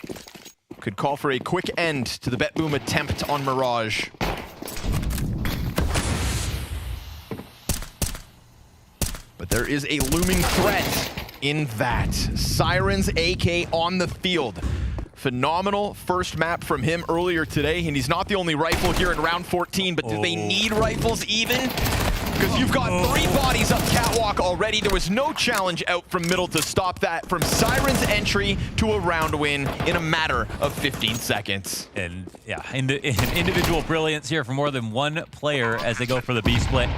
Speaker 20: could call for a quick end to the BetBoom attempt on Mirage. But there is a looming threat in that. Siren's AK on the field. Phenomenal first map from him earlier today, and he's not the only rifle here in round 14, but do they need rifles even? Because you've got 3 bodies up catwalk already. There was no challenge out from middle to stop that. From Siren's entry to a round win in a matter of 15 seconds.
Speaker 21: And yeah, individual brilliance here for more than one player as they go for the B split.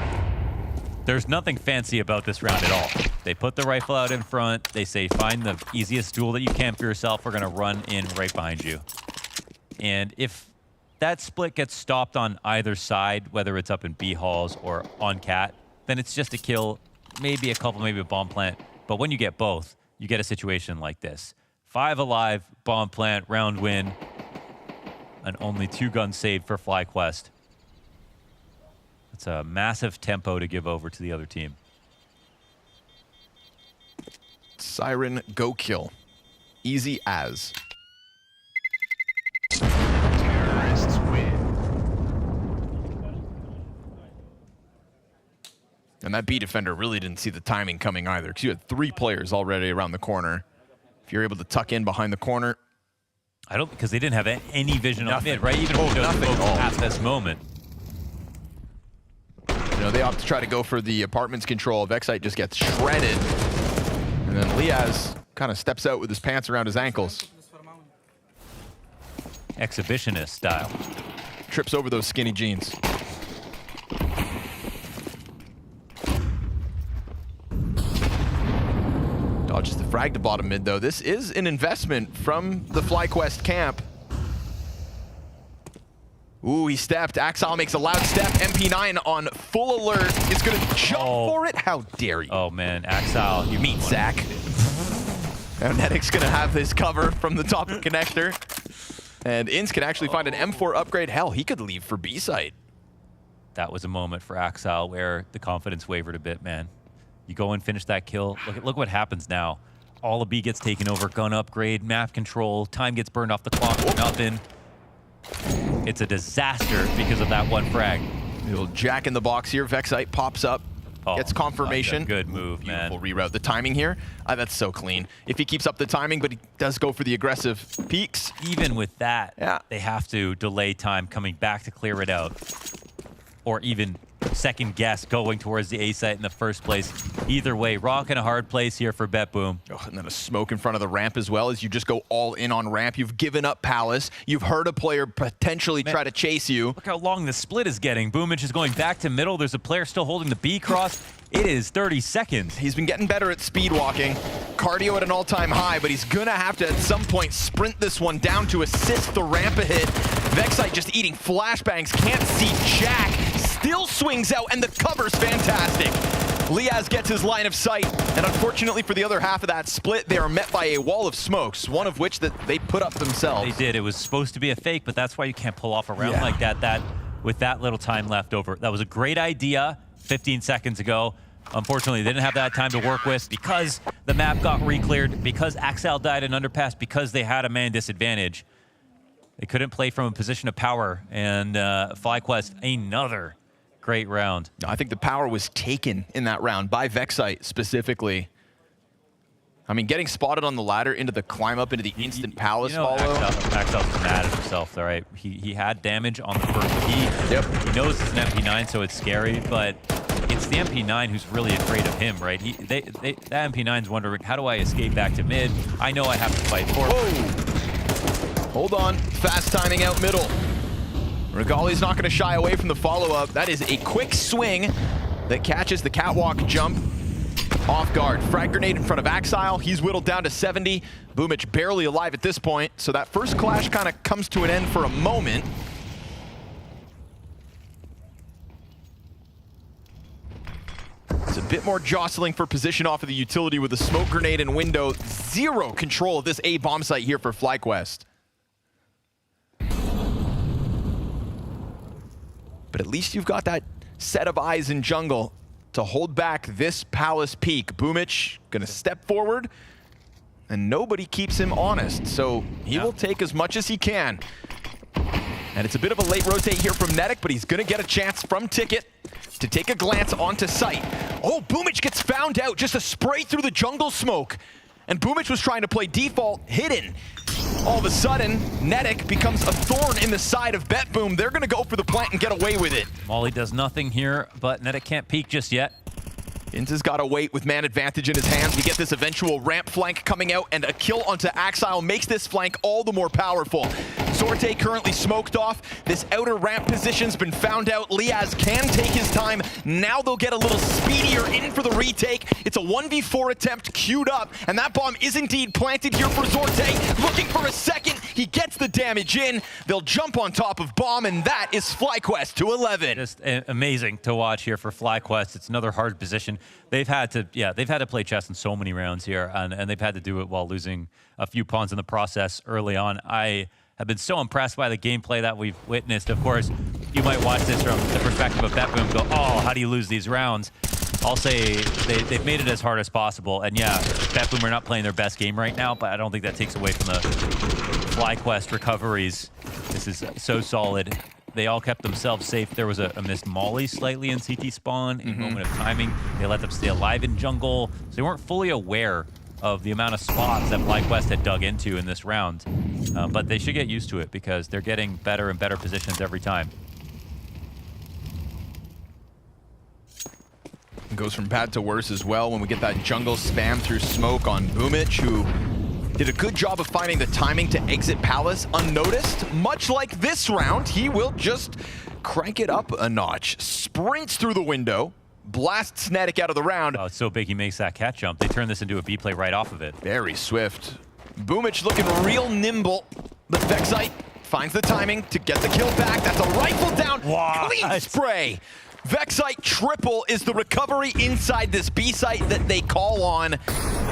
Speaker 21: There's nothing fancy about this round at all. They put the rifle out in front. They say, find the easiest duel that you can for yourself. We're going to run in right behind you. And if that split gets stopped on either side, whether it's up in B halls or on cat, then it's just a kill, maybe a couple, maybe a bomb plant. But when you get both, you get a situation like this. 5 alive, bomb plant, round win, and only 2 guns saved for FlyQuest. It's a massive tempo to give over to the other team.
Speaker 20: Siren, go kill. Easy as.
Speaker 12: Terrorists win.
Speaker 20: And that B defender really didn't see the timing coming either, because you had 3 players already around the corner. If you're able to tuck in behind the corner.
Speaker 21: I don't, because they didn't have any vision on
Speaker 20: Nothing.
Speaker 21: mid, right? Even
Speaker 20: Oh, nothing at all.
Speaker 21: at this moment.
Speaker 20: You know, they opt to try to go for the apartments control. Vexite just gets shredded. And then Liaz kind of steps out with his pants around his ankles.
Speaker 21: Exhibitionist style.
Speaker 20: Trips over those skinny jeans. Dodges the frag to bottom mid, though. This is an investment from the FlyQuest camp. Ooh, he stepped. Axile makes a loud step. MP9 on full alert. Is going to jump for it. How dare you?
Speaker 21: Oh, man. Axile, you
Speaker 20: meat sack. Now Nedic's going to have this cover from the top of connector. And Inns can actually find an M4 upgrade. Hell, he could leave for B-site.
Speaker 21: That was a moment for Axile where the confidence wavered a bit, man. You go and finish that kill. Look what happens now. All of B gets taken over, gun upgrade, map control, time gets burned off the clock, nothing. It's a disaster because of that one frag.
Speaker 20: Little jack in the box here. Vexite pops up, gets confirmation.
Speaker 21: Good move, man.
Speaker 20: Beautiful reroute. The timing here, that's so clean. If he keeps up the timing, but he does go for the aggressive peaks.
Speaker 21: Even with that, they have to delay time coming back to clear it out. Or even second guess going towards the A site in the first place. Either way, rock in a hard place here for BetBoom.
Speaker 20: Oh, and then a smoke in front of the ramp as well as you just go all in on ramp. You've given up Palace. You've heard a player potentially try to chase you.
Speaker 21: Look how long the split is getting. Boomich is going back to middle. There's a player still holding the B cross. It is 30 seconds.
Speaker 20: He's been getting better at speed walking. Cardio at an all-time high, but he's gonna have to at some point sprint this one down to assist the ramp a hit. Vexite just eating flashbangs, can't see Jack. Still swings out, and the cover's fantastic. Liaz gets his line of sight, and unfortunately for the other half of that split, they are met by a wall of smokes, one of which that they put up themselves.
Speaker 21: They did. It was supposed to be a fake, but that's why you can't pull off a round like that with that little time left over. That was a great idea 15 seconds ago. Unfortunately, they didn't have that time to work with because the map got re-cleared, because Axel died in underpass, because they had a man disadvantage. They couldn't play from a position of power, and FlyQuest, another great round.
Speaker 20: I think the power was taken in that round by Vexite specifically. I mean, getting spotted on the ladder into the climb up into the instant Palace follow.
Speaker 21: Axel's mad at himself, all right? He had damage on the first peak.
Speaker 20: Yep.
Speaker 21: He knows it's an MP9, so it's scary, but it's the MP9 who's really afraid of him, right? That MP9's wondering, how do I escape back to mid? I know I have to fight forward.
Speaker 20: Whoa! Hold on. Fast timing out middle. Regali's not going to shy away from the follow-up. That is a quick swing that catches the catwalk jump off guard. Frag grenade in front of Axile. He's whittled down to 70. Boomich barely alive at this point, so that first clash kind of comes to an end for a moment. It's a bit more jostling for position off of the utility with a smoke grenade and window. Zero control of this A bomb site here for FlyQuest. But at least you've got that set of eyes in jungle to hold back this Palace peak. Boomich gonna step forward, and nobody keeps him honest, so he will take as much as he can. And it's a bit of a late rotate here from Nedic, but he's gonna get a chance from Ticket to take a glance onto site. Oh, Boomich gets found out, just a spray through the jungle smoke. And Boomich was trying to play default hidden. All of a sudden, Nedic becomes a thorn in the side of BetBoom. They're gonna go for the plant and get away with it.
Speaker 21: Molly does nothing here, but Nedic can't peek just yet.
Speaker 20: Inns has got to wait with man advantage in his hands. We get this eventual ramp flank coming out, and a kill onto Axile makes this flank all the more powerful. Sorte currently smoked off. This outer ramp position's been found out. Liaz can take his time. Now they'll get a little speedier in for the retake. It's a 1v4 attempt queued up, and that bomb is indeed planted here for Sorte. Looking for a second. He gets the damage in. They'll jump on top of bomb, and that is FlyQuest to 11.
Speaker 21: Just amazing to watch here for FlyQuest. It's another hard position. They've had to play chess in so many rounds here, and they've had to do it while losing a few pawns in the process early on. I have been so impressed by the gameplay that we've witnessed. Of course, you might watch this from the perspective of BetBoom and go, oh, how do you lose these rounds? I'll say they've made it as hard as possible. And yeah, BetBoom are not playing their best game right now, but I don't think that takes away from the FlyQuest recoveries. This is so solid. they all kept themselves safe. There was a missed molly slightly in CT spawn, a moment of timing. They let them stay alive in jungle. So they weren't fully aware of the amount of spots that FlyQuest had dug into in this round. But they should get used to it because they're getting better and better positions every time.
Speaker 20: It goes from bad to worse as well when we get that jungle spam through smoke on Boomich, who did a good job of finding the timing to exit Palace unnoticed. Much like this round, he will just crank it up a notch. Sprints through the window, blasts Nemiga out of the round.
Speaker 21: Oh, it's so big he makes that cat jump. They turn this into a B play right off of it.
Speaker 20: Very swift. Boomich looking real nimble, but Vexite finds the timing to get the kill back. That's a rifle down. Clean spray. Vexite triple is the recovery inside this B site that they call on.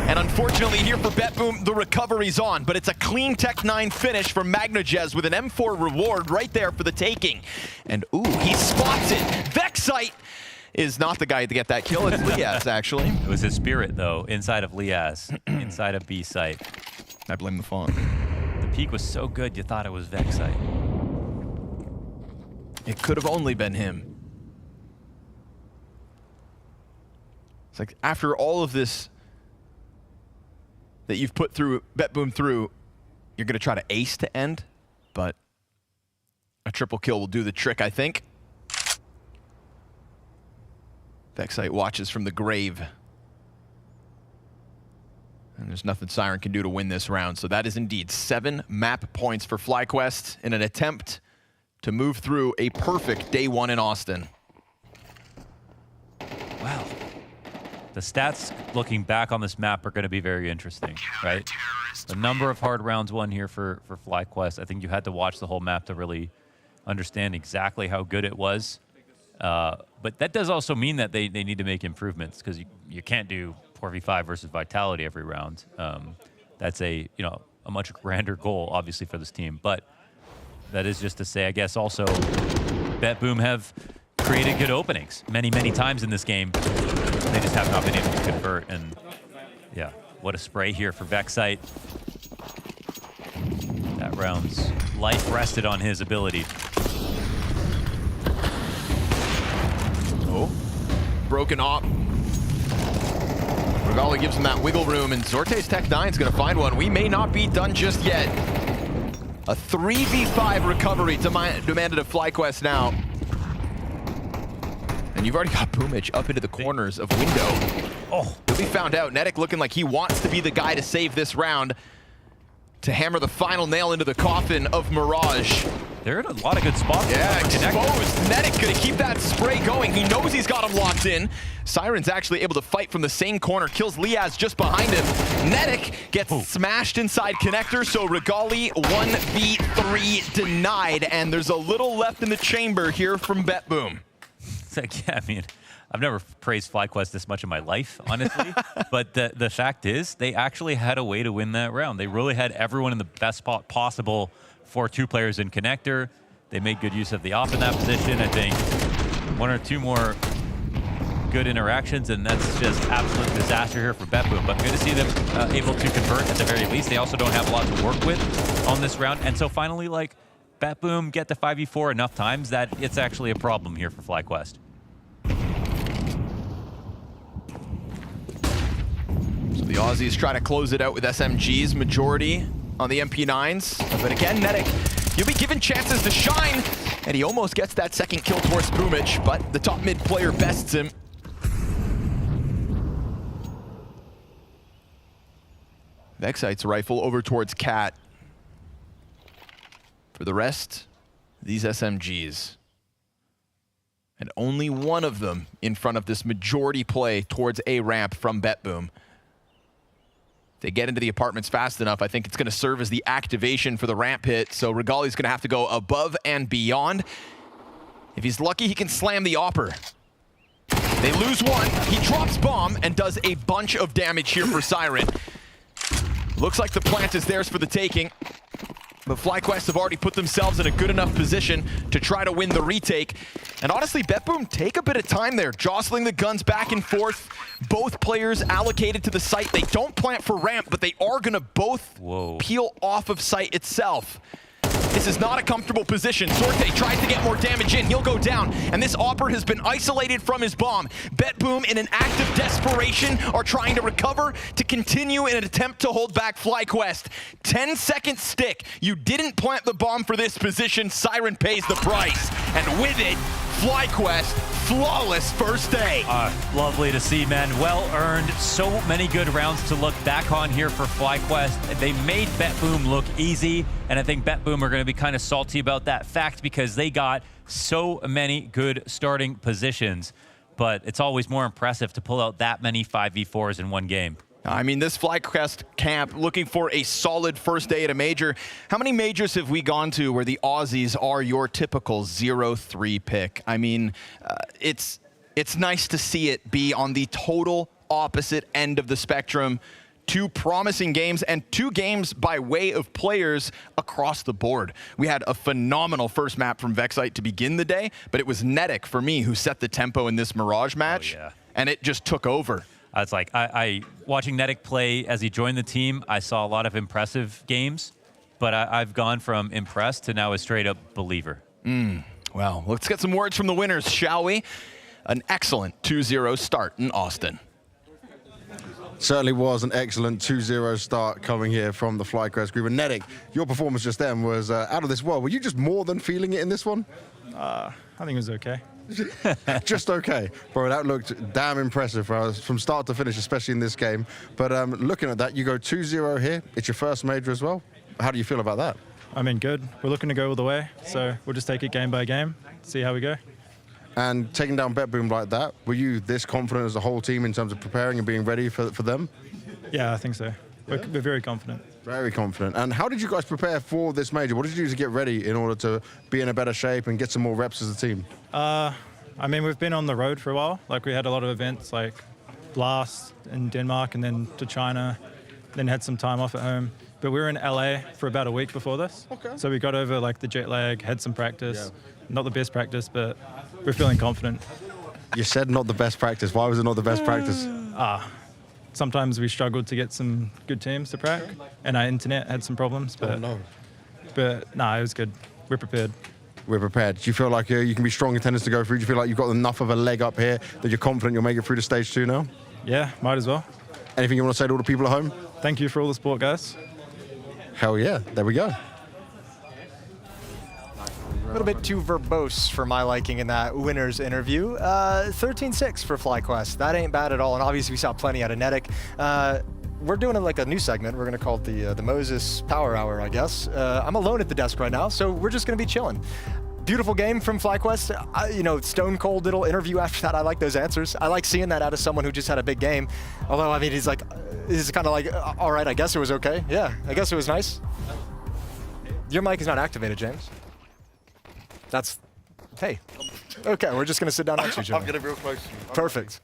Speaker 20: And unfortunately here for BetBoom, the recovery's on, but it's a clean Tech 9 finish from Magnajez with an M4 reward right there for the taking. And ooh, he spots it. Vexite is not the guy to get that kill. It's Liaz, actually.
Speaker 21: It was his spirit, though, inside of Liaz, inside of B site.
Speaker 20: I blame the font.
Speaker 21: The peak was so good, you thought it was Vexite.
Speaker 20: It could have only been him. It's like after all of this that you've put through BetBoom through, you're going to try to ace to end, but a triple kill will do the trick, I think. Vexite watches from the grave. And there's nothing Siren can do to win this round. So that is indeed 7 map points for FlyQuest in an attempt to move through a perfect day 1 in Austin.
Speaker 21: Wow. The stats looking back on this map are going to be very interesting, right? The number of hard rounds won here for FlyQuest. I think you had to watch the whole map to really understand exactly how good it was. But that does also mean that they need to make improvements because you can't do 4v5 versus Vitality every round. That's a much grander goal, obviously, for this team. But that is just to say, I guess, also BetBoom have created good openings many, many times in this game. They just have not been able to convert. And yeah, what a spray here for Vexite. That round's life rested on his ability.
Speaker 20: Oh, broken op. Regali gives him that wiggle room, and Zorte's Tech 9's gonna find one. We may not be done just yet. A 3v5 recovery demanded of FlyQuest now. And you've already got Boomich up into the corners of window. Oh, he'll be found out. Nemiga looking like he wants to be the guy to save this round, to hammer the final nail into the coffin of Mirage.
Speaker 21: They're in a lot of good spots.
Speaker 20: Yeah, exposed. Nemiga gonna keep that spray going. He knows he's got him locked in. Siren's actually able to fight from the same corner, kills Liaz just behind him. Nemiga gets smashed inside connector, so Regali 1v3 denied, and there's a little left in the chamber here from BetBoom.
Speaker 21: It's like, yeah, I mean, I've never praised FlyQuest this much in my life, honestly. But the fact is, they actually had a way to win that round. They really had everyone in the best spot possible for 2 players in connector. They made good use of the op in that position. I think 1 or 2 more good interactions, and that's just absolute disaster here for BetBoom. But good to see them able to convert at the very least. They also don't have a lot to work with on this round. And so finally, like, BetBoom get to 5v4 enough times that it's actually a problem here for FlyQuest.
Speaker 20: So the Aussies try to close it out with SMGs, majority on the MP9s. But again, Nemiga, he'll be given chances to shine, and he almost gets that second kill towards Boomich, but the top mid player bests him. Vexite's rifle over towards Cat. For the rest, these SMGs. And only one of them in front of this majority play towards A ramp from BetBoom. If they get into the apartments fast enough, I think it's going to serve as the activation for the ramp hit. So Regali's going to have to go above and beyond. If he's lucky, he can slam the Opper. They lose one. He drops bomb and does a bunch of damage here for Siren. Looks like the plant is theirs for the taking. But FlyQuest have already put themselves in a good enough position to try to win the retake. And honestly, BetBoom take a bit of time there, jostling the guns back and forth. Both players allocated to the site. They don't plant for ramp, but they are going to both peel off of site itself. This is not a comfortable position. Sorte tries to get more damage in. He'll go down. And this Opper has been isolated from his bomb. BetBoom, in an act of desperation, are trying to recover to continue in an attempt to hold back FlyQuest. 10-second stick. You didn't plant the bomb for this position. Siren pays the price. And with it, FlyQuest, flawless first day.
Speaker 21: Lovely to see, men. Well earned. So many good rounds to look back on here for FlyQuest. They made BetBoom look easy, and I think BetBoom are going to be kind of salty about that fact because they got so many good starting positions. But it's always more impressive to pull out that many 5v4s in one game.
Speaker 20: I mean, this FlyQuest camp looking for a solid first day at a major. How many majors have we gone to where the Aussies are your typical 0-3 pick? I mean, it's nice to see it be on the total opposite end of the spectrum. 2 promising games and 2 games by way of players across the board. We had a phenomenal first map from Vexite to begin the day, but it was Netic for me who set the tempo in this Mirage match, and it just took over.
Speaker 21: It's like, I watching Netic play as he joined the team, I saw a lot of impressive games, but I've gone from impressed to now a straight-up believer.
Speaker 20: Well, let's get some words from the winners, shall we? An excellent 2-0 start in Austin.
Speaker 17: Certainly was an excellent 2-0 start coming here from the FlyQuest group. And Netic, your performance just then was out of this world. Were you just more than feeling it in this one?
Speaker 6: I think it was okay.
Speaker 17: Just okay. Bro, that looked damn impressive from start to finish, especially in this game. But looking at that, you go 2-0 here. It's your first major as well. How do you feel about that?
Speaker 6: I mean, good. We're looking to go all the way, so we'll just take it game by game, see how we go.
Speaker 17: And taking down BetBoom like that, were you this confident as a whole team in terms of preparing and being ready for them?
Speaker 6: Yeah, I think so. We're very confident.
Speaker 17: Very confident. And how did you guys prepare for this major? What did you do to get ready in order to be in a better shape and get some more reps as a team?
Speaker 6: I mean, we've been on the road for a while. Like, we had a lot of events, like Blast in Denmark and then to China, then had some time off at home. But we were in LA for about a week before this. Okay. So we got over, like, the jet lag, had some practice. Yeah. Not the best practice, but we're feeling confident.
Speaker 17: You said not the best practice. Why was it not the best practice?
Speaker 6: Sometimes we struggled to get some good teams to prac, and our internet had some problems. But, But no, it was good. We're prepared.
Speaker 17: We're prepared. Do you feel like you can be strong contenders to go through? Do you feel like you've got enough of a leg up here that you're confident you'll make it through to stage 2 now?
Speaker 6: Yeah, might as well.
Speaker 17: Anything you want to say to all the people at home?
Speaker 6: Thank you for all the support, guys.
Speaker 17: Hell yeah. There we go.
Speaker 18: A little bit too verbose for my liking in that winner's interview. 13-6 for FlyQuest. That ain't bad at all, and obviously we saw plenty out of Netic. We're doing a new segment. We're going to call it the Moses Power Hour, I guess. I'm alone at the desk right now, so we're just going to be chilling. Beautiful game from FlyQuest. Stone cold little interview after that. I like those answers. I like seeing that out of someone who just had a big game. Although, I mean, he's kind of like, all right, I guess it was okay. Yeah, I guess it was nice. Your mic is not activated, James. Hey. Okay, we're just going to sit down next to each other.
Speaker 17: I'm getting real close.
Speaker 18: Perfect.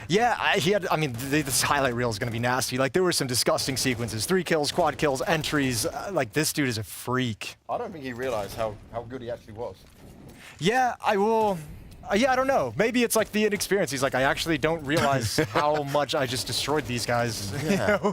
Speaker 18: Yeah, this highlight reel is going to be nasty. Like, there were some disgusting sequences. 3 kills, quad kills, entries. This dude is a freak.
Speaker 17: I don't think he realized how good he actually was.
Speaker 18: Yeah, I will. Yeah, I don't know. Maybe it's like the inexperience. He's like, I actually don't realize how much I just destroyed these guys. Yeah.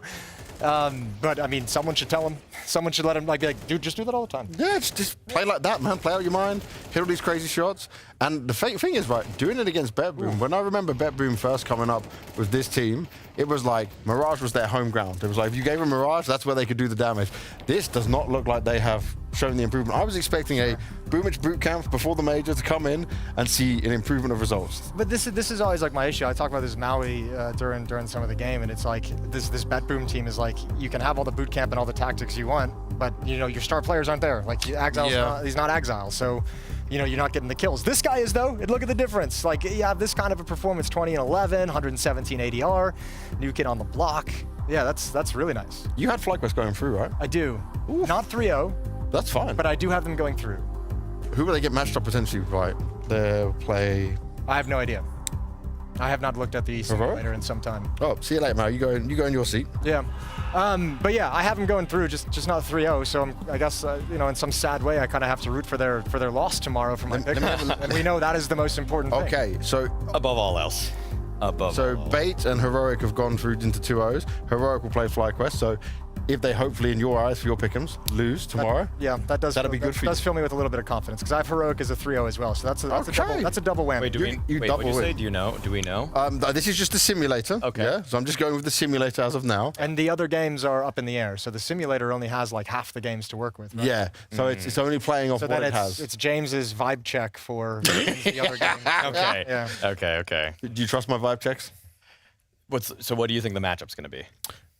Speaker 18: But I mean, someone should tell him. Someone should let him be like, dude, just do that all the time.
Speaker 17: Yeah, just play like that, man. Play out your mind, hit all these crazy shots. And the thing is, right, doing it against BetBoom, when I remember BetBoom first coming up with this team, it was like Mirage was their home ground. It was like, if you gave them Mirage, that's where they could do the damage. This does not look like they have shown the improvement. I was expecting a Boomage boot camp before the major to come in and see an improvement of results.
Speaker 18: But this is always like my issue. I talk about this Maui during some of the game, and it's like this BetBoom team is like, you can have all the boot camp and all the tactics you want, but your star players aren't there. Like he's not Exile, so you're not getting the kills. This guy is though. And look at the difference. Like you have this kind of a performance, 20 and 11, 117 ADR, new kid on the block. Yeah, that's really nice.
Speaker 17: You had FlyQuest going through, right?
Speaker 18: I do. Oof. Not 3-0.
Speaker 17: That's fine.
Speaker 18: But I do have them going through.
Speaker 17: Who will they get matched up potentially by? They'll play.
Speaker 18: I have no idea. I have not looked at the simulator in some time.
Speaker 17: Oh, see you later, Mo. You go in your seat.
Speaker 18: Yeah. But yeah, I have them going through, just not 3-0. So I guess in some sad way, I kind of have to root for their loss tomorrow for my pick. And we know that is the most important thing.
Speaker 17: Okay, so
Speaker 19: above all else.
Speaker 17: So Bait and Heroic have gone through into 2-0s. Heroic will play FlyQuest. So if they hopefully, in your eyes, for your pick'ems, lose tomorrow.
Speaker 18: That does.
Speaker 17: That'll be good for you.
Speaker 18: Does fill me with a little bit of confidence because I have Heroic as a 3-0 as well. So that's a double whammy.
Speaker 19: Wait,
Speaker 17: double
Speaker 19: what do you
Speaker 17: win.
Speaker 19: say? Do you know? Do we know?
Speaker 17: This is just a simulator.
Speaker 19: Okay.
Speaker 17: Yeah, so I'm just going with the simulator as of now.
Speaker 18: And the other games are up in the air. So the simulator only has like half the games to work with. Right?
Speaker 17: Yeah. So it's only playing off
Speaker 18: so
Speaker 17: what
Speaker 18: then
Speaker 17: it has.
Speaker 18: It's James's vibe check for the other game.
Speaker 19: Okay.
Speaker 18: Yeah.
Speaker 19: Okay.
Speaker 17: Do you trust my vibe checks?
Speaker 19: So what do you think the matchup's going to be?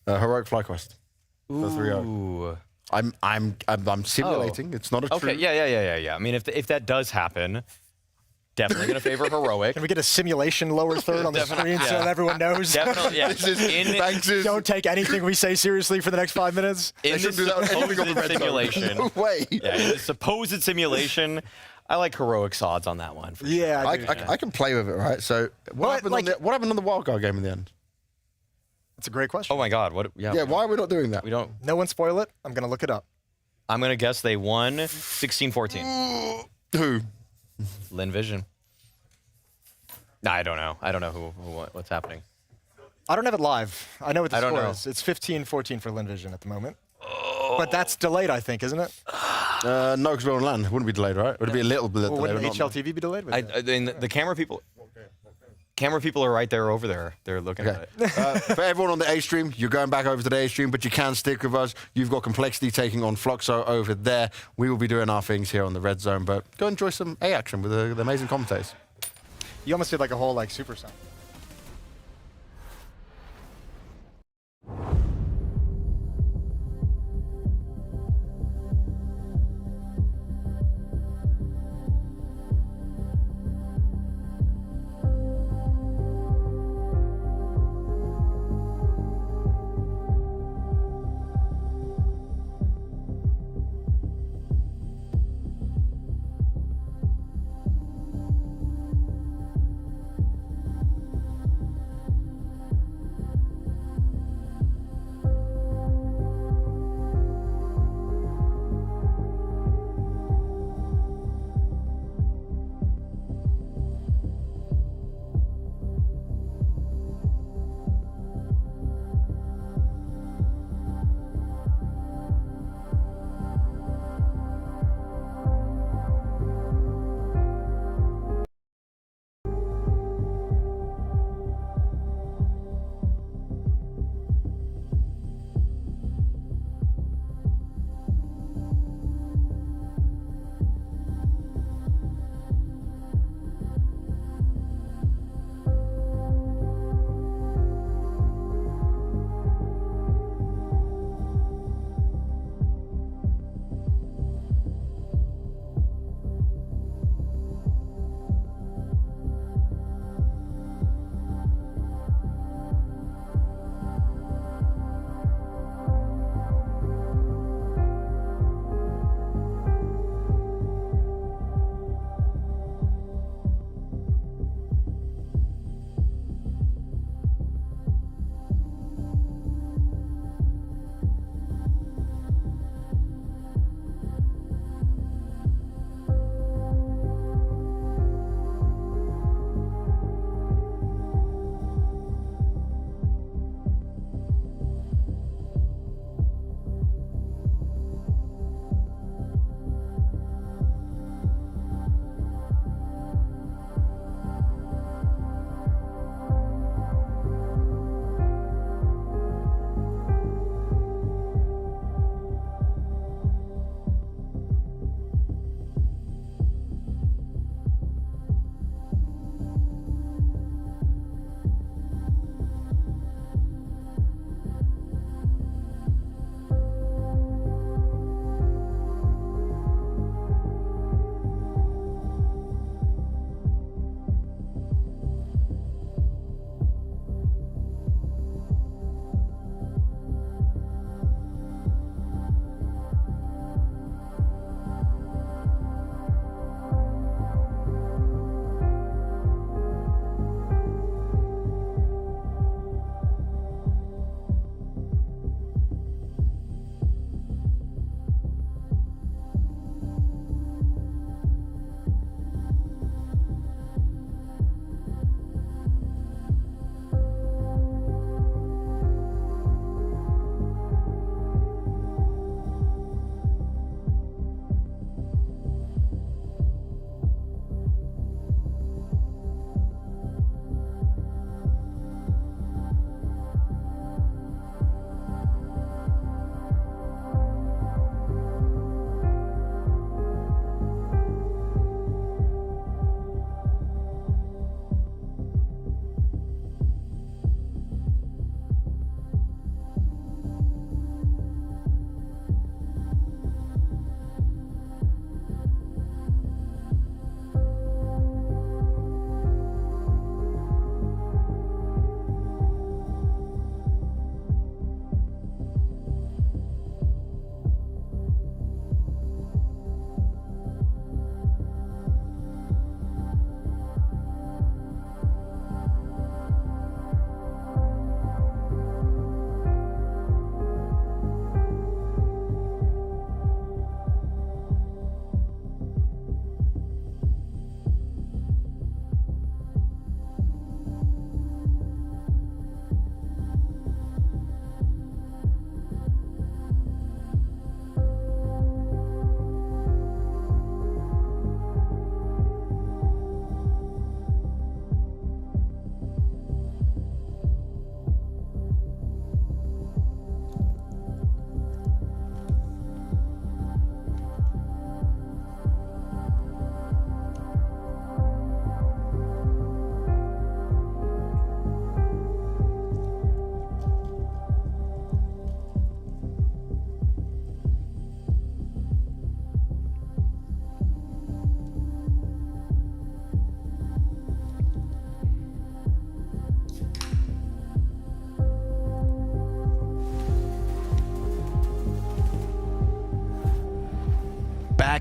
Speaker 17: Heroic FlyQuest.
Speaker 19: Ooh.
Speaker 17: I'm simulating. It's not a true.
Speaker 19: Okay. Yeah. I mean, if that does happen, definitely going to favor Heroic.
Speaker 18: Can we get a simulation lower third on the screen so that everyone knows?
Speaker 19: Definitely. Yeah.
Speaker 18: Don't take anything we say seriously for the next 5 minutes.
Speaker 19: In the supposed simulation.
Speaker 17: No way.
Speaker 19: Yeah, in the supposed simulation, I like Heroic's odds on that one.
Speaker 18: Yeah,
Speaker 17: I can play with it, right? So what happened on the Wildcard game in the end?
Speaker 18: That's a great question.
Speaker 19: Oh my God! What?
Speaker 17: Yeah. Why are we not doing that?
Speaker 19: We don't.
Speaker 18: No one spoil it. I'm gonna look it up.
Speaker 19: I'm gonna guess they won 16-14.
Speaker 17: Who?
Speaker 19: Lin Vision. Nah, I don't know. I don't know what's happening.
Speaker 18: I don't have it live. I know what the
Speaker 19: I don't
Speaker 18: score
Speaker 19: know.
Speaker 18: is. It's 15-14 for Lin Vision at the moment. But that's delayed, I think, isn't it?
Speaker 17: No, because we're on land. It wouldn't be delayed, right? Would it be a little bit delayed?
Speaker 18: Wouldn't
Speaker 17: but not-
Speaker 18: HLTV be delayed?
Speaker 19: The camera people. Camera people are right there over there. They're looking at it.
Speaker 17: For everyone on the A stream, you're going back over to the A stream, but you can stick with us. You've got Complexity taking on Fluxo over there. We will be doing our things here on the Red Zone, but go enjoy some A action with the amazing commentators.
Speaker 18: You almost did like a whole super sound.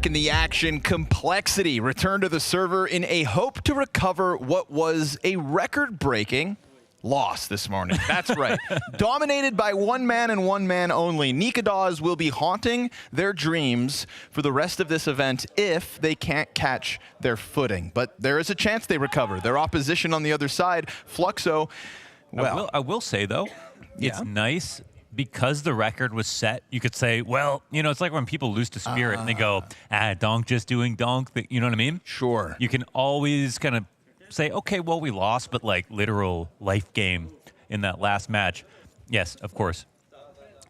Speaker 20: back in the action. Complexity returned to the server in a hope to recover what was a record-breaking loss this morning. That's right. Dominated by one man and one man only. Nemiga will be haunting their dreams for the rest of this event if they can't catch their footing. But there is a chance they recover. Their opposition on the other side, Fluxo, well...
Speaker 21: I will say, though, it's nice... Because the record was set, you could say, well, you know, it's like when people lose to Spirit and they go, Donk just doing Donk. You know what I mean?
Speaker 20: Sure.
Speaker 21: You can always kind of say, okay, well, we lost, but like literal life game in that last match. Yes, of course.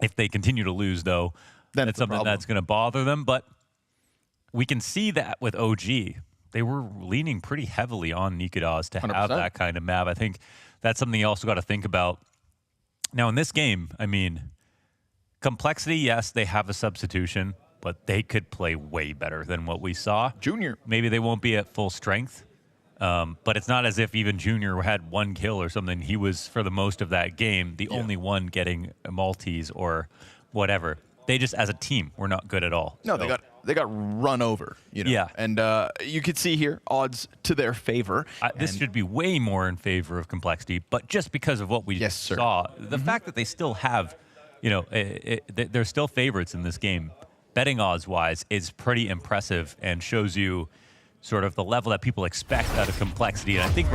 Speaker 21: If they continue to lose, though, then it's something that's going to bother them. But we can see that with OG. They were leaning pretty heavily on Nemiga to have
Speaker 20: 100%.
Speaker 21: that kind of map. I think that's something you also got to think about. Now, in this game, I mean, Complexity, yes, they have a substitution, but they could play way better than what we saw.
Speaker 20: Junior.
Speaker 21: Maybe they won't be at full strength, but it's not as if even Junior had one kill or something. He was, for the most of that game, the only one getting a Maltese or whatever. They just, as a team, were not good at all.
Speaker 20: No,
Speaker 21: So-
Speaker 20: they got run over, you know.
Speaker 21: Yeah.
Speaker 20: And you could see here odds to their favor.
Speaker 21: This should be way more in favor of Complexity, but just because of what we saw, the fact that they still have, you know, they're still favorites in this game, betting odds-wise, is pretty impressive and shows you sort of the level that people expect out of Complexity. And I think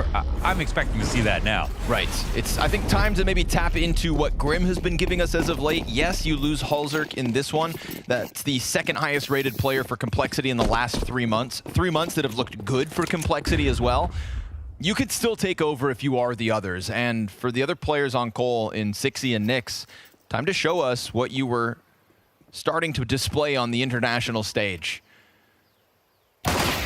Speaker 21: I'm expecting to see that now.
Speaker 20: Right. It's, I think, time to maybe tap into what Grim has been giving us as of late. Yes, you lose Halzerk in this one. That's the second highest rated player for Complexity in the last 3 months. 3 months that have looked good for Complexity as well. You could still take over if you are the others. And for the other players on Cole in Sixy and Nyx, time to show us what you were starting to display on the international stage.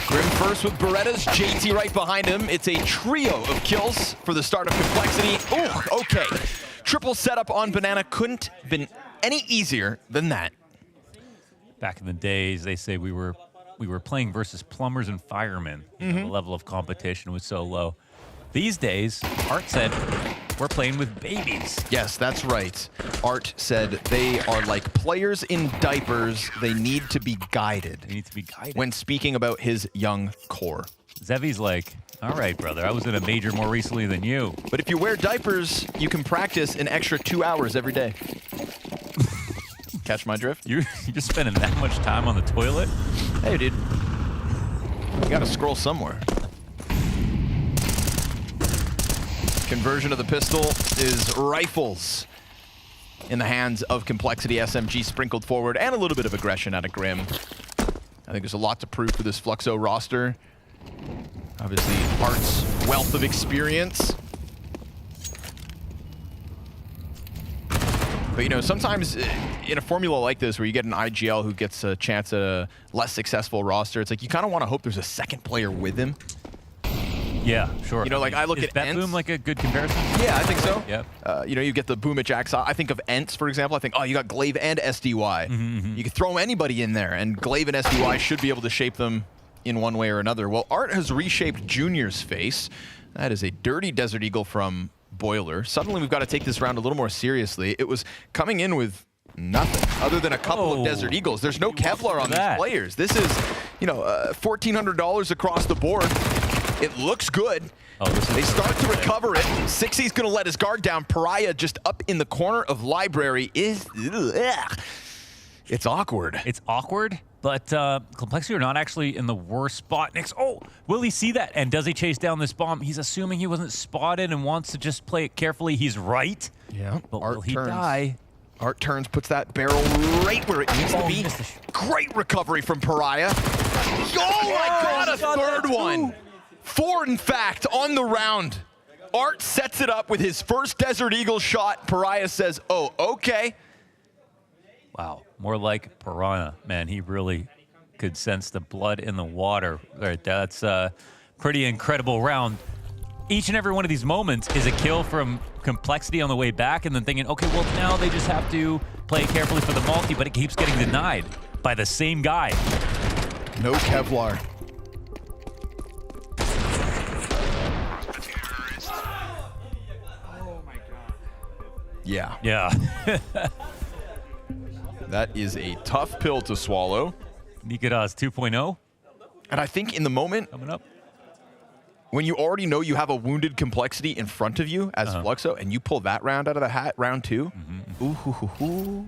Speaker 20: Grim first with Berettas, JT right behind him. It's a trio of kills for the start of Complexity. Oh, okay. Triple setup on Banana couldn't have been any easier than that.
Speaker 21: Back in the days, they say we were playing versus plumbers and firemen. You know, the level of competition was so low. These days, Art said, we're playing with babies.
Speaker 20: Yes, that's right. Art said they are like players in diapers. They need to be guided.
Speaker 21: They need to be guided.
Speaker 20: When speaking about his young core.
Speaker 21: Zevi's like, all right, brother, I was in a major more recently than you.
Speaker 20: But if you wear diapers, you can practice an extra 2 hours every day. Catch my drift?
Speaker 21: You're spending that much time on the toilet?
Speaker 20: Hey, dude. You gotta scroll somewhere. Conversion of the pistol is rifles in the hands of Complexity. SMG sprinkled forward, and a little bit of aggression out of Grim. I think there's a lot to prove for this Fluxo roster. Obviously, Art's wealth of experience. But, you know, sometimes in a formula like this where you get an IGL who gets a chance at a less successful roster, it's like you kind of want to hope there's a second player with him.
Speaker 21: Yeah, sure.
Speaker 20: You know, like I look at
Speaker 21: BetBoom
Speaker 20: Ents.
Speaker 21: like a good comparison?
Speaker 20: Yeah, I think so.
Speaker 21: Yep.
Speaker 20: You know, you get the Boom at Jax. I think of Ents, for example. I think, oh, you got Glaive and SDY. You could throw anybody in there, and Glaive and SDY should be able to shape them in one way or another. Well, Art has reshaped Junior's face. That is a dirty Desert Eagle from Boiler. Suddenly, we've got to take this round a little more seriously. It was coming in with nothing other than a couple of Desert Eagles. There's no Kevlar on these players. This is, you know, $1,400 across the board. It looks good. They start to recover it. Sixy's going to let his guard down. Pariah just up in the corner of Library is... Ugh. It's awkward.
Speaker 21: It's awkward, but Complexity are not actually in the worst spot. Next, will he see that? And does he chase down this bomb? He's assuming he wasn't spotted and wants to just play it carefully. He's right.
Speaker 20: Yeah.
Speaker 21: But will he die?
Speaker 20: Art turns, puts that barrel right where it needs to be. Great recovery from Pariah. Oh my God, a third one. 4, in fact, on the round. Art sets it up with his first Desert Eagle shot. Pariah says, oh, okay.
Speaker 21: Wow, more like Piranha. Man, he really could sense the blood in the water. Right, that's a pretty incredible round. Each and every one of these moments is a kill from Complexity on the way back, and then thinking, okay, well, now they just have to play carefully for the multi, but it keeps getting denied by the same guy.
Speaker 20: No Kevlar. Yeah.
Speaker 21: Yeah.
Speaker 20: That is a tough pill to swallow.
Speaker 21: Nikadas 2.0.
Speaker 20: And I think in the moment,
Speaker 21: coming up,
Speaker 20: when you already know you have a wounded Complexity in front of you as Fluxo, and you pull that round out of the hat, round 2, ooh, hoo, hoo, hoo.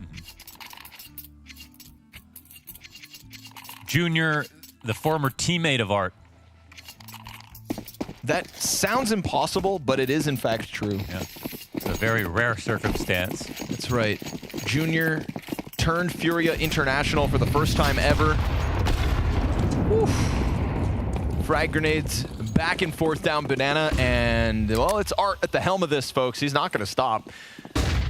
Speaker 21: Junior, the former teammate of Art.
Speaker 20: That sounds impossible, but it is in fact true.
Speaker 21: Yeah. It's a very rare circumstance.
Speaker 20: That's right. Junior turned Furia International for the first time ever. Oof. Frag grenades back and forth down Banana, and well, it's Art at the helm of this, folks. He's not going to stop.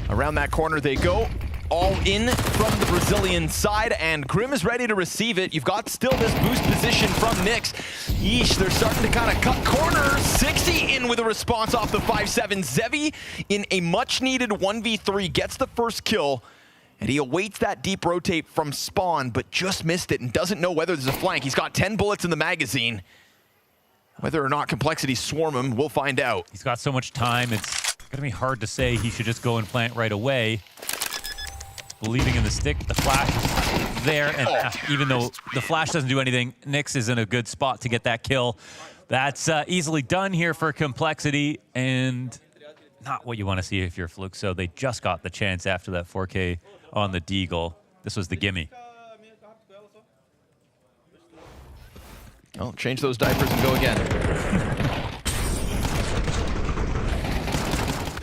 Speaker 20: Around that corner they go. All in from the Brazilian side, and Grim is ready to receive it. You've got still this boost position from Nyx. Yeesh, they're starting to kind of cut corners. 60 in with a response off the 5-7. Zevi in a much-needed 1v3 gets the first kill, and he awaits that deep rotate from Spawn, but just missed it and doesn't know whether there's a flank. He's got 10 bullets in the magazine. Whether or not Complexity swarm him, we'll find out.
Speaker 21: He's got so much time, it's going to be hard to say he should just go and plant right away. Believing in the stick, the flash is there, and even though the flash doesn't do anything, Nyx is in a good spot to get that kill. That's easily done here for Complexity, and not what you want to see if you're Fluxo. They just got the chance after that 4K on the Deagle. This was the gimme.
Speaker 20: Well, change those diapers and go again.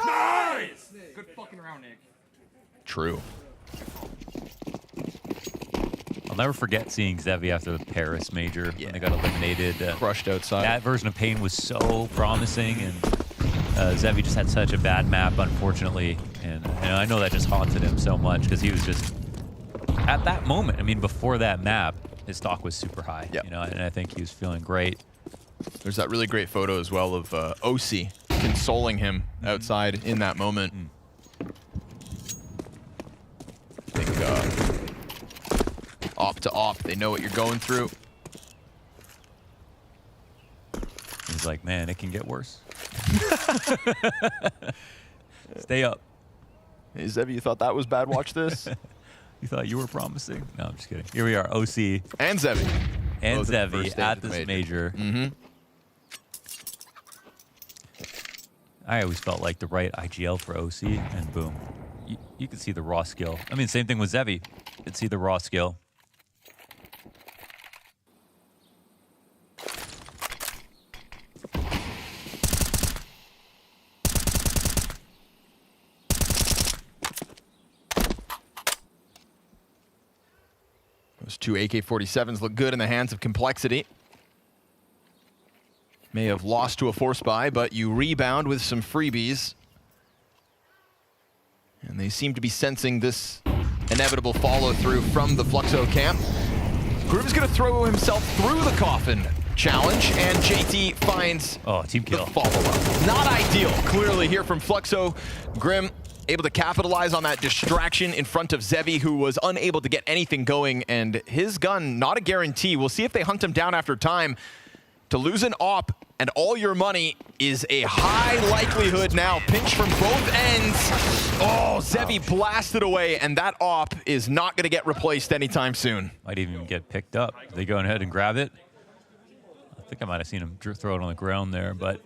Speaker 10: Nice! Good fucking round, Nick.
Speaker 20: True.
Speaker 21: I'll never forget seeing Zevi after the Paris major when they got eliminated.
Speaker 20: Crushed outside.
Speaker 21: That version of Pain was so promising, and Zevi just had such a bad map, unfortunately. And I know that just haunted him so much because he was just, at that moment, I mean, before that map, his stock was super high, you know, and I think he was feeling great.
Speaker 20: There's that really great photo as well of OC consoling him outside in that moment. I think op to op, they know what you're going through.
Speaker 21: He's like, man, it can get worse. Stay up.
Speaker 20: Hey, Zevi, you thought that was bad? Watch this.
Speaker 21: You thought you were promising? No, I'm just kidding. Here we are, OC.
Speaker 20: And Zevi.
Speaker 21: And
Speaker 20: Both at the
Speaker 21: Zevi
Speaker 20: first
Speaker 21: at
Speaker 20: stage
Speaker 21: this major. I always felt like the right IGL for OC, and boom. You could see the raw skill. I mean, same thing with Zevi. You could see the raw skill.
Speaker 20: Those two AK-47s look good in the hands of Complexity. May have lost to a force buy, but you rebound with some freebies. And they seem to be sensing this inevitable follow-through from the Fluxo camp. Grim's going to throw himself through the coffin challenge, and JT finds
Speaker 21: team kill.
Speaker 20: The follow-up. Not ideal, clearly, here from Fluxo. Grim able to capitalize on that distraction in front of Zevi, who was unable to get anything going, and his gun, not a guarantee. We'll see if they hunt him down after time. To lose an op and all your money is a high likelihood now. Pinch from both ends. Oh, Zevi blasted away, and that op is not going to get replaced anytime soon.
Speaker 21: Might even get picked up. They go ahead and grab it. I think I might have seen him throw it on the ground there, but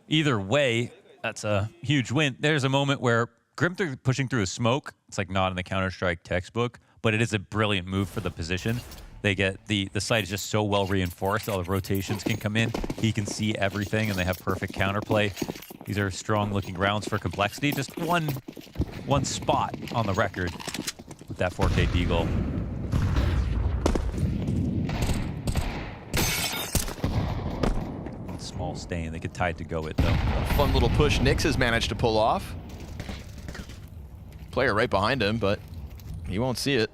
Speaker 21: either way, that's a huge win. There's a moment where Grim pushing through a smoke. It's like not in the Counter-Strike textbook, but it is a brilliant move for the position. They get the site is just so well reinforced. All the rotations can come in. He can see everything, and they have perfect counterplay. These are strong-looking rounds for Complexity. Just one spot on the record with that 4K Deagle. One small stain. They could tie it to go it though.
Speaker 20: A fun little push Nyx has managed to pull off. Player right behind him, but he won't see it.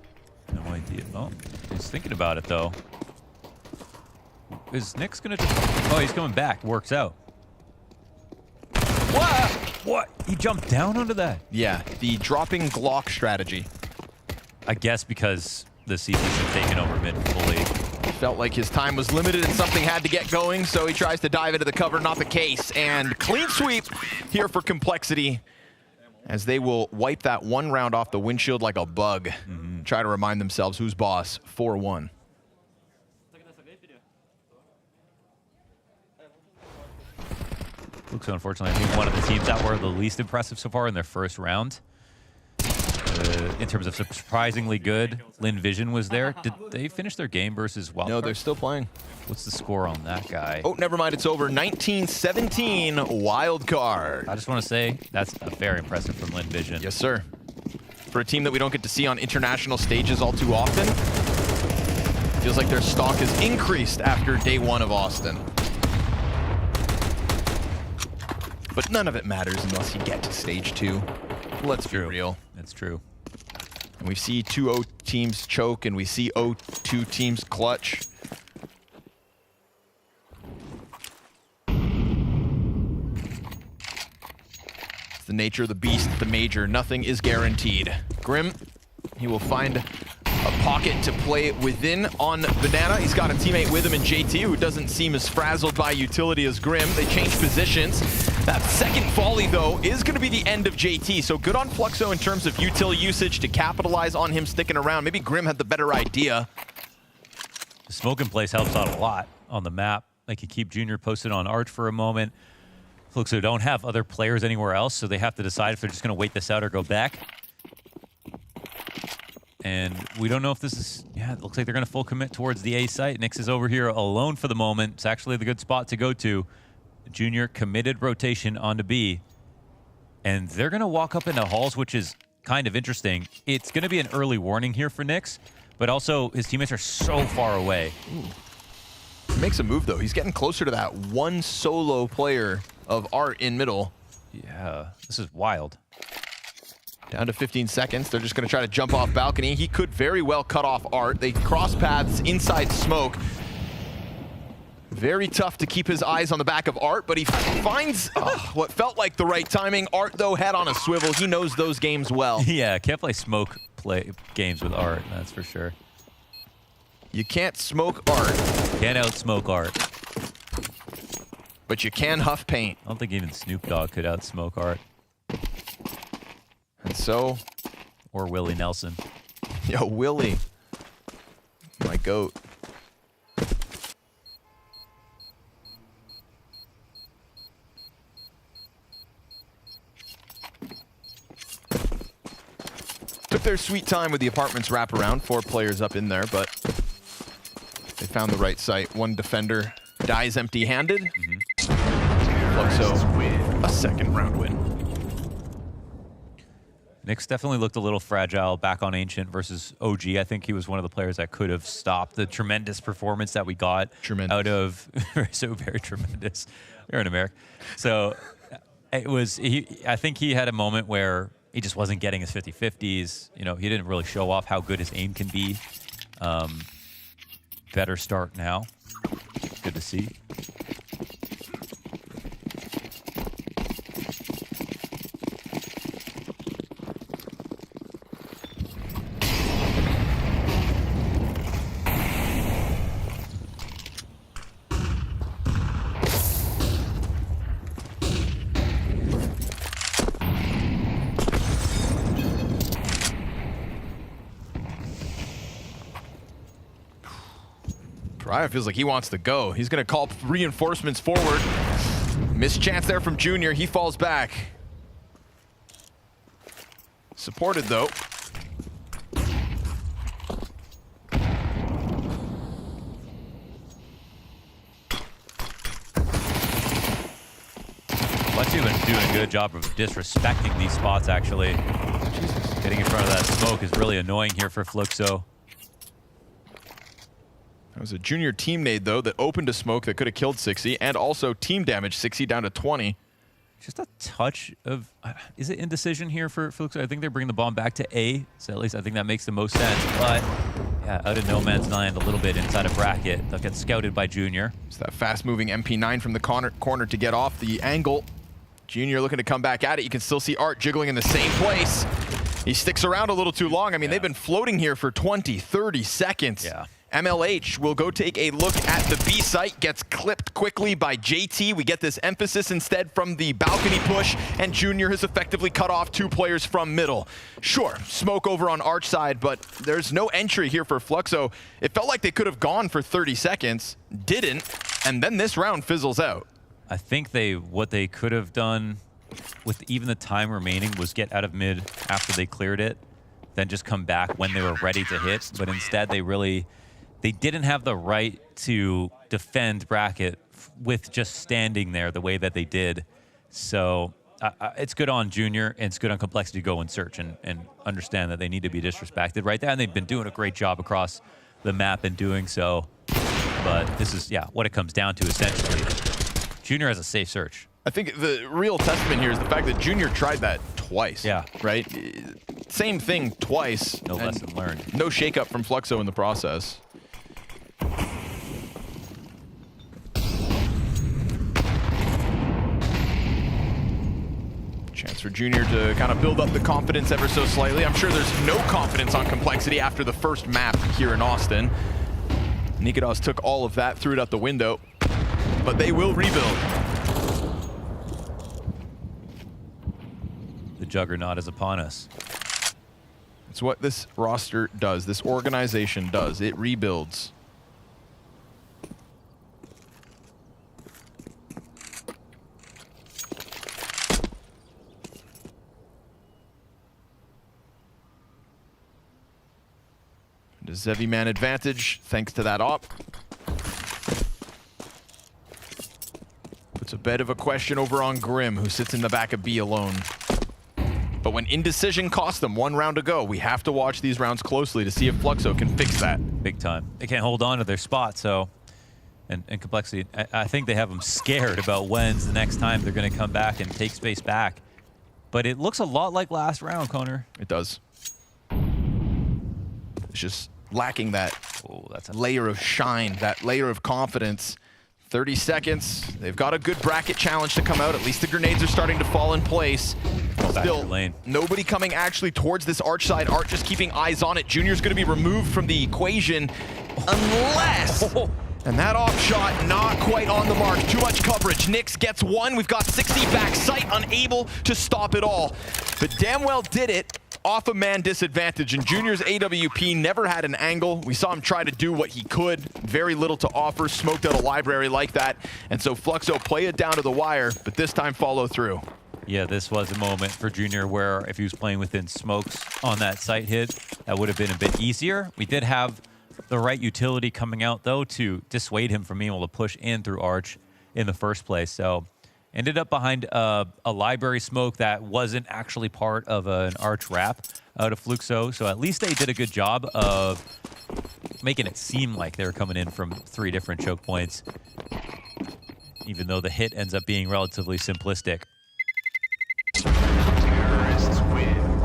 Speaker 21: No idea. Oh, he's thinking about it, though. Is Nyx going to... Oh, he's coming back. Works out. What? What? He jumped down onto that?
Speaker 20: Yeah, the dropping Glock strategy.
Speaker 21: I guess because the CTs have taken over mid fully.
Speaker 20: Felt like his time was limited and something had to get going, so he tries to dive into the cover. Not the case. And clean sweep here for Complexity, as they will wipe that one round off the windshield like a bug. Try to remind themselves who's boss. 4-1.
Speaker 21: Fluxo, unfortunately, I think one of the teams that were the least impressive so far in their first round. In terms of surprisingly good, Lin Vision was there. Did they finish their game versus Wildcard?
Speaker 20: No, they're still playing.
Speaker 21: What's the score on that guy?
Speaker 20: Oh, never mind. It's over. 19-17 Wildcard.
Speaker 21: I just want to say that's very impressive from Lin Vision.
Speaker 20: Yes, sir. For a team that we don't get to see on international stages all too often, feels like their stock has increased after day one of Austin. But none of it matters unless you get to stage 2. Let's be real.
Speaker 21: It's true.
Speaker 20: And we see 2-0 teams choke, and we see 0-2 teams clutch. It's the nature of the beast, the major. Nothing is guaranteed. Grim, he will find a pocket to play within on Banana. He's got a teammate with him in JT, who doesn't seem as frazzled by utility as Grim. They change positions. That second volley, though, is going to be the end of JT. So good on Fluxo in terms of util usage to capitalize on him sticking around. Maybe Grim had the better idea.
Speaker 21: The smoke in place helps out a lot on the map. Like, you keep Junior posted on Arch for a moment. Fluxo don't have other players anywhere else, so they have to decide if they're just going to wait this out or go back. And we don't know if this is... Yeah, it looks like they're going to full commit towards the A site. Nyx is over here alone for the moment. It's actually the good spot to go to. Junior committed rotation onto B. And they're going to walk up into halls, which is kind of interesting. It's going to be an early warning here for Nyx, but also his teammates are so far away.
Speaker 20: Ooh. He makes a move, though. He's getting closer to that one solo player of Art in middle.
Speaker 21: Yeah, this is wild.
Speaker 20: Down to 15 seconds. They're just going to try to jump off balcony. He could very well cut off Art. They cross paths inside smoke. Very tough to keep his eyes on the back of Art, but he finds what felt like the right timing. Art, though, head on a swivel. He knows those games well.
Speaker 21: Yeah, can't play smoke games with Art, that's for sure.
Speaker 20: You can't smoke Art.
Speaker 21: Can't outsmoke Art.
Speaker 20: But you can huff paint.
Speaker 21: I don't think even Snoop Dogg could outsmoke Art.
Speaker 20: And so...
Speaker 21: Or Willie Nelson.
Speaker 20: Yo, Willie. My goat. Took their sweet time with the apartments wraparound. 4 players up in there, but they found the right site. One defender dies empty-handed. Fluxo, a second round win.
Speaker 21: Nyx definitely looked a little fragile back on Ancient versus OG. I think he was one of the players that could have stopped the tremendous performance that we got out of... so very tremendous. We're in America. So it was... I think he had a moment where he just wasn't getting his 50-50s. You know, he didn't really show off how good his aim can be. Better start now. Good to see.
Speaker 20: Ryan feels like he wants to go. He's going to call reinforcements forward. Missed chance there from Junior. He falls back. Supported, though.
Speaker 21: Lexi been doing a good job of disrespecting these spots, actually. Getting in front of that smoke is really annoying here for Fluxo.
Speaker 20: That was a Junior team nade, though, that opened a smoke that could have killed Sixy, and also team damage Sixy down to 20.
Speaker 21: Just a touch of... is it indecision here for Fluxo? I think they're bringing the bomb back to A, so at least I think that makes the most sense. But, yeah, out of no man's land a little bit inside a bracket. They'll get scouted by Junior.
Speaker 20: It's that fast-moving MP9 from the corner to get off the angle. Junior looking to come back at it. You can still see Art jiggling in the same place. He sticks around a little too long. I mean, they've been floating here for 20, 30 seconds.
Speaker 21: Yeah.
Speaker 20: MLH will go take a look at the B site, gets clipped quickly by JT. We get this emphasis instead from the balcony push, and Junior has effectively cut off 2 players from middle. Sure, smoke over on Arch side, but there's no entry here for Fluxo. It felt like they could have gone for 30 seconds, didn't, and then this round fizzles out.
Speaker 21: I think what they could have done with even the time remaining was get out of mid after they cleared it, then just come back when they were ready to hit. But instead, they didn't have the right to defend bracket with just standing there the way that they did. So it's good on Junior, and it's good on Complexity to go and search and understand that they need to be disrespected right there. And they've been doing a great job across the map in doing so. But this is, what it comes down to essentially. Junior has a safe search.
Speaker 20: I think the real testament here is the fact that Junior tried that twice.
Speaker 21: Yeah.
Speaker 20: Right? Same thing twice.
Speaker 21: No lesson learned.
Speaker 20: No shakeup from Fluxo in the process. Chance for Junior to kind of build up the confidence ever so slightly. I'm sure there's no confidence on Complexity after the first map here in Austin. Nikados took all of that, threw it out the window, but they will rebuild.
Speaker 21: The juggernaut is upon us.
Speaker 20: It's what this roster does, this organization does. It rebuilds. The Zevi man advantage, thanks to that op. Puts a bit of a question over on Grim, who sits in the back of B alone. But when indecision cost them 1 round to go, we have to watch these rounds closely to see if Fluxo can fix that.
Speaker 21: Big time. They can't hold on to their spot, so... And Complexity, I think they have them scared about when's the next time they're going to come back and take space back. But it looks a lot like last round, Connor.
Speaker 20: It does. It's just lacking that layer of shine, that layer of confidence. 30 seconds. They've got a good bracket challenge to come out. At least the grenades are starting to fall in place. Still, nobody coming actually towards this arch side. Art just keeping eyes on it. Junior's going to be removed from the equation unless... And that off shot, not quite on the mark. Too much coverage. Nyx gets 1. We've got 60 back sight, unable to stop it all. But damn well did it off a man disadvantage. And Junior's AWP never had an angle. We saw him try to do what he could. Very little to offer. Smoked out a library like that. And so Fluxo play it down to the wire, but this time follow through.
Speaker 21: Yeah, this was a moment for Junior where if he was playing within smokes on that site hit, that would have been a bit easier. We did have the right utility coming out, though, to dissuade him from being able to push in through Arch in the first place. So ended up behind a library smoke that wasn't actually part of an Arch wrap out of Fluxo. So at least they did a good job of making it seem like they were coming in from 3 different choke points, even though the hit ends up being relatively simplistic.
Speaker 12: Terrorists win.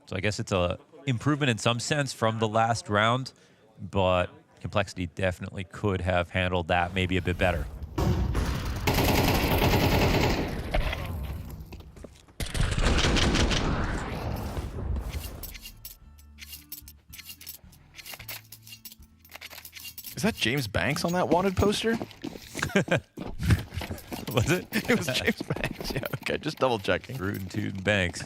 Speaker 21: So I guess it's a improvement in some sense from the last round, but Complexity definitely could have handled that maybe a bit better.
Speaker 20: Is that James Banks on that wanted poster?
Speaker 21: Was it?
Speaker 20: It was James Banks. Yeah, okay, just double checking.
Speaker 21: Rootin' Tootin' Banks.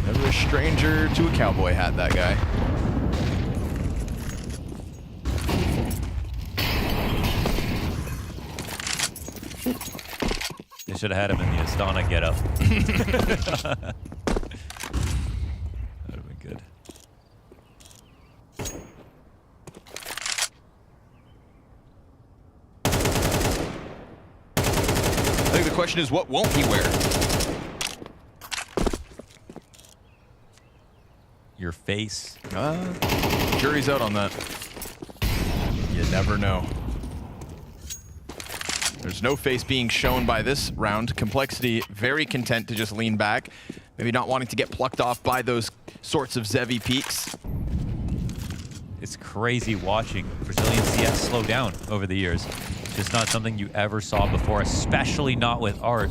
Speaker 20: Never a stranger to a cowboy hat, that guy.
Speaker 21: They should have had him in the Astana getup. That would have been good.
Speaker 20: I think the question is, what won't he wear?
Speaker 21: Your face.
Speaker 20: Jury's out on that. You never know. There's no face being shown by this round. Complexity very content to just lean back. Maybe not wanting to get plucked off by those sorts of Zevi peaks.
Speaker 21: It's crazy watching Brazilian CS slow down over the years. It's just not something you ever saw before, especially not with Art.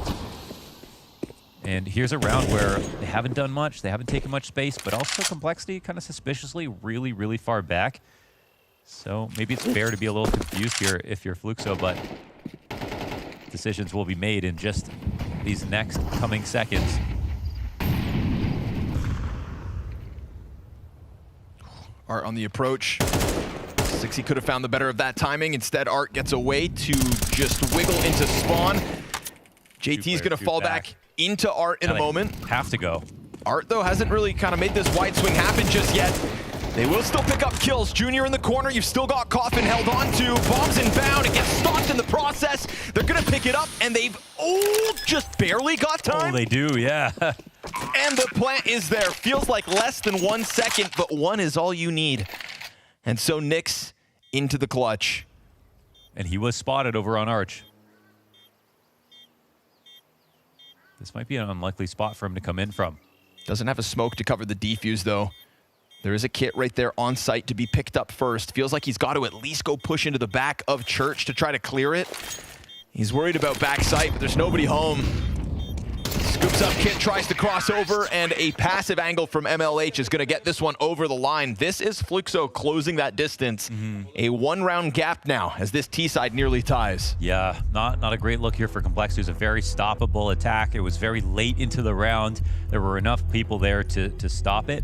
Speaker 21: And here's a round where they haven't done much, they haven't taken much space, but also Complexity kind of suspiciously really, really far back. So maybe it's fair to be a little confused here if you're Fluxo, but decisions will be made in just these next coming seconds.
Speaker 20: Art on the approach. 6, could have found the better of that timing. Instead, Art gets away to just wiggle into spawn. JT's going to fall back into Art in a moment.
Speaker 21: Have to go.
Speaker 20: Art, though, hasn't really kind of made this wide swing happen just yet. They will still pick up kills. Junior in the corner. You've still got Coffin held on to. Bombs inbound. It gets stopped in the process. They're going to pick it up, and they've just barely got time.
Speaker 21: Oh, they do, yeah.
Speaker 20: And the plant is there. Feels like less than 1 second, but 1 is all you need. And so Nyx into the clutch.
Speaker 21: And he was spotted over on Arch. This might be an unlikely spot for him to come in from.
Speaker 20: Doesn't have a smoke to cover the defuse, though. There is a kit right there on site to be picked up first. Feels like he's got to at least go push into the back of Church to try to clear it. He's worried about back sight, but there's nobody home. Scoops up Kit, tries to cross over, and a passive angle from MLH is going to get this one over the line. This is Fluxo closing that distance. A 1-round gap now as this T-side nearly ties.
Speaker 21: Yeah, not a great look here for Complexity. It was a very stoppable attack. It was very late into the round. There were enough people there to stop it,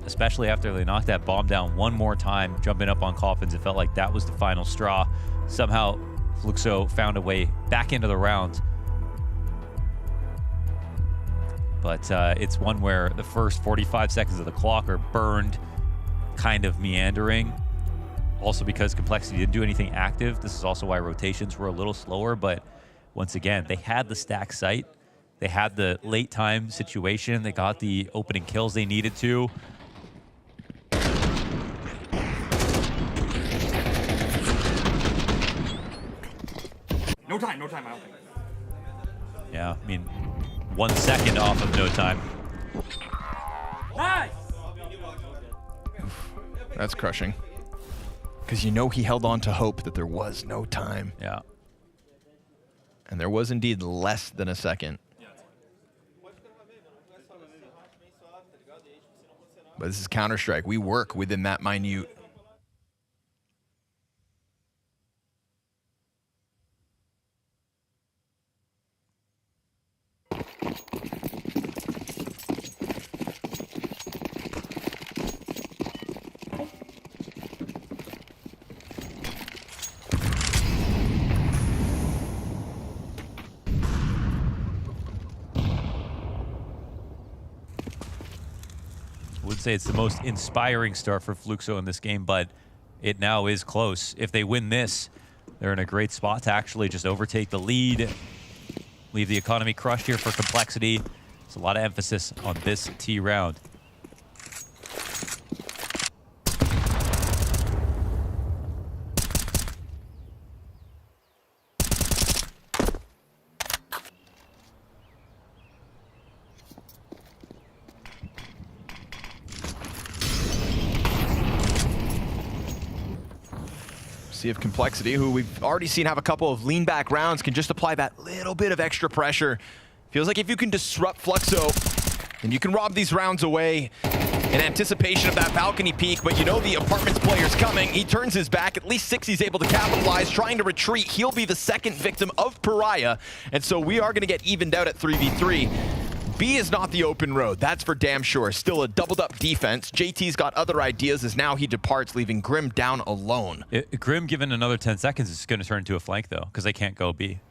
Speaker 21: especially after they knocked that bomb down one more time, jumping up on Coffins. It felt like that was the final straw. Somehow, Fluxo found a way back into the round. But it's one where the first 45 seconds of the clock are burned, kind of meandering. Also because Complexity didn't do anything active. This is also why rotations were a little slower. But once again, they had the stack site. They had the late time situation. They got the opening kills they needed to.
Speaker 10: No time, I don't think.
Speaker 21: Yeah, I mean, 1 second off of no time.
Speaker 10: Nice!
Speaker 20: That's crushing. Because you know he held on to hope that there was no time.
Speaker 21: Yeah.
Speaker 20: And there was indeed less than a second. But this is Counter-Strike. We work within that minute.
Speaker 21: I would say it's the most inspiring start for Fluxo in this game, but it now is close. If they win this, they're in a great spot to actually just overtake the lead, leave the economy crushed here for Complexity. There's a lot of emphasis on this T round.
Speaker 20: See if Complexity, who we've already seen have a couple of lean back rounds, can just apply that little bit of extra pressure. Feels like if you can disrupt Fluxo, then you can rob these rounds away in anticipation of that balcony peek, but you know the apartments player's coming. He turns his back. At least 6's able to capitalize, trying to retreat. He'll be the second victim of Pariah, and so we are going to get evened out at 3v3. B is not the open road, that's for damn sure. Still a doubled up defense. JT's got other ideas as now he departs, leaving Grim down alone.
Speaker 21: Grim, given another 10 seconds, is going to turn into a flank, though, because they can't go B.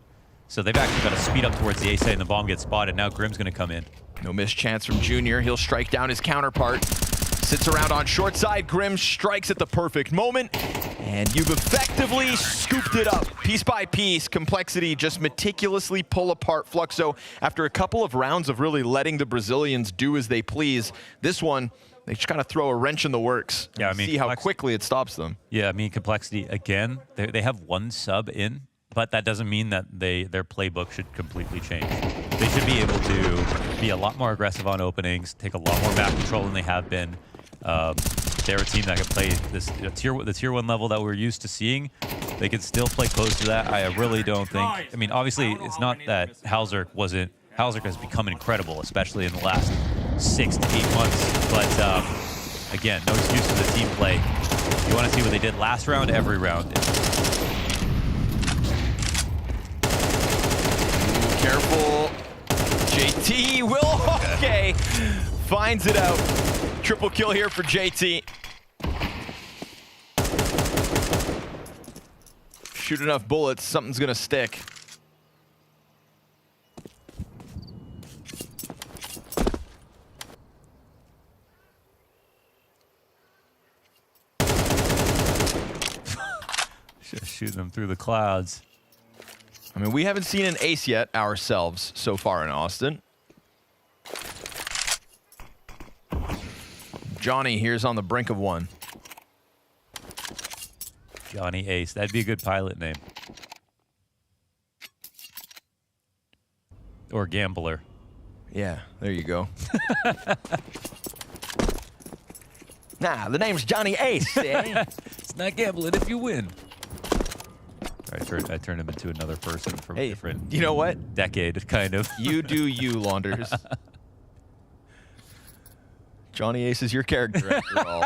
Speaker 21: So they've actually got to speed up towards the A site, and the bomb gets spotted. Now Grim's going to come in.
Speaker 20: No missed chance from Junior. He'll strike down his counterpart. Sits around on short side. Grim strikes at the perfect moment. And you've effectively scooped it up. Piece by piece, Complexity just meticulously pull apart Fluxo after a couple of rounds of really letting the Brazilians do as they please. This one, they just kind of throw a wrench in the works.
Speaker 21: Yeah, I mean,
Speaker 20: see how quickly it stops them.
Speaker 21: Yeah, I mean, Complexity, again, they have one sub in, but that doesn't mean that their playbook should completely change. They should be able to be a lot more aggressive on openings, take a lot more back control than they have been. They're a team that can play the tier 1 level that we're used to seeing. They can still play close to that. I really don't think. I mean, obviously, it's not that Halzerk wasn't. Halzerk has become incredible, especially in the last 6 to 8 months. But again, no excuse for the team play. You want to see what they did last round, every round.
Speaker 20: Careful. JT will, okay. Finds it out. Triple kill here for JT. shoot enough bullets, something's gonna stick.
Speaker 21: Just shooting them through the clouds.
Speaker 20: I mean, we haven't seen an ace yet ourselves so far in Austin. Johnny here's on the brink of one.
Speaker 21: Johnny Ace. That'd be a good pilot name. Or gambler.
Speaker 20: Yeah, there you go. Nah, the name's Johnny Ace, eh?
Speaker 21: It's not gambling if you win. I turned him into another person from a different
Speaker 20: you know what?
Speaker 21: decade, kind of.
Speaker 20: You do you, Launders. Johnny Ace is your character after all.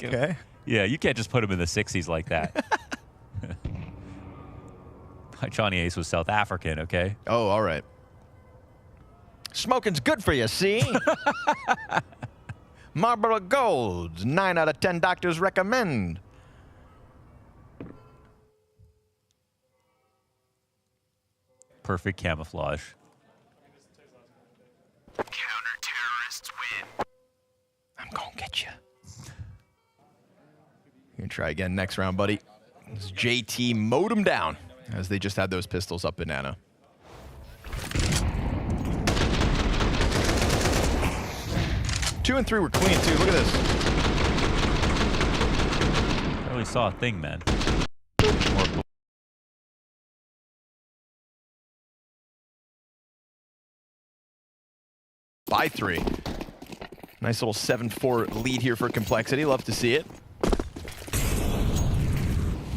Speaker 20: Okay.
Speaker 21: Yeah, you can't just put him in the 60s like that. Johnny Ace was South African, okay?
Speaker 20: Oh, all right. Smoking's good for you, see? Marlboro Golds, 9 out of 10 doctors recommend.
Speaker 21: Perfect camouflage.
Speaker 12: Counter-terrorists win.
Speaker 20: I'm gonna get you. You're gonna try again next round, buddy. This JT mowed him down as they just had those pistols up banana. Two and three were clean too. Look at this.
Speaker 21: Barely saw a thing, man.
Speaker 20: By 3. Nice little 7-4 lead here for Complexity. Love to see it.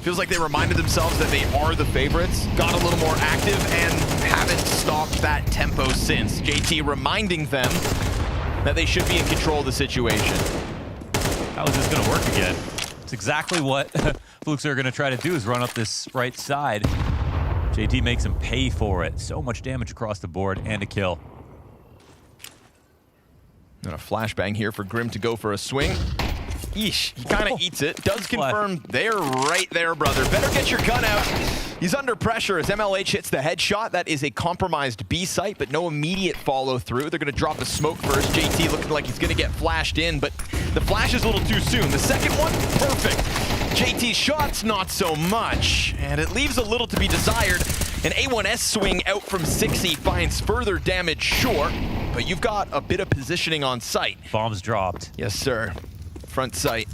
Speaker 20: Feels like they reminded themselves that they are the favorites, got a little more active, and haven't stopped that tempo since. JT reminding them that they should be in control of the situation.
Speaker 21: How is this going to work again? It's exactly what Fluxo are going to try to do, is run up this right side. JT makes him pay for it. So much damage across the board and a kill.
Speaker 20: And a flashbang here for Grim to go for a swing. Yeesh, he kind of eats it. Does confirm they're right there, brother. Better get your gun out. He's under pressure as MLH hits the headshot. That is a compromised B site, but no immediate follow through. They're going to drop the smoke first. JT looking like he's going to get flashed in, but the flash is a little too soon. The second one, perfect. JT's shots, not so much. And it leaves a little to be desired. An A1S swing out from 60 finds further damage short, but you've got a bit of positioning on site.
Speaker 21: Bombs dropped.
Speaker 20: Yes, sir. Front sight.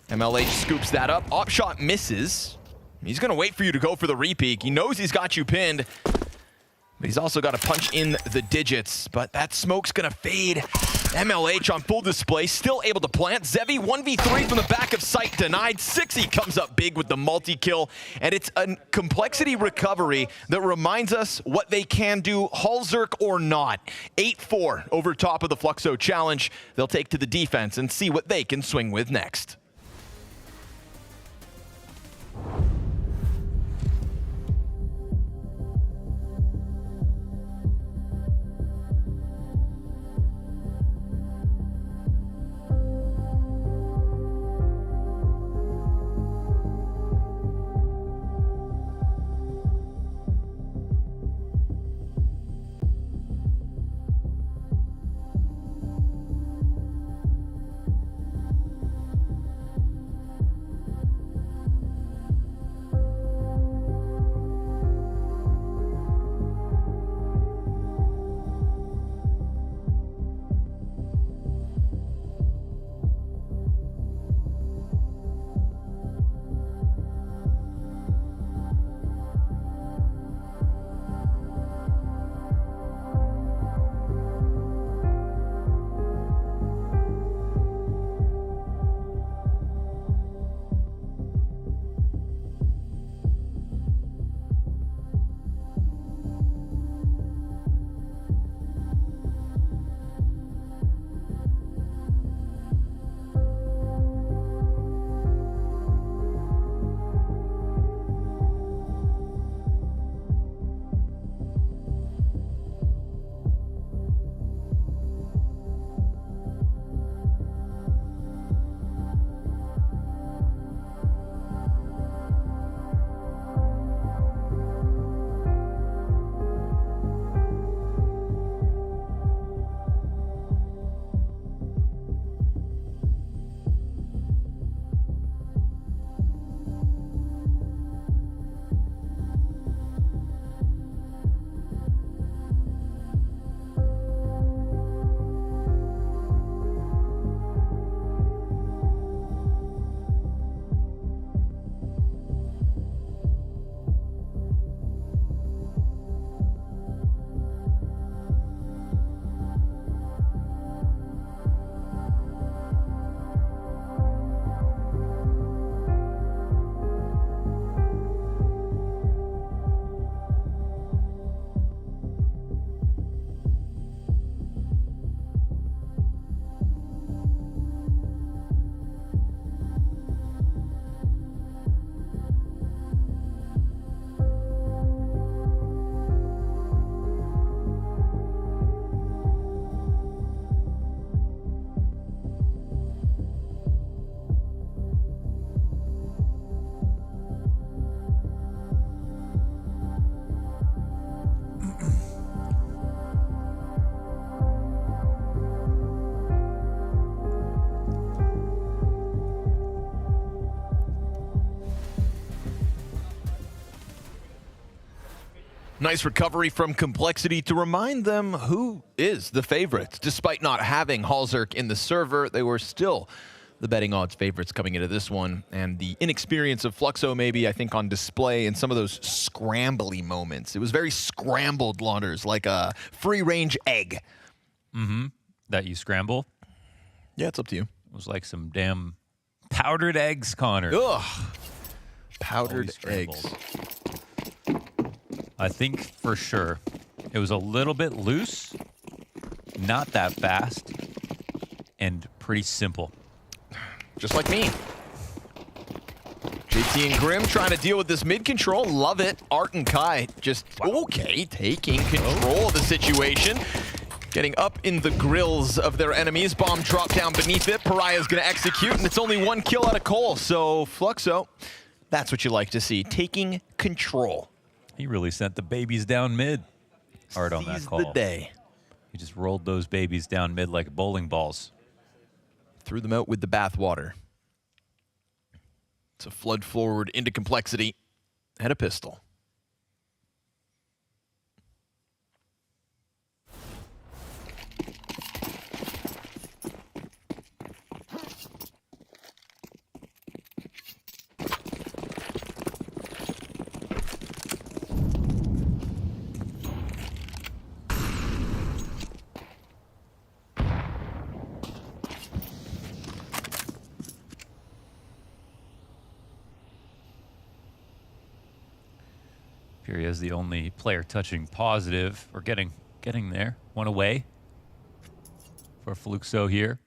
Speaker 20: MLH scoops that up. Op shot misses. He's going to wait for you to go for the repeat. He knows he's got you pinned, but he's also got to punch in the digits. But that smoke's going to fade. MLH on full display, still able to plant. Zevi 1v3 from the back of sight denied. 60 comes up big with the multi-kill, and it's a Complexity recovery that reminds us what they can do, Halzerk or not. 8-4 over top of the Fluxo challenge. They'll take to the defense and see what they can swing with next. Nice recovery from Complexity to remind them who is the favorites. Despite not having Halzerk in the server, they were still the betting odds favorites coming into this one. And the inexperience of Fluxo maybe, I think, on display in some of those scrambly moments. It was very scrambled, Launders, like a free-range egg.
Speaker 21: Mm-hmm. That you scramble?
Speaker 20: Yeah, it's up to you.
Speaker 21: It was like some damn powdered eggs, Connor.
Speaker 20: Ugh. Powdered eggs.
Speaker 21: I think for sure it was a little bit loose, not that fast, and pretty simple.
Speaker 20: Just like me. JT and Grim trying to deal with this mid control. Love it. Art and Kai just, okay, taking control of the situation. Getting up in the grills of their enemies. Bomb drop down beneath it. Pariah's going to execute, and it's only 1 kill out of Cole. So, Fluxo, that's what you like to see. Taking control.
Speaker 21: He really sent the babies down mid. Hard on that call.
Speaker 20: The day.
Speaker 21: He just rolled those babies down mid like bowling balls.
Speaker 20: Threw them out with the bathwater. It's a flood forward into Complexity. Had a pistol.
Speaker 21: Furia is the only player touching positive, or getting there. 1 away for Fluxo here.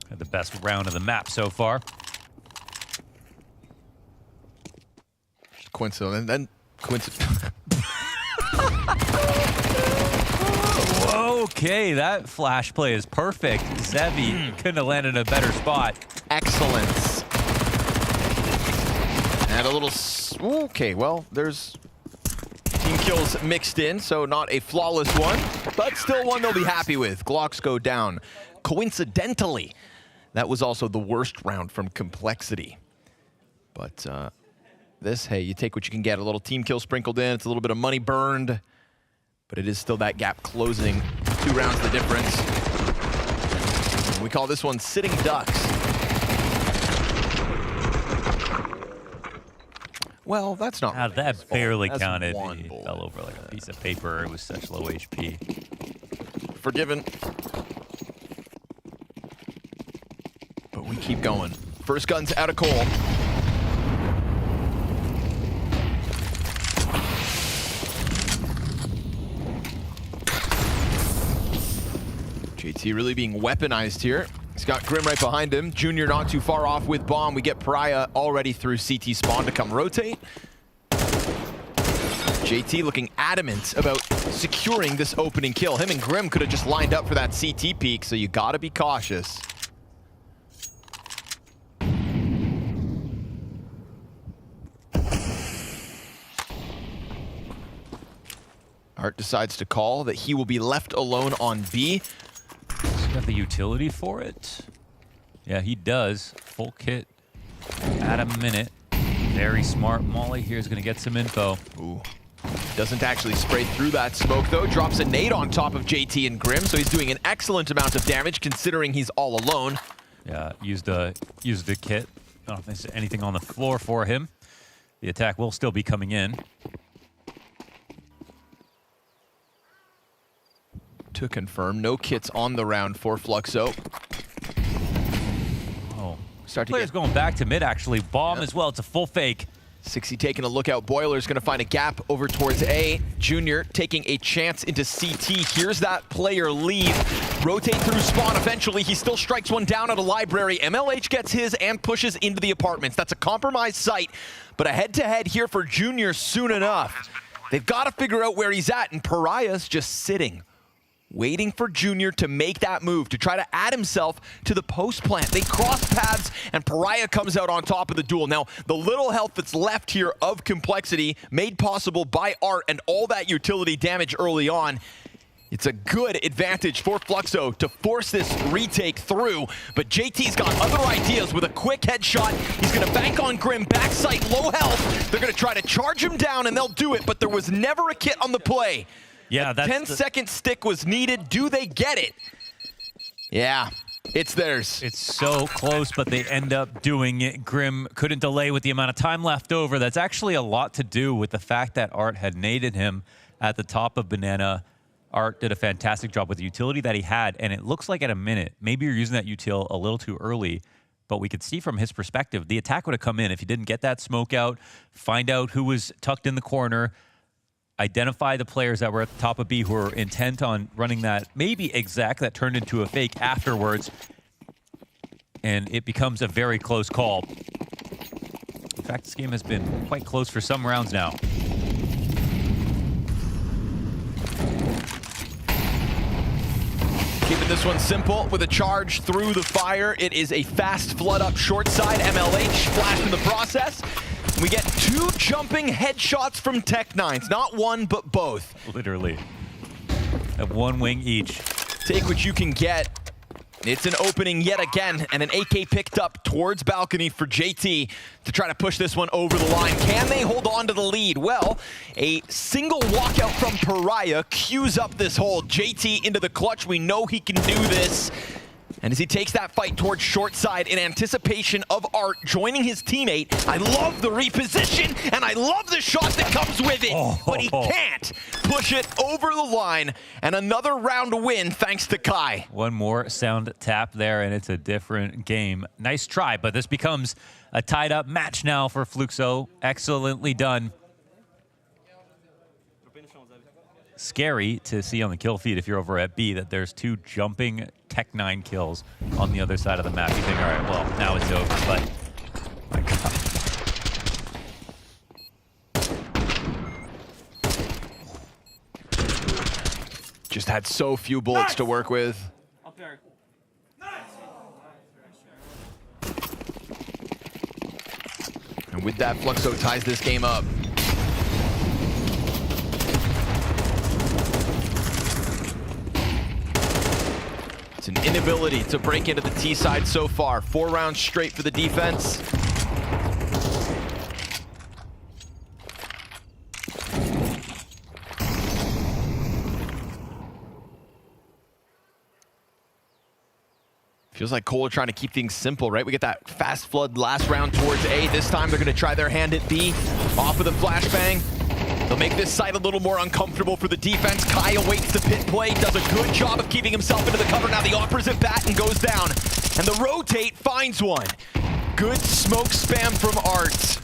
Speaker 21: Had the best round of the map so far.
Speaker 20: Coincidence, and then coincidence.
Speaker 21: Okay, that flash play is perfect. Zevi couldn't have landed in a better spot.
Speaker 20: Excellence. And a little... Okay, well, there's team kills mixed in, so not a flawless one, but still one they'll be happy with. Glocks go down. Coincidentally, that was also the worst round from Complexity. But this, hey, you take what you can get. A little team kill sprinkled in. It's a little bit of money burned, but it is still that gap closing. 2 rounds the difference. We call this one sitting ducks. Well, that's not.
Speaker 21: That barely
Speaker 20: That's
Speaker 21: counted.
Speaker 20: one
Speaker 21: He
Speaker 20: bullet.
Speaker 21: fell over like a piece of paper. It was such low HP.
Speaker 20: Forgiven. But we keep going. First gun's out of Cole. JT really being weaponized here. He's got Grim right behind him. Junior not too far off with Bomb. We get Pariah already through CT spawn to come rotate. JT looking adamant about securing this opening kill. Him and Grim could have just lined up for that CT peek, so you gotta be cautious. Art decides to call that he will be left alone on B.
Speaker 21: He's got the utility for it. Yeah, he does. Full kit at a minute. Very smart. Molly here is going to get some info.
Speaker 20: Ooh. Doesn't actually spray through that smoke, though. Drops a nade on top of JT and Grim, so he's doing an excellent amount of damage considering he's all alone.
Speaker 21: Yeah, used the kit. I don't know if there's anything on the floor for him. The attack will still be coming in.
Speaker 20: To confirm, no kits on the round for Fluxo.
Speaker 21: Oh, players going back to mid, actually. Bomb as well. It's a full fake.
Speaker 20: 60 taking a look out. Boiler's going to find a gap over towards A. Junior taking a chance into CT. Here's that player leave. Rotate through spawn. Eventually, he still strikes one down at a library. MLH gets his and pushes into the apartments. That's a compromised site, but a head-to-head here for Junior soon enough. They've got to figure out where he's at, and Pariah's just sitting, waiting for Junior to make that move, to try to add himself to the post plant. They cross paths, and Pariah comes out on top of the duel. Now, the little health that's left here of Complexity, made possible by Art and all that utility damage early on, It's a good advantage for Fluxo to force this retake through, but JT's got other ideas with a quick headshot. He's going to bank on Grim, backside, low health. They're going to try to charge him down, and they'll do it, but there was never a kit on the play.
Speaker 21: Yeah,
Speaker 20: that's 10-second stick was needed. Do they get it? Yeah, it's theirs.
Speaker 21: It's so close, but they end up doing it. Grim couldn't delay with the amount of time left over. That's actually a lot to do with the fact that Art had naded him at the top of Banana. Art did a fantastic job with the utility that he had, and it looks like at a minute, maybe you're using that util a little too early, but we could see from his perspective, the attack would have come in if he didn't get that smoke out, find out who was tucked in the corner, identify the players that were at the top of B who were intent on running that maybe exact that turned into a fake afterwards, and it becomes a very close call. In fact, this game has been quite close for some rounds now.
Speaker 20: Keeping this one simple with a charge through the fire. It is a fast flood up short side. MLH flash in the process. We get 2 jumping headshots from Tech9s. Not one, but both.
Speaker 21: Literally. At 1 wing each.
Speaker 20: Take what you can get. It's an opening yet again, and an AK picked up towards balcony for JT to try to push this one over the line. Can they hold on to the lead? Well, a single walkout from Pariah cues up this hold. JT into the clutch. We know he can do this. And as he takes that fight towards short side in anticipation of Art joining his teammate, I love the reposition, and I love the shot that comes with it, but he can't push it over the line, and another round win thanks to Kai.
Speaker 21: One more sound tap there, and it's a different game. Nice try, but this becomes a tied-up match now for Fluxo. Excellently done. Scary to see on the kill feed if you're over at B that there's 2 jumping Tech9 kills on the other side of the map. You think, all right, well, now it's over, but my God.
Speaker 20: Just had so few bullets to work with.
Speaker 10: Up there.
Speaker 20: And with that, Fluxo ties this game up. It's an inability to break into the T side so far. 4 rounds straight for the defense. Feels like Cole are trying to keep things simple, right? We get that fast flood last round towards A. This time they're going to try their hand at B. Off with a flashbang. They'll make this side a little more uncomfortable for the defense. Kai awaits the pit play, does a good job of keeping himself into the cover. Now the opposite bat and goes down. And the rotate finds one. Good smoke spam from Art.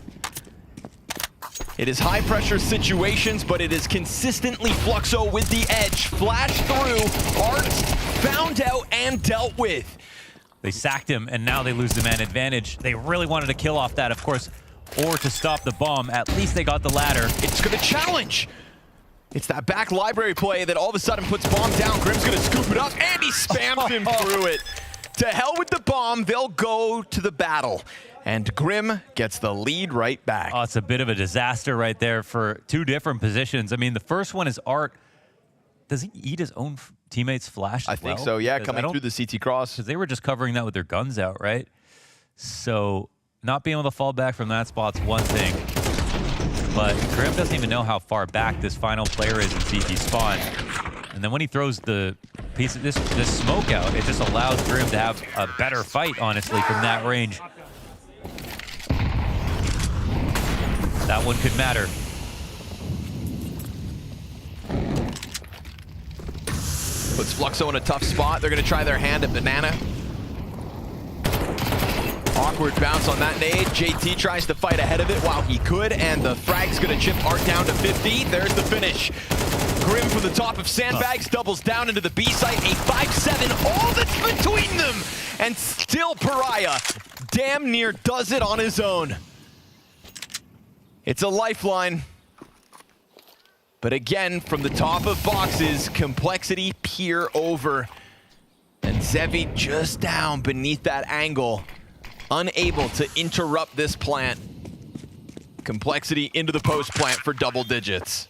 Speaker 20: It is high pressure situations, but it is consistently Fluxo with the edge. Flash through, Art found out and dealt with.
Speaker 21: They sacked him, and now they lose the man advantage. They really wanted to kill off that, of course, or to stop the bomb. At least they got the ladder.
Speaker 20: It's going to challenge. It's that back library play that all of a sudden puts bomb down. Grim's going to scoop it up, and he spams him through it. To hell with the bomb. They'll go to the battle. And Grim gets the lead right back.
Speaker 21: Oh, it's a bit of a disaster right there for 2 different positions. I mean, the first one is Art. Does he eat his own teammate's flash?
Speaker 20: I think so, yeah, coming through the CT cross.
Speaker 21: Because they were just covering that with their guns out, right? So not being able to fall back from that spot's one thing. But Grim doesn't even know how far back this final player is in CT spawn. And then when he throws the piece of this smoke out, it just allows Grim to have a better fight, honestly, from that range. That one could matter.
Speaker 20: Puts Fluxo in a tough spot. They're going to try their hand at Banana. Awkward bounce on that nade. JT tries to fight ahead of it while he could, and the frag's going to chip Art down to 50. There's the finish. Grim from the top of sandbags doubles down into the B site. A 5-7, all that's between them. And still Pariah damn near does it on his own. It's a lifeline. But again, from the top of boxes, complexity peer over. And Zevi just down beneath that angle, unable to interrupt this plant. Complexity into the post plant for double digits.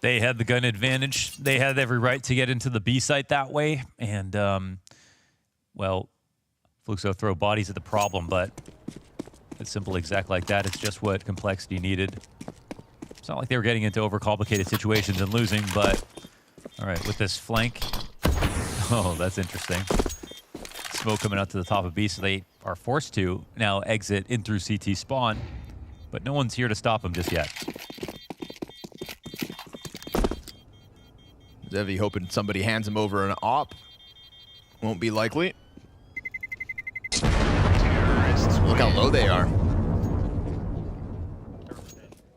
Speaker 21: They had the gun advantage. They had every right to get into the B site that way. And, well, Fluxo throw bodies at the problem, but a simple exact like that. It's just what Complexity needed. It's not like they were getting into overcomplicated situations and losing, but all right, with this flank. Oh, that's interesting. Smoke coming out to the top of B, so they are forced to now exit in through CT spawn, but no one's here to stop them just yet.
Speaker 20: Zevi hoping somebody hands him over an op. Won't be likely. Look how low they are.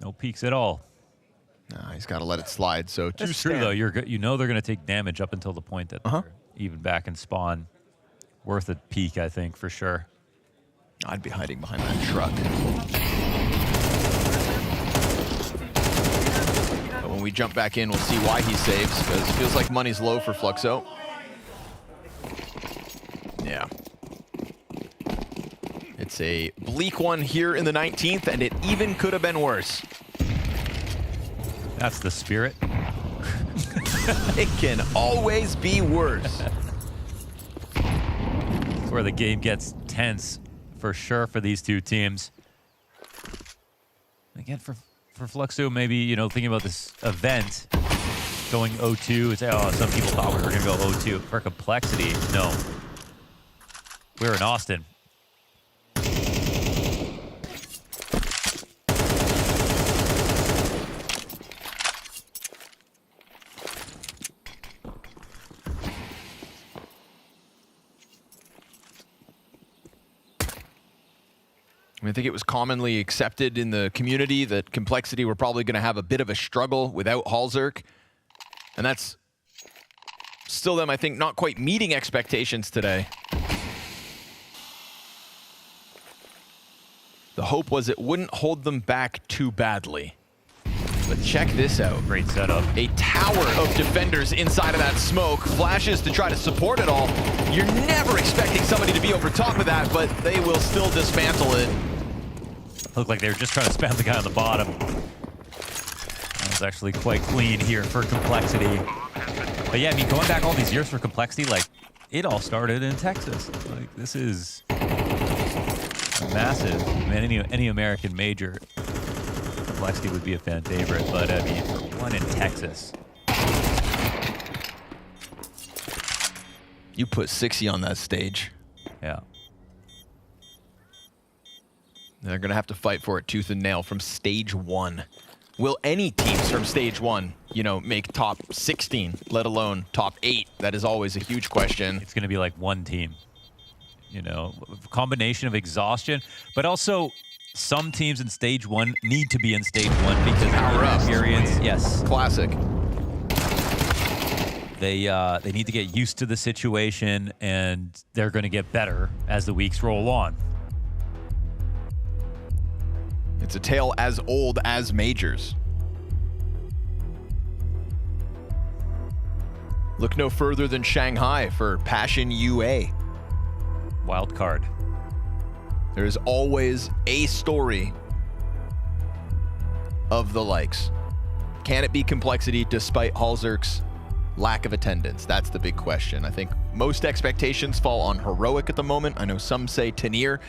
Speaker 21: No peeks at all.
Speaker 20: Nah, he's got to let it slide. So
Speaker 21: That's true, though. You know they're going to take damage up until the point that they're even back in spawn. Worth a peek, I think, for sure.
Speaker 20: I'd be hiding behind that truck. But when we jump back in, we'll see why he saves, because it feels like money's low for Fluxo. Yeah. It's a bleak one here in the 19th, and it even could have been worse.
Speaker 21: That's the spirit.
Speaker 20: It can always be worse.
Speaker 21: Where the game gets tense, for sure, for these two teams. Again, for Fluxo, maybe, you know, thinking about this event, going 0-2, it's, oh, some people thought we were going to go 0-2. For Complexity, no. We're in Austin.
Speaker 20: I think it was commonly accepted in the community that Complexity were probably going to have a bit of a struggle without Halzerk. And that's still them, I think, not quite meeting expectations today. The hope was it wouldn't hold them back too badly. But check this out.
Speaker 21: Great setup.
Speaker 20: A tower of defenders inside of that smoke. Flashes to try to support it all. You're never expecting somebody to be over top of that, but they will still dismantle it.
Speaker 21: Looked like they were just trying to spam the guy on the bottom. That was actually quite clean here for Complexity. But yeah, I mean, going back all these years for Complexity, like, it all started in Texas. Like, this is massive. Man, any American major, Complexity would be a fan favorite, but I mean, for one in Texas.
Speaker 20: You put 60 on that stage.
Speaker 21: Yeah.
Speaker 20: They're going to have to fight for it tooth and nail from stage 1. Will any teams from stage 1, you know, make top 16, let alone top 8? That is always a huge question.
Speaker 21: It's going to be like one team, you know, a combination of exhaustion, but also some teams in stage 1 need to be in stage 1 because of
Speaker 20: Power up.
Speaker 21: experience. Yes.
Speaker 20: Classic.
Speaker 21: They need to get used to the situation, and they're going to get better as the weeks roll on.
Speaker 20: It's a tale as old as majors. Look no further than Shanghai for Passion UA.
Speaker 21: Wildcard.
Speaker 20: There is always a story of the likes. Can it be Complexity despite Halzerk's lack of attendance? That's the big question. I think most expectations fall on Heroic at the moment. I know some say Tanir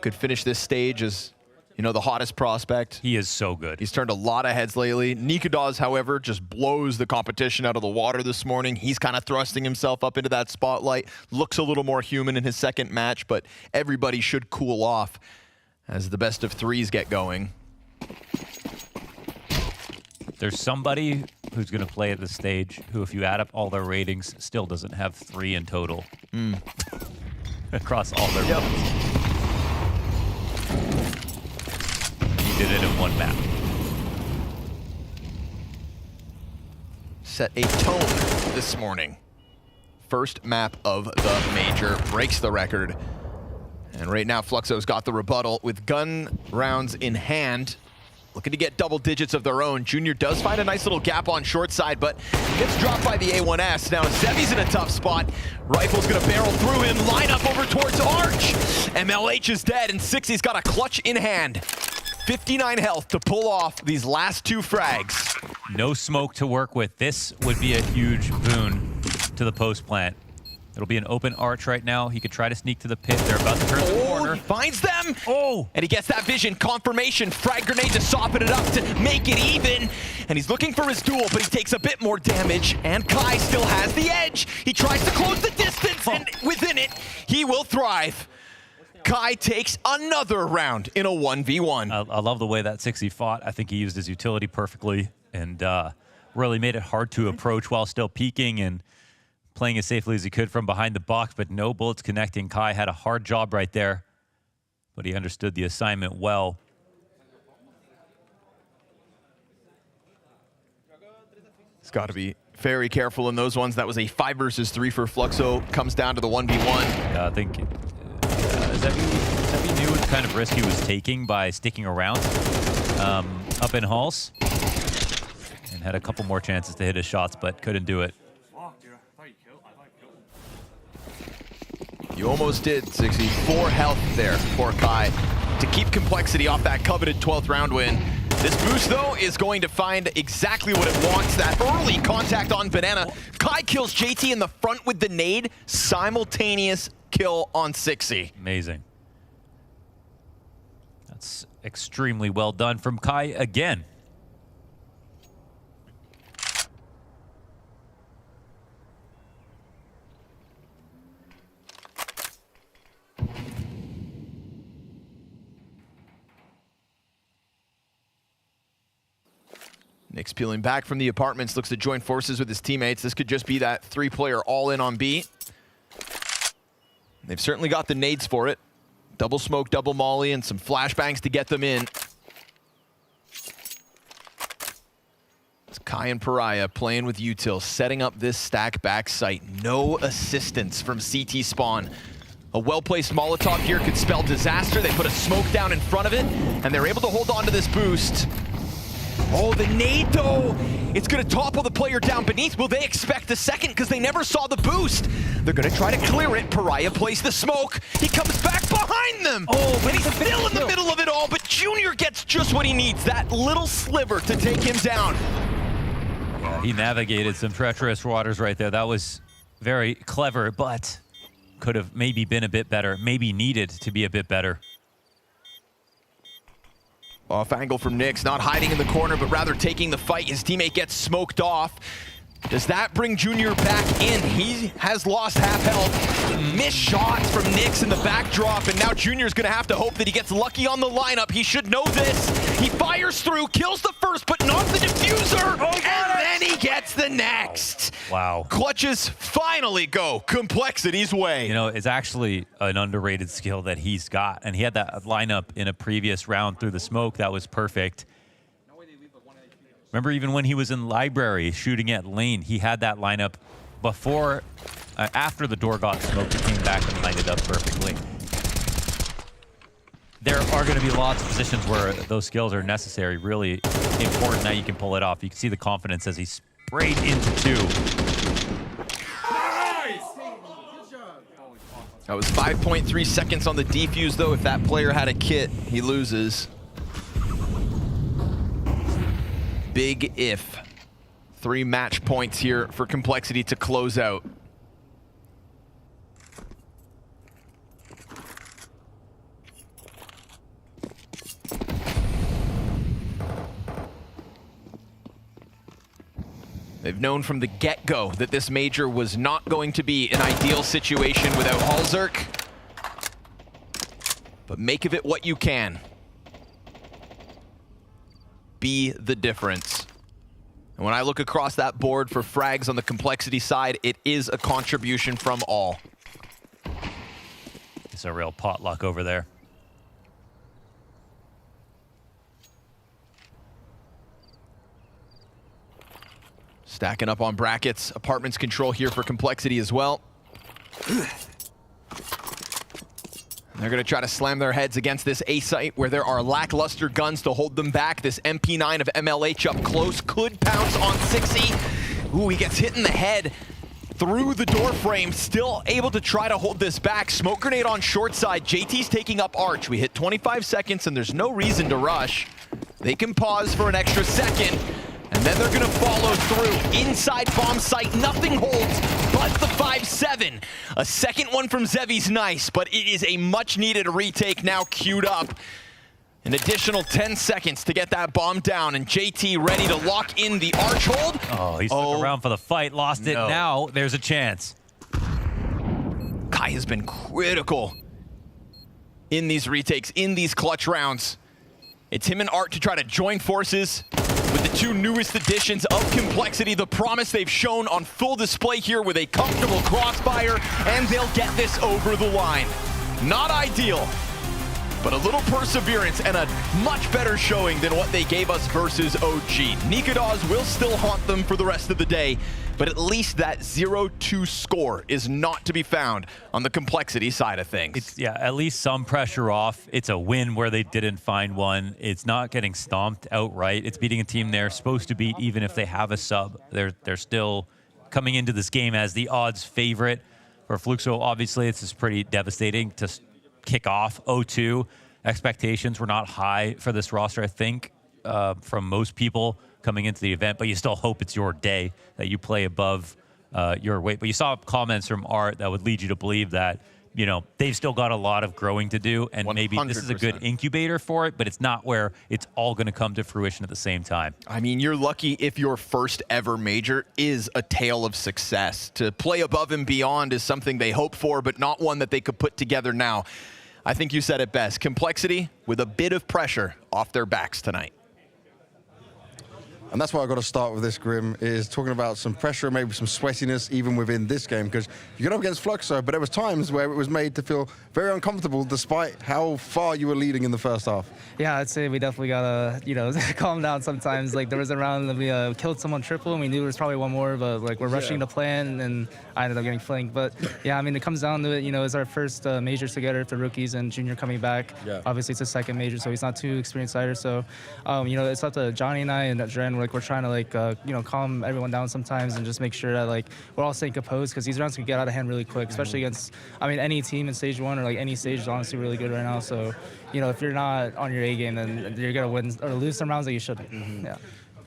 Speaker 20: could finish this stage as, you know, the hottest prospect.
Speaker 21: He is so good.
Speaker 20: He's turned a lot of heads lately. Nikadoz, however, just blows the competition out of the water this morning. He's kind of thrusting himself up into that spotlight. Looks a little more human in his second match, but everybody should cool off as the best of threes get going.
Speaker 21: There's somebody who's going to play at the stage who, if you add up all their ratings, still doesn't have 3 in total across all their points. He did it in one map.
Speaker 20: Set a tone this morning. First map of the major, breaks the record. And right now, Fluxo's got the rebuttal with gun rounds in hand. Looking to get double digits of their own. Junior does find a nice little gap on short side, but gets dropped by the A1S. Now Zevi's in a tough spot. Rifle's gonna barrel through him, line up over towards Arch. MLH is dead, and 60's got a clutch in hand. 59 health to pull off these last 2 frags.
Speaker 21: No smoke to work with. This would be a huge boon to the post plant. It'll be an open arch right now. He could try to sneak to the pit. They're about to turn the corner.
Speaker 20: He finds them!
Speaker 21: Oh!
Speaker 20: And he gets that vision, confirmation, frag grenade to soften it up to make it even. And he's looking for his duel, but he takes a bit more damage. And Kai still has the edge. He tries to close the distance, and within it, he will thrive. Kai takes another round in a 1v1.
Speaker 21: I love the way that 60 fought. I think he used his utility perfectly and really made it hard to approach while still peeking and playing as safely as he could from behind the box, but no bullets connecting. Kai had a hard job right there, but he understood the assignment well.
Speaker 20: He's got to be very careful in those ones. That was a 5 versus 3 for Fluxo. Comes down to the 1v1.
Speaker 21: I think Zevi knew what kind of risk he was taking by sticking around up in halls and had a couple more chances to hit his shots, but couldn't do it.
Speaker 20: You almost did, 64 health there for Kai to keep Complexity off that coveted 12th round win. This boost, though, is going to find exactly what it wants, that early contact on Banana. Kai kills JT in the front with the nade, simultaneous kill on 60.
Speaker 21: Amazing. That's extremely well done from Kai again.
Speaker 20: Nick's peeling back from the apartments, looks to join forces with his teammates. This could just be that 3-player all-in on B. They've certainly got the nades for it. Double smoke, double molly, and some flashbangs to get them in. It's Kai and Pariah playing with Util, setting up this stack back site. No assistance from CT spawn. A well-placed Molotov here could spell disaster. They put a smoke down in front of it, and they're able to hold on to this boost. Oh, the nade, though. It's going to topple the player down beneath. Will they expect a second? Because they never saw the boost. They're going to try to clear it. Pariah plays the smoke. He comes back behind them. Oh, but he's still in the middle of it all. But Junior gets just what he needs. That little sliver to take him down.
Speaker 21: Yeah, he navigated some treacherous waters right there. That was very clever, but could have maybe been a bit better. Maybe needed to be a bit better.
Speaker 20: Off angle from Nyx, not hiding in the corner, but rather taking the fight. His teammate gets smoked off. Does that bring Junior back in? He has lost half health. Missed shots from Nyx in the backdrop, and now Junior's gonna have to hope that he gets lucky on the lineup. He should know this. He fires through, kills the first, but not the diffuser, and then he gets the next.
Speaker 21: Wow.
Speaker 20: Clutches finally go Complexity's way.
Speaker 21: You know, it's actually an underrated skill that he's got, and he had that lineup in a previous round through the smoke. That was perfect. Remember, even when he was in library shooting at lane, he had that lineup before, after the door got smoked, he came back and lined it up perfectly. There are going to be lots of positions where those skills are necessary, really important that you can pull it off. You can see the confidence as he sprayed into 2.
Speaker 20: That was 5.3 seconds on the defuse, though. If that player had a kit, he loses. Big if. 3 match points here for Complexity to close out. They've known from the get-go that this major was not going to be an ideal situation without Halzerk. But make of it what you can. Be the difference. And when I look across that board for frags on the Complexity side, it is a contribution from all.
Speaker 21: It's a real potluck over there.
Speaker 20: Stacking up on brackets. Apartments control here for Complexity as well. They're going to try to slam their heads against this A site where there are lackluster guns to hold them back. This MP9 of MLH up close could pounce on 60. Ooh, he gets hit in the head through the door frame. Still able to try to hold this back. Smoke grenade on short side. JT's taking up Arch. We hit 25 seconds and there's no reason to rush. They can pause for an extra second. And then they're going to follow through. Inside bomb site, nothing holds but the 5-7. A second one from Zevi's nice, but it is a much-needed retake now queued up. An additional 10 seconds to get that bomb down, and JT ready to lock in the arch hold.
Speaker 21: Oh, he's looking around for the fight, lost it. Now there's a chance.
Speaker 20: Kai has been critical in these retakes, in these clutch rounds. It's him and Art to try to join forces with the two newest additions of Complexity. The promise they've shown on full display here with a comfortable crossfire, and they'll get this over the line. Not ideal, but a little perseverance and a much better showing than what they gave us versus OG. Nikados will still haunt them for the rest of the day, but at least that 0-2 score is not to be found on the Complexity side of things.
Speaker 21: It's, yeah, at least some pressure off. It's a win where they didn't find one. It's not getting stomped outright. It's beating a team they're supposed to beat even if they have a sub. They're still coming into this game as the odds favorite. For Fluxo, obviously, it's just pretty devastating to kick off 0-2. Expectations were not high for this roster, I think, from most people coming into the event, but you still hope it's your day, that you play above your weight. But you saw comments from Art that would lead you to believe that, you know, they've still got a lot of growing to do, and 100%. Maybe this is a good incubator for it, but it's not where it's all going to come to fruition at the same time.
Speaker 20: I mean, you're lucky if your first ever major is a tale of success. To play above and beyond is something they hope for, but not one that they could put together now. I think you said it best. Complexity with a bit of pressure off their backs tonight.
Speaker 17: And that's why I've got to start with this, Grim, is talking about some pressure, maybe some sweatiness even within this game, because you get up against Fluxo, but there was times where it was made to feel very uncomfortable despite how far you were leading in the first half.
Speaker 11: Yeah, I'd say we definitely got to, you know, calm down sometimes. Like, there was a round that we killed someone triple, and we knew there was probably one more, but, like, we're rushing the plan, and I ended up getting flanked. But, yeah, I mean, it comes down to it, you know, it's our first majors together with the rookies and Junior coming back. Yeah. Obviously, it's a second major, so he's not too experienced either. So, you know, it's up to Johnny and I and Dren. Like, we're trying to, like, you know, calm everyone down sometimes and just make sure that, like, we're all staying composed, because these rounds can get out of hand really quick, especially against, I mean, any team in stage 1 or, like, any stage is honestly really good right now. So, you know, if you're not on your A game, then you're going to win or lose some rounds that you shouldn't. Yeah.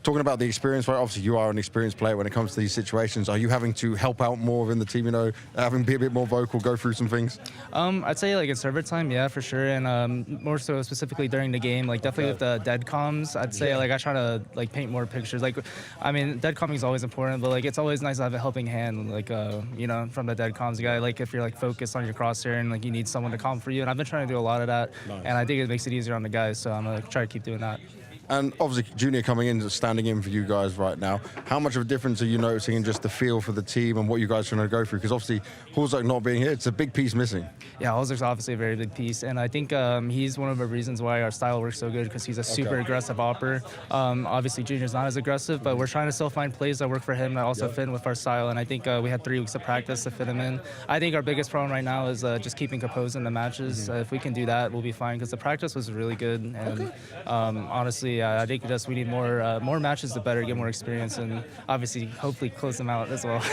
Speaker 17: Talking about the experience, right? Obviously, you are an experienced player when it comes to these situations. Are you having to help out more within the team, you know, having to be a bit more vocal, go through some things?
Speaker 11: I'd say, like, in server time, yeah, for sure. And more so specifically during the game, like, definitely with the dead comms, I'd say, like, I try to, like, paint more pictures. Like, I mean, dead comming is always important, but, like, it's always nice to have a helping hand, like, you know, from the dead comms guy. Like, if you're, like, focused on your crosshair and, like, you need someone to comm for you. And I've been trying to do a lot of that. Nice. And I think it makes it easier on the guys, so I'm going to try to keep doing that.
Speaker 17: And obviously, Junior coming in, standing in for you guys right now. How much of a difference are you noticing in just the feel for the team and what you guys are trying to go through? Because obviously, Hulzak not being here, it's a big piece missing.
Speaker 11: Yeah, Hulzak's obviously a very big piece. And I think he's one of the reasons why our style works so good, because he's a super aggressive opper. Obviously, Junior's not as aggressive, but we're trying to still find plays that work for him that also fit in with our style. And I think we had 3 weeks of practice to fit him in. I think our biggest problem right now is just keeping composed in the matches. If we can do that, we'll be fine, because the practice was really good. And honestly, I think just we need more matches to better get more experience, and obviously hopefully close them out as well.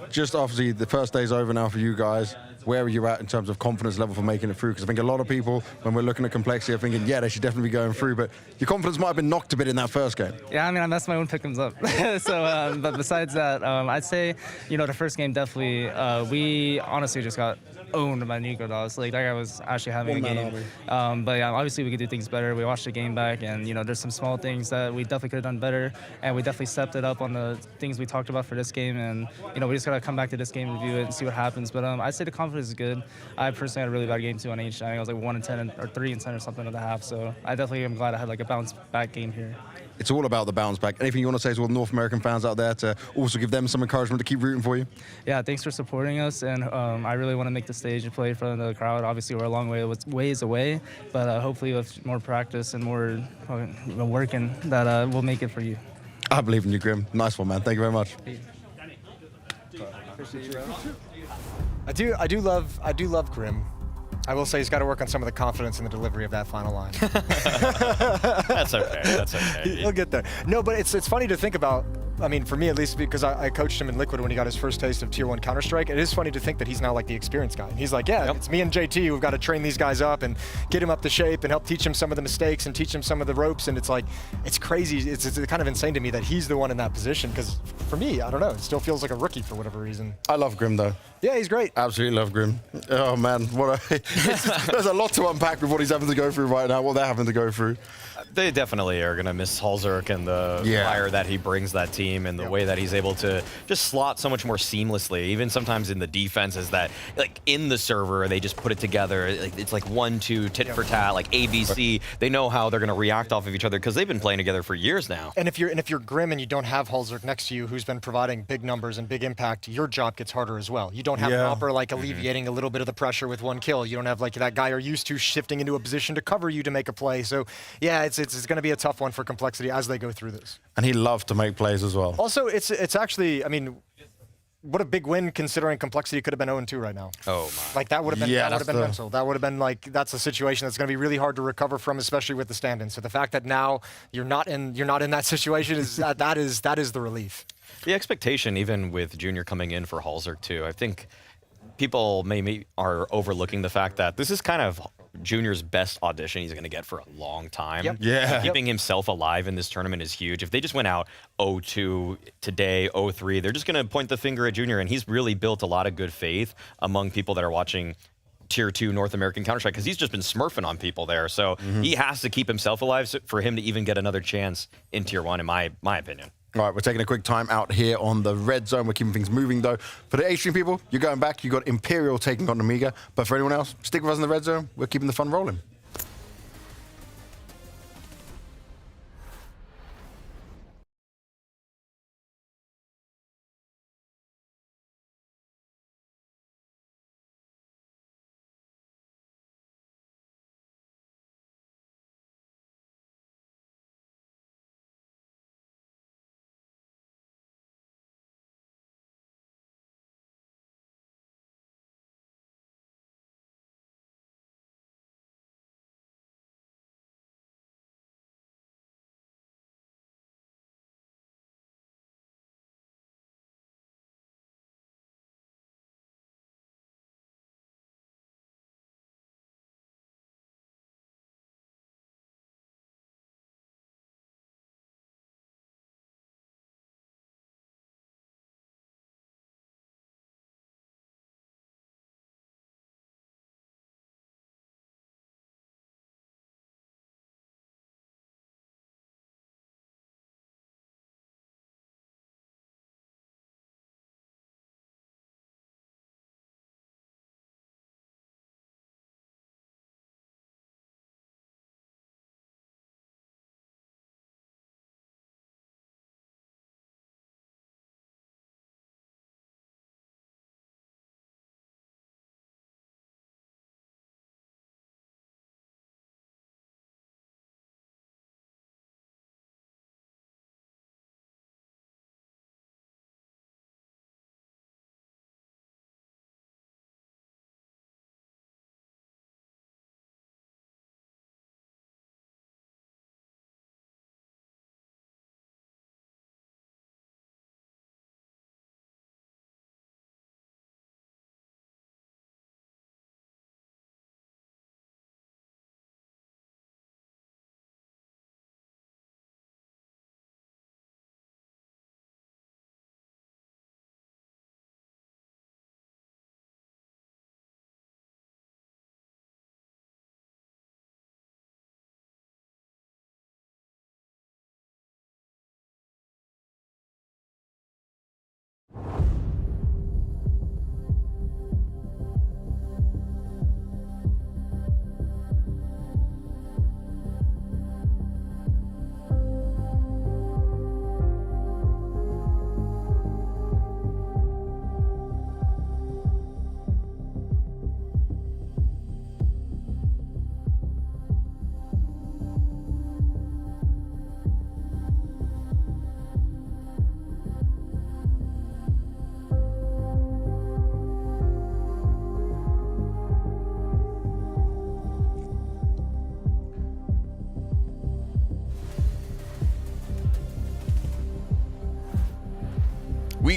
Speaker 17: Just obviously the first day's over now for you guys. Where are you at in terms of confidence level for making it through? Because I think a lot of people, when we're looking at Complexity, are thinking, yeah, they should definitely be going through, but your confidence might have been knocked a bit in that first game.
Speaker 11: Yeah, I mean, I messed my own pick'ems up. So, but besides that, I'd say, you know, the first game definitely, we honestly just got owned by Nikados. Like, that guy was actually having a game. But yeah, obviously we could do things better. We watched the game back, and, you know, there's some small things that we definitely could have done better, and we definitely stepped it up on the things we talked about for this game. And, you know, we just got to come back to this game, review it, and see what happens. But I'd say the confidence is good. I personally had a really bad game too on H. I think I was like 1-10 or 3-10 or something at the half. So I definitely am glad I had like a bounce back game here.
Speaker 17: It's all about the bounce back. Anything you want to say to all the North American fans out there to also give them some encouragement to keep rooting for you?
Speaker 11: Yeah, thanks for supporting us, and I really want to make the stage and play in front of the crowd. Obviously, we're a long ways away, but hopefully with more practice and more working, that we'll make it for you.
Speaker 17: I believe in you, Grim. Nice one, man. Thank you very much.
Speaker 18: I do love Grim. I will say he's got to work on some of the confidence in the delivery of that final line.
Speaker 19: That's okay. That's okay.
Speaker 18: He'll get there. No, but it's funny to think about I mean, for me at least, because I coached him in Liquid when he got his first taste of Tier 1 Counter-Strike, it is funny to think that he's now like the experienced guy. And he's like, yeah, it's me and JT who've got to train these guys up and get him up to shape and help teach him some of the mistakes and teach him some of the ropes. And it's like, it's crazy. It's kind of insane to me that he's the one in that position, because for me, I don't know, it still feels like a rookie for whatever reason.
Speaker 17: I love Grim though.
Speaker 18: Yeah, he's great.
Speaker 17: Absolutely love Grim. Oh man, there's a lot to unpack with what he's having to go through right now, what they're having to go through.
Speaker 19: They definitely are going to miss Halzerk and the fire that he brings that team, and the way that he's able to just slot so much more seamlessly. Even sometimes in the defense, is that like in the server they just put it together. It's like 1-2 tit for tat, like ABC. They know how they're going to react off of each other because they've been playing together for years now.
Speaker 18: And if you're Grim and you don't have Halzerk next to you, who's been providing big numbers and big impact, your job gets harder as well. You don't have an Opper like alleviating a little bit of the pressure with one kill. You don't have like that guy you're used to shifting into a position to cover you to make a play. So yeah, it's going to be a tough one for Complexity as they go through this.
Speaker 17: And he loved to make plays as well.
Speaker 18: Also, it's actually, I mean, what a big win considering Complexity could have been 0-2 right now.
Speaker 19: Oh my!
Speaker 18: Like that would have been mental. That would have been like, that's a situation that's going to be really hard to recover from, especially with the stand-in. So the fact that now you're not in that situation is that is the relief.
Speaker 19: The expectation, even with Junior coming in for Halzerk too, I think people maybe are overlooking the fact that this is kind of Junior's best audition he's going to get for a long time.
Speaker 17: Yep. Yeah.
Speaker 19: Keeping himself alive in this tournament is huge. If they just went out 0-2 today, 0-3, they're just going to point the finger at Junior, and he's really built a lot of good faith among people that are watching Tier 2 North American Counter-Strike, because he's just been smurfing on people there. So he has to keep himself alive for him to even get another chance in Tier 1, in my opinion.
Speaker 17: All right, we're taking a quick time out here on the red zone. We're keeping things moving, though. For the H-Stream people, you're going back. You got Imperial taking on Nemiga. But for anyone else, stick with us in the red zone. We're keeping the fun rolling.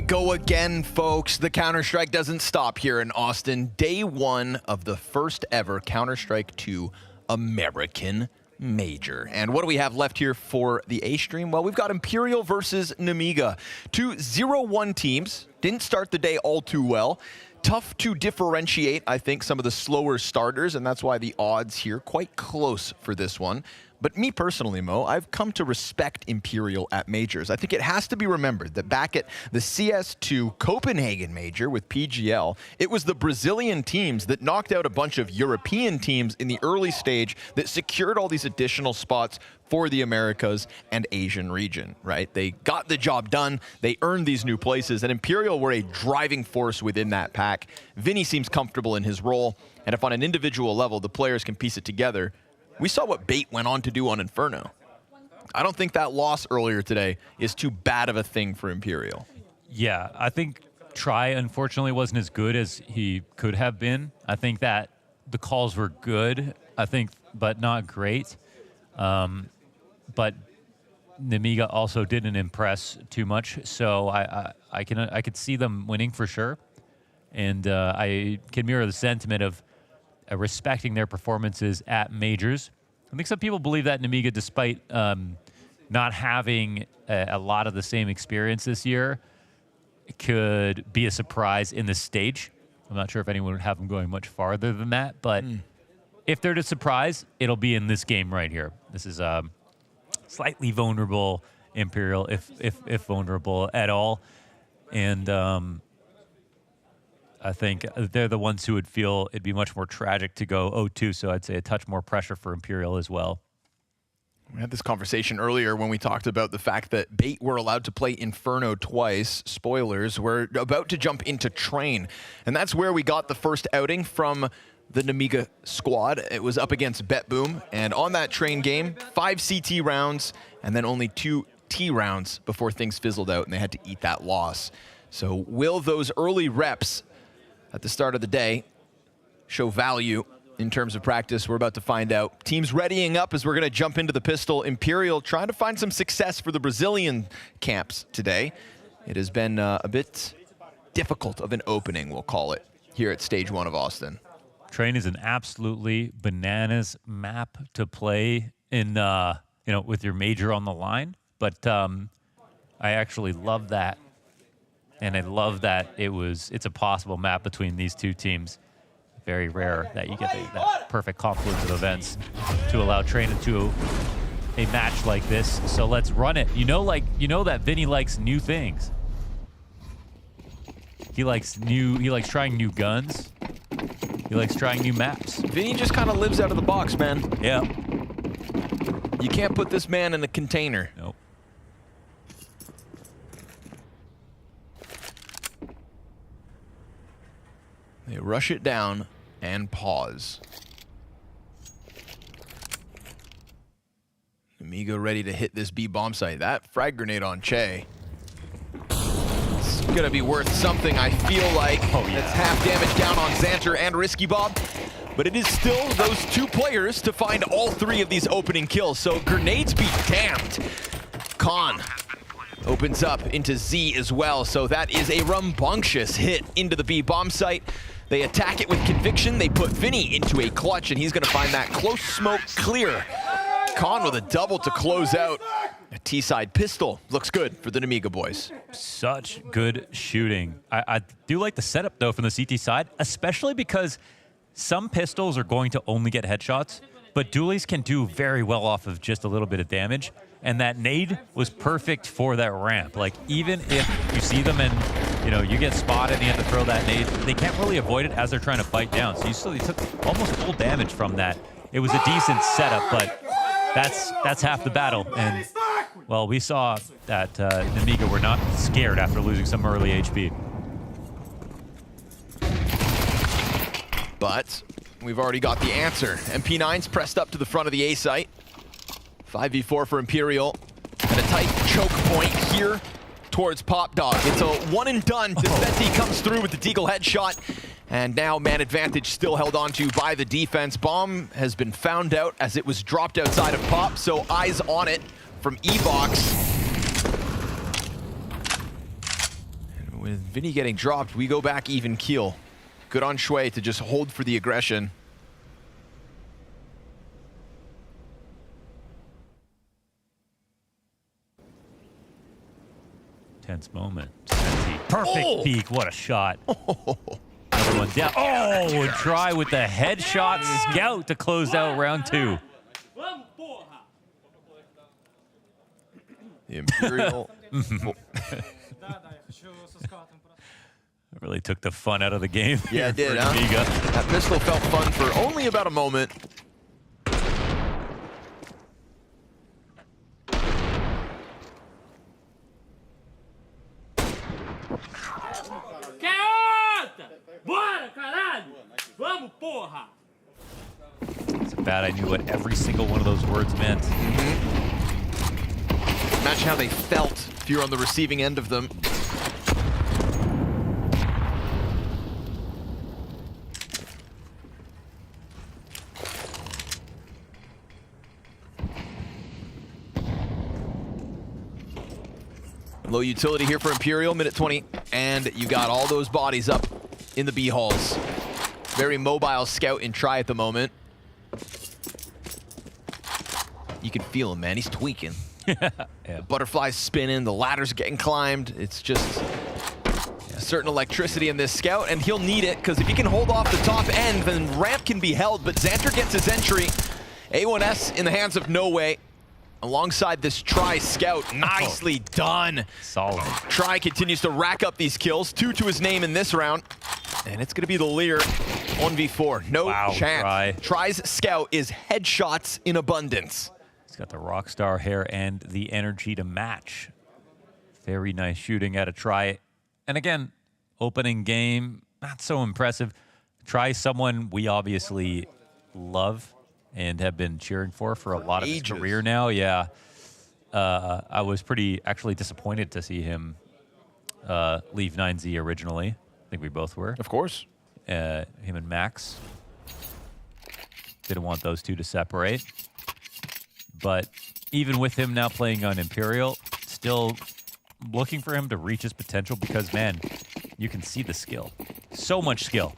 Speaker 20: go again, folks. The Counter-Strike doesn't stop here in Austin. Day 1 of the first ever Counter-Strike 2 American Major. And what do we have left here for the A stream? Well, we've got Imperial versus Nemiga. 2 0-1 teams. Didn't start the day all too well. Tough to differentiate, I think, some of the slower starters, and that's why the odds here quite close for this one. But me personally, Mo, I've come to respect Imperial at majors. I think it has to be remembered that back at the CS2 Copenhagen major with PGL, it was the Brazilian teams that knocked out a bunch of European teams in the early stage that secured all these additional spots for the Americas and Asian region, right? They got the job done, they earned these new places, and Imperial were a driving force within that pack. Vinny seems comfortable in his role, and if on an individual level the players can piece it together, we saw what Bait went on to do on Inferno. I don't think that loss earlier today is too bad of a thing for Imperial.
Speaker 21: Yeah, I think Try, unfortunately, wasn't as good as he could have been. I think that the calls were good, but not great. But Nemiga also didn't impress too much, so I could see them winning for sure. And I can mirror the sentiment of respecting their performances at majors. I think some people believe that Nemiga, despite not having a lot of the same experience this year, could be a surprise in the stage. I'm not sure if anyone would have them going much farther than that, but if they're to surprise, it'll be in this game right here. This is slightly vulnerable Imperial, if vulnerable at all. And I think they're the ones who would feel it'd be much more tragic to go 0-2, so I'd say a touch more pressure for Imperial as well.
Speaker 20: We had this conversation earlier when we talked about the fact that Bait were allowed to play Inferno twice. Spoilers, we're about to jump into Train. And that's where we got the first outing from the Nemiga squad. It was up against BetBoom. And on that Train game, 5 CT rounds and then only 2 T rounds before things fizzled out and they had to eat that loss. So will those early reps at the start of the day show value in terms of practice? We're about to find out. Teams readying up as we're going to jump into the pistol. Imperial trying to find some success for the Brazilian camps today. It has been a bit difficult of an opening, we'll call it, here at stage 1 of Austin.
Speaker 21: Train is an absolutely bananas map to play in, with your major on the line. But I actually love that. And I love that it's a possible map between these two teams. Very rare that you get that perfect confluence of events to allow Train into a match like this. So let's run it. You know that Vinny likes new things. He likes trying new guns. He likes trying new maps.
Speaker 20: Vinny just kind of lives out of the box, man.
Speaker 21: Yeah.
Speaker 20: You can't put this man in a container.
Speaker 21: Nope.
Speaker 20: They rush it down and pause. Nemiga ready to hit this B bomb site. That frag grenade on Che. It's gonna be worth something, I feel like.
Speaker 21: Oh, yeah.
Speaker 20: That's half damage down on Xanter and Risky Bob. But it is still those 2 players to find all 3 of these opening kills. So grenades be damned. Khan opens up into Z as well. So that is a rambunctious hit into the B bomb site. They attack it with conviction. They put Vinny into a clutch, and he's going to find that close smoke clear. Khan with a double to close out. A T-side pistol. Looks good for the Nemiga boys.
Speaker 21: Such good shooting. I do like the setup, though, from the CT side, especially because some pistols are going to only get headshots, but dualies can do very well off of just a little bit of damage. And that nade was perfect for that ramp. Like, even if you see them and you get spotted and you have to throw that nade, they can't really avoid it as they're trying to fight down. So you took almost full damage from that. It was a decent setup, but that's half the battle. And, well, we saw that Nemiga were not scared after losing some early HP.
Speaker 20: But we've already got the answer. MP9's pressed up to the front of the A site. 5v4 for Imperial. And a tight choke point here towards Pop Dog. It's a one and done. Defetti comes through with the Deagle headshot. And now man advantage still held onto by the defense. Bomb has been found out as it was dropped outside of Pop, so eyes on it from E-Box. With Vinny getting dropped, we go back even keel. Good on Shui to just hold for the aggression.
Speaker 21: Tense moment. Perfect peek. What a shot. Another one down. Oh, and try with the headshot scout to close out round 2.
Speaker 20: The Imperial.
Speaker 21: It really took the fun out of the game.
Speaker 20: Yeah, it did, huh?
Speaker 21: Nemiga.
Speaker 20: That pistol felt fun for only about a moment.
Speaker 21: It's bad I knew what every single one of those words meant.
Speaker 20: Imagine how they felt if you're on the receiving end of them. Low utility here for Imperial, minute 20, and you got all those bodies up in the B halls. Very mobile scout and try at the moment. You can feel him, man. He's tweaking.
Speaker 21: Yeah.
Speaker 20: The butterfly's spinning, the ladder's getting climbed. It's just a certain electricity in this scout, and he'll need it, because if he can hold off the top end, then ramp can be held, but Xanter gets his entry. A1S in the hands of No Way. Alongside this Try scout, nicely done.
Speaker 21: Solid.
Speaker 20: Try continues to rack up these kills, 2 to his name in this round. And it's gonna be the Lear 1v4, no chance. Try's scout is headshots in abundance.
Speaker 21: He's got the Rockstar hair and the energy to match. Very nice shooting at a Try. And again, opening game, not so impressive. Try someone we obviously love and have been cheering for a lot of his career now. Yeah. I was pretty actually disappointed to see him leave 9Z originally. I think we both were.
Speaker 20: Of course.
Speaker 21: Him and Max. Didn't want those two to separate. But even with him now playing on Imperial, still looking for him to reach his potential because, man, you can see the skill. So much skill.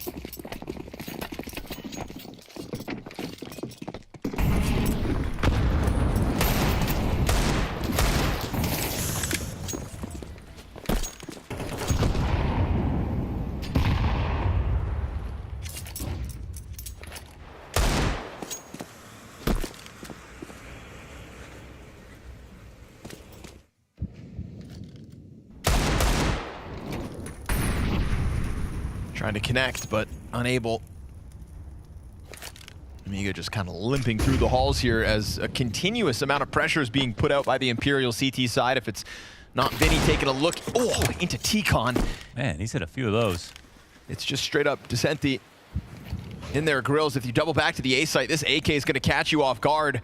Speaker 20: Trying to connect, but unable. Nemiga just kind of limping through the halls here as a continuous amount of pressure is being put out by the Imperial CT side. If it's not Vinny taking a look, into T-Con.
Speaker 21: Man, he's hit a few of those.
Speaker 20: It's just straight up Decenti in their grills. If you double back to the A site, this AK is going to catch you off guard.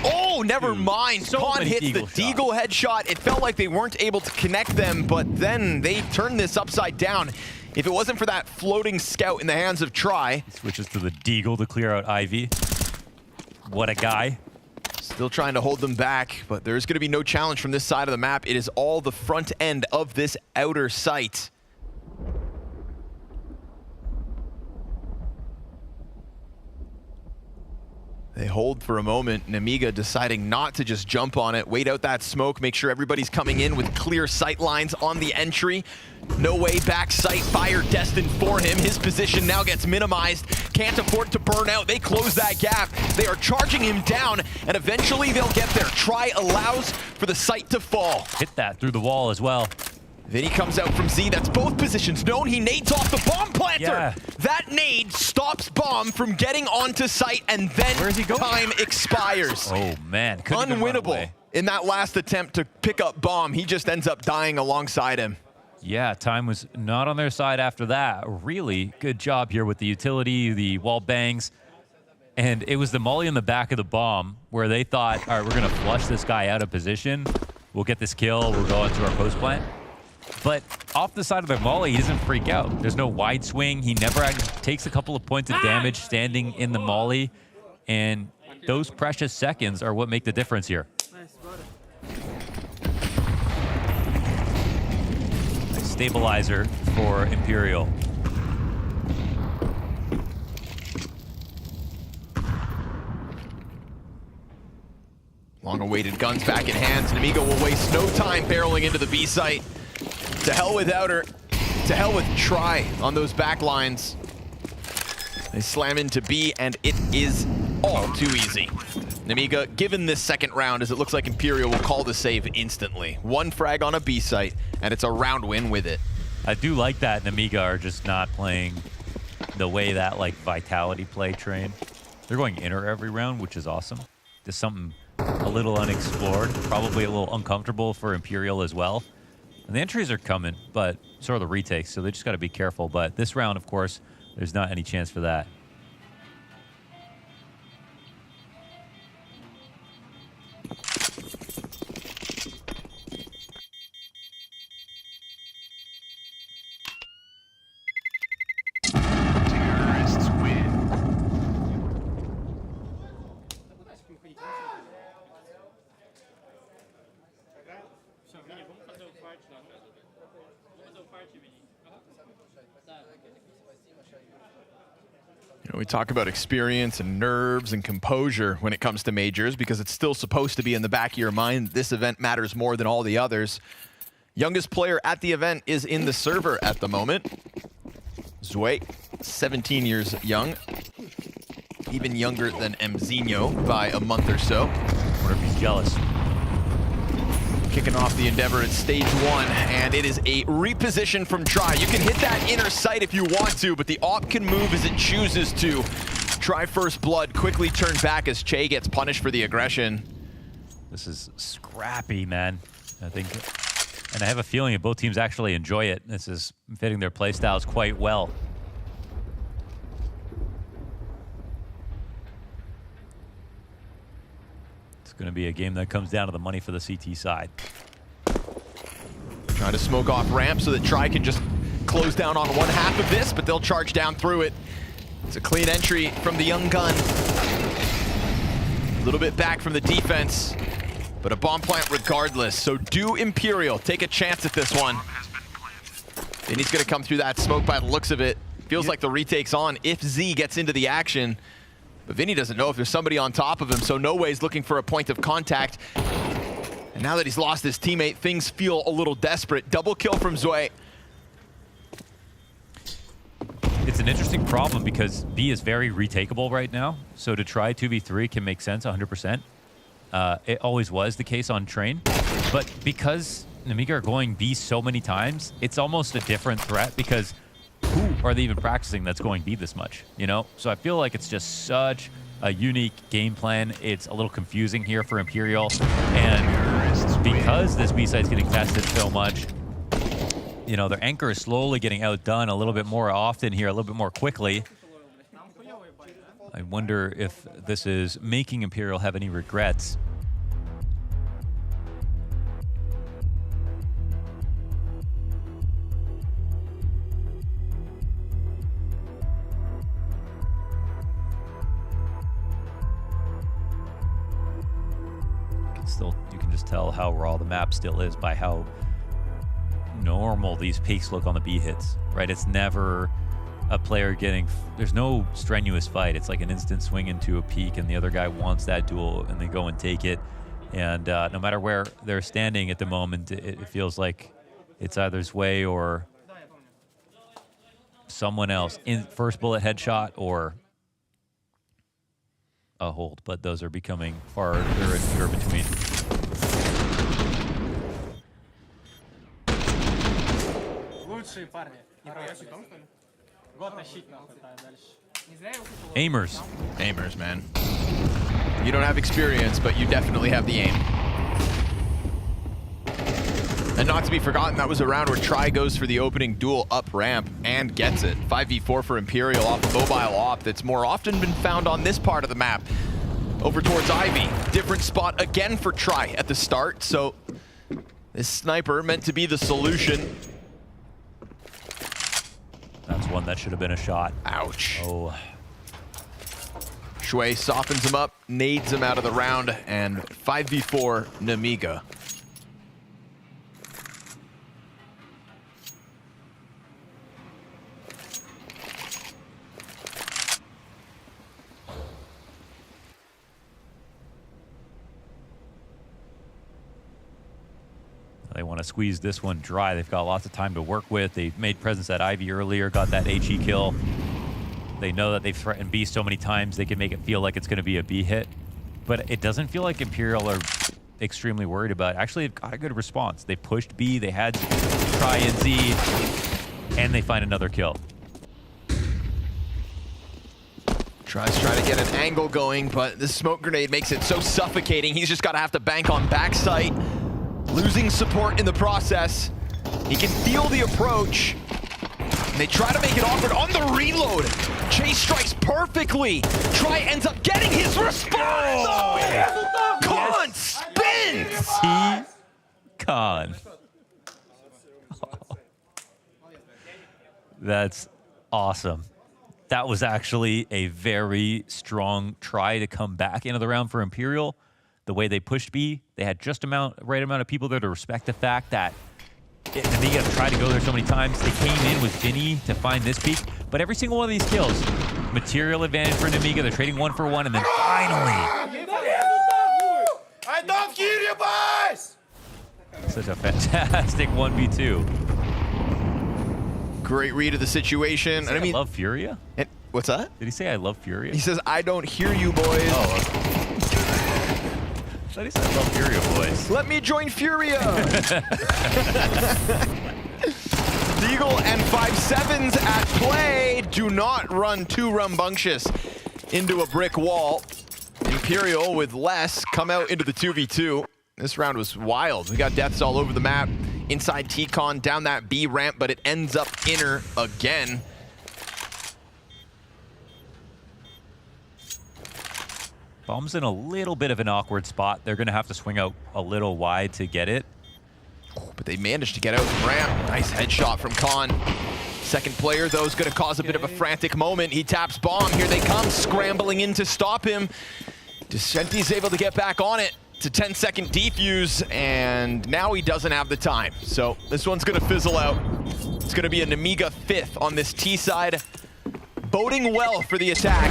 Speaker 20: Oh, never mind. Con hits the Deagle headshot. It felt like they weren't able to connect them, but then they turned this upside down. If it wasn't for that floating scout in the hands of Try.
Speaker 21: He switches to the Deagle to clear out Ivy. What a guy.
Speaker 20: Still trying to hold them back, but there's going to be no challenge from this side of the map. It is all the front end of this outer site. They hold for a moment. Nemiga deciding not to just jump on it, wait out that smoke, make sure everybody's coming in with clear sight lines on the entry. No Way back sight, fire destined for him. His position now gets minimized. Can't afford to burn out. They close that gap. They are charging him down, and eventually they'll get there. Try allows for the sight to fall.
Speaker 21: Hit that through the wall as well.
Speaker 20: Then he comes out from Z. That's both positions known. He nades off the bomb planter.
Speaker 21: Yeah.
Speaker 20: That nade stops bomb from getting onto site, and then time expires.
Speaker 21: Oh, man.
Speaker 20: Unwinnable in that last attempt to pick up bomb. He just ends up dying alongside him.
Speaker 21: Yeah, time was not on their side after that. Really good job here with the utility, the wall bangs. And it was the molly in the back of the bomb where they thought, all right, we're going to flush this guy out of position. We'll get this kill. We'll go into our post plant. But off the side of the molly, he doesn't freak out. There's no wide swing. He never actually takes a couple of points of damage standing in the molly. And those precious seconds are what make the difference here.
Speaker 20: Nice
Speaker 21: stabilizer for Imperial.
Speaker 20: Long-awaited guns back in hands. Nemiga will waste no time barreling into the B site. To hell with Outer. To hell with Try on those back lines. They slam into B, and it is all too easy. Nemiga, given this second round, as it looks like Imperial will call the save instantly. One frag on a B site, and it's a round win with it.
Speaker 21: I do like that Nemiga are just not playing the way that like Vitality play train. They're going inner every round, which is awesome. Just something a little unexplored, probably a little uncomfortable for Imperial as well. And the entries are coming, but so are the retakes, so they just got to be careful. But this round, of course, there's not any chance for that.
Speaker 12: Terrorists win.
Speaker 20: You know, we talk about experience and nerves and composure when it comes to majors because it's still supposed to be in the back of your mind. This event matters more than all the others. Youngest player at the event is in the server at the moment. Zue, 17 years young. Even younger than Mzinho by a month or so.
Speaker 21: Wonder if he's jealous.
Speaker 20: Kicking off the Endeavor at stage 1, and it is a reposition from Try. You can hit that inner sight if you want to, but the op can move as it chooses to. Try first blood, quickly turn back as Che gets punished for the aggression.
Speaker 21: This is scrappy, man. I think, and I have a feeling that both teams actually enjoy it. This is fitting their play styles quite well. Going to be a game that comes down to the money for the CT side.
Speaker 20: Trying to smoke off ramp so that Try can just close down on one half of this, but they'll charge down through it. It's a clean entry from the young gun. A little bit back from the defense, but a bomb plant regardless. So do Imperial take a chance at this one? And he's going to come through that smoke by the looks of it. Feels like the retake's on if Z gets into the action. But Vinny doesn't know if there's somebody on top of him, so No Way's looking for a point of contact. And now that he's lost his teammate, things feel a little desperate. Double kill from Zue.
Speaker 21: It's an interesting problem because B is very retakeable right now. So to try 2v3 can make sense 100%. It always was the case on Train. But because Nemiga are going B so many times, it's almost a different threat because who are they even practicing that's going B this much, you know? So I feel like it's just such a unique game plan. It's a little confusing here for Imperial. And because this B site's getting tested so much, you know, their anchor is slowly getting outdone a little bit more often here, a little bit more quickly. I wonder if this is making Imperial have any regrets. You can just tell how raw the map still is by how normal these peaks look on the B hits, right? It's never a player getting, there's no strenuous fight. It's like an instant swing into a peak and the other guy wants that duel and they go and take it. And no matter where they're standing at the moment, it feels like it's either Zue or someone else. In first bullet headshot or a hold, but those are becoming farther and fewer between. Aimers.
Speaker 20: Aimers, man. You don't have experience, but you definitely have the aim. And not to be forgotten, that was a round where Try goes for the opening duel up ramp and gets it. 5v4 for Imperial off a mobile op that's more often been found on this part of the map. Over towards Ivy. Different spot again for Try at the start, so this sniper meant to be the solution.
Speaker 21: That's one that should have been a shot.
Speaker 20: Ouch.
Speaker 21: Oh.
Speaker 20: Shui softens him up, nades him out of the round, and 5v4 Nemiga.
Speaker 21: want to squeeze this one dry. They've got lots of time to work with. They made presence at Ivy earlier, got that HE kill. They know that they've threatened B so many times they can make it feel like it's going to be a B hit. But it doesn't feel like Imperial are extremely worried about it. Actually, they've got a good response. They pushed B, they had try and Z, and they find another kill.
Speaker 20: Tries to get an angle going, but this smoke grenade makes it so suffocating. He's just got to have to bank on backside, losing support in the process. He can feel the approach. And they try to make it awkward on the reload. Chase strikes perfectly. Try ends up getting his response. Oh, Con spins.
Speaker 21: Con. That's awesome. That was actually a very strong try to come back into the round for Imperial. The way they pushed B, they had just right amount of people there to respect the fact that Nemiga tried to go there so many times. They came in with Vinny to find this peak, but every single one of these kills, material advantage for Nemiga. They're trading 1 for 1, and then finally,
Speaker 12: I don't kill you, boys!
Speaker 21: such a fantastic 1v2.
Speaker 20: Great read of the situation.
Speaker 21: And I mean, I love Furia.
Speaker 20: What's that?
Speaker 21: Did he say I love Furia?
Speaker 20: He says, I don't hear you, boys.
Speaker 21: Oh, okay. I thought he said I love Furia, boys.
Speaker 20: Let me join Furia. Deagle and 5-7s at play. Do not run too rambunctious into a brick wall. Imperial with less come out into the 2v2. This round was wild. We got deaths all over the map. Inside T-Con, down that B ramp, but it ends up inner again.
Speaker 21: Bomb's in a little bit of an awkward spot. They're going to have to swing out a little wide to get it.
Speaker 20: But they managed to get out the ramp. Nice headshot from Con. Second player, though, is going to cause a bit of a frantic moment. He taps bomb. Here they come, scrambling in to stop him. Decenti's able to get back on it. It's a 10-second defuse, and now he doesn't have the time. So this one's going to fizzle out. It's going to be a Nemiga 5th on this T side. Boding well for the attack.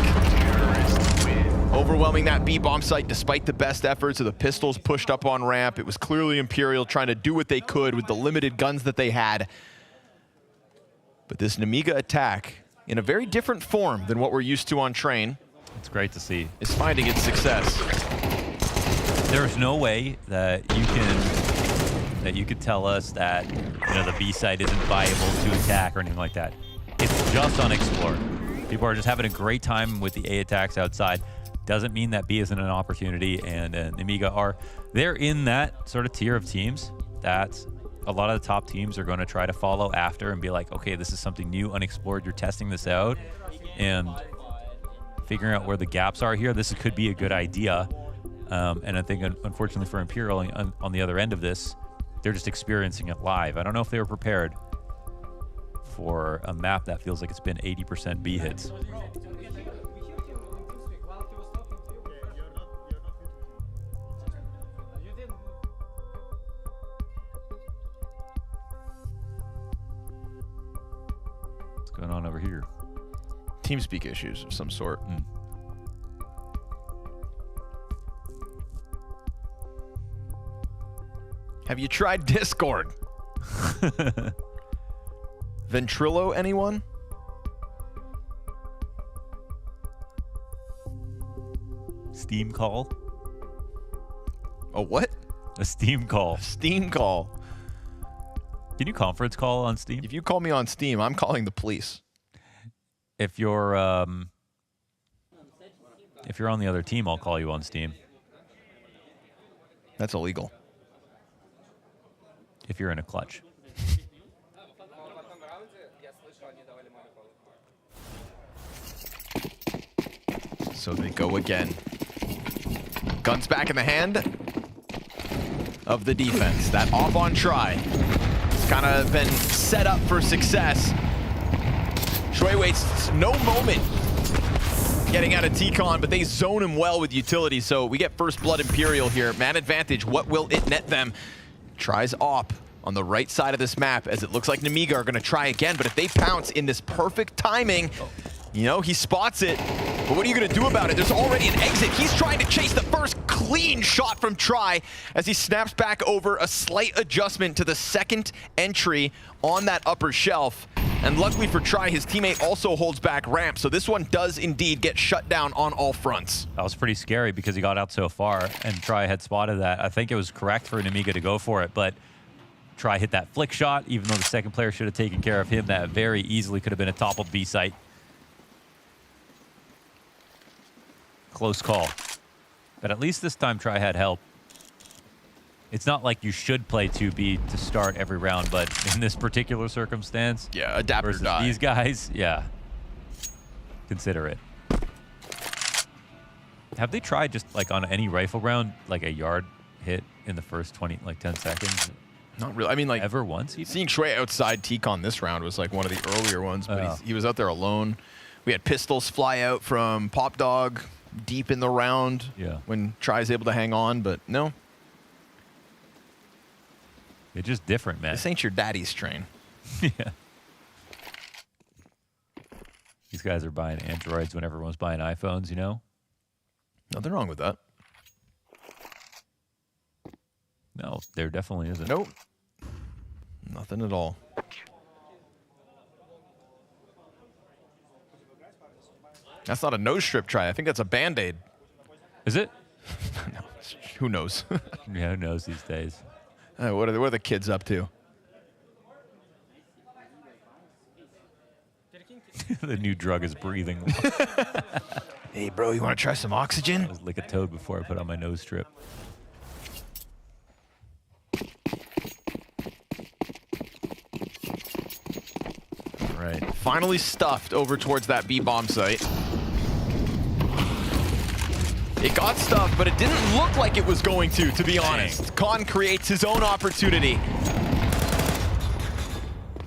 Speaker 20: Overwhelming that B bomb site despite the best efforts of the pistols pushed up on ramp. It was clearly Imperial trying to do what they could with the limited guns that they had. But this Nemiga attack, in a very different form than what we're used to on Train,
Speaker 21: it's great to see,
Speaker 20: is finding its success.
Speaker 21: There's no way that you could tell us that the B side isn't viable to attack or anything like that. It's just unexplored. People are just having a great time with the A attacks outside. Doesn't mean that B isn't an opportunity, and Nemiga they're in that sort of tier of teams that a lot of the top teams are going to try to follow after and be like, okay, this is something new, unexplored. You're testing this out and figuring out where the gaps are here. This could be a good idea. And I think, unfortunately for Imperial, on the other end of this, they're just experiencing it live. I don't know if they were prepared for a map that feels like it's been 80% B hits. What's going on over here?
Speaker 20: TeamSpeak issues of some sort. Have you tried Discord? Ventrilo, anyone?
Speaker 21: Steam call.
Speaker 20: A what?
Speaker 21: A Steam call.
Speaker 20: A Steam call.
Speaker 21: Can you conference call on Steam?
Speaker 20: If you call me on Steam, I'm calling the police.
Speaker 21: If you're on the other team, I'll call you on Steam.
Speaker 20: That's illegal.
Speaker 21: If you're in a clutch.
Speaker 20: So they go again. Guns back in the hand of the defense. That off on try. It's kind of been set up for success. Shui wastes no moment getting out of T-Con, but they zone him well with utility. So we get first blood Imperial here. Man advantage. What will it net them? Tries op on the right side of this map as it looks like Nemiga are going to try again. But if they pounce in this perfect timing, he spots it. But what are you going to do about it? There's already an exit. He's trying to chase the first clean shot from Try as he snaps back over a slight adjustment to the second entry on that upper shelf. And luckily for Try, his teammate also holds back ramp. So this one does indeed get shut down on all fronts.
Speaker 21: That was pretty scary because he got out so far and Try had spotted that. I think it was correct for Nemiga to go for it, but Try hit that flick shot, even though the second player should have taken care of him. That very easily could have been a toppled B site. Close call. But at least this time Try had help. It's not like you should play 2B to start every round, but in this particular circumstance,
Speaker 20: yeah, adapt or
Speaker 21: versus
Speaker 20: die.
Speaker 21: These guys, yeah, consider it. Have they tried just like on any rifle round, like a yard hit in the first 10 seconds?
Speaker 20: Not really. I mean, like
Speaker 21: ever once.
Speaker 20: Seeing Shui outside T-Con this round was like one of the earlier ones, but he was out there alone. We had pistols fly out from Pop Dog deep in the round when Try's able to hang on, but no.
Speaker 21: It's just different, man.
Speaker 20: This ain't your daddy's train.
Speaker 21: Yeah. These guys are buying Androids when everyone's buying iPhones, you know?
Speaker 20: Nothing wrong with that.
Speaker 21: No, there definitely isn't.
Speaker 20: Nope. Nothing at all. That's not a nose strip Try. I think that's a Band-Aid.
Speaker 21: Is it?
Speaker 20: No, who knows?
Speaker 21: Yeah, who knows these days?
Speaker 20: What are the kids up to?
Speaker 21: The new drug is breathing.
Speaker 20: Hey, bro, you want to try some oxygen?
Speaker 21: I was lick a toad before I put on my nose strip.
Speaker 20: All right, finally stuffed over towards that B-bomb site. It got stuffed, but it didn't look like it was going to be honest. Con creates his own opportunity.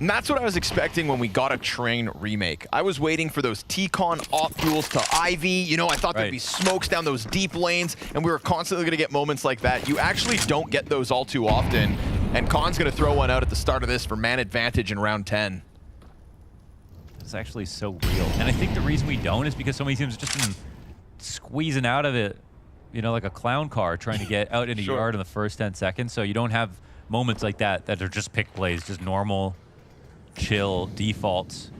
Speaker 20: And that's what I was expecting when we got a Train remake. I was waiting for those T-Con op duels to Ivy. You know, I thought there'd be smokes down those deep lanes, and we were constantly going to get moments like that. You actually don't get those all too often, and Con's going to throw one out at the start of this for man advantage in round 10.
Speaker 21: It's actually so real. And I think the reason we don't is because so many teams just been squeezing out of it, you know, like a clown car trying to get out in a yard in the first 10 seconds. So you don't have moments like that that are just pick plays, just normal, chill defaults.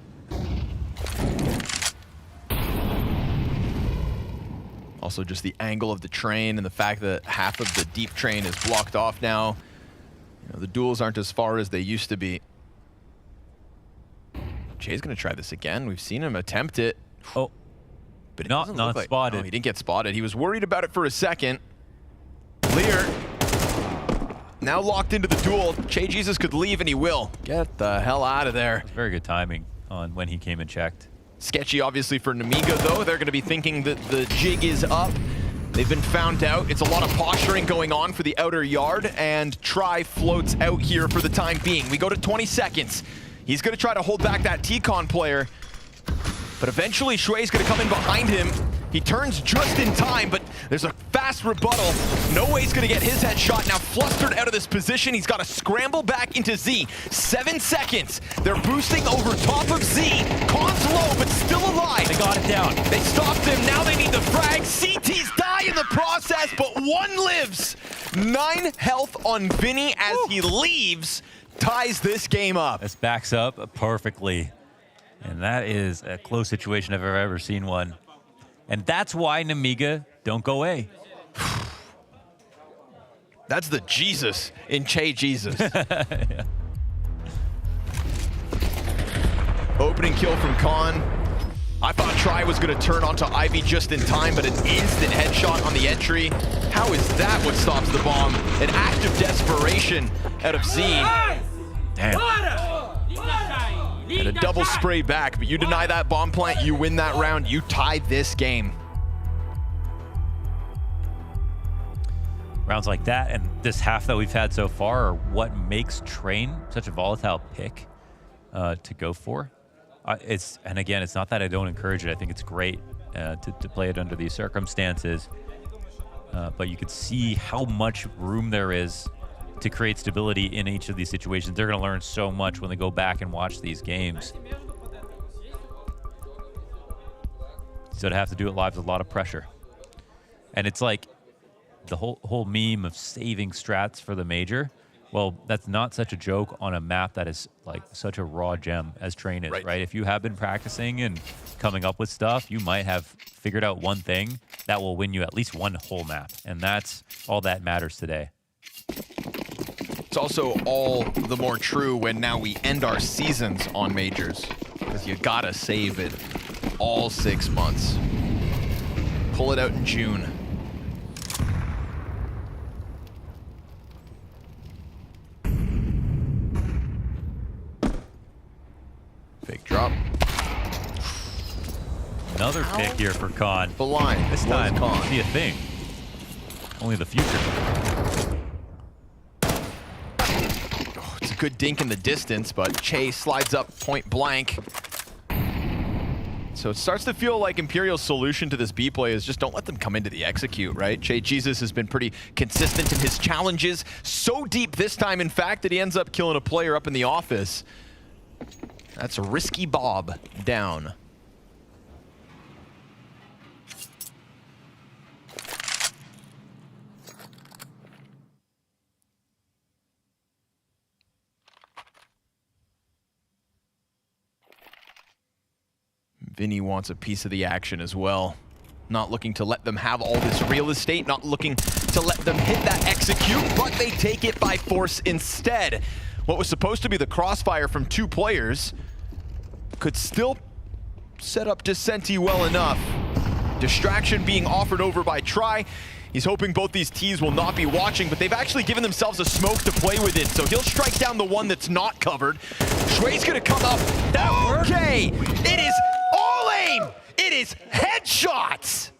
Speaker 20: Also just the angle of the train and the fact that half of the deep train is blocked off now. You know, the duels aren't as far as they used to be. Jay's gonna try this again. We've seen him attempt it.
Speaker 21: Oh.
Speaker 20: But
Speaker 21: not spotted.
Speaker 20: No, he didn't get spotted. He was worried about it for a second. Clear. Now locked into the duel. Che Jesus could leave, and he will. Get the hell out of there.
Speaker 21: Very good timing on when he came and checked.
Speaker 20: Sketchy, obviously, for Nemiga, though. They're going to be thinking that the jig is up. They've been found out. It's a lot of posturing going on for the outer yard, and Try floats out here for the time being. We go to 20 seconds. He's going to try to hold back that T-Con player. But eventually, Shui's going to come in behind him. He turns just in time, but there's a fast rebuttal. No way he's going to get his headshot. Now flustered out of this position. He's got to scramble back into Z. 7 seconds. They're boosting over top of Z. Con's low, but still alive.
Speaker 21: They got it down.
Speaker 20: They stopped him. Now they need the frag. CTs die in the process, but one lives. 9 health on Vinny as he leaves. Ties this game up.
Speaker 21: This backs up perfectly. And that is a close situation if I've ever seen one. And that's why Nemiga don't go A.
Speaker 20: That's the Jesus in Che Jesus.
Speaker 21: Yeah.
Speaker 20: Opening kill from Con. I thought Try was going to turn onto Ivy just in time, but an instant headshot on the entry. How is that what stops the bomb? An act of desperation out of Z. Damn. And a double spray back, but you deny that bomb plant, you win that round, you tie this game.
Speaker 21: Rounds like that and this half that we've had so far are what makes Train such a volatile pick to go for. And again, it's not that I don't encourage it. I think it's great to play it under these circumstances. But you could see how much room there is to create stability in each of these situations. They're going to learn so much when they go back and watch these games. So to have to do it live is a lot of pressure. And it's like the whole meme of saving strats for the major. Well, that's not such a joke on a map that is like such a raw gem as Train is, right? If you have been practicing and coming up with stuff, you might have figured out one thing that will win you at least one whole map. And that's all that matters today.
Speaker 20: It's also all the more true when now we end our seasons on majors, because you gotta save it all 6 months. Pull it out in June. Fake drop.
Speaker 21: Another pick here for Khan.
Speaker 20: Blind.
Speaker 21: This time, Khan. Be a thing. Only the future.
Speaker 20: Oh, it's a good dink in the distance, but Che slides up point blank. So it starts to feel like Imperial's solution to this B play is just don't let them come into the execute, right? Che Jesus has been pretty consistent in his challenges. So deep this time, in fact, that he ends up killing a player up in the office. That's a Risky Bob down. Vinny wants a piece of the action as well. Not looking to let them have all this real estate, not looking to let them hit that execute, but they take it by force instead. What was supposed to be the crossfire from 2 players could still set up Descenti well enough. Distraction being offered over by Tri. He's hoping both these Ts will not be watching, but they've actually given themselves a smoke to play with it, so he'll strike down the one that's not covered. Shui's gonna come up. Okay, it is all aim. It is headshots.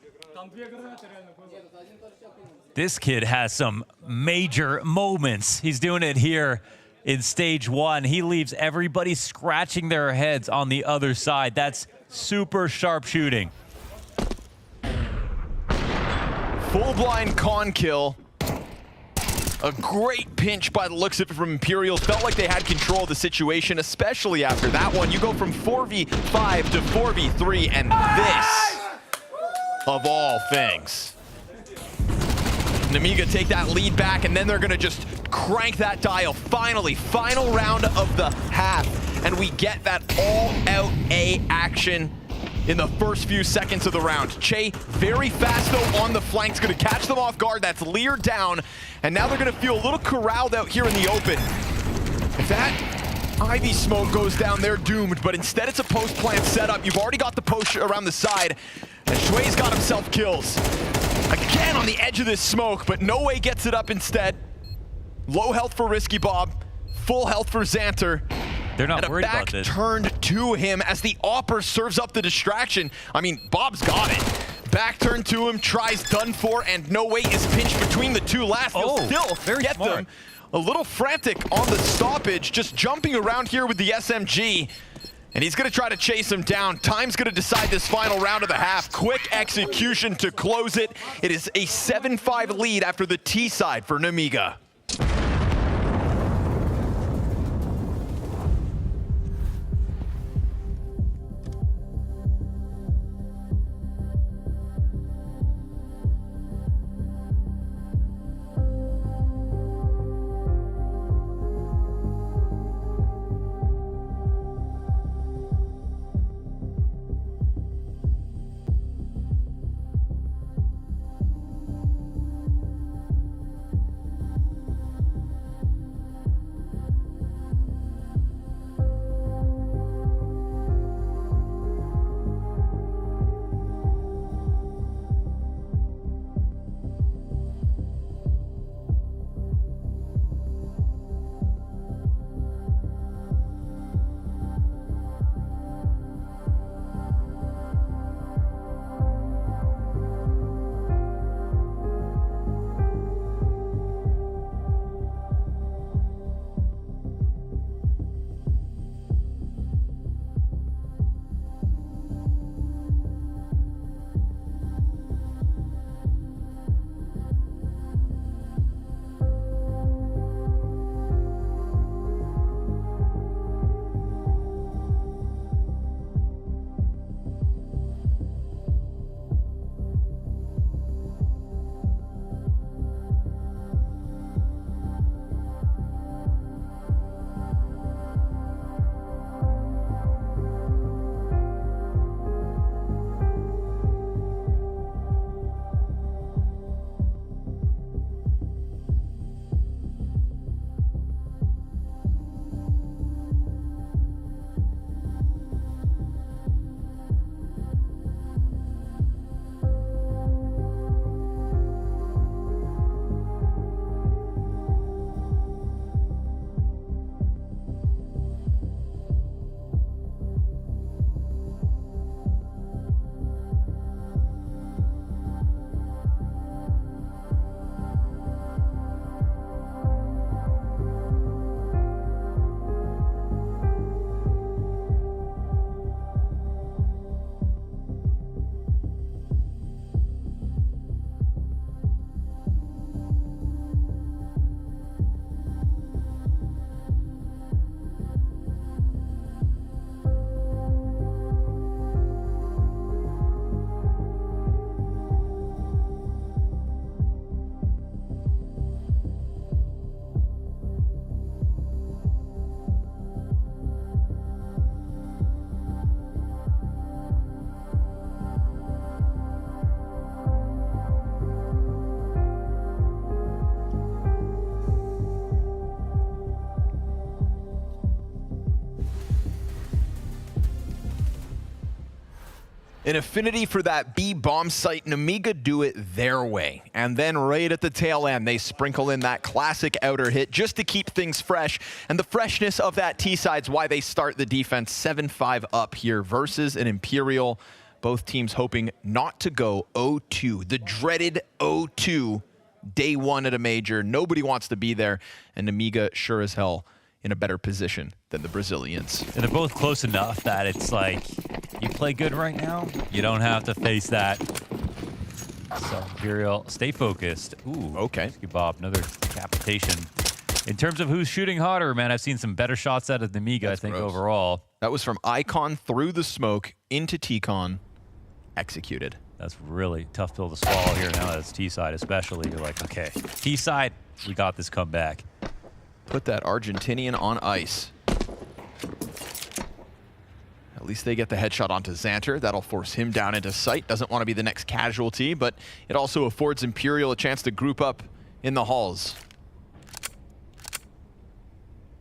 Speaker 21: This kid has some major moments. He's doing it here in stage 1. He leaves everybody scratching their heads on the other side. That's super sharp shooting.
Speaker 20: Full blind con kill. A great pinch by the looks of it from Imperial. Felt like they had control of the situation, especially after that one. You go from 4v5 to 4v3, and this, of all things. Nemiga take that lead back, and then they're gonna just crank that dial. Finally, final round of the half, and we get that all-out A action in the first few seconds of the round. Che, very fast though on the flanks, gonna catch them off guard. That's Lear down, and now they're gonna feel a little corralled out here in the open. If that Ivy smoke goes down, they're doomed, but instead it's a post plant setup. You've already got the post around the side, and Shui's got himself kills. Again on the edge of this smoke, but No Way gets it up instead. Low health for Risky Bob, full health for Xanter.
Speaker 21: They're not worried about this.
Speaker 20: Back turned to him as the Opper serves up the distraction. I mean, Bob's got it. Back turn to him, tries done for, and No Way is pinched between the 2 last. He'll still get them. A little frantic on the stoppage, just jumping around here with the SMG. And he's gonna try to chase him down. Time's gonna decide this final round of the half. Quick execution to close it. It is a 7-5 lead after the T side for Nemiga. An affinity for that B bomb site. Nemiga do it their way. And then right at the tail end, they sprinkle in that classic outer hit just to keep things fresh. And the freshness of that T side's why they start the defense 7-5 up here versus an Imperial. Both teams hoping not to go 0-2. The dreaded 0-2 day one at a major. Nobody wants to be there. And Nemiga sure as hell in a better position than the Brazilians.
Speaker 21: And they're both close enough that it's like, you play good right now, you don't have to face that. So Imperial, stay focused. Ooh, okay. Bob, another decapitation. In terms of who's shooting hotter, man, I've seen some better shots out of Nemiga, I think, overall.
Speaker 20: That was from Icon through the smoke into T-Con, executed.
Speaker 21: That's really tough pill to swallow here now that it's T-side especially. You're like, okay, T-side, we got this comeback.
Speaker 20: Put that Argentinian on ice. At least they get the headshot onto Xanter. That'll force him down into sight. Doesn't want to be the next casualty, but it also affords Imperial a chance to group up in the halls.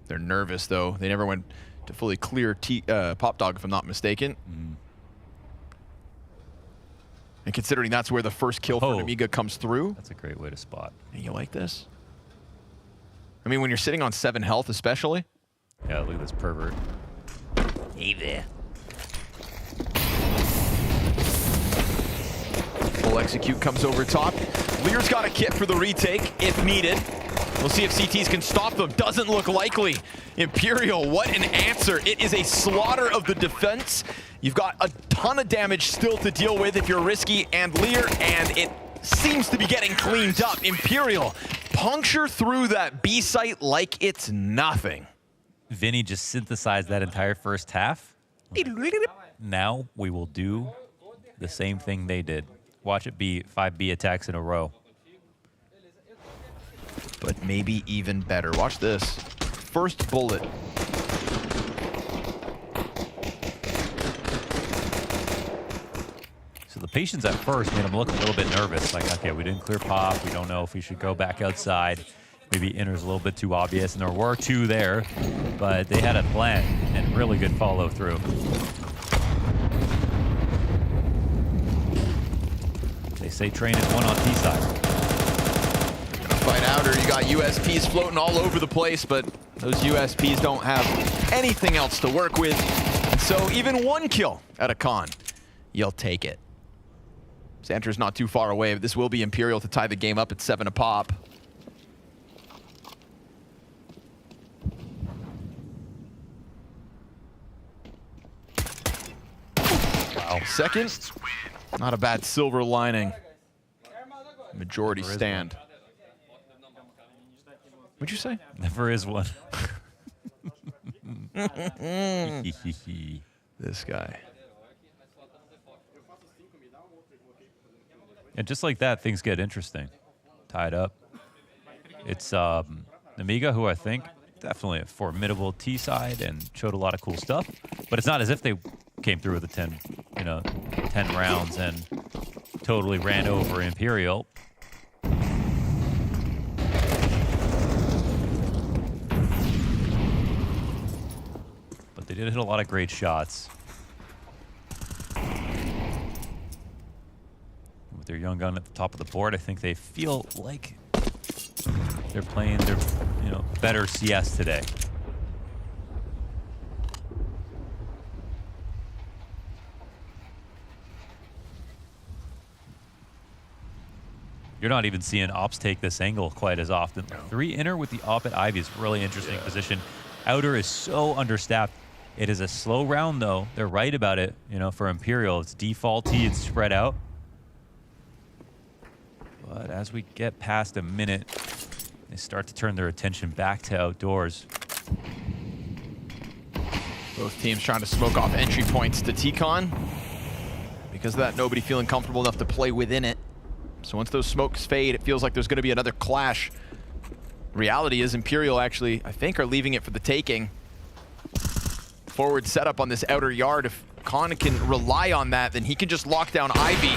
Speaker 20: They're nervous, though. They never went to fully clear Pop Dog, if I'm not mistaken. And considering that's where the first kill for Nemiga comes through.
Speaker 21: That's a great way to spot.
Speaker 20: And you like this? I mean, when you're sitting on 7 health, especially.
Speaker 21: Yeah, look at this pervert.
Speaker 20: Hey there. Full execute comes over top. Lear's got a kit for the retake if needed. We'll see if CTs can stop them. Doesn't look likely. Imperial, what an answer. It is a slaughter of the defense. You've got a ton of damage still to deal with if you're Risky and Lear, and it seems to be getting cleaned up. Imperial puncture through that B site like it's nothing.
Speaker 21: Vinny just synthesized that entire first half. Now we will do the same thing they did. Watch it be 5 B attacks in a row.
Speaker 20: But maybe even better. Watch this. First bullet.
Speaker 21: So the patience at first made him look a little bit nervous. Like, okay, we didn't clear Pop. We don't know if we should go back outside. Maybe inner's a little bit too obvious, and there were 2 there, but they had a plan and really good follow through. They say train at 1 on T side.
Speaker 20: Fight outer, you got USPs floating all over the place, but those USPs don't have anything else to work with. And so even 1 kill at a con, you'll take it. Xanter's not too far away, but this will be Imperial to tie the game up at 7 a pop. Wow. Second, not a bad silver lining. Majority stand. What'd you say?
Speaker 21: Never is one.
Speaker 20: This guy.
Speaker 21: And just like that, things get interesting. Tied up. It's Nemiga, who I think definitely a formidable T side and showed a lot of cool stuff. But it's not as if they came through with the 10 rounds and totally ran over Imperial. But they did hit a lot of great shots. With their young gun at the top of the board, I think they feel like they're playing their better CS today. You're not even seeing Ops take this angle quite as often. 3 inner with the op at Ivy is really interesting position. Outer is so understaffed. It is a slow round, though. They're right about it. For Imperial, it's default T, it's spread out. But as we get past a minute, they start to turn their attention back to outdoors.
Speaker 20: Both teams trying to smoke off entry points to T-Con. Because of that, nobody feeling comfortable enough to play within it. So once those smokes fade, it feels like there's going to be another clash. Reality is Imperial actually, I think, are leaving it for the taking. Forward setup on this outer yard. If Khan can rely on that, then he can just lock down Ivy.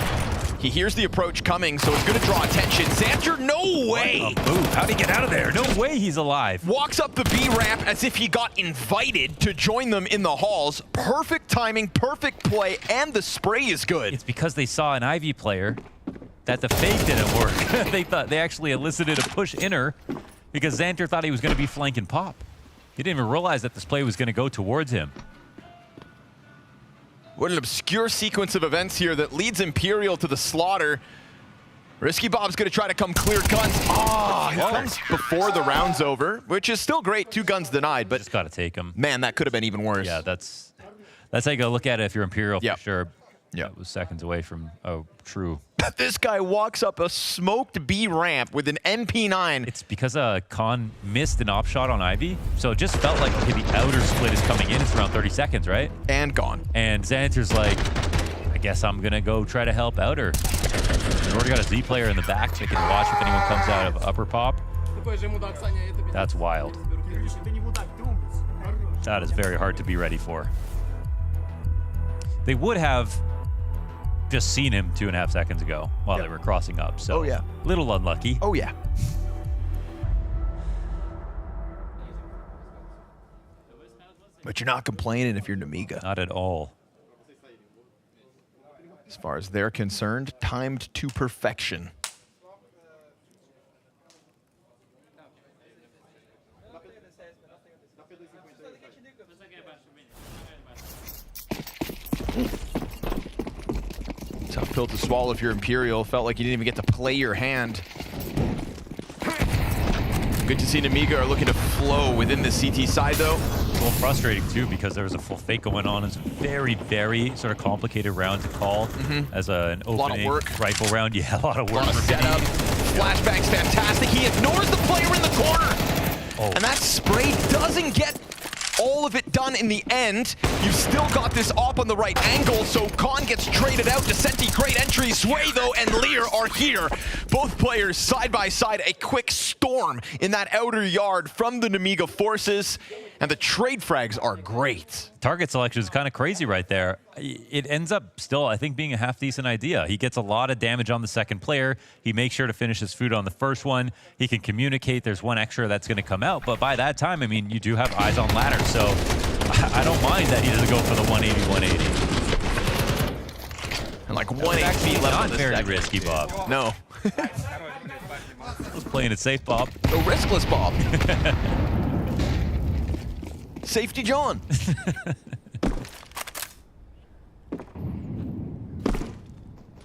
Speaker 20: He hears the approach coming, so it's going to draw attention. Xanter, no way!
Speaker 21: How'd he get out of there? No way he's alive.
Speaker 20: Walks up the B ramp as if he got invited to join them in the halls. Perfect timing, perfect play, and the spray is good.
Speaker 21: It's because they saw an Ivy player that the fake didn't work. They thought they actually elicited a push inner because Xanter thought he was going to be flanking Pop. He didn't even realize that this play was going to go towards him.
Speaker 20: What an obscure sequence of events here that leads Imperial to the slaughter. Risky Bob's going to try to come clear guns. He comes before the round's over, which is still great. 2 guns denied, but
Speaker 21: just got to take him.
Speaker 20: Man, that could have been even worse.
Speaker 21: Yeah, that's how you go look at it if you're Imperial for sure.
Speaker 20: Yeah,
Speaker 21: it was seconds away from true.
Speaker 20: This guy walks up a smoked B ramp with an MP9.
Speaker 21: It's because Khan missed an op shot on Ivy, so it just felt like the outer split is coming in. It's around 30 seconds, right?
Speaker 20: And gone.
Speaker 21: And Xanter's like, I guess I'm gonna go try to help outer. We've already got a Z player in the back that can watch if anyone comes out of upper pop. That's wild. That is very hard to be ready for. They would have just seen him 2.5 seconds ago while they were crossing up. So little unlucky.
Speaker 20: Oh yeah. But you're not complaining if you're Nemiga.
Speaker 21: Not at all.
Speaker 20: As far as they're concerned, timed to perfection. Tough pill to swallow if you're Imperial. Felt like you didn't even get to play your hand. Good to see Nemiga are looking to flow within the CT side, though.
Speaker 21: A little frustrating, too, because there was a full fake going on. It's a very, very sort of complicated round to call as an opening rifle round. Yeah, a lot of work.
Speaker 20: A lot of setup. Flashbang's fantastic. He ignores the player in the corner. And that spray doesn't get all of it done in the end. You've still got this op on the right angle, so Khan gets traded out. Descenti, great entry. Sway, though, and Lear are here. Both players side by side. A quick storm in that outer yard from the Nemiga forces. And the trade frags are great.
Speaker 21: Target selection is kind of crazy right there. It ends up still, I think, being a half-decent idea. He gets a lot of damage on the second player. He makes sure to finish his food on the first one. He can communicate. There's one extra that's going to come out. But by that time, I mean, you do have eyes on ladder. So I don't mind that he doesn't go for the 180, 180.
Speaker 20: And like 180 left
Speaker 21: not
Speaker 20: on this
Speaker 21: very
Speaker 20: deck.
Speaker 21: risky, Bob.
Speaker 20: No.
Speaker 21: Playing it safe, Bob.
Speaker 20: No riskless, Bob. Safety John.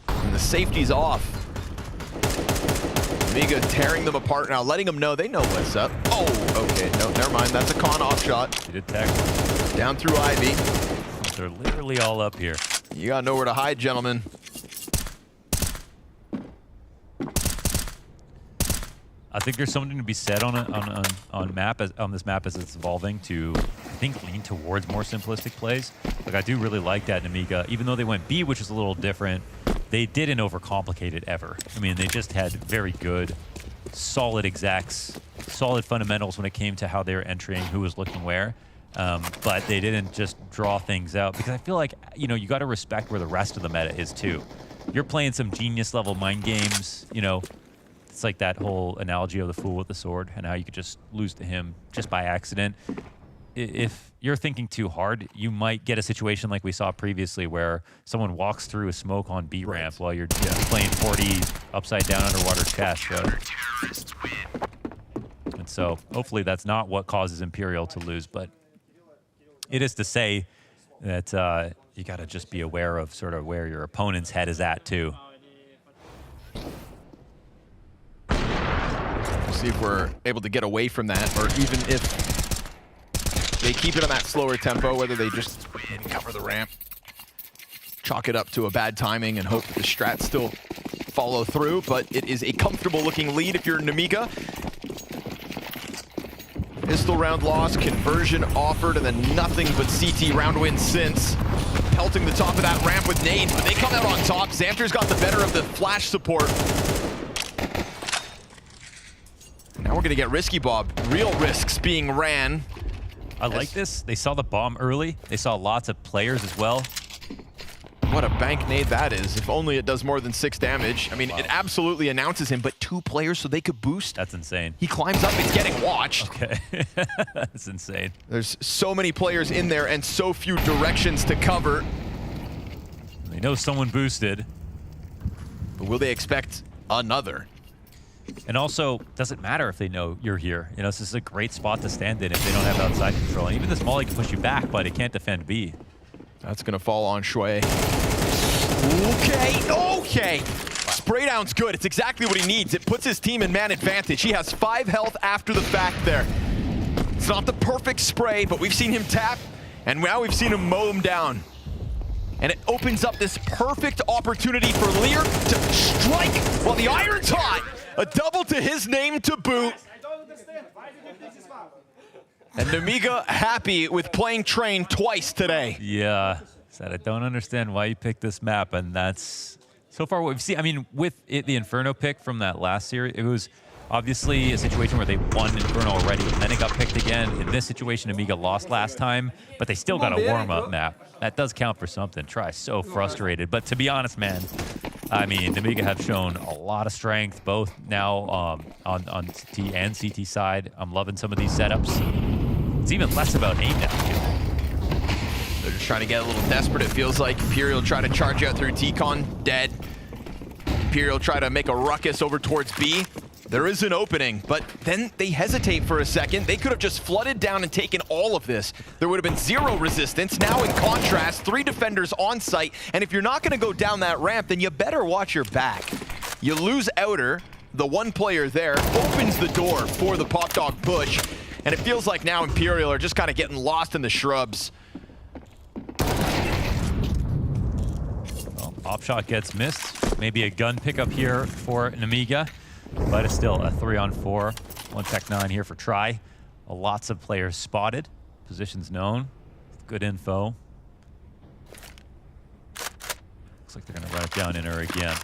Speaker 20: And the safety's off. Nemiga tearing them apart now, letting them know they know what's up. Oh, okay, no, never mind. That's a Khan off shot.
Speaker 21: He did tech.
Speaker 20: Down through Ivy.
Speaker 21: They're literally all up here.
Speaker 20: You got nowhere to hide, gentlemen.
Speaker 21: I think there's something to be said on this map as it's evolving to, I think, lean towards more simplistic plays. Like, I do really like that Nemiga, even though they went B, which is a little different. They didn't overcomplicate it ever. I mean, they just had very good, solid execs, solid fundamentals when it came to how they were entering, who was looking where. But they didn't just draw things out, because I feel like, you know, you got to respect where the rest of the meta is too. You're playing some genius level mind games, you know. It's like that whole analogy of the fool with the sword and how you could just lose to him just by accident. If you're thinking too hard, you might get a situation like we saw previously where someone walks through a smoke on B ramp while you're playing 40 upside down underwater chess. And so hopefully that's not what causes Imperial to lose, but it is to say that you got to just be aware of sort of where your opponent's head is at too.
Speaker 20: See if we're able to get away from that, or even if they keep it on that slower tempo, whether they just maybe cover the ramp, chalk it up to a bad timing, and hope that the strats still follow through. But it is a comfortable looking lead if you're Nemiga. Pistol round lost, conversion offered, and then nothing but CT round win since. Pelting the top of that ramp with nades, but they come out on top. Xanter's got the better of the flash support. Now we're going to get risky, Bob. Real risks being ran.
Speaker 21: I like this. They saw the bomb early. They saw lots of players as well.
Speaker 20: What a bank nade that is. If only it does more than 6 damage. I mean, it absolutely announces him, but 2 players so they could boost.
Speaker 21: That's insane.
Speaker 20: He climbs up, it's getting watched.
Speaker 21: Okay, that's insane.
Speaker 20: There's so many players in there and so few directions to cover.
Speaker 21: They know someone boosted.
Speaker 20: But will they expect another?
Speaker 21: And also, doesn't matter if they know you're here. You know, this is a great spot to stand in if they don't have outside control. And even this Molly can push you back, but it can't defend B.
Speaker 20: That's going to fall on Shui. Okay. Spray down's good. It's exactly what he needs. It puts his team in man advantage. He has 5 health after the fact there. It's not the perfect spray, but we've seen him tap, and now we've seen him mow him down. And it opens up this perfect opportunity for Lear to strike while the iron's hot. A double to his name to boot. And Nemiga happy with playing Train twice today.
Speaker 21: Yeah, said I don't understand why you picked this map, and that's so far what we've seen. I mean, with the Inferno pick from that last series, it was obviously a situation where they won Inferno already, and then it got picked again. In this situation, Nemiga lost last time, but they still got a warm-up map. That does count for something. Try so frustrated, but to be honest, man, I mean, Nemiga have shown a lot of strength, both now on T and CT side. I'm loving some of these setups. It's even less about aim now.
Speaker 20: They're just trying to get a little desperate, it feels like. Imperial try to charge out through T-Con, dead. Imperial try to make a ruckus over towards B. There is an opening, but then they hesitate for a second. They could have just flooded down and taken all of this. There would have been 0 resistance. Now in contrast, 3 defenders on site, and if you're not gonna go down that ramp, then you better watch your back. You lose Outer, the 1 player there, opens the door for the Pop Dog push, and it feels like now Imperial are just kind of getting lost in the shrubs.
Speaker 21: Well, Pop Shot gets missed. Maybe a gun pickup here for Nemiga, but it's still a 3-on-4. 1 Tech 9 here for try. Lots of players spotted. Positions known. Good info. Looks like they're going to run it down in her again.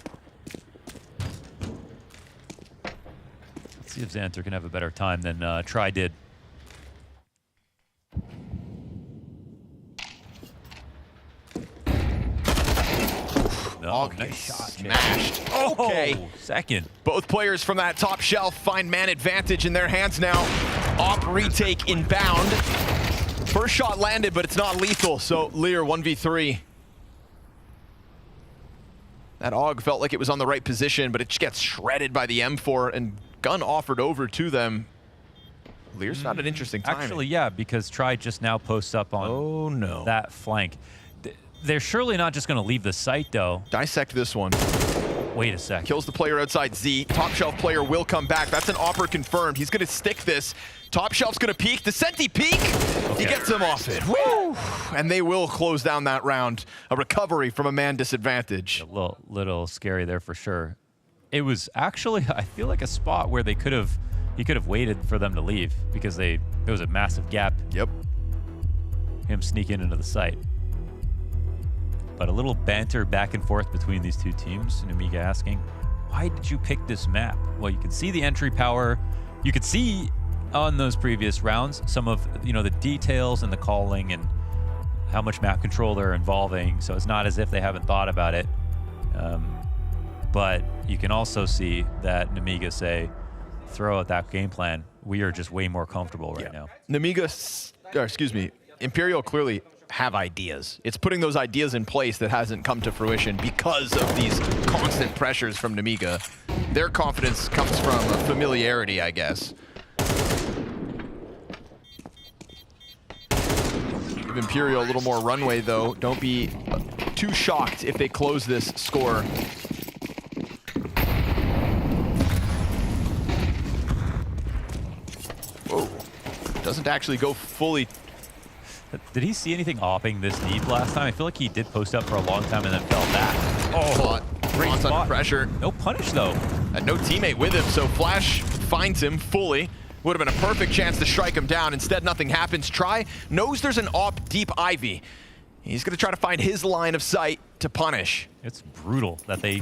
Speaker 21: Let's see if Xanter can have a better time than Try did.
Speaker 20: Oh, nice shot. Smashed. Okay.
Speaker 21: Oh, second.
Speaker 20: Both players from that top shelf find man advantage in their hands now. Op retake inbound. First shot landed, but it's not lethal, so Lear 1v3. That AUG felt like it was on the right position, but it just gets shredded by the M4 and gun offered over to them. Lear's found an interesting timing.
Speaker 21: Actually, yeah, because Try just now posts up on that flank. They're surely not just going to leave the site, though.
Speaker 20: Dissect this one.
Speaker 21: Wait a sec.
Speaker 20: Kills the player outside Z. Top shelf player will come back. That's an Opera confirmed. He's going to stick this. Top shelf's going to peek. The Senti peek. Okay. He gets him off it. Woo! And they will close down that round. A recovery from a man disadvantage.
Speaker 21: A little scary there for sure. It was actually, I feel like, a spot where he could have waited for them to leave because there was a massive gap.
Speaker 20: Yep.
Speaker 21: Him sneaking into the site. But a little banter back and forth between these two teams. Nemiga asking, why did you pick this map? Well, you can see the entry power. You could see on those previous rounds some of the details and the calling and how much map control they're involving. So it's not as if they haven't thought about it. But you can also see that Nemiga say, throw out that game plan. We are just way more comfortable right now.
Speaker 20: Imperial clearly have ideas. It's putting those ideas in place that hasn't come to fruition because of these constant pressures from Nemiga. Their confidence comes from familiarity, I guess. Give Imperial a little more runway, though. Don't be too shocked if they close this score. Whoa. Doesn't actually go fully.
Speaker 21: Did he see anything opping this deep last time? I feel like he did post up for a long time and then fell back.
Speaker 20: Oh, great spot. Under pressure.
Speaker 21: No punish, though.
Speaker 20: And no teammate with him, so Flash finds him fully. Would have been a perfect chance to strike him down. Instead, nothing happens. Try knows there's an op deep Ivy. He's going to try to find his line of sight to punish.
Speaker 21: It's brutal that they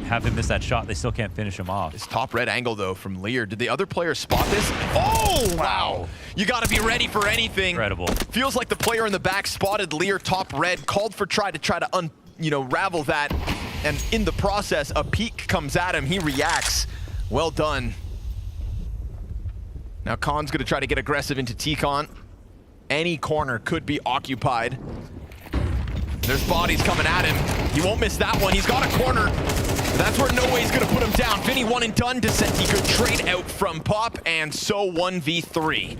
Speaker 21: have him miss that shot. They still can't finish him off.
Speaker 20: This top red angle, though, from Lear. Did the other player spot this? Oh, wow. You got to be ready for anything.
Speaker 21: Incredible.
Speaker 20: Feels like the player in the back spotted Lear top red, called for try to ravel that. And in the process, a peek comes at him. He reacts. Well done. Now Khan's going to try to get aggressive into T-Con. Any corner could be occupied. There's bodies coming at him. He won't miss that one. He's got a corner. That's where No Way's going to put him down. Vinny 1 and done. Descenti good trade out from Pop, and so 1v3.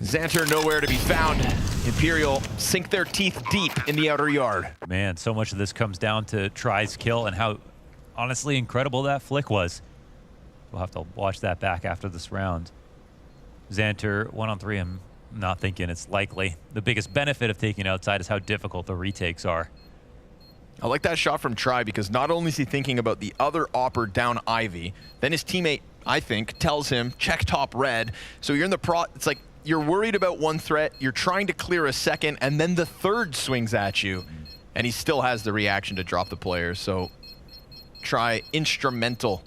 Speaker 20: Xanter nowhere to be found. Imperial sink their teeth deep in the outer yard.
Speaker 21: Man, so much of this comes down to Try's kill and how honestly incredible that flick was. We'll have to watch that back after this round. Xanter 1-on-3, I'm not thinking it's likely. The biggest benefit of taking outside is how difficult the retakes are.
Speaker 20: I like that shot from Try because not only is he thinking about the other opper down Ivy, then his teammate, I think, tells him, check top red. So you're in the it's like you're worried about one threat, you're trying to clear a second, and then the third swings at you. And he still has the reaction to drop the player. So Try instrumental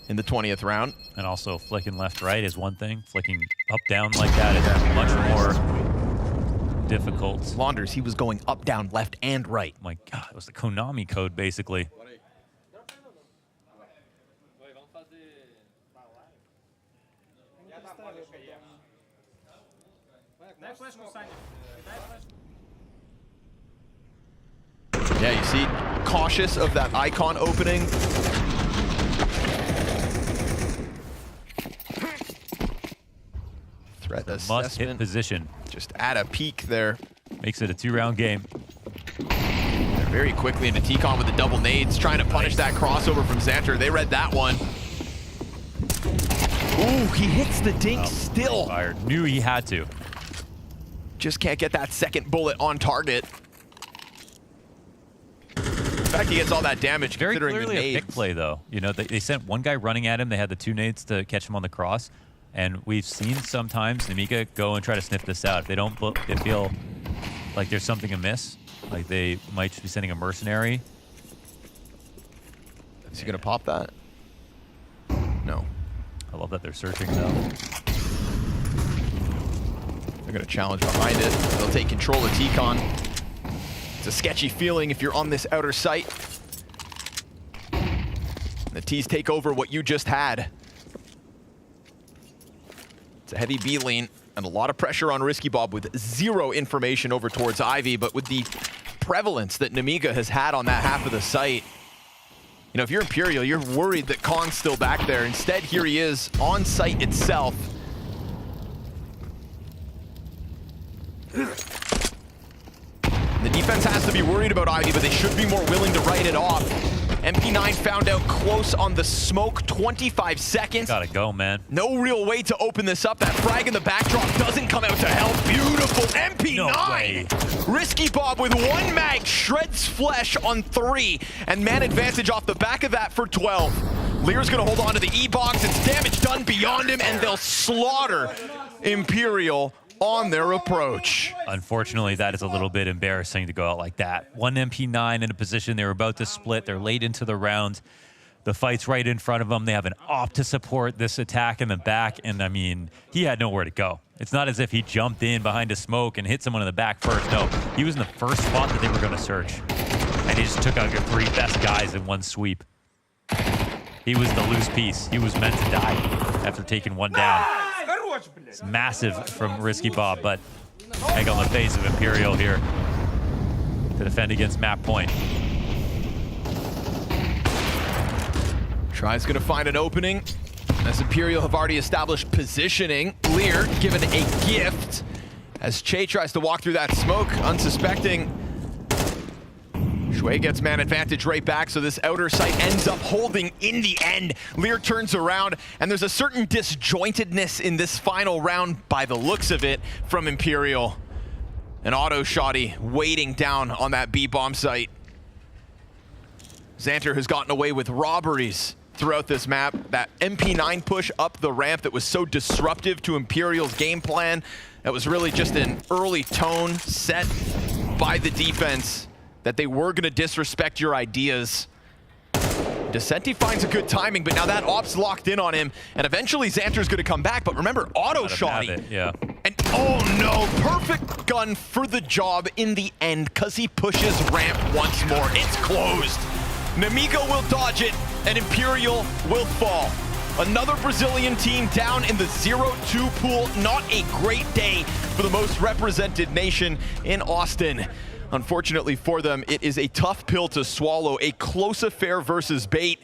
Speaker 20: in the 20th round.
Speaker 21: And also flicking left-right is one thing. Flicking up-down like that is much more difficult.
Speaker 20: Launders, he was going up, down, left, and right.
Speaker 21: My God, it was the Konami code, basically.
Speaker 20: Yeah, you see, cautious of that icon opening. Threat assessment.
Speaker 21: Must-hit position.
Speaker 20: Just add a peek there.
Speaker 21: Makes it a 2-round game.
Speaker 20: They're very quickly into T-Con with the double nades, trying to punish that crossover from Xanter. They read that one. Ooh, he hits the dink still.
Speaker 21: Fired. Knew he had to.
Speaker 20: Just can't get that second bullet on target. In fact, he gets all that damage
Speaker 21: Very
Speaker 20: considering
Speaker 21: clearly
Speaker 20: the
Speaker 21: a
Speaker 20: nades.
Speaker 21: pick play, though. You know, they sent one guy running at him. They had the 2 nades to catch him on the cross. And we've seen sometimes Nemiga go and try to sniff this out. If they don't, they feel like there's something amiss. Like they might just be sending a mercenary.
Speaker 20: Is he gonna pop that? No.
Speaker 21: I love that they're searching though.
Speaker 20: They're gonna challenge behind it. They'll take control of T-Con. It's a sketchy feeling if you're on this outer site. The T's take over what you just had. It's a heavy B lean and a lot of pressure on Risky Bob with 0 information over towards Ivy, but with the prevalence that Nemiga has had on that half of the site, you know, if you're Imperial, you're worried that Khan's still back there. Instead, here he is on site itself. The defense has to be worried about Ivy, but they should be more willing to write it off. MP9 found out close on the smoke, 25 seconds.
Speaker 21: Gotta go, man.
Speaker 20: No real way to open this up. That frag in the backdrop doesn't come out to help. Beautiful MP9.
Speaker 21: No way.
Speaker 20: Risky Bob with 1 mag, shreds flesh on 3, and man advantage off the back of that for 12. Lear's gonna hold on to the E-box. It's damage done beyond him, and they'll slaughter Imperial on their approach.
Speaker 21: Unfortunately, that is a little bit embarrassing to go out like that. 1 MP9 in a position. They were about to split. They're late into the round. The fight's right in front of them. They have an op to support this attack in the back. And, I mean, he had nowhere to go. It's not as if he jumped in behind a smoke and hit someone in the back first. No, he was in the first spot that they were going to search. And he just took out your 3 best guys in one sweep. He was the loose piece. He was meant to die after taking 1 down. It's massive from Risky Bob, but egg on the face of Imperial here to defend against map point.
Speaker 20: Try's gonna find an opening as Imperial have already established positioning. Lear given a gift as Che tries to walk through that smoke, unsuspecting. Shui gets man advantage right back, so this outer site ends up holding in the end. Lear turns around, and there's a certain disjointedness in this final round by the looks of it from Imperial. An auto shotty waiting down on that B-bomb site. Xanter has gotten away with robberies throughout this map. That MP9 push up the ramp that was so disruptive to Imperial's game plan. That was really just an early tone set by the defense that they were going to disrespect your ideas. Descenti finds a good timing, but now that op's locked in on him, and eventually Xanter's going to come back. But remember, auto shotty.
Speaker 21: Yeah.
Speaker 20: And Oh no, perfect gun for the job in the end, because he pushes ramp once more. It's closed. Nemiga will dodge it, and Imperial will fall. Another Brazilian team down in the 0-2 pool. Not a great day for the most represented nation in Austin. Unfortunately for them, it is a tough pill to swallow. A close affair versus Bait,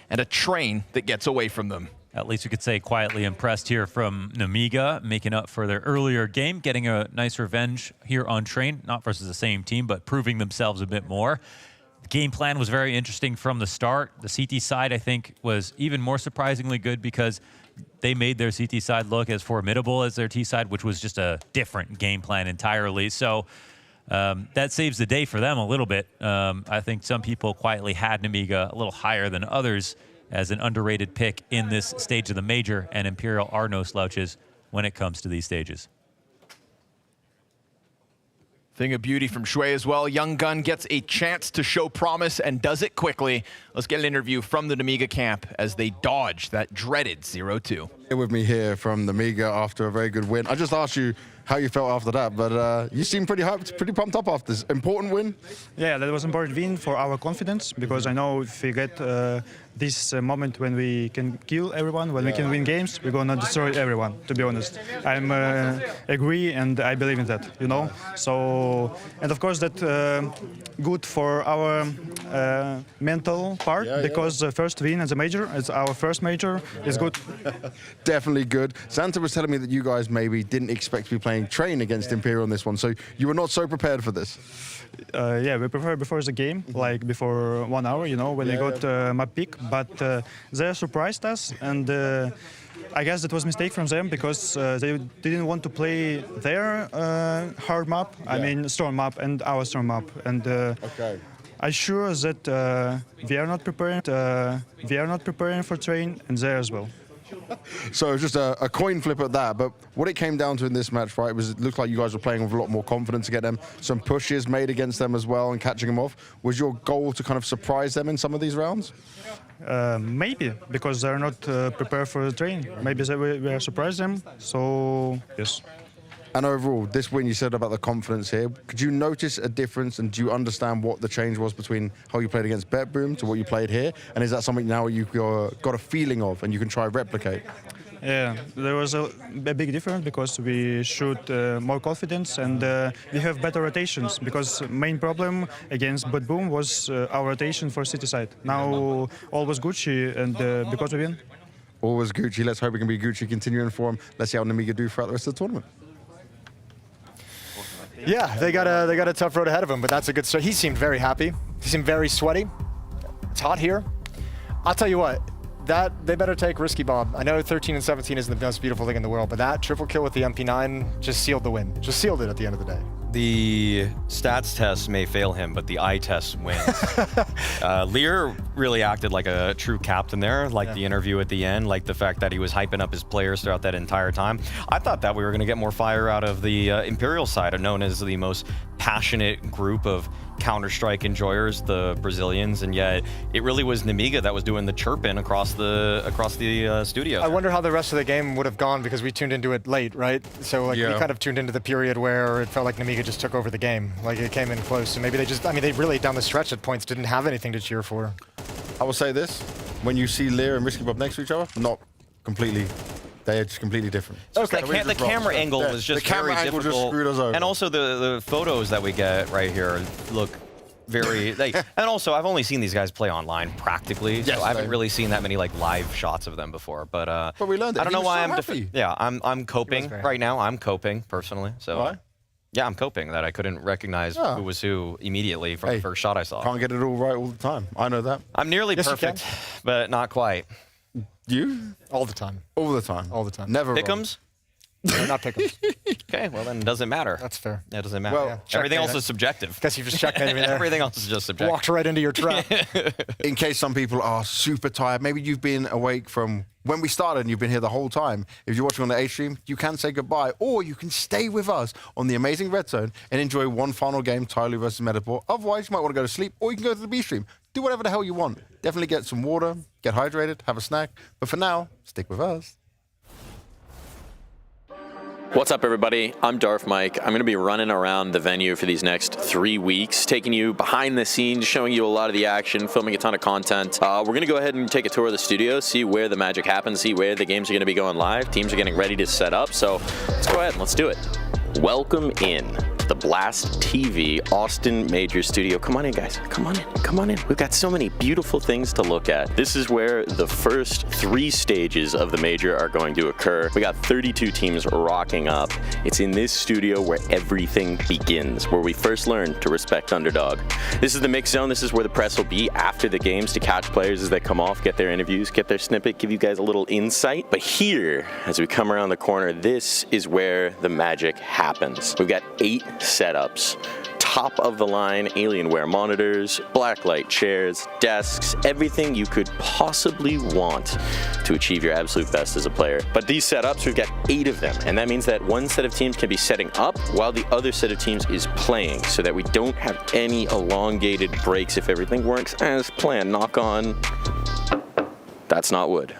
Speaker 20: and a train that gets away from them.
Speaker 21: At least we could say quietly impressed here from Nemiga, making up for their earlier game, getting a nice revenge here on Train, not versus the same team, but proving themselves a bit more. The game plan was very interesting from the start. The CT side, I think, was even more surprisingly good because they made their CT side look as formidable as their T side, which was just a different game plan entirely. So that saves the day for them a little bit. I think some people quietly had Nemiga a little higher than others as an underrated pick in this stage of the major, and Imperial are no slouches when it comes to these stages.
Speaker 20: Thing of beauty from Shui as well. Young Gun gets a chance to show promise and does it quickly. Let's get an interview from the Nemiga camp as they dodge that dreaded 0-2.
Speaker 17: With me here from Nemiga after a very good win. I just asked you how you felt after that, but you seem pretty hyped, pretty pumped up after this important win.
Speaker 13: Yeah, that was an important win for our confidence, because I know if we get this moment when we can kill everyone, when we can win games, we're gonna destroy everyone, to be honest. I'm agree and I believe in that, you know. So, and of course that good for our mental part, because the first win as a major, it's our first major, is good.
Speaker 17: Definitely good. Santa was telling me that you guys maybe didn't expect to be playing Train against Imperial on this one, so you were not so prepared for this.
Speaker 13: Yeah, we prepared before the game, like before 1 hour, you know, when we got map pick, but they surprised us, and I guess that was a mistake from them, because they didn't want to play their hard map, I mean storm map, and our storm map, and I'm sure that we are not preparing for Train, and they as well.
Speaker 17: So it was just a coin flip at that, but what it came down to in this match, right, was it looked like you guys were playing with a lot more confidence to get them, some pushes made against them as well and catching them off. Was your goal to kind of surprise them in some of these rounds?
Speaker 13: Maybe, because they're not prepared for the Train. Maybe we are surprised them, so yes.
Speaker 17: And overall, this win, you said about the confidence here. Could you notice a difference, and do you understand what the change was between how you played against BetBoom to what you played here? And is that something now you've got a feeling of and you can try replicate?
Speaker 13: Yeah, there was a big difference, because we shoot more confidence, and we have better rotations, because main problem against BetBoom was our rotation for city side. Now all was Gucci, and because we win.
Speaker 17: All was Gucci. Let's hope we can be Gucci continuing form. Let's see how Nemiga do throughout the rest of the tournament.
Speaker 18: Yeah, they got a tough road ahead of him, but that's a good start. He seemed very happy. He seemed very sweaty. It's hot here. I'll tell you what, they better take Risky Bob. I know 13 and 17 isn't the most beautiful thing in the world, but that triple kill with the MP9 just sealed the win. Just sealed it at the end of the day.
Speaker 19: The stats test may fail him, but the eye test wins. Lear really acted like a true captain there, like the interview at the end, like the fact that he was hyping up his players throughout that entire time. I thought that we were going to get more fire out of the Imperial side, known as the most passionate group of Counter-Strike enjoyers, the Brazilians, and yet it really was Nemiga that was doing the chirping across the studio.
Speaker 18: I wonder how the rest of the game would have gone, because we tuned into it late, right? So like we kind of tuned into the period where it felt like Nemiga just took over the game. Like it came in close, so maybe they really down the stretch at points didn't have anything to cheer for.
Speaker 17: I will say this, when you see Lear and Risky Bob next to each other, not completely, they're just completely different.
Speaker 19: Okay. The camera angle was just very difficult. Just screwed us over. And also the photos that we get right here look very, and also I've only seen these guys play online practically, so I haven't really seen that many like live shots of them before. But
Speaker 17: we learned it.
Speaker 19: I don't know why
Speaker 17: so
Speaker 19: I'm coping right now. I'm coping personally, so.
Speaker 17: Why?
Speaker 19: Yeah, I'm coping that I couldn't recognize who was who immediately from the first shot I saw.
Speaker 17: Can't get it all right all the time. I know that.
Speaker 19: I'm nearly perfect, but not quite.
Speaker 17: You?
Speaker 18: All the time.
Speaker 17: All the time.
Speaker 18: All the time.
Speaker 17: Never
Speaker 19: Pick'ems?
Speaker 18: No, not Pick'ems.
Speaker 19: Okay, well then it doesn't matter.
Speaker 18: That's fair.
Speaker 19: That doesn't matter.
Speaker 17: Well,
Speaker 19: everything else is subjective.
Speaker 18: Guess you just checked me there.
Speaker 19: Everything else is just subjective.
Speaker 18: Walked right into your trap.
Speaker 17: In case some people are super tired, maybe you've been awake from when we started and you've been here the whole time. If you're watching on the A stream, you can say goodbye, or you can stay with us on the amazing Red Zone and enjoy one final game, TYLOO versus Metizport. Otherwise, you might want to go to sleep, or you can go to the B stream. Do whatever the hell you want. Definitely get some water, get hydrated, have a snack. But for now, stick with us.
Speaker 14: What's up, everybody? I'm Darth Mike. I'm going to be running around the venue for these next 3 weeks, taking you behind the scenes, showing you a lot of the action, filming a ton of content. We're going to go ahead and take a tour of the studio, see where the magic happens, see where the games are going to be going live. Teams are getting ready to set up, so let's go ahead and let's do it. Welcome in to the Blast TV Austin Major Studio. Come on in, guys. Come on in. Come on in. We've got so many beautiful things to look at. This is where the first 3 stages of the Major are going to occur. We got 32 teams rocking up. It's in this studio where everything begins, where we first learn to respect underdog. This is the mix zone. This is where the press will be after the games to catch players as they come off, get their interviews, get their snippet, give you guys a little insight. But here, as we come around the corner, this is where the magic happens. We've got 8 setups. Top of the line Alienware monitors, blacklight chairs, desks, everything you could possibly want to achieve your absolute best as a player. But these setups, we've got 8 of them, and that means that one set of teams can be setting up while the other set of teams is playing, so that we don't have any elongated breaks if everything works as planned. Knock on, that's not wood,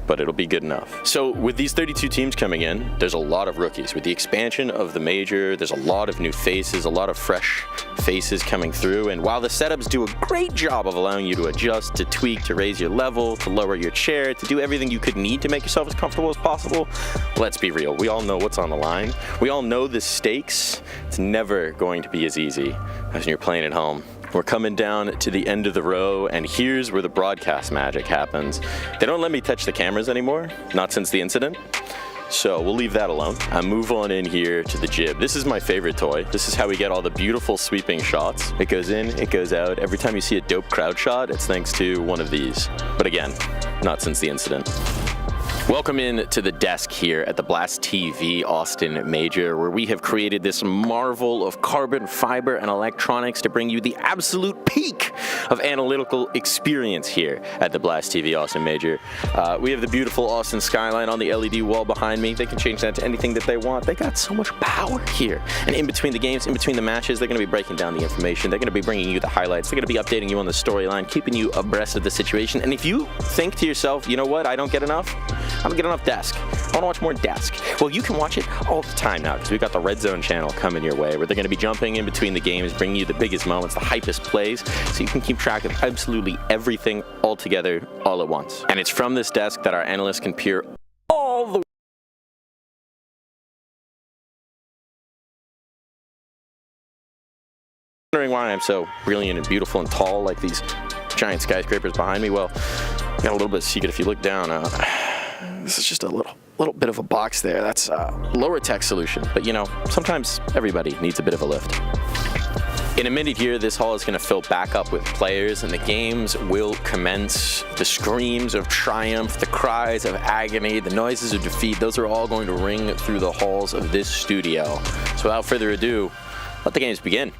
Speaker 14: but it'll be good enough. So with these 32 teams coming in, there's a lot of rookies. With the expansion of the Major, there's a lot of new faces, a lot of fresh faces coming through. And while the setups do a great job of allowing you to adjust, to tweak, to raise your level, to lower your chair, to do everything you could need to make yourself as comfortable as possible, let's be real. We all know what's on the line. We all know the stakes. It's never going to be as easy as when you're playing at home. We're coming down to the end of the row, and here's where the broadcast magic happens. They don't let me touch the cameras anymore, not since the incident, so we'll leave that alone. I move on in here to the jib. This is my favorite toy. This is how we get all the beautiful sweeping shots. It goes in, it goes out. Every time you see a dope crowd shot, it's thanks to one of these. But again, not since the incident. Welcome in to the desk here at the Blast TV Austin Major, where we have created this marvel of carbon fiber and electronics to bring you the absolute peak of analytical experience here at the Blast TV Austin Major. We have the beautiful Austin skyline on the LED wall behind me. They can change that to anything that they want. They got so much power here. And in between the games, in between the matches, they're going to be breaking down the information. They're going to be bringing you the highlights. They're going to be updating you on the storyline, keeping you abreast of the situation. And if you think to yourself, you know what, I don't get enough, I don't get enough desk. I want to watch more desk. Well, you can watch it all the time now, because we've got the Red Zone channel coming your way, where they're going to be jumping in between the games, bringing you the biggest moments, the hypest plays, so you can keep track of absolutely everything all together, all at once. And it's from this desk that our analysts can peer all the wondering why I'm so brilliant and beautiful and tall like these giant skyscrapers behind me. Well, got a little bit of secret. If you look down, this is just a little bit of a box there. That's a lower tech solution. But you know, sometimes everybody needs a bit of a lift. In a minute here, this hall is going to fill back up with players, and the games will commence. The screams of triumph, the cries of agony, the noises of defeat, those are all going to ring through the halls of this studio. So without further ado, let the games begin.